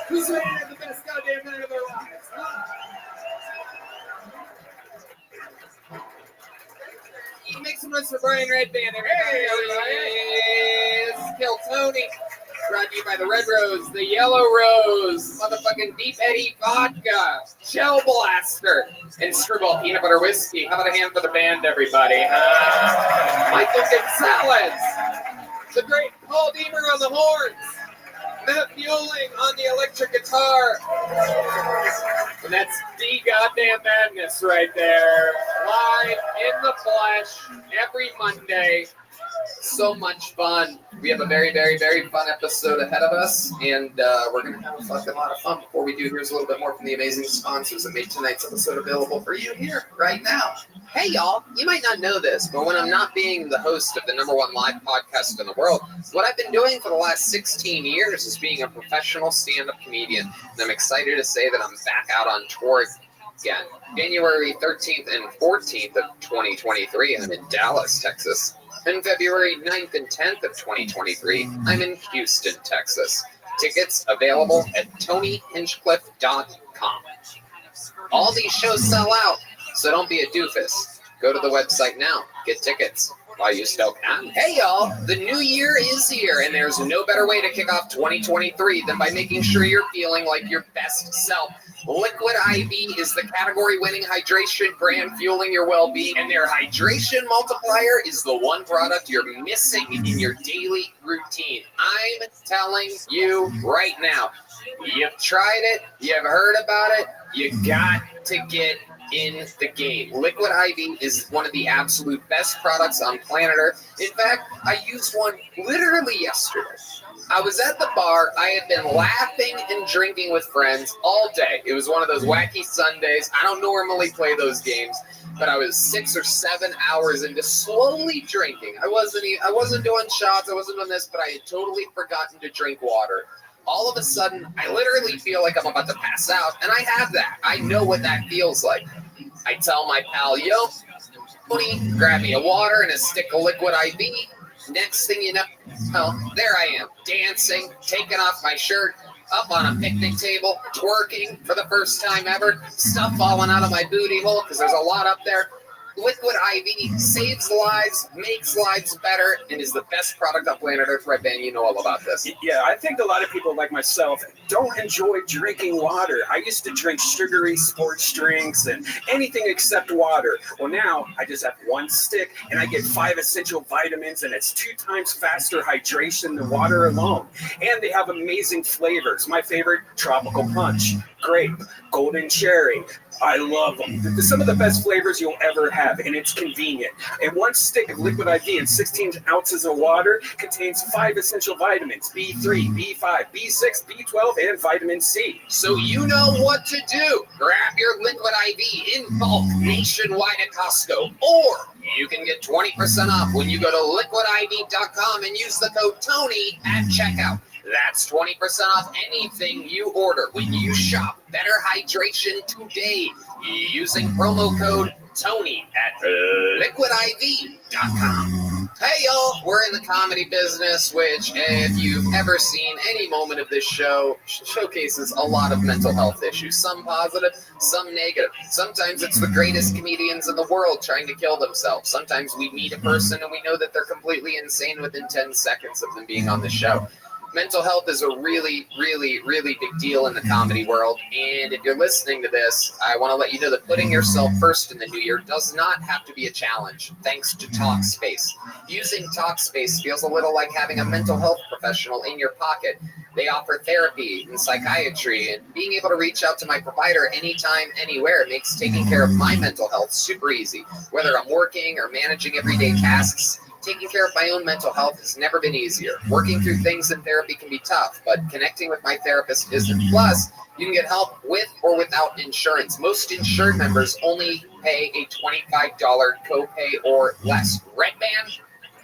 Speaker 3: Who's ready to have the best goddamn night of their lives? Make some noise for Brian Redband. Hey, everybody. This is Kill Tony. Brought to you by the Red Rose, the Yellow Rose, motherfucking Deep Eddy Vodka, Shell Blaster, and Screwball Peanut Butter Whiskey. How about a hand for the band, everybody? Michael Gonzalez, the great Paul Deemer on the horns, Matt Mueling on the electric guitar, and that's the goddamn madness right there, live in the flesh every Monday. So much fun. We have a very, very, very fun episode ahead of us, and we're going to have a fucking lot of fun. Before we do, here's a little bit more from the amazing sponsors that made tonight's episode available for you here, right now. Hey, y'all, you might not know this, but when I'm not being the host of the #1 live podcast in the world, what I've been doing for the last 16 years is being a professional stand-up comedian, and I'm excited to say that I'm back out on tour again. January 13th and 14th of 2023, I'm in Dallas, Texas. And February 9th and 10th of 2023, I'm in Houston, Texas. Tickets available at TonyHinchcliffe.com. All these shows sell out, so don't be a doofus. Go to the website now. Get tickets. while you stoke on. Hey y'all, the new year is here, and there's no better way to kick off 2023 than by making sure you're feeling like your best self. Liquid IV is the category-winning hydration brand fueling your well-being, and their hydration multiplier is the one product you're missing in your daily routine. I'm telling you right now, you've tried it, you've heard about it, you got to get in the game. Liquid IV is one of the absolute best products on planet Earth. In fact, I used one literally yesterday. I was at the bar. I had been laughing and drinking with friends all day. It was one of those wacky Sundays. I don't normally play those games, but I was 6 or 7 hours into slowly drinking. I wasn't doing shots. I wasn't doing this, but I had totally forgotten to drink water. All of a sudden, I literally feel like I'm about to pass out, and I have that. I know what that feels like. I tell my pal, yo, Tony, grab me a water and a stick of liquid IV. Next thing you know, well, there I am, dancing, taking off my shirt, up on a picnic table, twerking for the first time ever, stuff falling out of my booty hole because there's a lot up there. Liquid IV saves lives, makes lives better, and is the best product on planet Earth. Right, Ben? You know all about this.
Speaker 5: Yeah, I think a lot of people like myself don't enjoy drinking water. I used to drink sugary sports drinks and anything except water. Well, now I just have one stick and I get 5 essential vitamins, and it's 2 times faster hydration than water alone. And they have amazing flavors. My favorite, tropical punch, grape, golden cherry. I love them. Some of the best flavors you'll ever have, and it's convenient. And 1 stick of liquid IV and 16 ounces of water contains 5 essential vitamins: B3, B5, B6, B12, and vitamin C.
Speaker 3: So you know what to do. Grab your liquid IV in bulk nationwide at Costco, or you can get 20% off when you go to liquidiv.com and use the code TONY at checkout. That's 20% off anything you order when you shop Better Hydration today using promo code TONY at liquidiv.com. Hey, y'all, we're in the comedy business, which, if you've ever seen any moment of this show, showcases a lot of mental health issues. Some positive, some negative. Sometimes it's the greatest comedians in the world trying to kill themselves. Sometimes we meet a person and we know that they're completely insane within 10 seconds of them being on the show. Mental health is a really, really, really big deal in the comedy world. And if you're listening to this, I want to let you know that putting yourself first in the new year does not have to be a challenge, thanks to TalkSpace. Using TalkSpace feels a little like having a mental health professional in your pocket. They offer therapy and psychiatry, and being able to reach out to my provider anytime, anywhere makes taking care of my mental health super easy. Whether I'm working or managing everyday tasks, taking care of my own mental health has never been easier. Working through things in therapy can be tough, but connecting with my therapist isn't. Plus, you can get help with or without insurance. Most insured members only pay a $25 copay or less. Red Band?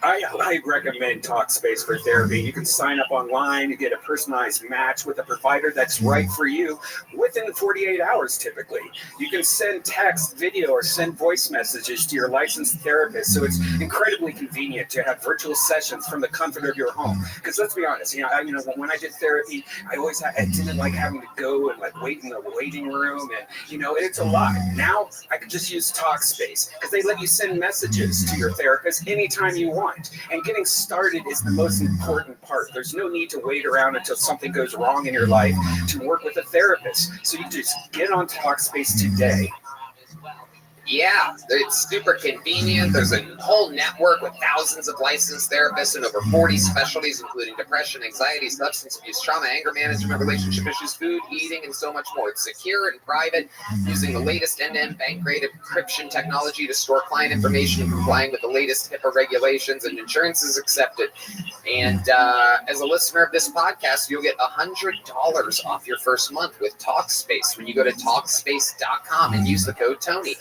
Speaker 5: I recommend TalkSpace for therapy. You can sign up online and get a personalized match with a provider that's right for you within 48 hours, typically. You can send text, video, or send voice messages to your licensed therapist, so it's incredibly convenient to have virtual sessions from the comfort of your home. Because let's be honest, when I did therapy, I didn't like having to go and wait in the waiting room, and it's a lot. Now I can just use TalkSpace because they let you send messages to your therapist anytime you want. And getting started is the most important part. There's no need to wait around until something goes wrong in your life to work with a therapist. So you just get on TalkSpace today.
Speaker 3: Yeah, it's super convenient. There's a whole network with thousands of licensed therapists and over 40 specialties, including depression, anxiety, substance abuse, trauma, anger management, relationship issues, food, eating, and so much more. It's secure and private, using the latest end-to-end bank-grade encryption technology to store client information and complying with the latest HIPAA regulations, and insurance is accepted. And as a listener of this podcast, you'll get $100 off your first month with TalkSpace when you go to TalkSpace.com and use the code TONY.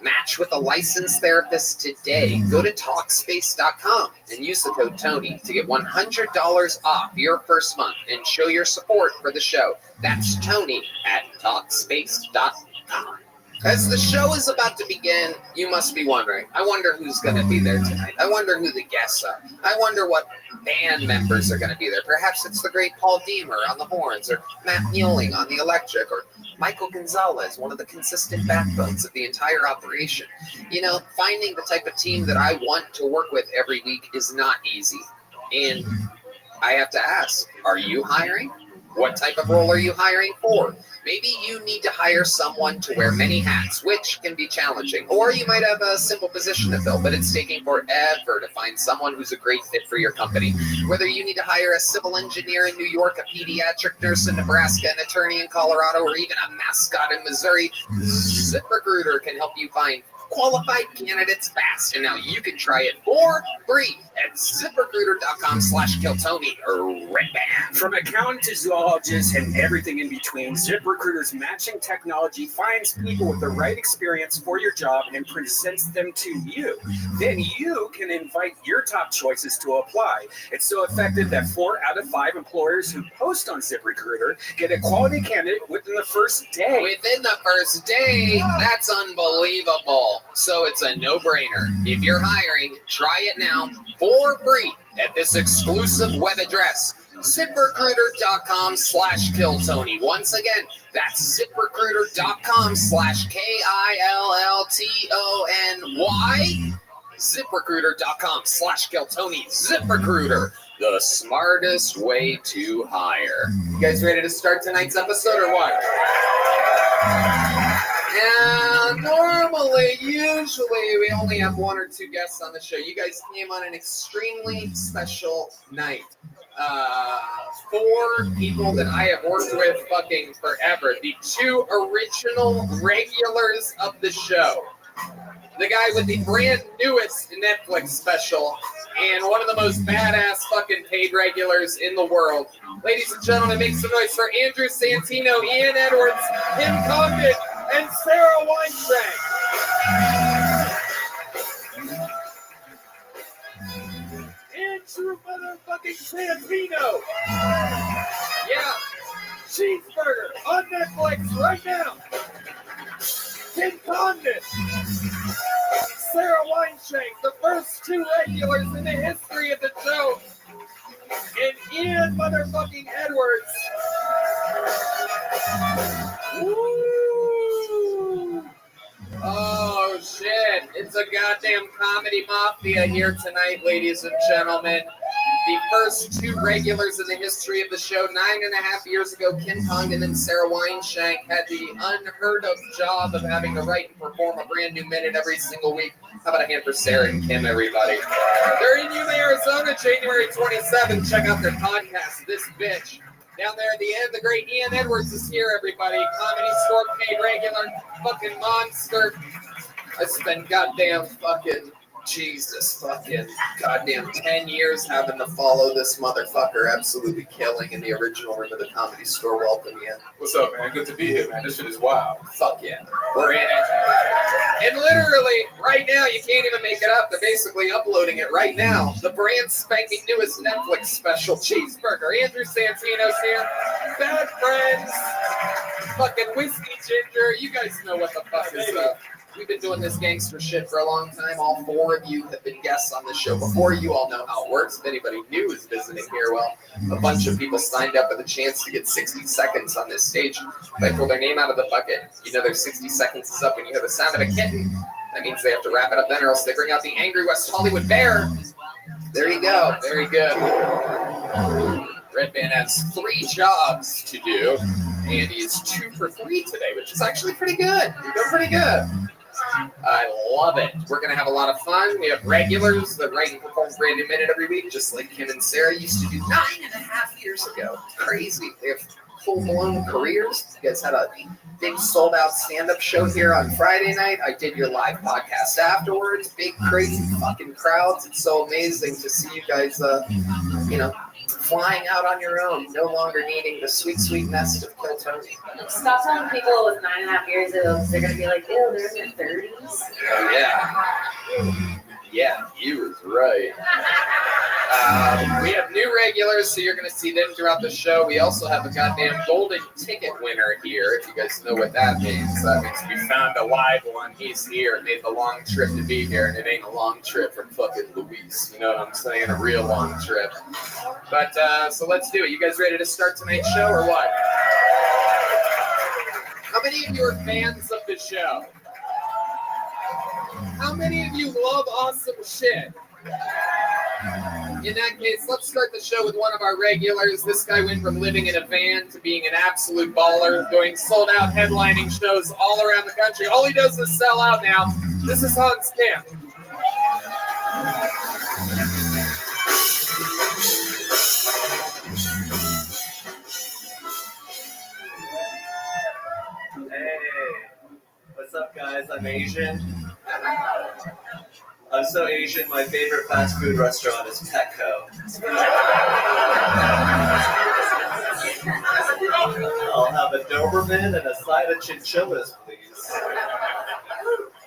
Speaker 3: Match with a licensed therapist today. Go to TalkSpace.com and use the code TONY to get $100 off your first month and show your support for the show. That's Tony at TalkSpace.com. As the show is about to begin, you must be wondering, I wonder who's going to be there tonight. I wonder who the guests are. I wonder what band members are going to be there. Perhaps it's the great Paul Deemer on the horns, or Matt Muelling on the electric, or Michael Gonzalez, one of the consistent backbones of the entire operation. You know, finding the type of team that I want to work with every week is not easy. And I have to ask, are you hiring? What type of role are you hiring for? Maybe you need to hire someone to wear many hats, which can be challenging. Or you might have a simple position to fill, but it's taking forever to find someone who's a great fit for your company. Whether you need to hire a civil engineer in New York, a pediatric nurse in Nebraska, an attorney in Colorado, or even a mascot in Missouri, ZipRecruiter can help you find qualified candidates fast. And now you can try it for free at ZipRecruiter.com/KillTony or Redband.
Speaker 5: From accountant to zoologist and everything in between, ZipRecruiter's matching technology finds people with the right experience for your job and presents them to you. Then you can invite your top choices to apply. It's so effective that 4 out of 5 employers who post on ZipRecruiter get a quality candidate within the first day.
Speaker 3: Within the first day? That's unbelievable. So it's a no-brainer. If you're hiring, try it now for free at this exclusive web address, ZipRecruiter.com/KillTony. Once again, that's ZipRecruiter.com/KILLTONY. ZipRecruiter.com/KillTony. ZipRecruiter, the smartest way to hire. You guys ready to start tonight's episode or what? And usually we only have 1 or 2 guests on the show. You guys came on an extremely special night. 4 people that I have worked with fucking forever. The 2 original regulars of the show. The guy with the brand newest Netflix special and one of the most badass fucking paid regulars in the world. Ladies and gentlemen, make some noise for Andrew Santino, Ian Edwards, Kim Condon, and Sarah Weinstein. Andrew motherfucking Santino. Yeah. Cheeseburger on Netflix right now. Kim Condon. Sarah Weinstein, the first 2 regulars in the history of the show. And Ian motherfucking Edwards. Woo! Oh shit, it's a goddamn comedy mafia here tonight, ladies and gentlemen. The first 2 regulars in the history of the show, 9.5 years ago, Kim Condon and Sarah Weinshank had the unheard of job of having to write and perform a brand new minute every single week. How about a hand for Sarah and Kim, everybody? They're in Yuma, Arizona, January 27th. Check out their podcast, This Bitch. Down there at the end, the great Ian Edwards is here, everybody. Comedy Store paid regular, fucking monster. I spent goddamn fucking goddamn 10 years having to follow this motherfucker, absolutely killing in the original room of the Comedy Store. Welcome, Ian.
Speaker 20: What's up, man? Good to be here, man. This shit is wild.
Speaker 3: Fuck yeah. We're in it. And literally, right now, you can't even make it up. They're basically uploading it right now. The brand spanking newest Netflix special, Cheeseburger. Andrew Santino's here. Bad Friends. Fucking Whiskey Ginger. You guys know what the fuck is up. We've been doing this gangster shit for a long time. All 4 of you have been guests on this show before. You all know how it works. If anybody new is visiting here, well, a bunch of people signed up with a chance to get 60 seconds on this stage. If I pull their name out of the bucket, you know their 60 seconds is up when you hear the sound of a kitten. That means they have to wrap it up then, or else they bring out the angry West Hollywood bear. There you go. Very good. Red Band has 3 jobs to do, and he's 2 for 3 today, which is actually pretty good. You're doing pretty good. I love it. We're going to have a lot of fun. We have regulars that write and perform brand new minute every week, just like Kim and Sarah used to do 9.5 years ago. Crazy. They have full-blown careers. You guys had a big sold-out stand-up show here on Friday night. I did your live podcast afterwards. Big, crazy fucking crowds. It's so amazing to see you guys, flying out on your own, no longer needing the sweet, sweet nest of Kill Tony.
Speaker 9: Stop telling people it was 9.5 years ago, because they're going to be like, ew, they're in their 30s.
Speaker 3: Oh, yeah. Yeah, you was right. We have new regulars, so you're going to see them throughout the show. We also have a goddamn golden ticket winner here, if you guys know what that means. That means we found a live one. He's here and made the long trip to be here, and it ain't a long trip from fucking Luis. You know what I'm saying? A real long trip. But, so let's do it. You guys ready to start tonight's show or what? many of you are fans of the show? How many of you love awesome shit? In that case, let's start the show with one of our regulars. This guy went from living in a van to being an absolute baller, doing sold-out headlining shows all around the country. All he does is sell out now. This is Hans Kim.
Speaker 8: Hey, what's up, guys? I'm Asian. I'm so Asian, my favorite fast food restaurant is Petco. I'll have a Doberman and a side of chinchillas, please.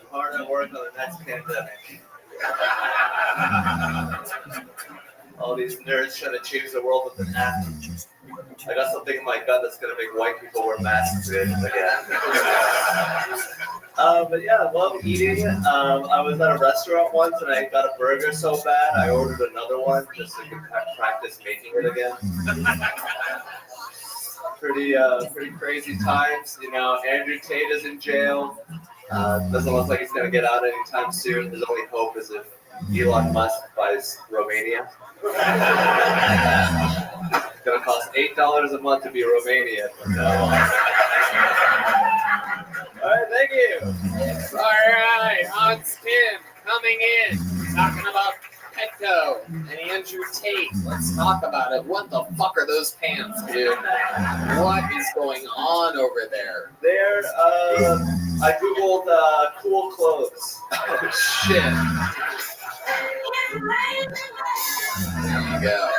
Speaker 8: I'm hard at work on the next pandemic. All these nerds trying to change the world with an app. I got something in my gut that's going to make white people wear masks again. But yeah, I love eating. I was at a restaurant once and I got a burger so bad I ordered another one just so I could practice making it again. Pretty crazy times. You know, Andrew Tate is in jail. Doesn't look like he's going to get out anytime soon. His only hope is if Elon Musk buys Romania. It's going to cost $8 a month to be Romanian. All right, thank you.
Speaker 3: All right, Hans Kim coming in, talking about Petco and Andrew Tate. Let's talk about it. What the fuck are those pants, dude? What is going on over there?
Speaker 8: There, I googled cool clothes.
Speaker 3: Oh, shit. There you go.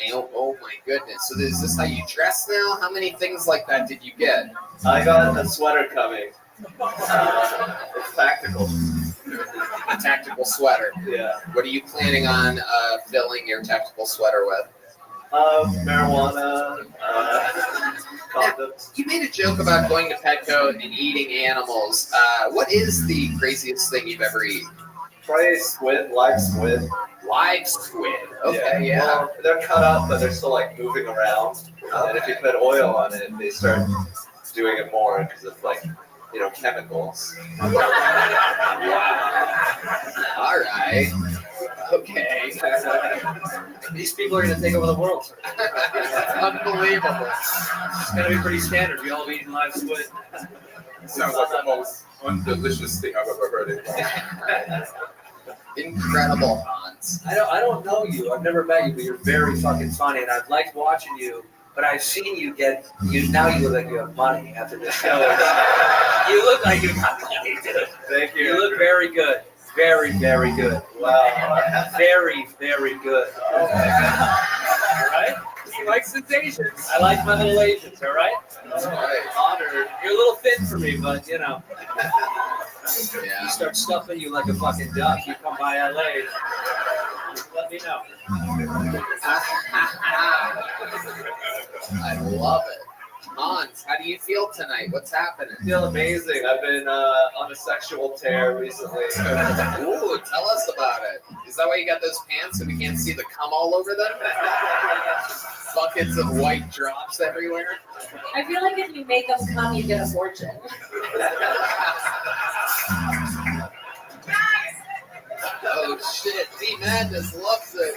Speaker 3: Oh my goodness. So is this how you dress now? How many things like that did you get?
Speaker 8: I got a sweater coming. It's tactical.
Speaker 3: A tactical sweater.
Speaker 8: Yeah.
Speaker 3: What are you planning on filling your tactical sweater with?
Speaker 8: Marijuana, condoms.
Speaker 3: You made a joke about going to Petco and eating animals. What is the craziest thing you've ever eaten?
Speaker 8: Probably squid, live squid.
Speaker 3: Live squid. Okay, yeah.
Speaker 8: Well, they're cut up, but they're still like moving around. Okay. And if you put oil on it, they start doing it more because it's like, you know, chemicals.
Speaker 3: Wow. All right. Okay.
Speaker 14: These people are going to take over the world.
Speaker 3: Unbelievable.
Speaker 14: It's going to be pretty standard. We all eating live squid.
Speaker 11: Sounds like the most undelicious thing I've ever heard.
Speaker 3: Incredible, Hans.
Speaker 14: I don't know you. I've never met you, but you're very fucking funny, and I've liked watching you. But I've seen you now you look like you have money after this show. You look like you got money, dude.
Speaker 8: Thank you.
Speaker 14: You look very good. Very, very good.
Speaker 8: Wow.
Speaker 14: Very, very good.
Speaker 8: Oh my God.
Speaker 14: All right?
Speaker 3: He likes his Asians.
Speaker 14: I like my little Asians, all right?
Speaker 3: All right.
Speaker 14: Honored. You're a little thin for me, but, you know.
Speaker 3: Yeah.
Speaker 14: You start stuffing you like a fucking duck. You come by LA. Let me know.
Speaker 3: I love it. Hans, how do you feel tonight? What's happening?
Speaker 8: I feel amazing. I've been on a sexual tear recently.
Speaker 3: Ooh, tell us about it. Is that why you got those pants so we can't see the cum all over them? Buckets of white drops everywhere.
Speaker 18: I feel like if you make them come, you get a fortune.
Speaker 3: Oh shit, D-Madness loves it.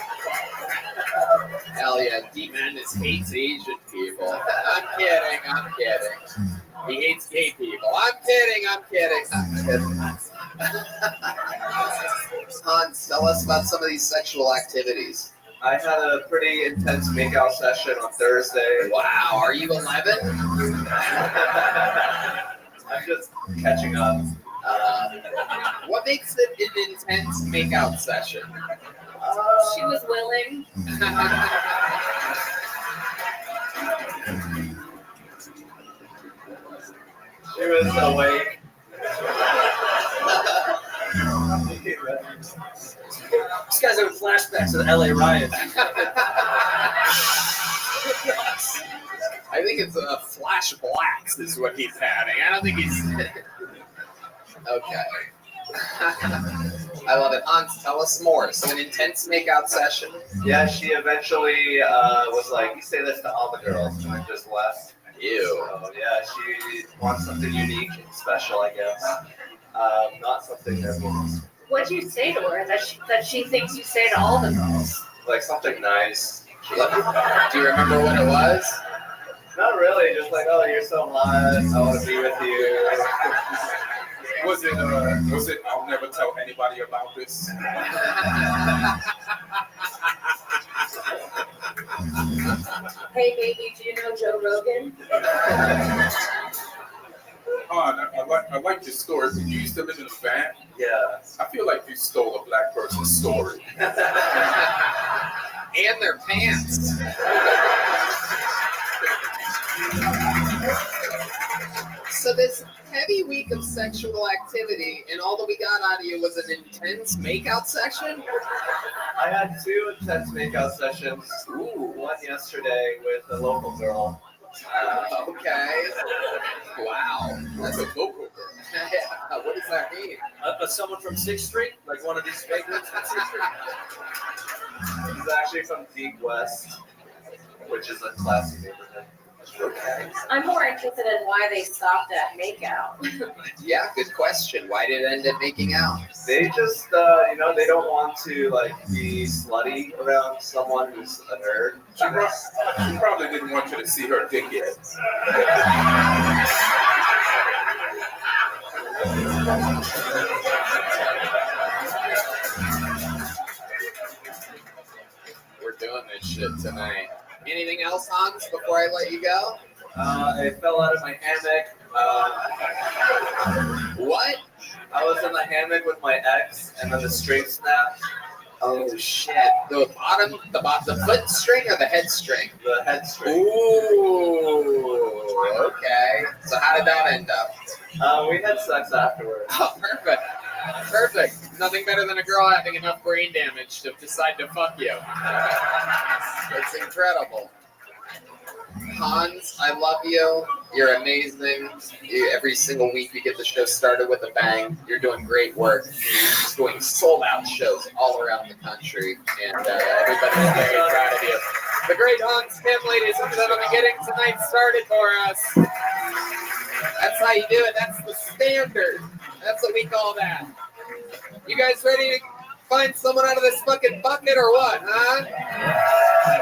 Speaker 3: Hell yeah, D-Madness hates Asian people. I'm kidding. He hates gay people. I'm kidding. Hans, tell us about some of these sexual activities.
Speaker 8: I had a pretty intense makeout session on Thursday.
Speaker 3: Wow, are you 11?
Speaker 8: I'm just catching up.
Speaker 3: What makes it an intense makeout session?
Speaker 18: She was willing.
Speaker 8: She was awake.
Speaker 14: This guy's having flashbacks to the LA riots.
Speaker 3: I think it's a flash blacks is what he's having. I don't think he's... Okay. I love it. Hans, tell us more. So an intense makeout session?
Speaker 8: Yeah, she eventually was like, you say this to all the girls, and I just left.
Speaker 2: Ew.
Speaker 8: So, yeah, she wants something unique and special, I guess. Not something that was
Speaker 9: What'd you say to her that she thinks you say to all the girls?
Speaker 8: like something nice.
Speaker 3: Do you remember what it was?
Speaker 8: Not really, just like, oh, you're so hot, I want to be with you.
Speaker 11: Was it, I'll never tell anybody about this?
Speaker 9: Hey, baby, do you know Joe Rogan?
Speaker 11: I like your story. You used to live in a van?
Speaker 8: Yeah.
Speaker 11: I feel like you stole a black person's story.
Speaker 3: And their pants. So this heavy week of sexual activity, and all that we got out of you was an intense makeout section?
Speaker 8: I had 2 intense makeout sessions. Ooh, one yesterday with a local girl.
Speaker 3: Okay. Wow. That's a local girl. Yeah. What does that mean?
Speaker 6: Someone from 6th Street? Like one of these fake ones from 6th Street?
Speaker 8: She's actually from Deep West, which is a classy neighborhood.
Speaker 3: Okay.
Speaker 9: I'm more interested in why they stopped at makeout.
Speaker 3: Yeah, good question. Why did it end up making out?
Speaker 8: They just, they don't want to like be slutty around someone who's a nerd.
Speaker 11: She probably didn't want you to see her dick yet.
Speaker 3: We're doing this shit tonight. Anything else, Hans, before I let you go?
Speaker 8: I fell out of my hammock.
Speaker 3: What?
Speaker 8: I was in the hammock with my ex, and then the string snapped.
Speaker 3: Oh shit! The foot string or the head string?
Speaker 8: The head string.
Speaker 3: Ooh. Okay. So how did that end up?
Speaker 8: We had sex afterwards.
Speaker 3: Oh, perfect. Perfect. Nothing better than a girl having enough brain damage to decide to fuck you. It's incredible. Hans, I love you. You're amazing. Every single week you get the show started with a bang. You're doing great work. You're just doing sold-out shows all around the country, and everybody's very proud of you. The great Hans Kim, ladies and gentlemen, getting tonight started for us. That's how you do it. That's the standard. That's what we call that. You guys ready to find someone out of this fucking bucket or what, huh?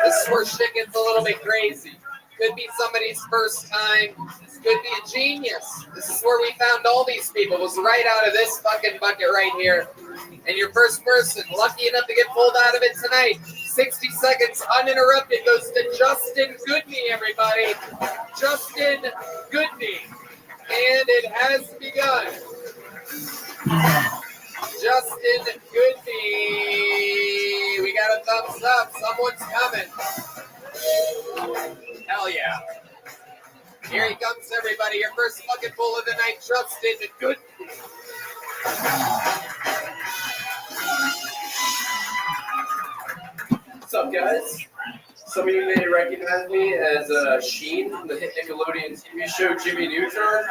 Speaker 3: This is where shit gets a little bit crazy. Could be somebody's first time. Could be a genius. This is where we found all these people. It was right out of this fucking bucket right here. And your first person, lucky enough to get pulled out of it tonight. 60 seconds uninterrupted goes to Justin Goodney, everybody. Justin Goodney. And it has begun. Justin Goodney. We got a thumbs up. Someone's coming. Hell yeah. Here he comes, everybody. Your first fucking pull of the night, Justin Goodney.
Speaker 6: What's up, guys? Some of you may recognize me as Sheen from the hit Nickelodeon TV show Jimmy Neutron.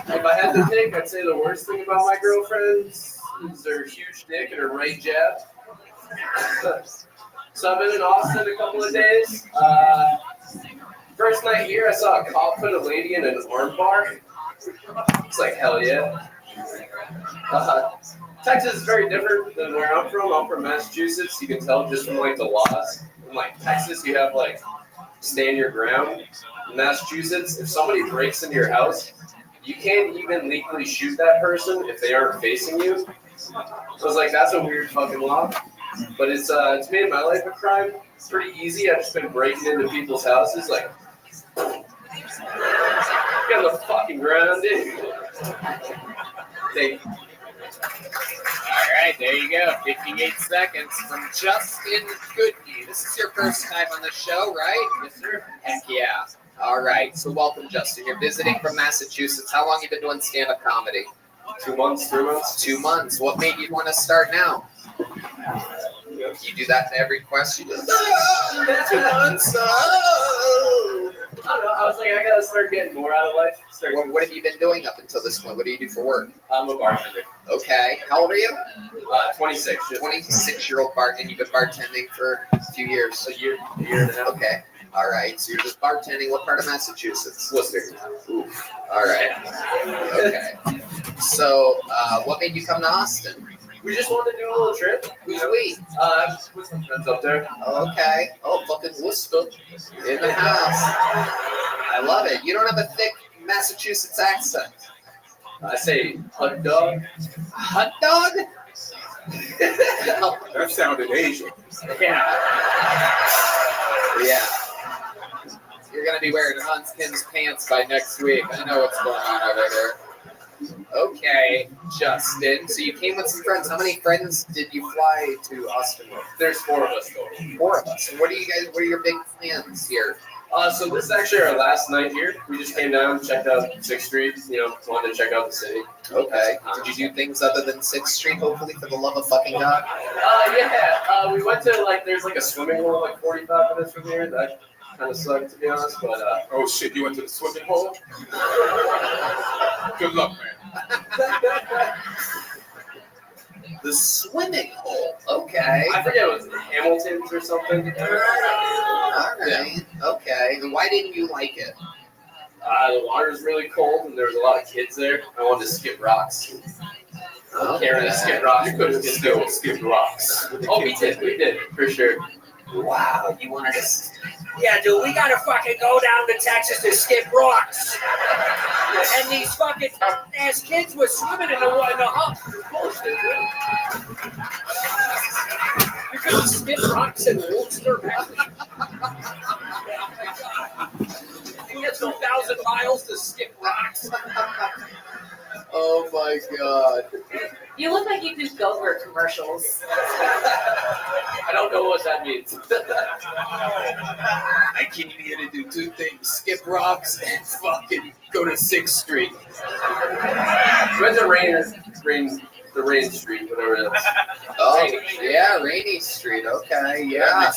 Speaker 6: If I had to pick, I'd say the worst thing about my girlfriends is their huge dick and her right jab. So I've been in Austin a couple of days. First night here, I saw a cop put a lady in an arm bar. It's like, hell yeah. Texas is very different than where I'm from. I'm from Massachusetts. You can tell just from like the laws. In like Texas, you have like stand your ground. In Massachusetts, if somebody breaks into your house, you can't even legally shoot that person if they aren't facing you. So I was like, that's a weird fucking law. But it's made my life a crime. It's pretty easy. I've just been breaking into people's houses, like, get on the fucking ground, dude. Thank you.
Speaker 3: All right, there you go. 58 seconds from Justin Goodney. This is your first time on the show, right?
Speaker 6: Yes, sir.
Speaker 3: Heck yeah. All right, so welcome, Justin. You're visiting from Massachusetts. How long have you been doing stand-up comedy?
Speaker 6: 2 months, 3 months.
Speaker 3: 2 months. What made you want to start now? You do that to every question. 2 months. Oh.
Speaker 6: I don't know. I was like, I gotta start getting more out of life.
Speaker 3: What have you been doing up until this point? What do you do for work?
Speaker 6: I'm a bartender.
Speaker 3: Okay. How old are you?
Speaker 6: 26.
Speaker 3: 26-year-old bartender. You've been bartending for a few years.
Speaker 6: A year and a half.
Speaker 3: Okay. All right, so you're just bartending. What part of Massachusetts? Worcester. Oof. All right. Okay. So, what made you come to Austin?
Speaker 2: We just wanted to do a little trip.
Speaker 3: Who's we?
Speaker 2: With some friends up there.
Speaker 3: Okay. Oh, fucking Worcester in the house. I love it. You don't have a thick Massachusetts accent.
Speaker 2: I say hot dog.
Speaker 3: Hot dog?
Speaker 11: That sounded Asian.
Speaker 2: Yeah.
Speaker 3: Yeah. You're gonna be wearing Hunskins pants by next week. I know what's going on over here. Okay, Justin. So you came with some friends. How many friends did you fly to Austin with?
Speaker 2: There's 4 of us total.
Speaker 3: 4 of us. And what are you guys? What are your big plans here?
Speaker 2: So this is actually our last night here. We just came down, checked out 6th Street. Wanted to check out the city.
Speaker 3: Okay. Did you do things other than 6th Street? Hopefully, for the love of fucking God.
Speaker 2: Yeah. We went to there's a swimming hole 45 minutes from here. That kind of sucked, to be honest. But
Speaker 11: oh shit, you went to the swimming hole? Good luck, man.
Speaker 3: The swimming hole. Okay.
Speaker 2: I forget it was Hamilton's or something.
Speaker 3: All right. Okay. And why didn't you like it?
Speaker 2: The water's really cold and there's a lot of kids there. I wanted to skip rocks.
Speaker 3: Okay.
Speaker 2: Skip rocks.
Speaker 11: You could have still skipped rocks.
Speaker 2: Oh, we did, for sure.
Speaker 3: Wow, you wanted to...
Speaker 7: Yeah, dude, we gotta fucking go down to Texas to skip rocks. And these fucking ass kids were swimming in the hub.
Speaker 2: Bullshit, you couldn't skip rocks in Worcester. You get 2,000 miles to skip rocks.
Speaker 3: Oh my God.
Speaker 9: You look like you do Go-Gurt commercials.
Speaker 2: I don't know what that means.
Speaker 3: I came here to do 2 things: skip rocks and fucking go to 6th Street.
Speaker 2: Went to Rain Street, whatever it is.
Speaker 3: Oh, yeah, Rainy Street. Okay, yeah,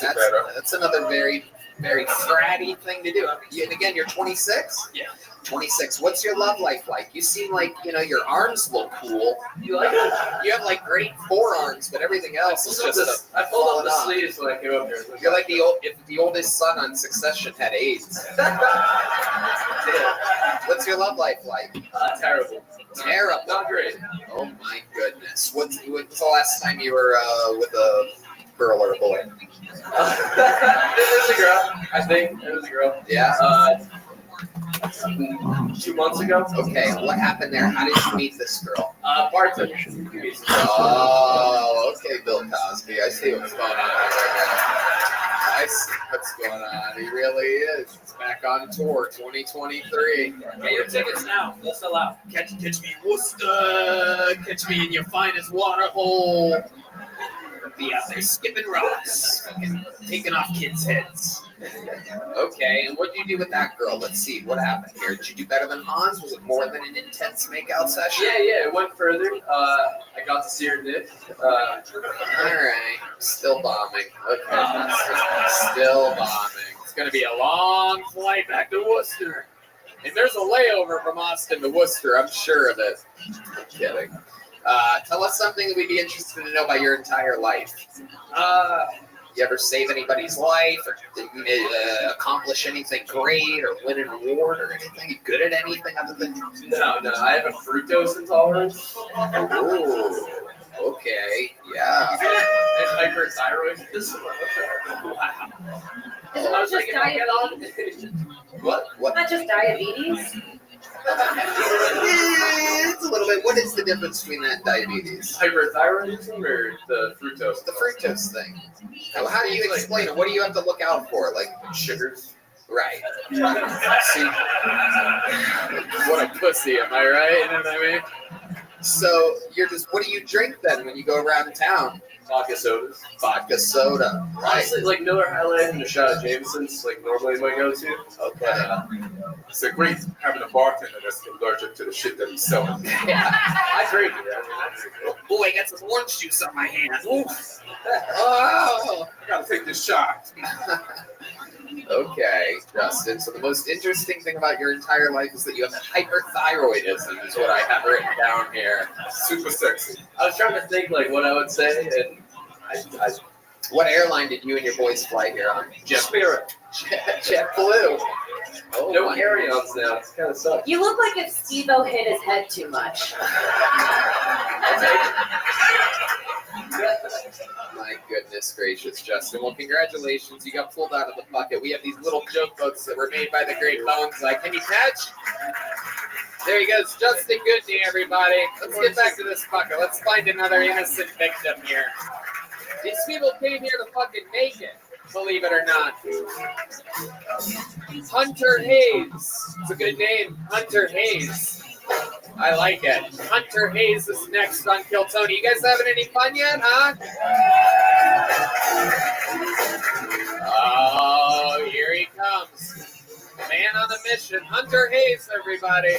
Speaker 3: that's another very, very fratty thing to do. And again, you're 26?
Speaker 2: Yeah.
Speaker 3: 26. What's your love life like? You seem like, your arms look cool.
Speaker 2: You like it?
Speaker 3: You have great forearms, but everything else is just
Speaker 2: I pulled up the sleeves when I came up here.
Speaker 3: You're like if the oldest son on Succession had AIDS. What's your love life like?
Speaker 2: Terrible.
Speaker 3: Terrible.
Speaker 2: Not great.
Speaker 3: Oh my goodness. What's the last time you were with a girl or a boy?
Speaker 2: It was a girl, I think. It was a girl.
Speaker 3: Yeah.
Speaker 2: 2 months ago.
Speaker 3: Okay, what happened there? How did you meet this girl?
Speaker 2: Bartender.
Speaker 3: Oh, okay, Bill Cosby. I see what's going on right now. I see what's going on. He really is. It's back on tour, 2023.
Speaker 2: Get your tickets now. They'll sell out.
Speaker 3: Catch me in Worcester. Catch me in your finest water hole. Be out there skipping rocks, taking off kids' heads. Okay, and what did you do with that girl? Let's see, what happened here? Did you do better than Hans? Was it more than an intense makeout session?
Speaker 2: Yeah, it went further. I got to see her dick.
Speaker 3: All right, still bombing. Okay, still bombing. It's gonna be a long flight back to Worcester. And there's a layover from Austin to Worcester, I'm sure of it. I'm kidding. Tell us something that we'd be interested to know about your entire life. You ever save anybody's life, or accomplish anything great, or win an award, or anything? You good at anything other than?
Speaker 2: No. I have a fructose intolerance.
Speaker 3: Ooh, okay, yeah.
Speaker 2: And hyperthyroid.
Speaker 9: Wow.
Speaker 2: I was like, if I get on.
Speaker 3: What?
Speaker 9: Not just diabetes.
Speaker 3: It's a little bit. What is the difference between that and diabetes?
Speaker 2: Hyperthyroidism or the fructose?
Speaker 3: The fructose thing. How do you explain it? What do you have to look out for? Like sugars? Right. See, what a pussy, am I right? You know what I mean? So you're just. What do you drink then when you go around town?
Speaker 2: Vodka sodas.
Speaker 3: Vodka soda. Right.
Speaker 2: Honestly, Miller High Life and a shot of Jameson's, normally my go-to.
Speaker 3: Okay.
Speaker 11: It's a great having a bartender that's allergic to the shit that he's selling.
Speaker 3: Yeah.
Speaker 2: I drink it.
Speaker 3: Oh, I got some orange juice on my hands. Oof. Oh.
Speaker 11: I gotta take this shot.
Speaker 3: Okay, Justin. So the most interesting thing about your entire life is that you have hyperthyroidism, is what I have written down here.
Speaker 11: Super sexy.
Speaker 2: I was trying to think what I would say, and I
Speaker 3: what airline did you and your boys fly here on?
Speaker 2: Spirit.
Speaker 3: JetBlue. Oh, no carry-ons now. It's kind of sucks.
Speaker 9: You look like if Steve-O hit his head too much.
Speaker 3: My goodness gracious, Justin. Well, congratulations. You got pulled out of the bucket. We have these little joke books that were made by the great Bones. Like, can you catch? There he goes. Justin Goodney, everybody. Let's get back to this bucket. Let's find another innocent victim here. These people came here to fucking make it, believe it or not. Hunter Hayes. It's a good name. Hunter Hayes. I like it. Hunter Hayes is next on Kill Tony. You guys having any fun yet, huh? Oh, here he comes. Man on a mission. Hunter Hayes, everybody.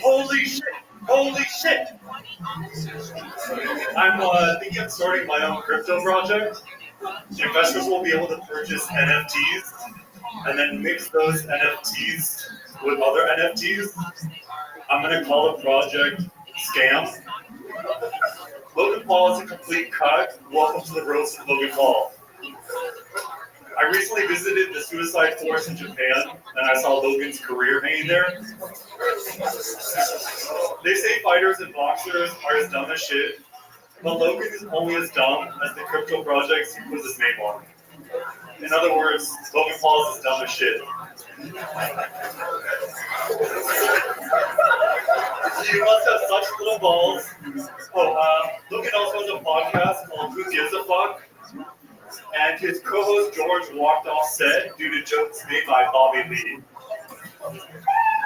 Speaker 15: Holy shit! Holy shit! I'm thinking of starting my own crypto project. Investors will be able to purchase NFTs and then mix those NFTs with other NFTs. I'm going to call the project Scam. Logan Paul is a complete cut. Welcome to the roast of Logan Paul. I recently visited the suicide forest in Japan, and I saw Logan's career hanging there. They say fighters and boxers are as dumb as shit, but Logan is only as dumb as the crypto projects he puts his name on. In other words, Logan Paul is as dumb as shit. You must have such little balls. Logan also has a podcast called Who Gives a Fuck? And his co-host George walked off set due to jokes made by Bobby Lee.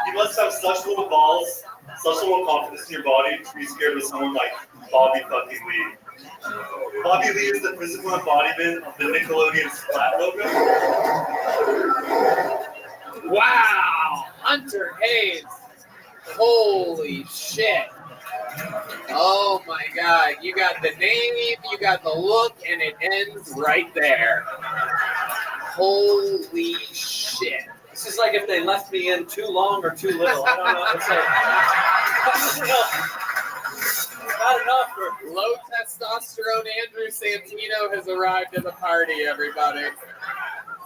Speaker 15: You must have such little balls, such little confidence in your body to be scared of someone like Bobby fucking Lee. Bobby Lee is the physical embodiment of the Nickelodeon Splat logo.
Speaker 3: Wow! Hunter Hayes. Holy shit. Oh my God. You got the name, you got the look, and it ends right there. Holy shit.
Speaker 14: This is like if they left me in too long or too little. I don't know. It's like, not enough for
Speaker 3: low testosterone Andrew Santino has arrived at the party, everybody.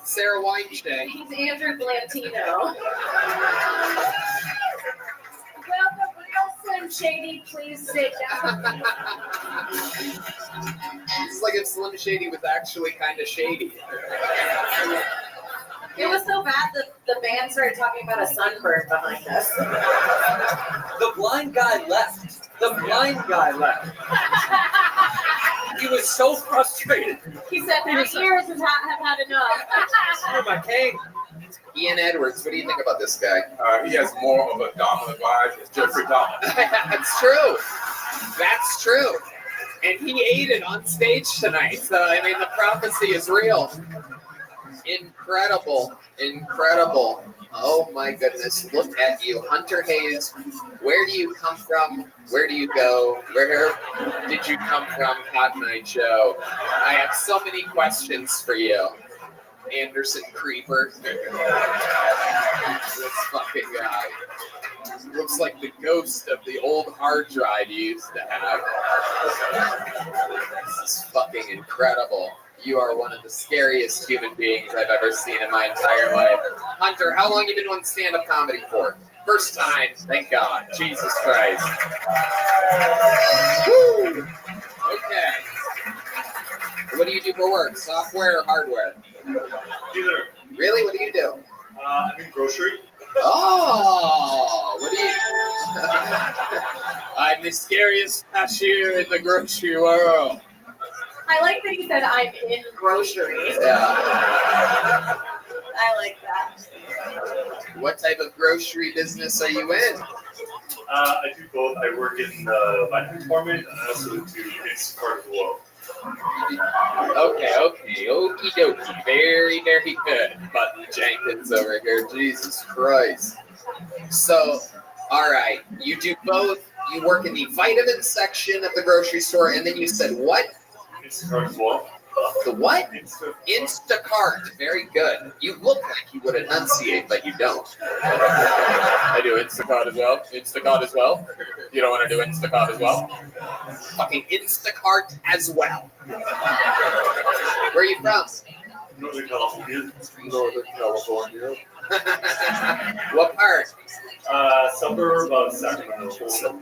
Speaker 3: Sarah Weinstein.
Speaker 9: He's Andrew Blantino. Will the real Slim Shady please sit down?
Speaker 3: It's like if Slim Shady was actually kind of shady.
Speaker 9: It was so bad that the band started talking about a sunburn behind us.
Speaker 14: The blind guy left. The blind guy left. He was so frustrated.
Speaker 9: He said, my ears have had enough.
Speaker 14: Oh, my cane.
Speaker 3: Ian Edwards, what do you think about this guy?
Speaker 11: He has more of a dominant vibe as Jeffrey Dahmer.
Speaker 3: That's true. That's true. And he ate it on stage tonight. So, I mean, the prophecy is real. Incredible. Incredible. Oh, my goodness. Look at you. Hunter Hayes, where do you come from? Where do you go? Where did you come from, Cotton Eye Joe? I have so many questions for you. Anderson Creeper. This fucking guy. Looks like the ghost of the old hard drive you used to have. This is fucking incredible. You are one of the scariest human beings I've ever seen in my entire life. Hunter, how long have you been doing stand-up comedy for? First time, thank God. Jesus Christ. Woo! Okay. What do you do for work? Software or hardware?
Speaker 15: Either.
Speaker 3: Really? What do you do?
Speaker 15: I'm in grocery.
Speaker 3: Oh, what do you... I'm the scariest cashier in the grocery world.
Speaker 9: I like that he said I'm in groceries.
Speaker 3: Yeah.
Speaker 9: I like that.
Speaker 3: What type of grocery business are you in?
Speaker 15: I do both. I work in the finance department, and I also do Instacart as well.
Speaker 3: Okay, okie dokie. Very, very good. Button Jenkins over here. Jesus Christ. So, all right, you do both. You work in the vitamin section of the grocery store, and then you said what?
Speaker 15: Instacart as well.
Speaker 3: The what? Instacart. Very good. You look like you would enunciate, but you don't. I do Instacart as well. Instacart as well. You don't want to do Instacart as well? Fucking Instacart as well. Where are you from?
Speaker 15: Northern California.
Speaker 3: Northern California. What part?
Speaker 15: Suburb of Sacramento.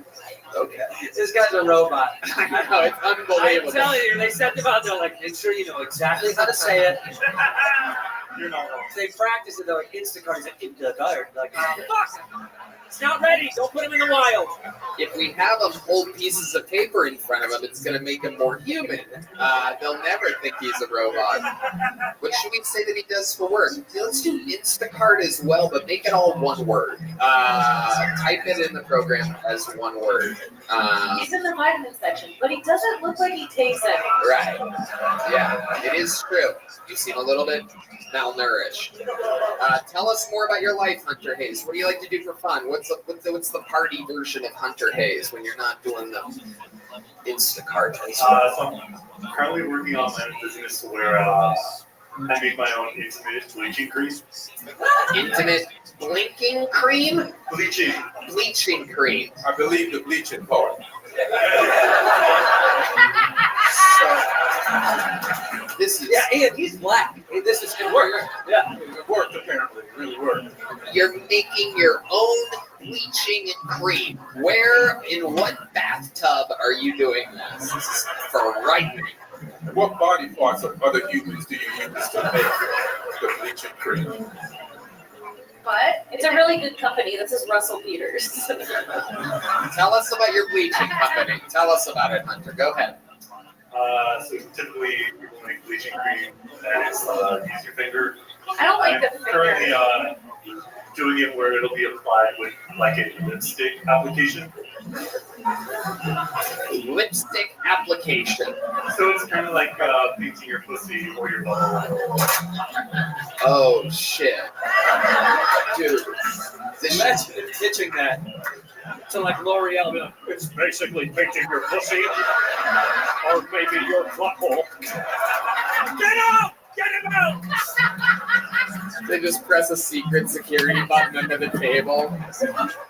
Speaker 3: Okay.
Speaker 14: This guy's a robot.
Speaker 3: I know, it's unbelievable.
Speaker 14: I'm telling you, they sent him out there like, make sure you know exactly how to say it.
Speaker 15: You're not wrong.
Speaker 14: They practice it, they're like, Instacart. He's like, Instacart. Like, fuck. It's not ready. Don't put him in the wild.
Speaker 3: If we have him hold pieces of paper in front of him, it's going to make him more human. They'll never think he's a robot. What should we say that he does for work? Let's do Instacart as well, but make it all one word. Type it in the program as one word.
Speaker 9: He's in the vitamin section, but he doesn't look like he takes any.
Speaker 3: Right. Yeah, it is true. You seem a little bit malnourished. Tell us more about your life, Hunter Hayes. What do you like to do for fun? What's the party version of Hunter Hayes when you're not doing the Instacart?
Speaker 15: So I'm currently working on my business where I make my own intimate bleaching cream.
Speaker 3: Intimate blinking cream?
Speaker 15: Bleaching.
Speaker 3: Bleaching cream.
Speaker 11: I believe the bleaching part.
Speaker 3: This is
Speaker 14: Ian, he's black. This is gonna work.
Speaker 15: Yeah, it worked apparently. It really worked.
Speaker 3: You're making your own bleaching cream. Where, in what bathtub are you doing this? This is frightening.
Speaker 11: What body parts of other humans do you use to make the bleaching cream?
Speaker 9: But it's a really good company. This is Russell Peters.
Speaker 3: Tell us about your bleaching company. Tell us about it, Hunter. Go ahead.
Speaker 15: So typically people make bleaching cream that is use your finger.
Speaker 9: I don't like
Speaker 15: I'm
Speaker 9: the finger.
Speaker 15: currently doing it where it'll be applied with like a lipstick application.
Speaker 3: Lipstick application.
Speaker 15: So it's kind of like painting your pussy or your butthole.
Speaker 3: Oh shit, dude!
Speaker 14: Imagine pitching that to like L'Oreal. Be like,
Speaker 15: It's basically painting your pussy or maybe your butthole.
Speaker 14: get out! Get him out!
Speaker 3: They just press a secret security button under the table.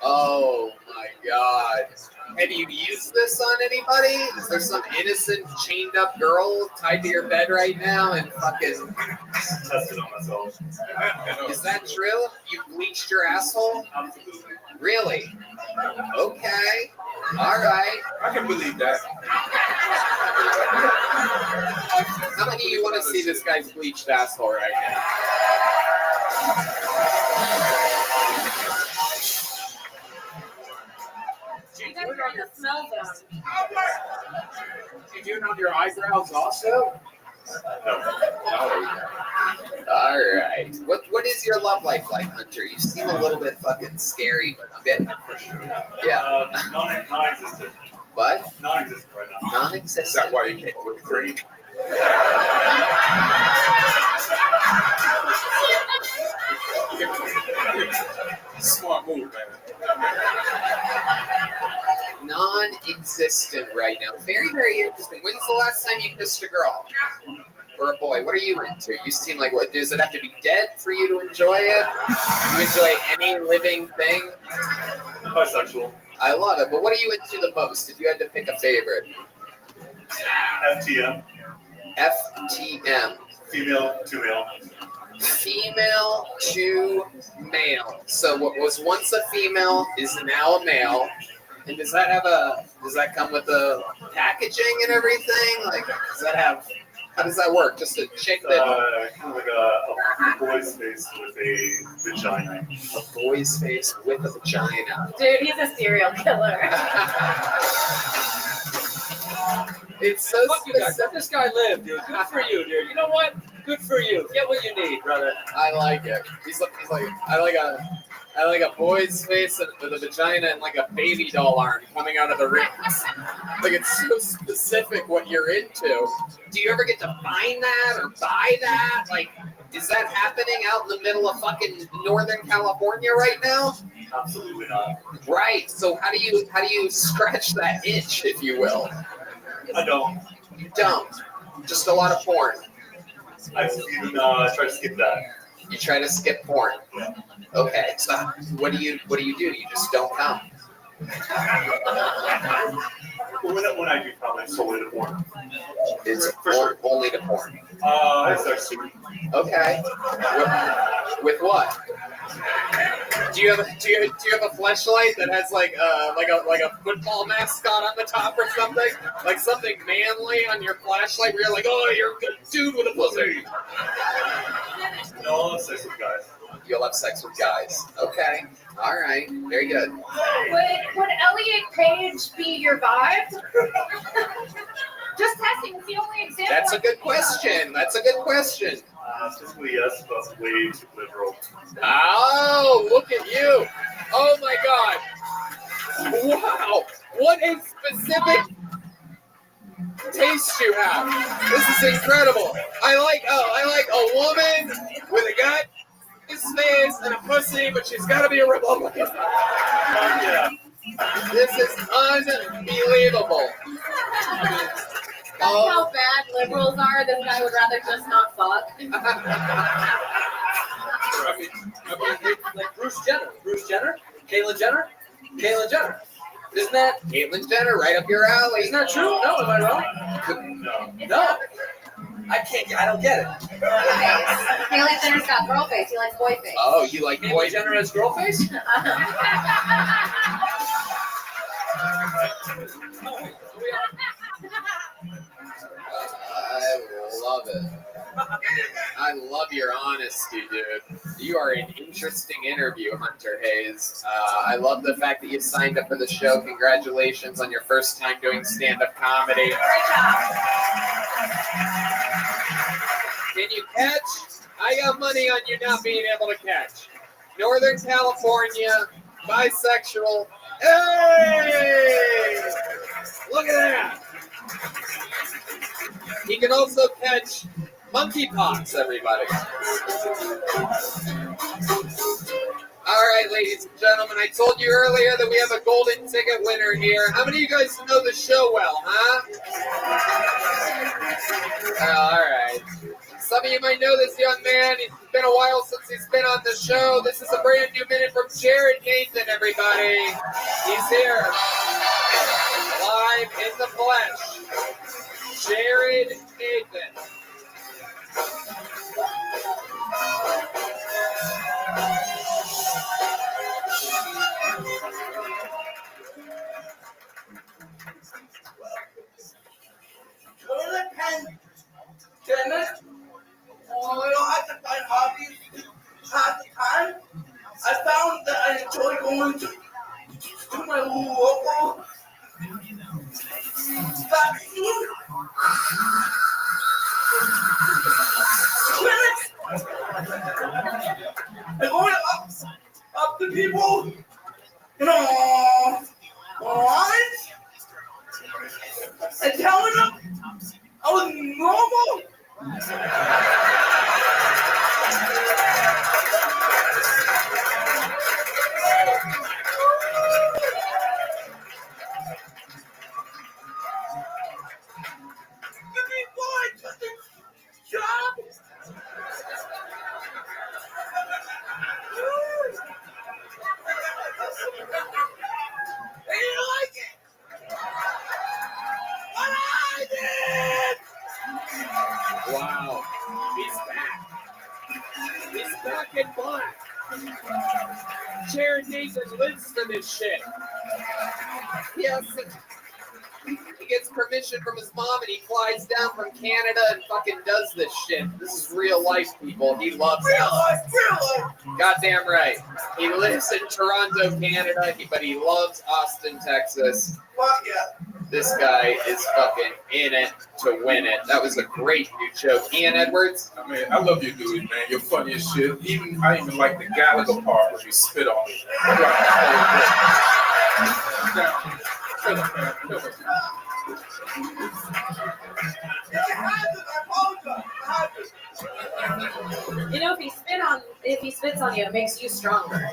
Speaker 3: Oh my god. Have you used this on anybody? Is there some innocent chained up girl tied to your bed right now and fucking
Speaker 15: Tested on myself.
Speaker 3: Is that true? You bleached your asshole?
Speaker 15: Absolutely.
Speaker 3: Really? Okay. Alright.
Speaker 11: I can believe that.
Speaker 3: How many of you want to see this guy's bleached asshole right now?
Speaker 9: You guys are in the smell zone.
Speaker 3: You doing on your eyebrows also? All right. What is your love life like, Hunter? You seem a little bit fucking scary, but a bit. Yeah.
Speaker 15: Non-existent.
Speaker 3: What?
Speaker 15: Non-existent right now.
Speaker 3: Non-existent.
Speaker 11: Is that why you came with the cream? Smart move, man.
Speaker 3: Non-existent right now. Very, very interesting. When's the last time you kissed a girl? Or a boy? What are you into? You seem like, what, does it have to be dead for you to enjoy it? You enjoy any living thing?
Speaker 15: Bisexual.
Speaker 3: I love it. But what are you into the most if you had to pick a favorite?
Speaker 15: FTM.
Speaker 3: FTM.
Speaker 15: Female to male.
Speaker 3: Female to male. So what was once a female is now a male. And does that come with the packaging and everything? Like, how does that work? Just a chick that...
Speaker 15: Kind of like a boy's face with a vagina.
Speaker 3: A boy's face with a vagina.
Speaker 9: Dude, he's a serial killer.
Speaker 3: It's so
Speaker 14: fuck you guys. Let this guy live, dude. Good for you, dude. You know what? Good for you. Get what you need, brother.
Speaker 3: I like it. He's like I like a boy's face with a vagina and like a baby doll arm coming out of the rings. Like, it's so specific what you're into. Do you ever get to find that or buy that? Like, is that happening out in the middle of fucking Northern California right now?
Speaker 15: Absolutely not.
Speaker 3: Right. So how do you scratch that itch, if you will?
Speaker 15: I don't.
Speaker 3: You don't. Just a lot of porn.
Speaker 15: I even try to skip that.
Speaker 3: You try to skip porn. Okay, so what do you do? You just don't come.
Speaker 15: When I do, probably solely to porn.
Speaker 3: It's
Speaker 15: for sure.
Speaker 3: Only to porn.
Speaker 15: Sex suit.
Speaker 3: Okay. With what? Do you have a fleshlight that has like a football mascot on the top or something? Like something manly on your flashlight where you're like, oh, you're a good dude with a pussy.
Speaker 15: No, I'll have sex with guys.
Speaker 3: You'll have sex with guys. Okay. All right. Very good.
Speaker 16: Would Elliot Page be your vibe? Just testing. It's the only example.
Speaker 3: That's a good question.
Speaker 15: Typically yes, but way too liberal.
Speaker 3: Oh, look at you. Oh my God. Wow. What a specific taste you have. This is incredible. I like a woman with a gut, his face, and a pussy, but she's got to be a Republican.
Speaker 15: Yeah.
Speaker 3: This is unbelievable.
Speaker 16: That's how bad liberals are. This guy would rather just not fuck.
Speaker 14: I mean, like Bruce Jenner, Caitlyn Jenner. Isn't that
Speaker 3: Caitlyn Jenner right up your alley?
Speaker 14: Isn't that true? No, am I wrong? No. I don't get it.
Speaker 16: Caitlyn Jenner's got girl face. He likes boy face.
Speaker 3: Oh, you like
Speaker 14: Caitlyn Jenner has girl face?
Speaker 3: I love it. I love your honesty, dude. You are an interesting interview, Hunter Hayes. I love the fact that you signed up for the show. Congratulations on your first time doing stand-up comedy.
Speaker 16: Great job.
Speaker 3: Can you catch? I got money on you not being able to catch. Northern California, bisexual. Hey! Look at that. He can also catch monkeypox, everybody. All right, ladies and gentlemen, I told you earlier that we have a golden ticket winner here. How many of you guys know the show well, huh? All right. Some of you might know this young man. It's been a while since he's been on the show. This is a brand new minute from Jared Nathan, everybody. He's here. Live in the flesh. Jared Nathan.
Speaker 10: I don't have to find hobbies half the time. I found that I enjoy going to my local vaccine clinic. And going up to people, lines, and telling them I was normal.
Speaker 3: Wow. He's back. He's back in black. Jared Nathan lives for this shit. Yes. He gets permission from his mom and he flies down from Canada and fucking does this shit. This is real life, people. He loves it.
Speaker 10: Real life.
Speaker 3: Goddamn right. He lives in Toronto, Canada, but he loves Austin, Texas.
Speaker 10: Fuck yeah.
Speaker 3: This guy is fucking in it to win it. That was a great new joke. Ian Edwards.
Speaker 11: I mean, I love you, dude, man. You're funny as shit. I even like the Gallagher part where you spit on me.
Speaker 16: You know, if he spits on you, it makes you stronger.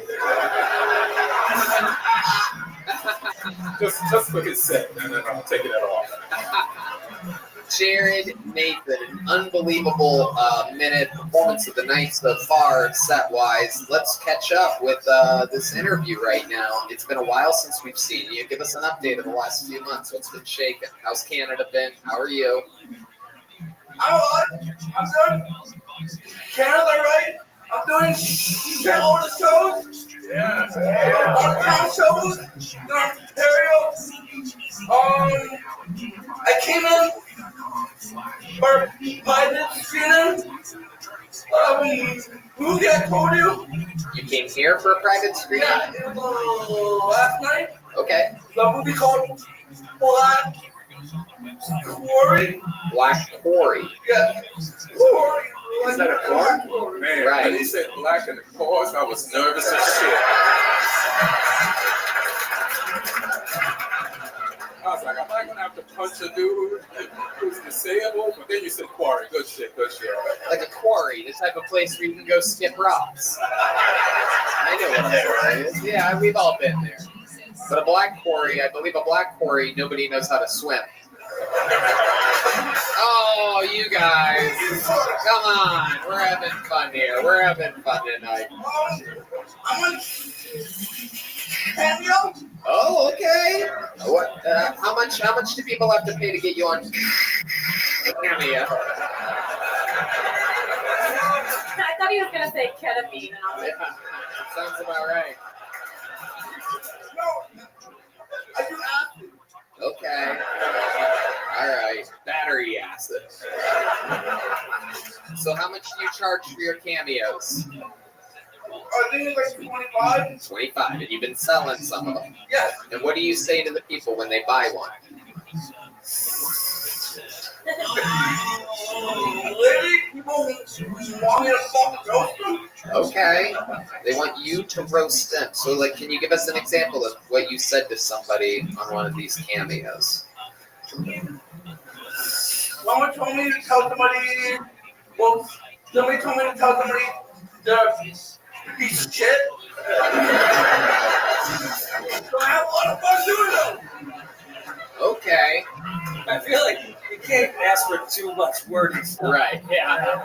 Speaker 11: just for his sake, and then I'm taking it off.
Speaker 3: Jared Nathan, an unbelievable minute performance of the night so far, set-wise. Let's catch up with this interview right now. It's been a while since we've seen you. Give us an update of the last few months. What's been shaking? How's Canada been? How are you?
Speaker 10: I'm good. Canada, right? I'm doing shitload of shows.
Speaker 11: Yeah.
Speaker 10: Out-of-town shows in Ontario. I came in for private screening. Movie I told you.
Speaker 3: You came here for a private screening?
Speaker 10: Yeah, last night.
Speaker 3: Okay.
Speaker 10: The movie called Black Quarry.
Speaker 3: Black Quarry.
Speaker 10: Yeah. Quarry.
Speaker 11: Is that a car? Man,
Speaker 3: Right.
Speaker 11: when he said black in the cars, I was nervous as shit. I was like, am I gonna have to punch a dude who's disabled? But then you said quarry. Good shit, good shit.
Speaker 3: Like a quarry, the type of place where you can go skip rocks. I know what a quarry is. Yeah, we've all been there. But a black quarry, I believe a black quarry, nobody knows how to swim. Oh, you guys. Come on. We're having fun here. We're having fun tonight.
Speaker 10: I'm on cameo.
Speaker 3: Oh, okay. What? How much do people have to pay to get you on cameo?
Speaker 18: I thought he was gonna say ketamine. And I was like,
Speaker 3: Yeah, sounds about right.
Speaker 10: No, I do acid.
Speaker 3: Okay. All right. Battery acid. So how much do you charge for your cameos?
Speaker 10: I think it's like 25.
Speaker 3: 25. And you've been selling some of them.
Speaker 10: Yes.
Speaker 3: And what do you say to the people when they buy one?
Speaker 10: Lady, people want me to fucking roast them.
Speaker 3: Okay. They want you to roast them. So, like, can you give us an example of what you said to somebody on one of these cameos?
Speaker 10: Someone told me to tell somebody, well, somebody told me to tell somebody they're a piece of shit. So I have a lot of fun doing that.
Speaker 3: Okay.
Speaker 5: I feel like you can't ask for too much wording stuff.
Speaker 3: Right.
Speaker 5: Yeah.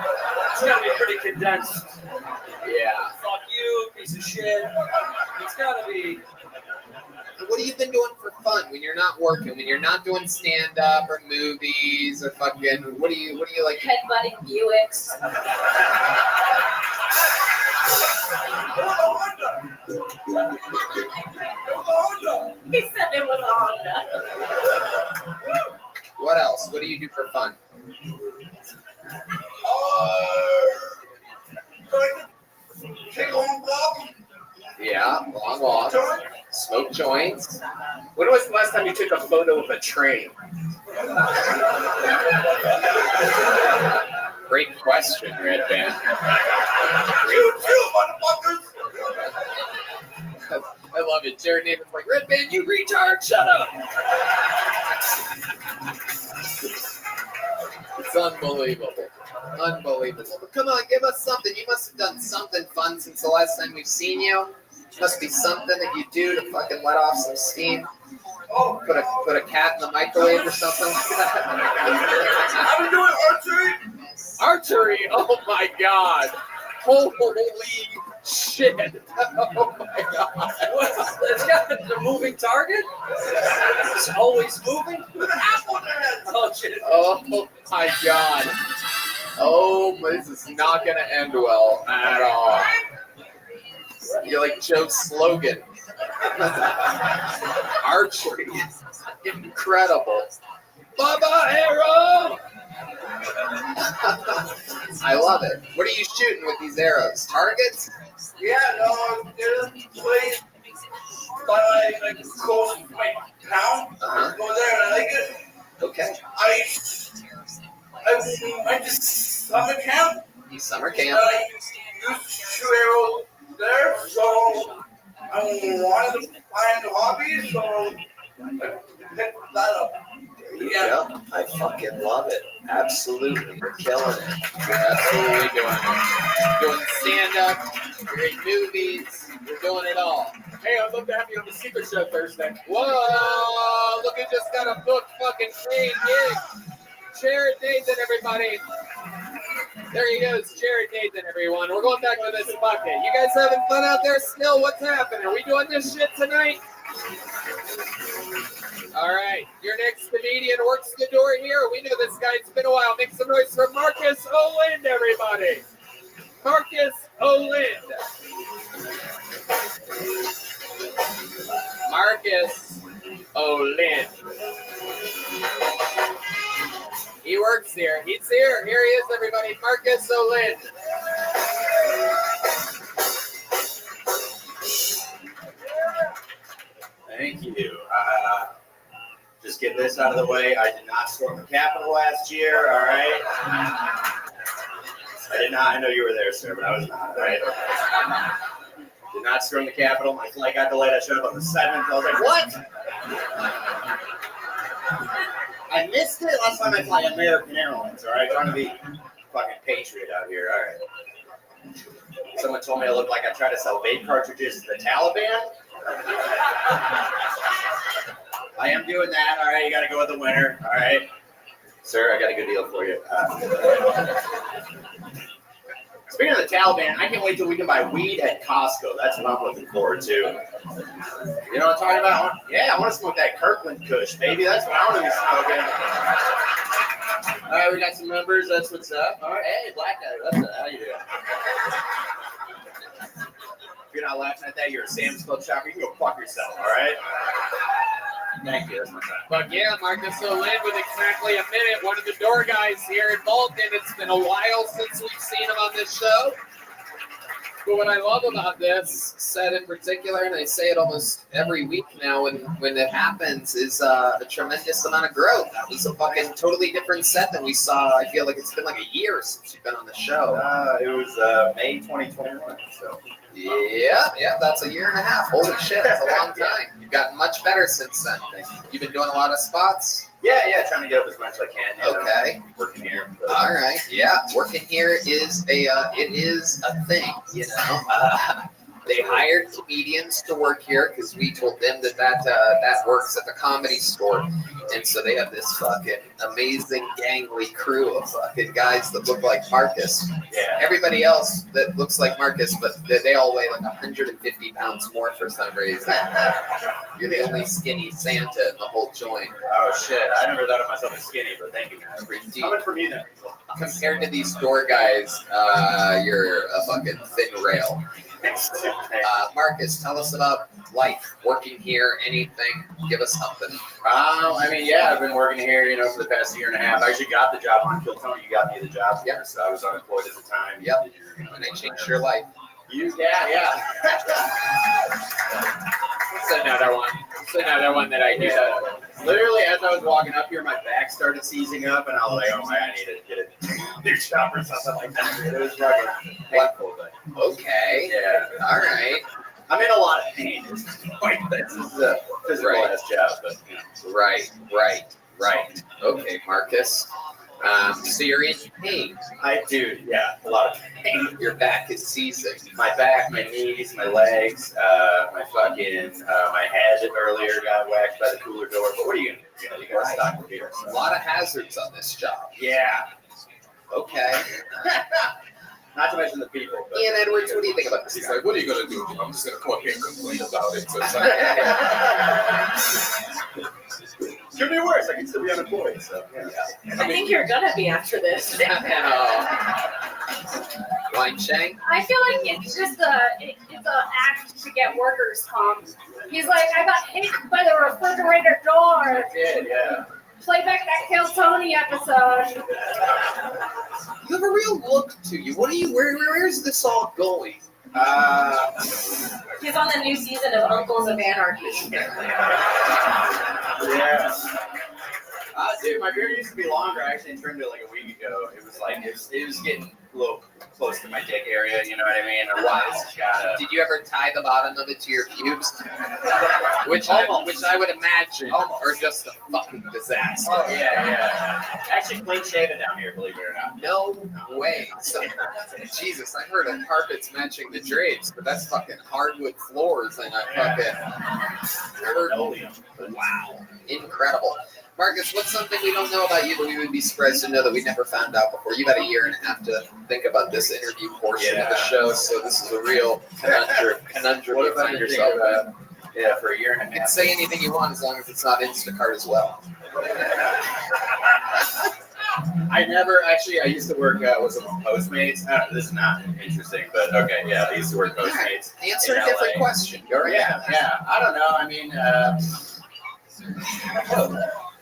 Speaker 5: It's gotta be pretty condensed.
Speaker 3: Yeah.
Speaker 5: Fuck you, piece of shit. It's gotta be.
Speaker 3: What have you been doing for fun when you're not working? When you're not doing stand-up or movies or fucking, what do you like?
Speaker 18: headbutting Buicks. He said it was a Honda.
Speaker 3: What else? What do you do for fun?
Speaker 10: Take a long walk.
Speaker 3: Yeah, long walk. Smoke joints.
Speaker 2: When was the last time you took a photo of a train?
Speaker 3: Great question, Red Band. I love it. Jared Neighbor's like, Red Band, you retard, shut up. It's unbelievable. Unbelievable. But come on, give us something. You must have done something fun since the last time we've seen you. Must be something that you do to fucking let off some steam. Oh, put a cat in the microwave or something like that.
Speaker 10: I've been doing archery.
Speaker 3: Archery? Oh my god. Holy shit. Oh my god.
Speaker 5: It's got the moving target? It's always moving? Oh shit.
Speaker 3: Oh my god. Oh, this is not gonna end well at all. You're like Joe Slogan. Archery. Incredible. Baba Arrow! I love it. What are you shooting with these arrows? Targets?
Speaker 10: Yeah, no, there's a place by like close to my town. Go there and I like it.
Speaker 3: Okay.
Speaker 10: I went to summer camp.
Speaker 3: Summer camp.
Speaker 10: I used to shoot arrows there, so I wanted to find a hobby, so I picked that up.
Speaker 3: Yeah, I fucking love it. Absolutely. You're killing it. You're absolutely doing it. Doing stand-up, you're in movies, you're doing it all.
Speaker 2: Hey, I'd love to have you on the Secret Show Thursday.
Speaker 3: Whoa! Look who just got a booked fucking paid gig. Jared Nathan, everybody. There he goes, Jared Nathan, everyone. We're going back to this bucket. You guys having fun out there still? What's happening? Are we doing this shit tonight? All right, your next comedian works the door here. We know this guy. It's been a while. Make some noise for Marcus Olind, everybody. Marcus Olind. Marcus Olind. He works here. He's here. Here he is, everybody. Marcus Olind.
Speaker 21: Thank you. Just get this out of the way. I did not storm the Capitol last year, all right? I did not. I know you were there, sir, but I was not, all right? Did not storm the Capitol. My flight got delayed. I showed up on the 7th. I was like, what? I missed it last time I fly American Airlines, all right? Trying to be fucking patriot out here, all right? Someone told me I looked like I tried to sell vape cartridges to the Taliban. I am doing that, all right? You got to go with the winner, all right? Sir, I got a good deal for you. Speaking of the Taliban, I can't wait till we can buy weed at Costco. That's what I'm looking forward to. You know what I'm talking about? Yeah, I want to smoke that Kirkland Kush, baby. That's what I want to be smoking. All right, we got some members. That's what's up. All right, hey, Black Guy. What's up? How you doing? If you're not laughing at that, you're a Sam's Club shopper. You can go fuck yourself, all right? Thank you. That's my time.
Speaker 3: But yeah, Marcus Olind with exactly a minute. One of the door guys here in Bolton. It's been a while since we've seen him on this show. But what I love about this set in particular, and I say it almost every week now when it happens, is a tremendous amount of growth. That was a fucking totally different set than we saw. I feel like it's been like a year since you've been on the show.
Speaker 21: It was May 2021, so.
Speaker 3: Yeah, that's a year and a half. Holy shit, that's a long time. You've gotten much better since then. You've been doing a lot of spots?
Speaker 21: Yeah, trying to get up as much as I can.
Speaker 3: Okay.
Speaker 21: Working here.
Speaker 3: All right, yeah. Working here is it is a thing, you know. They hired comedians to work here because we told them that works at the Comedy Store. And so they have this fucking amazing gangly crew of fucking guys that look like Marcus.
Speaker 21: Yeah.
Speaker 3: Everybody else that looks like Marcus, but they all weigh like 150 pounds more for some reason. You're the only skinny Santa in the whole joint.
Speaker 21: Oh shit, I never thought of myself as skinny, but thank you. Coming for me then.
Speaker 3: Compared to these store guys, you're a fucking thin rail. Marcus, tell us about life, working here, anything, give us something.
Speaker 21: I mean, yeah, I've been working here, for the past year and a half. I actually got the job on Kill Tony. You got me the job here, so I was unemployed at the time.
Speaker 3: Yep, and they changed your life.
Speaker 21: Yeah.
Speaker 3: It's another one that I do.
Speaker 21: Literally, as I was walking up here, my back started seizing up, and I was like, oh, man, I need to get a new job or something like that. It was fucking painful, but
Speaker 3: okay.
Speaker 21: Yeah.
Speaker 3: All right.
Speaker 21: I'm in a lot of pain. This is a physical-ass job, but,
Speaker 3: Right. Okay, Marcus. So you're in pain.
Speaker 21: I do, yeah, a lot of pain.
Speaker 3: Your back is seizing.
Speaker 21: My back, my knees, my legs, my fucking, my head earlier got whacked by the cooler door. But what are you gonna do? You gotta stop with here.
Speaker 3: A lot of hazards on this job.
Speaker 21: Yeah.
Speaker 3: Okay.
Speaker 21: Not to mention the people. But
Speaker 3: Ian Edwards, what do you think about this?
Speaker 11: He's like, what are you gonna do? I'm just gonna come up here and complain about it. So it's like,
Speaker 21: could be worse. I can still be unemployed. So yeah.
Speaker 18: I think you're gonna be after this.
Speaker 3: Wine Shang?
Speaker 16: I feel like it's just it's a act to get workers' comp. He's like, I got hit by the refrigerator door.
Speaker 21: Yeah.
Speaker 16: Play back that Kill Tony episode.
Speaker 3: You have a real look to you. What are you? Where's this all going?
Speaker 18: He's on the new season of Uncles of Anarchy.
Speaker 21: Yeah. Dude, my beard used to be longer. I actually trimmed it like a week ago. It was like, it was getting a little close to my dick area, you know what I mean?
Speaker 3: Did you ever tie the bottom of it to your pubes? Which I would imagine are just a fucking disaster.
Speaker 21: Oh, yeah. Actually, clean shaven down here, believe it or not.
Speaker 3: No way. So, Jesus, I heard of carpets matching the drapes, but that's fucking hardwood floors and a fucking linoleum. Wow. Incredible. Marcus, what's something we don't know about you that we would be surprised to know that we never found out before? You've had a year and a half to think about this interview portion of the show, so this is a real conundrum
Speaker 21: What
Speaker 3: you
Speaker 21: if I
Speaker 3: find
Speaker 21: could
Speaker 3: yourself
Speaker 21: think
Speaker 3: in.
Speaker 21: about, yeah, for a year and a
Speaker 3: You can
Speaker 21: half.
Speaker 3: say anything you want as long as it's not Instacart as well.
Speaker 21: I used to work, was it Postmates? This is not interesting, but okay, yeah, I used to work Postmates.
Speaker 3: Answer
Speaker 21: in
Speaker 3: a different
Speaker 21: LA.
Speaker 3: question. Go right ahead.
Speaker 21: Yeah, I don't know. I mean,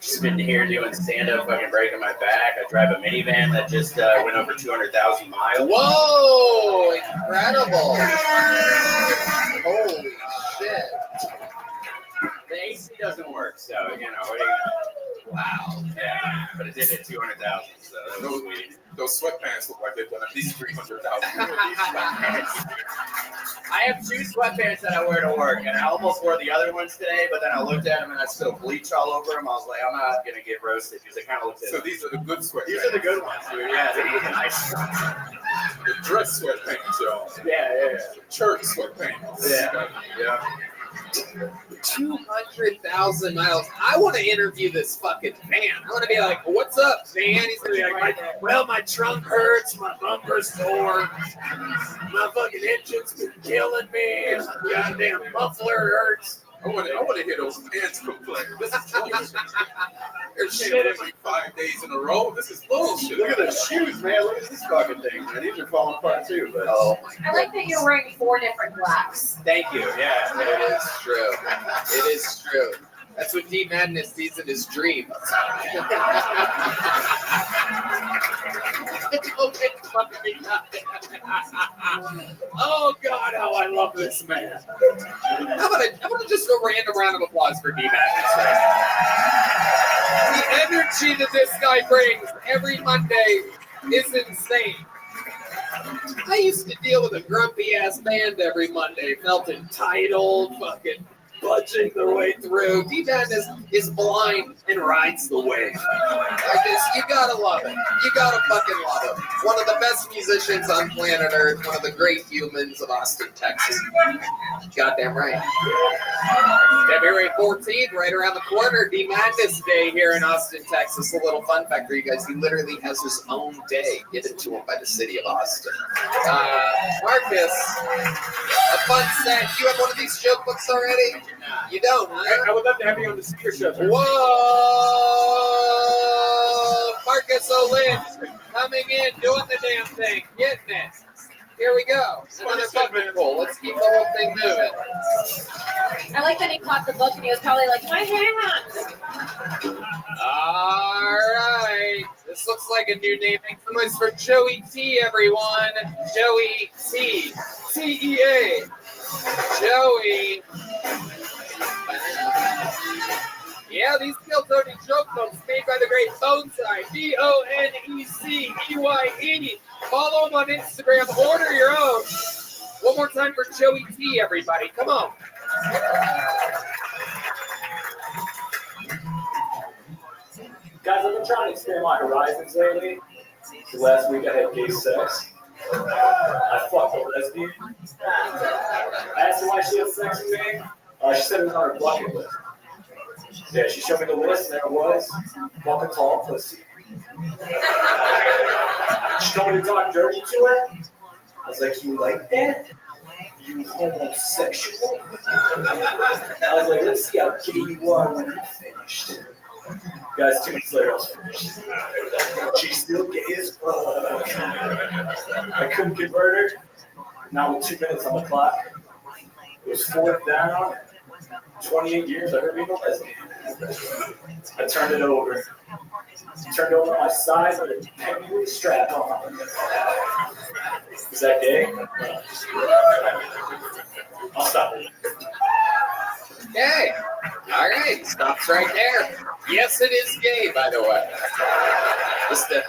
Speaker 21: just been here doing stand-up, fucking breaking my back. I drive a minivan that just went over 200,000 miles.
Speaker 3: Whoa! Incredible! Holy shit!
Speaker 21: The AC doesn't work, so, you know, what are you gonna... Wow. Yeah, but it did hit 200,000, so that was sweet.
Speaker 11: Those sweatpants look like they've done at least 300,000.
Speaker 21: I have 2 sweatpants that I wear to work, and I almost wore the other ones today, but then I looked at them and I still bleach all over them. I was like, I'm not going to get roasted because I kind of looked at
Speaker 11: So these are the good sweatpants.
Speaker 21: These are the good ones, dude. Yeah, these are nice.
Speaker 11: The dress sweatpants, y'all.
Speaker 21: Yeah.
Speaker 11: Church sweatpants.
Speaker 21: Yeah.
Speaker 3: 200,000 miles. I want to interview this fucking man. I want to be like, what's up, man? He's going to be like,
Speaker 7: My trunk hurts, my bumper's sore, my fucking engine's been killing me, my goddamn muffler hurts.
Speaker 11: I want to hear those pants complain. This is bullshit. They're shit like 5 days in a row. This is bullshit.
Speaker 21: Look at the shoes, man. Look at this fucking thing, man. These are falling apart too, but
Speaker 9: I like that you're wearing 4 different blacks.
Speaker 21: thank you. Yeah,
Speaker 3: it is true. It is true. That's what D Madness sees in his dreams.
Speaker 14: Oh God, how I love this man.
Speaker 3: How about just a random round of applause for D Madness? The energy that this guy brings every Monday is insane. I used to deal with a grumpy ass band every Monday, felt entitled, fucking budging their way through. D Madness is blind and rides the wave. Like this, you gotta love it. You gotta fucking love it. One of the best musicians on planet Earth, one of the great humans of Austin, Texas. Goddamn right. February 14th, right around the corner, D Madness Day here in Austin, Texas. A little fun fact for you guys: he literally has his own day given to him by the city of Austin. Marcus, a fun set. You have one of these joke books already? You don't, huh?
Speaker 14: I would love to have you on the speaker show.
Speaker 3: Whoa! Marcus Olin coming in, doing the damn thing, getting it. Here we go. Another fucking roll. Let's keep the whole thing moving.
Speaker 9: I like that he caught the book and he was probably like, my hands.
Speaker 3: All right. This looks like a new name. Make some noise for Joey T, everyone. Joey T. T-E-A. Joey. Yeah, these Kill Tony joke books made by the great Boneseye. Bonecepye. Follow him on Instagram. Order your own. One more time for Joey T, everybody. Come on.
Speaker 17: Guys, I've been trying to expand my horizons lately. So last week I had gay sex. I fucked a lesbian. I asked her why she had sex with me. She said it was on her bucket list. Yeah, she showed me the list, and there it was. Fucking tall pussy. She told me to talk dirty to her. I was like, you like that? You homosexual? I was like, let's see how gay you are when you're finished. Guys, 2 weeks later, I was finished. She's still gay as fuck. I couldn't convert her. Now with 2 minutes on the clock. It was 4th down. 28 years, I heard being a lesbian. I turned it over. Turned it over on my side with a penguin strap on. Is that gay? I'll stop it.
Speaker 3: Okay. All right. Stops right there. Yes, it is gay, by the way. Just to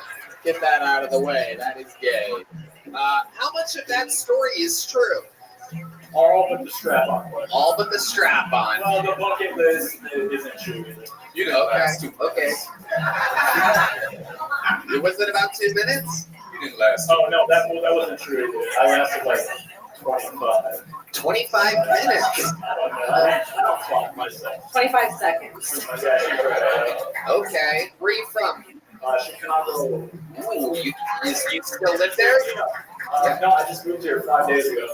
Speaker 3: get that out of the way. That is gay. How much of that story is true?
Speaker 17: All but the strap on.
Speaker 3: All but the strap on.
Speaker 17: Well, the bucket list isn't true either.
Speaker 11: You didn't last 2 minutes.
Speaker 3: Okay. Was it about 2 minutes?
Speaker 11: You didn't last.
Speaker 17: Oh, no, that wasn't true either. I lasted like 25.
Speaker 3: 25 minutes.
Speaker 18: 25 seconds.
Speaker 3: Okay. Where are you from?
Speaker 5: Chicago.
Speaker 3: Ooh, you still live there?
Speaker 5: No, I just moved here 5 days ago.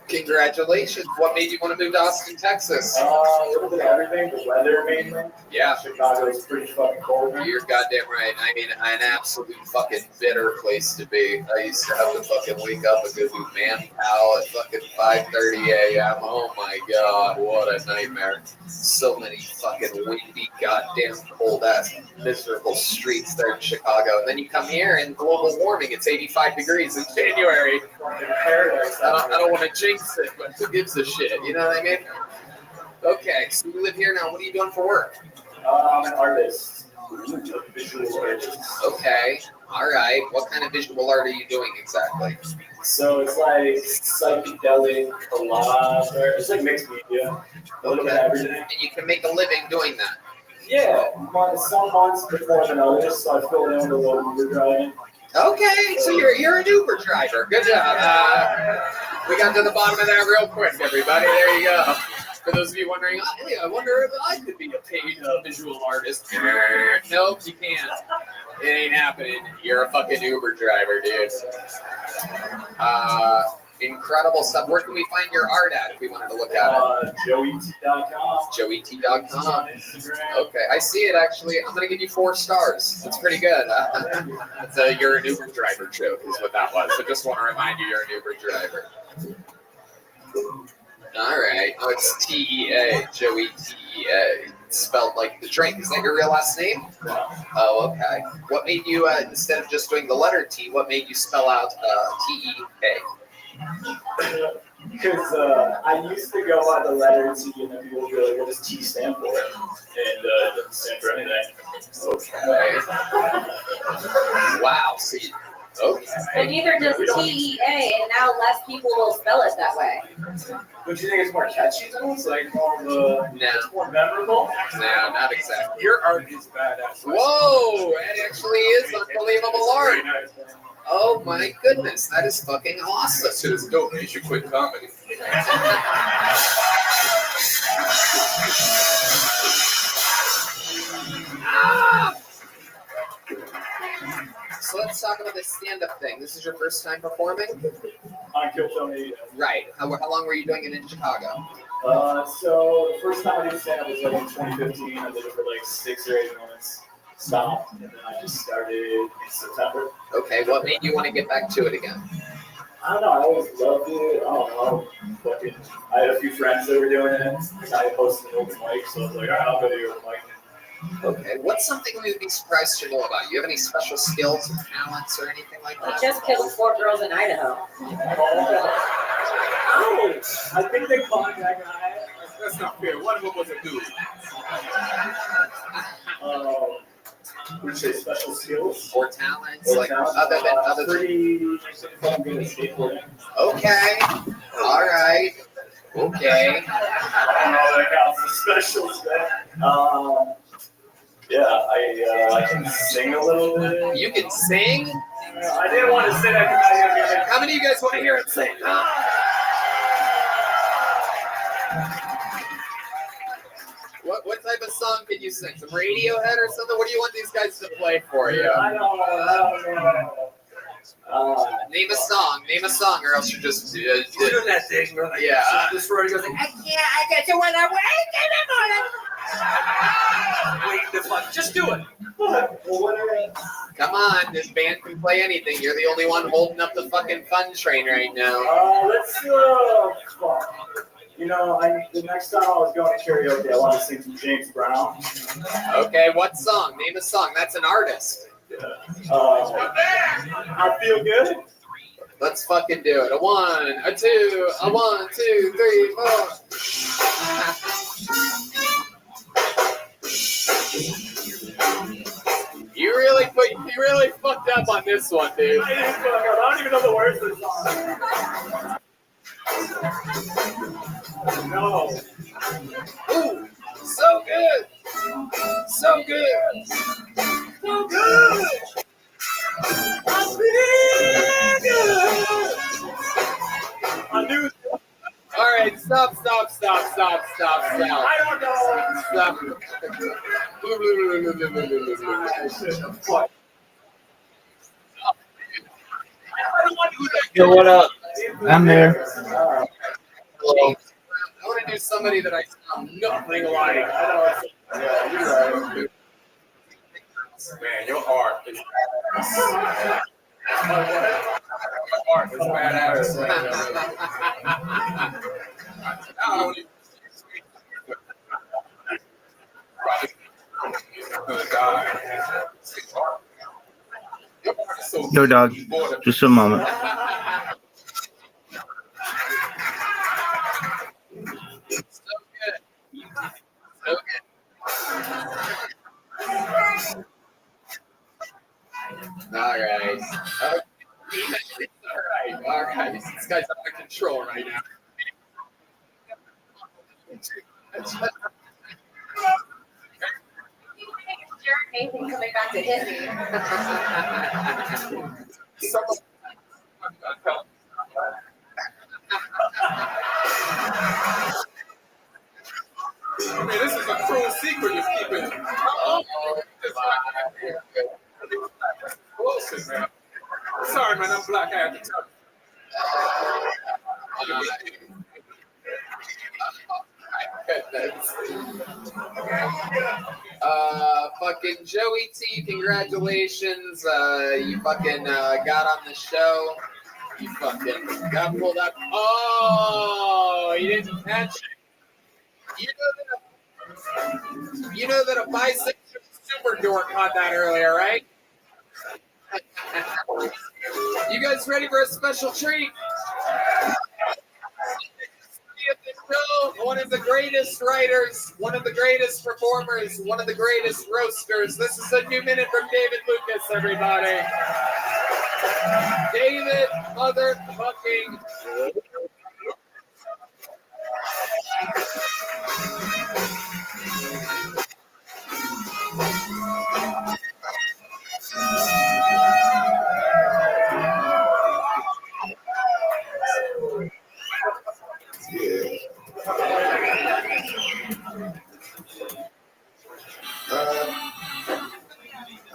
Speaker 3: Congratulations. What made you want to move to Austin, Texas?
Speaker 5: A little bit of everything, the weather mainly.
Speaker 3: Yeah.
Speaker 5: Chicago is pretty fucking cold.
Speaker 3: You're goddamn right. I mean, an absolute fucking bitter place to be. I used to have to fucking wake up and go do man pal at fucking 5:30 a.m. Oh my god, what a nightmare. So many fucking windy, goddamn cold ass, miserable streets there in Chicago. And then you come here and global warming, it's 85 degrees in January. I don't want to jinx it, but who gives a shit? You know what I mean? Okay, so you live here now. What are you doing for work?
Speaker 5: I'm an artist. Visual artist.
Speaker 3: Okay, all right. What kind of visual art are you doing exactly?
Speaker 5: So it's like psychedelic collage, or it's like mixed media. A little bit of everything.
Speaker 3: And you can make a living doing that?
Speaker 5: Yeah, some months before than others, so I filled in with a little Uber driving.
Speaker 3: Okay, so you're an Uber driver. Good job. We got to the bottom of that real quick, everybody. There you go. For those of you wondering, oh, yeah, I wonder if I could be a paid visual artist. Nope, you can't. It ain't happening. You're a fucking Uber driver, dude. Incredible stuff. Where can we find your art at if we wanted to look at it?
Speaker 5: JoeyT.com.
Speaker 3: JoeyT.com. Okay, I see it actually. I'm going to give you 4 stars. That's pretty good. You're an Uber driver joke is what that was. So just want to remind you, you're an Uber driver. All right. Oh, it's T-E-A. Joey T-E-A. Spelled like the drink. Is that your real last name? Oh, okay. What made you, instead of just doing the letter T, what made you spell out T-E-A?
Speaker 5: Because I used to go by the letter T, and then people would be like, what does T stand for? And it doesn't stand for anything.
Speaker 3: Okay. Wow. So you, okay.
Speaker 18: And neither does TEA, and now less people will spell it that way.
Speaker 5: Don't you think it's more catchy though? It's like more more memorable?
Speaker 3: No, not exactly.
Speaker 11: Your art is badass.
Speaker 3: Whoa, it actually is unbelievable art. Oh my goodness, that is fucking awesome.
Speaker 11: That shit is dope, man. You should quit comedy.
Speaker 3: So let's talk about this stand-up thing. This is your first time performing?
Speaker 5: On Killzone.
Speaker 3: Right. How long were you doing it in Chicago?
Speaker 5: So the first time I did stand-up was like in 2015. I did it for like 6 or 8 months. Stopped, and then I just started in September.
Speaker 3: Okay, what made you want to get back to it again?
Speaker 5: I don't know, I always loved it. I don't know. I had a few friends that were doing it. I hosted an open mic, so I was like, all right, I'll go to your open mic.
Speaker 3: Okay, what's something we would be surprised to know about? You have any special skills or talents or anything like that?
Speaker 18: I just killed 4 girls in Idaho.
Speaker 5: Oh, I think they caught that guy.
Speaker 11: That's not fair. One of them was a dude.
Speaker 5: Would you say special skills?
Speaker 3: Or talents? Like other than
Speaker 5: pretty fucking good at skateboarding.
Speaker 3: Okay. All right. Okay.
Speaker 5: I don't know if that counts as special stuff. Yeah, I can sing a little bit.
Speaker 3: You can sing?
Speaker 5: I didn't want to say that.
Speaker 3: How many of you guys want to hear it sing? What type of song can you sing? Some Radiohead or something? What do you want these guys to play for you?
Speaker 5: I don't know.
Speaker 3: Name a song, or else you're just
Speaker 7: doing that thing, bro.
Speaker 3: Yeah.
Speaker 7: This road goes like, I get to when I wait the fuck. Just do it.
Speaker 3: Come on, this band can play anything. You're the only one holding up the fucking fun train right now.
Speaker 5: Let's you know, the next time I was going to karaoke, I wanted to sing some James Brown.
Speaker 3: Okay, what song? Name a song. That's an artist.
Speaker 5: I Feel Good.
Speaker 3: Let's fucking do it. A 1, a 2, a 1, 2, 3, 4. You really fucked up on this one, dude.
Speaker 5: I didn't fuck up. I don't even know the words of the song. No.
Speaker 3: Ooh, so good. So good. So good.
Speaker 5: I knew.
Speaker 3: All right, I
Speaker 10: don't know.
Speaker 13: Yo, what up? I'm there.
Speaker 3: I want to do somebody that I sound nothing like. I know it's, yeah, you're right. Man, your art is badass. Your art is badass.
Speaker 13: Yo, dog. Just a moment.
Speaker 3: All right. All right. This guy's out of control right now.
Speaker 9: Anything coming back to hit me.
Speaker 11: I mean, this is a cruel secret you're keeping. Bullshit, man. Sorry, man. I'm black. I had to tell
Speaker 3: Fucking Joey T, congratulations. You fucking got on the show. You fucking got pulled up. Oh, you didn't catch it. You know that a bisexual super dork caught that earlier, right? You guys ready for a special treat? One of the greatest writers, one of the greatest performers, one of the greatest roasters. This is a new minute from David Lucas, everybody. David motherfucking.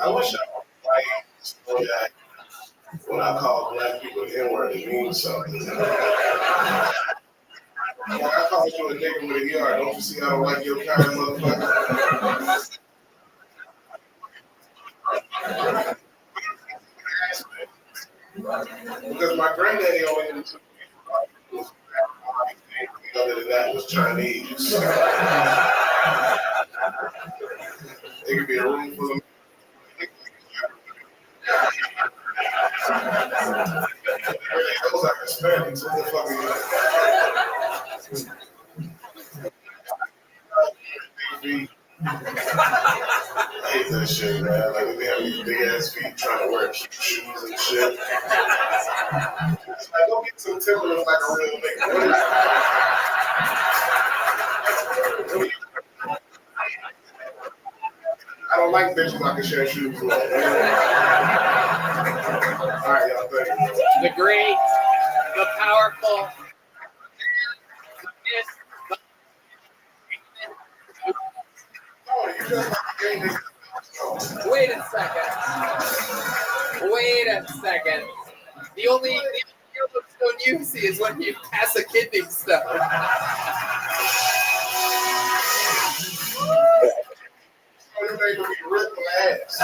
Speaker 12: I wish I would like so that when I call black people the N-word, it means something. When I call you a nigga with a ER, don't you see I don't like your kind of motherfucker? Because my granddaddy always knew other than that was Chinese. It could be a room full of those are Hispanics. What the fuck are you? I hate that shit, man. Like they have these big ass feet trying to wear shoes and shit. It's like, go get some Timberlands like a real nigga. I don't like bitches I can share shoes with. All right, y'all, thank you.
Speaker 3: The great, the powerful. Wait a second. The only stone you see is when you pass a kidney stone.
Speaker 12: Your name would be ripped my ass.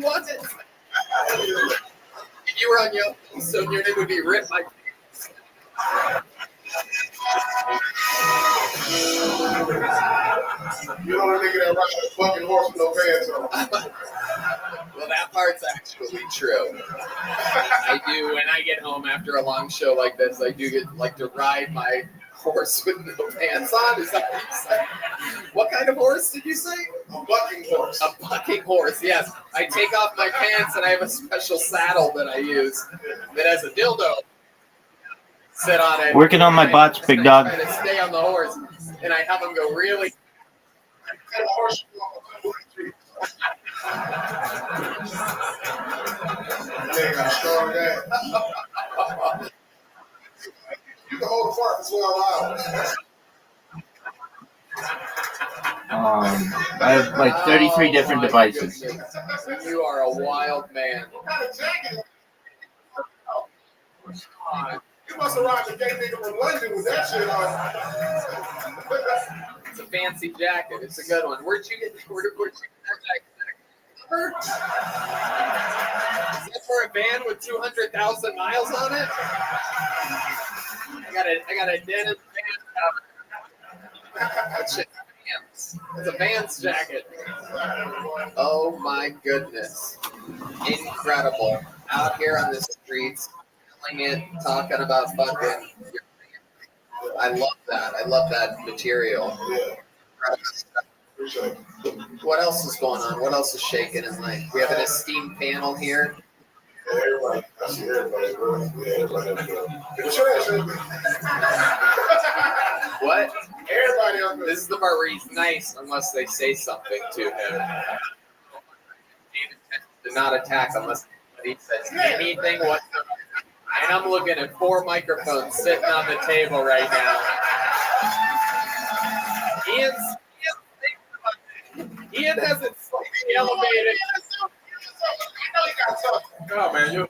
Speaker 3: What? If you were on Yellowstone, your name would be Rip My Pants.
Speaker 12: You know the nigga that rides a fucking horse with no pants on.
Speaker 3: Well, that part's actually true. I do, when I get home after a long show like this, I do like to ride my horse with no pants on. Is that what you said? What kind of horse did you say?
Speaker 12: A bucking horse.
Speaker 3: A bucking horse, yes. I take off my pants and I have a special saddle that I use that has a dildo. Sit on it.
Speaker 13: Working on my bots, big dog.
Speaker 3: I try to stay on the horse, and I have them go really.
Speaker 12: They got strong ass. You can apart for 12 hours.
Speaker 13: I have like 33 different devices.
Speaker 3: You are a wild man.
Speaker 12: What kind of jacket? You must have rocked a gay nigga from London with that shit on.
Speaker 3: It's a fancy jacket. It's a good one. Where'd you get that jacket? Is that for a van with 200,000 miles on it? I got a denim van. That shit. It's a Vans jacket. Oh my goodness. Incredible. Out here on the streets, killing it, talking about fucking. I love that. I love that material. What else is going on? What else is shaking in life? We have an esteemed panel here.
Speaker 12: Everybody, I see everybody, bro. Yeah, everybody.
Speaker 3: What?
Speaker 12: Everybody on
Speaker 3: This is the part where he's nice unless they say something to him. Do not attack unless he says anything whatsoever. And I'm looking at 4 microphones sitting on the table right now. Ian hasn't slightly elevated.
Speaker 12: Oh man, you.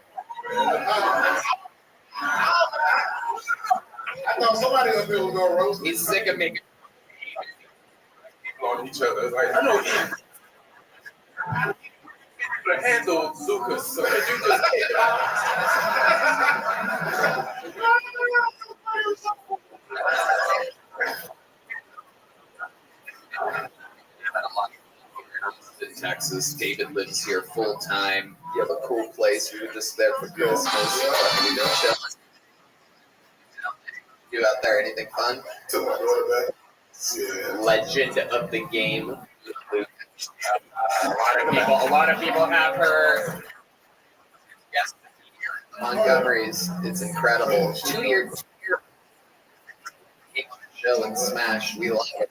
Speaker 12: I thought somebody up there was gonna roast.
Speaker 3: He's sick of making
Speaker 12: on each other. Like I know Ian.
Speaker 11: To handle Lucas, so could you just take it out?
Speaker 3: in Texas. David lives here full time. You have a cool place. We were just there for Christmas. We've been chilling. You out there? Anything fun? Legend of the game. A lot of people have her. Yes, Montgomery's. It's incredible. 2-year show and Smash. We love it.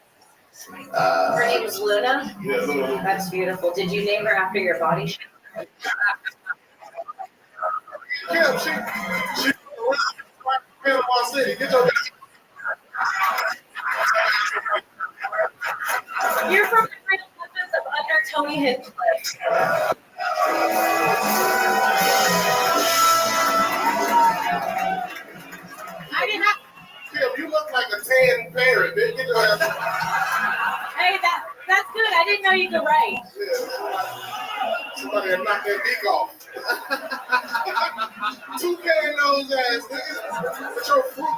Speaker 1: Her name is Luna.
Speaker 12: Yeah, Luna.
Speaker 1: That's beautiful. Did you name her after your body shape?
Speaker 12: Yeah, she Panama City. Get your.
Speaker 1: You're from the Great Clippers of under Tony Hinchcliffe. I didn't have.
Speaker 12: Kim, you look like a tan parrot. Get your ass.
Speaker 1: Hey, that's good. I didn't know you could write.
Speaker 12: Yeah. Somebody had knocked that dick off. Toucan nose ass nigga. With your Fruit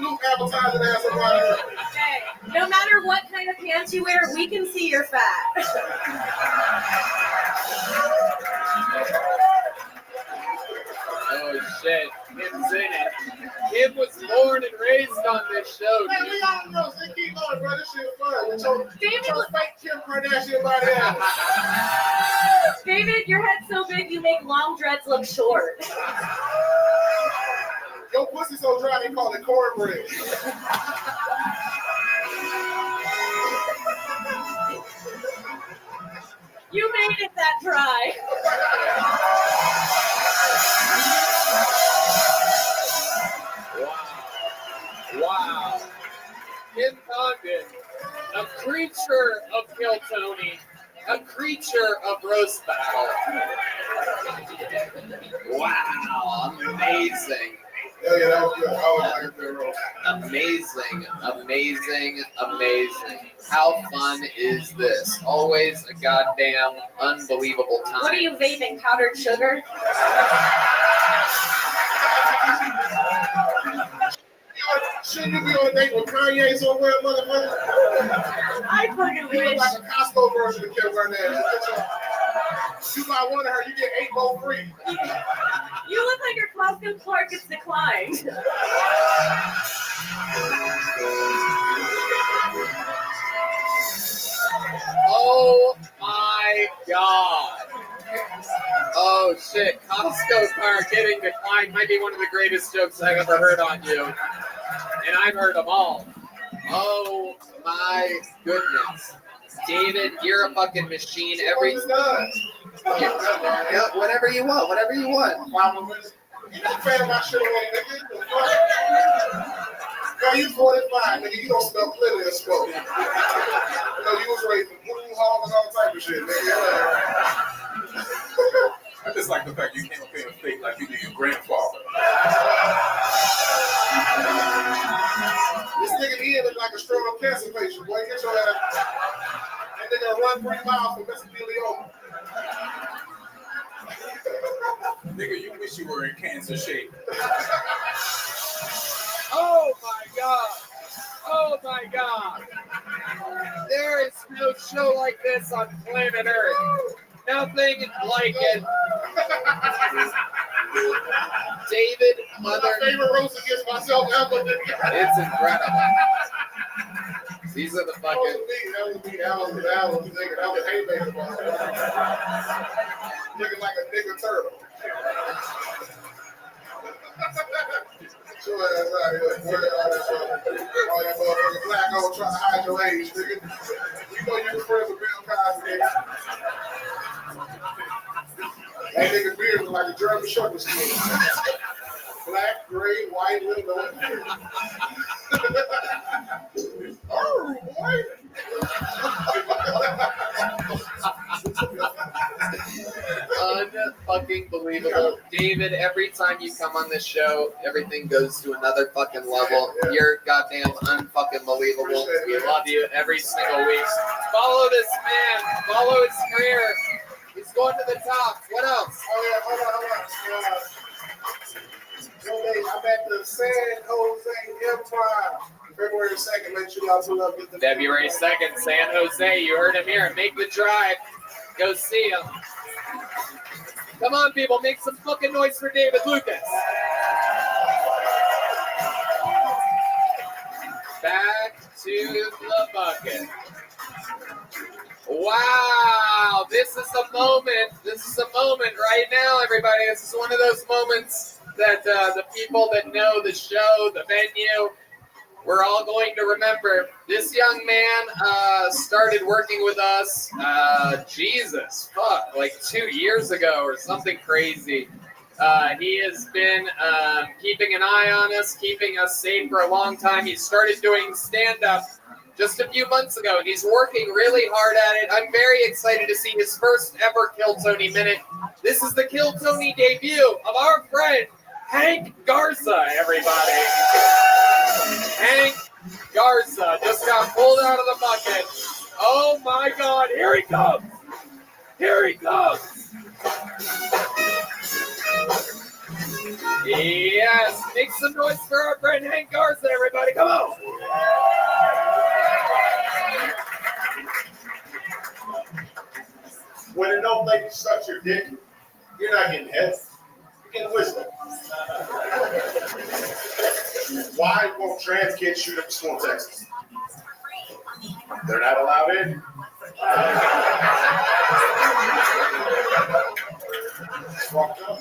Speaker 12: Loop appetizing ass about here.
Speaker 1: Hey, no matter what kind of pants you wear, we can see you're fat.
Speaker 3: Oh shit, Kim's in it. Kim was born and raised on this show.
Speaker 12: Man, we all know. They keep going, bro. This shit fun. With your fake Kim Kardashian body ass.
Speaker 1: David, your head's so big you make long dreads look short.
Speaker 12: Your pussy so dry they call it cornbread.
Speaker 1: You made it that dry.
Speaker 3: Wow. Kim Condon, a creature of Kiltony, a creature of roast battle. Wow, amazing.
Speaker 12: Yeah, that was good. I was like a roast.
Speaker 3: Amazing, amazing, amazing. How fun is this? Always a goddamn unbelievable time.
Speaker 1: What are you vaping? Powdered sugar?
Speaker 12: Shouldn't you be on a date with Kanye somewhere, motherfucker?
Speaker 1: I fucking
Speaker 12: You
Speaker 1: wish.
Speaker 12: look like a Costco version of Kim Kardashian. You buy one of her, you get 8 more free.
Speaker 1: You look like your Costco Clark gets declined.
Speaker 3: Oh my god. Oh shit, Costco car getting declined might be one of the greatest jokes I've ever heard on you. And I've heard them all. Oh my goodness. David, you're a fucking machine. Every yeah, whatever you want, whatever you want.
Speaker 12: You're not fan of my shit on nigga. Girl, you 45, nigga. You don't smell plenty of smoke. You know, you was raised in blue hall and all type of shit, nigga.
Speaker 11: I just like the fact you came up here and fake like you knew your grandfather.
Speaker 12: This nigga here look like a straight up cancer patient, boy. Get your ass. That nigga run 3 miles from mesothelioma.
Speaker 11: Nigga, you wish you were in cancer shape.
Speaker 3: Oh my God. Oh my God. There is no show like this on planet Earth. Nothing like it. David, mother.
Speaker 12: My favorite roast against myself ever.
Speaker 3: It's incredible. These are the fucking.
Speaker 12: That was me. That was nigga. That was haymaker. Looking like a nigga turtle. Your ass out here, boy. All that motherfucking black old trying to hide your age, nigga. You know you're friends with Bill Cosby. That nigga beard look like a German Shepherd skin. Black, gray, white, little beard. Oh, boy.
Speaker 3: Unfucking believable. David, every time you come on this show, everything goes to another fucking level. You're goddamn unfucking believable. We love you every single week. Follow this man. Follow his career. He's going to the top. What else?
Speaker 12: Oh, yeah, hold on. I'm at the San Jose Empire. February 2nd, make sure y'all pull up. Get the
Speaker 3: February 2nd, San Jose. You heard him here. Make the drive. Go see him. Come on, people. Make some fucking noise for David Lucas. Back to the bucket. Wow. This is a moment. This is a moment right now, everybody. This is one of those moments that the people that know the show, the venue, we're all going to remember. This young man started working with us, like 2 years ago or something crazy. He has been keeping an eye on us, keeping us safe for a long time. He started doing stand-up just a few months ago, and he's working really hard at it. I'm very excited to see his first ever Kill Tony Minute. This is the Kill Tony debut of our friend, Hank Garza, everybody. Hank Garza just got pulled out of the bucket. Oh my God, here he comes. Here he comes. Yes, make some noise for our friend Hank Garza, everybody. Come on.
Speaker 12: When an old lady sucks your dick, you're not getting head. You're getting wisdom. Why won't trans kids shoot up a school in Texas? They're not allowed in. Fucked up.